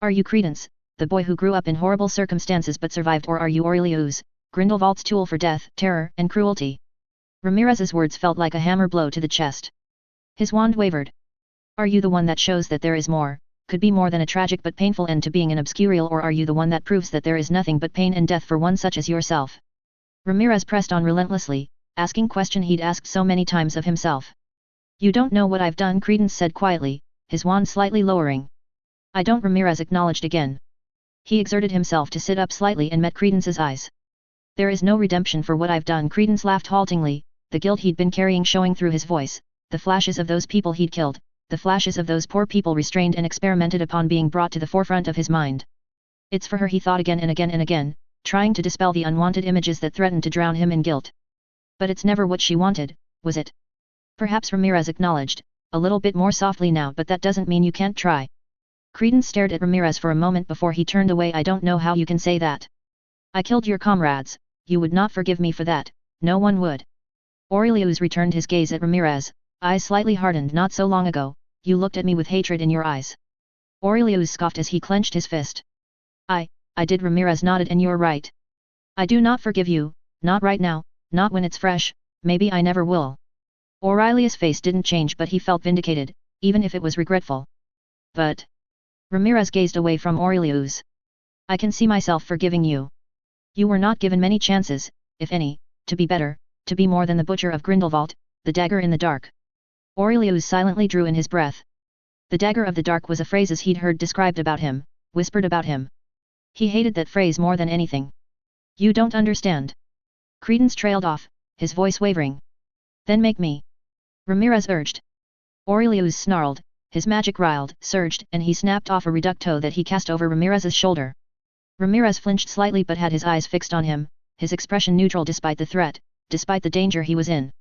Are you Credence, the boy who grew up in horrible circumstances but survived, or are you Aurelius, Grindelwald's tool for death, terror, and cruelty? Ramirez's words felt like a hammer blow to the chest. His wand wavered. Are you the one that shows that there is more, could be more than a tragic but painful end to being an obscurial, or are you the one that proves that there is nothing but pain and death for one such as yourself? Ramirez pressed on relentlessly, asking question he'd asked so many times of himself. You don't know what I've done, Credence said quietly, his wand slightly lowering. I don't, Ramirez acknowledged again. He exerted himself to sit up slightly and met Credence's eyes. There is no redemption for what I've done. Credence laughed haltingly, the guilt he'd been carrying showing through his voice, the flashes of those people he'd killed, the flashes of those poor people restrained and experimented upon being brought to the forefront of his mind. It's for her, he thought again and again and again, trying to dispel the unwanted images that threatened to drown him in guilt. But it's never what she wanted, was it? Perhaps, Ramirez acknowledged, a little bit more softly now, but that doesn't mean you can't try. Credence stared at Ramirez for a moment before he turned away. I don't know how you can say that. I killed your comrades, you would not forgive me for that, no one would. Aurelius returned his gaze at Ramirez, eyes slightly hardened. Not so long ago, you looked at me with hatred in your eyes. Aurelius scoffed as he clenched his fist. I did, Ramirez nodded, and you're right. I do not forgive you, not right now, not when it's fresh, maybe I never will. Aurelius' face didn't change, but he felt vindicated, even if it was regretful. But Ramirez gazed away from Aurelius. I can see myself forgiving you. You were not given many chances, if any, to be better, to be more than the butcher of Grindelwald, the dagger in the dark. Aurelius silently drew in his breath. The dagger of the dark was a phrase he'd heard described about him, whispered about him. He hated that phrase more than anything. You don't understand. Credence trailed off, his voice wavering. Then make me. Ramirez urged. Aurelius snarled, his magic riled, surged, and he snapped off a reducto that he cast over Ramirez's shoulder. Ramirez flinched slightly but had his eyes fixed on him, his expression neutral despite the threat, despite the danger he was in.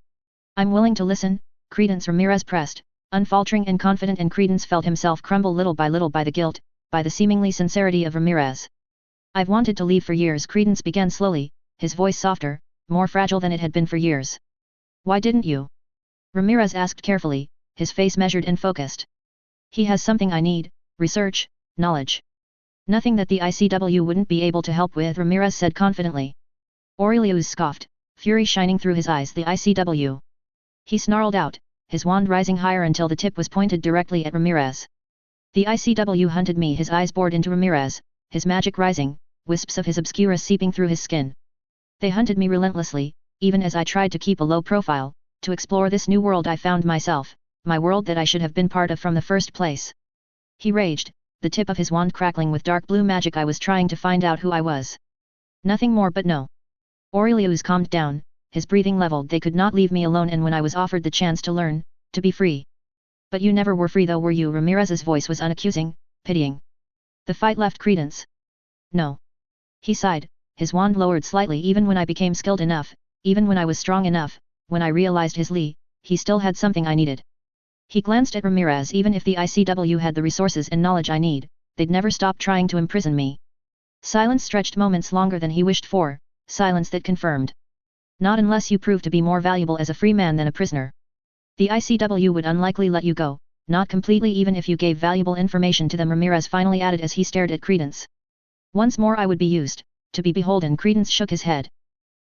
I'm willing to listen, Credence. Ramirez pressed, unfaltering and confident, and Credence felt himself crumble little by the guilt, by the seemingly sincerity of Ramirez. I've wanted to leave for years, Credence began slowly, his voice softer, more fragile than it had been for years. Why didn't you? Ramirez asked carefully, his face measured and focused. He has something I need, research, knowledge. Nothing that the ICW wouldn't be able to help with, Ramirez said confidently. Aurelius scoffed, fury shining through his eyes. The ICW. He snarled out, his wand rising higher until the tip was pointed directly at Ramirez. The ICW hunted me. His eyes bored into Ramirez, his magic rising, wisps of his obscura seeping through his skin. They hunted me relentlessly, even as I tried to keep a low profile, to explore this new world I found myself, my world that I should have been part of from the first place. He raged, the tip of his wand crackling with dark blue magic. I was trying to find out who I was. Nothing more, but no. Aurelius calmed down, his breathing leveled. They could not leave me alone, and when I was offered the chance to learn, to be free. But you never were free though, were you? Ramirez's voice was unaccusing, pitying. The fight left Credence. No. He sighed, his wand lowered slightly. Even when I became skilled enough, even when I was strong enough, when I realized his Li, he still had something I needed. He glanced at Ramirez. Even if the ICW had the resources and knowledge I need, they'd never stop trying to imprison me. Silence stretched moments longer than he wished for, silence that confirmed. Not unless you prove to be more valuable as a free man than a prisoner. The ICW would unlikely let you go, not completely, even if you gave valuable information to them, Ramirez finally added as he stared at Credence. Once more I would be used, to be beholden. Credence shook his head.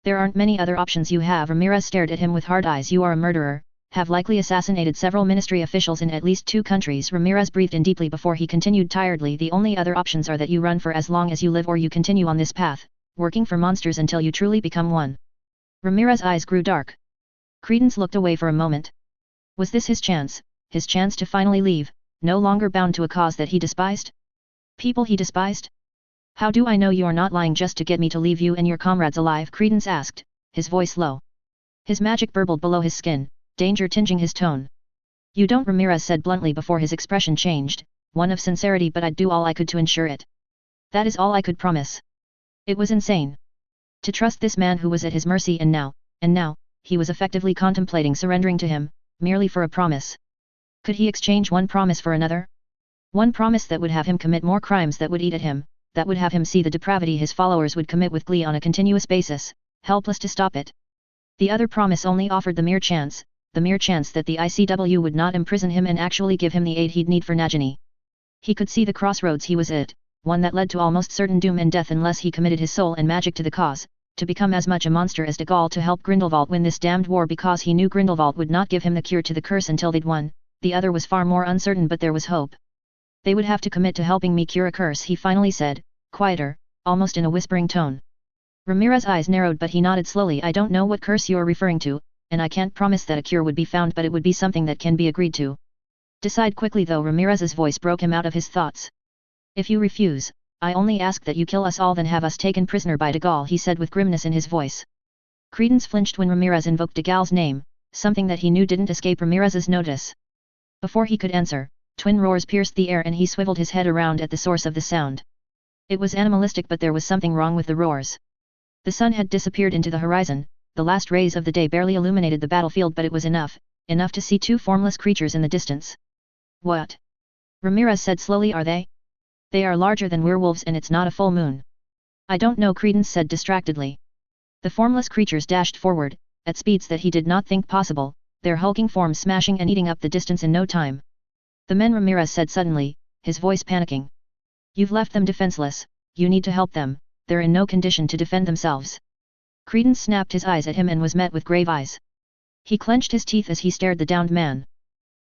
There aren't many other options you have. Ramirez stared at him with hard eyes. You are a murderer, have likely assassinated several ministry officials in at least 2 countries. Ramirez breathed in deeply before he continued tiredly. The only other options are that you run for as long as you live, or you continue on this path, working for monsters until you truly become one. Ramirez's eyes grew dark. Credence looked away for a moment. Was this his chance to finally leave, no longer bound to a cause that he despised? People he despised? How do I know you are not lying just to get me to leave you and your comrades alive? Credence asked, his voice low. His magic burbled below his skin, danger tinging his tone. You don't, Ramirez said bluntly before his expression changed, one of sincerity, but I'd do all I could to ensure it. That is all I could promise. It was insane. To trust this man who was at his mercy, and now, he was effectively contemplating surrendering to him, merely for a promise. Could he exchange one promise for another? One promise that would have him commit more crimes that would eat at him, that would have him see the depravity his followers would commit with glee on a continuous basis, helpless to stop it. The other promise only offered the mere chance that the ICW would not imprison him and actually give him the aid he'd need for Nagini. He could see the crossroads he was at, one that led to almost certain doom and death unless he committed his soul and magic to the cause, to become as much a monster as de Gaulle to help Grindelwald win this damned war, because he knew Grindelwald would not give him the cure to the curse until they'd won. The other was far more uncertain, but there was hope. They would have to commit to helping me cure a curse, he finally said, quieter, almost in a whispering tone. Ramirez's eyes narrowed, but he nodded slowly. I don't know what curse you're referring to, and I can't promise that a cure would be found, but it would be something that can be agreed to. Decide quickly though. Ramirez's voice broke him out of his thoughts. If you refuse, I only ask that you kill us all, then have us taken prisoner by de Gaulle, he said with grimness in his voice. Credence flinched when Ramirez invoked de Gaulle's name, something that he knew didn't escape Ramirez's notice. Before he could answer, twin roars pierced the air and he swiveled his head around at the source of the sound. It was animalistic, but there was something wrong with the roars. The sun had disappeared into the horizon, the last rays of the day barely illuminated the battlefield, but it was enough to see 2 formless creatures in the distance. What? Ramirez said slowly. Are they? They are larger than werewolves, and it's not a full moon. I don't know, Credence said distractedly. The formless creatures dashed forward, at speeds that he did not think possible, their hulking forms smashing and eating up the distance in no time. The men, Ramirez said suddenly, his voice panicking. You've left them defenseless, you need to help them, they're in no condition to defend themselves. Credence snapped his eyes at him and was met with grave eyes. He clenched his teeth as he stared the downed man.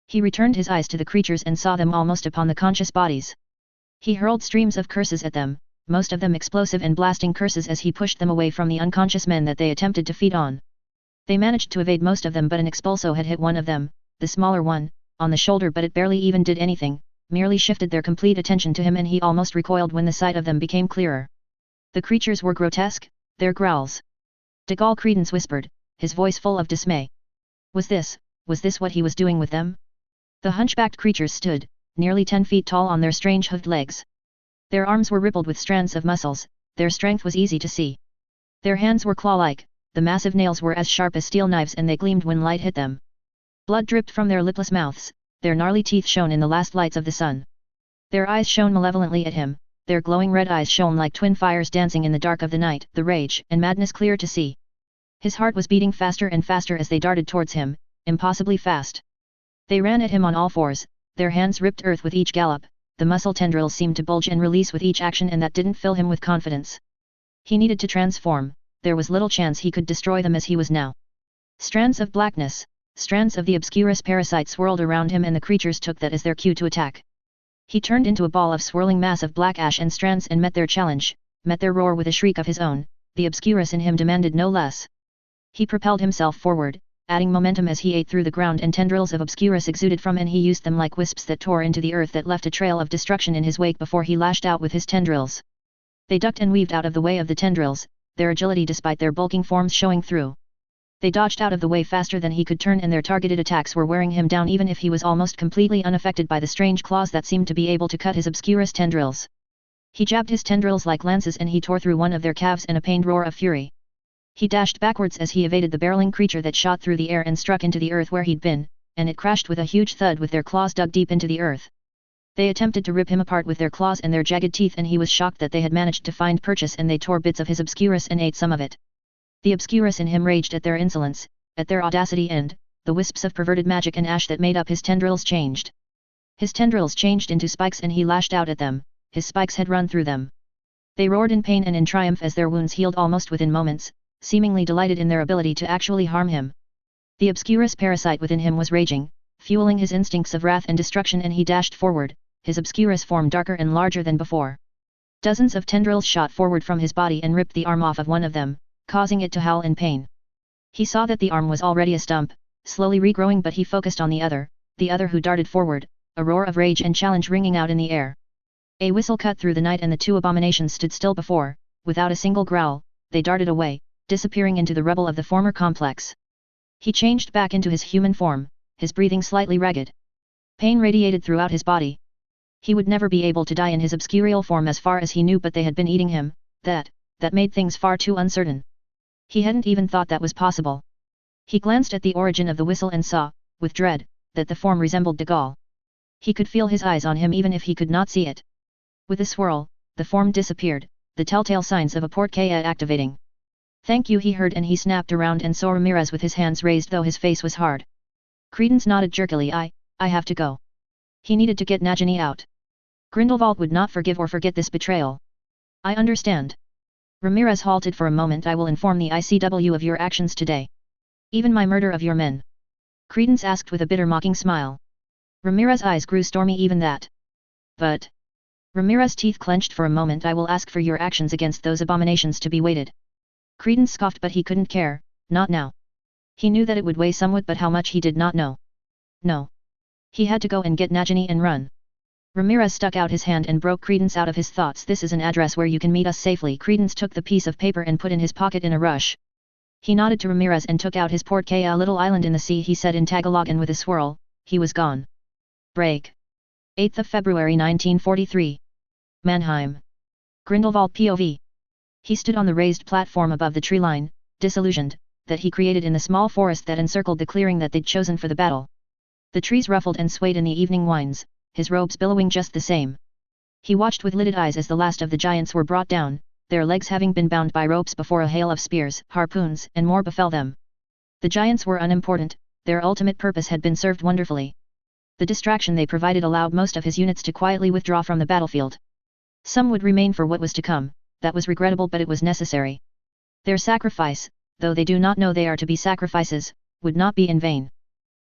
He returned his eyes to the creatures and saw them almost upon the conscious bodies. He hurled streams of curses at them, most of them explosive and blasting curses as he pushed them away from the unconscious men that they attempted to feed on. They managed to evade most of them, but an expulso had hit one of them, the smaller one, on the shoulder, but it barely even did anything, merely shifted their complete attention to him, and he almost recoiled when the sight of them became clearer. The creatures were grotesque, their growls. De Gaulle Credence whispered, his voice full of dismay. Was this what he was doing with them? The hunchbacked creatures stood, nearly 10 feet tall on their strange hooked legs. Their arms were rippled with strands of muscles, their strength was easy to see. Their hands were claw-like, the massive nails were as sharp as steel knives and they gleamed when light hit them. Blood dripped from their lipless mouths, their gnarly teeth shone in the last lights of the sun. Their eyes shone malevolently at him, their glowing red eyes shone like twin fires dancing in the dark of the night, the rage and madness clear to see. His heart was beating faster and faster as they darted towards him, impossibly fast. They ran at him on all fours, their hands ripped earth with each gallop, the muscle tendrils seemed to bulge and release with each action, and that didn't fill him with confidence. He needed to transform, there was little chance he could destroy them as he was now. Strands of blackness, strands of the obscurus parasite swirled around him, and the creatures took that as their cue to attack. He turned into a ball of swirling mass of black ash and strands and met their challenge, met their roar with a shriek of his own, the obscurus in him demanded no less. He propelled himself forward, adding momentum as he ate through the ground, and tendrils of obscurus exuded from, and he used them like wisps that tore into the earth that left a trail of destruction in his wake before he lashed out with his tendrils. They ducked and weaved out of the way of the tendrils, their agility despite their bulking forms showing through. They dodged out of the way faster than he could turn, and their targeted attacks were wearing him down even if he was almost completely unaffected by the strange claws that seemed to be able to cut his obscurus tendrils. He jabbed his tendrils like lances and he tore through one of their calves in a pained roar of fury. He dashed backwards as he evaded the barreling creature that shot through the air and struck into the earth where he'd been, and it crashed with a huge thud with their claws dug deep into the earth. They attempted to rip him apart with their claws and their jagged teeth, and he was shocked that they had managed to find purchase, and they tore bits of his obscurus and ate some of it. The obscurus in him raged at their insolence, at their audacity, and the wisps of perverted magic and ash that made up his tendrils changed. His tendrils changed into spikes and he lashed out at them, his spikes had run through them. They roared in pain and in triumph as their wounds healed almost within moments, seemingly delighted in their ability to actually harm him. The obscurus parasite within him was raging, fueling his instincts of wrath and destruction, and he dashed forward, his obscurus form darker and larger than before. Dozens of tendrils shot forward from his body and ripped the arm off of one of them, causing it to howl in pain. He saw that the arm was already a stump, slowly regrowing, but he focused on the other who darted forward, a roar of rage and challenge ringing out in the air. A whistle cut through the night and the two abominations stood still before, without a single growl, they darted away, disappearing into the rubble of the former complex. He changed back into his human form, his breathing slightly ragged. Pain radiated throughout his body. He would never be able to die in his obscurial form as far as he knew, but they had been eating him, that made things far too uncertain. He hadn't even thought that was possible. He glanced at the origin of the whistle and saw, with dread, that the form resembled de Gaulle. He could feel his eyes on him even if he could not see it. With a swirl, the form disappeared, the telltale signs of a portkaya activating. "Thank you," he heard, and he snapped around and saw Ramirez with his hands raised though his face was hard. Credence nodded jerkily. I have to go." He needed to get Nagini out. Grindelwald would not forgive or forget this betrayal. "I understand." Ramirez halted for a moment. "I will inform the ICW of your actions today. Even my murder of your men?" Credence asked with a bitter mocking smile. Ramirez's eyes grew stormy. "Even that. But..." Ramirez's teeth clenched for a moment. "I will ask for your actions against those abominations to be weighted." Credence scoffed, but he couldn't care, not now. He knew that it would weigh somewhat, but how much he did not know. No. He had to go and get Nagini and run. Ramirez stuck out his hand and broke Credence out of his thoughts. "This is an address where you can meet us safely." Credence took the piece of paper and put in his pocket in a rush. He nodded to Ramirez and took out his portkaya. "A little island in the sea," he said in Tagalog, and with a swirl, he was gone. Break. 8th of February 1943. Mannheim. Grindelwald POV. He stood on the raised platform above the tree line, disillusioned, that he created in the small forest that encircled the clearing that they'd chosen for the battle. The trees ruffled and swayed in the evening winds, his robes billowing just the same. He watched with lidded eyes as the last of the giants were brought down, their legs having been bound by ropes before a hail of spears, harpoons, and more befell them. The giants were unimportant, their ultimate purpose had been served wonderfully. The distraction they provided allowed most of his units to quietly withdraw from the battlefield. Some would remain for what was to come. That was regrettable, but it was necessary. Their sacrifice, though they do not know they are to be sacrifices, would not be in vain.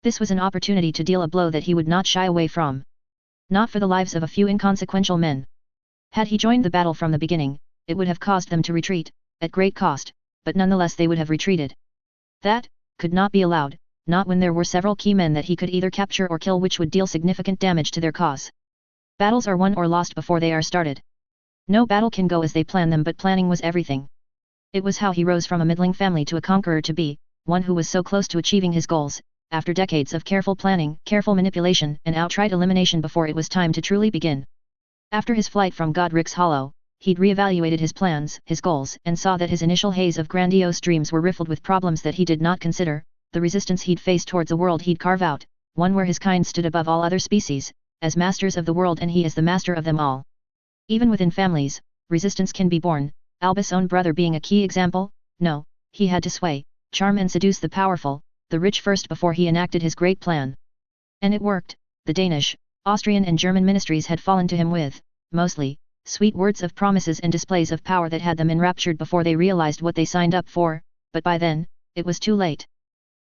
This was an opportunity to deal a blow that he would not shy away from. Not for the lives of a few inconsequential men. Had he joined the battle from the beginning, it would have caused them to retreat, at great cost, but nonetheless they would have retreated. That could not be allowed, not when there were several key men that he could either capture or kill, which would deal significant damage to their cause. Battles are won or lost before they are started. No battle can go as they plan them, but planning was everything. It was how he rose from a middling family to a conqueror, to be one who was so close to achieving his goals, after decades of careful planning, careful manipulation, and outright elimination before it was time to truly begin. After his flight from Godric's Hollow, he'd re-evaluated his plans, his goals, and saw that his initial haze of grandiose dreams were riffled with problems that he did not consider, the resistance he'd faced towards a world he'd carve out, one where his kind stood above all other species, as masters of the world and he as the master of them all. Even within families, resistance can be born, Albus' own brother being a key example. No, he had to sway, charm and seduce the powerful, the rich first before he enacted his great plan. And it worked. The Danish, Austrian and German ministries had fallen to him with, mostly, sweet words of promises and displays of power that had them enraptured before they realized what they signed up for, but by then, it was too late.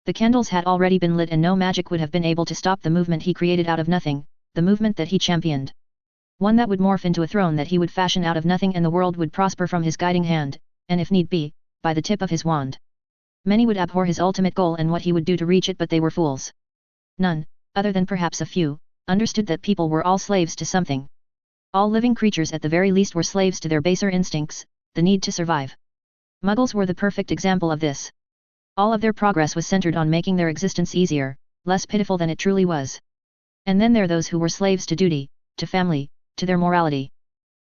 The candles had already been lit and no magic would have been able to stop the movement he created out of nothing, the movement that he championed. One that would morph into a throne that he would fashion out of nothing, and the world would prosper from his guiding hand, and if need be, by the tip of his wand. Many would abhor his ultimate goal and what he would do to reach it, but they were fools. None, other than perhaps a few, understood that people were all slaves to something. All living creatures at the very least were slaves to their baser instincts, the need to survive. Muggles were the perfect example of this. All of their progress was centered on making their existence easier, less pitiful than it truly was. And then there are those who were slaves to duty, to family, to their morality.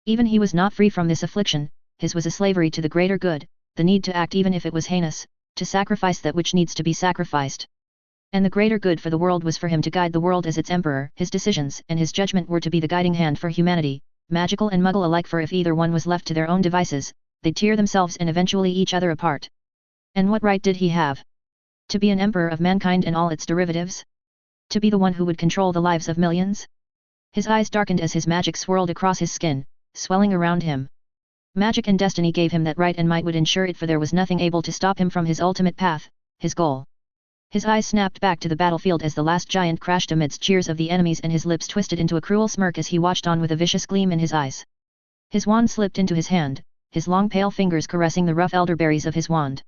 Even he was not free from this affliction, his was a slavery to the greater good, the need to act even if it was heinous, to sacrifice that which needs to be sacrificed. And the greater good for the world was for him to guide the world as its emperor. His decisions and his judgment were to be the guiding hand for humanity, magical and muggle alike, for if either one was left to their own devices, they'd tear themselves and eventually each other apart. And what right did he have? To be an emperor of mankind and all its derivatives? To be the one who would control the lives of millions? His eyes darkened as his magic swirled across his skin, swelling around him. Magic and destiny gave him that right and might would ensure it, for there was nothing able to stop him from his ultimate path, his goal. His eyes snapped back to the battlefield as the last giant crashed amidst cheers of the enemies, and his lips twisted into a cruel smirk as he watched on with a vicious gleam in his eyes. His wand slipped into his hand, his long pale fingers caressing the rough elderberries of his wand.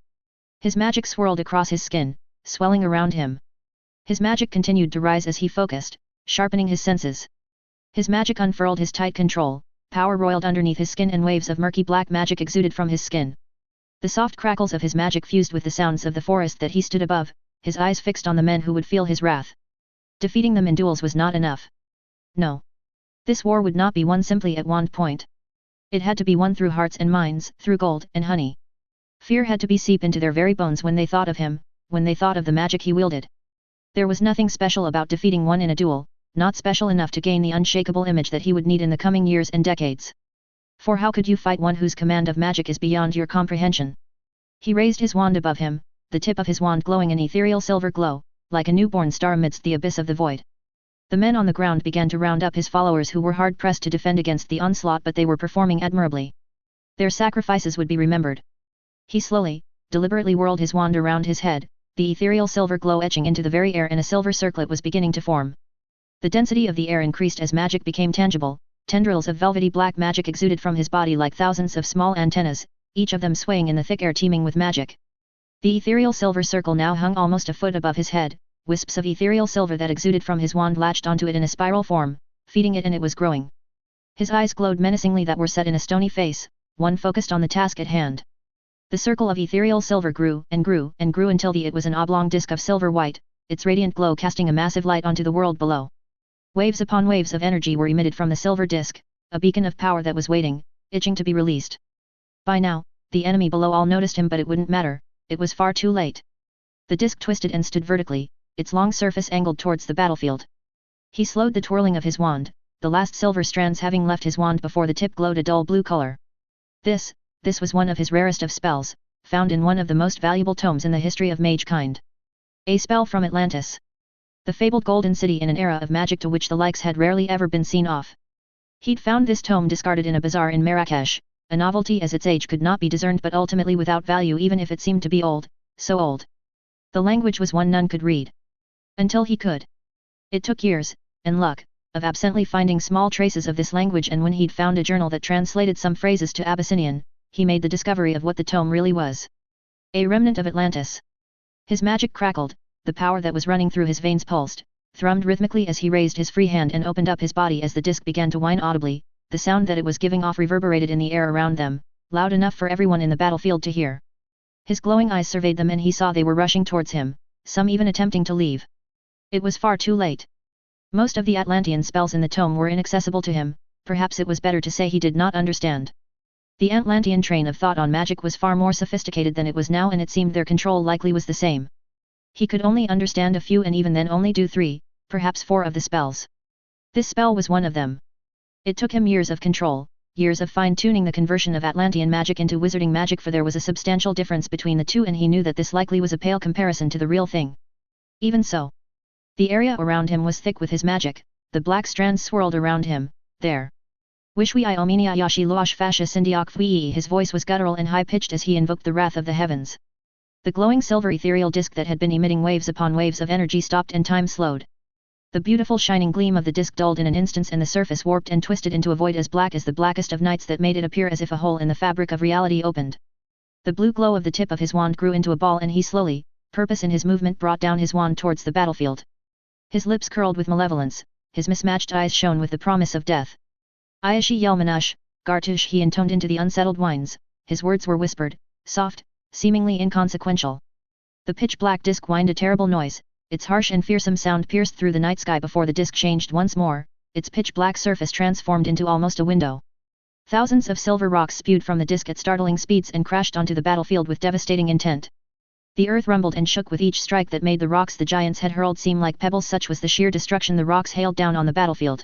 His magic swirled across his skin, swelling around him. His magic continued to rise as he focused, sharpening his senses. His magic unfurled his tight control, power roiled underneath his skin and waves of murky black magic exuded from his skin. The soft crackles of his magic fused with the sounds of the forest that he stood above, his eyes fixed on the men who would feel his wrath. Defeating them in duels was not enough. No. This war would not be won simply at wand point. It had to be won through hearts and minds, through gold and honey. Fear had to be seep into their very bones when they thought of him, when they thought of the magic he wielded. There was nothing special about defeating one in a duel, not special enough to gain the unshakable image that he would need in the coming years and decades. For how could you fight one whose command of magic is beyond your comprehension? He raised his wand above him, the tip of his wand glowing an ethereal silver glow, like a newborn star amidst the abyss of the void. The men on the ground began to round up his followers, who were hard-pressed to defend against the onslaught, but they were performing admirably. Their sacrifices would be remembered. He slowly, deliberately whirled his wand around his head, the ethereal silver glow etching into the very air, and a silver circlet was beginning to form. The density of the air increased as magic became tangible. Tendrils of velvety black magic exuded from his body like thousands of small antennas, each of them swaying in the thick air teeming with magic. The ethereal silver circle now hung almost a foot above his head, wisps of ethereal silver that exuded from his wand latched onto it in a spiral form, feeding it, and it was growing. His eyes glowed menacingly that were set in a stony face, one focused on the task at hand. The circle of ethereal silver grew and grew and grew until it was an oblong disk of silver white, its radiant glow casting a massive light onto the world below. Waves upon waves of energy were emitted from the silver disk, a beacon of power that was waiting, itching to be released. By now, the enemy below all noticed him, but it wouldn't matter, it was far too late. The disk twisted and stood vertically, its long surface angled towards the battlefield. He slowed the twirling of his wand, the last silver strands having left his wand before the tip glowed a dull blue color. This was one of his rarest of spells, found in one of the most valuable tomes in the history of mage kind. A spell from Atlantis. The fabled Golden City, in an era of magic to which the likes had rarely ever been seen off. He'd found this tome discarded in a bazaar in Marrakesh, a novelty as its age could not be discerned, but ultimately without value even if it seemed to be old, so old. The language was one none could read. Until he could. It took years, and luck, of absently finding small traces of this language, and when he'd found a journal that translated some phrases to Abyssinian, he made the discovery of what the tome really was. A remnant of Atlantis. His magic crackled, the power that was running through his veins pulsed, thrummed rhythmically as he raised his free hand and opened up his body as the disc began to whine audibly. The sound that it was giving off reverberated in the air around them, loud enough for everyone in the battlefield to hear. His glowing eyes surveyed them and he saw they were rushing towards him, some even attempting to leave. It was far too late. Most of the Atlantean spells in the tome were inaccessible to him, perhaps it was better to say he did not understand. The Atlantean train of thought on magic was far more sophisticated than it was now, and it seemed their control likely was the same. He could only understand a few and even then only do 3, perhaps 4 of the spells. This spell was one of them. It took him years of control, years of fine-tuning the conversion of Atlantean magic into wizarding magic, for there was a substantial difference between the two, and he knew that this likely was a pale comparison to the real thing. Even so, the area around him was thick with his magic, the black strands swirled around him, there. Wishwi Iomenia Yashi Loash Fasha Sindiak Fui. His voice was guttural and high-pitched as he invoked the wrath of the heavens. The glowing silver ethereal disk that had been emitting waves upon waves of energy stopped and time slowed. The beautiful shining gleam of the disk dulled in an instant, and the surface warped and twisted into a void as black as the blackest of nights that made it appear as if a hole in the fabric of reality opened. The blue glow of the tip of his wand grew into a ball, and he slowly, purpose in his movement, brought down his wand towards the battlefield. His lips curled with malevolence, his mismatched eyes shone with the promise of death. Ayashi Yelmanash, Gartush, he intoned into the unsettled whines. His words were whispered, soft, seemingly inconsequential. The pitch-black disk whined a terrible noise. Its harsh and fearsome sound pierced through the night sky before the disk changed once more, its pitch-black surface transformed into almost a window. Thousands of silver rocks spewed from the disk at startling speeds and crashed onto the battlefield with devastating intent. The earth rumbled and shook with each strike that made the rocks the giants had hurled seem like pebbles, such was the sheer destruction the rocks hailed down on the battlefield.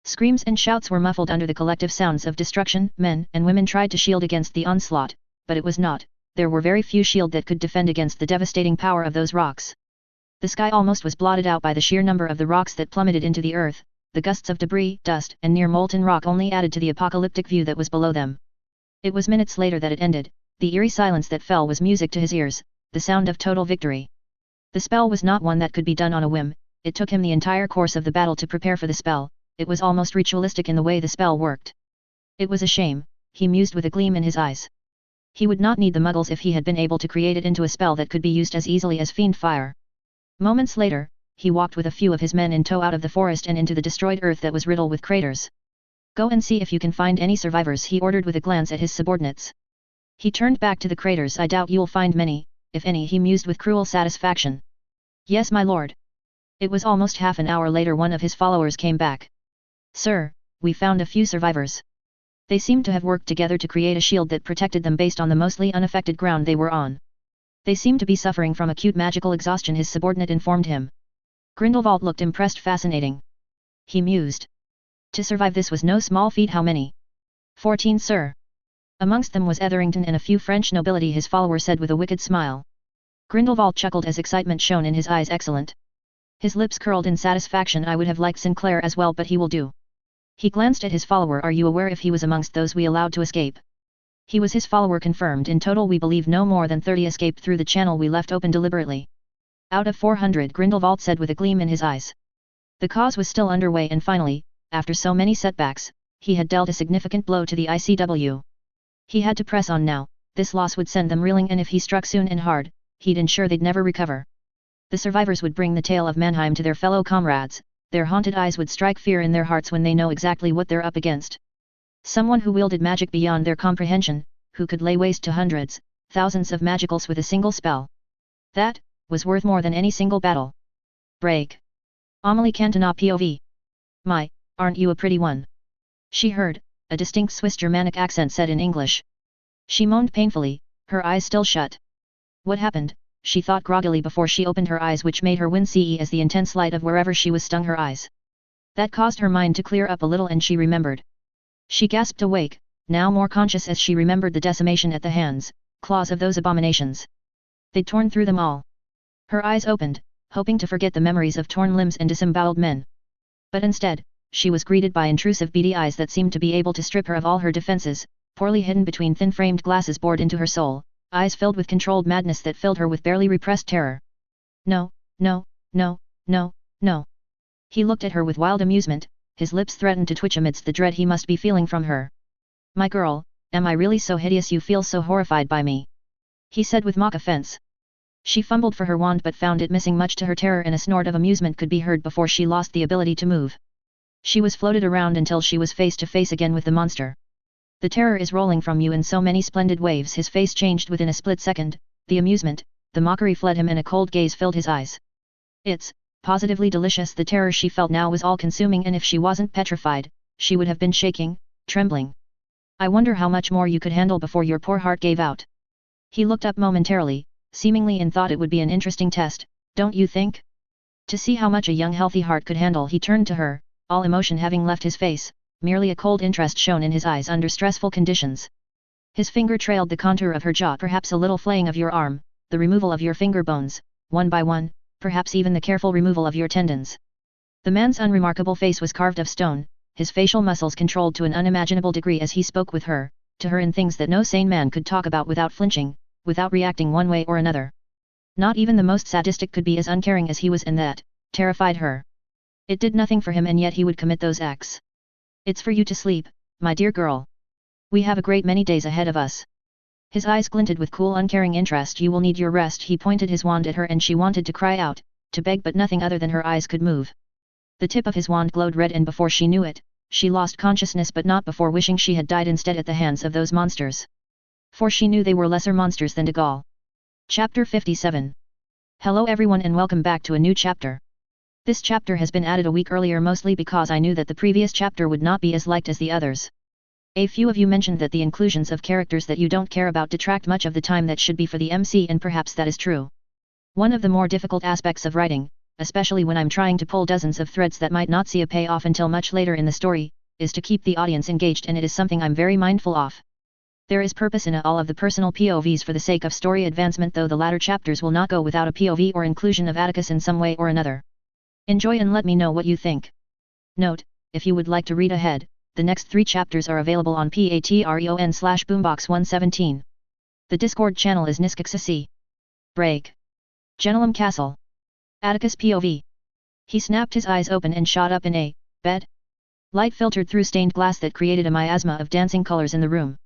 Screams and shouts were muffled under the collective sounds of destruction. Men and women tried to shield against the onslaught, but it was not. There were very few shield that could defend against the devastating power of those rocks. The sky almost was blotted out by the sheer number of the rocks that plummeted into the earth. The gusts of debris, dust, and near molten rock only added to the apocalyptic view that was below them. It was minutes later that it ended. The eerie silence that fell was music to his ears, the sound of total victory. The spell was not one that could be done on a whim. It took him the entire course of the battle to prepare for the spell. It was almost ritualistic in the way the spell worked. It was a shame, he mused with a gleam in his eyes. He would not need the muggles if he had been able to create it into a spell that could be used as easily as fiend fire. Moments later, he walked with a few of his men in tow out of the forest and into the destroyed earth that was riddled with craters. Go and see if you can find any survivors, he ordered with a glance at his subordinates. He turned back to the craters. I doubt you'll find many, if any, he mused with cruel satisfaction. Yes, my lord. It was almost half an hour later one of his followers came back. Sir, we found a few survivors. They seemed to have worked together to create a shield that protected them based on the mostly unaffected ground they were on. They seemed to be suffering from acute magical exhaustion, his subordinate informed him. Grindelwald looked impressed. Fascinating. He mused. To survive this was no small feat. How many? 14, sir. Amongst them was Etherington and a few French nobility, his follower said with a wicked smile. Grindelwald chuckled as excitement shone in his eyes. Excellent. His lips curled in satisfaction. I would have liked Sinclair as well, but he will do. He glanced at his follower. Are you aware if he was amongst those we allowed to escape? He was. His follower confirmed. In total we believe no more than 30 escaped through the channel we left open deliberately. Out of 400, Grindelwald said with a gleam in his eyes. The cause was still underway, and finally, after so many setbacks, he had dealt a significant blow to the ICW. He had to press on now. This loss would send them reeling, and if he struck soon and hard, he'd ensure they'd never recover. The survivors would bring the tale of Mannheim to their fellow comrades. Their haunted eyes would strike fear in their hearts when they know exactly what they're up against. Someone who wielded magic beyond their comprehension, who could lay waste to hundreds, thousands of magicals with a single spell. That was worth more than any single battle. Break. Amelie Cantona POV. My, aren't you a pretty one? She heard, a distinct Swiss Germanic accent said in English. She moaned painfully, her eyes still shut. What happened? She thought groggily before she opened her eyes, which made her wince as the intense light of wherever she was stung her eyes. That caused her mind to clear up a little, and she remembered. She gasped awake, now more conscious as she remembered the decimation at the hands, claws of those abominations. They'd torn through them all. Her eyes opened, hoping to forget the memories of torn limbs and disemboweled men. But instead, she was greeted by intrusive beady eyes that seemed to be able to strip her of all her defenses, poorly hidden between thin-framed glasses bored into her soul, eyes filled with controlled madness that filled her with barely repressed terror. No, no, no, no, no. He looked at her with wild amusement, his lips threatened to twitch amidst the dread he must be feeling from her. My girl, am I really so hideous you feel so horrified by me? He said with mock offense. She fumbled for her wand but found it missing, much to her terror, and a snort of amusement could be heard before she lost the ability to move. She was floated around until she was face to face again with the monster. The terror is rolling from you in so many splendid waves. His face changed within a split second, the amusement, the mockery fled him and a cold gaze filled his eyes. It's positively delicious. The terror she felt now was all-consuming, and if she wasn't petrified, she would have been shaking, trembling. I wonder how much more you could handle before your poor heart gave out. He looked up momentarily, seemingly in thought. It would be an interesting test, don't you think? To see how much a young healthy heart could handle. He turned to her, all emotion having left his face, merely a cold interest shone in his eyes under stressful conditions. His finger trailed the contour of her jaw, perhaps a little flaying of your arm, the removal of your finger bones, one by one, perhaps even the careful removal of your tendons. The man's unremarkable face was carved of stone, his facial muscles controlled to an unimaginable degree as he spoke with her, to her in things that no sane man could talk about without flinching, without reacting one way or another. Not even the most sadistic could be as uncaring as he was, and that terrified her. It did nothing for him, and yet he would commit those acts. It's for you to sleep, my dear girl. We have a great many days ahead of us. His eyes glinted with cool uncaring interest. You will need your rest. He pointed his wand at her and she wanted to cry out, to beg, but nothing other than her eyes could move. The tip of his wand glowed red, and before she knew it, she lost consciousness, but not before wishing she had died instead at the hands of those monsters. For she knew they were lesser monsters than Dagal. Chapter 57. Hello everyone and welcome back to a new chapter. This chapter has been added a week earlier, mostly because I knew that the previous chapter would not be as liked as the others. A few of you mentioned that the inclusions of characters that you don't care about detract much of the time that should be for the MC, and perhaps that is true. One of the more difficult aspects of writing, especially when I'm trying to pull dozens of threads that might not see a payoff until much later in the story, is to keep the audience engaged, and it is something I'm very mindful of. There is purpose in all of the personal POVs for the sake of story advancement, though the latter chapters will not go without a POV or inclusion of Atticus in some way or another. Enjoy and let me know what you think. Note, if you would like to read ahead, the next 3 chapters are available on patreon/boombox117. The Discord channel is Niskxc. Break. Genelum Castle. Atticus POV. He snapped his eyes open and shot up in a bed. Light filtered through stained glass that created a miasma of dancing colors in the room.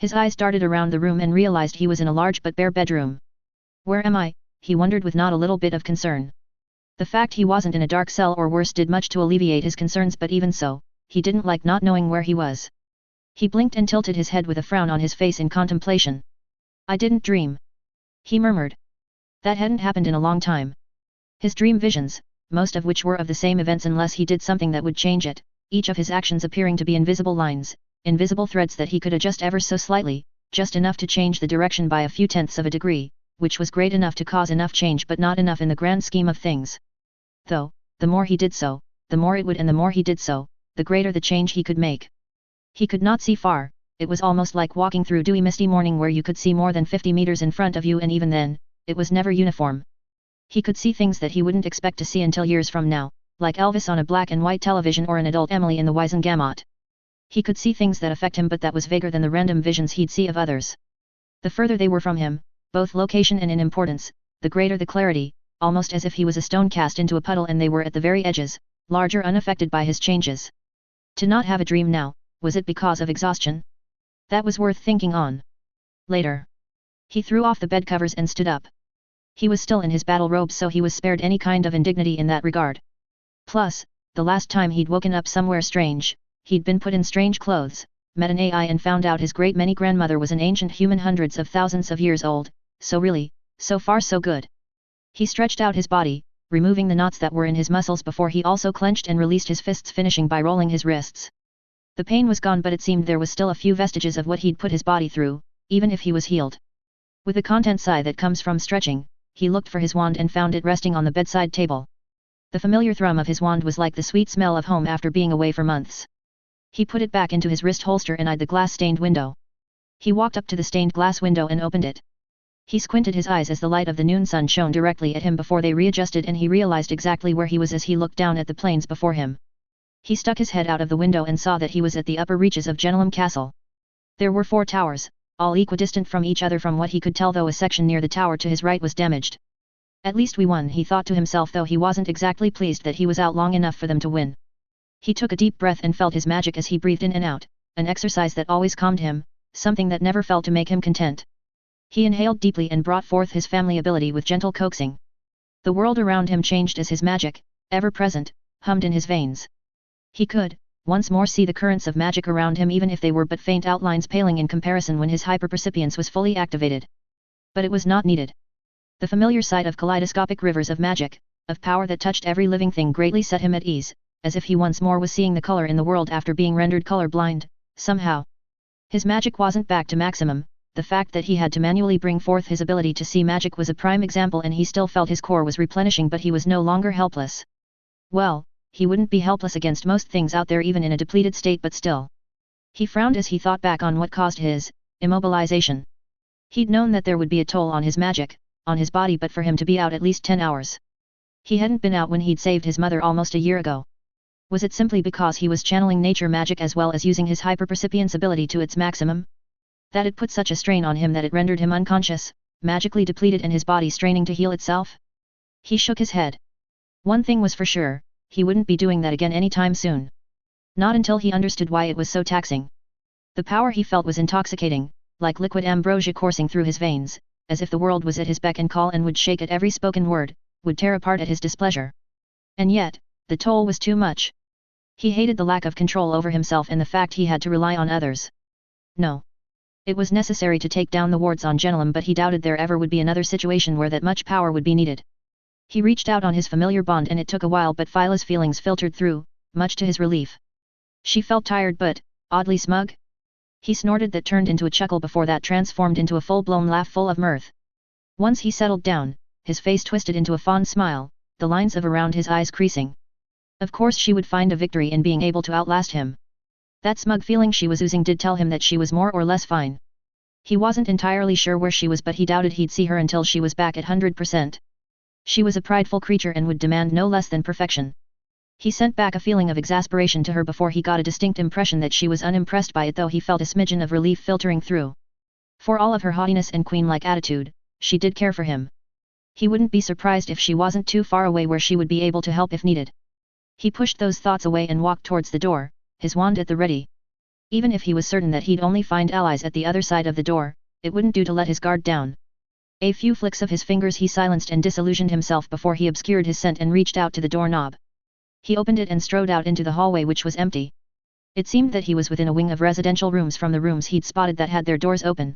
His eyes darted around the room and realized he was in a large but bare bedroom. Where am I? He wondered with not a little bit of concern. The fact he wasn't in a dark cell or worse did much to alleviate his concerns, but even so, he didn't like not knowing where he was. He blinked and tilted his head with a frown on his face in contemplation. I didn't dream. He murmured. That hadn't happened in a long time. His dream visions, most of which were of the same events unless he did something that would change it, each of his actions appearing to be invisible lines, invisible threads that he could adjust ever so slightly, just enough to change the direction by a few tenths of a degree, which was great enough to cause enough change but not enough in the grand scheme of things. Though, the more he did so, the more it would, and the more he did so, the greater the change he could make. He could not see far, it was almost like walking through dewy misty morning where you could see more than 50 meters in front of you, and even then, it was never uniform. He could see things that he wouldn't expect to see until years from now, like Elvis on a black and white television or an adult Emily in the Weisengamot. He could see things that affect him, but that was vaguer than the random visions he'd see of others. The further they were from him, both location and in importance, the greater the clarity, almost as if he was a stone cast into a puddle and they were at the very edges, larger, unaffected by his changes. To not have a dream now, was it because of exhaustion? That was worth thinking on. Later. He threw off the bed covers and stood up. He was still in his battle robes, so he was spared any kind of indignity in that regard. Plus, the last time he'd woken up somewhere strange, he'd been put in strange clothes, met an AI and found out his great many grandmother was an ancient human hundreds of thousands of years old, so really, so far so good. He stretched out his body, removing the knots that were in his muscles before he also clenched and released his fists, finishing by rolling his wrists. The pain was gone, but it seemed there was still a few vestiges of what he'd put his body through, even if he was healed. With the content sigh that comes from stretching, he looked for his wand and found it resting on the bedside table. The familiar thrum of his wand was like the sweet smell of home after being away for months. He put it back into his wrist holster and eyed the glass-stained window. He walked up to the stained glass window and opened it. He squinted his eyes as the light of the noon sun shone directly at him before they readjusted, and he realized exactly where he was as he looked down at the plains before him. He stuck his head out of the window and saw that he was at the upper reaches of Genelum Castle. There were 4 towers, all equidistant from each other from what he could tell, though a section near the tower to his right was damaged. At least we won, he thought to himself, though he wasn't exactly pleased that he was out long enough for them to win. He took a deep breath and felt his magic as he breathed in and out, an exercise that always calmed him, something that never felt to make him content. He inhaled deeply and brought forth his family ability with gentle coaxing. The world around him changed as his magic, ever present, hummed in his veins. He could, once more, see the currents of magic around him, even if they were but faint outlines, paling in comparison when his hyperpercipience was fully activated. But it was not needed. The familiar sight of kaleidoscopic rivers of magic, of power that touched every living thing, greatly set him at ease, as if he once more was seeing the color in the world after being rendered color-blind, somehow. His magic wasn't back to maximum. The fact that he had to manually bring forth his ability to see magic was a prime example, and he still felt his core was replenishing, but he was no longer helpless. Well, he wouldn't be helpless against most things out there even in a depleted state, but still. He frowned as he thought back on what caused his immobilization. He'd known that there would be a toll on his magic, on his body, but for him to be out at least 10 hours. He hadn't been out when he'd saved his mother almost a year ago. Was it simply because he was channeling nature magic as well as using his hyperpercipience ability to its maximum? That it put such a strain on him that it rendered him unconscious, magically depleted, and his body straining to heal itself? He shook his head. One thing was for sure, he wouldn't be doing that again anytime soon. Not until he understood why it was so taxing. The power he felt was intoxicating, like liquid ambrosia coursing through his veins, as if the world was at his beck and call and would shake at every spoken word, would tear apart at his displeasure. And yet, the toll was too much. He hated the lack of control over himself and the fact he had to rely on others. No. It was necessary to take down the wards on Genelum, but he doubted there ever would be another situation where that much power would be needed. He reached out on his familiar bond, and it took a while, but Phyla's feelings filtered through, much to his relief. She felt tired but, oddly smug. He snorted that turned into a chuckle before that transformed into a full-blown laugh full of mirth. Once he settled down, his face twisted into a fond smile, the lines of around his eyes creasing. Of course she would find a victory in being able to outlast him. That smug feeling she was oozing did tell him that she was more or less fine. He wasn't entirely sure where she was, but he doubted he'd see her until she was back at 100%. She was a prideful creature and would demand no less than perfection. He sent back a feeling of exasperation to her before he got a distinct impression that she was unimpressed by it, though he felt a smidgen of relief filtering through. For all of her haughtiness and queen-like attitude, she did care for him. He wouldn't be surprised if she wasn't too far away where she would be able to help if needed. He pushed those thoughts away and walked towards the door, his wand at the ready. Even if he was certain that he'd only find allies at the other side of the door, it wouldn't do to let his guard down. A few flicks of his fingers he silenced and disillusioned himself before he obscured his scent and reached out to the doorknob. He opened it and strode out into the hallway, which was empty. It seemed that he was within a wing of residential rooms from the rooms he'd spotted that had their doors open.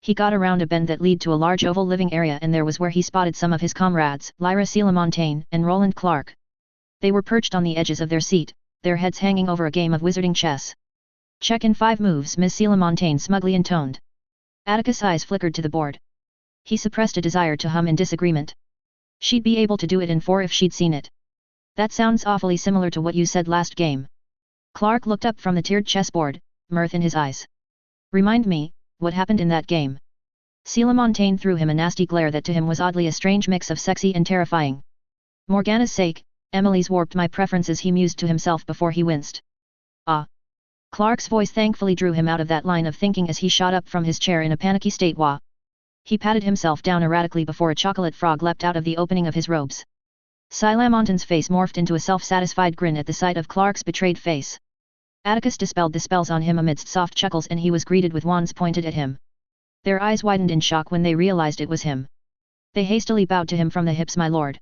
He got around a bend that led to a large oval living area, and there was where he spotted some of his comrades, Lyra Seelamontagne and Roland Clark. They were perched on the edges of their seat, their heads hanging over a game of wizarding chess. "Check in 5 moves," Miss Seelamontagne smugly intoned. Atticus' eyes flickered to the board. He suppressed a desire to hum in disagreement. She'd be able to do it in 4 if she'd seen it. That sounds awfully similar to what you said last game. Clark looked up from the tiered chessboard, mirth in his eyes. Remind me, what happened in that game? Seelamontagne threw him a nasty glare that to him was oddly a strange mix of sexy and terrifying. Morgana's sake, Emily's warped my preferences, he mused to himself before he winced. Ah. Clark's voice thankfully drew him out of that line of thinking as he shot up from his chair in a panicky state. Wah. He patted himself down erratically before a chocolate frog leapt out of the opening of his robes. Seelamontagne's face morphed into a self-satisfied grin at the sight of Clark's betrayed face. Atticus dispelled the spells on him amidst soft chuckles, and he was greeted with wands pointed at him. Their eyes widened in shock when they realized it was him. They hastily bowed to him from the hips. "My lord."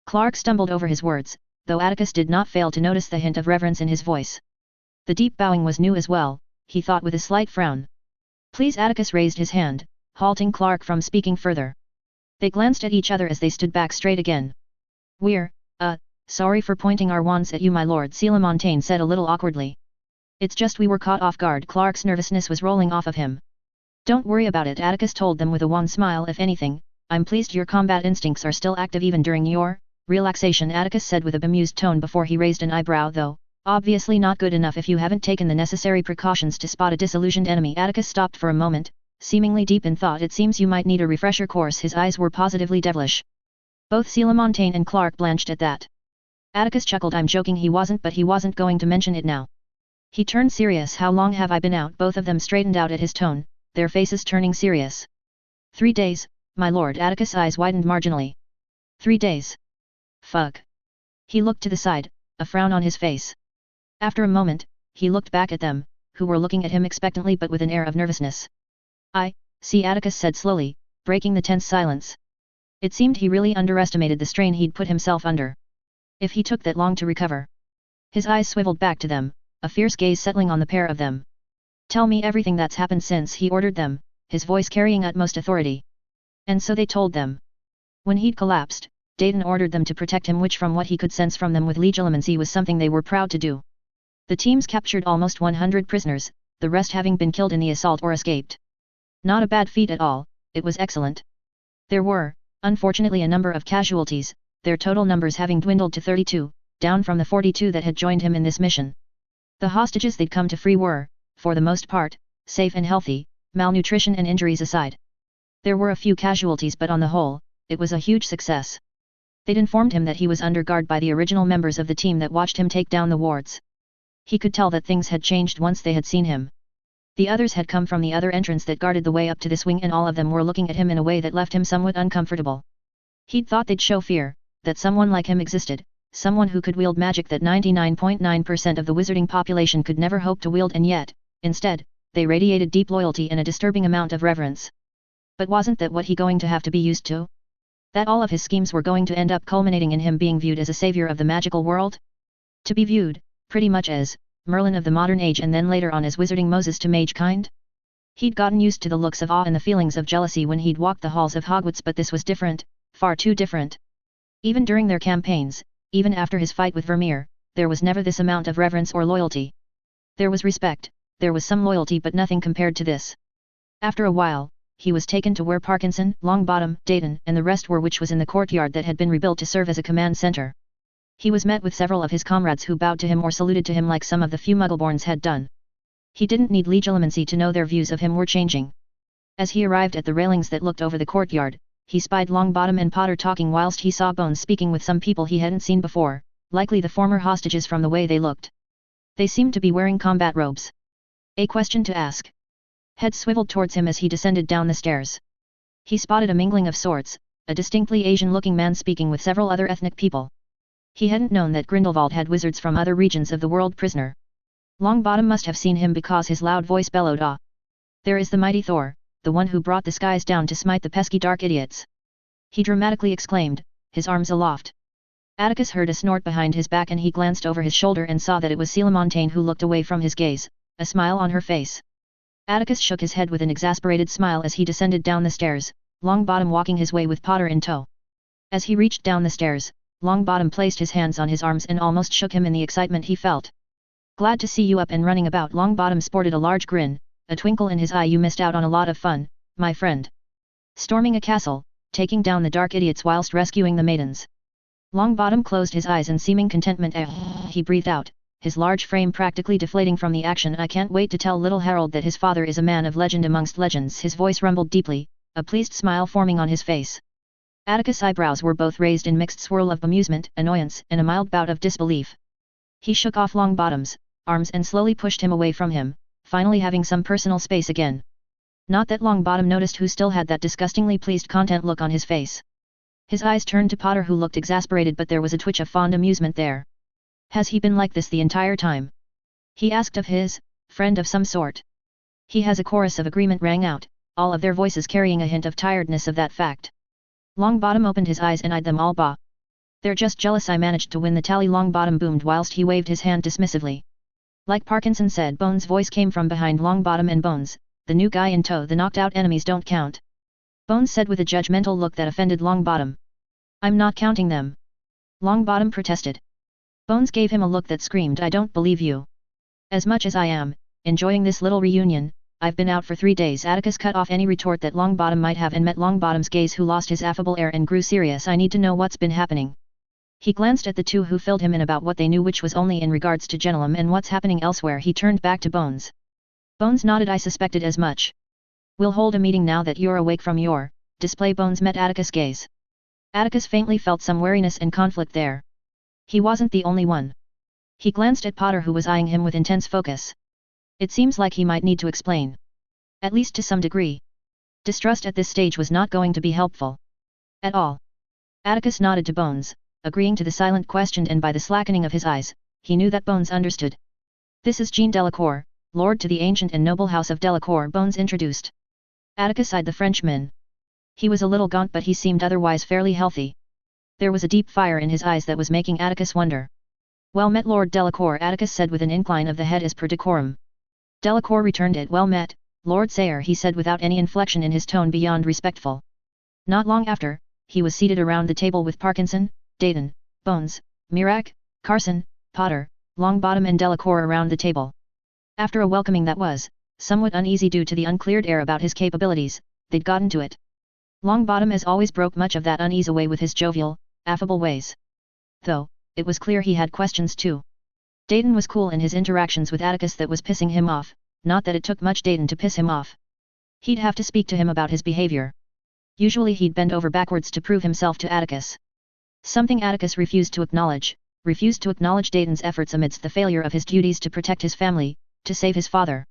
Clark stumbled over his words, though Atticus did not fail to notice the hint of reverence in his voice. The deep bowing was new as well, he thought with a slight frown. "Please." Atticus raised his hand, halting Clark from speaking further. They glanced at each other as they stood back straight again. "We're, sorry for pointing our wands at you, my lord," Seelamontagne said a little awkwardly. "It's just we were caught off guard." Clark's nervousness was rolling off of him. "Don't worry about it," Atticus told them with a wan smile. "If anything, I'm pleased your combat instincts are still active even during your relaxation," Atticus said with a bemused tone before he raised an eyebrow. "Though, obviously not good enough if you haven't taken the necessary precautions to spot a disillusioned enemy." Atticus stopped for a moment, seemingly deep in thought. "It seems you might need a refresher course." His eyes were positively devilish. Both Seelamontagne and Clark blanched at that. Atticus chuckled. "I'm joking." He wasn't, but he wasn't going to mention it now. He turned serious. "How long have I been out?" Both of them straightened out at his tone, their faces turning serious. 3 days, my lord." Atticus' eyes widened marginally. 3 days. Fuck. He looked to the side, a frown on his face. After a moment, he looked back at them, who were looking at him expectantly but with an air of nervousness. I see, Atticus said slowly, breaking the tense silence. It seemed he really underestimated the strain he'd put himself under. If he took that long to recover. His eyes swiveled back to them, a fierce gaze settling on the pair of them. Tell me everything that's happened since, he ordered them, his voice carrying utmost authority. And so they told them. When he'd collapsed, Dayton ordered them to protect him, which from what he could sense from them with legitimacy was something they were proud to do. The teams captured almost 100 prisoners, the rest having been killed in the assault or escaped. Not a bad feat at all, it was excellent. There were, unfortunately, a number of casualties, their total numbers having dwindled to 32, down from the 42 that had joined him in this mission. The hostages they'd come to free were, for the most part, safe and healthy, malnutrition and injuries aside. There were a few casualties, but on the whole, it was a huge success. They'd informed him that he was under guard by the original members of the team that watched him take down the wards. He could tell that things had changed once they had seen him. The others had come from the other entrance that guarded the way up to this wing, and all of them were looking at him in a way that left him somewhat uncomfortable. He'd thought they'd show fear, that someone like him existed, someone who could wield magic that 99.9% of the wizarding population could never hope to wield, and yet, instead, they radiated deep loyalty and a disturbing amount of reverence. But wasn't that what he going to have to be used to? That all of his schemes were going to end up culminating in him being viewed as a savior of the magical world? To be viewed, pretty much as Merlin of the modern age, and then later on as Wizarding Moses to mage kind? He'd gotten used to the looks of awe and the feelings of jealousy when he'd walked the halls of Hogwarts, but this was different, far too different. Even during their campaigns, even after his fight with Vermeer, there was never this amount of reverence or loyalty. There was respect, there was some loyalty, but nothing compared to this. After a while, he was taken to where Parkinson, Longbottom, Dayton, and the rest were, which was in the courtyard that had been rebuilt to serve as a command center. He was met with several of his comrades who bowed to him or saluted to him like some of the few Muggleborns had done. He didn't need legilimency to know their views of him were changing. As he arrived at the railings that looked over the courtyard, he spied Longbottom and Potter talking whilst he saw Bones speaking with some people he hadn't seen before, likely the former hostages from the way they looked. They seemed to be wearing combat robes. A question to ask. Head swiveled towards him as he descended down the stairs. He spotted a mingling of sorts, a distinctly Asian-looking man speaking with several other ethnic people. He hadn't known that Grindelwald had wizards from other regions of the world prisoner. Longbottom must have seen him because his loud voice bellowed, "Ah! There is the mighty Thor, the one who brought the skies down to smite the pesky dark idiots!" He dramatically exclaimed, his arms aloft. Atticus heard a snort behind his back, and he glanced over his shoulder and saw that it was Celamontane who looked away from his gaze, a smile on her face. Atticus shook his head with an exasperated smile as he descended down the stairs, Longbottom walking his way with Potter in tow. As he reached down the stairs, Longbottom placed his hands on his arms and almost shook him in the excitement he felt. "Glad to see you up and running about." Longbottom sported a large grin, a twinkle in his eye. "You missed out on a lot of fun, my friend. Storming a castle, taking down the dark idiots whilst rescuing the maidens." Longbottom closed his eyes in seeming contentment. He breathed out, his large frame practically deflating from the action. "I can't wait to tell little Harold that his father is a man of legend amongst legends." His voice rumbled deeply, a pleased smile forming on his face. Atticus' eyebrows were both raised in mixed swirl of amusement, annoyance, and a mild bout of disbelief. He shook off Longbottom's arms and slowly pushed him away from him, finally having some personal space again. Not that Longbottom noticed, who still had that disgustingly pleased content look on his face. His eyes turned to Potter, who looked exasperated, but there was a twitch of fond amusement there. "Has he been like this the entire time?" he asked of his friend of some sort. "He has." A chorus of agreement rang out, all of their voices carrying a hint of tiredness of that fact. Longbottom opened his eyes and eyed them all. "Bah! They're just jealous I managed to win the tally." Longbottom boomed whilst he waved his hand dismissively. Like Parkinson said, Bones' voice came from behind Longbottom. "And Bones, the new guy in tow, the knocked out enemies don't count," Bones said with a judgmental look that offended Longbottom. "I'm not counting them," Longbottom protested. Bones gave him a look that screamed, "I don't believe you. As much as I am enjoying this little reunion, I've been out for 3 days." Atticus cut off any retort that Longbottom might have and met Longbottom's gaze, who lost his affable air and grew serious. "I need to know what's been happening." He glanced at the two who filled him in about what they knew, which was only in regards to Genelum, and what's happening elsewhere. He turned back to Bones. Bones nodded. "I suspected as much. We'll hold a meeting now that you're awake from your display." Bones met Atticus' gaze. Atticus faintly felt some wariness and conflict there. He wasn't the only one. He glanced at Potter, who was eyeing him with intense focus. It seems like he might need to explain. At least to some degree. Distrust at this stage was not going to be helpful. At all. Atticus nodded to Bones, agreeing to the silent question, and by the slackening of his eyes, he knew that Bones understood. "This is Jean Delacour, Lord to the ancient and noble house of Delacour," Bones introduced. Atticus eyed the Frenchman. He was a little gaunt, but he seemed otherwise fairly healthy. There was a deep fire in his eyes that was making Atticus wonder. "Well met, Lord Delacour," Atticus said with an incline of the head as per decorum. Delacour returned it. "Well met, Lord Sayre," he said without any inflection in his tone beyond respectful. Not long after, he was seated around the table with Parkinson, Dayton, Bones, Mirac, Carson, Potter, Longbottom and Delacour around the table. After a welcoming that was somewhat uneasy due to the uncleared air about his capabilities, they'd gotten to it. Longbottom as always broke much of that unease away with his jovial, affable ways. Though, it was clear he had questions too. Dayton was cool in his interactions with Atticus. That was pissing him off, not that it took much Dayton to piss him off. He'd have to speak to him about his behavior. Usually he'd bend over backwards to prove himself to Atticus. Something Atticus refused to acknowledge Dayton's efforts amidst the failure of his duties to protect his family, to save his father.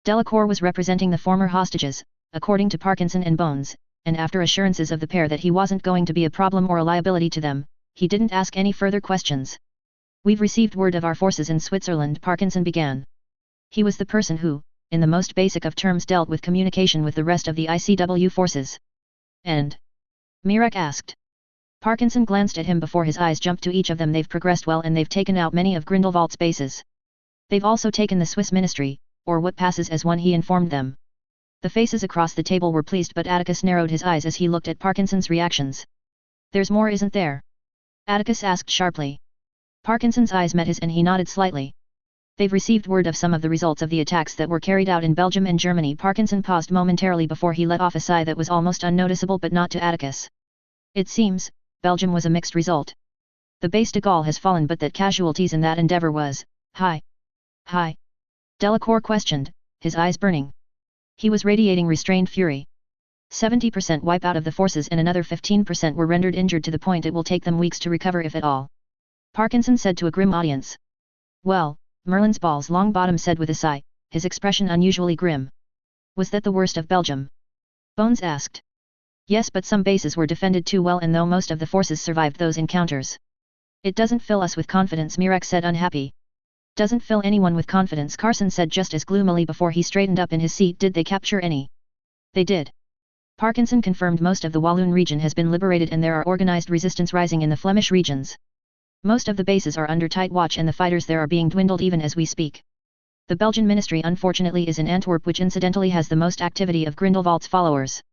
Delacour was representing the former hostages, according to Parkinson and Bones, and after assurances of the pair that he wasn't going to be a problem or a liability to them, he didn't ask any further questions. "We've received word of our forces in Switzerland," Parkinson began. He was the person who, in the most basic of terms, dealt with communication with the rest of the ICW forces. "And?" Mirac asked. Parkinson glanced at him before his eyes jumped to each of them. "They've progressed well, and they've taken out many of Grindelwald's bases. They've also taken the Swiss ministry, or what passes as one," he informed them. The faces across the table were pleased, but Atticus narrowed his eyes as he looked at Parkinson's reactions. "There's more, isn't there?" Atticus asked sharply. Parkinson's eyes met his and he nodded slightly. "They've received word of some of the results of the attacks that were carried out in Belgium and Germany." Parkinson paused momentarily before he let off a sigh that was almost unnoticeable, but not to Atticus. "It seems, Belgium was a mixed result. The base de Gaulle has fallen, but that casualties in that endeavour was high." "High?" Delacour questioned, his eyes burning. He was radiating restrained fury. 70% wipe out of the forces and another 15% were rendered injured to the point it will take them weeks to recover, if at all. Parkinson said to a grim audience. "Well, Merlin's balls," Longbottom said with a sigh, his expression unusually grim. "Was that the worst of Belgium?" Bones asked. "Yes, but some bases were defended too well, and though most of the forces survived those encounters. It doesn't fill us with confidence," Mirac said, unhappy. "Doesn't fill anyone with confidence," Carson said just as gloomily before he straightened up in his seat. "Did they capture any?" "They did." Parkinson confirmed. "Most of the Walloon region has been liberated and there are organized resistance rising in the Flemish regions. Most of the bases are under tight watch and the fighters there are being dwindled even as we speak. The Belgian ministry unfortunately is in Antwerp, which incidentally has the most activity of Grindelwald's followers.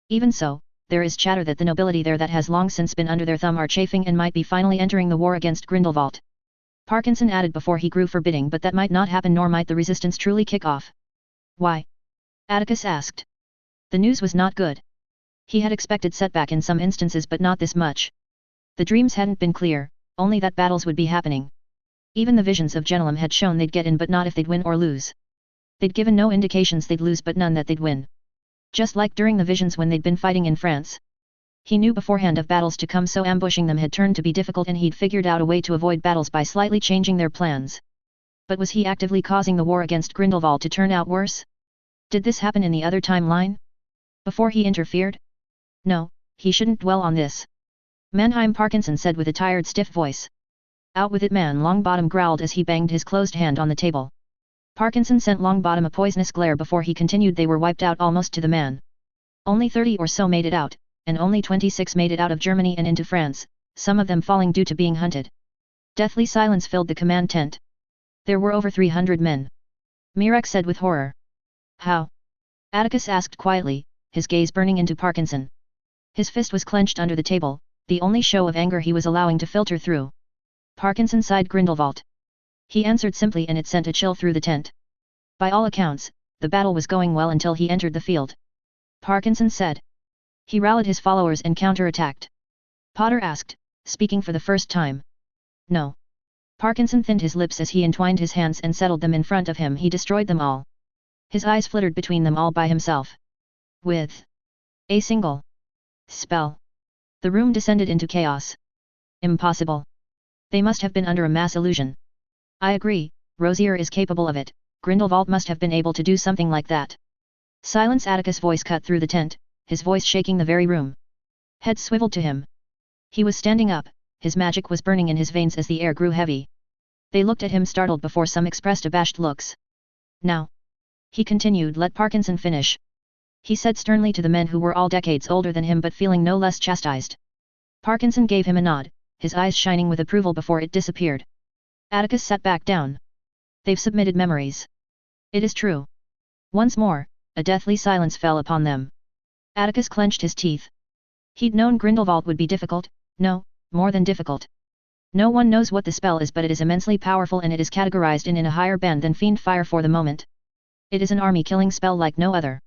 Even so, there is chatter that the nobility there that has long since been under their thumb are chafing and might be finally entering the war against Grindelwald." Parkinson added before he grew forbidding, "But that might not happen, nor might the resistance truly kick off." "Why?" Atticus asked. The news was not good. He had expected setback in some instances, but not this much. The dreams hadn't been clear, only that battles would be happening. Even the visions of Genelum had shown they'd get in, but not if they'd win or lose. They'd given no indications they'd lose, but none that they'd win. Just like during the visions when they'd been fighting in France. He knew beforehand of battles to come, so ambushing them had turned to be difficult, and he'd figured out a way to avoid battles by slightly changing their plans. But was he actively causing the war against Grindelwald to turn out worse? Did this happen in the other timeline? Before he interfered? No, he shouldn't dwell on this. "Mannheim," Parkinson said with a tired, stiff voice. "Out with it, man," Longbottom growled as he banged his closed hand on the table. Parkinson sent Longbottom a poisonous glare before he continued. "They were wiped out almost to the man. Only 30 or so made it out, and only 26 made it out of Germany and into France, some of them falling due to being hunted." Deathly silence filled the command tent. "There were over 300 men," Mirac said with horror. "How?" Atticus asked quietly, his gaze burning into Parkinson. His fist was clenched under the table, the only show of anger he was allowing to filter through. Parkinson sighed. "Grindelwald." He answered simply, and it sent a chill through the tent. "By all accounts, the battle was going well until he entered the field," Parkinson said. "He rallied his followers and counter-attacked." Potter asked, speaking for the first time. "No." Parkinson thinned his lips as he entwined his hands and settled them in front of him. "He destroyed them all." His eyes flittered between them all by himself. "With a single spell." The room descended into chaos. "Impossible. They must have been under a mass illusion." "I agree, Rosier is capable of it. Grindelwald must have been able to do something like that." Silence. Atticus' voice cut through the tent, his voice shaking the very room. Heads swiveled to him. He was standing up, his magic was burning in his veins as the air grew heavy. They looked at him startled before some expressed abashed looks. Now, he continued, let Parkinson finish. He said sternly to the men who were all decades older than him but feeling no less chastised. Parkinson gave him a nod, his eyes shining with approval before it disappeared. Atticus sat back down. They've submitted memories. It is true. Once more, a deathly silence fell upon them. Atticus clenched his teeth. He'd known Grindelwald would be difficult, no, more than difficult. No one knows what the spell is, but it is immensely powerful and it is categorized in a higher band than Fiend Fire for the moment. It is an army-killing spell like no other.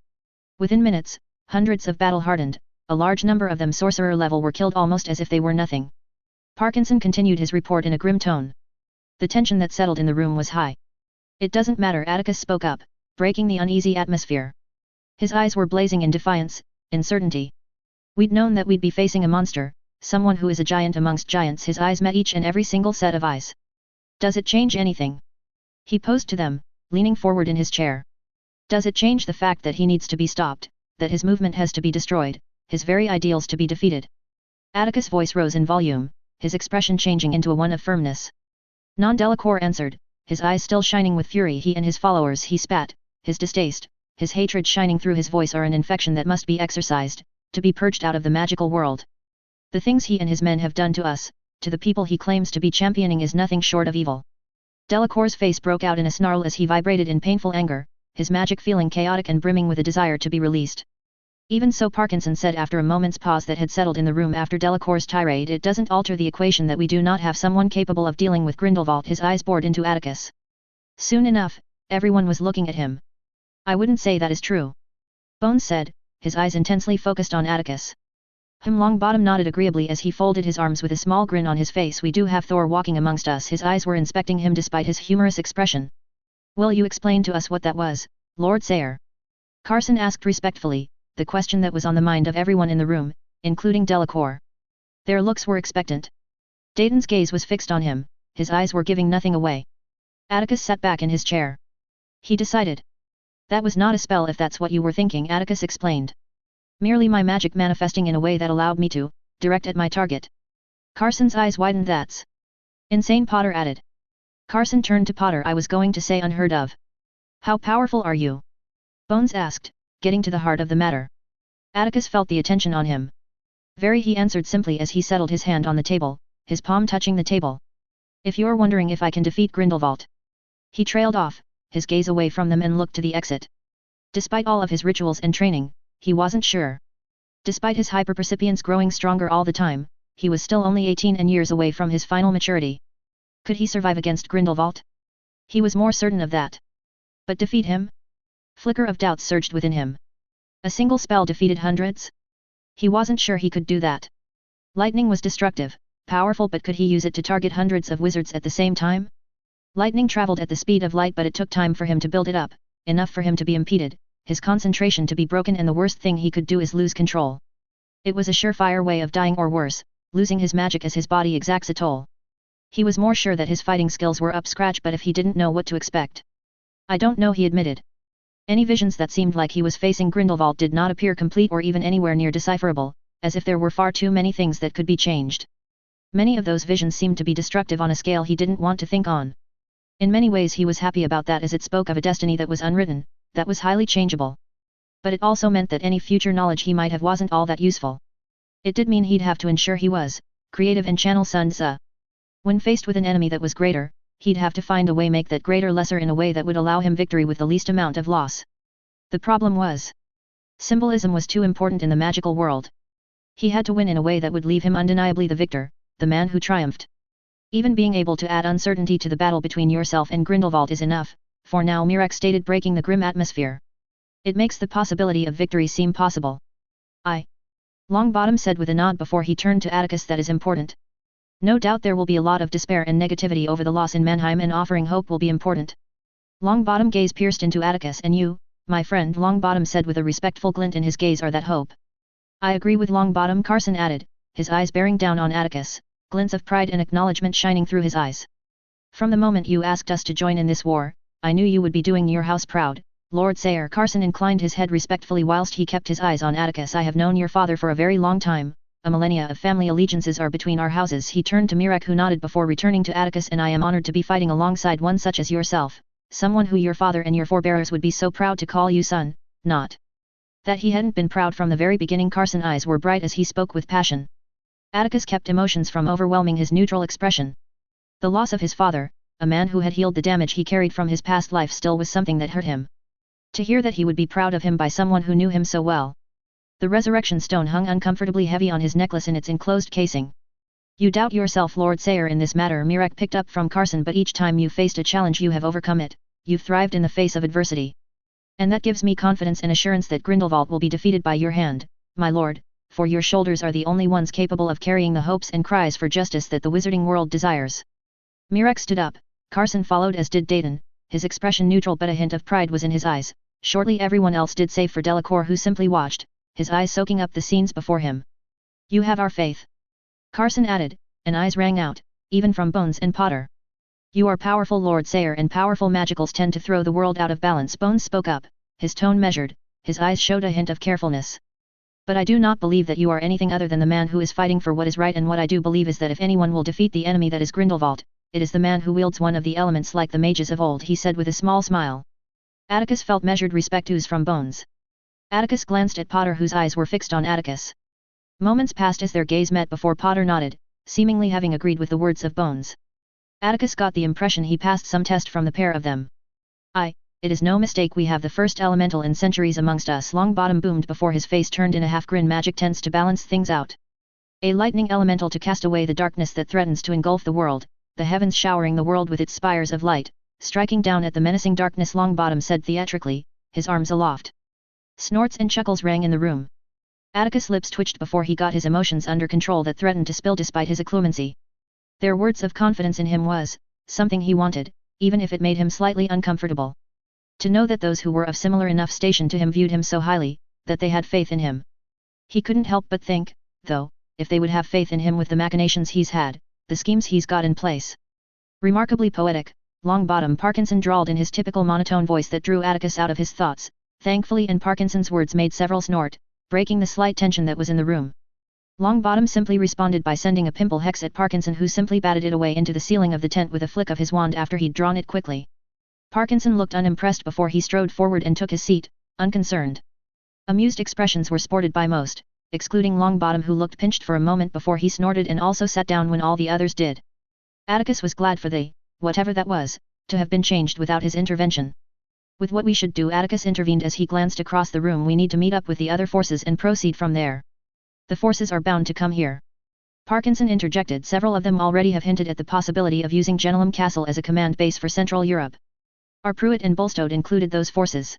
Within minutes, hundreds of battle-hardened, a large number of them sorcerer level, were killed almost as if they were nothing. Parkinson continued his report in a grim tone. The tension that settled in the room was high. It doesn't matter, Atticus spoke up, breaking the uneasy atmosphere. His eyes were blazing in defiance, in certainty. We'd known that we'd be facing a monster, someone who is a giant amongst giants. His eyes met each and every single set of eyes. Does it change anything? He posed to them, leaning forward in his chair. Does it change the fact that he needs to be stopped, that his movement has to be destroyed, his very ideals to be defeated? Atticus' voice rose in volume, his expression changing into a one of firmness. Non Delacour answered, his eyes still shining with fury. He and his followers, he spat, his distaste, his hatred shining through his voice, are an infection that must be exorcised, to be purged out of the magical world. The things he and his men have done to us, to the people he claims to be championing, is nothing short of evil. Delacour's face broke out in a snarl as he vibrated in painful anger, his magic feeling chaotic and brimming with a desire to be released. Even so, Parkinson said after a moment's pause that had settled in the room after Delacour's tirade, it doesn't alter the equation that we do not have someone capable of dealing with Grindelwald. His eyes bored into Atticus. Soon enough, everyone was looking at him. I wouldn't say that is true. Bones said, his eyes intensely focused on Atticus. Longbottom nodded agreeably as he folded his arms with a small grin on his face. We do have Thor walking amongst us. His eyes were inspecting him despite his humorous expression. Will you explain to us what that was, Lord Sayre? Carson asked respectfully, the question that was on the mind of everyone in the room, including Delacour. Their looks were expectant. Dayton's gaze was fixed on him, his eyes were giving nothing away. Atticus sat back in his chair. He decided. That was not a spell if that's what you were thinking, Atticus explained. Merely my magic manifesting in a way that allowed me to direct at my target. Carson's eyes widened. That's insane, Potter added. Carson turned to Potter. I was going to say unheard of. How powerful are you? Bones asked, getting to the heart of the matter. Atticus felt the attention on him. Very, he answered simply as he settled his hand on the table, his palm touching the table. If you're wondering if I can defeat Grindelwald. He trailed off, his gaze away from them, and looked to the exit. Despite all of his rituals and training, he wasn't sure. Despite his hyperpercipience growing stronger all the time, he was still only 18 and years away from his final maturity. Could he survive against Grindelwald? He was more certain of that. But defeat him? Flicker of doubt surged within him. A single spell defeated hundreds? He wasn't sure he could do that. Lightning was destructive, powerful, but could he use it to target hundreds of wizards at the same time? Lightning traveled at the speed of light, but it took time for him to build it up, enough for him to be impeded, his concentration to be broken, and the worst thing he could do is lose control. It was a surefire way of dying, or worse, losing his magic as his body exacts a toll. He was more sure that his fighting skills were up scratch, but if he didn't know what to expect. I don't know, he admitted. Any visions that seemed like he was facing Grindelwald did not appear complete or even anywhere near decipherable, as if there were far too many things that could be changed. Many of those visions seemed to be destructive on a scale he didn't want to think on. In many ways he was happy about that, as it spoke of a destiny that was unwritten, that was highly changeable. But it also meant that any future knowledge he might have wasn't all that useful. It did mean he'd have to ensure he was creative and channel Sun Tzu. When faced with an enemy that was greater, he'd have to find a way make that greater lesser in a way that would allow him victory with the least amount of loss. The problem was, symbolism was too important in the magical world. He had to win in a way that would leave him undeniably the victor, the man who triumphed. Even being able to add uncertainty to the battle between yourself and Grindelwald is enough, for now, Mirek stated, breaking the grim atmosphere. It makes the possibility of victory seem possible. Longbottom said with a nod before he turned to Atticus. That is important. No doubt there will be a lot of despair and negativity over the loss in Mannheim, and offering hope will be important. Longbottom gaze pierced into Atticus. And you, my friend, Longbottom said with a respectful glint in his gaze, are that hope? I agree with Longbottom, Carson added, his eyes bearing down on Atticus, glints of pride and acknowledgement shining through his eyes. From the moment you asked us to join in this war, I knew you would be doing your house proud, Lord Sayre. Carson inclined his head respectfully whilst he kept his eyes on Atticus. I have known your father for a very long time, a millennia of family allegiances are between our houses. He turned to Mirek, who nodded before returning to Atticus. And I am honored to be fighting alongside one such as yourself, someone who your father and your forebears would be so proud to call you son. Not that he hadn't been proud from the very beginning. Carson's eyes were bright as he spoke with passion. Atticus kept emotions from overwhelming his neutral expression. The loss of his father, a man who had healed the damage he carried from his past life, still was something that hurt him. To hear that he would be proud of him by someone who knew him so well. The resurrection stone hung uncomfortably heavy on his necklace in its enclosed casing. You doubt yourself, Lord Sayre, in this matter, Mirek picked up from Carson, but each time you faced a challenge you have overcome it. You've thrived in the face of adversity. And that gives me confidence and assurance that Grindelwald will be defeated by your hand, my lord, for your shoulders are the only ones capable of carrying the hopes and cries for justice that the wizarding world desires. Mirek stood up, Carson followed, as did Dayton, his expression neutral but a hint of pride was in his eyes. Shortly everyone else did, save for Delacour, who simply watched, his eyes soaking up the scenes before him. You have our faith, Carson added, and eyes rang out, even from Bones and Potter. You are powerful, Lord Sayre, and powerful magicals tend to throw the world out of balance. Bones spoke up, his tone measured, his eyes showed a hint of carefulness. But I do not believe that you are anything other than the man who is fighting for what is right, and what I do believe is that if anyone will defeat the enemy that is Grindelwald, it is the man who wields one of the elements like the mages of old, he said with a small smile. Atticus felt measured respect ooze from Bones. Atticus glanced at Potter, whose eyes were fixed on Atticus. Moments passed as their gaze met before Potter nodded, seemingly having agreed with the words of Bones. Atticus got the impression he passed some test from the pair of them. It is no mistake, we have the first elemental in centuries amongst us. Longbottom boomed before his face turned in a half-grin. Magic tends to balance things out. A lightning elemental to cast away the darkness that threatens to engulf the world, the heavens showering the world with its spires of light, striking down at the menacing darkness, Longbottom said theatrically, his arms aloft. Snorts and chuckles rang in the room. Atticus' lips twitched before he got his emotions under control that threatened to spill despite his occlumency. Their words of confidence in him was something he wanted, even if it made him slightly uncomfortable. To know that those who were of similar enough station to him viewed him so highly, that they had faith in him. He couldn't help but think, though, if they would have faith in him with the machinations he's had, the schemes he's got in place. Remarkably poetic, Longbottom, Parkinson drawled in his typical monotone voice that drew Atticus out of his thoughts, thankfully, and Parkinson's words made several snort, breaking the slight tension that was in the room. Longbottom simply responded by sending a pimple hex at Parkinson, who simply batted it away into the ceiling of the tent with a flick of his wand after he'd drawn it quickly. Parkinson looked unimpressed before he strode forward and took his seat, unconcerned. Amused expressions were sported by most, excluding Longbottom, who looked pinched for a moment before he snorted and also sat down when all the others did. Atticus was glad for whatever that was, to have been changed without his intervention. With what we should do, Atticus intervened as he glanced across the room. We need to meet up with the other forces and proceed from there. The forces are bound to come here. Parkinson interjected. Several of them already have hinted at the possibility of using Genelum Castle as a command base for Central Europe. Are Pruitt and Bulstode included those forces?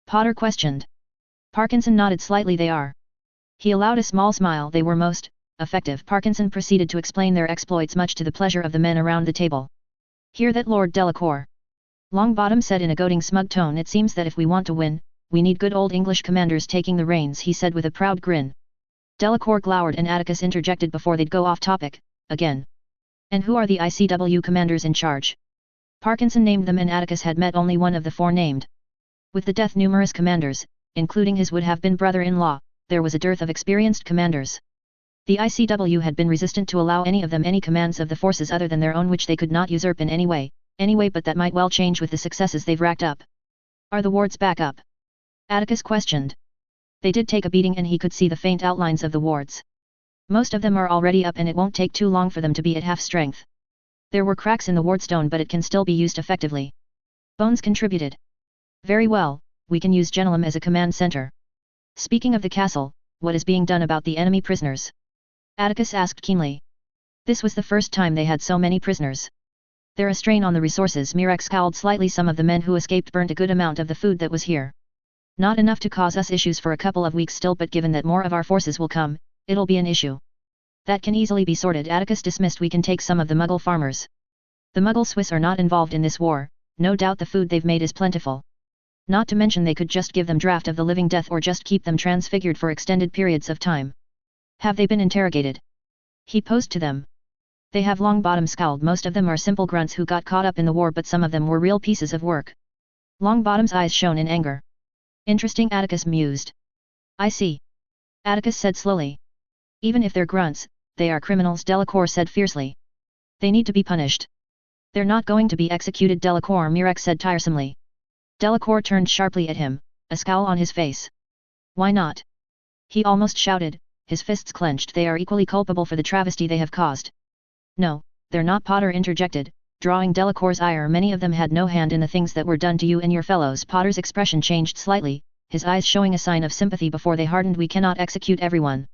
Potter questioned. Parkinson nodded slightly. They are. He allowed a small smile. They were most effective. Parkinson proceeded to explain their exploits, much to the pleasure of the men around the table. Hear that, Lord Delacour? Longbottom said in a goading, smug tone. It seems that if we want to win, we need good old English commanders taking the reins, he said with a proud grin. Delacour glowered and Atticus interjected before they'd go off topic, again. And who are the ICW commanders in charge? Parkinson named them, and Atticus had met only one of the four named. With the death numerous commanders, including his would-have-been brother-in-law, there was a dearth of experienced commanders. The ICW had been resistant to allow any of them any commands of the forces other than their own, which they could not usurp in any way, but that might well change with the successes they've racked up. Are the wards back up? Atticus questioned. They did take a beating, and he could see the faint outlines of the wards. Most of them are already up, and it won't take too long for them to be at half strength. There were cracks in the wardstone, but it can still be used effectively. Bones contributed. Very well, we can use Genelum as a command center. Speaking of the castle, what is being done about the enemy prisoners? Atticus asked keenly. This was the first time they had so many prisoners. They're a strain on the resources. Mirek scowled slightly. Some of the men who escaped burnt a good amount of the food that was here. Not enough to cause us issues for a couple of weeks still, but given that more of our forces will come, it'll be an issue. That can easily be sorted. Atticus dismissed. We can take some of the Muggle farmers. The Muggle Swiss are not involved in this war, no doubt the food they've made is plentiful. Not to mention they could just give them draft of the living death, or just keep them transfigured for extended periods of time. Have they been interrogated? He posed to them. They have. Longbottom scowled. Most of them are simple grunts who got caught up in the war, but some of them were real pieces of work. Longbottom's eyes shone in anger. Interesting, Atticus mused. I see. Atticus said slowly. Even if they're grunts, they are criminals, Delacour said fiercely. They need to be punished. They're not going to be executed, Delacour, Mirek said tiresomely. Delacour turned sharply at him, a scowl on his face. Why not? He almost shouted, his fists clenched. They are equally culpable for the travesty they have caused. No, they're not, Potter interjected, drawing Delacour's ire. Many of them had no hand in the things that were done to you and your fellows. Potter's expression changed slightly, his eyes showing a sign of sympathy before they hardened. We cannot execute everyone.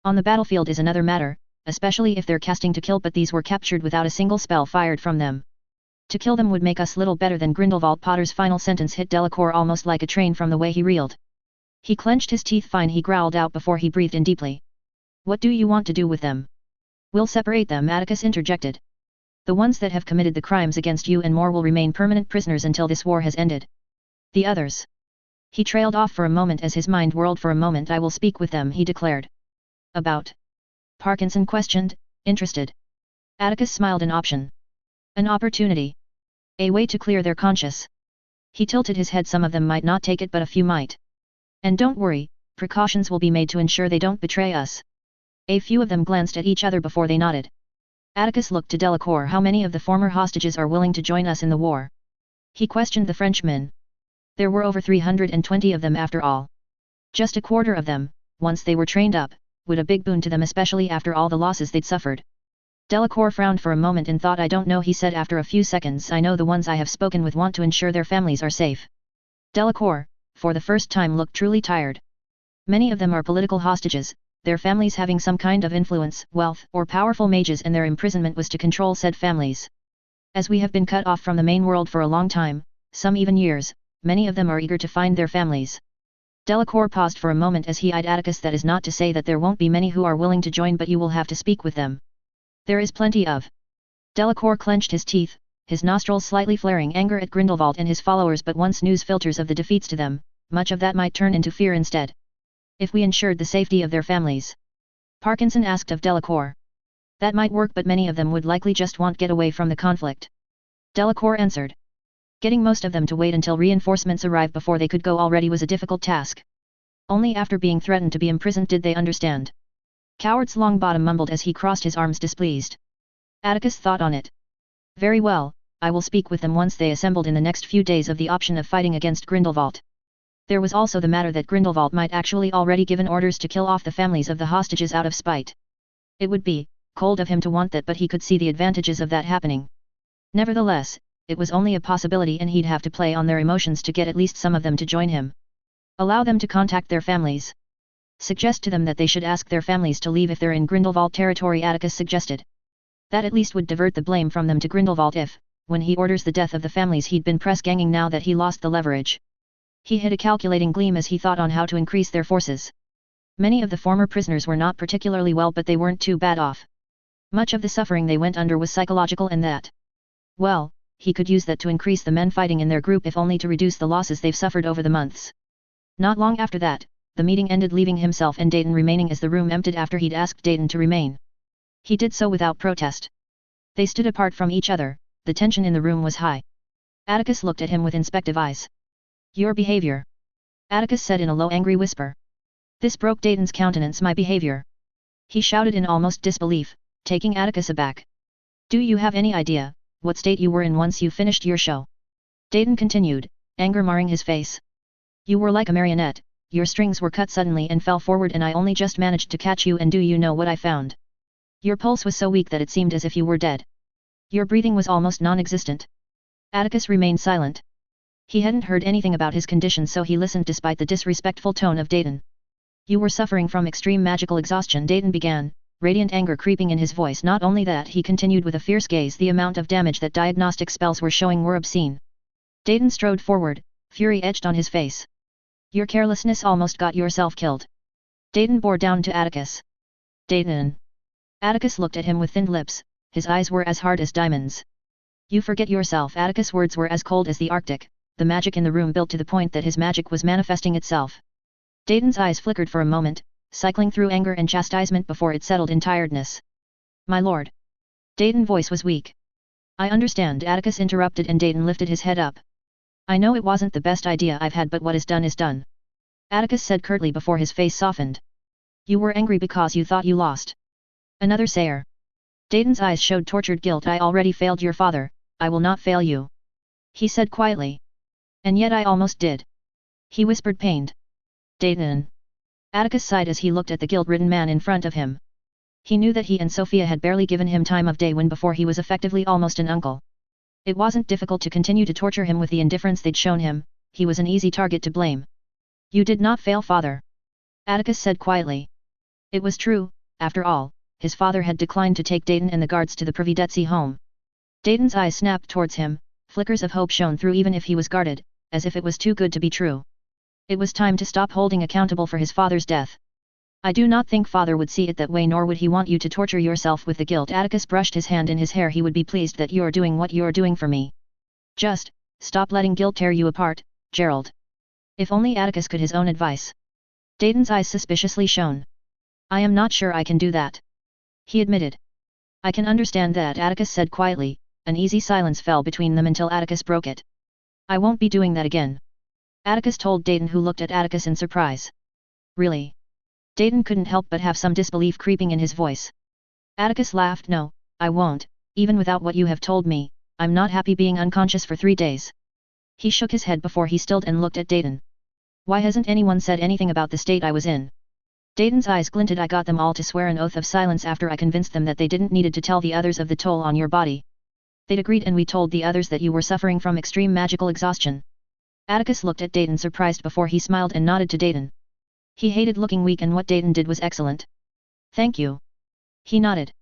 On the battlefield is another matter, especially if they're casting to kill, but these were captured without a single spell fired from them. To kill them would make us little better than Grindelwald. Potter's final sentence hit Delacour almost like a train from the way he reeled. He clenched his teeth fine. He growled out before he breathed in deeply. What do you want to do with them? We'll separate them, Atticus interjected. The ones that have committed the crimes against you and more will remain permanent prisoners until this war has ended. The others. He trailed off for a moment as his mind whirled. For a moment I will speak with them, he declared. About? Parkinson questioned, interested. Atticus smiled. An option. An opportunity. A way to clear their conscience. He tilted his head. Some of them might not take it, but a few might. And don't worry, precautions will be made to ensure they don't betray us. A few of them glanced at each other before they nodded. Atticus looked to Delacour. How many of the former hostages are willing to join us in the war? He questioned the Frenchmen. There were over 320 of them after all. Just a quarter of them, once they were trained up, would a big boon to them, especially after all the losses they'd suffered. Delacour frowned for a moment and thought. I don't know, he said after a few seconds. I know the ones I have spoken with want to ensure their families are safe. Delacour, for the first time, looked truly tired. Many of them are political hostages, their families having some kind of influence, wealth, or powerful mages, and their imprisonment was to control said families. As we have been cut off from the main world for a long time, some even years, many of them are eager to find their families. Delacour paused for a moment as he eyed Atticus. That is not to say that there won't be many who are willing to join, but you will have to speak with them. There is plenty of. Delacour clenched his teeth, his nostrils slightly flaring anger at Grindelwald and his followers, but once news filters of the defeats to them, much of that might turn into fear instead. If we ensured the safety of their families? Parkinson asked of Delacour. That might work, but many of them would likely just want get away from the conflict. Delacour answered. Getting most of them to wait until reinforcements arrived before they could go already was a difficult task. Only after being threatened to be imprisoned did they understand. Cowards, Longbottom mumbled as he crossed his arms displeased. Atticus thought on it. Very well, I will speak with them once they assembled in the next few days of the option of fighting against Grindelwald. There was also the matter that Grindelwald might actually already given orders to kill off the families of the hostages out of spite. It would be cold of him to want that, but he could see the advantages of that happening. Nevertheless, it was only a possibility, and he'd have to play on their emotions to get at least some of them to join him. Allow them to contact their families. Suggest to them that they should ask their families to leave if they're in Grindelwald territory, Atticus suggested. That at least would divert the blame from them to Grindelwald if, when he orders the death of the families, he'd been press-ganging now that he lost the leverage. He hid a calculating gleam as he thought on how to increase their forces. Many of the former prisoners were not particularly well, but they weren't too bad off. Much of the suffering they went under was psychological, and that, well, he could use that to increase the men fighting in their group, if only to reduce the losses they've suffered over the months. Not long after that, the meeting ended, leaving himself and Dayton remaining as the room emptied after he'd asked Dayton to remain. He did so without protest. They stood apart from each other, the tension in the room was high. Atticus looked at him with inspective eyes. Your behavior. Atticus said in a low, angry whisper. This broke Dayton's countenance. My behavior. He shouted in almost disbelief, taking Atticus aback. Do you have any idea what state you were in once you finished your show? Dayton continued, anger marring his face. You were like a marionette. Your strings were cut suddenly and fell forward, and I only just managed to catch you, and do you know what I found? Your pulse was so weak that it seemed as if you were dead. Your breathing was almost non-existent. Atticus remained silent. He hadn't heard anything about his condition, so he listened despite the disrespectful tone of Dayton. You were suffering from extreme magical exhaustion, Dayton began, radiant anger creeping in his voice. Not only that, he continued with a fierce gaze, the amount of damage that diagnostic spells were showing were obscene. Dayton strode forward, fury etched on his face. Your carelessness almost got yourself killed. Dayton bore down to Atticus. Dayton. Atticus looked at him with thinned lips, his eyes were as hard as diamonds. You forget yourself. Atticus' words were as cold as the Arctic, the magic in the room built to the point that his magic was manifesting itself. Dayton's eyes flickered for a moment, cycling through anger and chastisement before it settled in tiredness. My lord. Dayton's voice was weak. I understand, Atticus interrupted, and Dayton lifted his head up. I know it wasn't the best idea I've had, but what is done is done. Atticus said curtly before his face softened. You were angry because you thought you lost. Another Sayre. Dayton's eyes showed tortured guilt. I already failed your father, I will not fail you. He said quietly. And yet I almost did. He whispered pained. Dayton. Atticus sighed as he looked at the guilt-ridden man in front of him. He knew that he and Sophia had barely given him time of day when before he was effectively almost an uncle. It wasn't difficult to continue to torture him with the indifference they'd shown him, he was an easy target to blame. You did not fail, father. Atticus said quietly. It was true, after all, his father had declined to take Dayton and the guards to the Prividetsi home. Dayton's eyes snapped towards him, flickers of hope shone through even if he was guarded, as if it was too good to be true. It was time to stop holding accountable for his father's death. I do not think father would see it that way, nor would he want you to torture yourself with the guilt. Atticus brushed his hand in his hair. He would be pleased that you're doing what you're doing for me. Just, stop letting guilt tear you apart, Gerald. If only Atticus could his own advice. Dayton's eyes suspiciously shone. I am not sure I can do that. He admitted. I can understand that, Atticus said quietly. An easy silence fell between them until Atticus broke it. I won't be doing that again. Atticus told Dayton, who looked at Atticus in surprise. Really? Dayton couldn't help but have some disbelief creeping in his voice. Atticus laughed. No, I won't, even without what you have told me. I'm not happy being unconscious for 3 days. He shook his head before he stilled and looked at Dayton. Why hasn't anyone said anything about the state I was in? Dayton's eyes glinted. I got them all to swear an oath of silence after I convinced them that they didn't needed to tell the others of the toll on your body. They'd agreed, and we told the others that you were suffering from extreme magical exhaustion. Atticus looked at Dayton surprised before he smiled and nodded to Dayton. He hated looking weak, and what Dayton did was excellent. Thank you. He nodded.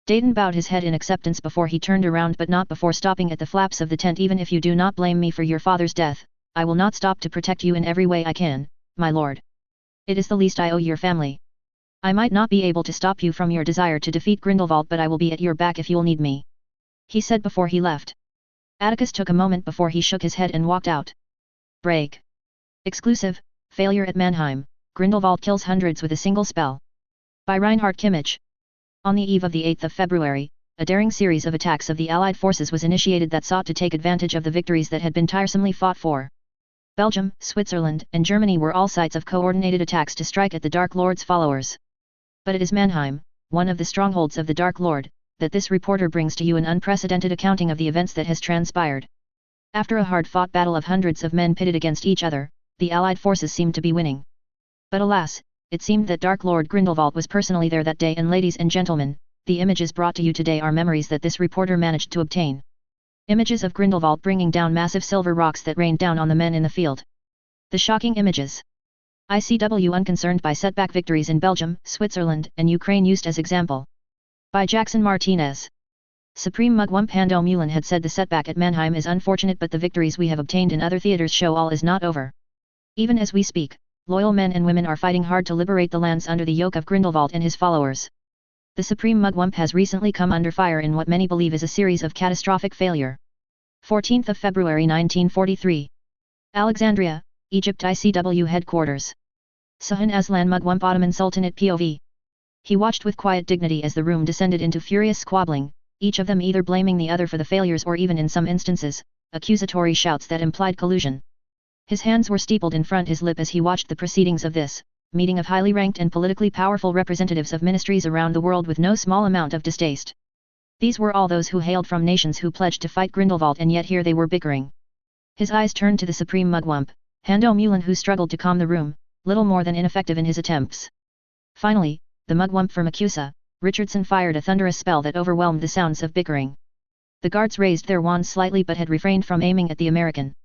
Dayton bowed his head in acceptance before he turned around, but not before stopping at the flaps of the tent. Even if you do not blame me for your father's death, I will not stop to protect you in every way I can, my lord. It is the least I owe your family. I might not be able to stop you from your desire to defeat Grindelwald, but I will be at your back if you'll need me. He said before he left. Atticus took a moment before he shook his head and walked out. Break. Exclusive, failure at Mannheim. Grindelwald kills hundreds with a single spell. By Reinhard Kimmich. On the eve of the 8th of February, a daring series of attacks of the Allied forces was initiated that sought to take advantage of the victories that had been tiresomely fought for. Belgium, Switzerland, and Germany were all sites of coordinated attacks to strike at the Dark Lord's followers. But it is Mannheim, one of the strongholds of the Dark Lord, that this reporter brings to you an unprecedented accounting of the events that has transpired. After a hard-fought battle of hundreds of men pitted against each other, the Allied forces seemed to be winning. But alas, it seemed that Dark Lord Grindelwald was personally there that day, and ladies and gentlemen, the images brought to you today are memories that this reporter managed to obtain. Images of Grindelwald bringing down massive silver rocks that rained down on the men in the field. The shocking images. ICW unconcerned by setback victories in Belgium, Switzerland, and Ukraine used as example. By Jackson Martinez. Supreme Mugwump Hando Mulin had said the setback at Mannheim is unfortunate, but the victories we have obtained in other theaters show all is not over. Even as we speak, loyal men and women are fighting hard to liberate the lands under the yoke of Grindelwald and his followers. The Supreme Mugwump has recently come under fire in what many believe is a series of catastrophic failure. 14th of February 1943. Alexandria, Egypt. ICW headquarters. Sahan Aslan Mugwump Ottoman Sultanate POV. He watched with quiet dignity as the room descended into furious squabbling, each of them either blaming the other for the failures or even in some instances, accusatory shouts that implied collusion. His hands were steepled in front his lip as he watched the proceedings of this meeting of highly ranked and politically powerful representatives of ministries around the world with no small amount of distaste. These were all those who hailed from nations who pledged to fight Grindelwald, and yet here they were bickering. His eyes turned to the Supreme Mugwump, Hando Mulin, who struggled to calm the room, little more than ineffective in his attempts. Finally, the Mugwump from Acusa, Richardson, fired a thunderous spell that overwhelmed the sounds of bickering. The guards raised their wands slightly but had refrained from aiming at the American.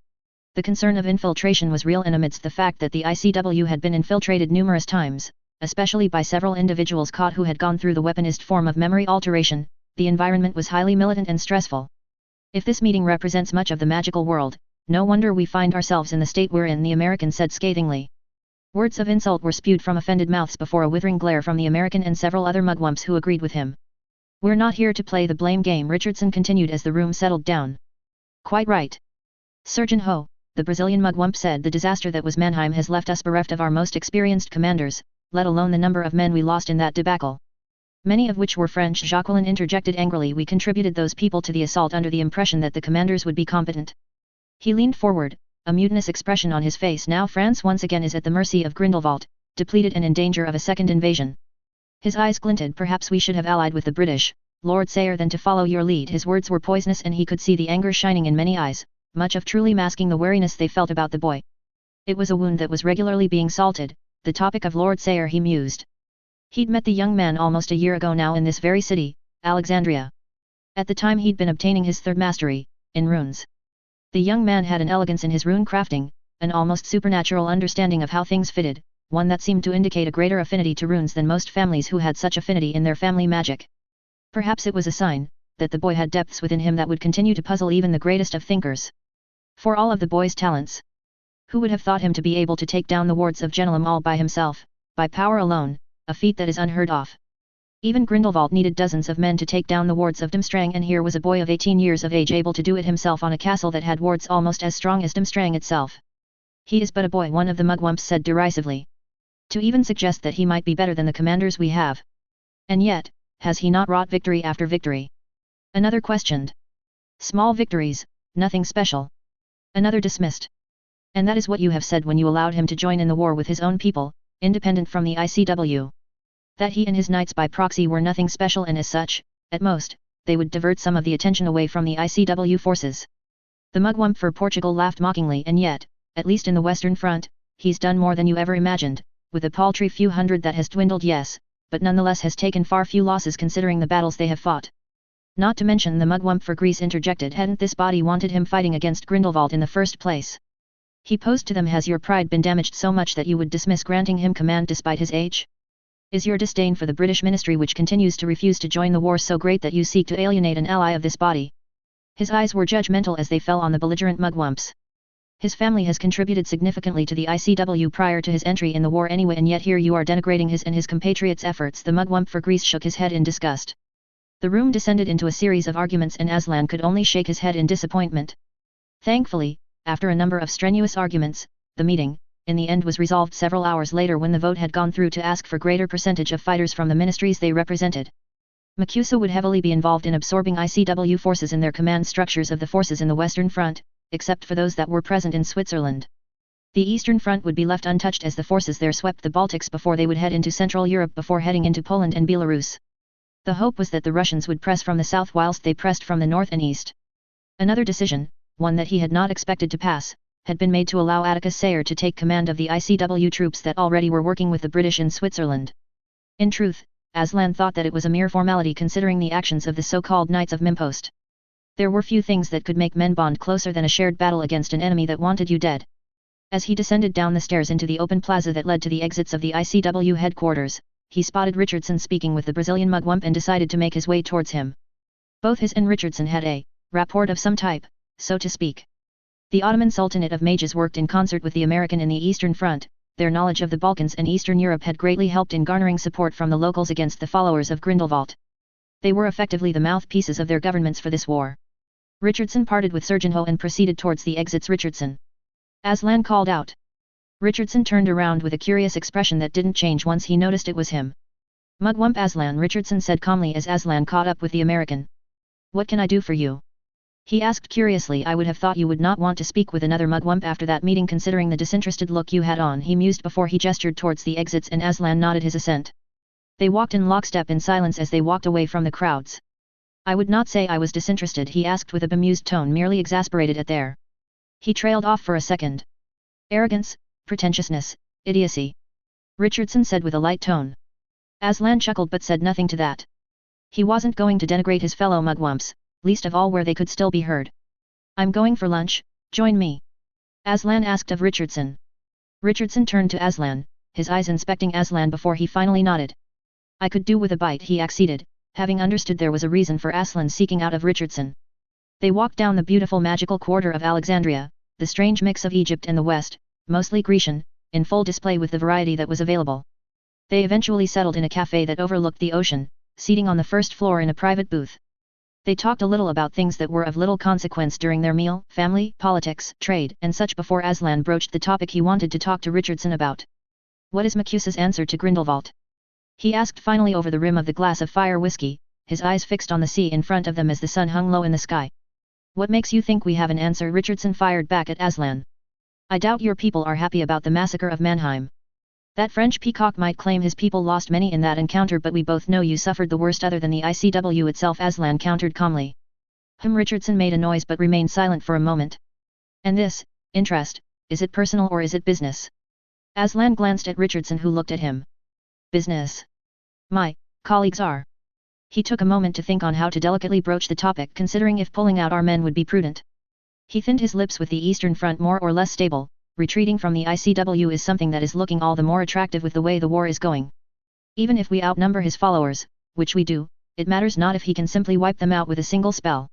The concern of infiltration was real, and amidst the fact that the ICW had been infiltrated numerous times, especially by several individuals caught who had gone through the weaponized form of memory alteration, the environment was highly militant and stressful. If this meeting represents much of the magical world, no wonder we find ourselves in the state we're in, the American said scathingly. Words of insult were spewed from offended mouths before a withering glare from the American and several other Mugwumps who agreed with him. We're not here to play the blame game, Richardson continued as the room settled down. Quite right. Surgeon Ho, the Brazilian Mugwump said, the disaster that was Mannheim has left us bereft of our most experienced commanders, let alone the number of men we lost in that debacle. Many of which were French. Jacqueline interjected angrily. We contributed those people to the assault under the impression that the commanders would be competent. He leaned forward, a mutinous expression on his face. Now France once again is at the mercy of Grindelwald, depleted and in danger of a second invasion. His eyes glinted. Perhaps we should have allied with the British, Lord Sayre, than to follow your lead. His words were poisonous and he could see the anger shining in many eyes, much of truly masking the wariness they felt about the boy. It was a wound that was regularly being salted, the topic of Lord Sayre, he mused. He'd met the young man almost a year ago now in this very city, Alexandria. At the time he'd been obtaining his third mastery, in runes. The young man had an elegance in his rune crafting, an almost supernatural understanding of how things fitted, one that seemed to indicate a greater affinity to runes than most families who had such affinity in their family magic. Perhaps it was a sign that the boy had depths within him that would continue to puzzle even the greatest of thinkers. For all of the boy's talents, who would have thought him to be able to take down the wards of Grindelwald all by himself, by power alone, a feat that is unheard of. Even Grindelwald needed dozens of men to take down the wards of Durmstrang, and here was a boy of 18 years of age able to do it himself on a castle that had wards almost as strong as Durmstrang itself. He is but a boy, one of the mugwumps said derisively. To even suggest that he might be better than the commanders we have. And yet, has he not wrought victory after victory? Another questioned. Small victories, nothing special. Another dismissed. And that is what you have said when you allowed him to join in the war with his own people, independent from the ICW. That he and his knights by proxy were nothing special, and as such, at most, they would divert some of the attention away from the ICW forces. The mugwump for Portugal laughed mockingly. And yet, at least in the Western Front, he's done more than you ever imagined, with a paltry few hundred that has dwindled, yes, but nonetheless has taken far few losses considering the battles they have fought. Not to mention, the mugwump for Greece interjected, hadn't this body wanted him fighting against Grindelwald in the first place? He posed to them, has your pride been damaged so much that you would dismiss granting him command despite his age? Is your disdain for the British ministry, which continues to refuse to join the war, so great that you seek to alienate an ally of this body? His eyes were judgmental as they fell on the belligerent mugwumps. His family has contributed significantly to the ICW prior to his entry in the war anyway, and yet here you are denigrating his and his compatriots' efforts. The mugwump for Greece shook his head in disgust. The room descended into a series of arguments and Aslan could only shake his head in disappointment. Thankfully, after a number of strenuous arguments, the meeting, in the end, was resolved several hours later when the vote had gone through to ask for greater percentage of fighters from the ministries they represented. Macusa would heavily be involved in absorbing ICW forces in their command structures of the forces in the Western Front, except for those that were present in Switzerland. The Eastern Front would be left untouched as the forces there swept the Baltics before they would head into Central Europe before heading into Poland and Belarus. The hope was that the Russians would press from the south whilst they pressed from the north and east. Another decision, one that he had not expected to pass, had been made to allow Atticus Sayre to take command of the ICW troops that already were working with the British in Switzerland. In truth, Aslan thought that it was a mere formality considering the actions of the so-called Knights of Mimpost. There were few things that could make men bond closer than a shared battle against an enemy that wanted you dead. As he descended down the stairs into the open plaza that led to the exits of the ICW headquarters, he spotted Richardson speaking with the Brazilian mugwump and decided to make his way towards him. Both his and Richardson had a rapport of some type, so to speak. The Ottoman Sultanate of Mages worked in concert with the American in the Eastern Front. Their knowledge of the Balkans and Eastern Europe had greatly helped in garnering support from the locals against the followers of Grindelwald. They were effectively the mouthpieces of their governments for this war. Richardson parted with Sergeant and proceeded towards the exits. Richardson! Aslan called out. Richardson turned around with a curious expression that didn't change once he noticed it was him. Mugwump Aslan, Richardson said calmly as Aslan caught up with the American. What can I do for you? He asked curiously. I would have thought you would not want to speak with another mugwump after that meeting considering the disinterested look you had on, he mused before he gestured towards the exits and Aslan nodded his assent. They walked in lockstep in silence as they walked away from the crowds. I would not say I was disinterested, he asked with a bemused tone, merely exasperated at their. He trailed off for a second. Arrogance, pretentiousness, idiocy. Richardson said with a light tone. Aslan chuckled but said nothing to that. He wasn't going to denigrate his fellow mugwumps, least of all where they could still be heard. I'm going for lunch, join me. Aslan asked of Richardson. Richardson turned to Aslan, his eyes inspecting Aslan before he finally nodded. I could do with a bite, he acceded, having understood there was a reason for Aslan seeking out of Richardson. They walked down the beautiful magical quarter of Alexandria, the strange mix of Egypt and the West, mostly Grecian, in full display with the variety that was available. They eventually settled in a cafe that overlooked the ocean, seating on the first floor in a private booth. They talked a little about things that were of little consequence during their meal, family, politics, trade, and such before Aslan broached the topic he wanted to talk to Richardson about. What is Macusa's answer to Grindelwald? He asked finally over the rim of the glass of fire whiskey, his eyes fixed on the sea in front of them as the sun hung low in the sky. What makes you think we have an answer? Richardson fired back at Aslan. I doubt your people are happy about the massacre of Mannheim. That French peacock might claim his people lost many in that encounter, but we both know you suffered the worst other than the ICW itself, Aslan countered calmly. Richardson made a noise but remained silent for a moment. And this, interest, is it personal or is it business? Aslan glanced at Richardson, who looked at him. Business. My colleagues are. He took a moment to think on how to delicately broach the topic, considering if pulling out our men would be prudent. He thinned his lips. With the Eastern Front more or less stable, retreating from the ICW is something that is looking all the more attractive with the way the war is going. Even if we outnumber his followers, which we do, it matters not if he can simply wipe them out with a single spell.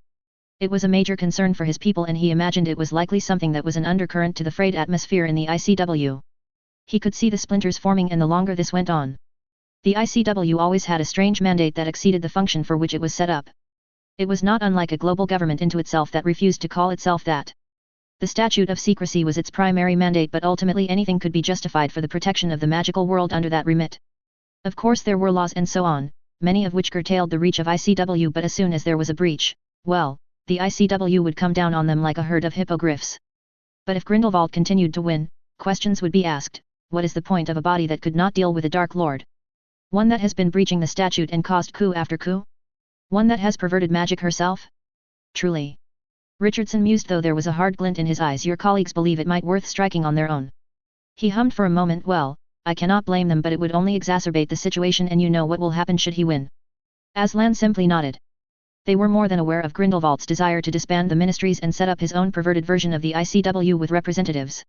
It was a major concern for his people, and he imagined it was likely something that was an undercurrent to the frayed atmosphere in the ICW. He could see the splinters forming, and the longer this went on. The ICW always had a strange mandate that exceeded the function for which it was set up. It was not unlike a global government into itself that refused to call itself that. The statute of secrecy was its primary mandate, but ultimately anything could be justified for the protection of the magical world under that remit. Of course there were laws and so on, many of which curtailed the reach of ICW, but as soon as there was a breach, well, the ICW would come down on them like a herd of hippogriffs. But if Grindelwald continued to win, questions would be asked. What is the point of a body that could not deal with a Dark Lord? One that has been breaching the statute and caused coup after coup? One that has perverted magic herself? Truly. Richardson mused, though there was a hard glint in his eyes. Your colleagues believe it might worth striking on their own. He hummed for a moment. Well, I cannot blame them, but it would only exacerbate the situation, and you know what will happen should he win. Aslan simply nodded. They were more than aware of Grindelwald's desire to disband the ministries and set up his own perverted version of the ICW with representatives.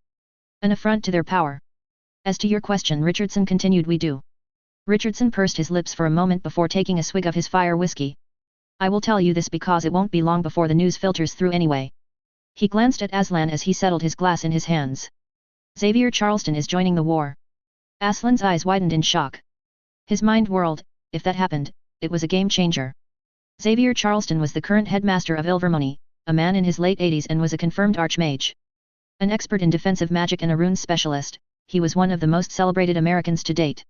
An affront to their power. As to your question, Richardson continued, we do. Richardson pursed his lips for a moment before taking a swig of his fire whiskey. I will tell you this because it won't be long before the news filters through anyway. He glanced at Aslan as he settled his glass in his hands. Xavier Charleston is joining the war. Aslan's eyes widened in shock. His mind whirled. If that happened, it was a game changer. Xavier Charleston was the current headmaster of Ilvermorny, a man in his late 80s, and was a confirmed archmage. An expert in defensive magic and a rune specialist, he was one of the most celebrated Americans to date.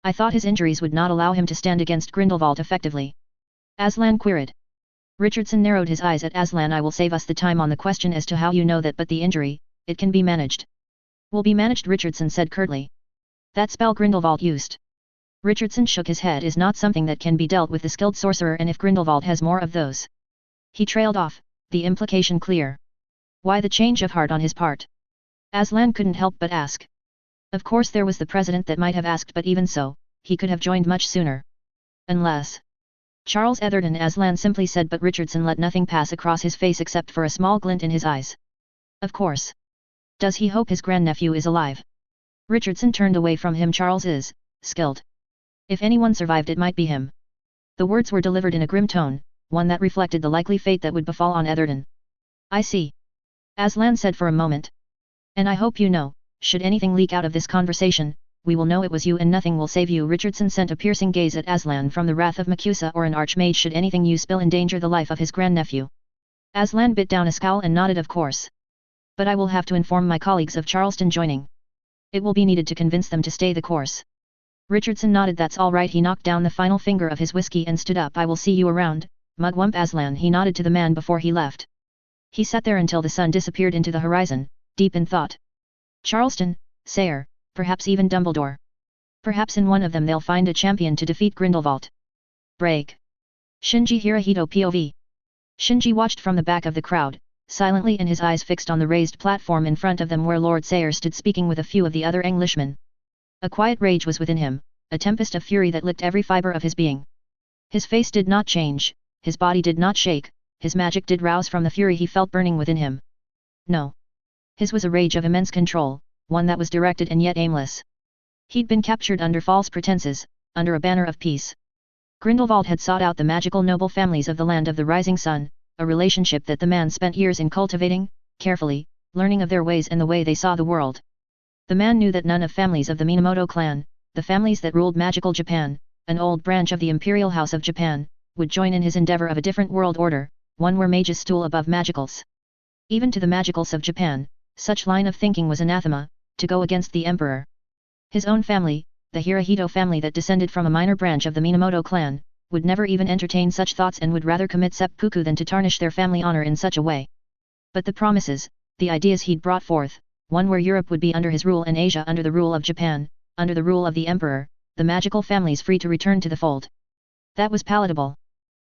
I thought his injuries would not allow him to stand against Grindelwald effectively. Aslan queried. Richardson narrowed his eyes at Aslan. I will save us the time on the question as to how you know that, but the injury, it can be managed. Will be managed, Richardson said curtly. That spell Grindelwald used. Richardson shook his head. Is not something that can be dealt with the skilled sorcerer, and if Grindelwald has more of those. He trailed off, the implication clear. Why the change of heart on his part? Aslan couldn't help but ask. Of course there was the president that might have asked, but even so, he could have joined much sooner. Unless. Charles Etherton, Aslan simply said, but Richardson let nothing pass across his face except for a small glint in his eyes. Of course. Does he hope his grandnephew is alive? Richardson turned away from him. Charles is skilled. If anyone survived, it might be him. The words were delivered in a grim tone, one that reflected the likely fate that would befall on Etherton. I see. Aslan said for a moment. And I hope you know, should anything leak out of this conversation, we will know it was you and nothing will save you. Richardson sent a piercing gaze at Aslan. From the wrath of Macusa or an archmage should anything you spill endanger the life of his grandnephew. Aslan bit down a scowl and nodded. Of course. But I will have to inform my colleagues of Charleston joining. It will be needed to convince them to stay the course. Richardson nodded. That's all right. He knocked down the final finger of his whiskey and stood up. I will see you around, mugwump Aslan. He nodded to the man before he left. He sat there until the sun disappeared into the horizon, deep in thought. Charleston, Sayre, perhaps even Dumbledore. Perhaps in one of them they'll find a champion to defeat Grindelwald. Break. Shinji Hirohito POV. Shinji watched from the back of the crowd, silently, and his eyes fixed on the raised platform in front of them where Lord Sayre stood speaking with a few of the other Englishmen. A quiet rage was within him, a tempest of fury that licked every fibre of his being. His face did not change, his body did not shake, his magic did rouse from the fury he felt burning within him. No. His was a rage of immense control, one that was directed and yet aimless. He'd been captured under false pretenses, under a banner of peace. Grindelwald had sought out the magical noble families of the land of the rising sun, a relationship that the man spent years in cultivating, carefully, learning of their ways and the way they saw the world. The man knew that none of families of the Minamoto clan, the families that ruled magical Japan, an old branch of the Imperial House of Japan, would join in his endeavor of a different world order, one where mages stool above magicals. Even to the magicals of Japan, such line of thinking was anathema, to go against the emperor. His own family, the Hirohito family that descended from a minor branch of the Minamoto clan, would never even entertain such thoughts and would rather commit seppuku than to tarnish their family honor in such a way. But the promises, the ideas he'd brought forth, one where Europe would be under his rule and Asia under the rule of Japan, under the rule of the emperor, the magical families free to return to the fold. That was palatable.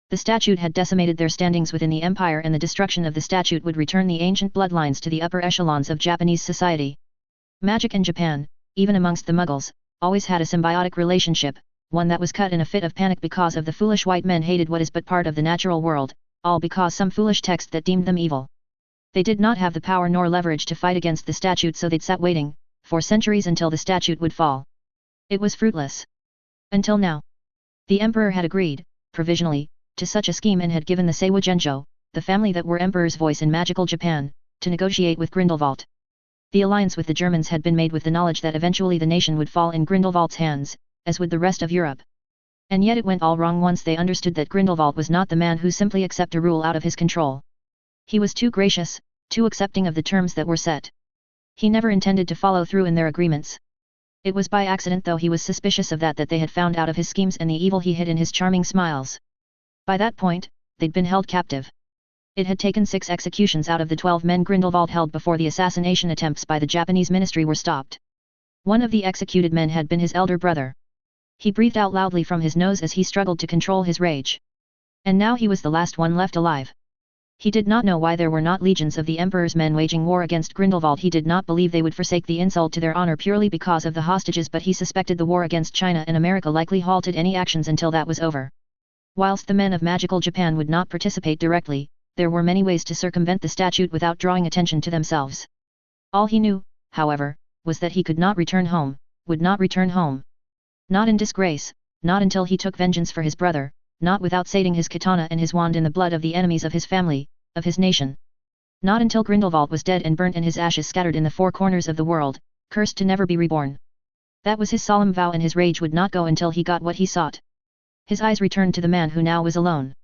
The statute had decimated their standings within the empire, and the destruction of the statute would return the ancient bloodlines to the upper echelons of Japanese society. Magic in Japan, even amongst the Muggles, always had a symbiotic relationship, one that was cut in a fit of panic because of the foolish white men hated what is but part of the natural world, all because some foolish text that deemed them evil. They did not have the power nor leverage to fight against the statute, so they'd sat waiting, for centuries, until the statute would fall. It was fruitless. Until now. The emperor had agreed, provisionally, to such a scheme and had given the Seiwa Genjo, the family that were emperor's voice in magical Japan, to negotiate with Grindelwald. The alliance with the Germans had been made with the knowledge that eventually the nation would fall in Grindelwald's hands, as would the rest of Europe. And yet it went all wrong once they understood that Grindelwald was not the man who simply accepted a rule out of his control. He was too gracious, too accepting of the terms that were set. He never intended to follow through in their agreements. It was by accident, though he was suspicious of that they had found out of his schemes and the evil he hid in his charming smiles. By that point, they'd been held captive. It had taken 6 executions out of the 12 men Grindelwald held before the assassination attempts by the Japanese ministry were stopped. One of the executed men had been his elder brother. He breathed out loudly from his nose as he struggled to control his rage. And now he was the last one left alive. He did not know why there were not legions of the Emperor's men waging war against Grindelwald. He did not believe they would forsake the insult to their honor purely because of the hostages, but he suspected the war against China and America likely halted any actions until that was over. Whilst the men of magical Japan would not participate directly, there were many ways to circumvent the statute without drawing attention to themselves. All he knew, however, was that he could not return home, would not return home. Not in disgrace, not until he took vengeance for his brother, not without sating his katana and his wand in the blood of the enemies of his family, of his nation. Not until Grindelwald was dead and burnt and his ashes scattered in the 4 corners of the world, cursed to never be reborn. That was his solemn vow, and his rage would not go until he got what he sought. His eyes returned to the man who now was alone.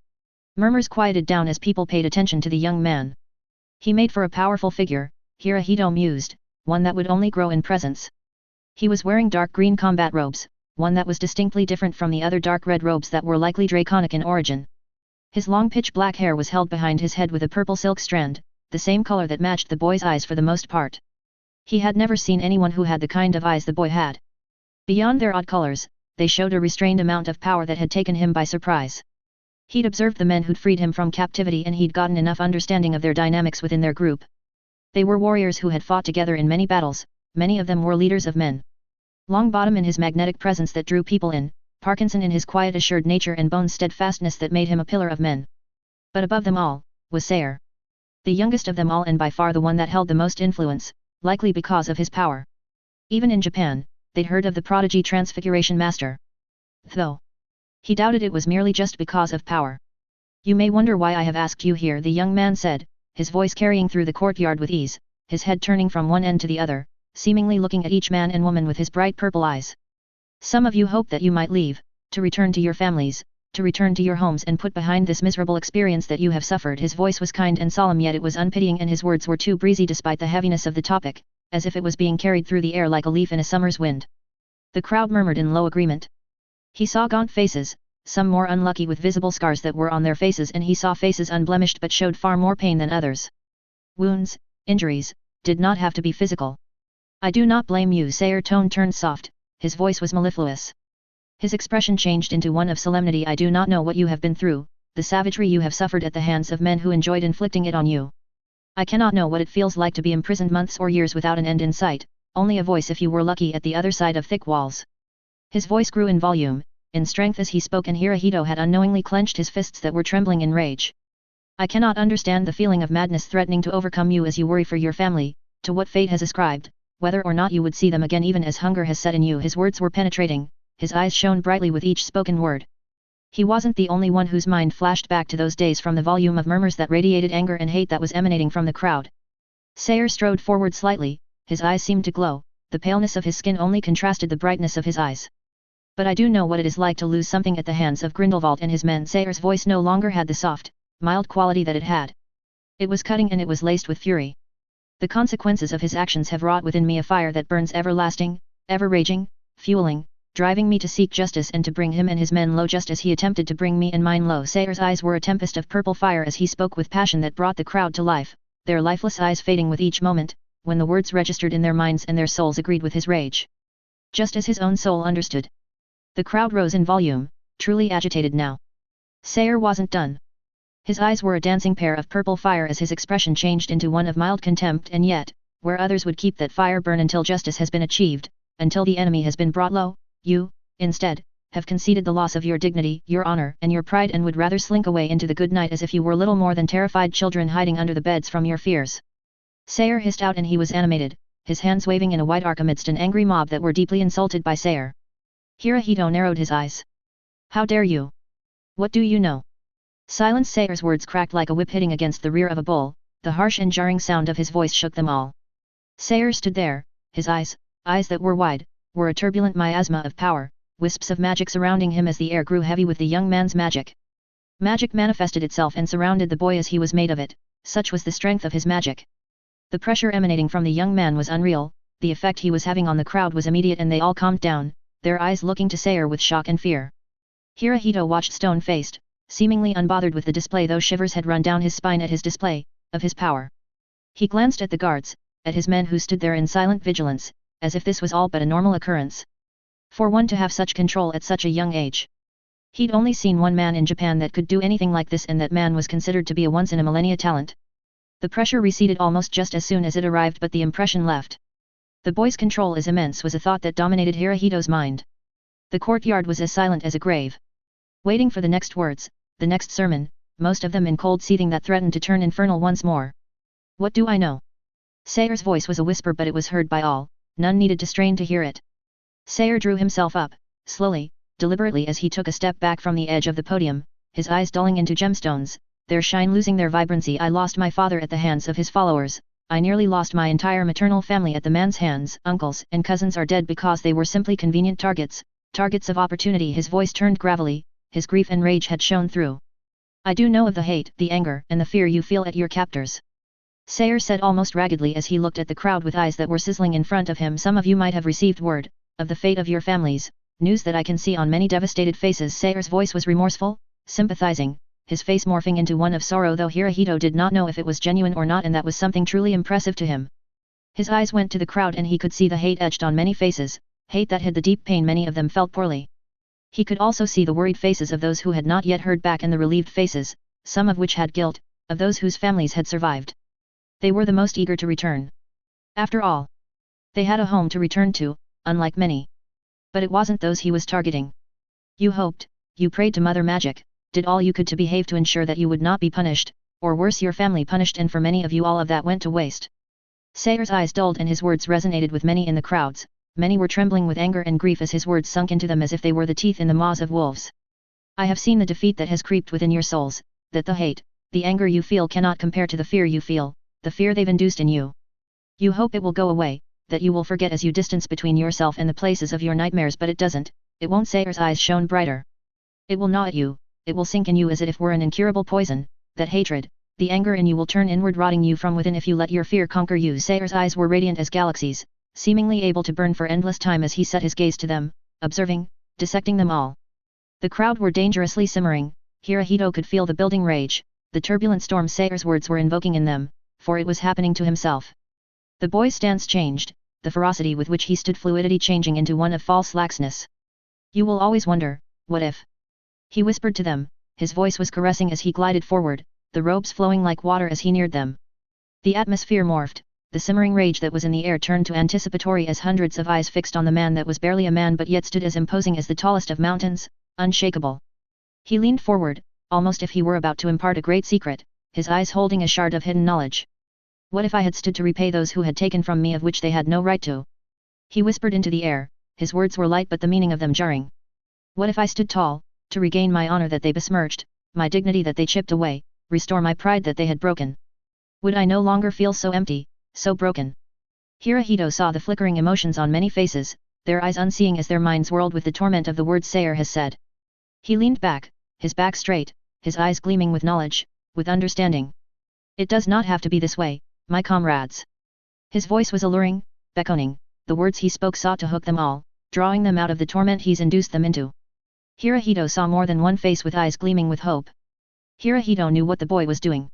Murmurs quieted down as people paid attention to the young man. He made for a powerful figure, Hirohito mused, one that would only grow in presence. He was wearing dark green combat robes, one that was distinctly different from the other dark red robes that were likely draconic in origin. His long pitch black hair was held behind his head with a purple silk strand, the same color that matched the boy's eyes for the most part. He had never seen anyone who had the kind of eyes the boy had. Beyond their odd colors, they showed a restrained amount of power that had taken him by surprise. He'd observed the men who'd freed him from captivity, and he'd gotten enough understanding of their dynamics within their group. They were warriors who had fought together in many battles, many of them were leaders of men. Longbottom in his magnetic presence that drew people in, Parkinson in his quiet assured nature, and Bones' steadfastness that made him a pillar of men. But above them all, was Sayre. The youngest of them all, and by far the one that held the most influence, likely because of his power. Even in Japan, they'd heard of the prodigy Transfiguration Master. Though he doubted it was merely just because of power. "You may wonder why I have asked you here," the young man said, his voice carrying through the courtyard with ease, his head turning from one end to the other, seemingly looking at each man and woman with his bright purple eyes. "Some of you hope that you might leave, to return to your families, to return to your homes and put behind this miserable experience that you have suffered." His voice was kind and solemn, yet it was unpitying, and his words were too breezy despite the heaviness of the topic, as if it was being carried through the air like a leaf in a summer's wind. The crowd murmured in low agreement. He saw gaunt faces, some more unlucky with visible scars that were on their faces, and he saw faces unblemished but showed far more pain than others. Wounds, injuries, did not have to be physical. "I do not blame you." Sayre's tone turned soft, his voice was mellifluous. His expression changed into one of solemnity. "I do not know what you have been through, the savagery you have suffered at the hands of men who enjoyed inflicting it on you. I cannot know what it feels like to be imprisoned months or years without an end in sight, only a voice if you were lucky at the other side of thick walls." His voice grew in volume, in strength as he spoke, and Hirohito had unknowingly clenched his fists that were trembling in rage. "I cannot understand the feeling of madness threatening to overcome you as you worry for your family, to what fate has ascribed, whether or not you would see them again even as hunger has set in you." His words were penetrating, his eyes shone brightly with each spoken word. He wasn't the only one whose mind flashed back to those days from the volume of murmurs that radiated anger and hate that was emanating from the crowd. Sayre strode forward slightly, his eyes seemed to glow, the paleness of his skin only contrasted the brightness of his eyes. "But I do know what it is like to lose something at the hands of Grindelwald and his men." Sayre's voice no longer had the soft, mild quality that it had. It was cutting, and it was laced with fury. "The consequences of his actions have wrought within me a fire that burns everlasting, ever raging, fueling, driving me to seek justice and to bring him and his men low just as he attempted to bring me and mine low." Sayre's eyes were a tempest of purple fire as he spoke with passion that brought the crowd to life, their lifeless eyes fading with each moment, when the words registered in their minds and their souls agreed with his rage. just as his own soul understood. The crowd rose in volume, truly agitated now. Sayre wasn't done. His eyes were a dancing pair of purple fire as his expression changed into one of mild contempt, and yet, where others would keep that fire burn until justice has been achieved, until the enemy has been brought low, you, instead, have conceded the loss of your dignity, your honor, and your pride, and would rather slink away into the good night as if you were little more than terrified children hiding under the beds from your fears. Sayre hissed out, and he was animated, his hands waving in a wide arc amidst an angry mob that were deeply insulted by Sayre. Hirohito narrowed his eyes. How dare you? What do you know? Silence. Sayre's words cracked like a whip hitting against the rear of a bull, the harsh and jarring sound of his voice shook them all. Sayre stood there, his eyes that were wide, were a turbulent miasma of power, wisps of magic surrounding him as the air grew heavy with the young man's magic. Magic manifested itself and surrounded the boy as he was made of it, such was the strength of his magic. The pressure emanating from the young man was unreal, the effect he was having on the crowd was immediate, and they all calmed down, their eyes looking to Sayre with shock and fear. Hirohito watched stone-faced, seemingly unbothered with the display, though shivers had run down his spine at his display of his power. He glanced at the guards, at his men who stood there in silent vigilance, as if this was all but a normal occurrence. For one to have such control at such a young age. He'd only seen one man in Japan that could do anything like this, and that man was considered to be a once-in-a-millennia talent. The pressure receded almost just as soon as it arrived, but the impression left. The boy's control is immense was a thought that dominated Hirohito's mind. The courtyard was as silent as a grave. Waiting for the next words, the next sermon, most of them in cold seething that threatened to turn infernal once more. What do I know? Sayre's voice was a whisper, but it was heard by all, none needed to strain to hear it. Sayre drew himself up, slowly, deliberately, as he took a step back from the edge of the podium, his eyes dulling into gemstones, their shine losing their vibrancy. I lost my father at the hands of his followers, I nearly lost my entire maternal family at the man's hands. Uncles and cousins are dead because they were simply convenient targets of opportunity. His voice turned gravelly, his grief and rage had shown through. I do know of the hate, the anger, and the fear you feel at your captors. Sayre said almost raggedly as he looked at the crowd with eyes that were sizzling in front of him. Some of you might have received word of the fate of your families, news that I can see on many devastated faces. Sayre's voice was remorseful, sympathizing, his face morphing into one of sorrow, though Hirohito did not know if it was genuine or not, and that was something truly impressive to him. His eyes went to the crowd, and he could see the hate etched on many faces, hate that hid the deep pain many of them felt poorly. He could also see the worried faces of those who had not yet heard back, and the relieved faces, some of which had guilt, of those whose families had survived. They were the most eager to return. After all, they had a home to return to, unlike many. But it wasn't those he was targeting. You hoped, you prayed to Mother Magic, did all you could to behave to ensure that you would not be punished, or worse, your family punished, and for many of you all of that went to waste. Sayre's eyes dulled and his words resonated with many in the crowds. Many were trembling with anger and grief as his words sunk into them as if they were the teeth in the maws of wolves. I have seen the defeat that has creeped within your souls, that the hate, the anger you feel cannot compare to the fear you feel, the fear they've induced in you. You hope it will go away, that you will forget as you distance between yourself and the places of your nightmares, but it doesn't, it won't. Sayre's eyes shone brighter. It will gnaw at you, it will sink in you as if were an incurable poison, that hatred, the anger in you will turn inward, rotting you from within if you let your fear conquer you. Sayre's eyes were radiant as galaxies, seemingly able to burn for endless time as he set his gaze to them, observing, dissecting them all. The crowd were dangerously simmering. Hirohito could feel the building rage, the turbulent storm Sayre's words were invoking in them, for it was happening to himself. The boy's stance changed, the ferocity with which he stood fluidity changing into one of false laxness. You will always wonder, what if? He whispered to them, his voice was caressing as he glided forward, the robes flowing like water as he neared them. The atmosphere morphed, the simmering rage that was in the air turned to anticipatory as hundreds of eyes fixed on the man that was barely a man but yet stood as imposing as the tallest of mountains, unshakable. He leaned forward, almost if he were about to impart a great secret, his eyes holding a shard of hidden knowledge. What if I had stood to repay those who had taken from me of which they had no right to? He whispered into the air, his words were light but the meaning of them jarring. What if I stood tall, to regain my honor that they besmirched, my dignity that they chipped away, restore my pride that they had broken? Would I no longer feel so empty, so broken? Hirohito saw the flickering emotions on many faces, their eyes unseeing as their minds whirled with the torment of the words Sayre has said. He leaned back, his back straight, his eyes gleaming with knowledge, with understanding. It does not have to be this way, my comrades. His voice was alluring, beckoning, the words he spoke sought to hook them all, drawing them out of the torment he's induced them into. Hirohito saw more than one face with eyes gleaming with hope. Hirohito knew what the boy was doing.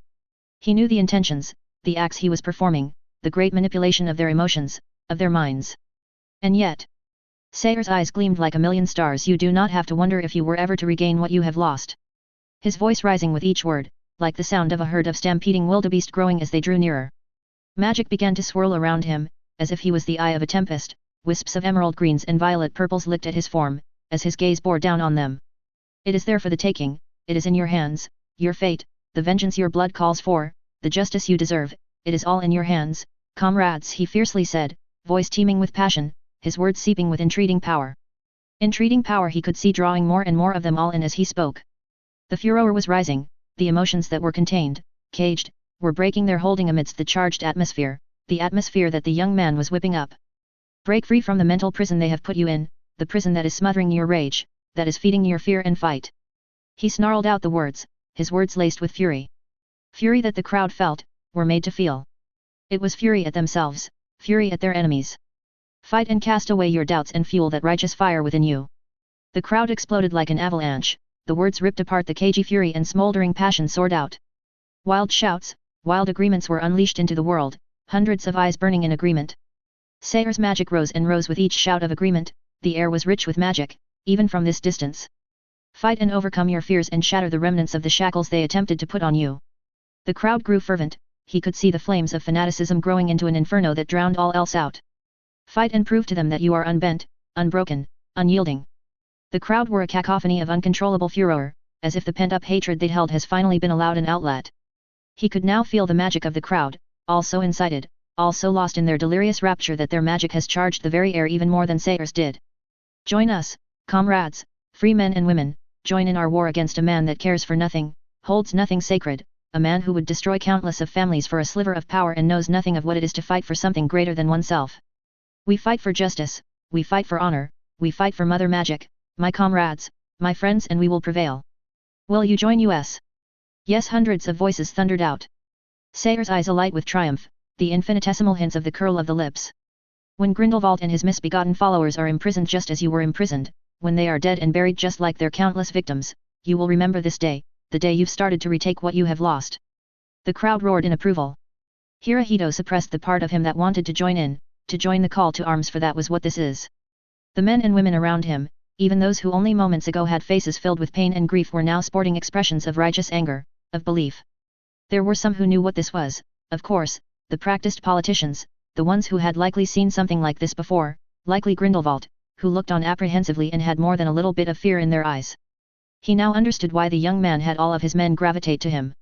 He knew the intentions, the acts he was performing, the great manipulation of their emotions, of their minds. And yet, Sayre's eyes gleamed like a million stars. You do not have to wonder if you were ever to regain what you have lost. His voice rising with each word, like the sound of a herd of stampeding wildebeest growing as they drew nearer. Magic began to swirl around him, as if he was the eye of a tempest. Wisps of emerald greens and violet purples licked at his form, as his gaze bore down on them. It is there for the taking, it is in your hands, your fate, the vengeance your blood calls for, the justice you deserve, it is all in your hands, comrades, he fiercely said, voice teeming with passion, his words seeping with entreating power. Entreating power he could see drawing more and more of them all in as he spoke. The furor was rising, the emotions that were contained, caged, were breaking their holding amidst the charged atmosphere, the atmosphere that the young man was whipping up. Break free from the mental prison they have put you in, the prison that is smothering your rage, that is feeding your fear and fight. He snarled out the words, his words laced with fury. Fury that the crowd felt, were made to feel. It was fury at themselves, fury at their enemies. Fight and cast away your doubts and fuel that righteous fire within you. The crowd exploded like an avalanche, the words ripped apart the cagey fury and smoldering passion soared out. Wild shouts, wild agreements were unleashed into the world, hundreds of eyes burning in agreement. Sayre's magic rose and rose with each shout of agreement, the air was rich with magic, even from this distance. Fight and overcome your fears and shatter the remnants of the shackles they attempted to put on you. The crowd grew fervent, he could see the flames of fanaticism growing into an inferno that drowned all else out. Fight and prove to them that you are unbent, unbroken, unyielding. The crowd were a cacophony of uncontrollable furor, as if the pent-up hatred they'd held has finally been allowed an outlet. He could now feel the magic of the crowd, all so incited, all so lost in their delirious rapture that their magic has charged the very air even more than Sayre's did. Join us, comrades, free men and women, join in our war against a man that cares for nothing, holds nothing sacred, a man who would destroy countless of families for a sliver of power and knows nothing of what it is to fight for something greater than oneself. We fight for justice, we fight for honor, we fight for Mother Magic, my comrades, my friends, and we will prevail. Will you join us? Yes, hundreds of voices thundered out. Sayre's eyes alight with triumph, the infinitesimal hints of the curl of the lips. When Grindelwald and his misbegotten followers are imprisoned just as you were imprisoned, when they are dead and buried just like their countless victims, you will remember this day, the day you've started to retake what you have lost. The crowd roared in approval. Hirohito suppressed the part of him that wanted to join in, to join the call to arms, for that was what this is. The men and women around him, even those who only moments ago had faces filled with pain and grief, were now sporting expressions of righteous anger, of belief. There were some who knew what this was, of course, the practiced politicians, the ones who had likely seen something like this before, likely Grindelwald, who looked on apprehensively and had more than a little bit of fear in their eyes. He now understood why the young man had all of his men gravitate to him.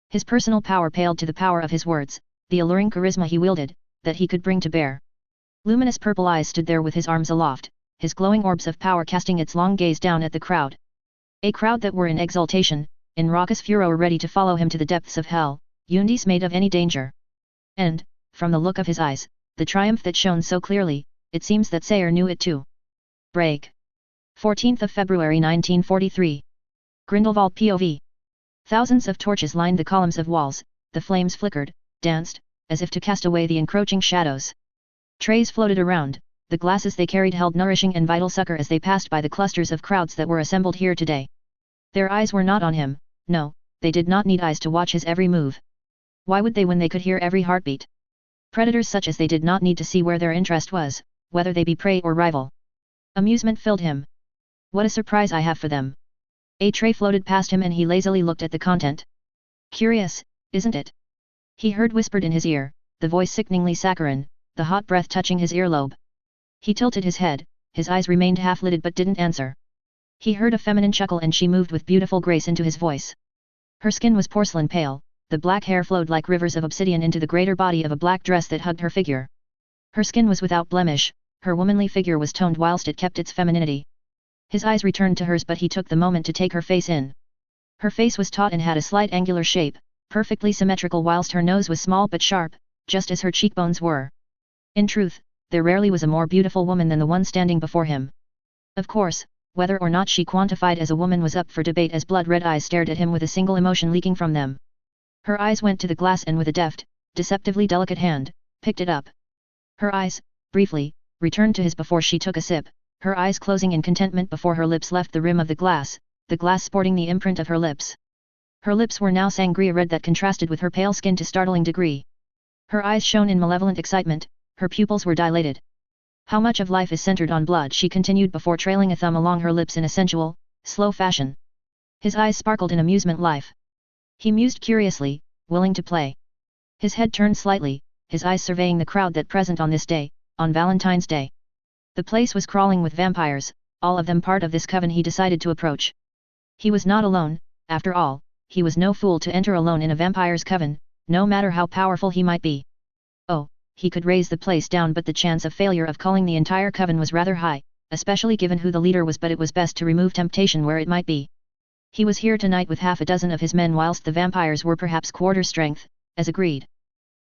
His personal power paled to the power of his words, the alluring charisma he wielded, that he could bring to bear. Luminous purple eyes stood there with his arms aloft, his glowing orbs of power casting its long gaze down at the crowd. A crowd that were in exultation, in raucous furor, ready to follow him to the depths of hell, undismayed of any danger. And, from the look of his eyes, the triumph that shone so clearly, it seems that Sayre knew it too. Break. 14th of February 1943. Grindelwald POV. Thousands of torches lined the columns of walls, the flames flickered, danced, as if to cast away the encroaching shadows. Trays floated around, the glasses they carried held nourishing and vital succor as they passed by the clusters of crowds that were assembled here today. Their eyes were not on him, no, they did not need eyes to watch his every move. Why would they when they could hear every heartbeat? Predators such as they did not need to see where their interest was, whether they be prey or rival. Amusement filled him. What a surprise I have for them. A tray floated past him and he lazily looked at the content. Curious, isn't it? He heard whispered in his ear, the voice sickeningly saccharine, the hot breath touching his earlobe. He tilted his head, his eyes remained half-lidded but didn't answer. He heard a feminine chuckle and she moved with beautiful grace into his voice. Her skin was porcelain pale, the black hair flowed like rivers of obsidian into the greater body of a black dress that hugged her figure. Her skin was without blemish, her womanly figure was toned whilst it kept its femininity. His eyes returned to hers but he took the moment to take her face in. Her face was taut and had a slight angular shape, perfectly symmetrical whilst her nose was small but sharp, just as her cheekbones were. In truth, there rarely was a more beautiful woman than the one standing before him. Of course, whether or not she quantified as a woman was up for debate as blood-red eyes stared at him with a single emotion leaking from them. Her eyes went to the glass and with a deft, deceptively delicate hand, picked it up. Her eyes, briefly, returned to his before she took a sip, her eyes closing in contentment before her lips left the rim of the glass sporting the imprint of her lips. Her lips were now sangria red that contrasted with her pale skin to startling degree. Her eyes shone in malevolent excitement, her pupils were dilated. How much of life is centered on blood, she continued before trailing a thumb along her lips in a sensual, slow fashion. His eyes sparkled in amusement. Life. He mused curiously, willing to play. His head turned slightly, his eyes surveying the crowd that present on this day, on Valentine's Day. The place was crawling with vampires, all of them part of this coven he decided to approach. He was not alone, after all, he was no fool to enter alone in a vampire's coven, no matter how powerful he might be. Oh, he could raise the place down, but the chance of failure of calling the entire coven was rather high, especially given who the leader was, but it was best to remove temptation where it might be. He was here tonight with half a dozen of his men, whilst the vampires were perhaps quarter strength, as agreed.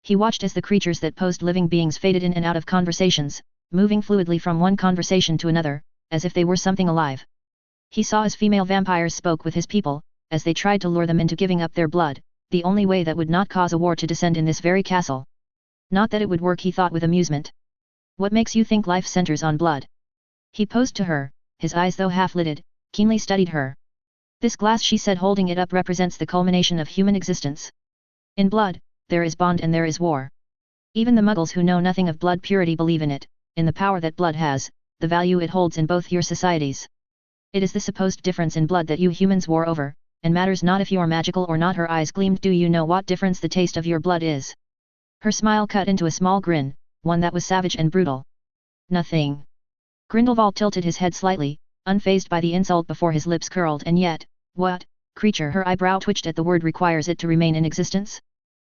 He watched as the creatures that posed living beings faded in and out of conversations, moving fluidly from one conversation to another, as if they were something alive. He saw as female vampires spoke with his people, as they tried to lure them into giving up their blood, the only way that would not cause a war to descend in this very castle. Not that it would work, he thought with amusement. What makes you think life centers on blood? He posed to her, his eyes though half-lidded, keenly studied her. This glass, she said, holding it up, represents the culmination of human existence. In blood, there is bond and there is war. Even the muggles who know nothing of blood purity believe in it, in the power that blood has, the value it holds in both your societies. It is the supposed difference in blood that you humans war over, and matters not if you are magical or not. Her eyes gleamed. Do you know what difference the taste of your blood is? Her smile cut into a small grin, one that was savage and brutal. Nothing. Grindelwald tilted his head slightly, unfazed by the insult before his lips curled. And yet, what, creature? Her eyebrow twitched at the word. Requires it to remain in existence?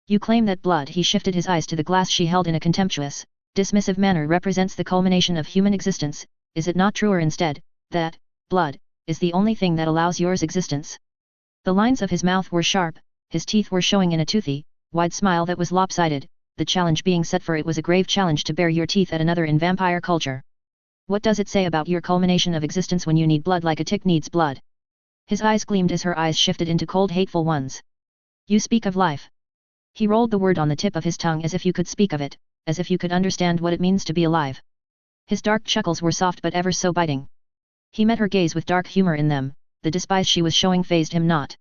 You claim that blood. He shifted his eyes to the glass she held in a contemptuous, dismissive manner. Represents the culmination of human existence. Is it not truer instead, that blood is the only thing that allows yours existence? The lines of his mouth were sharp, his teeth were showing in a toothy, wide smile that was lopsided, the challenge being set, for it was a grave challenge to bare your teeth at another in vampire culture. What does it say about your culmination of existence when you need blood like a tick needs blood? His eyes gleamed as her eyes shifted into cold, hateful ones. You speak of life. He rolled the word on the tip of his tongue as if you could speak of it, as if you could understand what it means to be alive. His dark chuckles were soft but ever so biting. He met her gaze with dark humor in them. The despise she was showing fazed him not.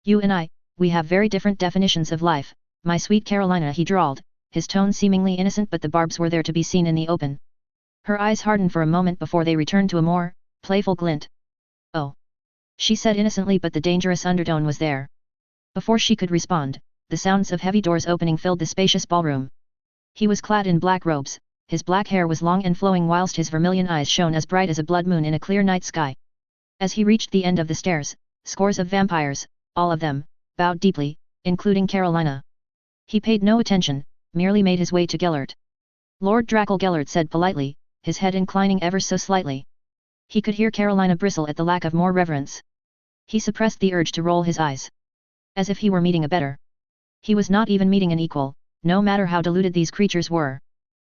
You and I, we have very different definitions of life, my sweet Carolina, he drawled, his tone seemingly innocent, but the barbs were there to be seen in the open. Her eyes hardened for a moment before they returned to a more playful glint. Oh, she said innocently, but the dangerous undertone was there. Before she could respond, the sounds of heavy doors opening filled the spacious ballroom. He was clad in black robes, his black hair was long and flowing, whilst his vermilion eyes shone as bright as a blood moon in a clear night sky. As he reached the end of the stairs, scores of vampires, all of them, bowed deeply, including Carolina. He paid no attention, merely made his way to Gellert. Lord Drakel, Gellert said politely, his head inclining ever so slightly. He could hear Carolina bristle at the lack of more reverence. He suppressed the urge to roll his eyes. As if he were meeting a better. He was not even meeting an equal, no matter how deluded these creatures were.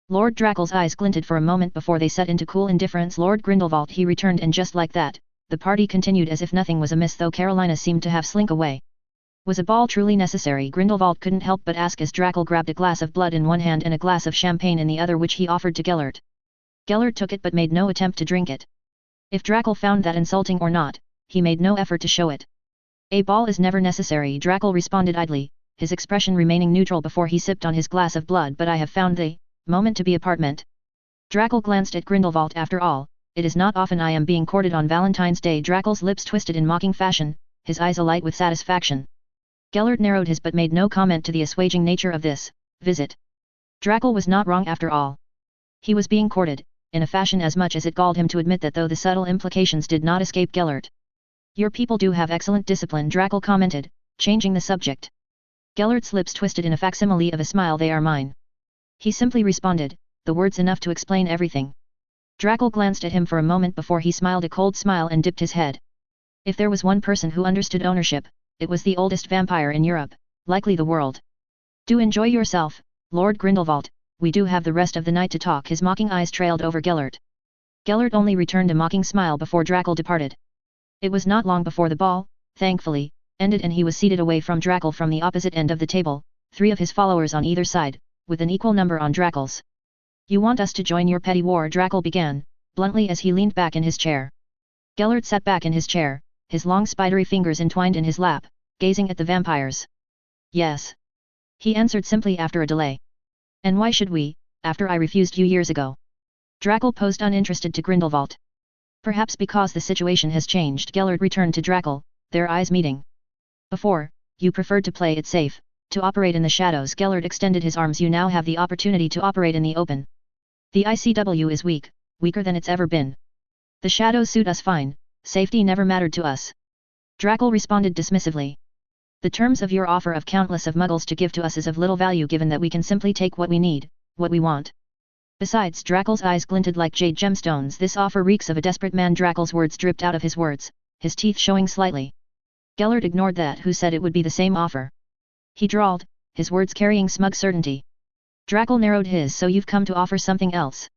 Lord Drakel's eyes glinted for a moment before they set into cool indifference. Lord Grindelwald, he returned, and just like that, the party continued as if nothing was amiss, though Carolina seemed to have slink away. Was a ball truly necessary? Grindelwald couldn't help but ask as Drakel grabbed a glass of blood in one hand and a glass of champagne in the other, which he offered to Gellert. Gellert took it but made no attempt to drink it. If Drakel found that insulting or not, he made no effort to show it. A ball is never necessary, Drakel responded idly, his expression remaining neutral before he sipped on his glass of blood. But I have found the moment to be apartment. Drakel glanced at Grindelwald. After all, it is not often I am being courted on Valentine's Day. Drakel's lips twisted in mocking fashion, his eyes alight with satisfaction. Gellert narrowed his but made no comment to the assuaging nature of this visit. Drakel was not wrong after all. He was being courted, in a fashion as much as it galled him to admit that, though the subtle implications did not escape Gellert. Your people do have excellent discipline, Drakel commented, changing the subject. Gellert's lips twisted in a facsimile of a smile. They are mine. He simply responded, the words enough to explain everything. Drakel glanced at him for a moment before he smiled a cold smile and dipped his head. If there was one person who understood ownership, it was the oldest vampire in Europe, likely the world. Do enjoy yourself, Lord Grindelwald, we do have the rest of the night to talk. His mocking eyes trailed over Gellert. Gellert only returned a mocking smile before Drakel departed. It was not long before the ball, thankfully, ended and he was seated away from Drakel from the opposite end of the table, 3 of his followers on either side, with an equal number on Drakel's. You want us to join your petty war? Drakel began, bluntly as he leaned back in his chair. Gellert sat back in his chair, his long spidery fingers entwined in his lap, gazing at the vampires. Yes. He answered simply after a delay. And why should we, after I refused you years ago? Drackle posed uninterested to Grindelwald. Perhaps because the situation has changed, Gellert returned to Drackle, their eyes meeting. Before, you preferred to play it safe, to operate in the shadows. Gellert extended his arms. You now have the opportunity to operate in the open. The ICW is weak, weaker than it's ever been. The shadows suit us fine, safety never mattered to us. Drackle responded dismissively. The terms of your offer of countless of muggles to give to us is of little value given that we can simply take what we need, what we want. Besides, Drackle's eyes glinted like jade gemstones. This offer reeks of a desperate man. Drackle's words dripped out of his words, his teeth showing slightly. Gellert ignored that. Who said it would be the same offer? He drawled, his words carrying smug certainty. Drackle narrowed his. So you've come to offer something else?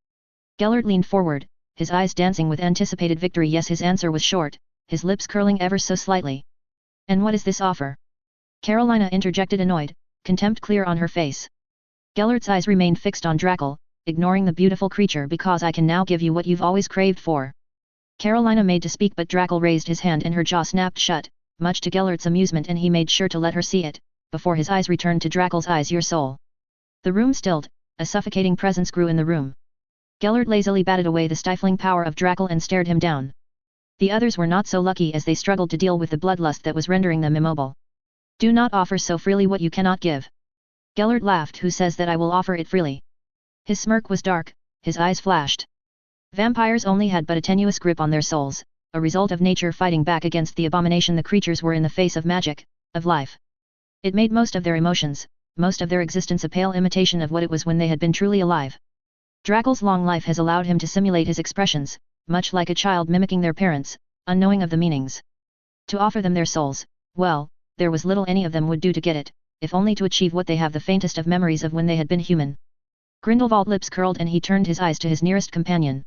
Gellert leaned forward, his eyes dancing with anticipated victory. Yes, his answer was short, his lips curling ever so slightly. And what is this offer? Carolina interjected, annoyed, contempt clear on her face. Gellert's eyes remained fixed on Drackle, ignoring the beautiful creature. Because I can now give you what you've always craved for. Carolina made to speak, but Drackle raised his hand and her jaw snapped shut, much to Gellert's amusement, and he made sure to let her see it, before his eyes returned to Drackle's eyes. Your soul. The room stilled, a suffocating presence grew in the room. Gellert lazily batted away the stifling power of Drackle and stared him down. The others were not so lucky, as they struggled to deal with the bloodlust that was rendering them immobile. Do not offer so freely what you cannot give. Gellert laughed. Who says that I will offer it freely? His smirk was dark, his eyes flashed. Vampires only had but a tenuous grip on their souls, a result of nature fighting back against the abomination the creatures were in the face of magic, of life. It made most of their emotions, most of their existence a pale imitation of what it was when they had been truly alive. Drackle's long life has allowed him to simulate his expressions, much like a child mimicking their parents, unknowing of the meanings. To offer them their souls, well, there was little any of them would do to get it, if only to achieve what they have the faintest of memories of when they had been human. Grindelwald's lips curled and he turned his eyes to his nearest companion.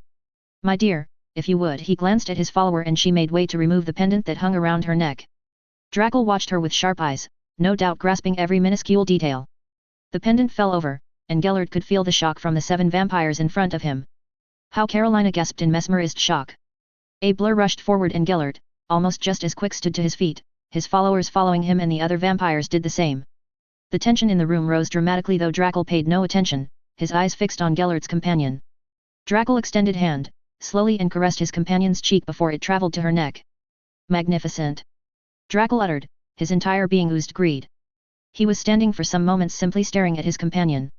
My dear, if you would. He glanced at his follower and she made way to remove the pendant that hung around her neck. Drackle watched her with sharp eyes, no doubt grasping every minuscule detail. The pendant fell over, and Gellert could feel the shock from the 7 vampires in front of him. How Carolina gasped in mesmerized shock. A blur rushed forward and Gellert, almost just as quick, stood to his feet, his followers following him, and the other vampires did the same. The tension in the room rose dramatically, though Drackle paid no attention, his eyes fixed on Gellert's companion. Drackle extended hand, slowly, and caressed his companion's cheek before it traveled to her neck. Magnificent! Drackle uttered, his entire being oozed greed. He was standing for some moments simply staring at his companion.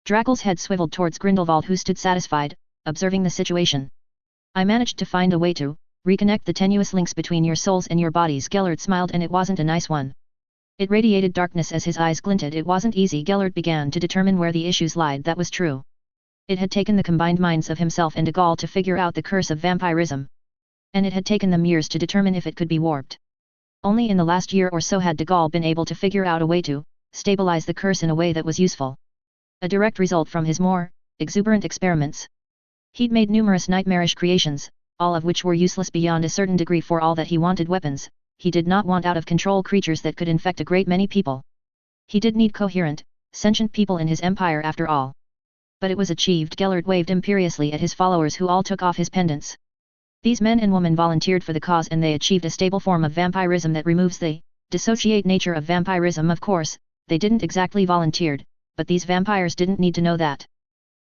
Drackle's head swiveled towards Grindelwald, who stood satisfied, observing the situation. I managed to find a way to reconnect the tenuous links between your souls and your bodies. Gellert smiled, and it wasn't a nice one. It radiated darkness as his eyes glinted. It wasn't easy. Gellert began to determine where the issues lied. That was true. It had taken the combined minds of himself and Dagall to figure out the curse of vampirism. And it had taken them years to determine if it could be warped. Only in the last year or so had Dagall been able to figure out a way to stabilize the curse in a way that was useful. A direct result from his more exuberant experiments. He'd made numerous nightmarish creations, all of which were useless beyond a certain degree. For all that he wanted weapons, he did not want out-of-control creatures that could infect a great many people. He did need coherent, sentient people in his empire after all. But it was achieved. Gellert waved imperiously at his followers, who all took off his pendants. These men and women volunteered for the cause, and they achieved a stable form of vampirism that removes the dissociate nature of vampirism. Of course, they didn't exactly volunteered, but these vampires didn't need to know that.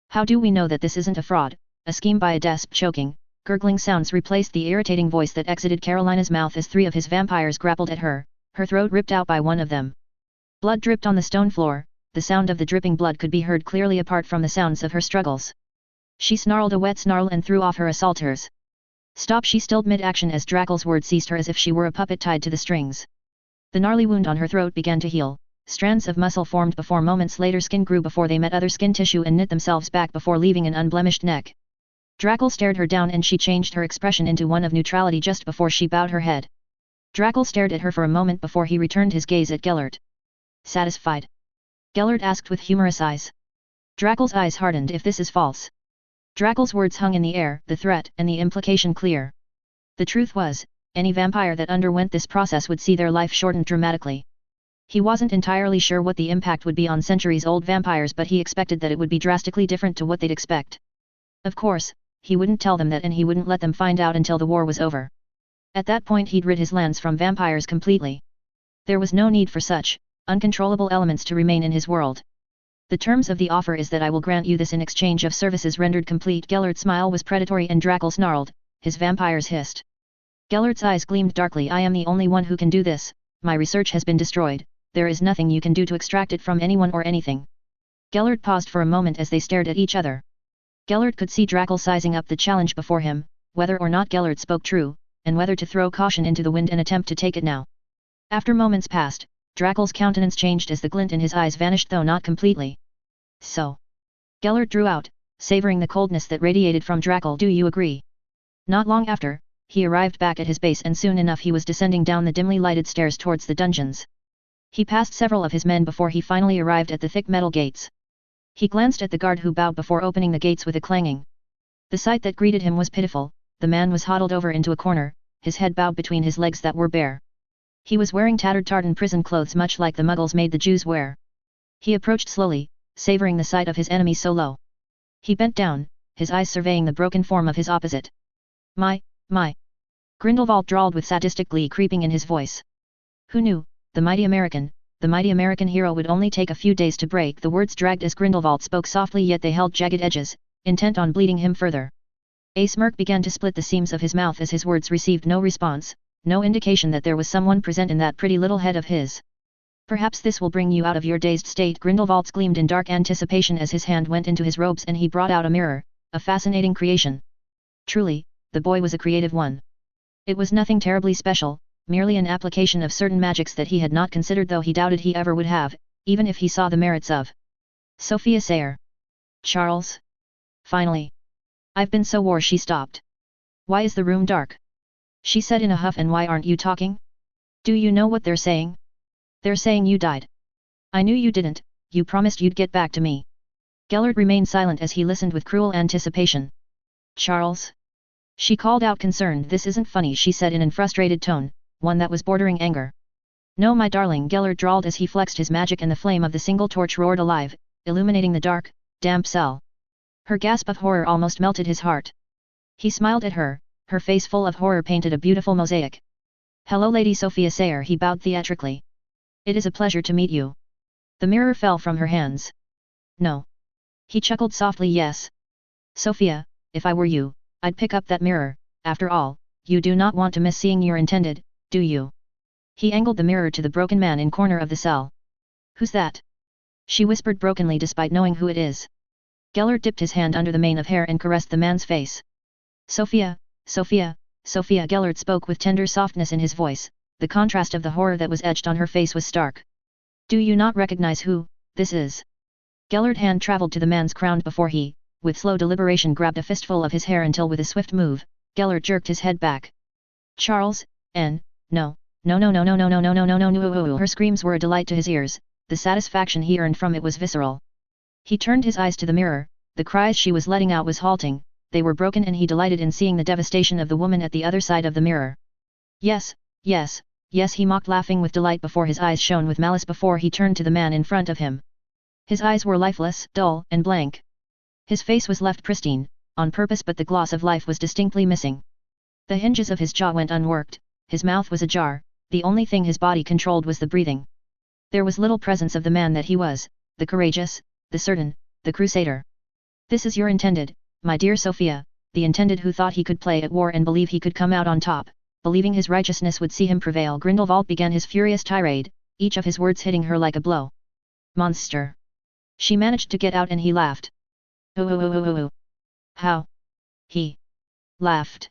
How do we know that this isn't a fraud, a scheme by a desp? Choking, gurgling sounds replaced the irritating voice that exited Carolina's mouth as 3 of his vampires grappled at her, her throat ripped out by one of them. Blood dripped on the stone floor. The sound of the dripping blood could be heard clearly apart from the sounds of her struggles. She snarled a wet snarl and threw off her assaulters. Stop! She stilled mid-action as Drackle's words seized her as if she were a puppet tied to the strings. The gnarly wound on her throat began to heal. Strands of muscle formed before moments later skin grew before they met other skin tissue and knit themselves back before leaving an unblemished neck. Drackle stared her down and she changed her expression into one of neutrality just before she bowed her head. Drackle stared at her for a moment before he returned his gaze at Gellert. Satisfied? Gellert asked with humorous eyes. Drackle's eyes hardened. If this is false. Drackle's words hung in the air, the threat and the implication clear. The truth was, any vampire that underwent this process would see their life shortened dramatically. He wasn't entirely sure what the impact would be on centuries-old vampires, but he expected that it would be drastically different to what they'd expect. Of course, he wouldn't tell them that, and he wouldn't let them find out until the war was over. At that point he'd rid his lands from vampires completely. There was no need for such uncontrollable elements to remain in his world. The terms of the offer is that I will grant you this in exchange of services rendered complete. Gellert's smile was predatory and Drackle snarled, his vampires hissed. Gellert's eyes gleamed darkly. I am the only one who can do this, my research has been destroyed, there is nothing you can do to extract it from anyone or anything. Gellert paused for a moment as they stared at each other. Gellert could see Drackle sizing up the challenge before him, whether or not Gellert spoke true, and whether to throw caution into the wind and attempt to take it now. After moments passed, Drackle's countenance changed as the glint in his eyes vanished, though not completely. So. Gellert drew out, savoring the coldness that radiated from Drackle. Do you agree? Not long after, he arrived back at his base and soon enough he was descending down the dimly lighted stairs towards the dungeons. He passed several of his men before he finally arrived at the thick metal gates. He glanced at the guard who bowed before opening the gates with a clanging. The sight that greeted him was pitiful. The man was huddled over into a corner, his head bowed between his legs that were bare. He was wearing tattered tartan prison clothes much like the Muggles made the Jews wear. He approached slowly, savoring the sight of his enemy so low. He bent down, his eyes surveying the broken form of his opposite. My. Grindelwald drawled with sadistic glee creeping in his voice. Who knew, the mighty American hero would only take a few days to break. The words dragged as Grindelwald spoke softly, yet they held jagged edges, intent on bleeding him further. A smirk began to split the seams of his mouth as his words received no response, no indication that there was someone present in that pretty little head of his. Perhaps this will bring you out of your dazed state. Grindelwald gleamed in dark anticipation as his hand went into his robes and he brought out a mirror, a fascinating creation. Truly, the boy was a creative one. It was nothing terribly special, merely an application of certain magics that he had not considered, though he doubted he ever would have, even if he saw the merits of. Sophia Sayre. Charles? Finally. I've been so wore. She stopped. Why is the room dark? She said in a huff. And why aren't you talking? Do you know what they're saying? They're saying you died. I knew you didn't, you promised you'd get back to me. Gellert remained silent as he listened with cruel anticipation. Charles? She called out concerned. This isn't funny, she said in a frustrated tone, one that was bordering anger. No, my darling, Gellert drawled as he flexed his magic and the flame of the single torch roared alive, illuminating the dark, damp cell. Her gasp of horror almost melted his heart. He smiled at her, her face full of horror painted a beautiful mosaic. Hello Lady Sophia Sayre, he bowed theatrically. It is a pleasure to meet you. The mirror fell from her hands. No. He chuckled softly. Yes. Sophia, if I were you, I'd pick up that mirror. After all, you do not want to miss seeing your intended, do you? He angled the mirror to the broken man in corner of the cell. Who's that? She whispered brokenly despite knowing who it is. Gellert dipped his hand under the mane of hair and caressed the man's face. Sophia, Sophia, Sophia. Gellert spoke with tender softness in his voice. The contrast of the horror that was etched on her face was stark. Do you not recognize who this is? Gellert's hand traveled to the man's crown before he, with slow deliberation, grabbed a fistful of his hair until with a swift move, Gellert jerked his head back. Charles, no. Her screams were a delight to his ears, the satisfaction he earned from it was visceral. He turned his eyes to the mirror, the cries she was letting out was halting, they were broken, and he delighted in seeing the devastation of the woman at the other side of the mirror. Yes, he mocked, laughing with delight before his eyes shone with malice before he turned to the man in front of him. His eyes were lifeless, dull, and blank. His face was left pristine, on purpose, but the gloss of life was distinctly missing. The hinges of his jaw went unworked, his mouth was ajar, the only thing his body controlled was the breathing. There was little presence of the man that he was, the courageous, the certain, the crusader. This is your intended, my dear Sophia, the intended who thought he could play at war and believe he could come out on top, believing his righteousness would see him prevail. Grindelwald began his furious tirade, each of his words hitting her like a blow. Monster. She managed to get out and he laughed. Oh. How? He laughed.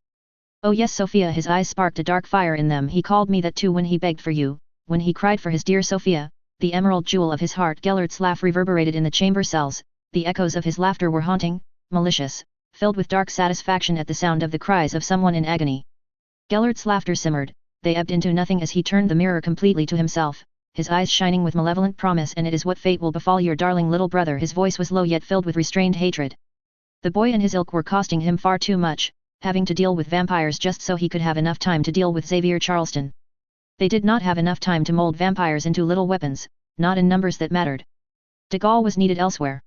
Oh yes, Sophia, his eyes sparked a dark fire in them. He called me that too when he begged for you, when he cried for his dear Sophia, the emerald jewel of his heart. Gellert's laugh reverberated in the chamber cells, the echoes of his laughter were haunting, malicious, filled with dark satisfaction at the sound of the cries of someone in agony. Gellert's laughter simmered, they ebbed into nothing as he turned the mirror completely to himself, his eyes shining with malevolent promise. And it is what fate will befall your darling little brother. His voice was low yet filled with restrained hatred. The boy and his ilk were costing him far too much, having to deal with vampires just so he could have enough time to deal with Xavier Charleston. They did not have enough time to mold vampires into little weapons, not in numbers that mattered. De Gaulle was needed elsewhere.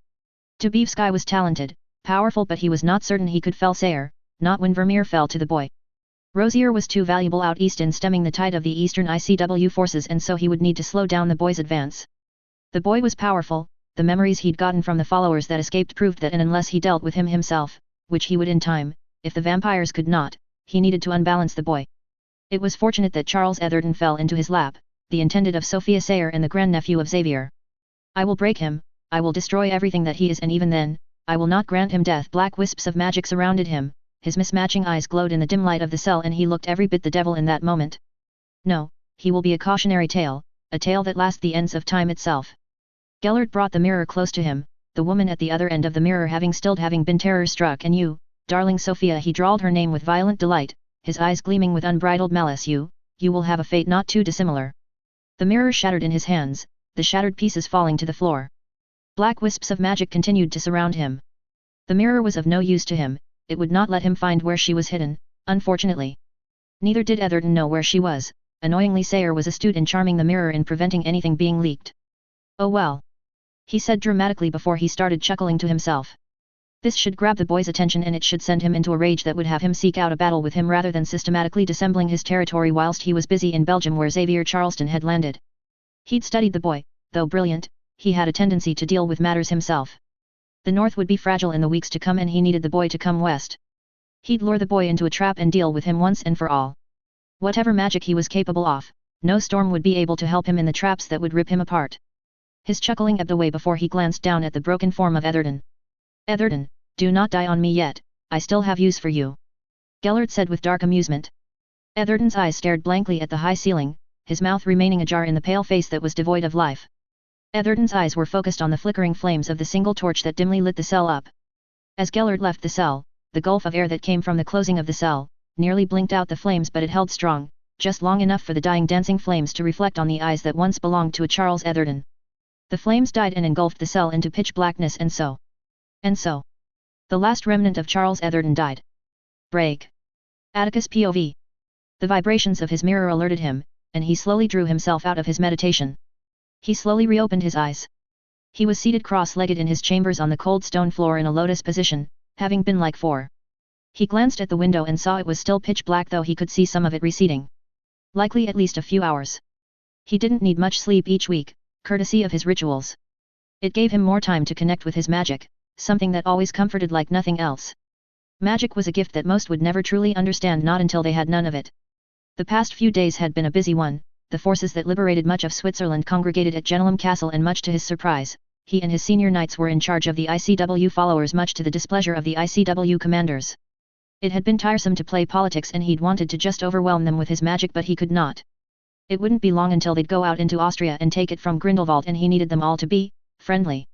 Dubevsky was talented, powerful, but he was not certain he could fell Sayre, not when Vermeer fell to the boy. Rosier was too valuable out east in stemming the tide of the eastern ICW forces, and so he would need to slow down the boy's advance. The boy was powerful, the memories he'd gotten from the followers that escaped proved that, and unless he dealt with him himself, which he would in time, if the vampires could not, he needed to unbalance the boy. It was fortunate that Charles Etherton fell into his lap, the intended of Sophia Sayre and the grandnephew of Xavier. I will break him, I will destroy everything that he is, and even then, I will not grant him death. Black wisps of magic surrounded him, his mismatching eyes glowed in the dim light of the cell, and he looked every bit the devil in that moment. No, he will be a cautionary tale, a tale that lasts the ends of time itself. Gellert brought the mirror close to him, the woman at the other end of the mirror having been terror-struck. And you, darling Sophia, he drawled her name with violent delight, his eyes gleaming with unbridled malice. You will have a fate not too dissimilar. The mirror shattered in his hands, the shattered pieces falling to the floor. Black wisps of magic continued to surround him. The mirror was of no use to him, it would not let him find where she was hidden, unfortunately. Neither did Etherton know where she was. Annoyingly, Sayre was astute in charming the mirror in preventing anything being leaked. Oh well, he said dramatically before he started chuckling to himself. This should grab the boy's attention, and it should send him into a rage that would have him seek out a battle with him rather than systematically dissembling his territory whilst he was busy in Belgium, where Xavier Charleston had landed. He'd studied the boy, though brilliant, he had a tendency to deal with matters himself. The North would be fragile in the weeks to come, and he needed the boy to come west. He'd lure the boy into a trap and deal with him once and for all. Whatever magic he was capable of, no storm would be able to help him in the traps that would rip him apart. His chuckling ebbed away before he glanced down at the broken form of Etherton. Etherton, do not die on me yet, I still have use for you. Gellert said with dark amusement. Etherton's eyes stared blankly at the high ceiling, his mouth remaining ajar in the pale face that was devoid of life. Etherton's eyes were focused on the flickering flames of the single torch that dimly lit the cell up. As Gellert left the cell, the gulf of air that came from the closing of the cell nearly blinked out the flames, but it held strong, just long enough for the dying dancing flames to reflect on the eyes that once belonged to a Charles Etherton. The flames died and engulfed the cell into pitch blackness, and so, the last remnant of Charles Etherton died. Break. Atticus POV. The vibrations of his mirror alerted him, and he slowly drew himself out of his meditation. He slowly reopened his eyes. He was seated cross-legged in his chambers on the cold stone floor in a lotus position, having been like 4. He glanced at the window and saw it was still pitch black, though he could see some of it receding. Likely at least a few hours. He didn't need much sleep each week, courtesy of his rituals. It gave him more time to connect with his magic, something that always comforted like nothing else. Magic was a gift that most would never truly understand, not until they had none of it. The past few days had been a busy one. The forces that liberated much of Switzerland congregated at Genelum Castle, and much to his surprise, he and his senior knights were in charge of the ICW followers, much to the displeasure of the ICW commanders. It had been tiresome to play politics, and he'd wanted to just overwhelm them with his magic, but he could not. It wouldn't be long until they'd go out into Austria and take it from Grindelwald, and he needed them all to be friendly.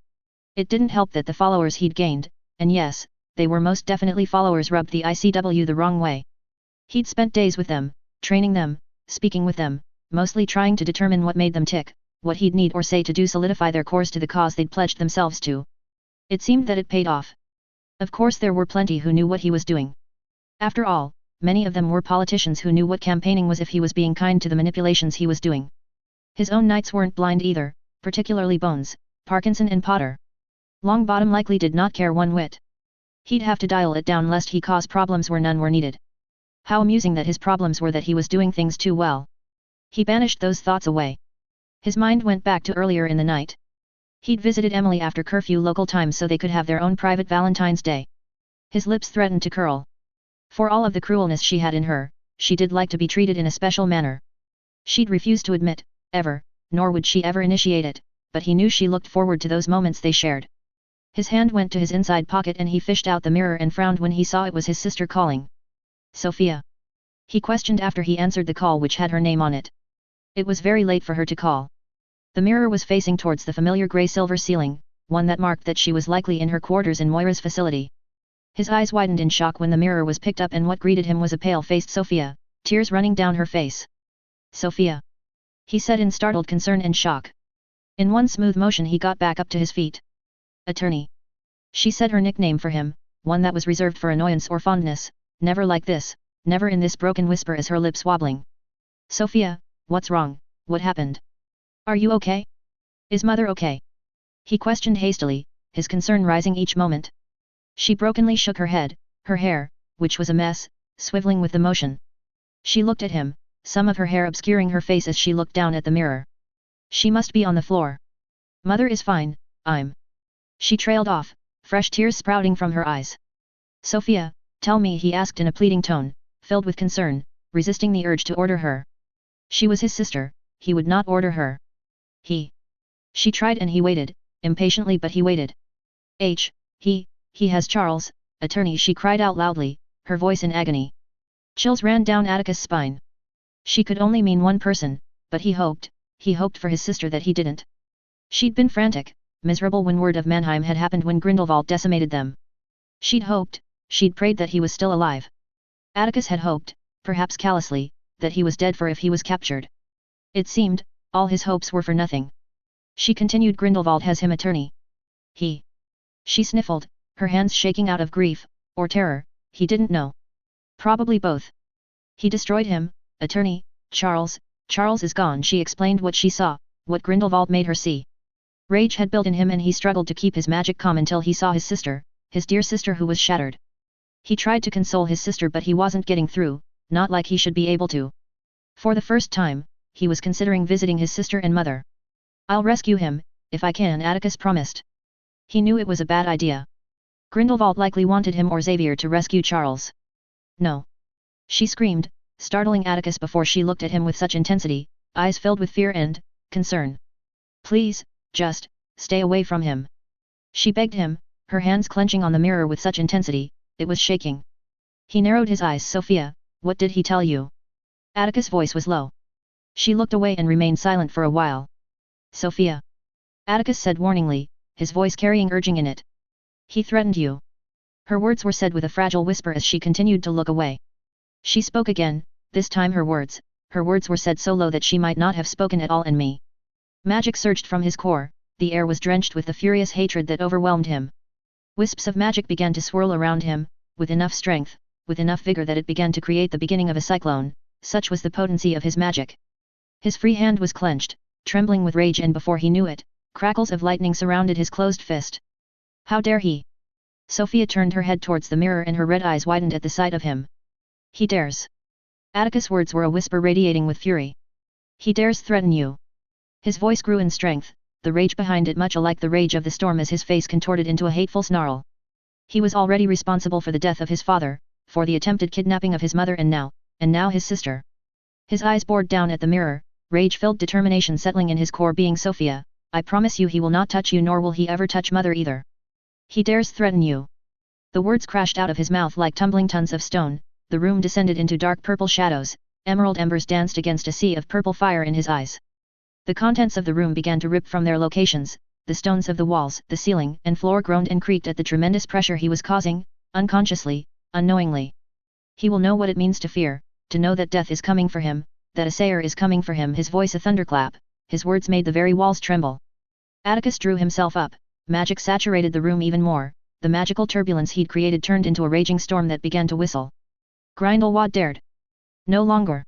It didn't help that the followers he'd gained, and yes, they were most definitely followers, rubbed the ICW the wrong way. He'd spent days with them, training them, speaking with them, mostly trying to determine what made them tick, what he'd need or say to do solidify their cores to the cause they'd pledged themselves to. It seemed that it paid off. Of course there were plenty who knew what he was doing. After all, many of them were politicians who knew what campaigning was if he was being kind to the manipulations he was doing. His own knights weren't blind either, particularly Bones, Parkinson and Potter. Longbottom likely did not care one whit. He'd have to dial it down lest he cause problems where none were needed. How amusing that his problems were that he was doing things too well. He banished those thoughts away. His mind went back to earlier in the night. He'd visited Emily after curfew local time so they could have their own private Valentine's Day. His lips threatened to curl. For all of the cruelness she had in her, she did like to be treated in a special manner. She'd refused to admit, ever, nor would she ever initiate it, but he knew she looked forward to those moments they shared. His hand went to his inside pocket and he fished out the mirror and frowned when he saw it was his sister calling. Sophia? He questioned after he answered the call, which had her name on it. It was very late for her to call. The mirror was facing towards the familiar grey-silver ceiling, one that marked that she was likely in her quarters in Moira's facility. His eyes widened in shock when the mirror was picked up, and what greeted him was a pale-faced Sophia, tears running down her face. Sophia? He said in startled concern and shock. In one smooth motion he got back up to his feet. Attorney. She said, her nickname for him, one that was reserved for annoyance or fondness, never like this, never in this broken whisper as her lips wobbling. Sophia, what's wrong, what happened? Are you okay? Is Mother okay? He questioned hastily, his concern rising each moment. She brokenly shook her head, her hair, which was a mess, swiveling with the motion. She looked at him, some of her hair obscuring her face as she looked down at the mirror. She must be on the floor. Mother is fine, She trailed off, fresh tears sprouting from her eyes. Sophia, tell me, he asked in a pleading tone, filled with concern, resisting the urge to order her. She was his sister, he would not order her. She tried and he waited, impatiently, but he waited. He has Charles, attorney, she cried out loudly, her voice in agony. Chills ran down Atticus' spine. She could only mean one person, but he hoped for his sister that he didn't. She'd been frantic, miserable when word of Mannheim had happened, when Grindelwald decimated them. She'd prayed that he was still alive. Atticus had hoped, perhaps callously, that he was dead, for if he was captured. It seemed, all his hopes were for nothing. She continued, Grindelwald has him attorney. She sniffled, her hands shaking out of grief, or terror, he didn't know. Probably both. He destroyed him, attorney, Charles is gone, she explained what she saw, what Grindelwald made her see. Rage had built in him and he struggled to keep his magic calm until he saw his sister, his dear sister, who was shattered. He tried to console his sister, but he wasn't getting through, not like he should be able to. For the first time, he was considering visiting his sister and mother. I'll rescue him, if I can, Atticus promised. He knew it was a bad idea. Grindelwald likely wanted him or Xavier to rescue Charles. No. She screamed, startling Atticus before she looked at him with such intensity, eyes filled with fear and concern. Please, just stay away from him. She begged him, her hands clenching on the mirror with such intensity, it was shaking. He narrowed his eyes. Sophia, what did he tell you? Atticus' voice was low. She looked away and remained silent for a while. Sophia. Atticus said warningly, his voice carrying urging in it. He threatened you. Her words were said with a fragile whisper as she continued to look away. She spoke again, this time her words were said so low that she might not have spoken at all. And me. Magic surged from his core, the air was drenched with the furious hatred that overwhelmed him. Wisps of magic began to swirl around him, with enough strength, with enough vigor that it began to create the beginning of a cyclone, such was the potency of his magic. His free hand was clenched, trembling with rage, and before he knew it, crackles of lightning surrounded his closed fist. How dare he? Sophia turned her head towards the mirror and her red eyes widened at the sight of him. He dares. Atticus' words were a whisper radiating with fury. He dares threaten you. His voice grew in strength, the rage behind it much alike the rage of the storm as his face contorted into a hateful snarl. He was already responsible for the death of his father, for the attempted kidnapping of his mother, and now his sister. His eyes bored down at the mirror, rage-filled determination settling in his core being. Sophia, I promise you he will not touch you, nor will he ever touch mother either. He dares threaten you. The words crashed out of his mouth like tumbling tons of stone, the room descended into dark purple shadows, emerald embers danced against a sea of purple fire in his eyes. The contents of the room began to rip from their locations, the stones of the walls, the ceiling and floor groaned and creaked at the tremendous pressure he was causing, unconsciously, unknowingly. He will know what it means to fear, to know that death is coming for him, that a Sayre is coming for him. His voice a thunderclap, his words made the very walls tremble. Atticus drew himself up, magic saturated the room even more, the magical turbulence he'd created turned into a raging storm that began to whistle. Grindelwald dared. No longer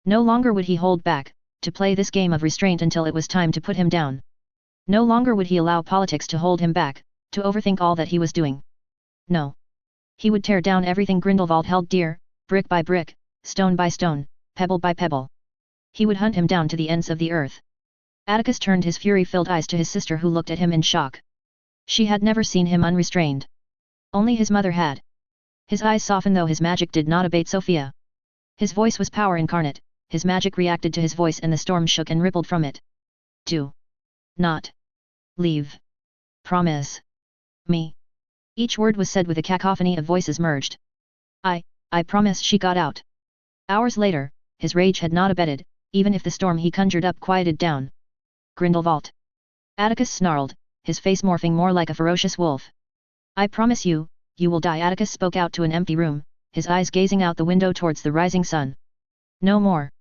would he hold back, to play this game of restraint until it was time to put him down. No longer would he allow politics to hold him back, to overthink all that he was doing. No. He would tear down everything Grindelwald held dear, brick by brick, stone by stone, pebble by pebble. He would hunt him down to the ends of the earth. Atticus turned his fury-filled eyes to his sister, who looked at him in shock. She had never seen him unrestrained. Only his mother had. His eyes softened though his magic did not abate. Sophia. His voice was power incarnate, his magic reacted to his voice and the storm shook and rippled from it. Do not leave. Promise me. Each word was said with a cacophony of voices merged. I promise, she got out. Hours later, his rage had not abated, even if the storm he conjured up quieted down. Grindelwald. Atticus snarled, his face morphing more like a ferocious wolf. I promise you, you will die. Atticus spoke out to an empty room, his eyes gazing out the window towards the rising sun. No more.